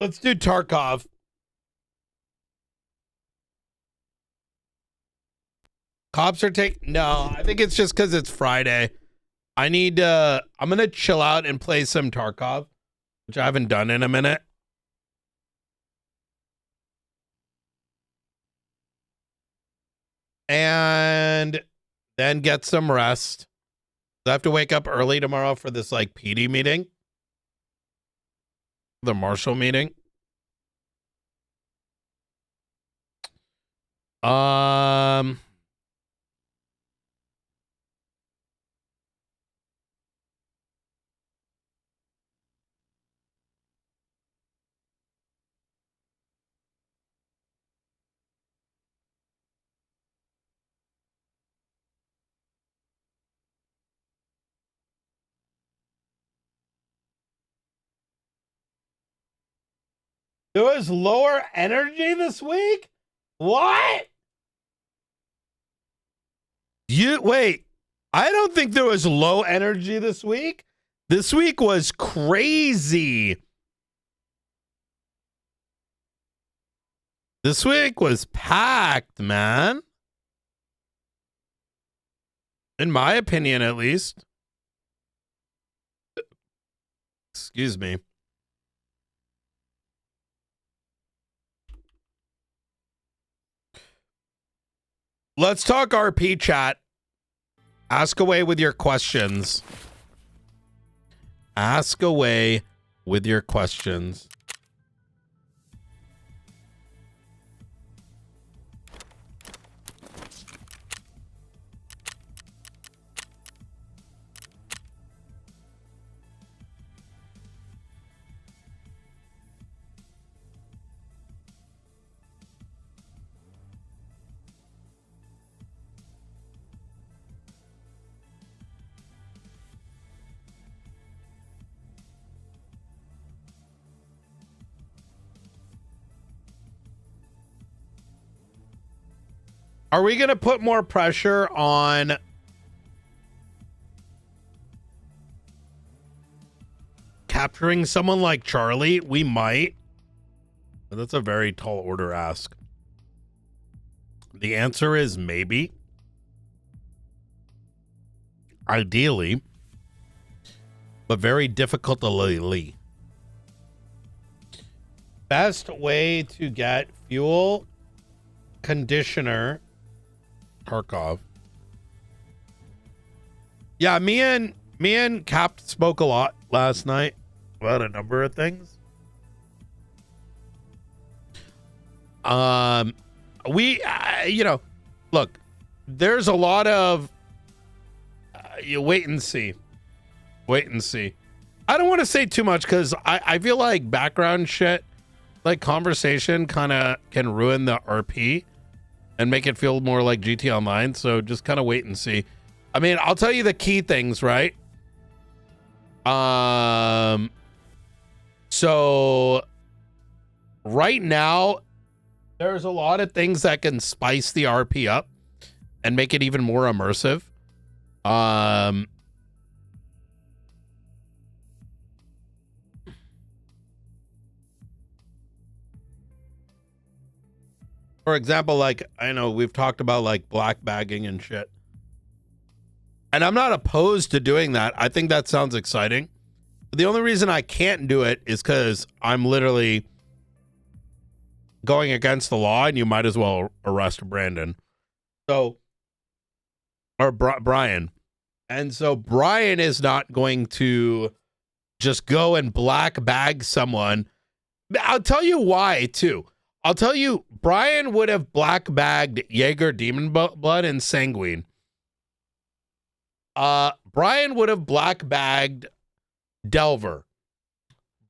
Let's do Tarkov. Cops are taking... No, I think it's just because it's Friday. I need I'm going to chill out and play some Tarkov, which I haven't done in a minute. And then get some rest. I have to wake up early tomorrow for this like PD meeting. The Marshall meeting. There was lower energy this week? What? Wait. I don't think there was low energy this week. This week was crazy. This week was packed, man. In my opinion, at least. Excuse me. Let's talk RP chat. Ask away with your questions. Ask away with your questions. Are we going to put more pressure on capturing someone like Charlie? We might. But that's a very tall order ask. The answer is maybe. Ideally. But very difficultly. Best way to get fuel conditioner Tarkov. Yeah, me and Cap spoke a lot last night about a number of things. We you know, look, there's a lot of you wait and see. Wait and see. I don't want to say too much because I feel like background shit, like conversation kind of can ruin the RP and make it feel more like GT Online. So just kind of wait and see. I mean, I'll tell you the key things, right? So right now, there's a lot of things that can spice the RP up and make it even more immersive. For example, like, I know we've talked about like black bagging and shit. And I'm not opposed to doing that. I think that sounds exciting. But the only reason I can't do it is because I'm literally going against the law and you might as well arrest Brandon. So, or Brian. And so Brian is not going to just go and black bag someone. I'll tell you why too. I'll tell you, Brian would have black bagged Jaeger Demon Blood and Sanguine. Brian would have black bagged Delver.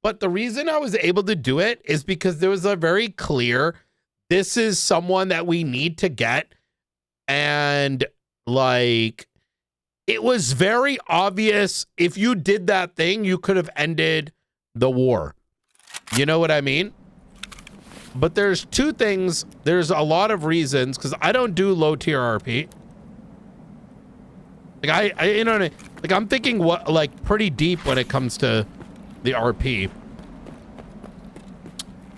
But the reason I was able to do it is because there was a very clear this is someone that we need to get. And like, it was very obvious. If you did that thing, you could have ended the war. You know what I mean? But there's two things. There's a lot of reasons, because I don't do low tier RP. Like I you know what I mean? Like I'm thinking what like pretty deep when it comes to the RP.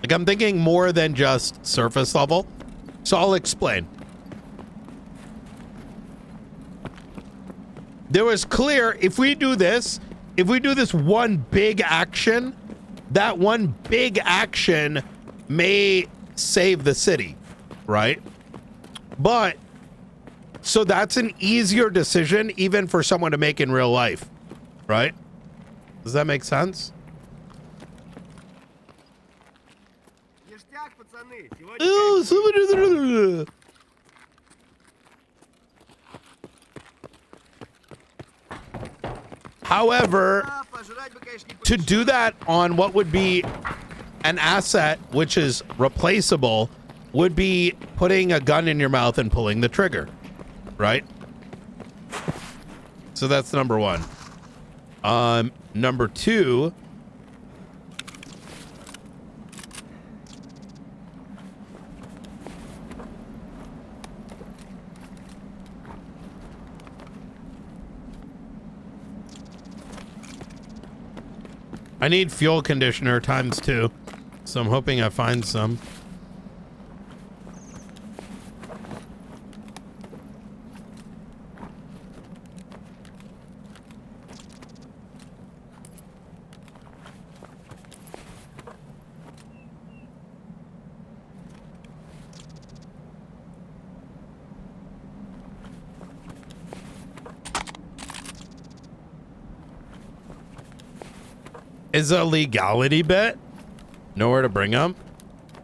Like I'm thinking more than just surface level. So I'll explain. There was clear, if we do this one big action, that one big action may save the city, right? But, so that's an easier decision even for someone to make in real life, right? Does that make sense? However, to do that on what would be an asset which is replaceable would be putting a gun in your mouth and pulling the trigger, right? So that's number one. Number two, I need fuel conditioner ×2, so I'm hoping I find some. Is a legality bit, nowhere to bring them.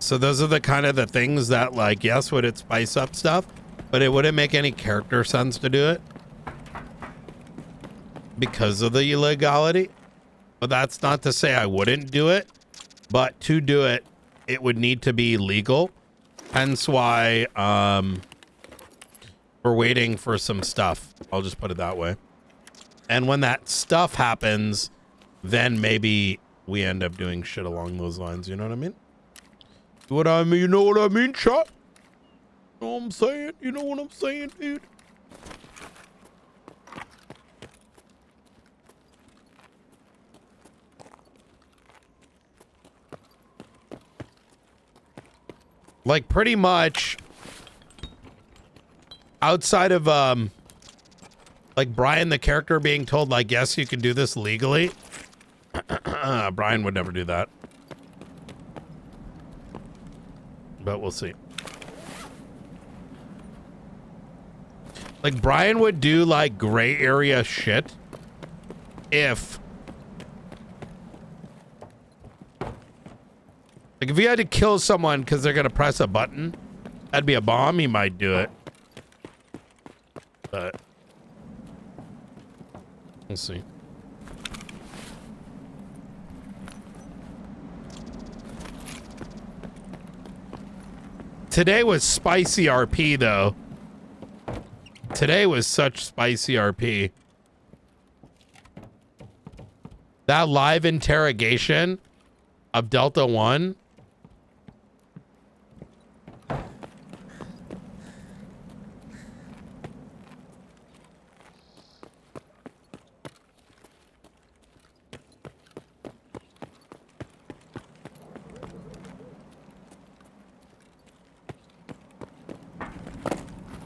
So those are the kind of the things that, like, yes, would it spice up stuff, but it wouldn't make any character sense to do it because of the illegality. But that's not to say I wouldn't do it, but to do it, it would need to be legal. Hence why we're waiting for some stuff. I'll just put it that way. And when that stuff happens, then maybe we end up doing shit along those lines. You know what I mean? What I mean, you know what I mean, chat? You know what I'm saying? You know what I'm saying, dude? Like pretty much outside of like Brian the character being told like, yes, you can do this legally. Brian would never do that. But we'll see. Like Brian would do like gray area shit if like if he had to kill someone because they're gonna press a button, that'd be a bomb, he might do it. But we'll see. Today was spicy RP though. Today was such spicy RP. That live interrogation of Delta 1.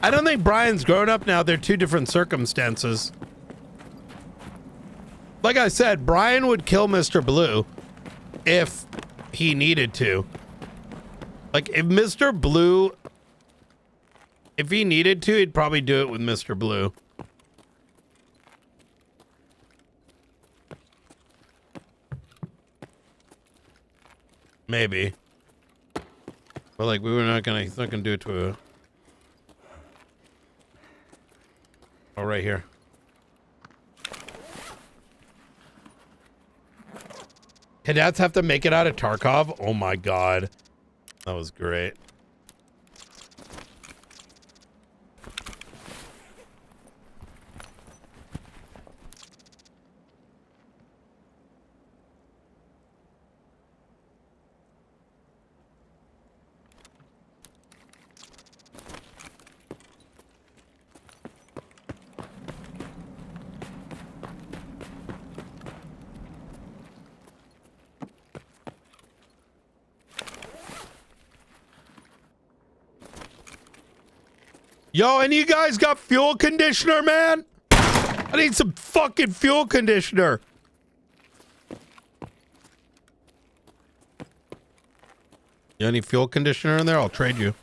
I don't think Brian's grown up now. They're two different circumstances. Like I said, Brian would kill Mr. Blue if he needed to. Like if Mr. Blue, if he needed to, he'd probably do it with Mr. Blue. Maybe. But like we were not gonna do it to a... Oh, right here. Cadets have to make it out of Tarkov? Oh my god. That was great. Yo, and you guys got fuel conditioner, man? I need some fucking fuel conditioner. You got any fuel conditioner in there? I'll trade you.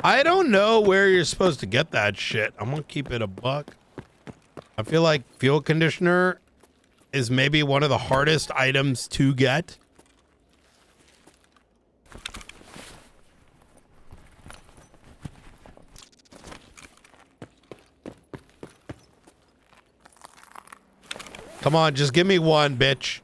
I don't know where you're supposed to get that shit. I'm gonna keep it a buck. I feel like fuel conditioner is maybe one of the hardest items to get. Come on, just give me one, bitch.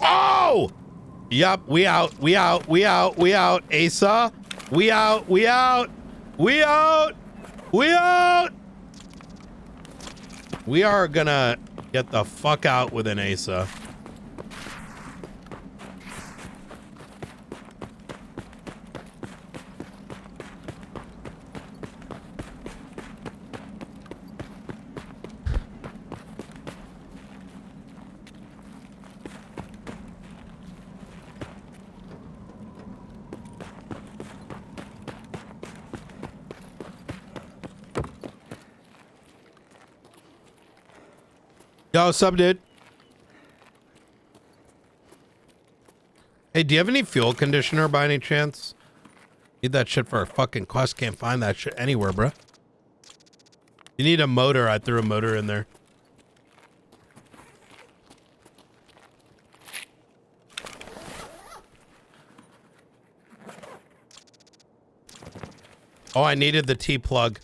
Oh! Yup, we out, we out, we out, we out, Asa. We out, we out, we out, we out. We are gonna get the fuck out with an Asa. Yo, what's up, dude? Hey, do you have any fuel conditioner by any chance? Need that shit for a fucking quest. Can't find that shit anywhere, bro. You need a motor. I threw a motor in there. Oh, I needed the T-plug.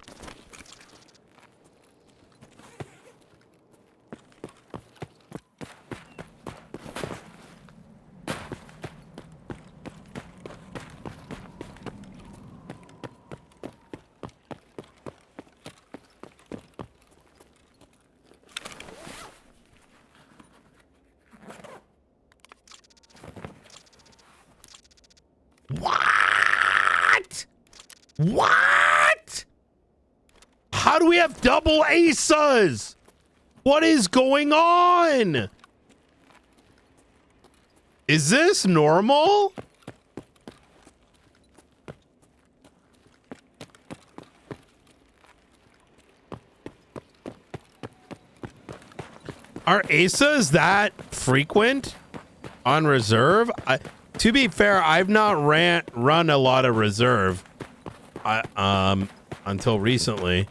What? What? How do we have double ASAs? What is going on? Is this normal? Are ASAs that frequent on reserve? To be fair, I've not run a lot of reserve until recently.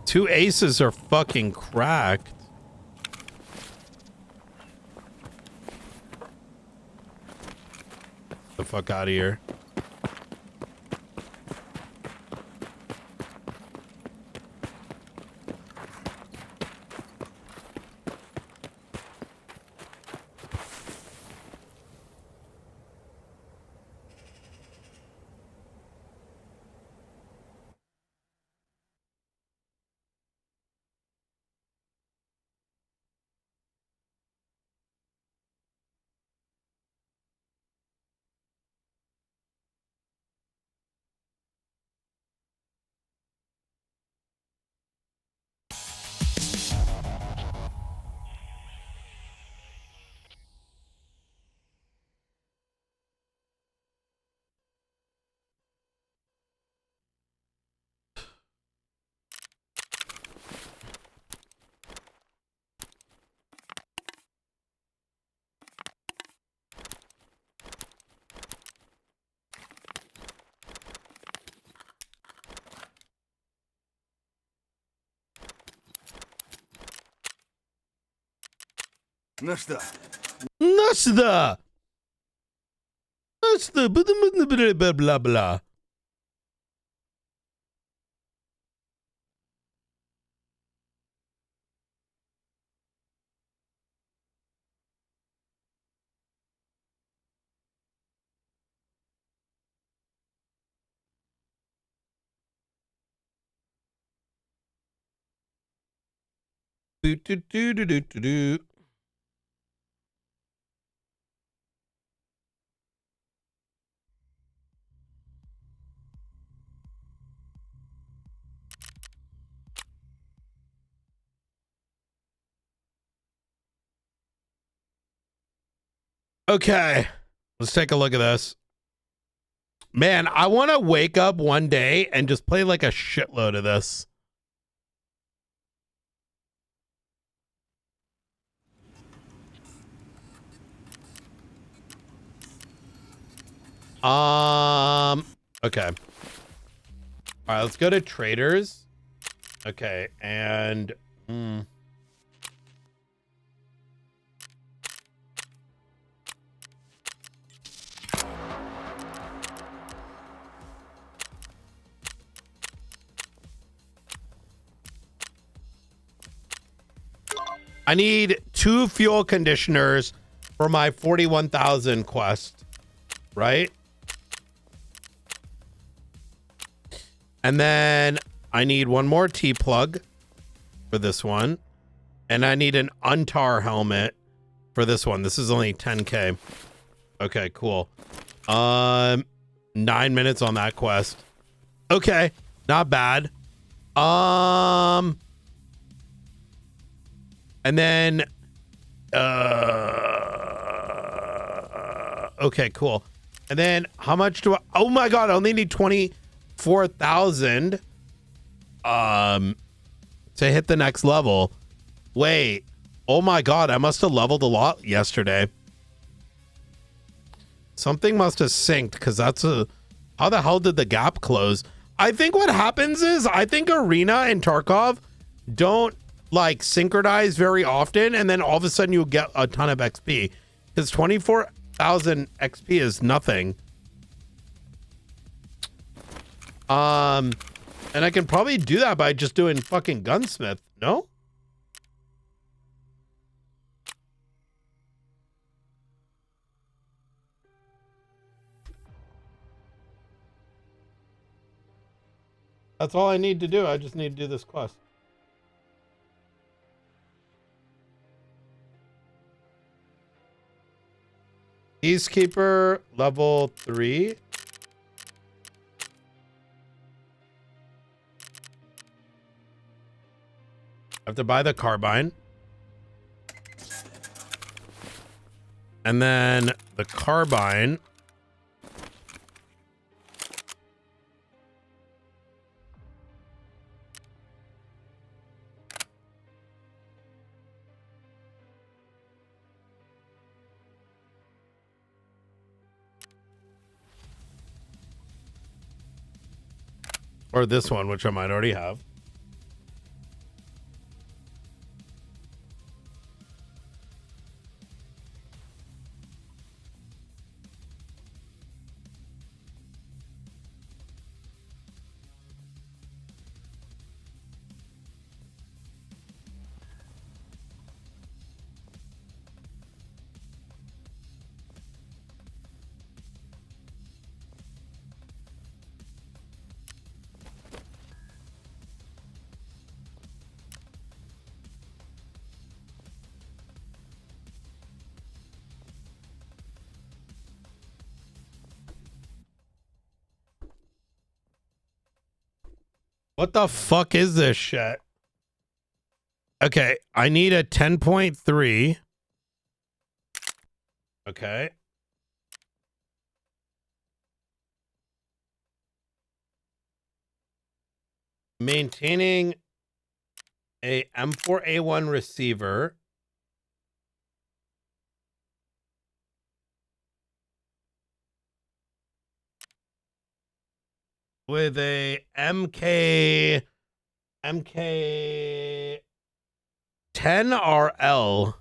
2 aces are fucking cracked. The fuck out of here. Nasta. Blah blah blah. Do, do, do, do, do, do, do. Okay, let's take a look at this. Man, I want to wake up one day and just play like a shitload of this. Okay. All right, let's go to traders. Okay, and I need 2 fuel conditioners for my 41,000 quest, right? And then I need 1 more T-plug for this one. And I need an Untar helmet for this one. This is only 10K. Okay, cool. 9 minutes on that quest. Okay, not bad. And then okay, cool. And then how much do I, oh my god, I only need 24,000 to hit the next level. Wait, oh my god, I must have leveled a lot yesterday. Something must have synced, because that's a, how the hell did the gap close? I think what happens is, I think Arena and Tarkov don't like synchronize very often, and then all of a sudden you get a ton of XP, because 24,000 XP is nothing. And I can probably do that by just doing fucking gunsmith, no? That's all I need to do. I just need to do this quest. Peacekeeper level 3. I have to buy the carbine. And then the carbine. Or this one, which I might already have. What the fuck is this shit? Okay, I need a 10.3. Okay. Maintaining a M4A1 receiver. With a MK 10 RL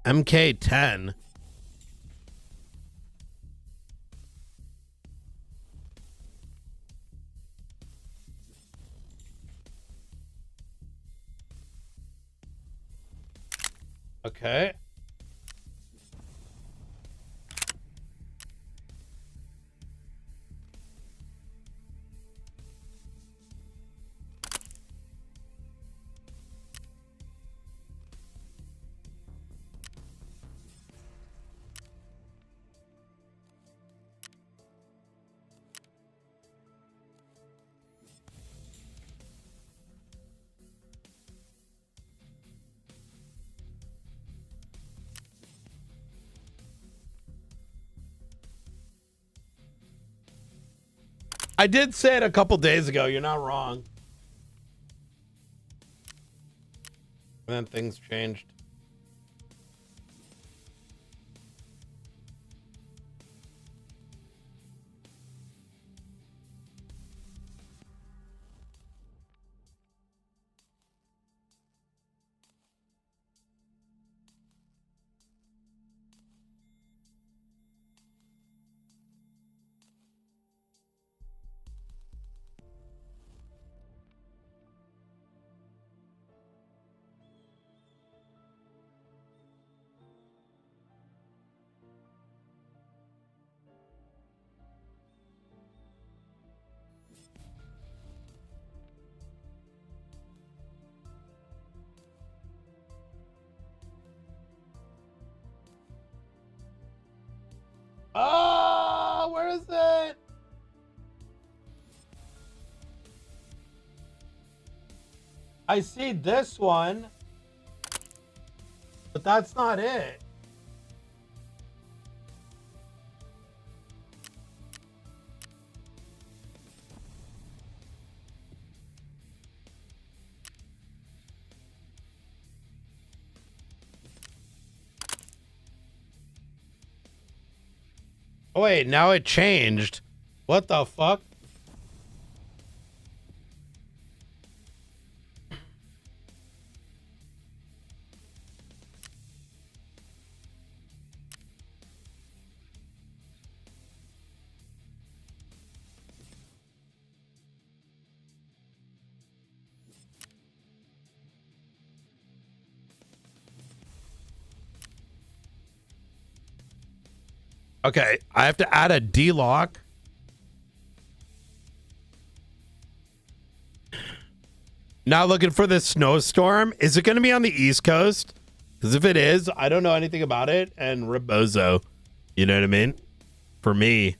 MK10. Okay. I did say it a couple days ago. You're not wrong. And then things changed. Oh, where is it? I see this one, but that's not it. Oh, wait, now it changed. What the fuck? Okay, I have to add a D-lock. Now looking for this snowstorm. Is it going to be on the East Coast? Because if it is, I don't know anything about it. And Rebozo. You know what I mean? For me.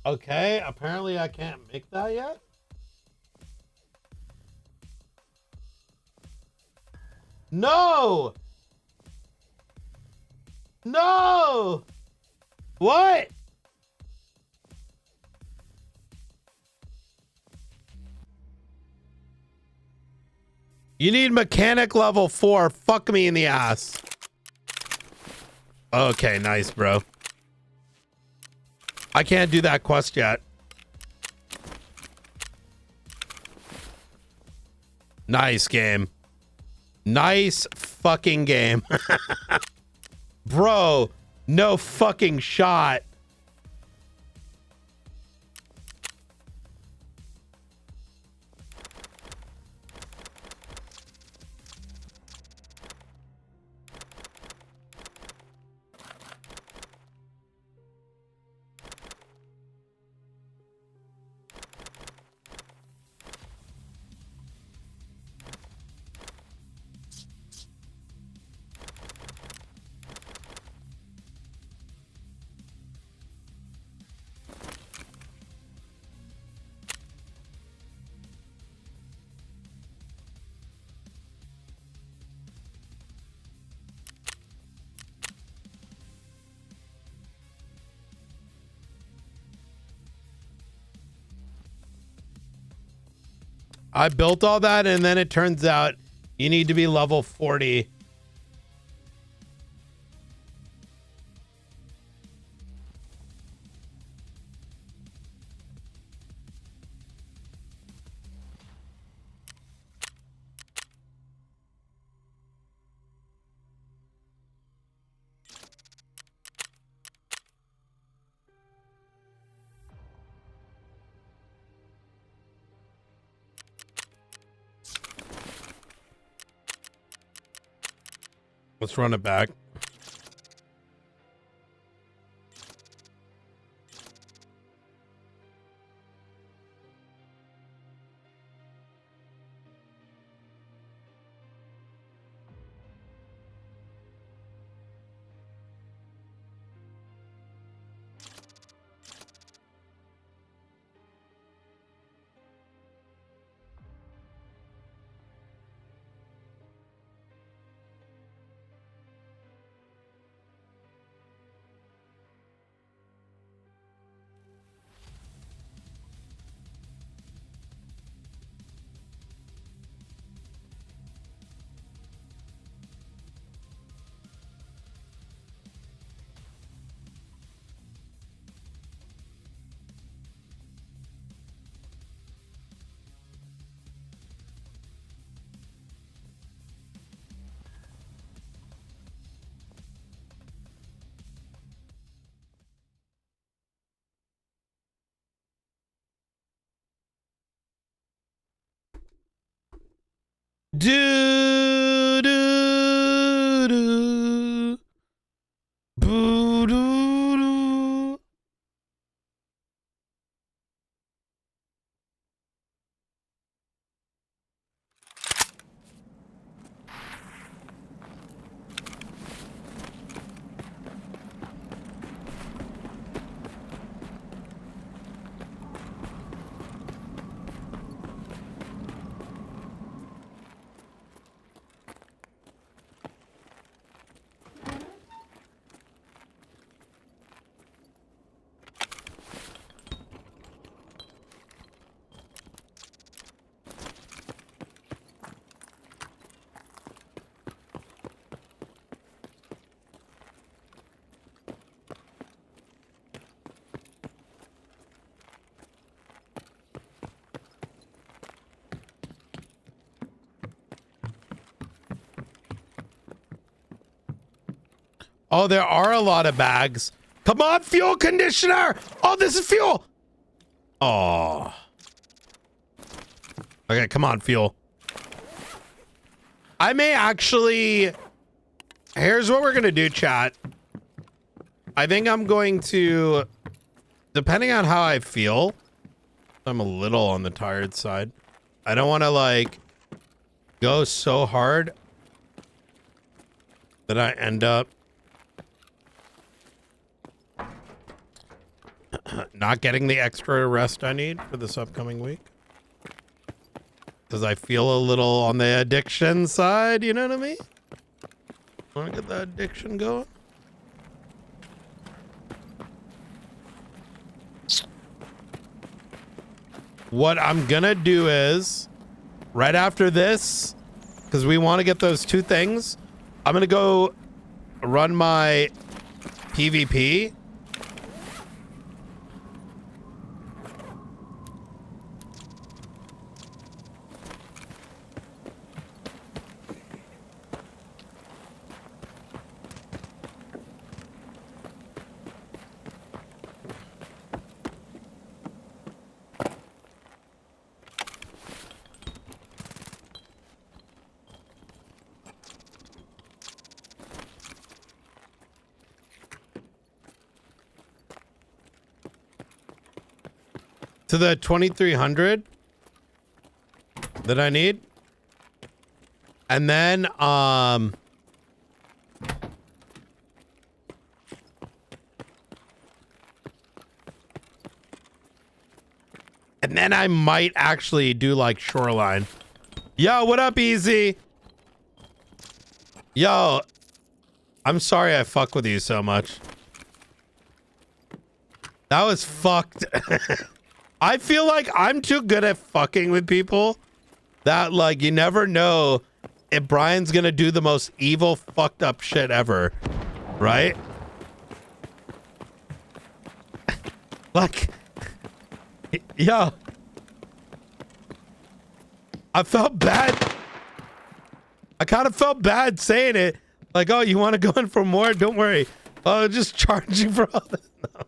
Okay, apparently I can't make that yet. No! No! What? You need mechanic level 4. Fuck me in the ass. Okay, nice, bro. I can't do that quest yet. Nice game. Nice fucking game. Bro, no fucking shot. I built all that, and then it turns out you need to be level 40. Let's run it back. Do do do boo do do. Oh, there are a lot of bags. Come on, fuel conditioner. Oh, this is fuel. Oh. Okay, come on, fuel. I may actually... Here's what we're going to do, chat. I think I'm going to... Depending on how I feel, I'm a little on the tired side. I don't want to, like, go so hard that I end up not getting the extra rest I need for this upcoming week. Because I feel a little on the addiction side, you know what I mean? Want to get that addiction going? What I'm gonna do is, right after this, because we want to get those two things, I'm gonna go run my PvP. To the 2300 that I need. And then and then I might actually do like Shoreline. Yo, what up, Easy? Yo, I'm sorry I fuck with you so much. That was fucked. I feel like I'm too good at fucking with people that like you never know if Brian's gonna do the most evil, fucked up shit ever, right? Like, yo, I felt bad. I kind of felt bad saying it. Like, oh, you want to go in for more? Don't worry. Oh, just charge you for all this. No.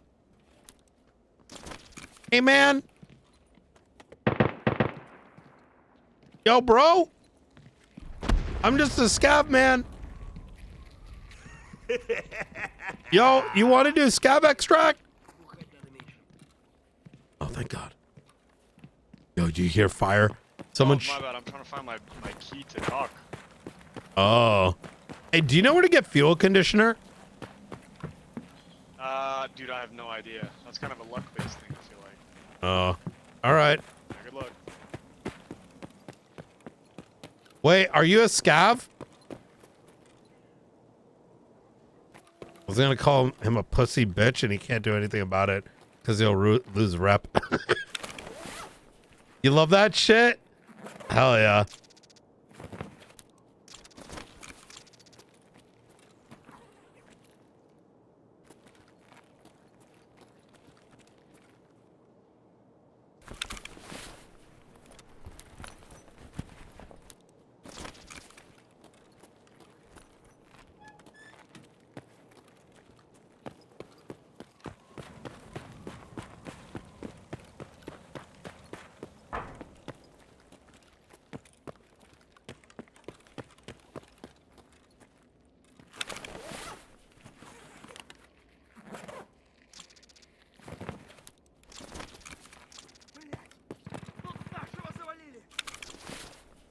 Hey, man. Yo, bro. I'm just a scav, man. Yo, you want to do scav extract? Oh, thank God. Yo, do you hear fire? Someone. Oh, my bad. I'm trying to find my key to talk. Oh. Hey, do you know where to get fuel conditioner? Dude, I have no idea. That's kind of a luck-based thing, I feel like. Oh. All right. Yeah, good luck. Wait, are you a scav? I was gonna call him a pussy bitch, and he can't do anything about it because he'll lose rep. You love that shit? Hell yeah.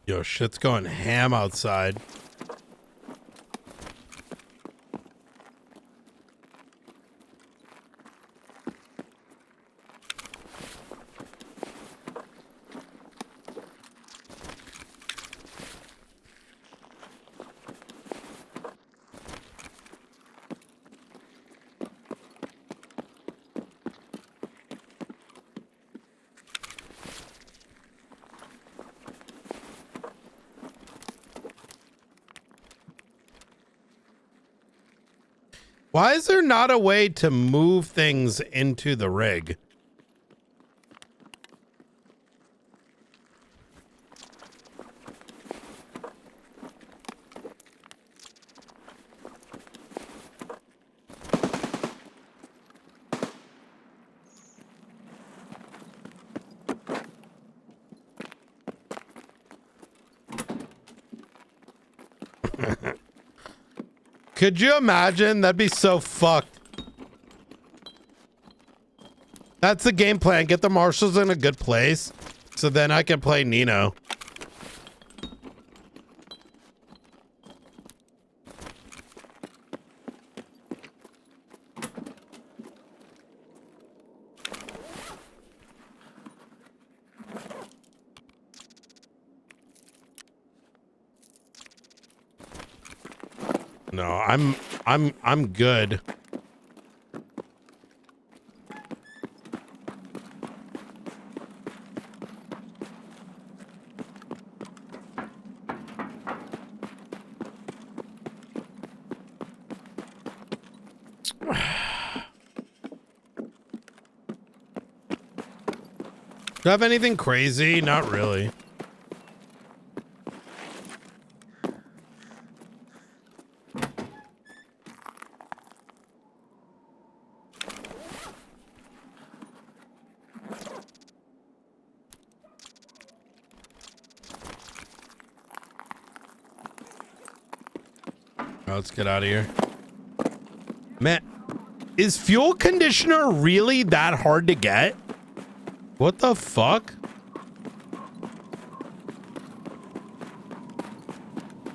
Yo, shit's going ham outside. Why is there not a way to move things into the rig? Could you imagine? That'd be so fucked. That's the game plan. Get the marshals in a good place so then I can play Nino. No, I'm good. Do I have anything crazy? Not really. Let's get out of here. Man, is fuel conditioner really that hard to get? What the fuck?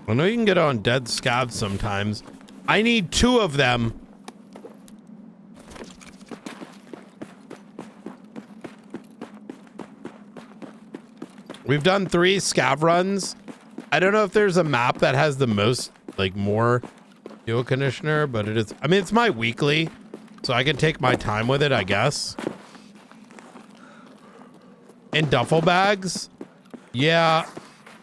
I know you can get on dead scabs sometimes. I need 2 of them. We've done 3 scav runs. I don't know if there's a map that has the most, like, more fuel conditioner, but it is. I mean, it's my weekly, so I can take my time with it, I guess. In duffel bags? Yeah,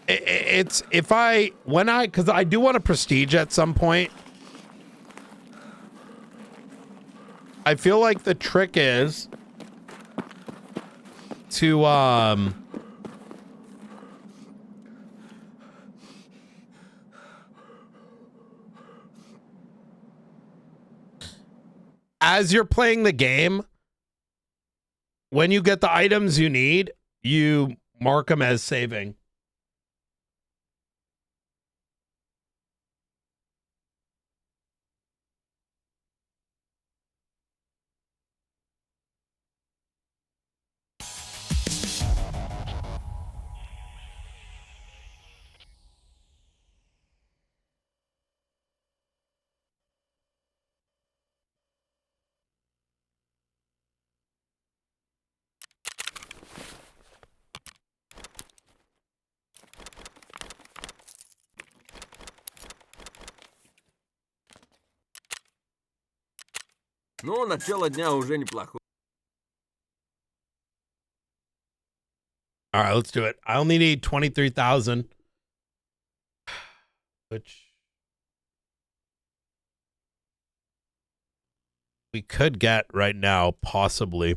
It's because I do want a prestige at some point. I feel like the trick is to as you're playing the game, when you get the items you need, you mark them as saving. Ну, начало дня уже неплохое. All right, let's do it. I only need 23,000, which we could get right now, possibly.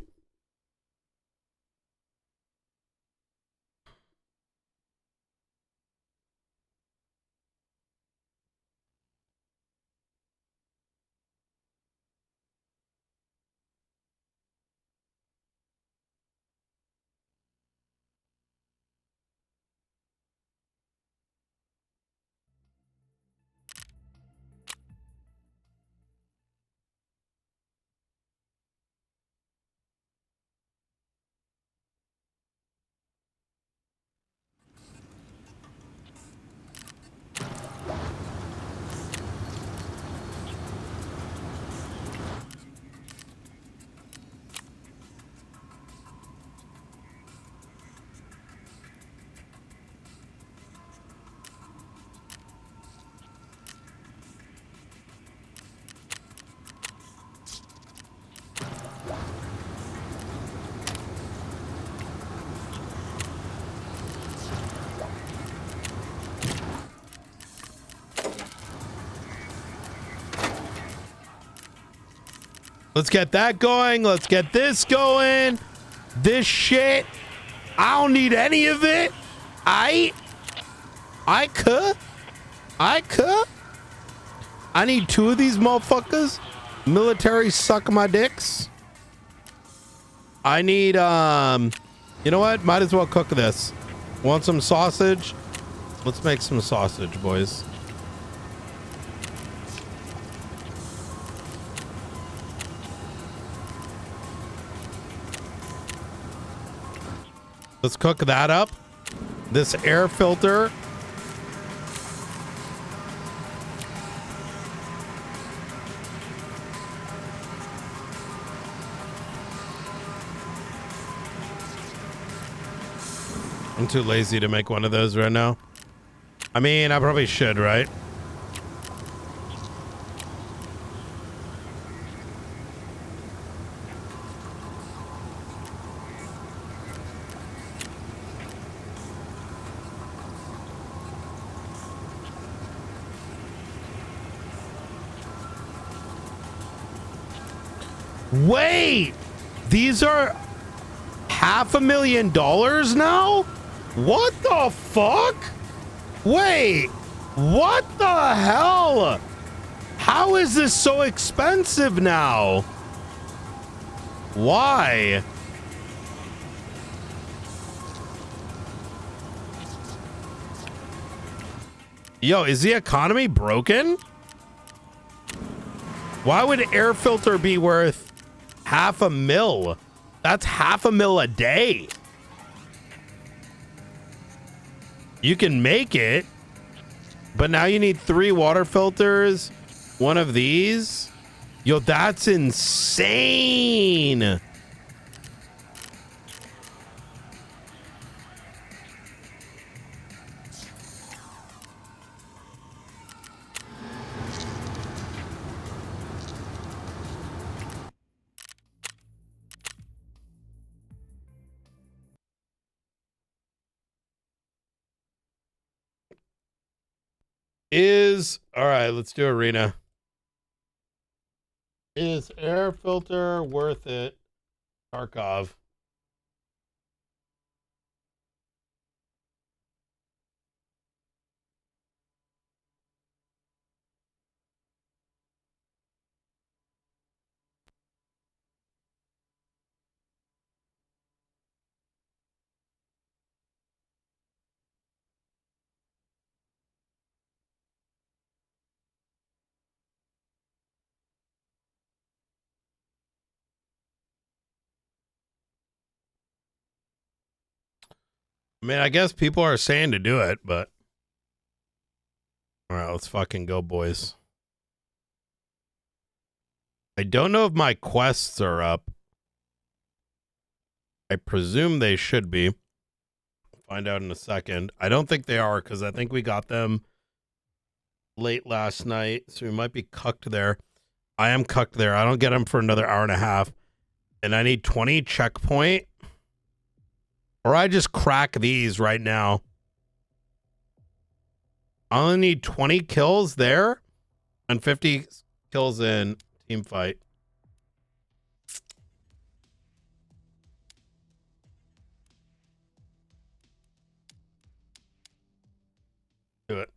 Let's get that going. Let's get this going. This shit, I don't need any of it. I could. I need 2 of these motherfuckers. Military suck my dicks. I need, you know what? Might as well cook this. Want some sausage? Let's make some sausage, boys. Let's cook that up. This air filter. I'm too lazy to make one of those right now. I mean, I probably should, right? Wait, these are $500,000 now? What the fuck? Wait, what the hell? How is this so expensive now? Why? Yo, is the economy broken? Why would an air filter be worth $500,000? That's $500,000 a day. You can make it, but now you need 3 water filters, 1 of these. Yo, that's insane. boys. All right, let's do arena. Is air filter worth it? Tarkov. I mean, I guess people are saying to do it, but all right, let's fucking go, boys. I don't know if my quests are up. I presume they should be. Find out in a second. I don't think they are because I think we got them late last night, so we might be cucked there. I am cucked there. I don't get them for another hour and a half, and I need 20 checkpoint, or I just crack these right now. I only need 20 kills there and 50 kills in team fight. Do it.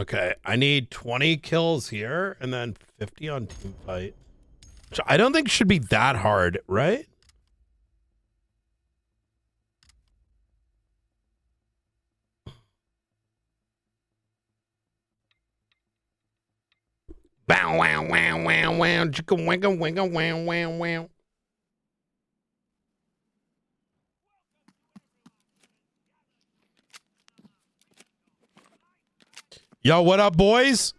Okay, I need 20 kills here and then 50 on team fight. Which I don't think should be that hard, right? Bow wow wow wow wow chicka wicka wicka wow wow wow. Yo, what up, boys?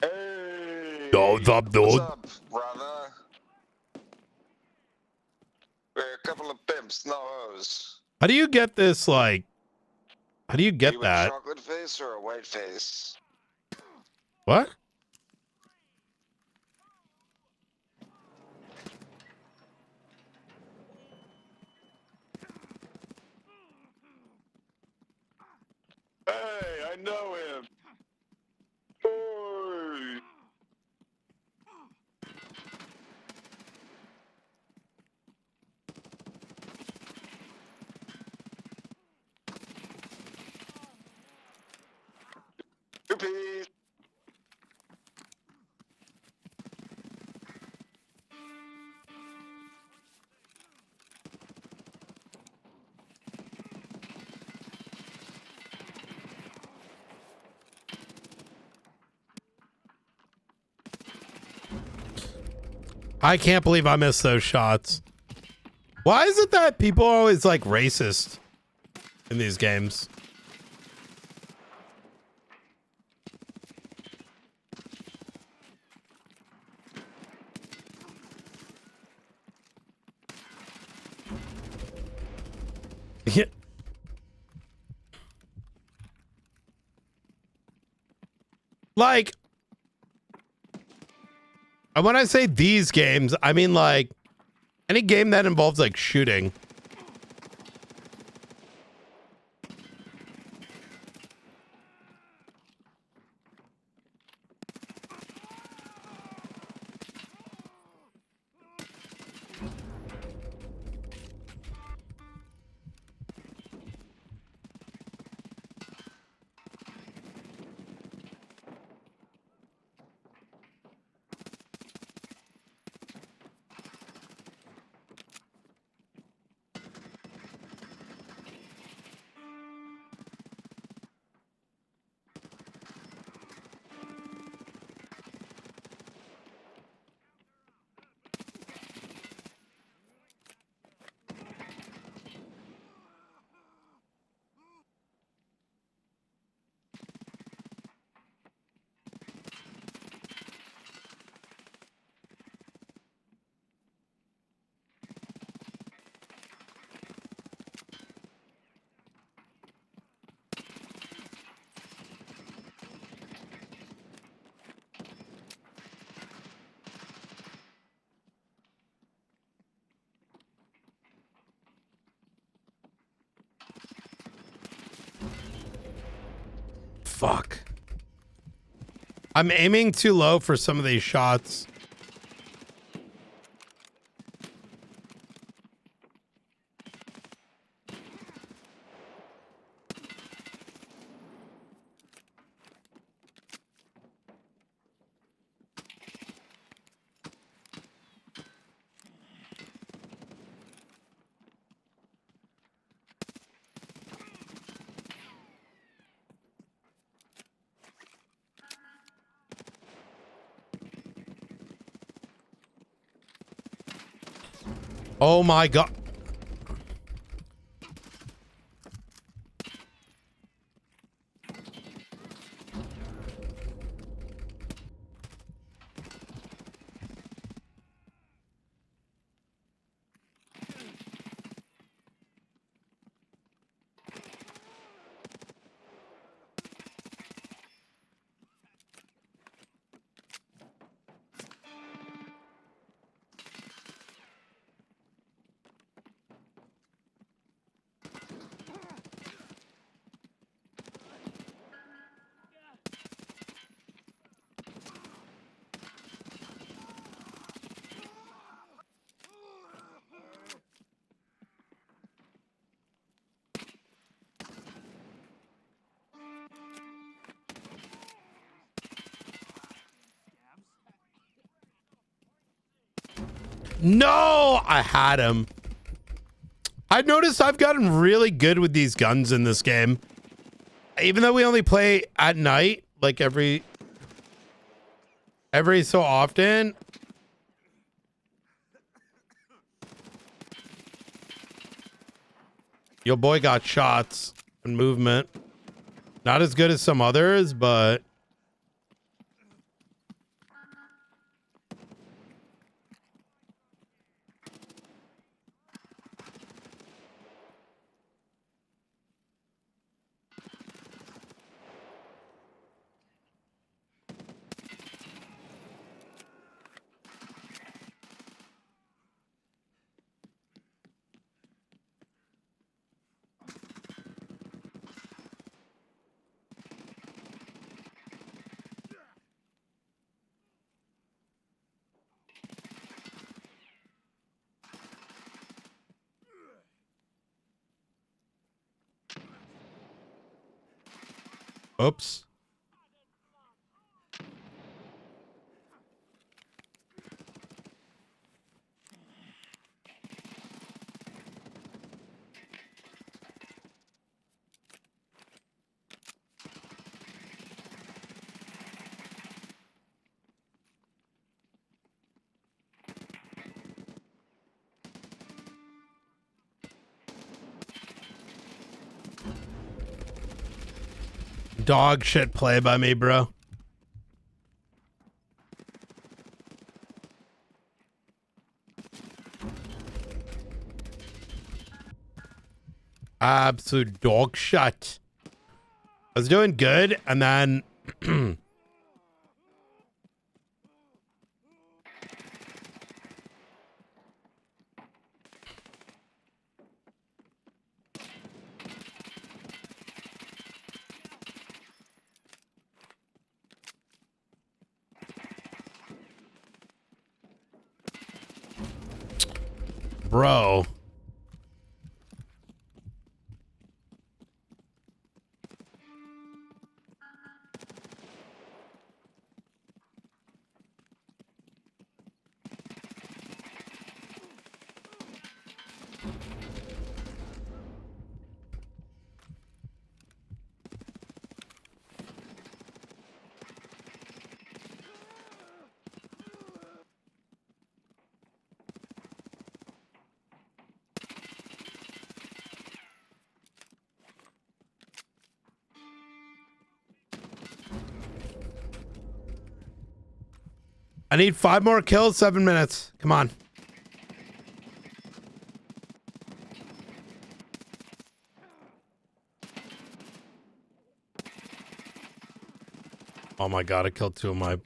Hey, Yo, what's up, dude? what's up, brother? We're a couple of pimps, no hoes. How do you get this, like, how do you get You that? a chocolate face or a white face? What? Hey, I know him. Hey. Repeat. I can't believe I missed those shots. Why is it that people are always like racist in these games? Yeah. Like, and when I say these games, I mean like any game that involves like shooting. Fuck. I'm aiming too low for some of these shots. Oh my god. No, I had him. I've noticed I've gotten really good with these guns in this game. Even though we only play at night, like every so often. Your boy got shots and movement. Not as good as some others, but oops. Dog shit play by me, bro. Absolute dog shit. I was doing good, and then bro. I need 5 more kills, 7 minutes. Come on. Oh my god, I killed 2 of my...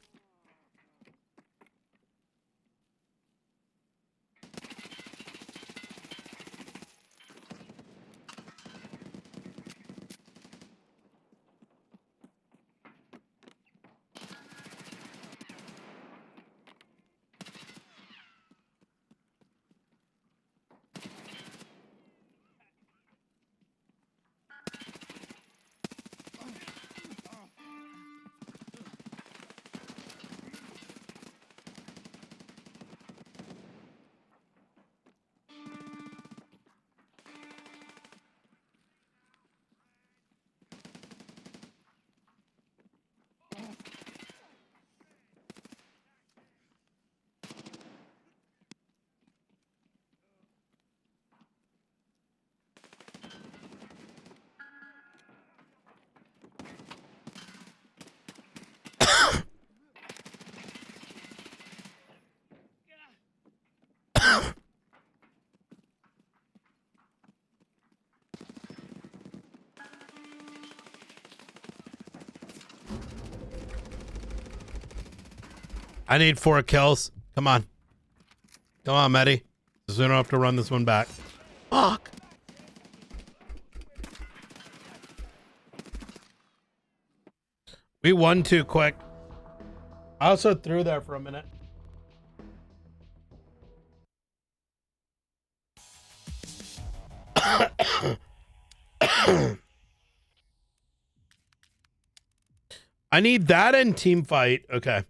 I need 4 kills. Come on. Come on, Medi. So we don't have to run this one back. Fuck. We won too quick. I also threw there for a minute. I need that and team fight. Okay.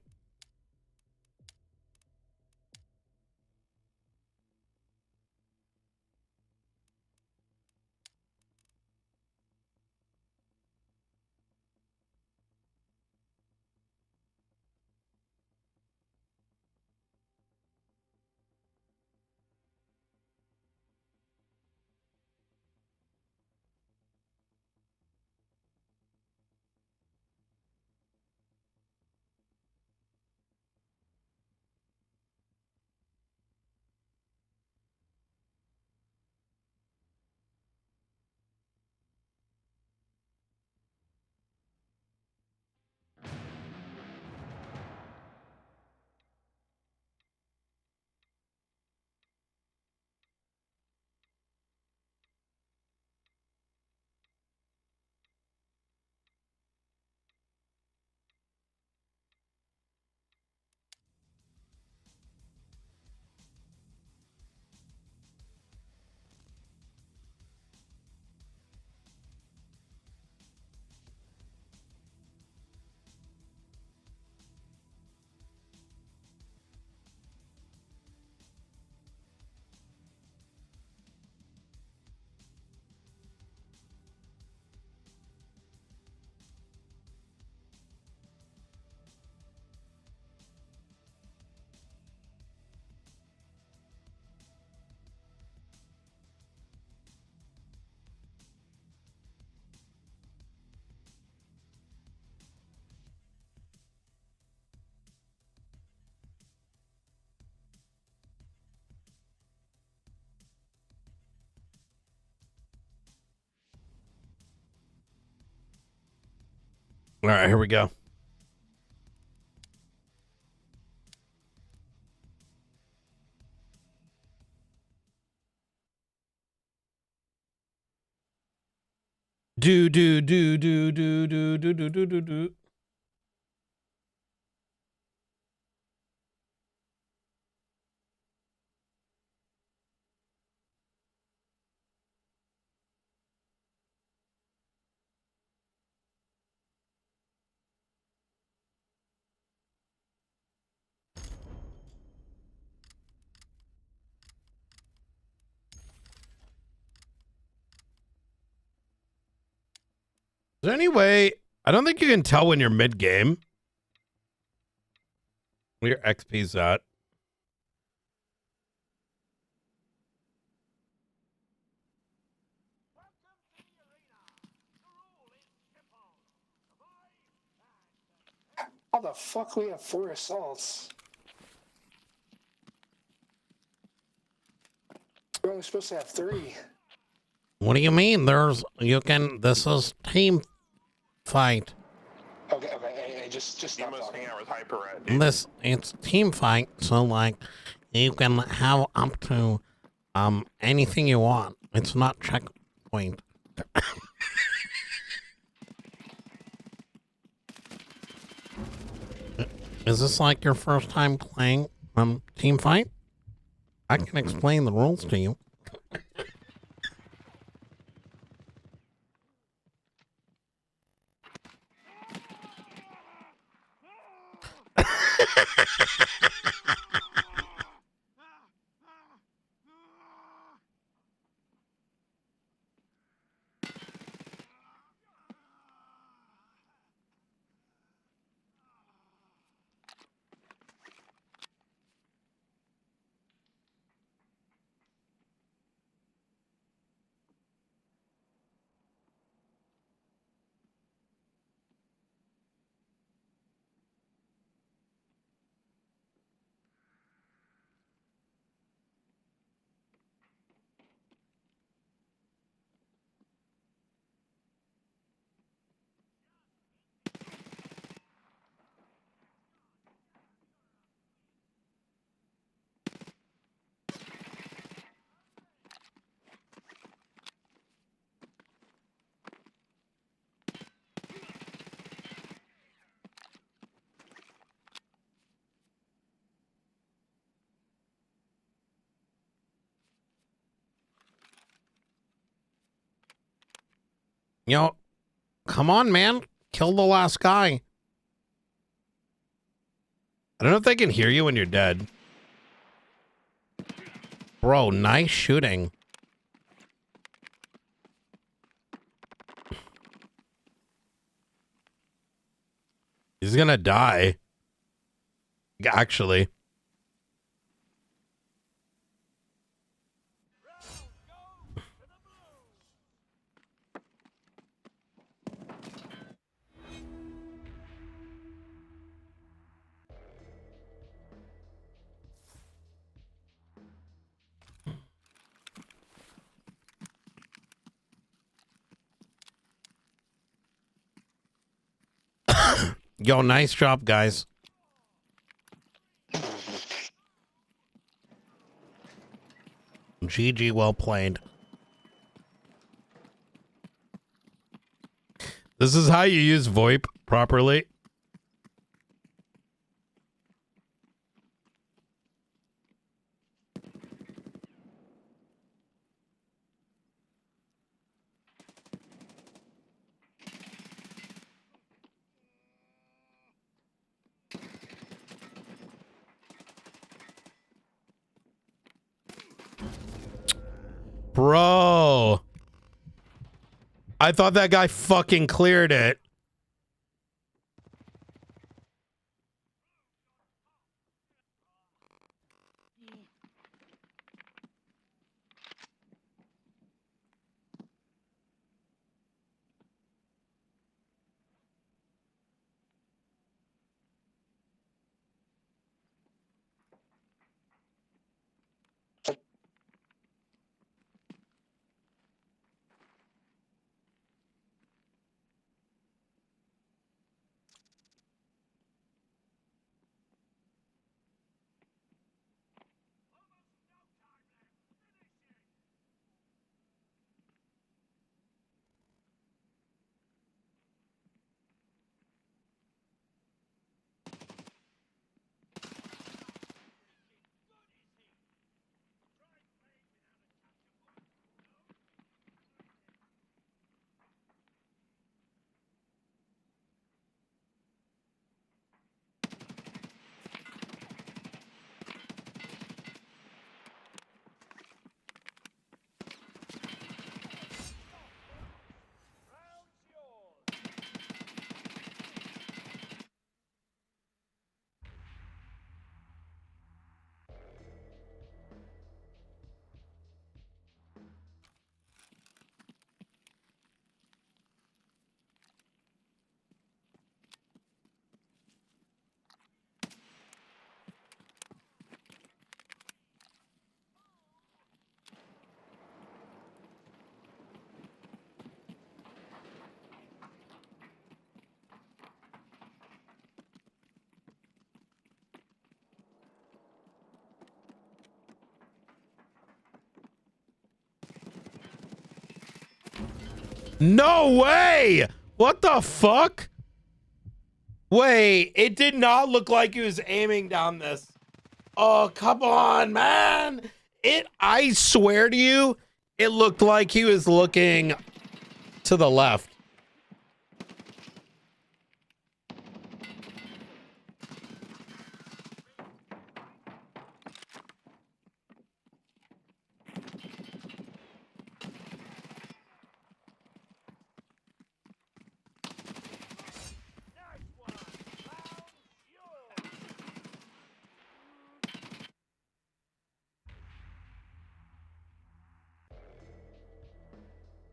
All right, here we go. Do. Is there any way? I don't think you can tell when you're mid game. Where your XP's at. How the fuck we have 4 assaults? We're only supposed to have 3. What do you mean? This is team fight. Okay, hey, just stop talking. It's team fight, so like you can have up to anything you want. It's not checkpoint. Is this like your first time playing team fight? I can explain the rules to you. Yo, come on, man. Kill the last guy. I don't know if they can hear you when you're dead. Bro, nice shooting. He's gonna die. Actually. Yo, nice job, guys. GG, well played. This is how you use VoIP properly. Bro. I thought that guy fucking cleared it. No way! What the fuck? Wait, it did not look like he was aiming down this. Oh, come on, man. I swear to you, it looked like he was looking to the left.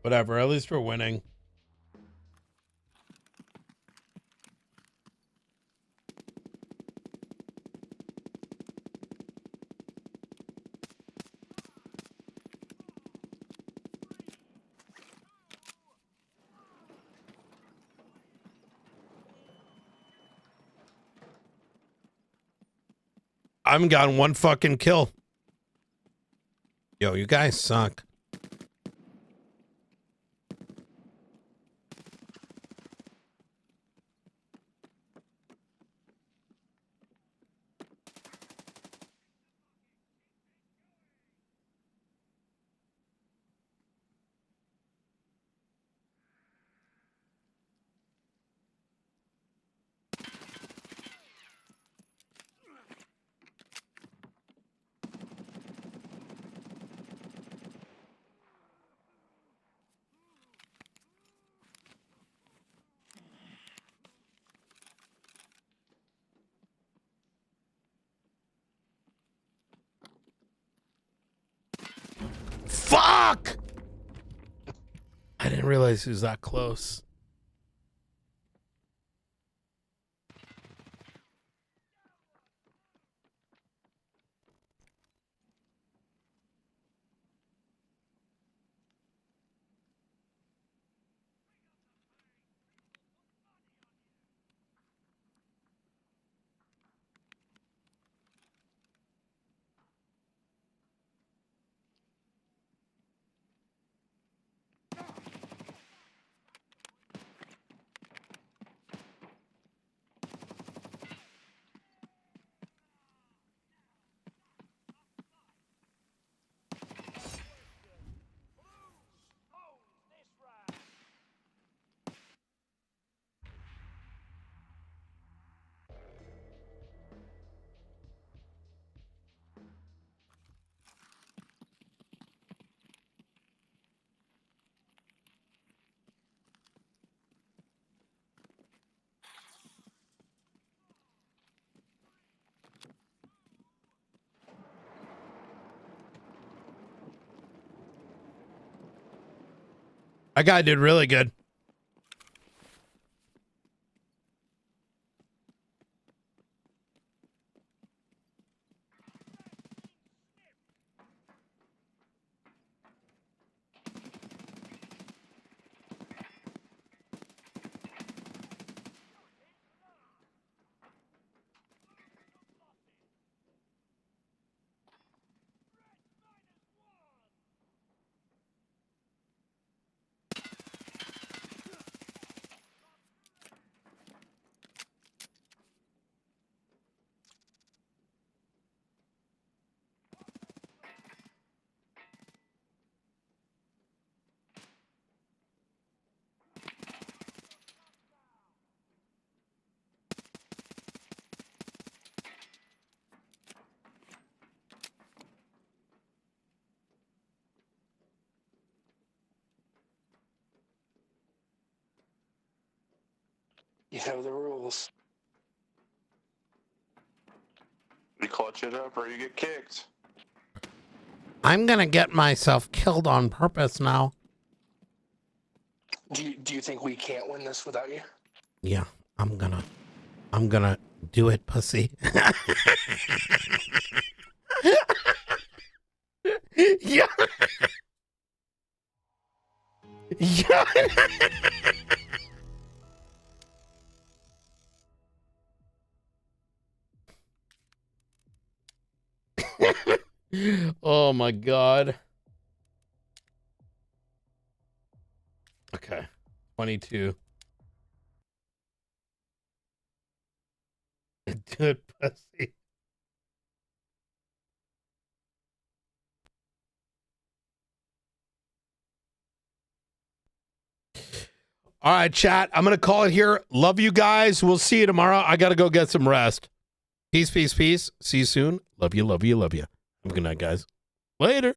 Whatever, at least we're winning. I haven't gotten one fucking kill. Yo, you guys suck. Fuck! I didn't realize he was that close. That guy did really good. You know the rules. You clutch it up or you get kicked. I'm gonna get myself killed on purpose now. Do you think we can't win this without you? Yeah, I'm gonna do it, pussy. Yeah. Yeah. Oh my God. Okay. 22. Good pussy. All right, chat. I'm going to call it here. Love you guys. We'll see you tomorrow. I got to go get some rest. Peace, peace, peace. See you soon. Love you, love you, love you. Have a good night, guys. Later.